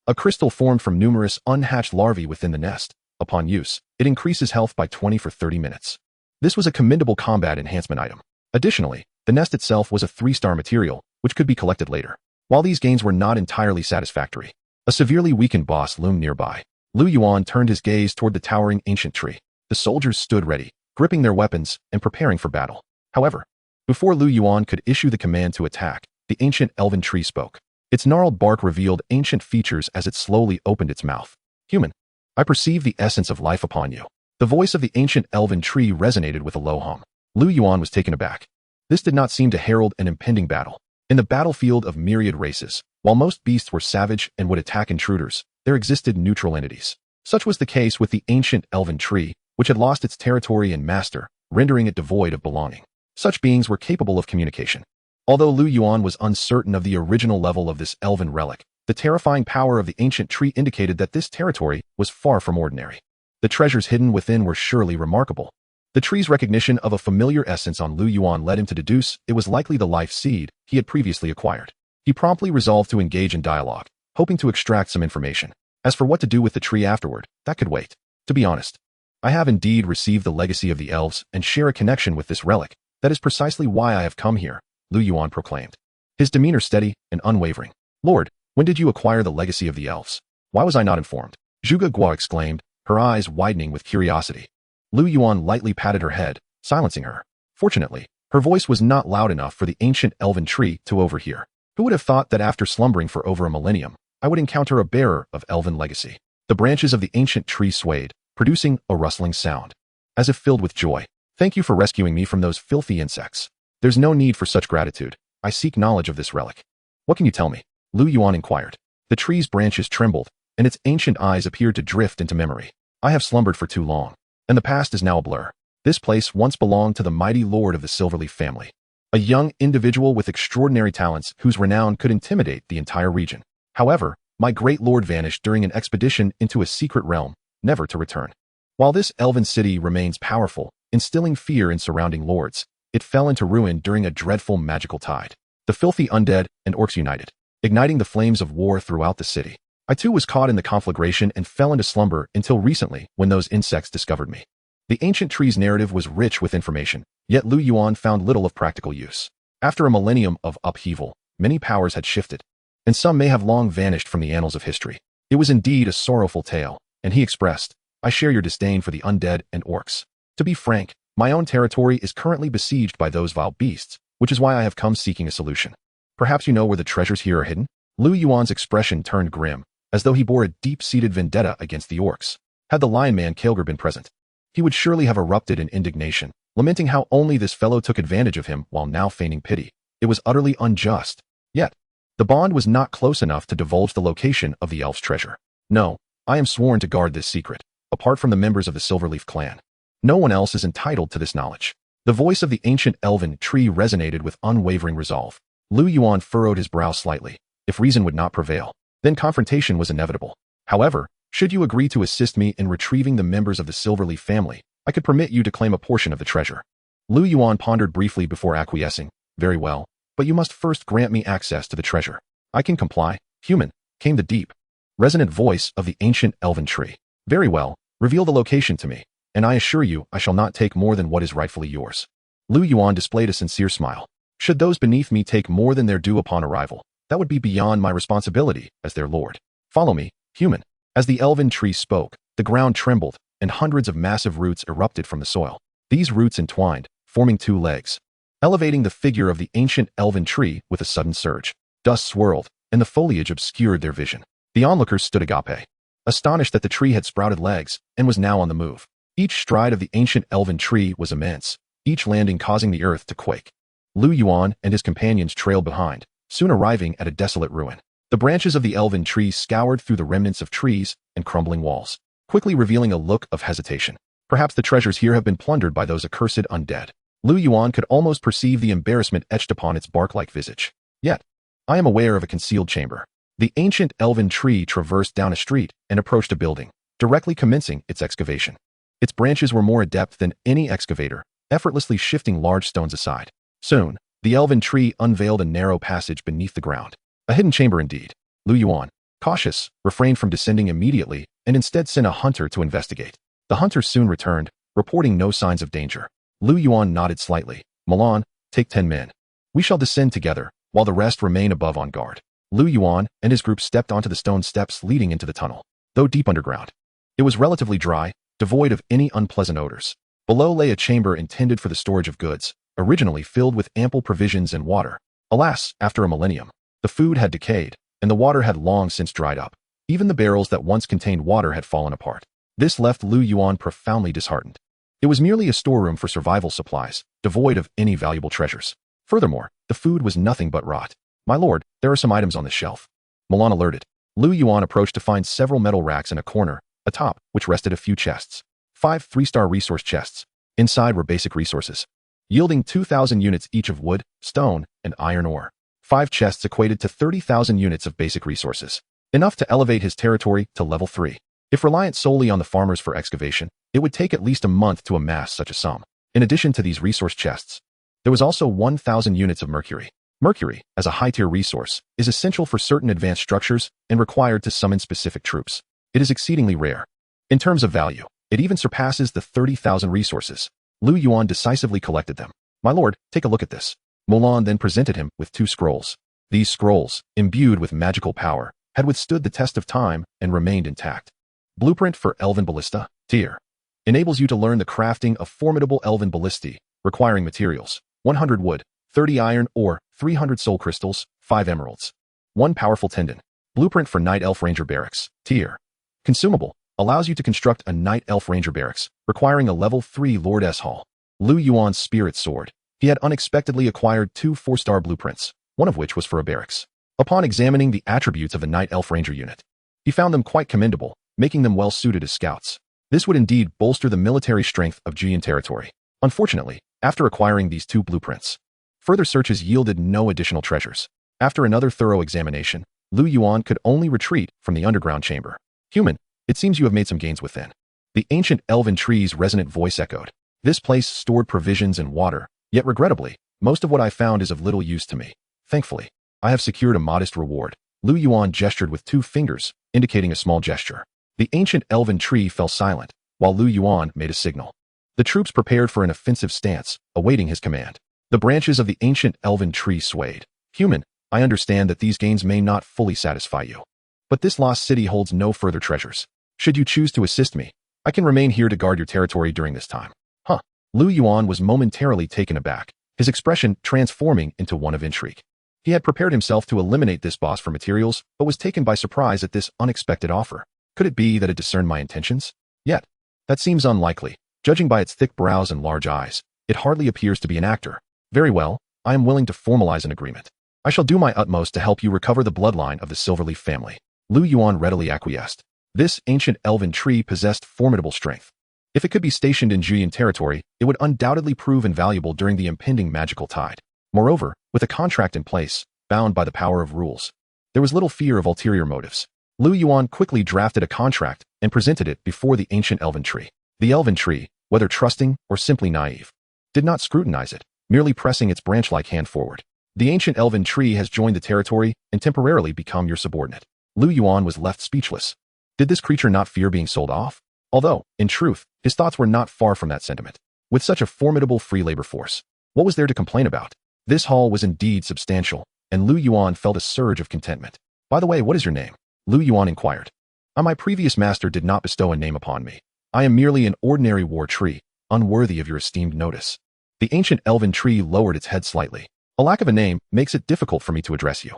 A crystal formed from numerous unhatched larvae within the nest. Upon use, it increases health by 20 for 30 minutes. This was a commendable combat enhancement item. Additionally, the nest itself was a 3-star material, which could be collected later. While these gains were not entirely satisfactory, a severely weakened boss loomed nearby. Lu Yuan turned his gaze toward the towering ancient tree. The soldiers stood ready, gripping their weapons and preparing for battle. However, before Lu Yuan could issue the command to attack, the ancient elven tree spoke. Its gnarled bark revealed ancient features as it slowly opened its mouth. Human, I perceive the essence of life upon you. The voice of the ancient elven tree resonated with a low hum. Lu Yuan was taken aback. This did not seem to herald an impending battle. In the battlefield of myriad races, while most beasts were savage and would attack intruders, there existed neutral entities. Such was the case with the ancient elven tree, which had lost its territory and master, rendering it devoid of belonging. Such beings were capable of communication. Although Lu Yuan was uncertain of the original level of this elven relic, the terrifying power of the ancient tree indicated that this territory was far from ordinary. The treasures hidden within were surely remarkable. The tree's recognition of a familiar essence on Lu Yuan led him to deduce it was likely the life seed he had previously acquired. He promptly resolved to engage in dialogue, hoping to extract some information. As for what to do with the tree afterward, that could wait. To be honest, I have indeed received the legacy of the elves and share a connection with this relic. That is precisely why I have come here, Lu Yuan proclaimed, his demeanor steady and unwavering. Lord, when did you acquire the legacy of the elves? Why was I not informed? Zhuge Guo exclaimed, her eyes widening with curiosity. Lu Yuan lightly patted her head, silencing her. Fortunately, her voice was not loud enough for the ancient elven tree to overhear. Who would have thought that after slumbering for over a millennium, I would encounter a bearer of elven legacy? The branches of the ancient tree swayed, producing a rustling sound, as if filled with joy. Thank you for rescuing me from those filthy insects. There's no need for such gratitude. I seek knowledge of this relic. What can you tell me? Lu Yuan inquired. The tree's branches trembled, and its ancient eyes appeared to drift into memory. I have slumbered for too long, and the past is now a blur. This place once belonged to the mighty lord of the Silverleaf family, a young individual with extraordinary talents whose renown could intimidate the entire region. However, my great lord vanished during an expedition into a secret realm, never to return. While this elven city remains powerful, instilling fear in surrounding lords, it fell into ruin during a dreadful magical tide. The filthy undead and orcs united, igniting the flames of war throughout the city. I too was caught in the conflagration and fell into slumber until recently when those insects discovered me. The ancient tree's narrative was rich with information, yet Lu Yuan found little of practical use. After a millennium of upheaval, many powers had shifted, and some may have long vanished from the annals of history. It was indeed a sorrowful tale, and he expressed, "I share your disdain for the undead and orcs. To be frank, my own territory is currently besieged by those vile beasts, which is why I have come seeking a solution. Perhaps you know where the treasures here are hidden?" Lu Yuan's expression turned grim, as though he bore a deep-seated vendetta against the orcs. Had the Lion Man Kael'gr been present, he would surely have erupted in indignation, lamenting how only this fellow took advantage of him while now feigning pity. It was utterly unjust. Yet, the bond was not close enough to divulge the location of the elf's treasure. No, I am sworn to guard this secret, apart from the members of the Silverleaf clan. No one else is entitled to this knowledge. The voice of the ancient elven tree resonated with unwavering resolve. Lu Yuan furrowed his brow slightly. If reason would not prevail, then confrontation was inevitable. However, should you agree to assist me in retrieving the members of the Silverleaf family, I could permit you to claim a portion of the treasure. Lu Yuan pondered briefly before acquiescing. Very well, but you must first grant me access to the treasure. I can comply. Human, came the deep, resonant voice of the ancient elven tree. Very well, reveal the location to me, and I assure you I shall not take more than what is rightfully yours. Lu Yuan displayed a sincere smile. Should those beneath me take more than their due upon arrival, that would be beyond my responsibility as their lord. Follow me, human. As the elven tree spoke, the ground trembled, and hundreds of massive roots erupted from the soil. These roots entwined, forming two legs, elevating the figure of the ancient elven tree with a sudden surge. Dust swirled, and the foliage obscured their vision. The onlookers stood agape, astonished that the tree had sprouted legs and was now on the move. Each stride of the ancient elven tree was immense, each landing causing the earth to quake. Lu Yuan and his companions trailed behind, soon arriving at a desolate ruin. The branches of the elven tree scoured through the remnants of trees and crumbling walls, quickly revealing a look of hesitation. Perhaps the treasures here have been plundered by those accursed undead. Lu Yuan could almost perceive the embarrassment etched upon its bark-like visage. Yet, I am aware of a concealed chamber. The ancient elven tree traversed down a street and approached a building, directly commencing its excavation. Its branches were more adept than any excavator, effortlessly shifting large stones aside. Soon, the elven tree unveiled a narrow passage beneath the ground. A hidden chamber indeed. Lu Yuan, cautious, refrained from descending immediately and instead sent a hunter to investigate. The hunter soon returned, reporting no signs of danger. Lu Yuan nodded slightly. Milan, take 10 men. We shall descend together, while the rest remain above on guard. Lu Yuan and his group stepped onto the stone steps leading into the tunnel. Though deep underground, it was relatively dry, devoid of any unpleasant odors. Below lay a chamber intended for the storage of goods, originally filled with ample provisions and water. Alas, after a millennium, the food had decayed, and the water had long since dried up. Even the barrels that once contained water had fallen apart. This left Lu Yuan profoundly disheartened. It was merely a storeroom for survival supplies, devoid of any valuable treasures. Furthermore, the food was nothing but rot. My lord, there are some items on this shelf. Milan alerted. Lu Yuan approached to find several metal racks in a corner, atop which rested a few chests. 5 three-star resource chests. Inside were basic resources, yielding 2,000 units each of wood, stone, and iron ore. 5 chests equated to 30,000 units of basic resources, enough to elevate his territory to level 3. If reliant solely on the farmers for excavation, it would take at least a month to amass such a sum. In addition to these resource chests, there was also 1,000 units of mercury. Mercury, as a high-tier resource, is essential for certain advanced structures and required to summon specific troops. It is exceedingly rare. In terms of value, it even surpasses the 30,000 resources. Lu Yuan decisively collected them. My lord, take a look at this. Mulan then presented him with 2 scrolls. These scrolls, imbued with magical power, had withstood the test of time and remained intact. Blueprint for Elven Ballista, tier. Enables you to learn the crafting of formidable Elven Ballistae, requiring materials, 100 wood, 30 iron ore, 300 soul crystals, 5 emeralds. 1 powerful tendon. Blueprint for Night Elf Ranger Barracks, tier. Consumable, allows you to construct a Night Elf Ranger Barracks, requiring a level 3 Lord S. Hall. Lu Yuan's spirit soared. He had unexpectedly acquired 2 4-star blueprints, one of which was for a barracks. Upon examining the attributes of a Night Elf Ranger unit, he found them quite commendable, making them well suited as scouts. This would indeed bolster the military strength of Jian territory. Unfortunately, after acquiring these 2 blueprints, further searches yielded no additional treasures. After another thorough examination, Lu Yuan could only retreat from the underground chamber. Human, it seems you have made some gains within. The ancient elven tree's resonant voice echoed. This place stored provisions and water, yet regrettably, most of what I found is of little use to me. Thankfully, I have secured a modest reward. Lu Yuan gestured with 2 fingers, indicating a small gesture. The ancient elven tree fell silent, while Lu Yuan made a signal. The troops prepared for an offensive stance, awaiting his command. The branches of the ancient elven tree swayed. Human, I understand that these gains may not fully satisfy you. But this lost city holds no further treasures. Should you choose to assist me, I can remain here to guard your territory during this time. Huh. Lu Yuan was momentarily taken aback, his expression transforming into one of intrigue. He had prepared himself to eliminate this boss for materials, but was taken by surprise at this unexpected offer. Could it be that it discerned my intentions? Yet, that seems unlikely. Judging by its thick brows and large eyes, it hardly appears to be an actor. Very well, I am willing to formalize an agreement. I shall do my utmost to help you recover the bloodline of the Silverleaf family. Lu Yuan readily acquiesced. This ancient elven tree possessed formidable strength. If it could be stationed in Julian territory, it would undoubtedly prove invaluable during the impending magical tide. Moreover, with a contract in place, bound by the power of rules, there was little fear of ulterior motives. Lu Yuan quickly drafted a contract and presented it before the ancient elven tree. The elven tree, whether trusting or simply naive, did not scrutinize it, merely pressing its branch-like hand forward. The ancient elven tree has joined the territory and temporarily become your subordinate. Lu Yuan was left speechless. Did this creature not fear being sold off? Although, in truth, his thoughts were not far from that sentiment. With such a formidable free labor force, what was there to complain about? This haul was indeed substantial, and Lu Yuan felt a surge of contentment. By the way, what is your name? Lu Yuan inquired. My previous master did not bestow a name upon me. I am merely an ordinary war tree, unworthy of your esteemed notice. The ancient elven tree lowered its head slightly. A lack of a name makes it difficult for me to address you.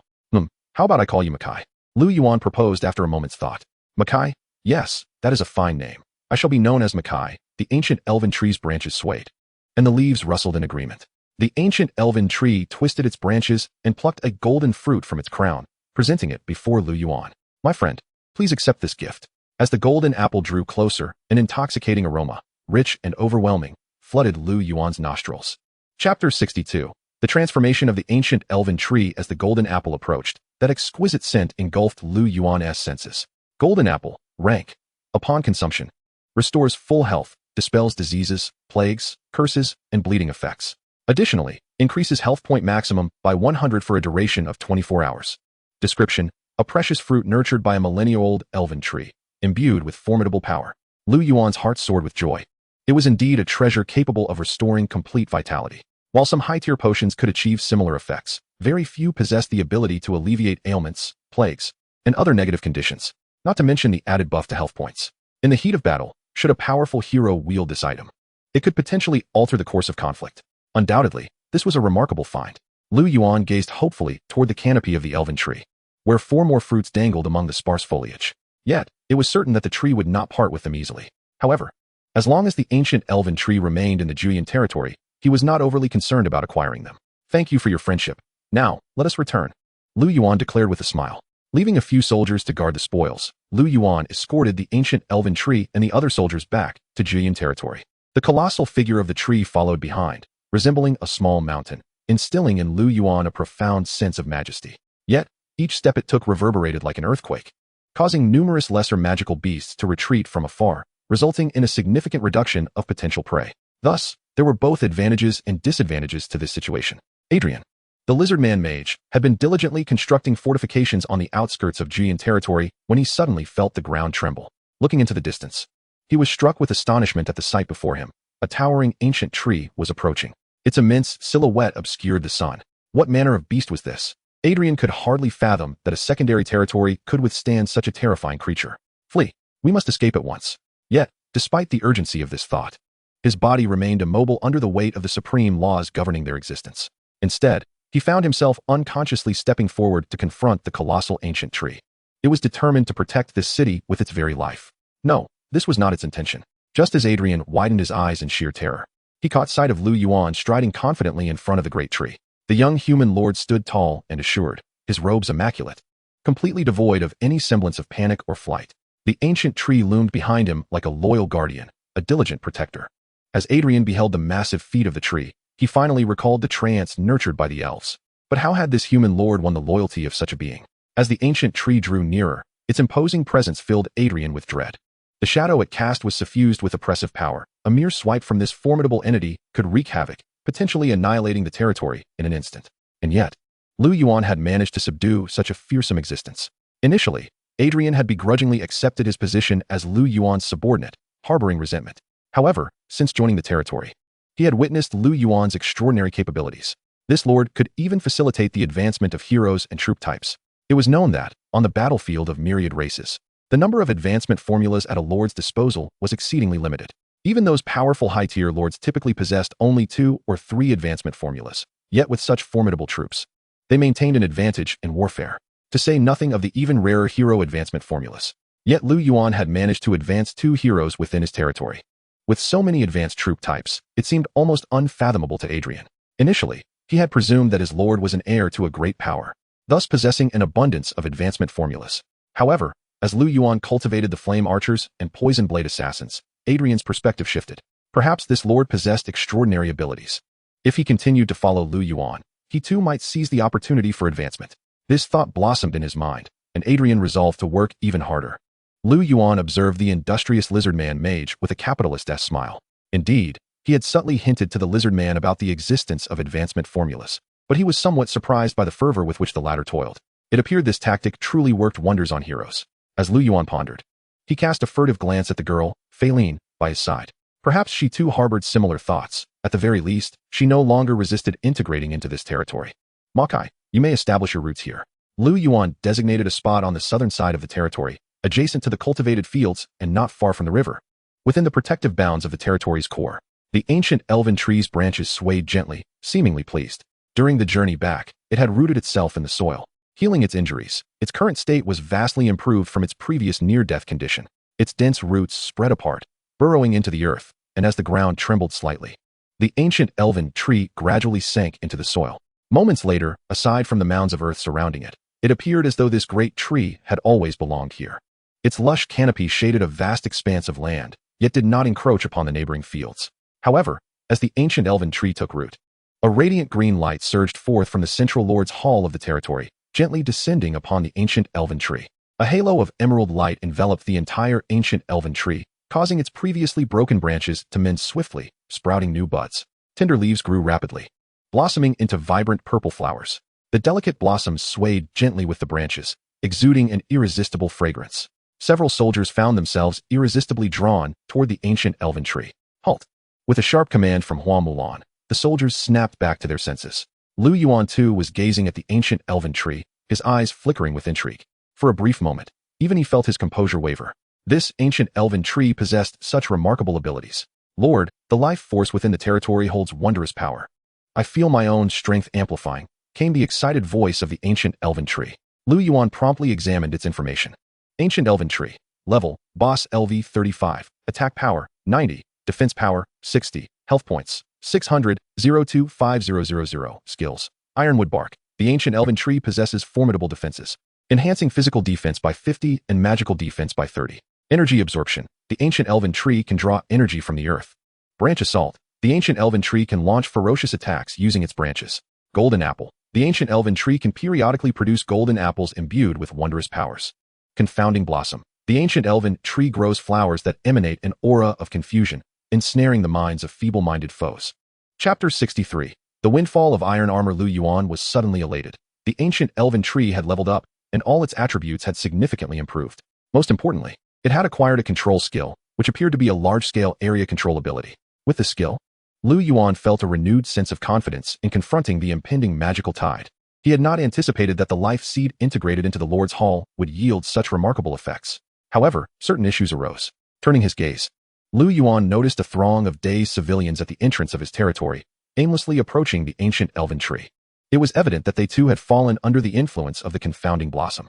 How about I call you Makai? Lu Yuan proposed after a moment's thought. Makai? Yes, that is a fine name. I shall be known as Makai. The ancient elven tree's branches swayed, and the leaves rustled in agreement. The ancient elven tree twisted its branches and plucked a golden fruit from its crown, presenting it before Lu Yuan. My friend, please accept this gift. As the golden apple drew closer, an intoxicating aroma, rich and overwhelming, flooded Lu Yuan's nostrils. Chapter 62. The transformation of the ancient elven tree as the golden apple approached. That exquisite scent engulfed Lu Yuan's senses. Golden apple, rank. Upon consumption, restores full health, dispels diseases, plagues, curses, and bleeding effects. Additionally, increases health point maximum by 100 for a duration of 24 hours. Description: a precious fruit nurtured by a millennia-old elven tree, imbued with formidable power. Lu Yuan's heart soared with joy. It was indeed a treasure capable of restoring complete vitality. While some high-tier potions could achieve similar effects, very few possessed the ability to alleviate ailments, plagues, and other negative conditions, not to mention the added buff to health points. In the heat of battle, should a powerful hero wield this item, it could potentially alter the course of conflict. Undoubtedly, this was a remarkable find. Lu Yuan gazed hopefully toward the canopy of the elven tree, where 4 more fruits dangled among the sparse foliage. Yet, it was certain that the tree would not part with them easily. However, as long as the ancient elven tree remained in the Julian territory, he was not overly concerned about acquiring them. Thank you for your friendship. Now, let us return, Lu Yuan declared with a smile. Leaving a few soldiers to guard the spoils, Lu Yuan escorted the ancient elven tree and the other soldiers back to Julian territory. The colossal figure of the tree followed behind, resembling a small mountain, instilling in Lu Yuan a profound sense of majesty. Yet, each step it took reverberated like an earthquake, causing numerous lesser magical beasts to retreat from afar, resulting in a significant reduction of potential prey. Thus, there were both advantages and disadvantages to this situation. Adrian, the lizard man mage, had been diligently constructing fortifications on the outskirts of Julian territory when he suddenly felt the ground tremble. Looking into the distance, he was struck with astonishment at the sight before him. A towering ancient tree was approaching. Its immense silhouette obscured the sun. What manner of beast was this? Adrian could hardly fathom that a secondary territory could withstand such a terrifying creature. Flee. We must escape at once. Yet, despite the urgency of this thought, his body remained immobile under the weight of the supreme laws governing their existence. Instead, he found himself unconsciously stepping forward to confront the colossal ancient tree. It was determined to protect this city with its very life. No, this was not its intention. Just as Adrian widened his eyes in sheer terror, he caught sight of Lu Yuan striding confidently in front of the great tree. The young human lord stood tall and assured, his robes immaculate, completely devoid of any semblance of panic or flight. The ancient tree loomed behind him like a loyal guardian, a diligent protector. As Adrian beheld the massive feat of the tree, he finally recalled the trance nurtured by the elves. But how had this human lord won the loyalty of such a being? As the ancient tree drew nearer, its imposing presence filled Adrian with dread. The shadow it cast was suffused with oppressive power. A mere swipe from this formidable entity could wreak havoc, potentially annihilating the territory in an instant. And yet, Lu Yuan had managed to subdue such a fearsome existence. Initially, Adrian had begrudgingly accepted his position as Lu Yuan's subordinate, harboring resentment. However, since joining the territory, he had witnessed Lu Yuan's extraordinary capabilities. This lord could even facilitate the advancement of heroes and troop types. It was known that, on the battlefield of myriad races, the number of advancement formulas at a lord's disposal was exceedingly limited. Even those powerful high-tier lords typically possessed only 2 or 3 advancement formulas. Yet with such formidable troops, they maintained an advantage in warfare, to say nothing of the even rarer hero advancement formulas. Yet Lu Yuan had managed to advance 2 heroes within his territory. With so many advanced troop types, it seemed almost unfathomable to Adrian. Initially, he had presumed that his lord was an heir to a great power, thus possessing an abundance of advancement formulas. However, as Lu Yuan cultivated the flame archers and poison blade assassins, Adrian's perspective shifted. Perhaps this lord possessed extraordinary abilities. If he continued to follow Lu Yuan, he too might seize the opportunity for advancement. This thought blossomed in his mind, and Adrian resolved to work even harder. Lu Yuan observed the industrious lizard man mage with a capitalist smile. Indeed, he had subtly hinted to the lizard man about the existence of advancement formulas, but he was somewhat surprised by the fervor with which the latter toiled. It appeared this tactic truly worked wonders on heroes. As Lu Yuan pondered, he cast a furtive glance at the girl, Feilin, by his side. Perhaps she too harbored similar thoughts. At the very least, she no longer resisted integrating into this territory. Makai, you may establish your roots here. Lu Yuan designated a spot on the southern side of the territory, adjacent to the cultivated fields and not far from the river. Within the protective bounds of the territory's core, the ancient elven tree's branches swayed gently, seemingly pleased. During the journey back, it had rooted itself in the soil, healing its injuries. Its current state was vastly improved from its previous near-death condition. Its dense roots spread apart, burrowing into the earth, and as the ground trembled slightly, the ancient elven tree gradually sank into the soil. Moments later, aside from the mounds of earth surrounding it, it appeared as though this great tree had always belonged here. Its lush canopy shaded a vast expanse of land, yet did not encroach upon the neighboring fields. However, as the ancient elven tree took root, a radiant green light surged forth from the central lord's hall of the territory, gently descending upon the ancient elven tree. A halo of emerald light enveloped the entire ancient elven tree, causing its previously broken branches to mend swiftly, sprouting new buds. Tender leaves grew rapidly, blossoming into vibrant purple flowers. The delicate blossoms swayed gently with the branches, exuding an irresistible fragrance. Several soldiers found themselves irresistibly drawn toward the ancient elven tree. Halt! With a sharp command from Hua Mulan, the soldiers snapped back to their senses. Lu Yuan too was gazing at the ancient elven tree, his eyes flickering with intrigue. For a brief moment, even he felt his composure waver. This ancient elven tree possessed such remarkable abilities. Lord, the life force within the territory holds wondrous power. I feel my own strength amplifying, came the excited voice of the ancient elven tree. Lu Yuan promptly examined its information. Ancient elven tree. Level, boss LV 35, attack power, 90, defense power, 60, health points, 600, 025000, skills. Ironwood bark. The ancient elven tree possesses formidable defenses, enhancing physical defense by 50 and magical defense by 30. Energy absorption. The ancient elven tree can draw energy from the earth. Branch assault. The ancient elven tree can launch ferocious attacks using its branches. Golden apple. The ancient elven tree can periodically produce golden apples imbued with wondrous powers. Confounding blossom. The ancient elven tree grows flowers that emanate an aura of confusion, ensnaring the minds of feeble-minded foes. Chapter 63. The windfall of iron armor. Lu Yuan was suddenly elated. The ancient elven tree had leveled up, and all its attributes had significantly improved. Most importantly, it had acquired a control skill, which appeared to be a large-scale area control ability. With the skill, Lu Yuan felt a renewed sense of confidence in confronting the impending magical tide. He had not anticipated that the life seed integrated into the Lord's Hall would yield such remarkable effects. However, certain issues arose. Turning his gaze, Lu Yuan noticed a throng of dazed civilians at the entrance of his territory, aimlessly approaching the ancient elven tree. It was evident that they too had fallen under the influence of the confounding blossom.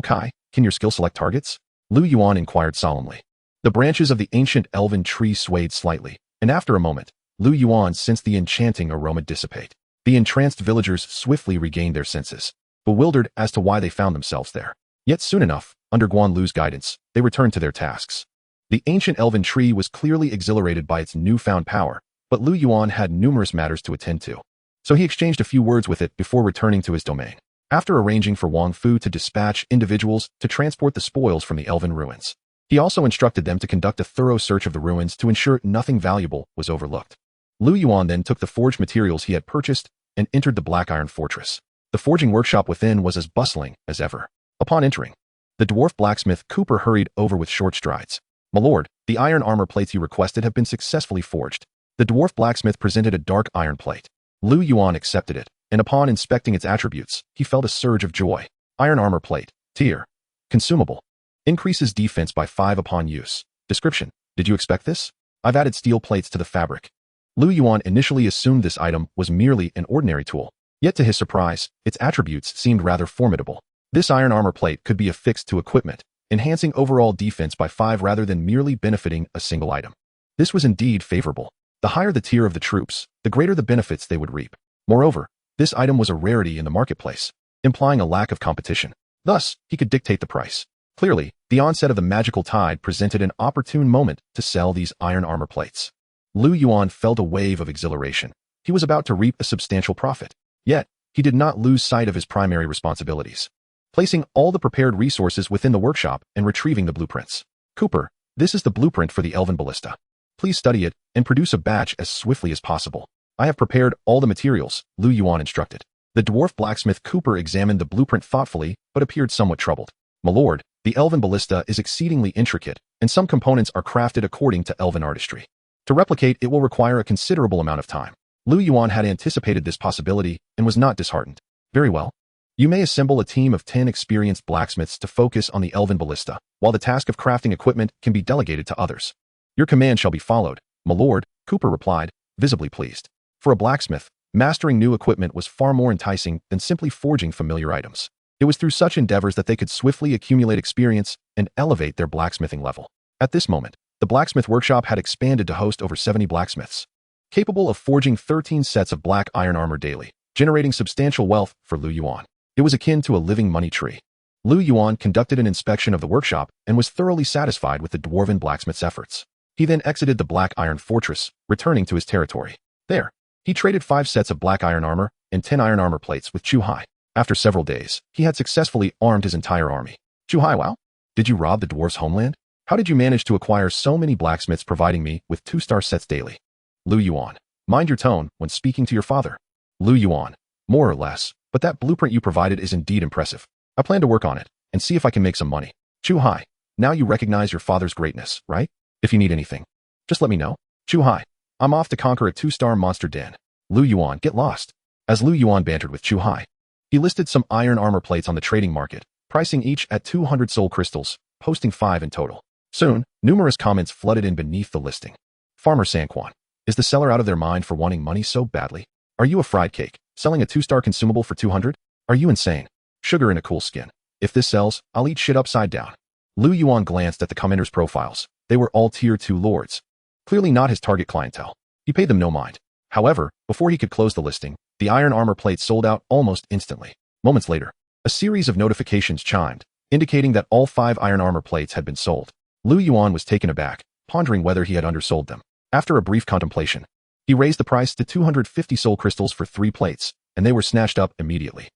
Kai, can your skill select targets? Lu Yuan inquired solemnly. The branches of the ancient elven tree swayed slightly, and after a moment, Lu Yuan sensed the enchanting aroma dissipate. The entranced villagers swiftly regained their senses, bewildered as to why they found themselves there. Yet soon enough, under Guan Lu's guidance, they returned to their tasks. The ancient elven tree was clearly exhilarated by its newfound power, but Lu Yuan had numerous matters to attend to. So he exchanged a few words with it before returning to his domain. After arranging for Wang Fu to dispatch individuals to transport the spoils from the elven ruins, he also instructed them to conduct a thorough search of the ruins to ensure nothing valuable was overlooked. Lu Yuan then took the forged materials he had purchased and entered the Black Iron Fortress. The forging workshop within was as bustling as ever. Upon entering, the dwarf blacksmith Cooper hurried over with short strides. "My lord, the iron armor plates you requested have been successfully forged." The dwarf blacksmith presented a dark iron plate. Lu Yuan accepted it, and upon inspecting its attributes, he felt a surge of joy. Iron armor plate. Tier. Consumable. Increases defense by 5 upon use. Description. Did you expect this? I've added steel plates to the fabric. Lu Yuan initially assumed this item was merely an ordinary tool. Yet to his surprise, its attributes seemed rather formidable. This iron armor plate could be affixed to equipment, enhancing overall defense by 5 rather than merely benefiting a single item. This was indeed favorable. The higher the tier of the troops, the greater the benefits they would reap. Moreover, this item was a rarity in the marketplace, implying a lack of competition. Thus, he could dictate the price. Clearly, the onset of the magical tide presented an opportune moment to sell these iron armor plates. Lu Yuan felt a wave of exhilaration. He was about to reap a substantial profit. Yet, he did not lose sight of his primary responsibilities. Placing all the prepared resources within the workshop and retrieving the blueprints. "Cooper, this is the blueprint for the Elven Ballista. Please study it and produce a batch as swiftly as possible." "I have prepared all the materials," Lu Yuan instructed. The dwarf blacksmith Cooper examined the blueprint thoughtfully, but appeared somewhat troubled. "My lord, the Elven Ballista is exceedingly intricate, and some components are crafted according to Elven artistry. To replicate it will require a considerable amount of time." Lu Yuan had anticipated this possibility and was not disheartened. "Very well. You may assemble a team of 10 experienced blacksmiths to focus on the Elven Ballista, while the task of crafting equipment can be delegated to others." "Your command shall be followed, my lord," Cooper replied, visibly pleased. For a blacksmith, mastering new equipment was far more enticing than simply forging familiar items. It was through such endeavors that they could swiftly accumulate experience and elevate their blacksmithing level. At this moment, the blacksmith workshop had expanded to host over 70 blacksmiths, capable of forging 13 sets of black iron armor daily, generating substantial wealth for Lu Yuan. It was akin to a living money tree. Lu Yuan conducted an inspection of the workshop and was thoroughly satisfied with the dwarven blacksmith's efforts. He then exited the Black Iron Fortress, returning to his territory. There, he traded 5 sets of black iron armor and 10 iron armor plates with Chu Hai. After several days, he had successfully armed his entire army. "Chu Hai, wow? Did you rob the dwarf's homeland? How did you manage to acquire so many blacksmiths providing me with 2-star sets daily?" Lu Yuan. "Mind your tone when speaking to your father." Lu Yuan. "More or less, but that blueprint you provided is indeed impressive. I plan to work on it and see if I can make some money." Chu Hai. "Now you recognize your father's greatness, right? If you need anything, just let me know." Chu Hai. "I'm off to conquer a 2-star monster den." Lu Yuan. "Get lost." As Lu Yuan bantered with Chu Hai, he listed some iron armor plates on the trading market, pricing each at 200 soul crystals, posting 5 in total. Soon, numerous comments flooded in beneath the listing. Farmer Sanquan. "Is the seller out of their mind for wanting money so badly? Are you a fried cake, selling a 2-star consumable for 200? Are you insane? Sugar in a cool skin. If this sells, I'll eat shit upside down." Lu Yuan glanced at the commenters' profiles. They were all tier 2 lords. Clearly not his target clientele. He paid them no mind. However, before he could close the listing, the iron armor plate sold out almost instantly. Moments later, a series of notifications chimed, indicating that all 5 iron armor plates had been sold. Lu Yuan was taken aback, pondering whether he had undersold them. After a brief contemplation, he raised the price to 250 soul crystals for 3 plates, and they were snatched up immediately.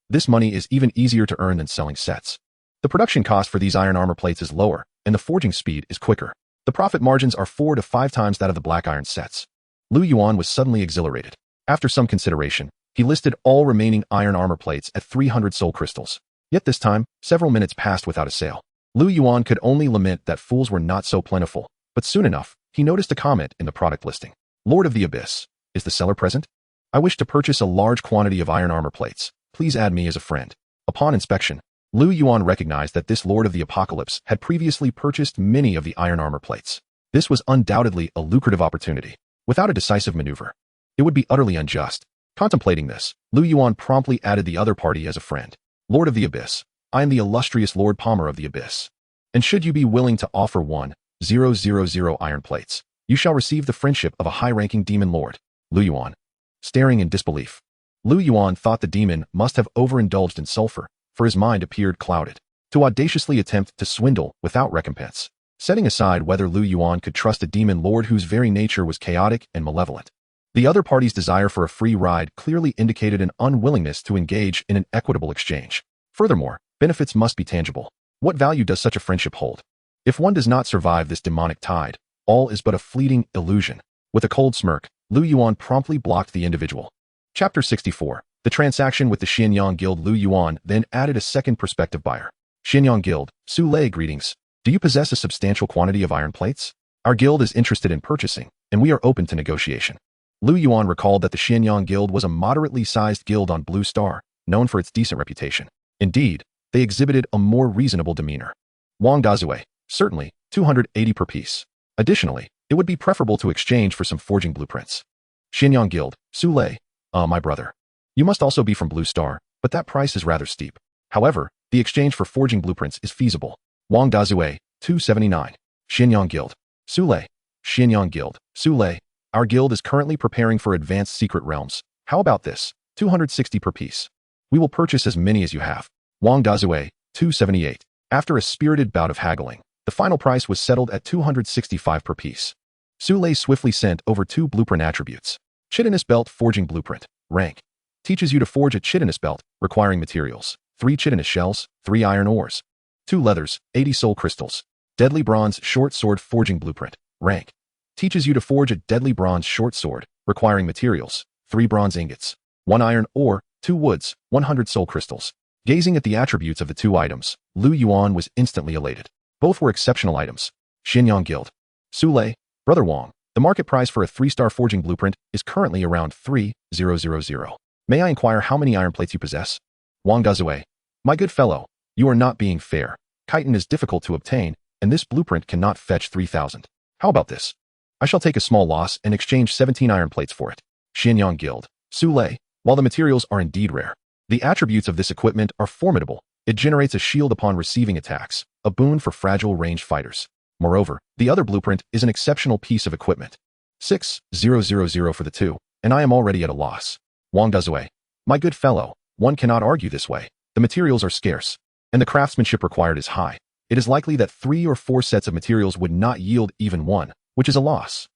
This money is even easier to earn than selling sets. The production cost for these iron armor plates is lower, and the forging speed is quicker. The profit margins are 4 to 5 times that of the black iron sets. Lu Yuan was suddenly exhilarated. After some consideration, he listed all remaining iron armor plates at 300 soul crystals. Yet this time, several minutes passed without a sale. Lu Yuan could only lament that fools were not so plentiful, but soon enough, he noticed a comment in the product listing. "Lord of the Abyss, is the seller present? I wish to purchase a large quantity of iron armor plates. Please add me as a friend." Upon inspection, Lu Yuan recognized that this Lord of the Apocalypse had previously purchased many of the iron armor plates. This was undoubtedly a lucrative opportunity. Without a decisive maneuver, it would be utterly unjust. Contemplating this, Lu Yuan promptly added the other party as a friend. "Lord of the Abyss, I am the illustrious Lord Palmer of the Abyss. And should you be willing to offer 1,000 iron plates, you shall receive the friendship of a high-ranking demon lord." Lu Yuan. Staring in disbelief, Lu Yuan thought the demon must have overindulged in sulfur, for his mind appeared clouded. To audaciously attempt to swindle without recompense setting aside whether Lu Yuan could trust a demon lord whose very nature was chaotic and malevolent. The other party's desire for a free ride clearly indicated an unwillingness to engage in an equitable exchange. Furthermore, benefits must be tangible. What value does such a friendship hold? If one does not survive this demonic tide, all is but a fleeting illusion. With a cold smirk, Lu Yuan promptly blocked the individual. Chapter 64. The transaction with the Xianyang Guild. Lu Yuan then added a second prospective buyer. Xianyang Guild, Su Lei, greetings. Do you possess a substantial quantity of iron plates? Our guild is interested in purchasing, and we are open to negotiation. Lu Yuan recalled that the Xianyang Guild was a moderately sized guild on Blue Star, known for its decent reputation. Indeed, they exhibited a more reasonable demeanor. Wang Dazue, certainly, 280 per piece. Additionally, it would be preferable to exchange for some forging blueprints. Xianyang Guild, Su Lei, my brother. You must also be from Blue Star, but that price is rather steep. However, the exchange for forging blueprints is feasible. Wang Dazue, 279. Xianyang Guild, Su Lei. Xianyang Guild, Su Lei. Our guild is currently preparing for advanced secret realms. How about this? 260 per piece. We will purchase as many as you have. Wang Dazue, 278. After a spirited bout of haggling, the final price was settled at 265 per piece. Su Lei swiftly sent over 2 blueprint attributes. Chitinous Belt Forging Blueprint. Rank. Teaches you to forge a chitinous belt, requiring materials. 3 chitinous shells, 3 iron ores. 2 leathers, 80 soul crystals. Deadly Bronze Short Sword Forging Blueprint. Rank. Teaches you to forge a deadly bronze short sword, requiring materials. 3 bronze ingots. 1 iron ore, 2 woods, 100 soul crystals. Gazing at the attributes of the 2 items, Lu Yuan was instantly elated. Both were exceptional items. Xianyang Guild. Su Lei, Brother Wang, the market price for a 3-star forging blueprint is currently around 3,000. May I inquire how many iron plates you possess? Wang Dazue. My good fellow, you are not being fair. Chitin is difficult to obtain, and this blueprint cannot fetch 3,000. How about this? I shall take a small loss and exchange 17 iron plates for it. Xianyang Guild, Su Lei. While the materials are indeed rare, the attributes of this equipment are formidable. It generates a shield upon receiving attacks, a boon for fragile ranged fighters. Moreover, the other blueprint is an exceptional piece of equipment. 6,000 for the 2, and I am already at a loss. Wang Dazue. My good fellow, one cannot argue this way. The materials are scarce, and the craftsmanship required is high. It is likely that 3 or 4 sets of materials would not yield even one, which is a loss.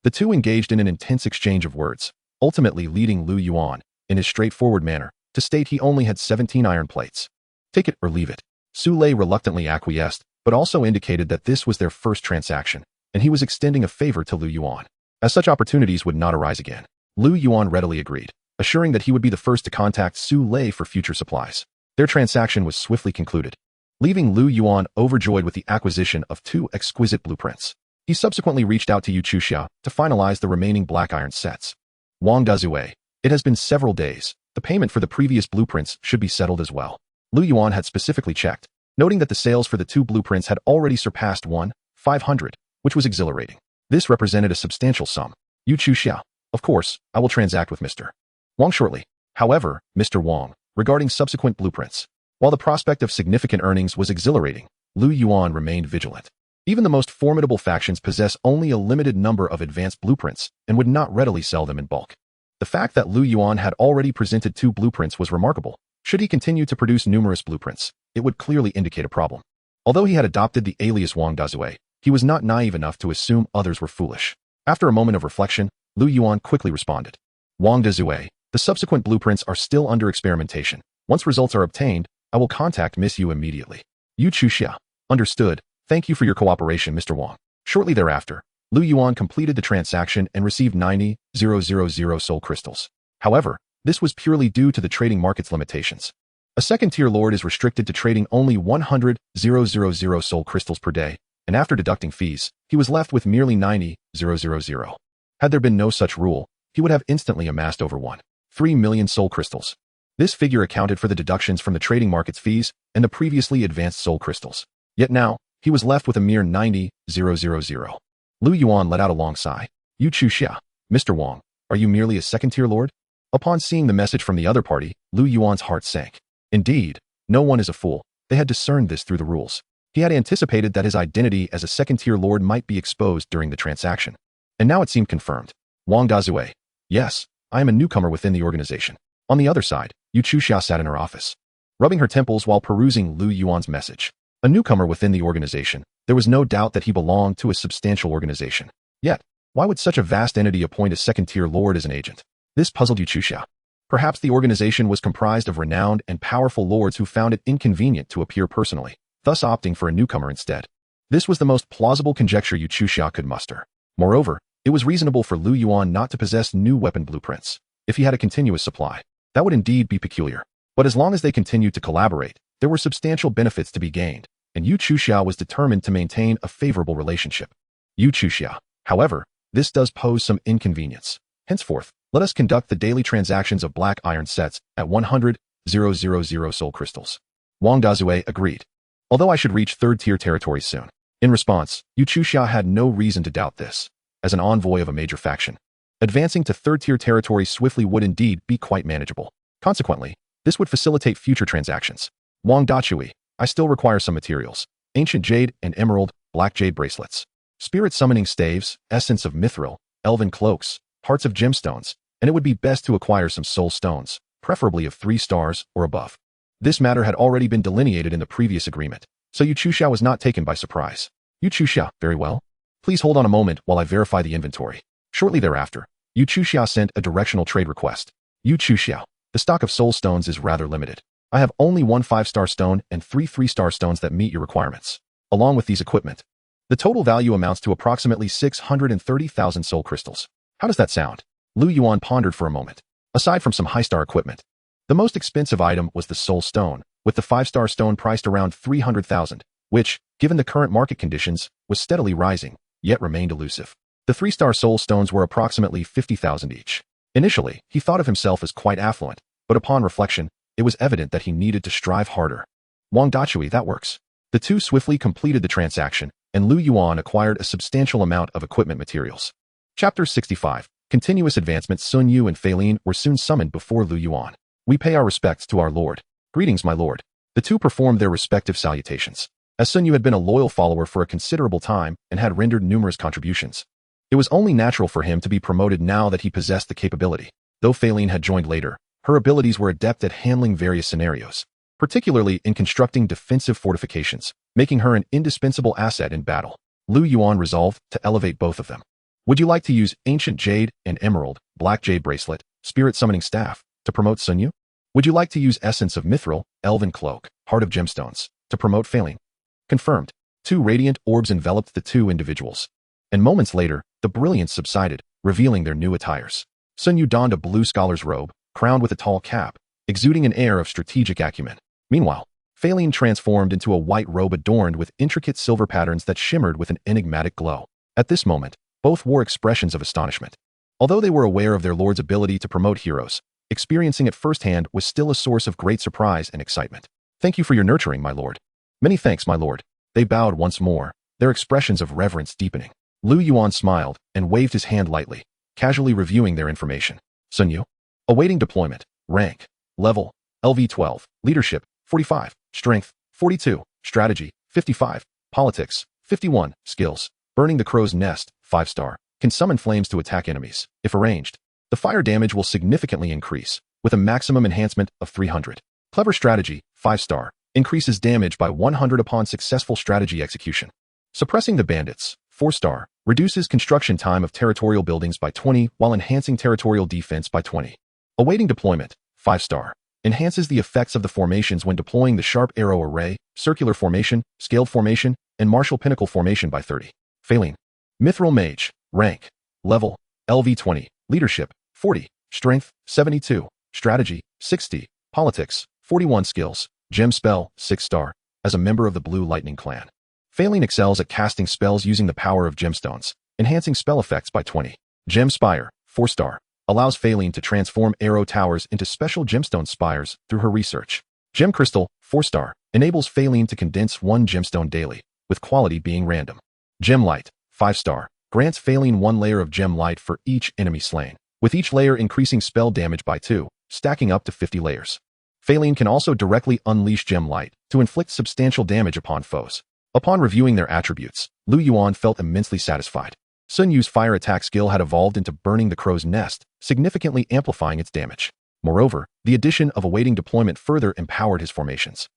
The 2 engaged in an intense exchange of words, ultimately leading Lu Yuan, in his straightforward manner, to state he only had 17 iron plates. Take it or leave it. Su Lei reluctantly acquiesced, but also indicated that this was their first transaction, and he was extending a favor to Lu Yuan, as such opportunities would not arise again. Lu Yuan readily agreed, assuring that he would be the first to contact Su Lei for future supplies. Their transaction was swiftly concluded, leaving Lu Yuan overjoyed with the acquisition of 2 exquisite blueprints. He subsequently reached out to Yu Chuxia to finalize the remaining black iron sets. Wang Dazue. It has been several days. The payment for the previous blueprints should be settled as well. Lu Yuan had specifically checked, noting that the sales for the 2 blueprints had already surpassed 1,500, which was exhilarating. This represented a substantial sum. Yu Chuxia. Of course, I will transact with Mr. Wang shortly. However, Mr. Wang, regarding subsequent blueprints, while the prospect of significant earnings was exhilarating, Lu Yuan remained vigilant. Even the most formidable factions possess only a limited number of advanced blueprints and would not readily sell them in bulk. The fact that Lu Yuan had already presented 2 blueprints was remarkable. Should he continue to produce numerous blueprints, it would clearly indicate a problem. Although he had adopted the alias Wang Dazue, he was not naive enough to assume others were foolish. After a moment of reflection, Lu Yuan quickly responded. Wang Dazue, the subsequent blueprints are still under experimentation. Once results are obtained, I will contact Miss Yu immediately. Yu Chuxia. Understood. Thank you for your cooperation, Mr. Wang. Shortly thereafter, Lu Yuan completed the transaction and received 90,000 soul crystals. However, this was purely due to the trading market's limitations. A second-tier lord is restricted to trading only 100,000 soul crystals per day, and after deducting fees, he was left with merely 90,000. Had there been no such rule, he would have instantly amassed over 1.3 million soul crystals. This figure accounted for the deductions from the trading market's fees and the previously advanced soul crystals. Yet now, he was left with a mere 90,000. Lu Yuan let out a long sigh. Yu Chuxia. Mr. Wang, are you merely a second-tier lord? Upon seeing the message from the other party, Lu Yuan's heart sank. Indeed, no one is a fool. They had discerned this through the rules. He had anticipated that his identity as a second-tier lord might be exposed during the transaction. And now it seemed confirmed. Wang Dazue. Yes, I am a newcomer within the organization. On the other side, Yu Chuxia sat in her office, rubbing her temples while perusing Lu Yuan's message. A newcomer within the organization, there was no doubt that he belonged to a substantial organization. Yet, why would such a vast entity appoint a second-tier lord as an agent? This puzzled Yu Chuxia. Perhaps the organization was comprised of renowned and powerful lords who found it inconvenient to appear personally, thus opting for a newcomer instead. This was the most plausible conjecture Yu Chuxia could muster. Moreover, it was reasonable for Lu Yuan not to possess new weapon blueprints. If he had a continuous supply, that would indeed be peculiar. But as long as they continued to collaborate, there were substantial benefits to be gained, and Yu Chuxia was determined to maintain a favorable relationship. Yu Chuxia, however, this does pose some inconvenience. Henceforth, let us conduct the daily transactions of black iron sets at 100,000 soul crystals. Wang Dazue agreed. Although I should reach third-tier territory soon. In response, Yu Chuxia had no reason to doubt this. As an envoy of a major faction, advancing to third-tier territory swiftly would indeed be quite manageable. Consequently, this would facilitate future transactions. Wang Dazue, I still require some materials. Ancient jade and emerald, black jade bracelets. Spirit summoning staves, essence of mithril, elven cloaks, hearts of gemstones, and it would be best to acquire some soul stones, preferably of 3 stars or above. This matter had already been delineated in the previous agreement, so Yu Chuxia was not taken by surprise. Yu Chuxia, very well. Please hold on a moment while I verify the inventory. Shortly thereafter, Yu Chuxia sent a directional trade request. Yu Chuxia, the stock of soul stones is rather limited. I have only 1 5-star stone and 3 3-star stones that meet your requirements. Along with these equipment, the total value amounts to approximately 630,000 soul crystals. How does that sound? Lu Yuan pondered for a moment. Aside from some high-star equipment, the most expensive item was the soul stone, with the 5-star stone priced around 300,000, which, given the current market conditions, was steadily rising, yet remained elusive. The 3-star soul stones were approximately 50,000 each. Initially, he thought of himself as quite affluent, but upon reflection, it was evident that he needed to strive harder. Wang Dazue, that works. The two swiftly completed the transaction, and Lu Yuan acquired a substantial amount of equipment materials. Chapter 65. Continuous advancement. Sun Yu and Fei Lin were soon summoned before Lu Yuan. We pay our respects to our lord. Greetings, my lord. The two performed their respective salutations. As Sun Yu had been a loyal follower for a considerable time and had rendered numerous contributions, it was only natural for him to be promoted now that he possessed the capability. Though Fei Lin had joined later, her abilities were adept at handling various scenarios, particularly in constructing defensive fortifications, making her an indispensable asset in battle. Lu Yuan resolved to elevate both of them. Would you like to use ancient jade and emerald, black jade bracelet, spirit summoning staff, to promote Sun Yu? Would you like to use essence of mithril, elven cloak, heart of gemstones, to promote Fei Lin? Confirmed. 2 radiant orbs enveloped the two individuals. And moments later, the brilliance subsided, revealing their new attires. Sun Yu donned a blue scholar's robe, crowned with a tall cap, exuding an air of strategic acumen. Meanwhile, Fei Lin transformed into a white robe adorned with intricate silver patterns that shimmered with an enigmatic glow. At this moment, both wore expressions of astonishment. Although they were aware of their lord's ability to promote heroes, experiencing it firsthand was still a source of great surprise and excitement. Thank you for your nurturing, my lord. Many thanks, my lord. They bowed once more, their expressions of reverence deepening. Lu Yuan smiled and waved his hand lightly, casually reviewing their information. Sun Yu. Awaiting deployment. Rank. Level. LV12. Leadership. 45. Strength. 42. Strategy. 55. Politics. 51. Skills. Burning the crow's nest. 5-star. Can summon flames to attack enemies. If arranged, the fire damage will significantly increase, with a maximum enhancement of 300. Clever strategy. 5-star. Increases damage by 100 upon successful strategy execution. Suppressing the bandits. 4-star. Reduces construction time of territorial buildings by 20 while enhancing territorial defense by 20. Awaiting deployment. 5-star. Enhances the effects of the formations when deploying the sharp arrow array, circular formation, scaled formation, and martial pinnacle formation by 30. Fei Lin. Mithril Mage. Rank. Level. LV20. Leadership. 40. Strength. 72. Strategy. 60. Politics. 41. Skills. Gem Spell. 6-star. As a member of the Blue Lightning Clan, Fei Lin excels at casting spells using the power of gemstones, enhancing spell effects by 20. Gem Spire. 4-star. Allows Fei Lin to transform arrow towers into special gemstone spires through her research. Gem Crystal. 4-star. Enables Fei Lin to condense 1 gemstone daily, with quality being random. Gem Light. 5-star. Grants Fei Lin 1 layer of gem light for each enemy slain, with each layer increasing spell damage by 2, stacking up to 50 layers. Fei Lin can also directly unleash gem light to inflict substantial damage upon foes. Upon reviewing their attributes, Lu Yuan felt immensely satisfied. Sun Yu's fire attack skill had evolved into burning the crow's nest, significantly amplifying its damage. Moreover, the addition of awaiting deployment further empowered his formations.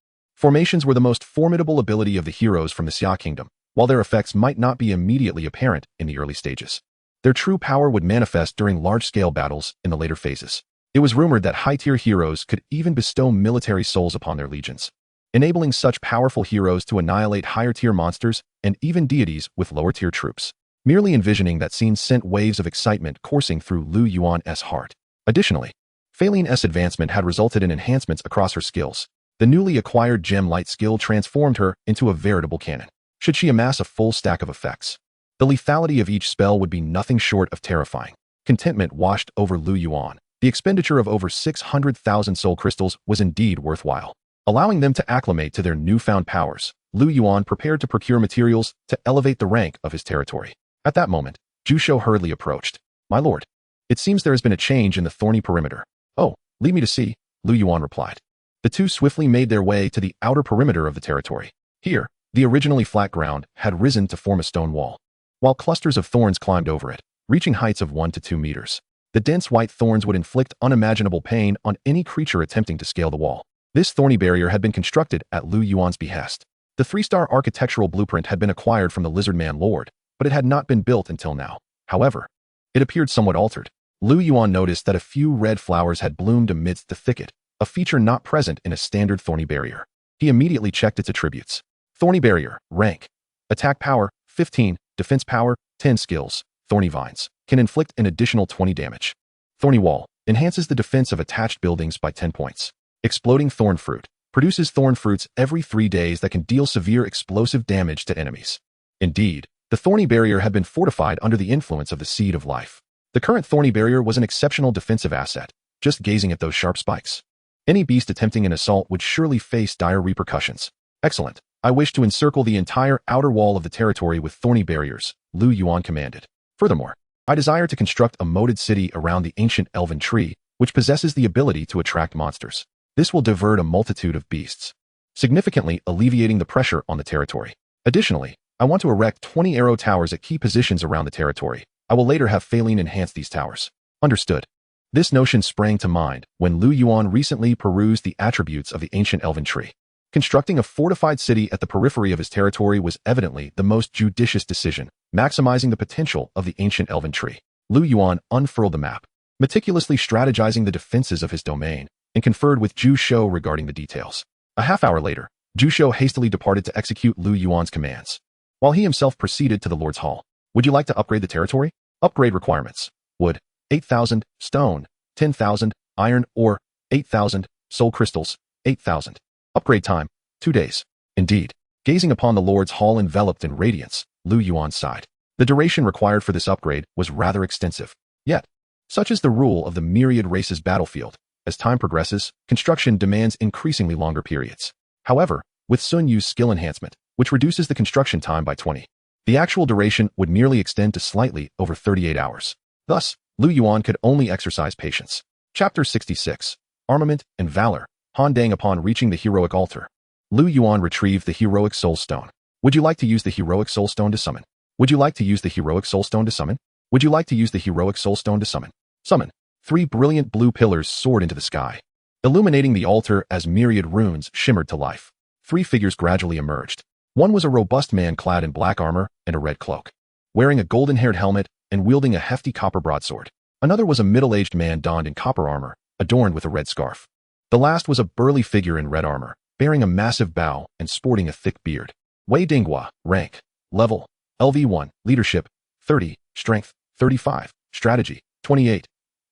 Formations were the most formidable ability of the heroes from the Xia Kingdom, while their effects might not be immediately apparent in the early stages. Their true power would manifest during large-scale battles in the later phases. It was rumored that high-tier heroes could even bestow military souls upon their legions, enabling such powerful heroes to annihilate higher-tier monsters and even deities with lower-tier troops. Merely envisioning that scene sent waves of excitement coursing through Lu Yuan's heart. Additionally, Feilin's advancement had resulted in enhancements across her skills. The newly acquired Gem Light skill transformed her into a veritable cannon. Should she amass a full stack of effects, the lethality of each spell would be nothing short of terrifying. Contentment washed over Lu Yuan. The expenditure of over 600,000 soul crystals was indeed worthwhile. Allowing them to acclimate to their newfound powers, Lu Yuan prepared to procure materials to elevate the rank of his territory. At that moment, Zhu Shou hurriedly approached. "My lord, it seems there has been a change in the thorny perimeter." "Oh, lead me to see," Lu Yuan replied. The two swiftly made their way to the outer perimeter of the territory. Here, the originally flat ground had risen to form a stone wall, while clusters of thorns climbed over it, reaching heights of 1 to 2 meters. The dense white thorns would inflict unimaginable pain on any creature attempting to scale the wall. This thorny barrier had been constructed at Lu Yuan's behest. The 3-star architectural blueprint had been acquired from the Lizard Man Lord, but it had not been built until now. However, it appeared somewhat altered. Lu Yuan noticed that a few red flowers had bloomed amidst the thicket, a feature not present in a standard thorny barrier. He immediately checked its attributes. Thorny barrier, rank, attack power, 15, defense power, 10 skills. Thorny vines can inflict an additional 20 damage. Thorny wall enhances the defense of attached buildings by 10 points. Exploding thorn fruit produces thorn fruits every 3 days that can deal severe explosive damage to enemies. Indeed, the thorny barrier had been fortified under the influence of the seed of life. The current thorny barrier was an exceptional defensive asset. Just gazing at those sharp spikes, any beast attempting an assault would surely face dire repercussions. Excellent. I wish to encircle the entire outer wall of the territory with thorny barriers, Lu Yuan commanded. Furthermore, I desire to construct a moated city around the ancient elven tree, which possesses the ability to attract monsters. This will divert a multitude of beasts, significantly alleviating the pressure on the territory. Additionally, I want to erect 20 arrow towers at key positions around the territory. I will later have Feilin enhance these towers. Understood. This notion sprang to mind when Lu Yuan recently perused the attributes of the ancient elven tree. Constructing a fortified city at the periphery of his territory was evidently the most judicious decision, maximizing the potential of the ancient elven tree. Lu Yuan unfurled the map, meticulously strategizing the defenses of his domain, and conferred with Zhu Shou regarding the details. A half-hour later, Zhu Shou hastily departed to execute Lu Yuan's commands, while he himself proceeded to the Lord's Hall. Would you like to upgrade the territory? Upgrade requirements: wood, 8,000, stone, 10,000, iron ore, 8,000, soul crystals, 8,000. Upgrade time, 2 days. Indeed, gazing upon the Lord's Hall enveloped in radiance, Lu Yuan sighed. The duration required for this upgrade was rather extensive. Yet, such is the rule of the myriad races battlefield. As time progresses, construction demands increasingly longer periods. However, with Sun Yu's skill enhancement, which reduces the construction time by 20, the actual duration would merely extend to slightly over 38 hours. Thus, Lu Yuan could only exercise patience. Chapter 66. Armament and Valor. Han Dang. Upon reaching the heroic altar, Lu Yuan retrieved the heroic soul stone. Would you like to use the heroic soul stone to summon? Would you like to use the heroic soul stone to summon? Would you like to use the heroic soul stone to summon? Summon. 3 brilliant blue pillars soared into the sky, illuminating the altar as myriad runes shimmered to life. 3 figures gradually emerged. One was a robust man clad in black armor and a red cloak, wearing a golden-haired helmet and wielding a hefty copper broadsword. Another was a middle-aged man donned in copper armor, adorned with a red scarf. The last was a burly figure in red armor, bearing a massive bow and sporting a thick beard. Wei Dinghua, rank, level, LV1, leadership, 30, strength, 35, strategy, 28,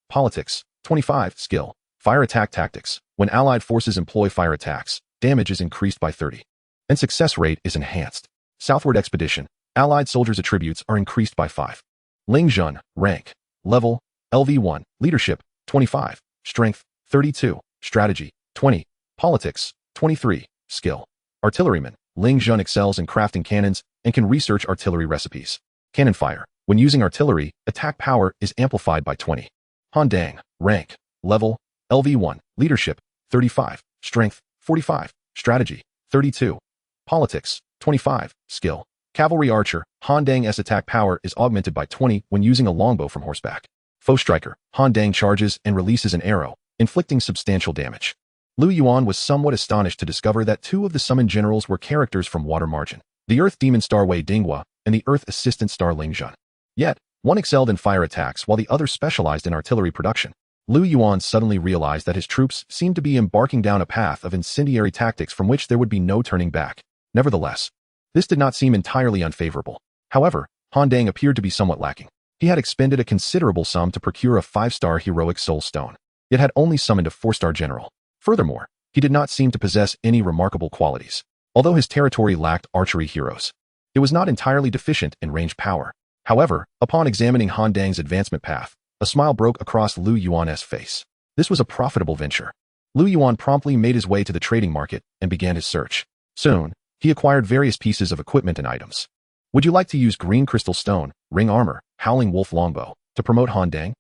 politics, 25, skill, fire attack tactics. When allied forces employ fire attacks, damage is increased by 30, and success rate is enhanced. Southward expedition, allied soldiers' attributes are increased by 5. Ling Zhun, rank, level, LV1, leadership, 25, strength, 32, strategy, 20, politics, 23, skill. Artilleryman, Ling Zhun excels in crafting cannons and can research artillery recipes. Cannon fire, when using artillery, attack power is amplified by 20. Han Dang, rank, level, LV1, leadership, 35, strength, 45, strategy, 32, politics, 25, skill. Cavalry archer, Han Dang's attack power is augmented by 20 when using a longbow from horseback. Foe striker, Han Dang charges and releases an arrow, inflicting substantial damage. Lu Yuan was somewhat astonished to discover that two of the summoned generals were characters from Water Margin, the Earth Demon star Wei Dinghua and the Earth Assistant star Ling Zhen. Yet, one excelled in fire attacks while the other specialized in artillery production. Lu Yuan suddenly realized that his troops seemed to be embarking down a path of incendiary tactics from which there would be no turning back. Nevertheless, this did not seem entirely unfavorable. However, Han Dang appeared to be somewhat lacking. He had expended a considerable sum to procure a 5-star heroic soul stone, yet had only summoned a 4-star general. Furthermore, he did not seem to possess any remarkable qualities. Although his territory lacked archery heroes, it was not entirely deficient in range power. However, upon examining Han Dang's advancement path, a smile broke across Lu Yuan's face. This was a profitable venture. Lu Yuan promptly made his way to the trading market and began his search. Soon, he acquired various pieces of equipment and items. Would you like to use green crystal stone, ring armor, howling wolf longbow to promote Han Dang?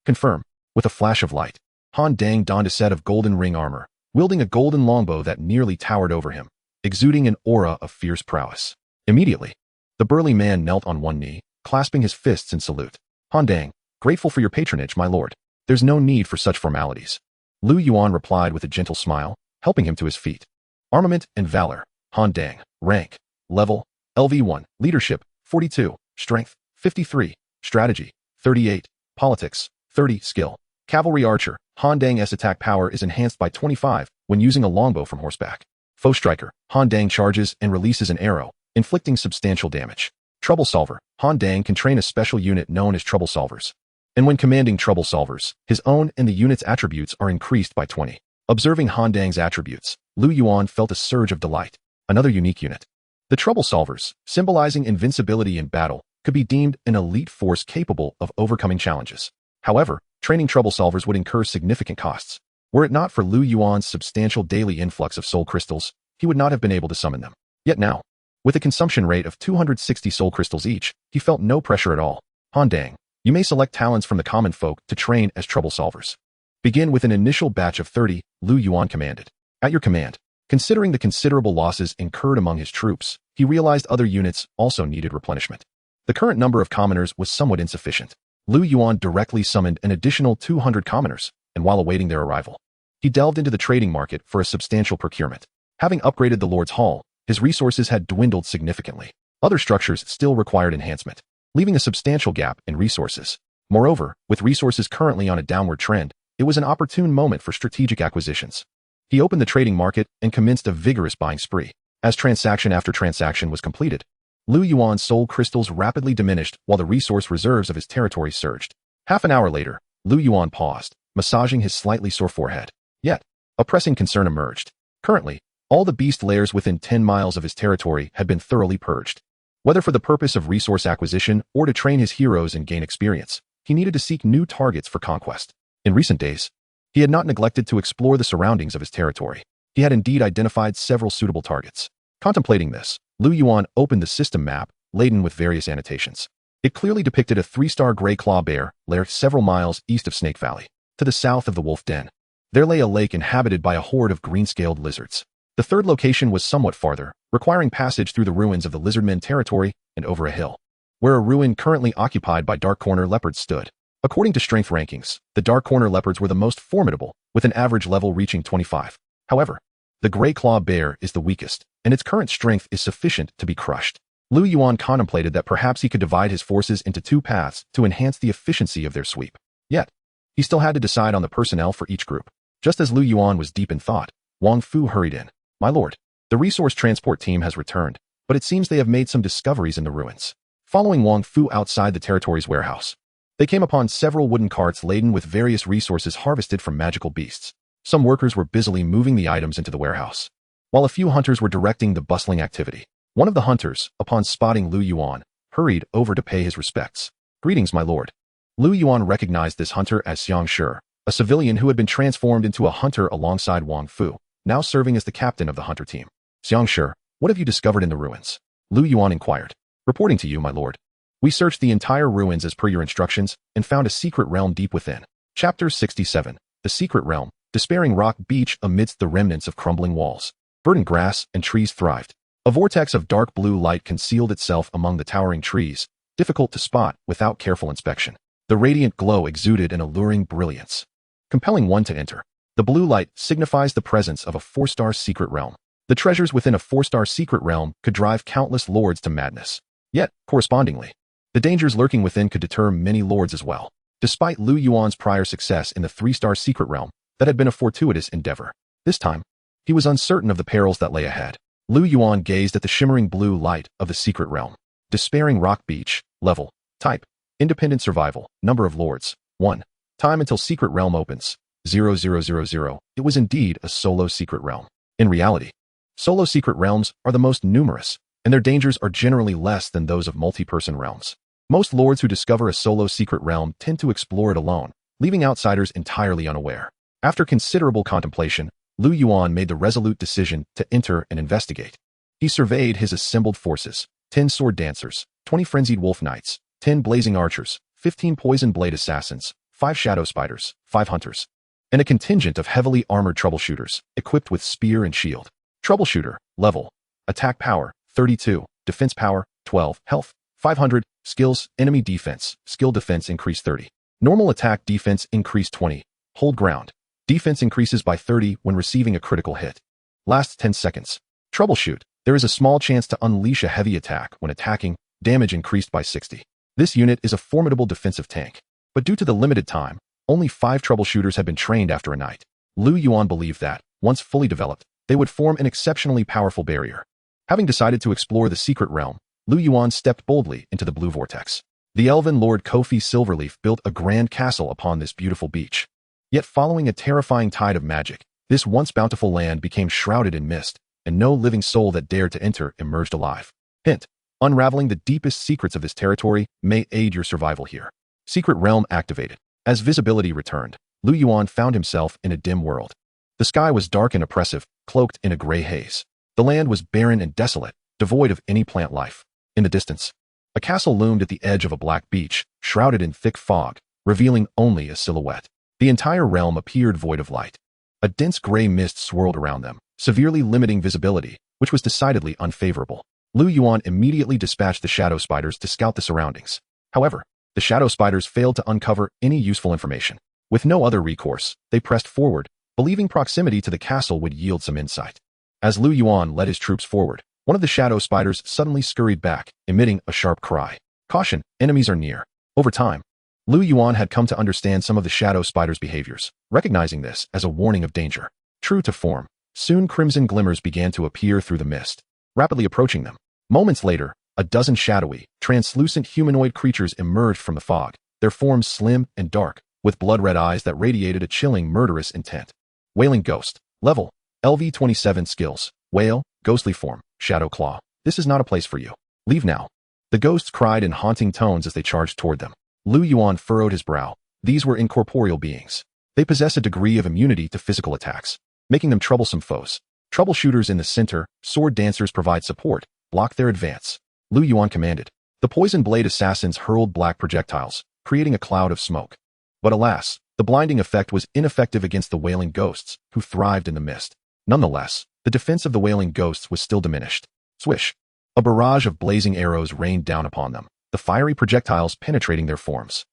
Confirm. With a flash of light, Han Dang donned a set of golden ring armor, wielding a golden longbow that nearly towered over him, exuding an aura of fierce prowess. Immediately, the burly man knelt on one knee, clasping his fists in salute. Han Dang, grateful for your patronage, my lord. There's no need for such formalities. Lu Yuan replied with a gentle smile, helping him to his feet. Armament and valor. Han Dang. Rank. Level. LV1. Leadership. 42. Strength. 53. Strategy. 38. Politics. 30. Skill. Cavalry archer. Han Dang's attack power is enhanced by 25 when using a longbow from horseback. Foe striker. Han Dang charges and releases an arrow, inflicting substantial damage. Trouble solver. Han Dang can train a special unit known as trouble solvers. And when commanding trouble solvers, his own and the unit's attributes are increased by 20. Observing Han Dang's attributes, Lu Yuan felt a surge of delight. Another unique unit. The trouble solvers, symbolizing invincibility in battle, could be deemed an elite force capable of overcoming challenges. However, training trouble solvers would incur significant costs. Were it not for Lu Yuan's substantial daily influx of soul crystals, he would not have been able to summon them. Yet now, with a consumption rate of 260 soul crystals each, he felt no pressure at all. Han Dang, you may select talents from the common folk to train as trouble solvers. Begin with an initial batch of 30, Lu Yuan commanded. At your command, considering the considerable losses incurred among his troops, he realized other units also needed replenishment. The current number of commoners was somewhat insufficient. Lu Yuan directly summoned an additional 200 commoners, and while awaiting their arrival, he delved into the trading market for a substantial procurement. Having upgraded the Lord's Hall, his resources had dwindled significantly. Other structures still required enhancement, leaving a substantial gap in resources. Moreover, with resources currently on a downward trend, it was an opportune moment for strategic acquisitions. He opened the trading market and commenced a vigorous buying spree. As transaction after transaction was completed, Lu Yuan's soul crystals rapidly diminished while the resource reserves of his territory surged. Half an hour later, Lu Yuan paused, massaging his slightly sore forehead. Yet, a pressing concern emerged. Currently, all the beast lairs within 10 miles of his territory had been thoroughly purged. Whether for the purpose of resource acquisition or to train his heroes and gain experience, he needed to seek new targets for conquest. In recent days, he had not neglected to explore the surroundings of his territory. He had indeed identified several suitable targets. Contemplating this, Lu Yuan opened the system map, laden with various annotations. It clearly depicted a 3-star gray claw bear lair several miles east of Snake Valley, to the south of the Wolf Den. There lay a lake inhabited by a horde of green-scaled lizards. The third location was somewhat farther, requiring passage through the ruins of the Lizardmen territory and over a hill, where a ruin currently occupied by Dark Corner leopards stood. According to strength rankings, the Dark Corner leopards were the most formidable, with an average level reaching 25. However, the Gray Claw bear is the weakest, and its current strength is sufficient to be crushed. Lu Yuan contemplated that perhaps he could divide his forces into 2 paths to enhance the efficiency of their sweep. Yet, he still had to decide on the personnel for each group. Just as Lu Yuan was deep in thought, Wang Fu hurried in. My lord, the resource transport team has returned, but it seems they have made some discoveries in the ruins. Following Wang Fu outside the territory's warehouse, they came upon several wooden carts laden with various resources harvested from magical beasts. Some workers were busily moving the items into the warehouse, while a few hunters were directing the bustling activity. One of the hunters, upon spotting Lu Yuan, hurried over to pay his respects. Greetings, my lord. Lu Yuan recognized this hunter as Xiang Shi, a civilian who had been transformed into a hunter alongside Wang Fu, now serving as the captain of the hunter team. Xiang Shi, what have you discovered in the ruins? Lu Yuan inquired. Reporting to you, my lord. We searched the entire ruins as per your instructions and found a secret realm deep within. Chapter 67. The Secret Realm. Despairing rock beach amidst the remnants of crumbling walls. Verdant grass and trees thrived. A vortex of dark blue light concealed itself among the towering trees, difficult to spot without careful inspection. The radiant glow exuded an alluring brilliance, compelling one to enter. The blue light signifies the presence of a 4-star secret realm. The treasures within a 4-star secret realm could drive countless lords to madness. Yet, correspondingly, the dangers lurking within could deter many lords as well. Despite Lu Yuan's prior success in the 3-star secret realm, that had been a fortuitous endeavor. This time, he was uncertain of the perils that lay ahead. Lu Yuan gazed at the shimmering blue light of the secret realm. Despairing rock beach, level, type, independent survival, number of lords, 1. Time until secret realm opens, 0000. It was indeed a solo secret realm. In reality, solo secret realms are the most numerous, and their dangers are generally less than those of multi-person realms. Most lords who discover a solo secret realm tend to explore it alone, leaving outsiders entirely unaware. After considerable contemplation, Lu Yuan made the resolute decision to enter and investigate. He surveyed his assembled forces: 10 sword dancers, 20 frenzied wolf knights, 10 blazing archers, 15 poison blade assassins, 5 shadow spiders, 5 hunters, and a contingent of heavily armored troubleshooters, equipped with spear and shield. Troubleshooter, level, attack power, 32, defense power, 12, health, 500, skills, enemy defense, skill defense increase 30. Normal attack defense increase 20, hold ground. Defense increases by 30 when receiving a critical hit. Lasts 10 seconds. Troubleshoot, there is a small chance to unleash a heavy attack when attacking, damage increased by 60. This unit is a formidable defensive tank. But due to the limited time, only 5 troubleshooters had been trained after a night. Lu Yuan believed that, once fully developed, they would form an exceptionally powerful barrier. Having decided to explore the secret realm, Lu Yuan stepped boldly into the blue vortex. The elven lord Kofi Silverleaf built a grand castle upon this beautiful beach. Yet following a terrifying tide of magic, this once bountiful land became shrouded in mist, and no living soul that dared to enter emerged alive. Hint: unraveling the deepest secrets of this territory may aid your survival here. Secret realm activated. As visibility returned, Lu Yuan found himself in a dim world. The sky was dark and oppressive, cloaked in a gray haze. The land was barren and desolate, devoid of any plant life. In the distance, a castle loomed at the edge of a black beach, shrouded in thick fog, revealing only a silhouette. The entire realm appeared void of light. A dense gray mist swirled around them, severely limiting visibility, which was decidedly unfavorable. Lu Yuan immediately dispatched the shadow spiders to scout the surroundings. However, the shadow spiders failed to uncover any useful information. With no other recourse, they pressed forward, believing proximity to the castle would yield some insight. As Lu Yuan led his troops forward, one of the shadow spiders suddenly scurried back, emitting a sharp cry. Caution, enemies are near. Over time, Lu Yuan had come to understand some of the shadow spider's behaviors, recognizing this as a warning of danger. True to form, soon crimson glimmers began to appear through the mist, rapidly approaching them. Moments later, a dozen shadowy, translucent humanoid creatures emerged from the fog, their forms slim and dark, with blood-red eyes that radiated a chilling, murderous intent. Wailing Ghost. Level: LV27 skills. Whale, ghostly form, shadow claw. This is not a place for you. Leave now. The ghosts cried in haunting tones as they charged toward them. Lu Yuan furrowed his brow. These were incorporeal beings. They possess a degree of immunity to physical attacks, making them troublesome foes. Troubleshooters in the center, sword dancers provide support, block their advance. Lu Yuan commanded. The poison blade assassins hurled black projectiles, creating a cloud of smoke. But alas, the blinding effect was ineffective against the wailing ghosts, who thrived in the mist. Nonetheless, the defense of the wailing ghosts was still diminished. Swish! A barrage of blazing arrows rained down upon them, the fiery projectiles penetrating their forms.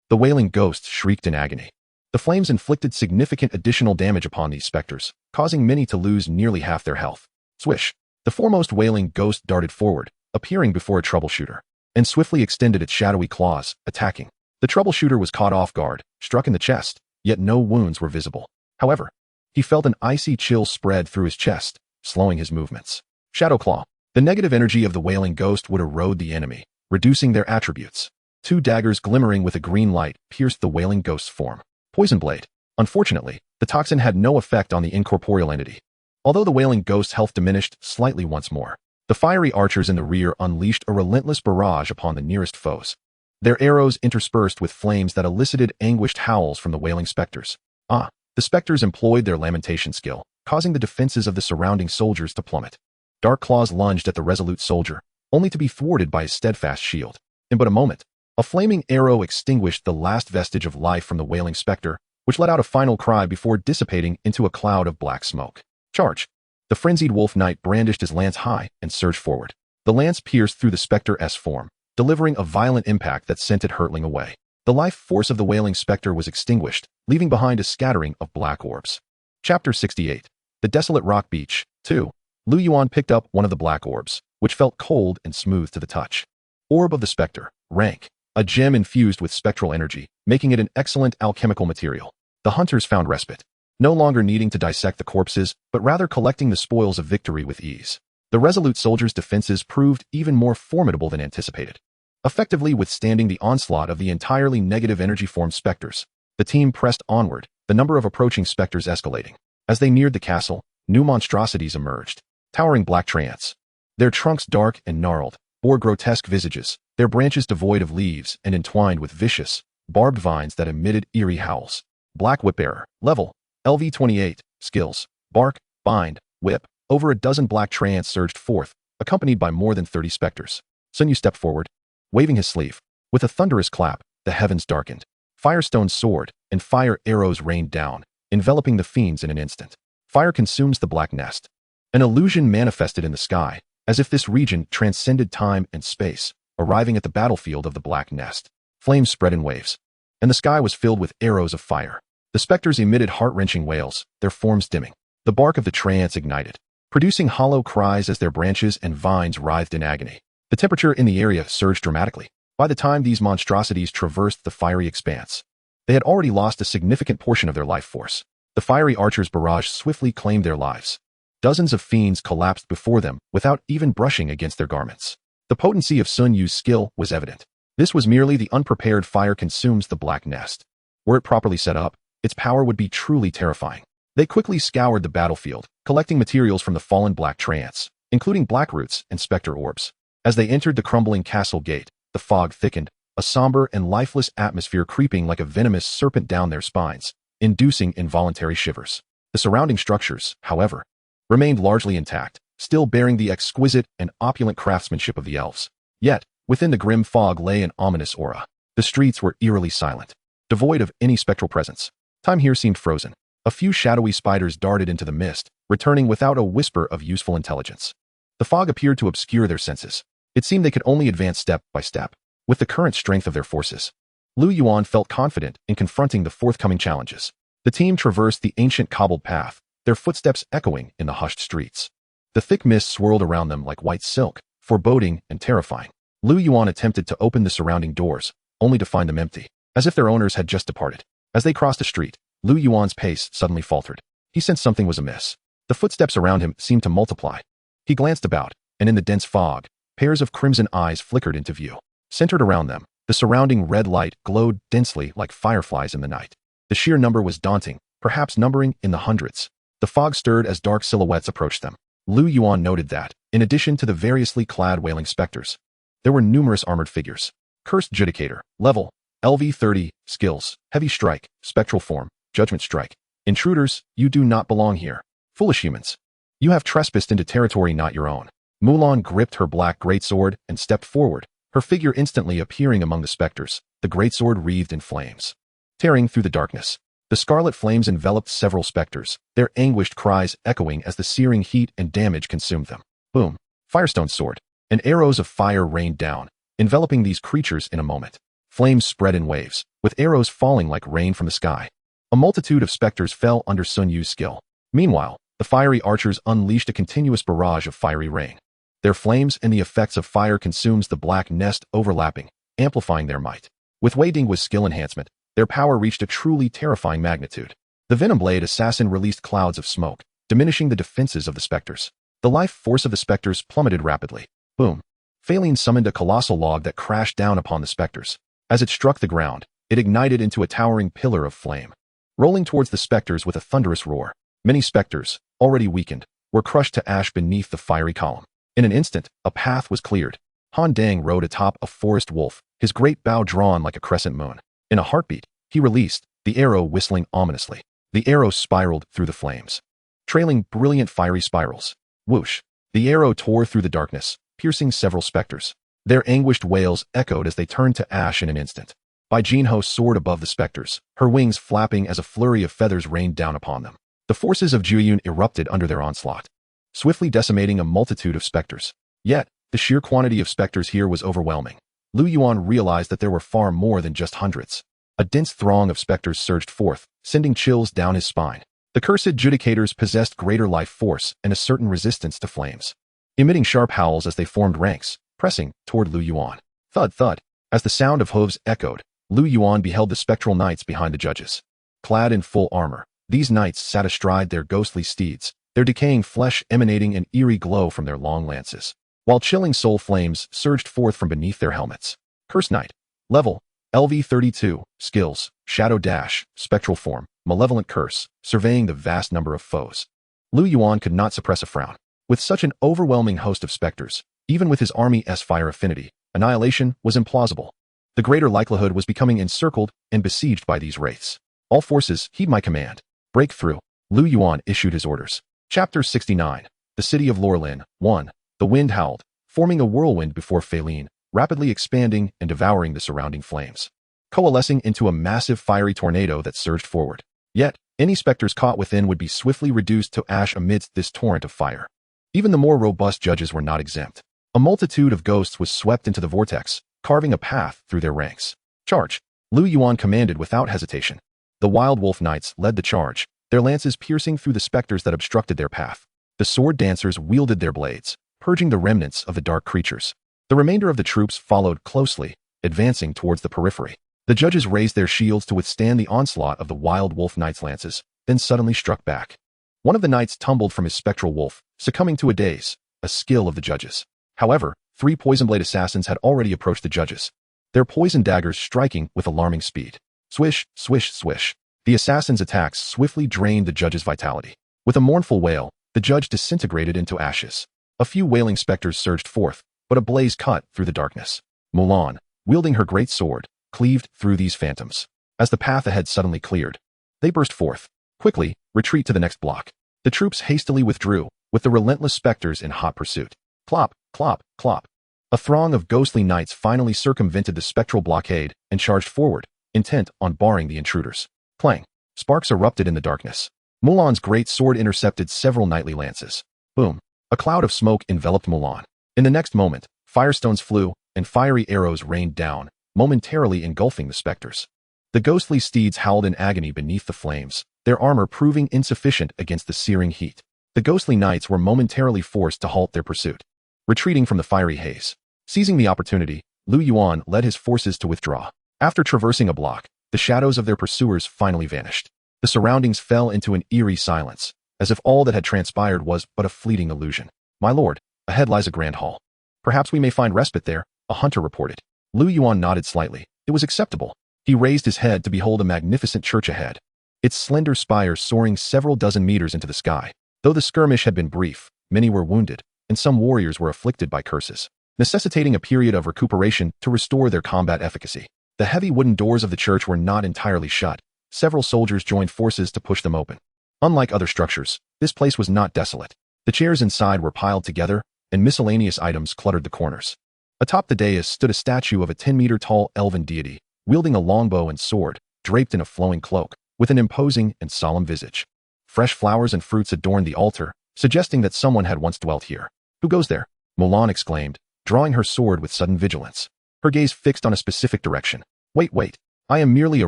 The wailing ghosts shrieked in agony. The flames inflicted significant additional damage upon these specters, causing many to lose nearly half their health. Swish! The foremost wailing ghost darted forward, appearing before a troubleshooter, and swiftly extended its shadowy claws, attacking. The troubleshooter was caught off guard, struck in the chest, yet no wounds were visible. However, he felt an icy chill spread through his chest, slowing his movements. Shadow Claw. The negative energy of the wailing ghost would erode the enemy, reducing their attributes. 2 daggers glimmering with a green light pierced the wailing ghost's form. Poison Blade. Unfortunately, the toxin had no effect on the incorporeal entity. Although the wailing ghost's health diminished slightly once more, the fiery archers in the rear unleashed a relentless barrage upon the nearest foes. Their arrows interspersed with flames that elicited anguished howls from the wailing specters. The specters employed their lamentation skill, causing the defenses of the surrounding soldiers to plummet. Dark claws lunged at the resolute soldier, only to be thwarted by his steadfast shield. In but a moment, a flaming arrow extinguished the last vestige of life from the wailing specter, which let out a final cry before dissipating into a cloud of black smoke. Charge! The frenzied wolf knight brandished his lance high and surged forward. The lance pierced through the specter's form, delivering a violent impact that sent it hurtling away. The life force of the wailing specter was extinguished, leaving behind a scattering of black orbs. Chapter 68. The Desolate Rock Beach, 2. Lu Yuan picked up one of the black orbs, which felt cold and smooth to the touch. Orb of the Spectre, rank. A gem infused with spectral energy, making it an excellent alchemical material. The hunters found respite, no longer needing to dissect the corpses, but rather collecting the spoils of victory with ease. The resolute soldiers' defenses proved even more formidable than anticipated, effectively withstanding the onslaught of the entirely negative energy-formed specters. The team pressed onward, the number of approaching specters escalating. As they neared the castle, new monstrosities emerged. Towering black treants. Their trunks dark and gnarled, bore grotesque visages, their branches devoid of leaves and entwined with vicious, barbed vines that emitted eerie howls. Black Whipbearer, level, LV28, skills, bark, bind, whip. Over a dozen black treants surged forth, accompanied by more than 30 specters. Sun Yu stepped forward, waving his sleeve. With a thunderous clap, the heavens darkened. Firestones soared, and fire arrows rained down, enveloping the fiends in an instant. Fire consumes the black nest. An illusion manifested in the sky, as if this region transcended time and space, arriving at the battlefield of the black nest. Flames spread in waves, and the sky was filled with arrows of fire. The specters emitted heart-wrenching wails, their forms dimming. The bark of the treants ignited, producing hollow cries as their branches and vines writhed in agony. The temperature in the area surged dramatically. By the time these monstrosities traversed the fiery expanse, they had already lost a significant portion of their life force. The fiery archer's barrage swiftly claimed their lives. Dozens of fiends collapsed before them without even brushing against their garments. The potency of Sun Yu's skill was evident. This was merely the unprepared fire consumes the black nest. Were it properly set up, its power would be truly terrifying. They quickly scoured the battlefield, collecting materials from the fallen black treants, including black roots and specter orbs. As they entered the crumbling castle gate, the fog thickened, a somber and lifeless atmosphere creeping like a venomous serpent down their spines, inducing involuntary shivers. The surrounding structures, however, remained largely intact, still bearing the exquisite and opulent craftsmanship of the elves. Yet, within the grim fog lay an ominous aura. The streets were eerily silent, devoid of any spectral presence. Time here seemed frozen. A few shadowy spiders darted into the mist, returning without a whisper of useful intelligence. The fog appeared to obscure their senses. It seemed they could only advance step by step. With the current strength of their forces, Lu Yuan felt confident in confronting the forthcoming challenges. The team traversed the ancient cobbled path, their footsteps echoing in the hushed streets. The thick mist swirled around them like white silk, foreboding and terrifying. Lu Yuan attempted to open the surrounding doors, only to find them empty, as if their owners had just departed. As they crossed a street, Lu Yuan's pace suddenly faltered. He sensed something was amiss. The footsteps around him seemed to multiply. He glanced about, and in the dense fog, pairs of crimson eyes flickered into view. Centered around them, the surrounding red light glowed densely like fireflies in the night. The sheer number was daunting, perhaps numbering in the hundreds. The fog stirred as dark silhouettes approached them. Lu Yuan noted that, in addition to the variously clad wailing specters, there were numerous armored figures. Cursed Judicator, level, LV30, skills, heavy strike, spectral form, judgment strike. Intruders, you do not belong here. Foolish humans. You have trespassed into territory not your own. Mulan gripped her black greatsword and stepped forward, her figure instantly appearing among the specters, the greatsword wreathed in flames. Tearing through the darkness, the scarlet flames enveloped several specters, their anguished cries echoing as the searing heat and damage consumed them. Boom! Firestone sword, and arrows of fire rained down, enveloping these creatures in a moment. Flames spread in waves, with arrows falling like rain from the sky. A multitude of specters fell under Sun Yu's skill. Meanwhile, the fiery archers unleashed a continuous barrage of fiery rain. Their flames and the effects of fire consumes the black nest overlapping, amplifying their might. With Wei Ding's skill enhancement, their power reached a truly terrifying magnitude. The Venom Blade assassin released clouds of smoke, diminishing the defenses of the specters. The life force of the specters plummeted rapidly. Boom! Phaline summoned a colossal log that crashed down upon the specters. As it struck the ground, it ignited into a towering pillar of flame. Rolling towards the specters with a thunderous roar, many specters, already weakened, were crushed to ash beneath the fiery column. In an instant, a path was cleared. Han Dang rode atop a forest wolf, his great bow drawn like a crescent moon. In a heartbeat, he released, the arrow whistling ominously. The arrow spiraled through the flames, trailing brilliant fiery spirals. Whoosh! The arrow tore through the darkness, piercing several specters. Their anguished wails echoed as they turned to ash in an instant. Bai Jinho soared above the specters, her wings flapping as a flurry of feathers rained down upon them. The forces of Juyun erupted under their onslaught, swiftly decimating a multitude of specters. Yet, the sheer quantity of specters here was overwhelming. Lu Yuan realized that there were far more than just hundreds. A dense throng of specters surged forth, sending chills down his spine. The cursed judicators possessed greater life force and a certain resistance to flames, emitting sharp howls as they formed ranks, pressing toward Lu Yuan. Thud, thud. As the sound of hooves echoed, Lu Yuan beheld the spectral knights behind the judges. Clad in full armor, these knights sat astride their ghostly steeds, their decaying flesh emanating an eerie glow from their long lances, while chilling soul flames surged forth from beneath their helmets. Curse Knight. Level: LV32. Skills: Shadow Dash, Spectral Form, Malevolent Curse, surveying the vast number of foes. Lu Yuan could not suppress a frown. With such an overwhelming host of specters, even with his army's fire affinity, annihilation was implausible. The greater likelihood was becoming encircled and besieged by these wraiths. All forces, heed my command. Break through. Lu Yuan issued his orders. Chapter 69. The City of Lorlin. 1. The wind howled, forming a whirlwind before Feline, rapidly expanding and devouring the surrounding flames, coalescing into a massive fiery tornado that surged forward. Yet, any specters caught within would be swiftly reduced to ash amidst this torrent of fire. Even the more robust judges were not exempt. A multitude of ghosts was swept into the vortex, carving a path through their ranks. Charge! Lu Yuan commanded without hesitation. The Wild Wolf Knights led the charge, their lances piercing through the specters that obstructed their path. The sword dancers wielded their blades, purging the remnants of the dark creatures. The remainder of the troops followed closely, advancing towards the periphery. The judges raised their shields to withstand the onslaught of the Wild Wolf Knights' lances, then suddenly struck back. One of the knights tumbled from his spectral wolf, succumbing to a daze, a skill of the judges. However, 3 poison-blade assassins had already approached the judges, their poison daggers striking with alarming speed. Swish, swish, swish. The assassins' attacks swiftly drained the judge's vitality. With a mournful wail, the judge disintegrated into ashes. A few wailing specters surged forth, but a blaze cut through the darkness. Mulan, wielding her great sword, cleaved through these phantoms. As the path ahead suddenly cleared, they burst forth. Quickly, retreat to the next block. The troops hastily withdrew, with the relentless specters in hot pursuit. Clop, clop, clop. A throng of ghostly knights finally circumvented the spectral blockade and charged forward, intent on barring the intruders. Clang. Sparks erupted in the darkness. Mulan's great sword intercepted several knightly lances. Boom. A cloud of smoke enveloped Mulan. In the next moment, firestones flew, and fiery arrows rained down, momentarily engulfing the specters. The ghostly steeds howled in agony beneath the flames, their armor proving insufficient against the searing heat. The ghostly knights were momentarily forced to halt their pursuit, retreating from the fiery haze. Seizing the opportunity, Lu Yuan led his forces to withdraw. After traversing a block, the shadows of their pursuers finally vanished. The surroundings fell into an eerie silence, as if all that had transpired was but a fleeting illusion. My lord, ahead lies a grand hall. Perhaps we may find respite there, a hunter reported. Lu Yuan nodded slightly. It was acceptable. He raised his head to behold a magnificent church ahead, its slender spire soaring several dozen meters into the sky. Though the skirmish had been brief, many were wounded, and some warriors were afflicted by curses, necessitating a period of recuperation to restore their combat efficacy. The heavy wooden doors of the church were not entirely shut. Several soldiers joined forces to push them open. Unlike other structures, this place was not desolate. The chairs inside were piled together, and miscellaneous items cluttered the corners. Atop the dais stood a statue of a 10-meter-tall elven deity, wielding a longbow and sword, draped in a flowing cloak, with an imposing and solemn visage. Fresh flowers and fruits adorned the altar, suggesting that someone had once dwelt here. Who goes there? Mulan exclaimed, drawing her sword with sudden vigilance, her gaze fixed on a specific direction. Wait. I am merely a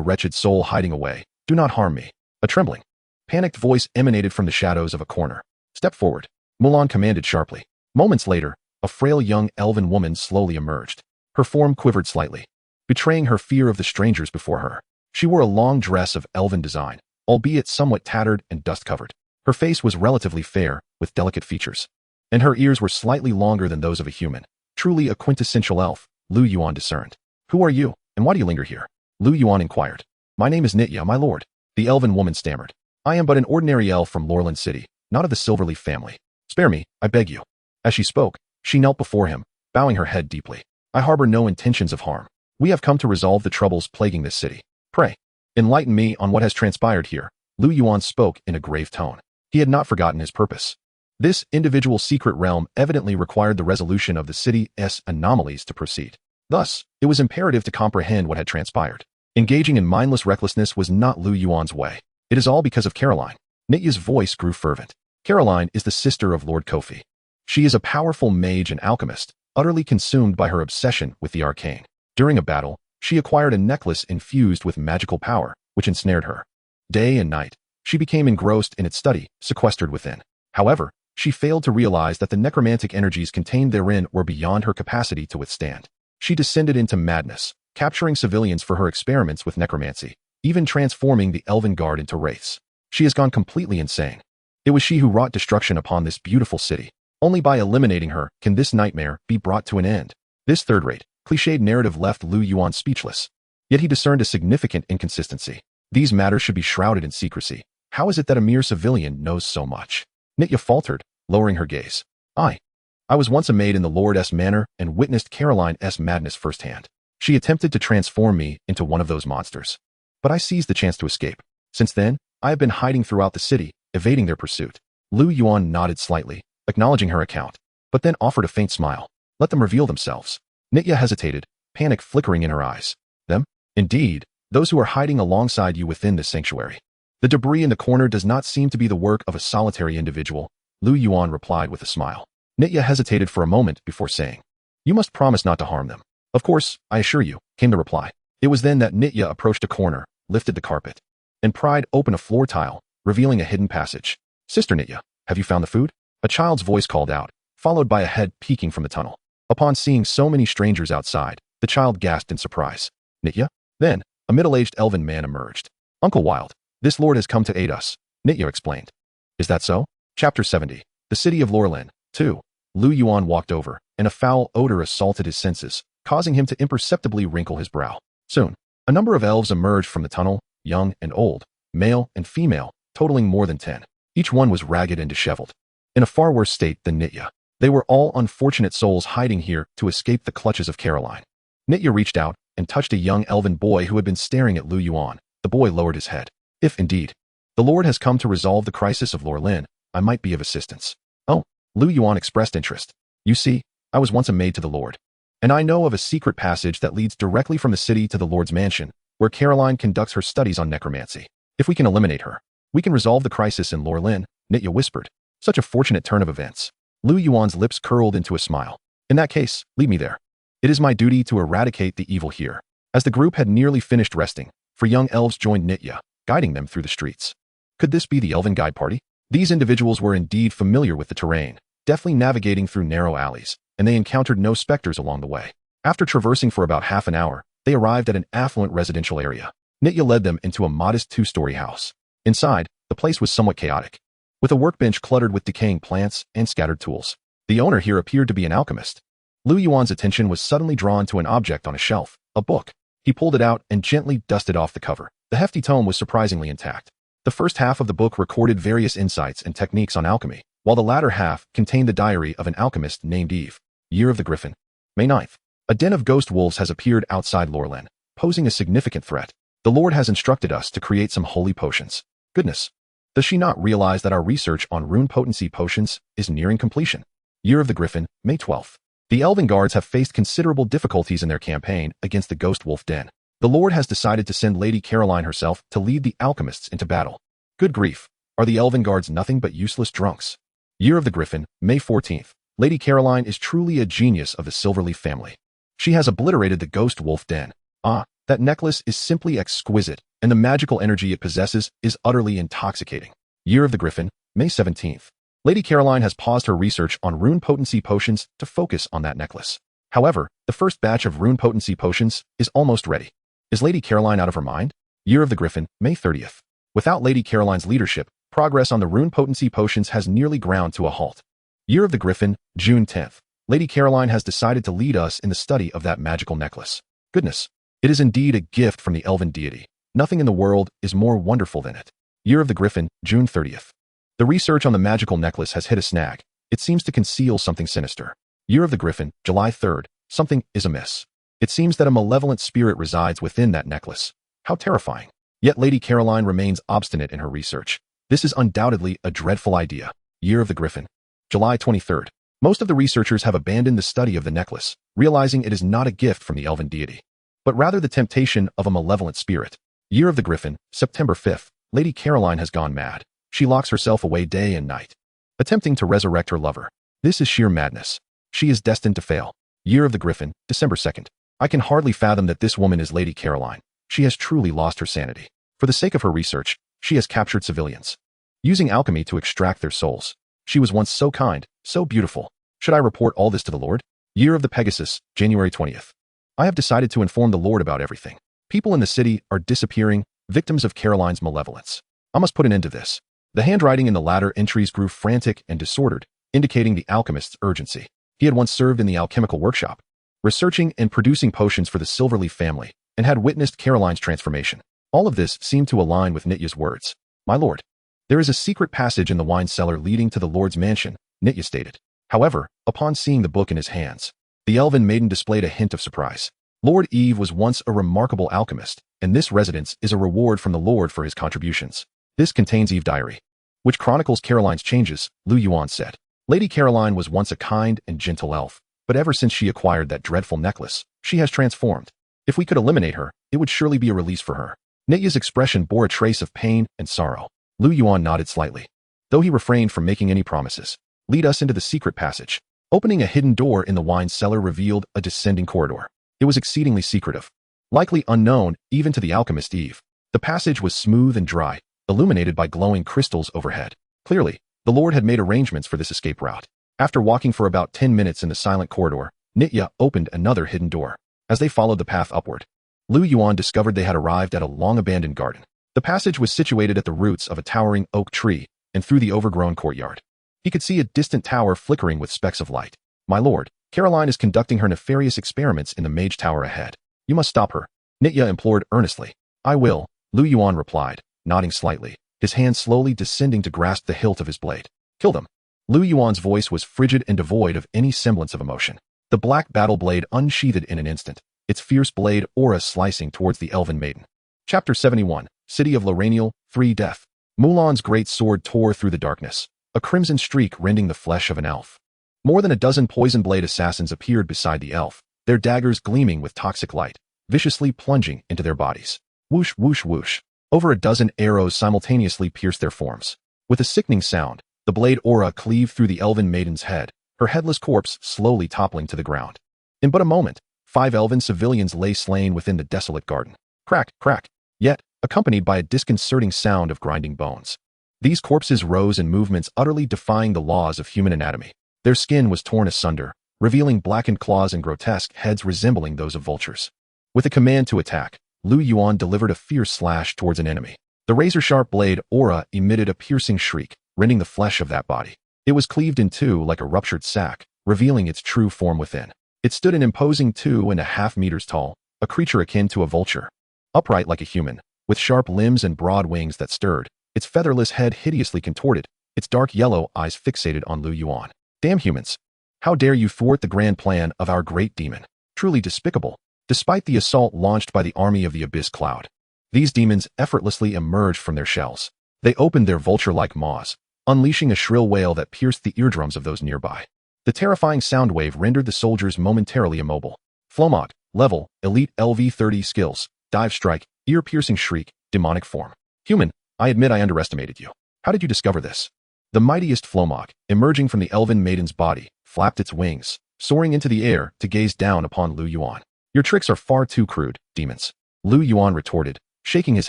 wretched soul hiding away. Do not harm me. A trembling, panicked voice emanated from the shadows of a corner. Step forward, Mulan commanded sharply. Moments later, a frail young elven woman slowly emerged. Her form quivered slightly, betraying her fear of the strangers before her. She wore a long dress of elven design, albeit somewhat tattered and dust-covered. Her face was relatively fair, with delicate features, and her ears were slightly longer than those of a human. Truly a quintessential elf, Lu Yuan discerned. Who are you, and why do you linger here? Lu Yuan inquired. My name is Nitya, my lord, the elven woman stammered. I am but an ordinary elf from Lorland City, not of the Silverleaf family. Spare me, I beg you. As she spoke, she knelt before him, bowing her head deeply. I harbor no intentions of harm. We have come to resolve the troubles plaguing this city. Pray, enlighten me on what has transpired here. Lu Yuan spoke in a grave tone. He had not forgotten his purpose. This individual secret realm evidently required the resolution of the city's anomalies to proceed. Thus, it was imperative to comprehend what had transpired. Engaging in mindless recklessness was not Lu Yuan's way. It is all because of Caroline. Nitya's voice grew fervent. Caroline is the sister of Lord Kofi. She is a powerful mage and alchemist, utterly consumed by her obsession with the arcane. During a battle, she acquired a necklace infused with magical power, which ensnared her. Day and night, she became engrossed in its study, sequestered within. However, she failed to realize that the necromantic energies contained therein were beyond her capacity to withstand. She descended into madness, capturing civilians for her experiments with necromancy, even transforming the elven guard into wraiths. She has gone completely insane. It was she who wrought destruction upon this beautiful city. Only by eliminating her can this nightmare be brought to an end. This third-rate, cliched narrative left Lu Yuan speechless. Yet he discerned a significant inconsistency. These matters should be shrouded in secrecy. How is it that a mere civilian knows so much? Nitya faltered, lowering her gaze. I was once a maid in the Lord's manor and witnessed Caroline's madness firsthand. She attempted to transform me into one of those monsters. But I seized the chance to escape. Since then, I have been hiding throughout the city, evading their pursuit. Lu Yuan nodded slightly, acknowledging her account, but then offered a faint smile. Let them reveal themselves. Nitya hesitated, panic flickering in her eyes. Them? Indeed, those who are hiding alongside you within this sanctuary. The debris in the corner does not seem to be the work of a solitary individual, Lu Yuan replied with a smile. Nitya hesitated for a moment before saying, You must promise not to harm them. Of course, I assure you, came the reply. It was then that Nitya approached a corner, lifted the carpet, and pried open a floor tile, revealing a hidden passage. Sister Nitya, have you found the food? A child's voice called out, followed by a head peeking from the tunnel. Upon seeing so many strangers outside, the child gasped in surprise. Nitya? Then, a middle-aged elven man emerged. Uncle Wild, this lord has come to aid us, Nitya explained. Is that so? Chapter 70. The City of Lorelin, 2. Lu Yuan walked over, and a foul odor assaulted his senses, causing him to imperceptibly wrinkle his brow. Soon, a number of elves emerged from the tunnel, young and old, male and female, totaling more than 10. Each one was ragged and disheveled. In a far worse state than Nitya. They were all unfortunate souls hiding here to escape the clutches of Caroline. Nitya reached out and touched a young elven boy who had been staring at Lu Yuan. The boy lowered his head. If indeed, the Lord has come to resolve the crisis of Lorelin, I might be of assistance. Oh, Lu Yuan expressed interest. You see, I was once a maid to the Lord. And I know of a secret passage that leads directly from the city to the Lord's mansion, where Caroline conducts her studies on necromancy. If we can eliminate her, we can resolve the crisis in Lorelin, Nitya whispered. Such a fortunate turn of events. Lu Yuan's lips curled into a smile. In that case, lead me there. It is my duty to eradicate the evil here. As the group had nearly finished resting, four young elves joined Nitya, guiding them through the streets. Could this be the elven guide party? These individuals were indeed familiar with the terrain, deftly navigating through narrow alleys, and they encountered no specters along the way. After traversing for about half an hour, they arrived at an affluent residential area. Nitya led them into a modest two-story house. Inside, the place was somewhat chaotic, with a workbench cluttered with decaying plants and scattered tools. The owner here appeared to be an alchemist. Lu Yuan's attention was suddenly drawn to an object on a shelf, a book. He pulled it out and gently dusted off the cover. The hefty tome was surprisingly intact. The first half of the book recorded various insights and techniques on alchemy, while the latter half contained the diary of an alchemist named Eve. Year of the Griffin. May 9th. A den of ghost wolves has appeared outside Lorelin, posing a significant threat. The Lord has instructed us to create some holy potions. Goodness. Does she not realize that our research on rune potency potions is nearing completion? Year of the Griffin, May 12th. The Elven Guards have faced considerable difficulties in their campaign against the Ghost Wolf Den. The Lord has decided to send Lady Caroline herself to lead the alchemists into battle. Good grief. Are the Elven Guards nothing but useless drunks? Year of the Griffin, May 14th. Lady Caroline is truly a genius of the Silverleaf family. She has obliterated the Ghost Wolf Den. Ah, that necklace is simply exquisite, and the magical energy it possesses is utterly intoxicating. Year of the Griffin, May 17th. Lady Caroline has paused her research on rune potency potions to focus on that necklace. However, the first batch of rune potency potions is almost ready. Is Lady Caroline out of her mind? Year of the Griffin, May 30th. Without Lady Caroline's leadership, progress on the rune potency potions has nearly ground to a halt. Year of the Griffin, June 10th. Lady Caroline has decided to lead us in the study of that magical necklace. Goodness, it is indeed a gift from the elven deity. Nothing in the world is more wonderful than it. Year of the Griffin, June 30th. The research on the magical necklace has hit a snag. It seems to conceal something sinister. Year of the Griffin, July 3rd. Something is amiss. It seems that a malevolent spirit resides within that necklace. How terrifying. Yet Lady Caroline remains obstinate in her research. This is undoubtedly a dreadful idea. Year of the Griffin, July 23rd. Most of the researchers have abandoned the study of the necklace, realizing it is not a gift from the elven deity, but rather the temptation of a malevolent spirit. Year of the Griffin, September 5th. Lady Caroline has gone mad. She locks herself away day and night, attempting to resurrect her lover. This is sheer madness. She is destined to fail. Year of the Griffin, December 2nd. I can hardly fathom that this woman is Lady Caroline. She has truly lost her sanity. For the sake of her research, she has captured civilians, using alchemy to extract their souls. She was once so kind, so beautiful. Should I report all this to the Lord? Year of the Pegasus, January 20th. I have decided to inform the Lord about everything. People in the city are disappearing, victims of Caroline's malevolence. I must put an end to this. The handwriting in the latter entries grew frantic and disordered, indicating the alchemist's urgency. He had once served in the alchemical workshop, researching and producing potions for the Silverleaf family, and had witnessed Caroline's transformation. All of this seemed to align with Nitya's words. My lord, there is a secret passage in the wine cellar leading to the Lord's mansion, Nitya stated. However, upon seeing the book in his hands, the elven maiden displayed a hint of surprise. Lord Eve was once a remarkable alchemist, and this residence is a reward from the Lord for his contributions. This contains Eve's diary, which chronicles Caroline's changes, Lu Yuan said. Lady Caroline was once a kind and gentle elf, but ever since she acquired that dreadful necklace, she has transformed. If we could eliminate her, it would surely be a release for her. Nitya's expression bore a trace of pain and sorrow. Lu Yuan nodded slightly, though he refrained from making any promises. Lead us into the secret passage. Opening a hidden door in the wine cellar revealed a descending corridor. It was exceedingly secretive, likely unknown even to the alchemist Eve. The passage was smooth and dry, illuminated by glowing crystals overhead. Clearly, the Lord had made arrangements for this escape route. After walking for about 10 minutes in the silent corridor, Nitya opened another hidden door. As they followed the path upward, Lu Yuan discovered they had arrived at a long-abandoned garden. The passage was situated at the roots of a towering oak tree and through the overgrown courtyard. He could see a distant tower flickering with specks of light. My lord, Caroline is conducting her nefarious experiments in the mage tower ahead. You must stop her, Nitya implored earnestly. I will, Lu Yuan replied, nodding slightly, his hand slowly descending to grasp the hilt of his blade. Kill them. Lu Yuan's voice was frigid and devoid of any semblance of emotion. The black battle blade unsheathed in an instant, its fierce blade aura slicing towards the elven maiden. Chapter 71, City of Loraniel, 3 Death. Mulan's great sword tore through the darkness, a crimson streak rending the flesh of an elf. More than a dozen poison blade assassins appeared beside the elf, their daggers gleaming with toxic light, viciously plunging into their bodies. Whoosh, whoosh, whoosh. Over a dozen arrows simultaneously pierced their forms. With a sickening sound, the blade aura cleaved through the elven maiden's head, her headless corpse slowly toppling to the ground. In but a moment, 5 elven civilians lay slain within the desolate garden. Crack, crack, yet, accompanied by a disconcerting sound of grinding bones. These corpses rose in movements utterly defying the laws of human anatomy. Their skin was torn asunder, revealing blackened claws and grotesque heads resembling those of vultures. With a command to attack, Lu Yuan delivered a fierce slash towards an enemy. The razor-sharp blade aura emitted a piercing shriek, rending the flesh of that body. It was cleaved in two like a ruptured sack, revealing its true form within. It stood an imposing 2.5 meters tall, a creature akin to a vulture. Upright like a human, with sharp limbs and broad wings that stirred, its featherless head hideously contorted, its dark yellow eyes fixated on Lu Yuan. Damn humans! How dare you thwart the grand plan of our great demon? Truly despicable. Despite the assault launched by the army of the Abyss Cloud, these demons effortlessly emerged from their shells. They opened their vulture-like maws, unleashing a shrill wail that pierced the eardrums of those nearby. The terrifying sound wave rendered the soldiers momentarily immobile. Flomog, level, elite LV30 skills, dive strike, ear-piercing shriek, demonic form. Human, I admit I underestimated you. How did you discover this? The mightiest Flomog, emerging from the elven maiden's body, flapped its wings, soaring into the air to gaze down upon Lu Yuan. Your tricks are far too crude, demons. Lu Yuan retorted, shaking his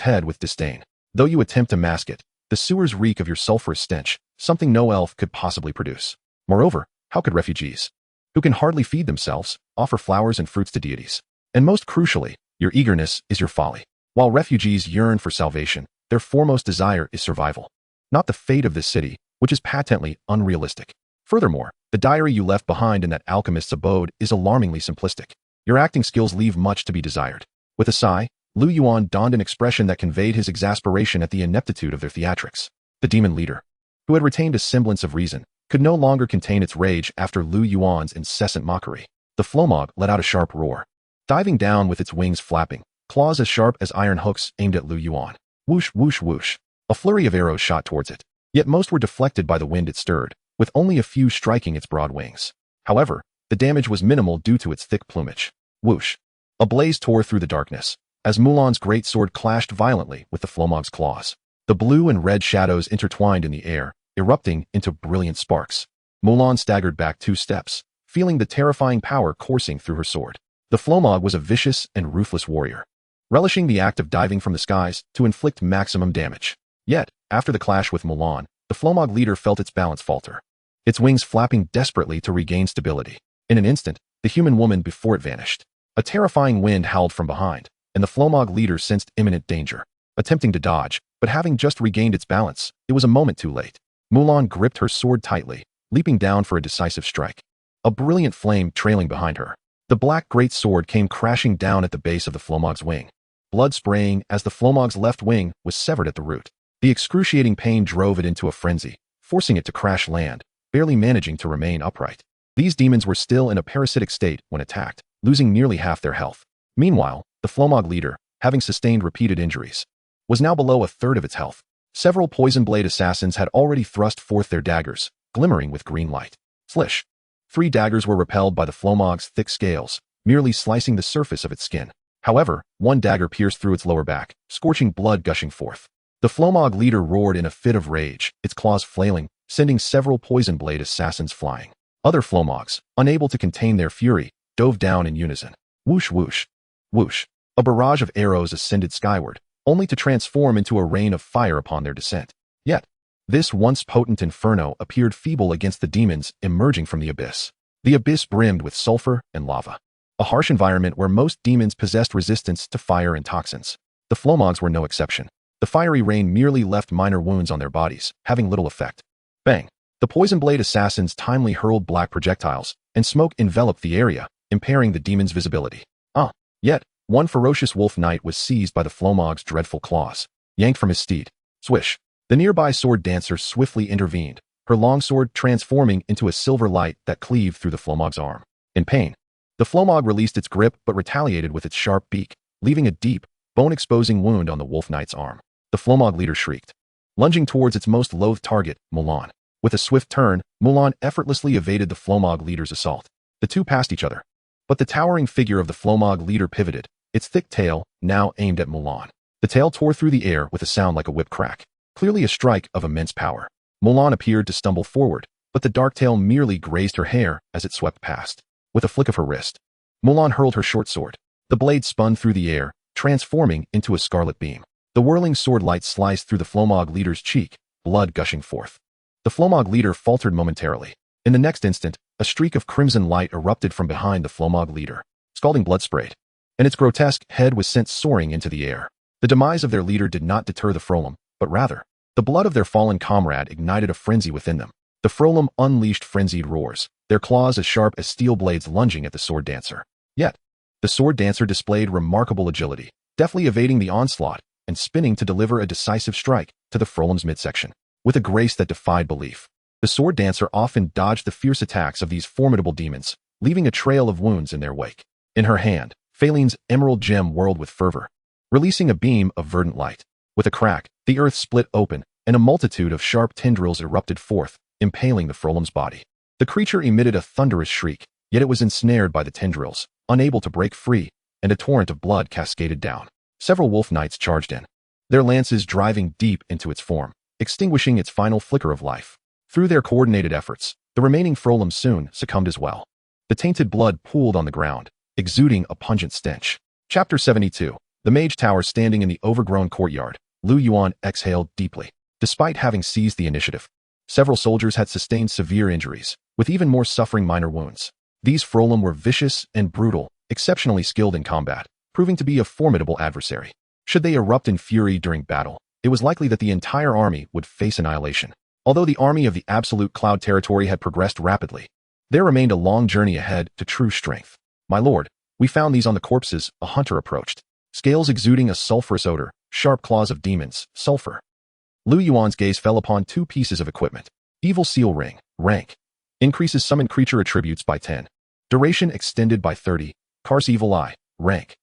head with disdain. Though you attempt to mask it, the sewers reek of your sulfurous stench, something no elf could possibly produce. Moreover, how could refugees, who can hardly feed themselves, offer flowers and fruits to deities? And most crucially, your eagerness is your folly. While refugees yearn for salvation, their foremost desire is survival, not the fate of this city, which is patently unrealistic. Furthermore, the diary you left behind in that alchemist's abode is alarmingly simplistic. Your acting skills leave much to be desired. With a sigh, Lu Yuan donned an expression that conveyed his exasperation at the ineptitude of their theatrics. The demon leader, who had retained a semblance of reason, could no longer contain its rage after Lu Yuan's incessant mockery. The Flomog let out a sharp roar, diving down with its wings flapping, claws as sharp as iron hooks aimed at Lu Yuan. Whoosh, whoosh, whoosh. A flurry of arrows shot towards it, yet most were deflected by the wind it stirred, with only a few striking its broad wings. However, the damage was minimal due to its thick plumage. Whoosh. A blaze tore through the darkness, as Mulan's great sword clashed violently with the Flomog's claws. The blue and red shadows intertwined in the air, erupting into brilliant sparks. Mulan staggered back 2 steps, feeling the terrifying power coursing through her sword. The Flomog was a vicious and ruthless warrior, relishing the act of diving from the skies to inflict maximum damage. Yet, after the clash with Mulan, the Flomog leader felt its balance falter, its wings flapping desperately to regain stability. In an instant, the human woman before it vanished. A terrifying wind howled from behind, and the Flomog leader sensed imminent danger. Attempting to dodge, but having just regained its balance, it was a moment too late. Mulan gripped her sword tightly, leaping down for a decisive strike. A brilliant flame trailing behind her. The black great sword came crashing down at the base of the Flomog's wing, blood spraying as the Flomog's left wing was severed at the root. The excruciating pain drove it into a frenzy, forcing it to crash land, barely managing to remain upright. These demons were still in a parasitic state when attacked, losing nearly half their health. Meanwhile, the Flomog leader, having sustained repeated injuries, was now below a third of its health. Several poison blade assassins had already thrust forth their daggers, glimmering with green light. Flish. 3 daggers were repelled by the Flomog's thick scales, merely slicing the surface of its skin. However, 1 dagger pierced through its lower back, scorching blood gushing forth. The Flomog leader roared in a fit of rage, its claws flailing, sending several poison blade assassins flying. Other Flomogs, unable to contain their fury, dove down in unison. Whoosh whoosh. Whoosh. A barrage of arrows ascended skyward, only to transform into a rain of fire upon their descent. Yet, this once potent inferno appeared feeble against the demons emerging from the abyss. The abyss brimmed with sulfur and lava, a harsh environment where most demons possessed resistance to fire and toxins. The Flomogs were no exception. The fiery rain merely left minor wounds on their bodies, having little effect. Bang! The poison blade assassins timely hurled black projectiles, and smoke enveloped the area, impairing the demon's visibility. Yet, one ferocious wolf knight was seized by the Flomog's dreadful claws, yanked from his steed. Swish! The nearby sword dancer swiftly intervened, her longsword transforming into a silver light that cleaved through the Flomog's arm. In pain, the Flomog released its grip but retaliated with its sharp beak, leaving a deep, bone-exposing wound on the wolf knight's arm. The Flomog leader shrieked, lunging towards its most loathed target, Mulan. With a swift turn, Mulan effortlessly evaded the Flomog leader's assault. The two passed each other, but the towering figure of the Flomog leader pivoted, its thick tail now aimed at Mulan. The tail tore through the air with a sound like a whip crack, clearly a strike of immense power. Mulan appeared to stumble forward, but the dark tail merely grazed her hair as it swept past. With a flick of her wrist, Mulan hurled her short sword. The blade spun through the air, transforming into a scarlet beam. The whirling sword light sliced through the Flomog leader's cheek, blood gushing forth. The Flomog leader faltered momentarily. In the next instant, a streak of crimson light erupted from behind the Flomog leader. Scalding blood sprayed, and its grotesque head was sent soaring into the air. The demise of their leader did not deter the Frolem, but rather, the blood of their fallen comrade ignited a frenzy within them. The Frolem unleashed frenzied roars, their claws as sharp as steel blades lunging at the sword dancer. Yet, the sword dancer displayed remarkable agility, deftly evading the onslaught and spinning to deliver a decisive strike to the Frolem's midsection. With a grace that defied belief, the sword dancer often dodged the fierce attacks of these formidable demons, leaving a trail of wounds in their wake. In her hand, Phalin's emerald gem whirled with fervor, releasing a beam of verdant light. With a crack, the earth split open, and a multitude of sharp tendrils erupted forth, impaling the Frolem's body. The creature emitted a thunderous shriek, yet it was ensnared by the tendrils, unable to break free, and a torrent of blood cascaded down. Several wolf knights charged in, their lances driving deep into its form, extinguishing its final flicker of life. Through their coordinated efforts, the remaining Frolem soon succumbed as well. The tainted blood pooled on the ground, exuding a pungent stench. Chapter 72. The Mage Tower. Standing in the overgrown courtyard, Lu Yuan exhaled deeply. Despite having seized the initiative, several soldiers had sustained severe injuries, with even more suffering minor wounds. These Frolem were vicious and brutal, exceptionally skilled in combat, proving to be a formidable adversary. Should they erupt in fury during battle, it was likely that the entire army would face annihilation. Although the army of the Absolute Cloud territory had progressed rapidly, there remained a long journey ahead to true strength. My lord, we found these on the corpses. A hunter approached, scales exuding a sulfurous odor, sharp claws of demons, sulfur. Lu Yuan's gaze fell upon 2 pieces of equipment. Evil Seal Ring, rank. Increases summoned creature attributes by 10. Duration extended by 30. Kar's Evil Eye, rank.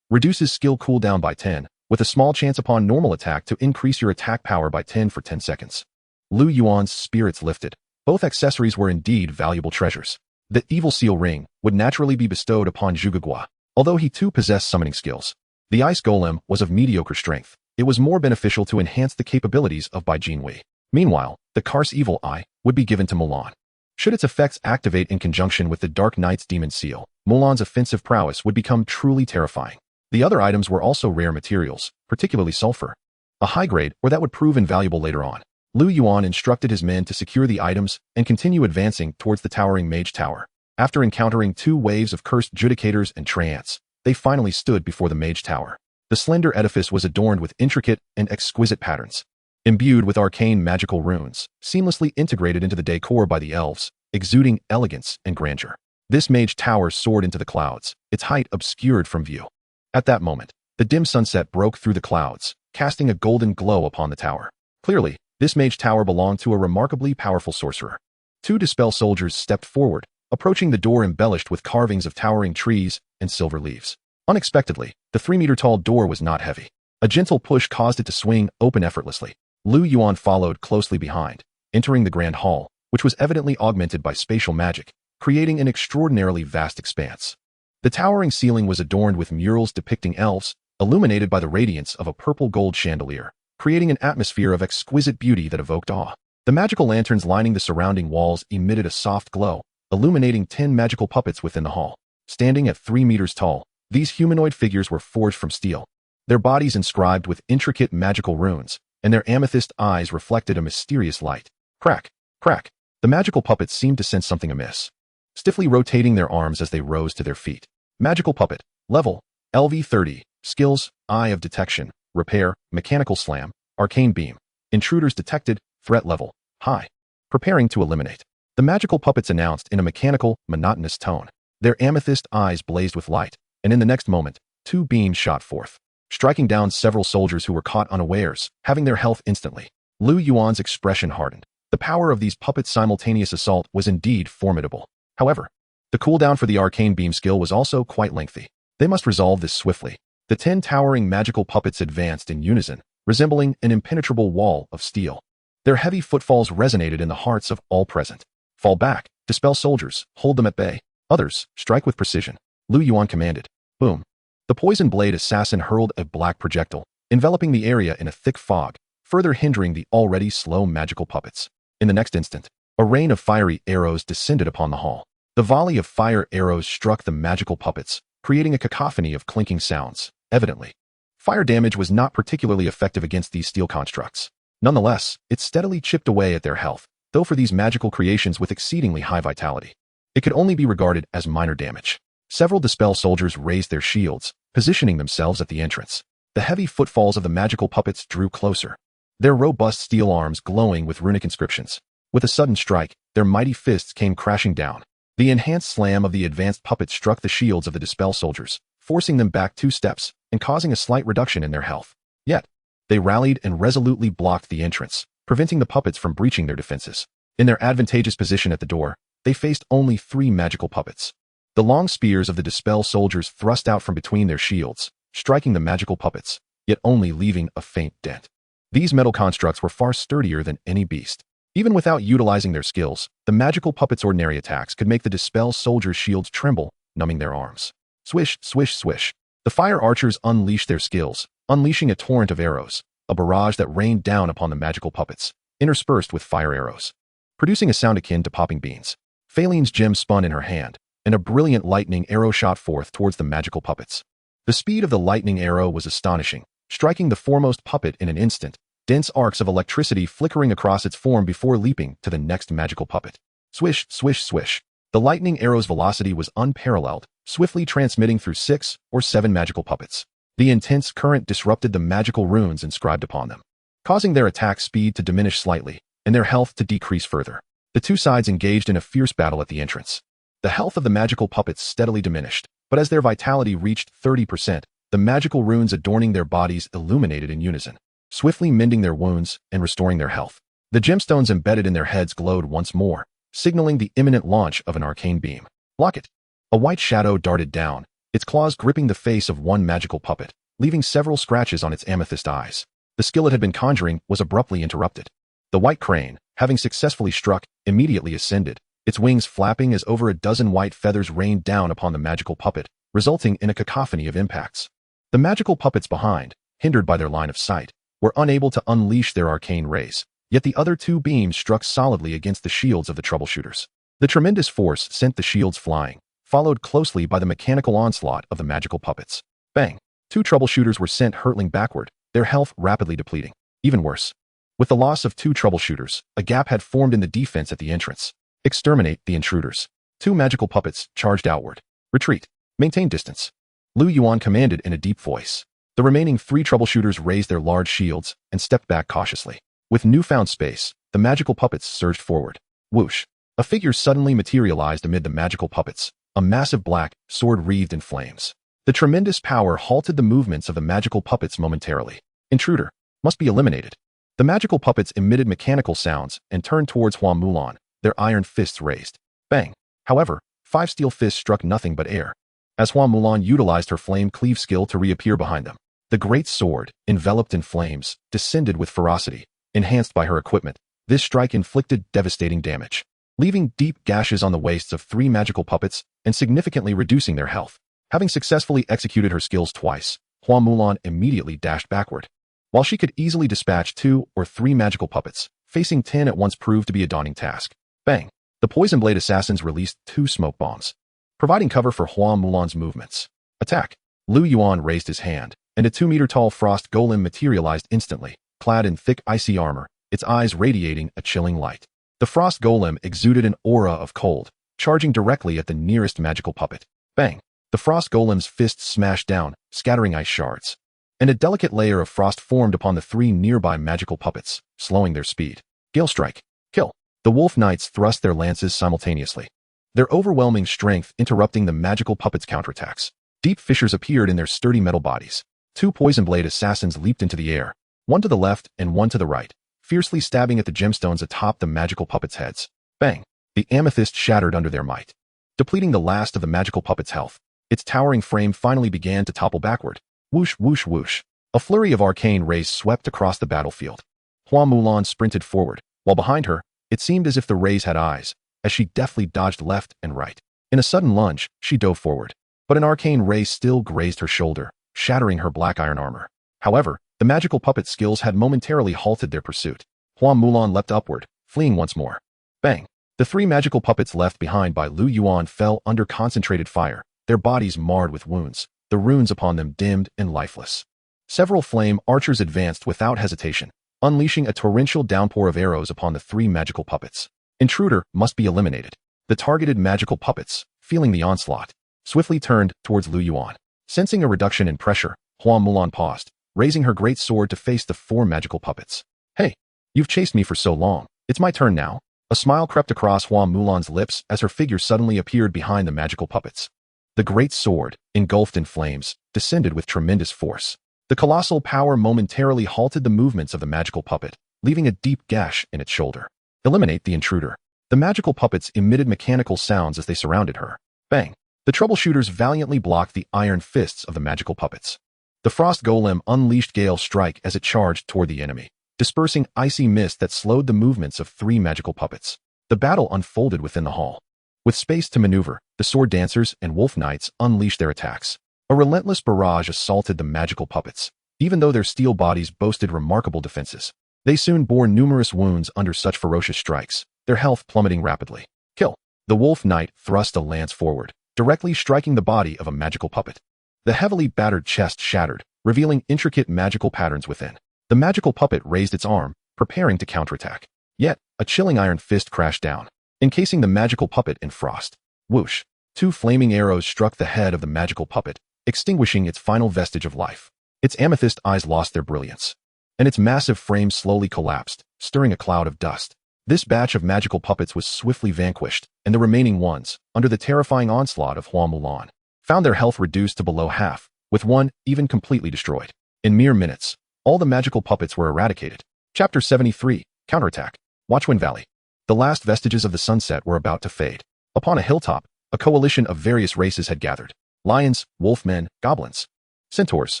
Reduces skill cooldown by 10, with a small chance upon normal attack to increase your attack power by 10 for 10 seconds. Lu Yuan's spirits lifted. Both accessories were indeed valuable treasures. The Evil Seal Ring would naturally be bestowed upon Zhuge, although he too possessed summoning skills. The Ice Golem was of mediocre strength. It was more beneficial to enhance the capabilities of Bai Jinwei. Meanwhile, the Kar's Evil Eye would be given to Mulan. Should its effects activate in conjunction with the Dark Knight's demon seal, Mulan's offensive prowess would become truly terrifying. The other items were also rare materials, particularly sulfur. A high grade, or that would prove invaluable later on. Lu Yuan instructed his men to secure the items and continue advancing towards the towering mage tower. After encountering 2 waves of cursed judicators and treants, they finally stood before the mage tower. The slender edifice was adorned with intricate and exquisite patterns, imbued with arcane magical runes, seamlessly integrated into the decor by the elves, exuding elegance and grandeur. This mage tower soared into the clouds, its height obscured from view. At that moment, the dim sunset broke through the clouds, casting a golden glow upon the tower. Clearly, this mage tower belonged to a remarkably powerful sorcerer. 2 dispel soldiers stepped forward, approaching the door embellished with carvings of towering trees and silver leaves. Unexpectedly, the 3-meter-tall door was not heavy. A gentle push caused it to swing open effortlessly. Lu Yuan followed closely behind, entering the grand hall, which was evidently augmented by spatial magic, creating an extraordinarily vast expanse. The towering ceiling was adorned with murals depicting elves, illuminated by the radiance of a purple-gold chandelier, creating an atmosphere of exquisite beauty that evoked awe. The magical lanterns lining the surrounding walls emitted a soft glow, illuminating 10 magical puppets within the hall. Standing at 3 meters tall, these humanoid figures were forged from steel, their bodies inscribed with intricate magical runes, and their amethyst eyes reflected a mysterious light. Crack, crack. The magical puppets seemed to sense something amiss, stiffly rotating their arms as they rose to their feet. Magical puppet, level, LV30, skills, Eye of Detection, Repair, Mechanical Slam, Arcane Beam. Intruders detected, threat level, high. Preparing to eliminate. The magical puppets announced in a mechanical, monotonous tone. Their amethyst eyes blazed with light, and in the next moment, 2 beams shot forth, striking down several soldiers who were caught unawares, having their health instantly. Lu Yuan's expression hardened. The power of these puppets' simultaneous assault was indeed formidable. However, the cooldown for the arcane beam skill was also quite lengthy. They must resolve this swiftly. The 10 towering magical puppets advanced in unison, resembling an impenetrable wall of steel. Their heavy footfalls resonated in the hearts of all present. Fall back, dispel soldiers, hold them at bay. Others, strike with precision. Lu Yuan commanded. Boom. The poison blade assassin hurled a black projectile, enveloping the area in a thick fog, further hindering the already slow magical puppets. In the next instant, a rain of fiery arrows descended upon the hall. The volley of fire arrows struck the magical puppets, creating a cacophony of clinking sounds. Evidently, fire damage was not particularly effective against these steel constructs. Nonetheless, it steadily chipped away at their health, though for these magical creations with exceedingly high vitality, it could only be regarded as minor damage. Several dispel soldiers raised their shields, positioning themselves at the entrance. The heavy footfalls of the magical puppets drew closer, their robust steel arms glowing with runic inscriptions. With a sudden strike, their mighty fists came crashing down. The enhanced slam of the advanced puppets struck the shields of the dispel soldiers, forcing them back 2 steps and causing a slight reduction in their health. Yet, they rallied and resolutely blocked the entrance, preventing the puppets from breaching their defenses. In their advantageous position at the door, they faced only 3 magical puppets. The long spears of the dispel soldiers thrust out from between their shields, striking the magical puppets, yet only leaving a faint dent. These metal constructs were far sturdier than any beast. Even without utilizing their skills, the magical puppets' ordinary attacks could make the dispel soldiers' shields tremble, numbing their arms. Swish, swish, swish. The fire archers unleashed their skills, unleashing a torrent of arrows, a barrage that rained down upon the magical puppets, interspersed with fire arrows, producing a sound akin to popping beans. Phalene's gem spun in her hand, and a brilliant lightning arrow shot forth towards the magical puppets. The speed of the lightning arrow was astonishing, striking the foremost puppet in an instant, dense arcs of electricity flickering across its form before leaping to the next magical puppet. Swish, swish, swish. The lightning arrow's velocity was unparalleled, swiftly transmitting through 6 or 7 magical puppets. The intense current disrupted the magical runes inscribed upon them, causing their attack speed to diminish slightly and their health to decrease further. The 2 sides engaged in a fierce battle at the entrance. The health of the magical puppets steadily diminished, but as their vitality reached 30%, the magical runes adorning their bodies illuminated in unison, swiftly mending their wounds and restoring their health. The gemstones embedded in their heads glowed once more, signaling the imminent launch of an arcane beam. Block it. A white shadow darted down, its claws gripping the face of one magical puppet, leaving several scratches on its amethyst eyes. The skill it had been conjuring was abruptly interrupted. The white crane, having successfully struck, immediately ascended, its wings flapping as over a dozen white feathers rained down upon the magical puppet, resulting in a cacophony of impacts. The magical puppets behind, hindered by their line of sight, were unable to unleash their arcane rays, yet the other 2 beams struck solidly against the shields of the troubleshooters. The tremendous force sent the shields flying, followed closely by the mechanical onslaught of the magical puppets. Bang! Two troubleshooters were sent hurtling backward, their health rapidly depleting. Even worse. With the loss of two troubleshooters, a gap had formed in the defense at the entrance. Exterminate the intruders. Two magical puppets charged outward. Retreat. Maintain distance. Lu Yuan commanded in a deep voice. The remaining three troubleshooters raised their large shields and stepped back cautiously. With newfound space, the magical puppets surged forward. Whoosh! A figure suddenly materialized amid the magical puppets, a massive black sword wreathed in flames. The tremendous power halted the movements of the magical puppets momentarily. Intruder must be eliminated. The magical puppets emitted mechanical sounds and turned towards Hua Mulan, their iron fists raised. Bang! However, 5 steel fists struck nothing but air. As Hua Mulan utilized her flame cleave skill to reappear behind them, the great sword, enveloped in flames, descended with ferocity. Enhanced by her equipment, this strike inflicted devastating damage, leaving deep gashes on the waists of 3 magical puppets and significantly reducing their health. Having successfully executed her skills twice, Hua Mulan immediately dashed backward. While she could easily dispatch 2 or 3 magical puppets, facing 10 at once proved to be a daunting task. Bang! The Poison Blade assassins released 2 smoke bombs, providing cover for Hua Mulan's movements. Attack! Lu Yuan raised his hand, and a 2-meter-tall frost golem materialized instantly, clad in thick icy armor, its eyes radiating a chilling light. The frost golem exuded an aura of cold, charging directly at the nearest magical puppet. Bang! The frost golem's fists smashed down, scattering ice shards. And a delicate layer of frost formed upon the 3 nearby magical puppets, slowing their speed. Gale strike. Kill. The wolf knights thrust their lances simultaneously, their overwhelming strength interrupting the magical puppets' counterattacks. Deep fissures appeared in their sturdy metal bodies. 2 poison blade assassins leaped into the air, one to the left and one to the right, fiercely stabbing at the gemstones atop the magical puppets' heads. Bang! The amethyst shattered under their might, depleting the last of the magical puppet's health. Its towering frame finally began to topple backward. Whoosh, whoosh, whoosh. A flurry of arcane rays swept across the battlefield. Hua Mulan sprinted forward, while behind her, it seemed as if the rays had eyes, as she deftly dodged left and right. In a sudden lunge, she dove forward, but an arcane ray still grazed her shoulder, shattering her black iron armor. However, the magical puppet skills had momentarily halted their pursuit. Hua Mulan leapt upward, fleeing once more. Bang! The 3 magical puppets left behind by Lu Yuan fell under concentrated fire, their bodies marred with wounds, the runes upon them dimmed and lifeless. Several flame archers advanced without hesitation, unleashing a torrential downpour of arrows upon the 3 magical puppets. Intruder must be eliminated. The targeted magical puppets, feeling the onslaught, swiftly turned towards Lu Yuan. Sensing a reduction in pressure, Hua Mulan paused, raising her great sword to face the 4 magical puppets. Hey, you've chased me for so long. It's my turn now. A smile crept across Hua Mulan's lips as her figure suddenly appeared behind the magical puppets. The great sword, engulfed in flames, descended with tremendous force. The colossal power momentarily halted the movements of the magical puppet, leaving a deep gash in its shoulder. Eliminate the intruder. The magical puppets emitted mechanical sounds as they surrounded her. Bang! The troubleshooters valiantly blocked the iron fists of the magical puppets. The frost golem unleashed Gale Strike as it charged toward the enemy, dispersing icy mist that slowed the movements of 3 magical puppets. The battle unfolded within the hall. With space to maneuver, the sword dancers and wolf knights unleashed their attacks. A relentless barrage assaulted the magical puppets. Even though their steel bodies boasted remarkable defenses, they soon bore numerous wounds under such ferocious strikes, their health plummeting rapidly. Kill. The wolf knight thrust a lance forward, directly striking the body of a magical puppet. The heavily battered chest shattered, revealing intricate magical patterns within. The magical puppet raised its arm, preparing to counterattack. Yet, a chilling iron fist crashed down, encasing the magical puppet in frost. Whoosh! 2 flaming arrows struck the head of the magical puppet, extinguishing its final vestige of life. Its amethyst eyes lost their brilliance, and its massive frame slowly collapsed, stirring a cloud of dust. This batch of magical puppets was swiftly vanquished, and the remaining ones, under the terrifying onslaught of Hua Mulan, found their health reduced to below half, with one even completely destroyed. In mere minutes, all the magical puppets were eradicated. Chapter 73, Counterattack. Watchwind Valley. The last vestiges of the sunset were about to fade. Upon a hilltop, a coalition of various races had gathered. Lions, wolfmen, goblins, centaurs.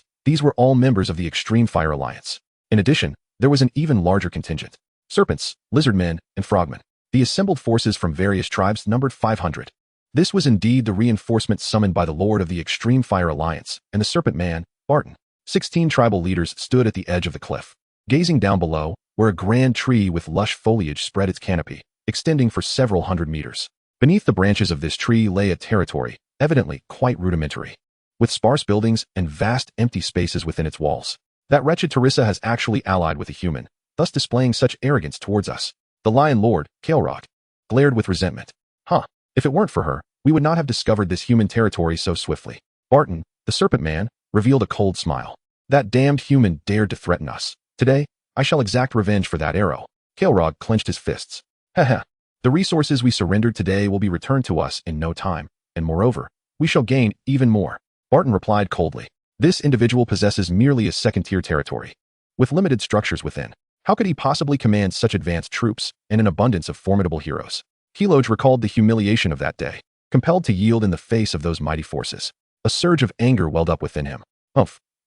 These were all members of the Extreme Fire Alliance. In addition, there was an even larger contingent. Serpents, lizardmen, and frogmen. The assembled forces from various tribes numbered 500. This was indeed the reinforcement summoned by the Lord of the Extreme Fire Alliance and the Serpent Man, Barton. 16 tribal leaders stood at the edge of the cliff, gazing down below, where a grand tree with lush foliage spread its canopy, extending for several hundred meters. Beneath the branches of this tree lay a territory, evidently quite rudimentary, with sparse buildings and vast empty spaces within its walls. That wretched Teresa has actually allied with a human, thus displaying such arrogance towards us. The Lion Lord, Kael'rog, glared with resentment. If it weren't for her, we would not have discovered this human territory so swiftly. Barton, the Serpent Man, revealed a cold smile. That damned human dared to threaten us. Today, I shall exact revenge for that arrow. Kael'rog clenched his fists. The resources we surrendered today will be returned to us in no time, and moreover, we shall gain even more. Barton replied coldly. This individual possesses merely a second-tier territory, with limited structures within. How could he possibly command such advanced troops and an abundance of formidable heroes? Keloge recalled the humiliation of that day, compelled to yield in the face of those mighty forces. A surge of anger welled up within him.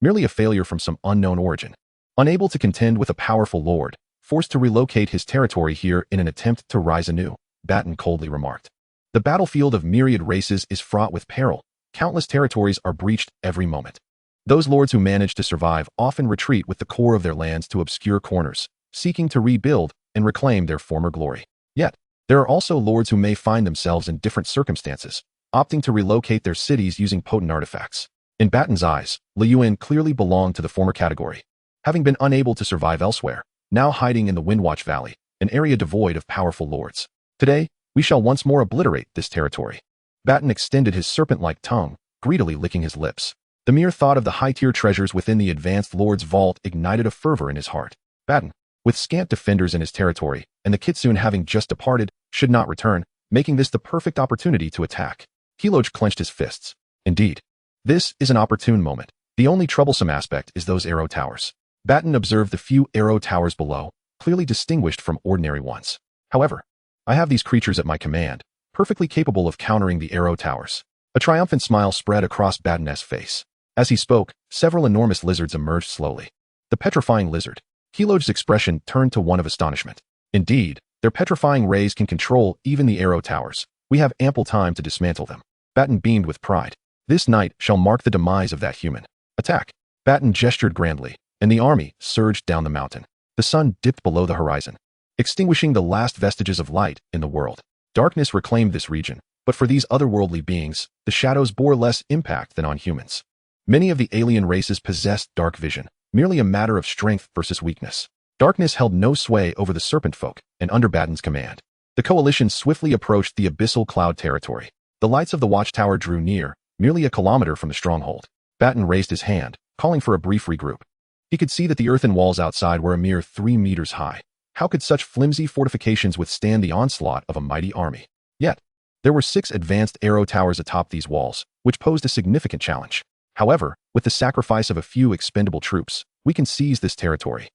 Merely a failure from some unknown origin. Unable to contend with a powerful lord, forced to relocate his territory here in an attempt to rise anew, Batten coldly remarked. The battlefield of myriad races is fraught with peril. Countless territories are breached every moment. Those lords who manage to survive often retreat with the core of their lands to obscure corners, seeking to rebuild and reclaim their former glory. Yet, there are also lords who may find themselves in different circumstances, opting to relocate their cities using potent artifacts. In Batten's eyes, Lu Yuan clearly belonged to the former category, having been unable to survive elsewhere, now hiding in the Windwatch Valley, an area devoid of powerful lords. Today, we shall once more obliterate this territory. Batten extended his serpent-like tongue, greedily licking his lips. The mere thought of the high-tier treasures within the advanced lord's vault ignited a fervor in his heart. Batten, with scant defenders in his territory, and the Kitsune having just departed, should not return, making this the perfect opportunity to attack. Keloge clenched his fists. Indeed, this is an opportune moment. The only troublesome aspect is those arrow towers. Batten observed the few arrow towers below, clearly distinguished from ordinary ones. However, I have these creatures at my command, perfectly capable of countering the arrow towers. A triumphant smile spread across Batten's face. As he spoke, several enormous lizards emerged slowly. The petrifying lizard. Keloge's expression turned to one of astonishment. Indeed, their petrifying rays can control even the arrow towers. We have ample time to dismantle them. Batten beamed with pride. This night shall mark the demise of that human. Attack. Batten gestured grandly, and the army surged down the mountain. The sun dipped below the horizon, extinguishing the last vestiges of light in the world. Darkness reclaimed this region, but for these otherworldly beings, the shadows bore less impact than on humans. Many of the alien races possessed dark vision, merely a matter of strength versus weakness. Darkness held no sway over the serpent folk, and under Batten's command, the coalition swiftly approached the abyssal cloud territory. The lights of the watchtower drew near, merely a kilometer from the stronghold. Batten raised his hand, calling for a brief regroup. He could see that the earthen walls outside were a mere 3 meters high. How could such flimsy fortifications withstand the onslaught of a mighty army? Yet, there were 6 advanced arrow towers atop these walls, which posed a significant challenge. However, with the sacrifice of a few expendable troops, we can seize this territory.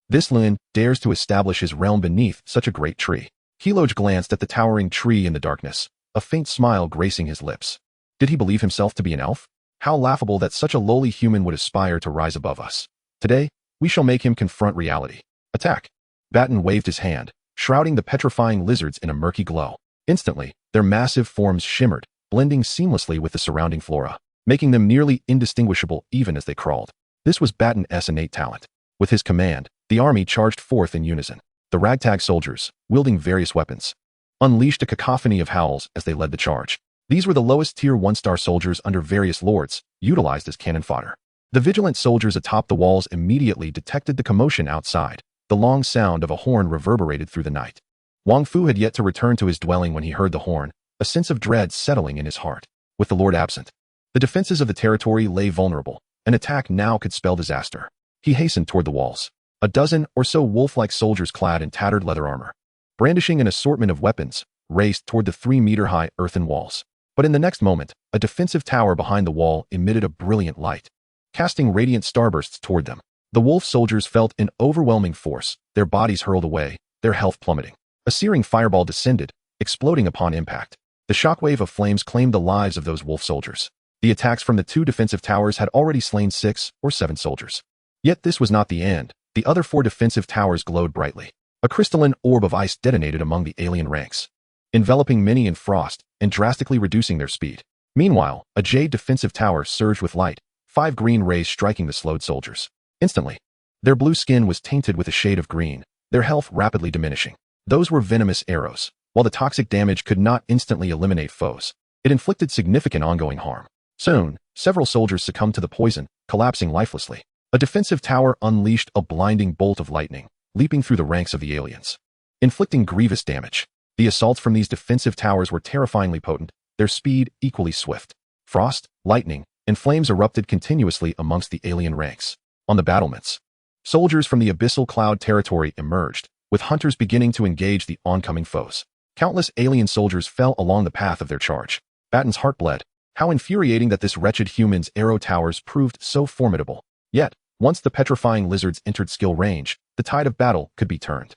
This Luan dares to establish his realm beneath such a great tree. Keloge glanced at the towering tree in the darkness, a faint smile gracing his lips. Did he believe himself to be an elf? How laughable that such a lowly human would aspire to rise above us. Today, we shall make him confront reality. Attack. Batten waved his hand, shrouding the petrifying lizards in a murky glow. Instantly, their massive forms shimmered, blending seamlessly with the surrounding flora, making them nearly indistinguishable even as they crawled. This was Batten's innate talent. With his command, the army charged forth in unison. The ragtag soldiers, wielding various weapons, unleashed a cacophony of howls as they led the charge. These were the lowest tier 1-star soldiers under various lords, utilized as cannon fodder. The vigilant soldiers atop the walls immediately detected the commotion outside. The long sound of a horn reverberated through the night. Wang Fu had yet to return to his dwelling when he heard the horn, a sense of dread settling in his heart. With the lord absent, the defenses of the territory lay vulnerable. An attack now could spell disaster. He hastened toward the walls. A dozen or so wolf-like soldiers clad in tattered leather armor, brandishing an assortment of weapons, raced toward the 3-meter-high earthen walls. But in the next moment, a defensive tower behind the wall emitted a brilliant light, casting radiant starbursts toward them. The wolf soldiers felt an overwhelming force, their bodies hurled away, their health plummeting. A searing fireball descended, exploding upon impact. The shockwave of flames claimed the lives of those wolf soldiers. The attacks from the 2 defensive towers had already slain 6 or 7 soldiers. Yet this was not the end. The other 4 defensive towers glowed brightly. A crystalline orb of ice detonated among the alien ranks, enveloping many in frost and drastically reducing their speed. Meanwhile, a jade defensive tower surged with light, 5 green rays striking the slowed soldiers. Instantly, their blue skin was tainted with a shade of green, their health rapidly diminishing. Those were venomous arrows. While the toxic damage could not instantly eliminate foes, it inflicted significant ongoing harm. Soon, several soldiers succumbed to the poison, collapsing lifelessly. A defensive tower unleashed a blinding bolt of lightning, leaping through the ranks of the aliens, inflicting grievous damage. The assaults from these defensive towers were terrifyingly potent, their speed equally swift. Frost, lightning, and flames erupted continuously amongst the alien ranks. On the battlements, soldiers from the abyssal cloud territory emerged, with hunters beginning to engage the oncoming foes. Countless alien soldiers fell along the path of their charge. Batten's heart bled. How infuriating that this wretched human's arrow towers proved so formidable. Yet, once the petrifying lizards entered skill range, the tide of battle could be turned.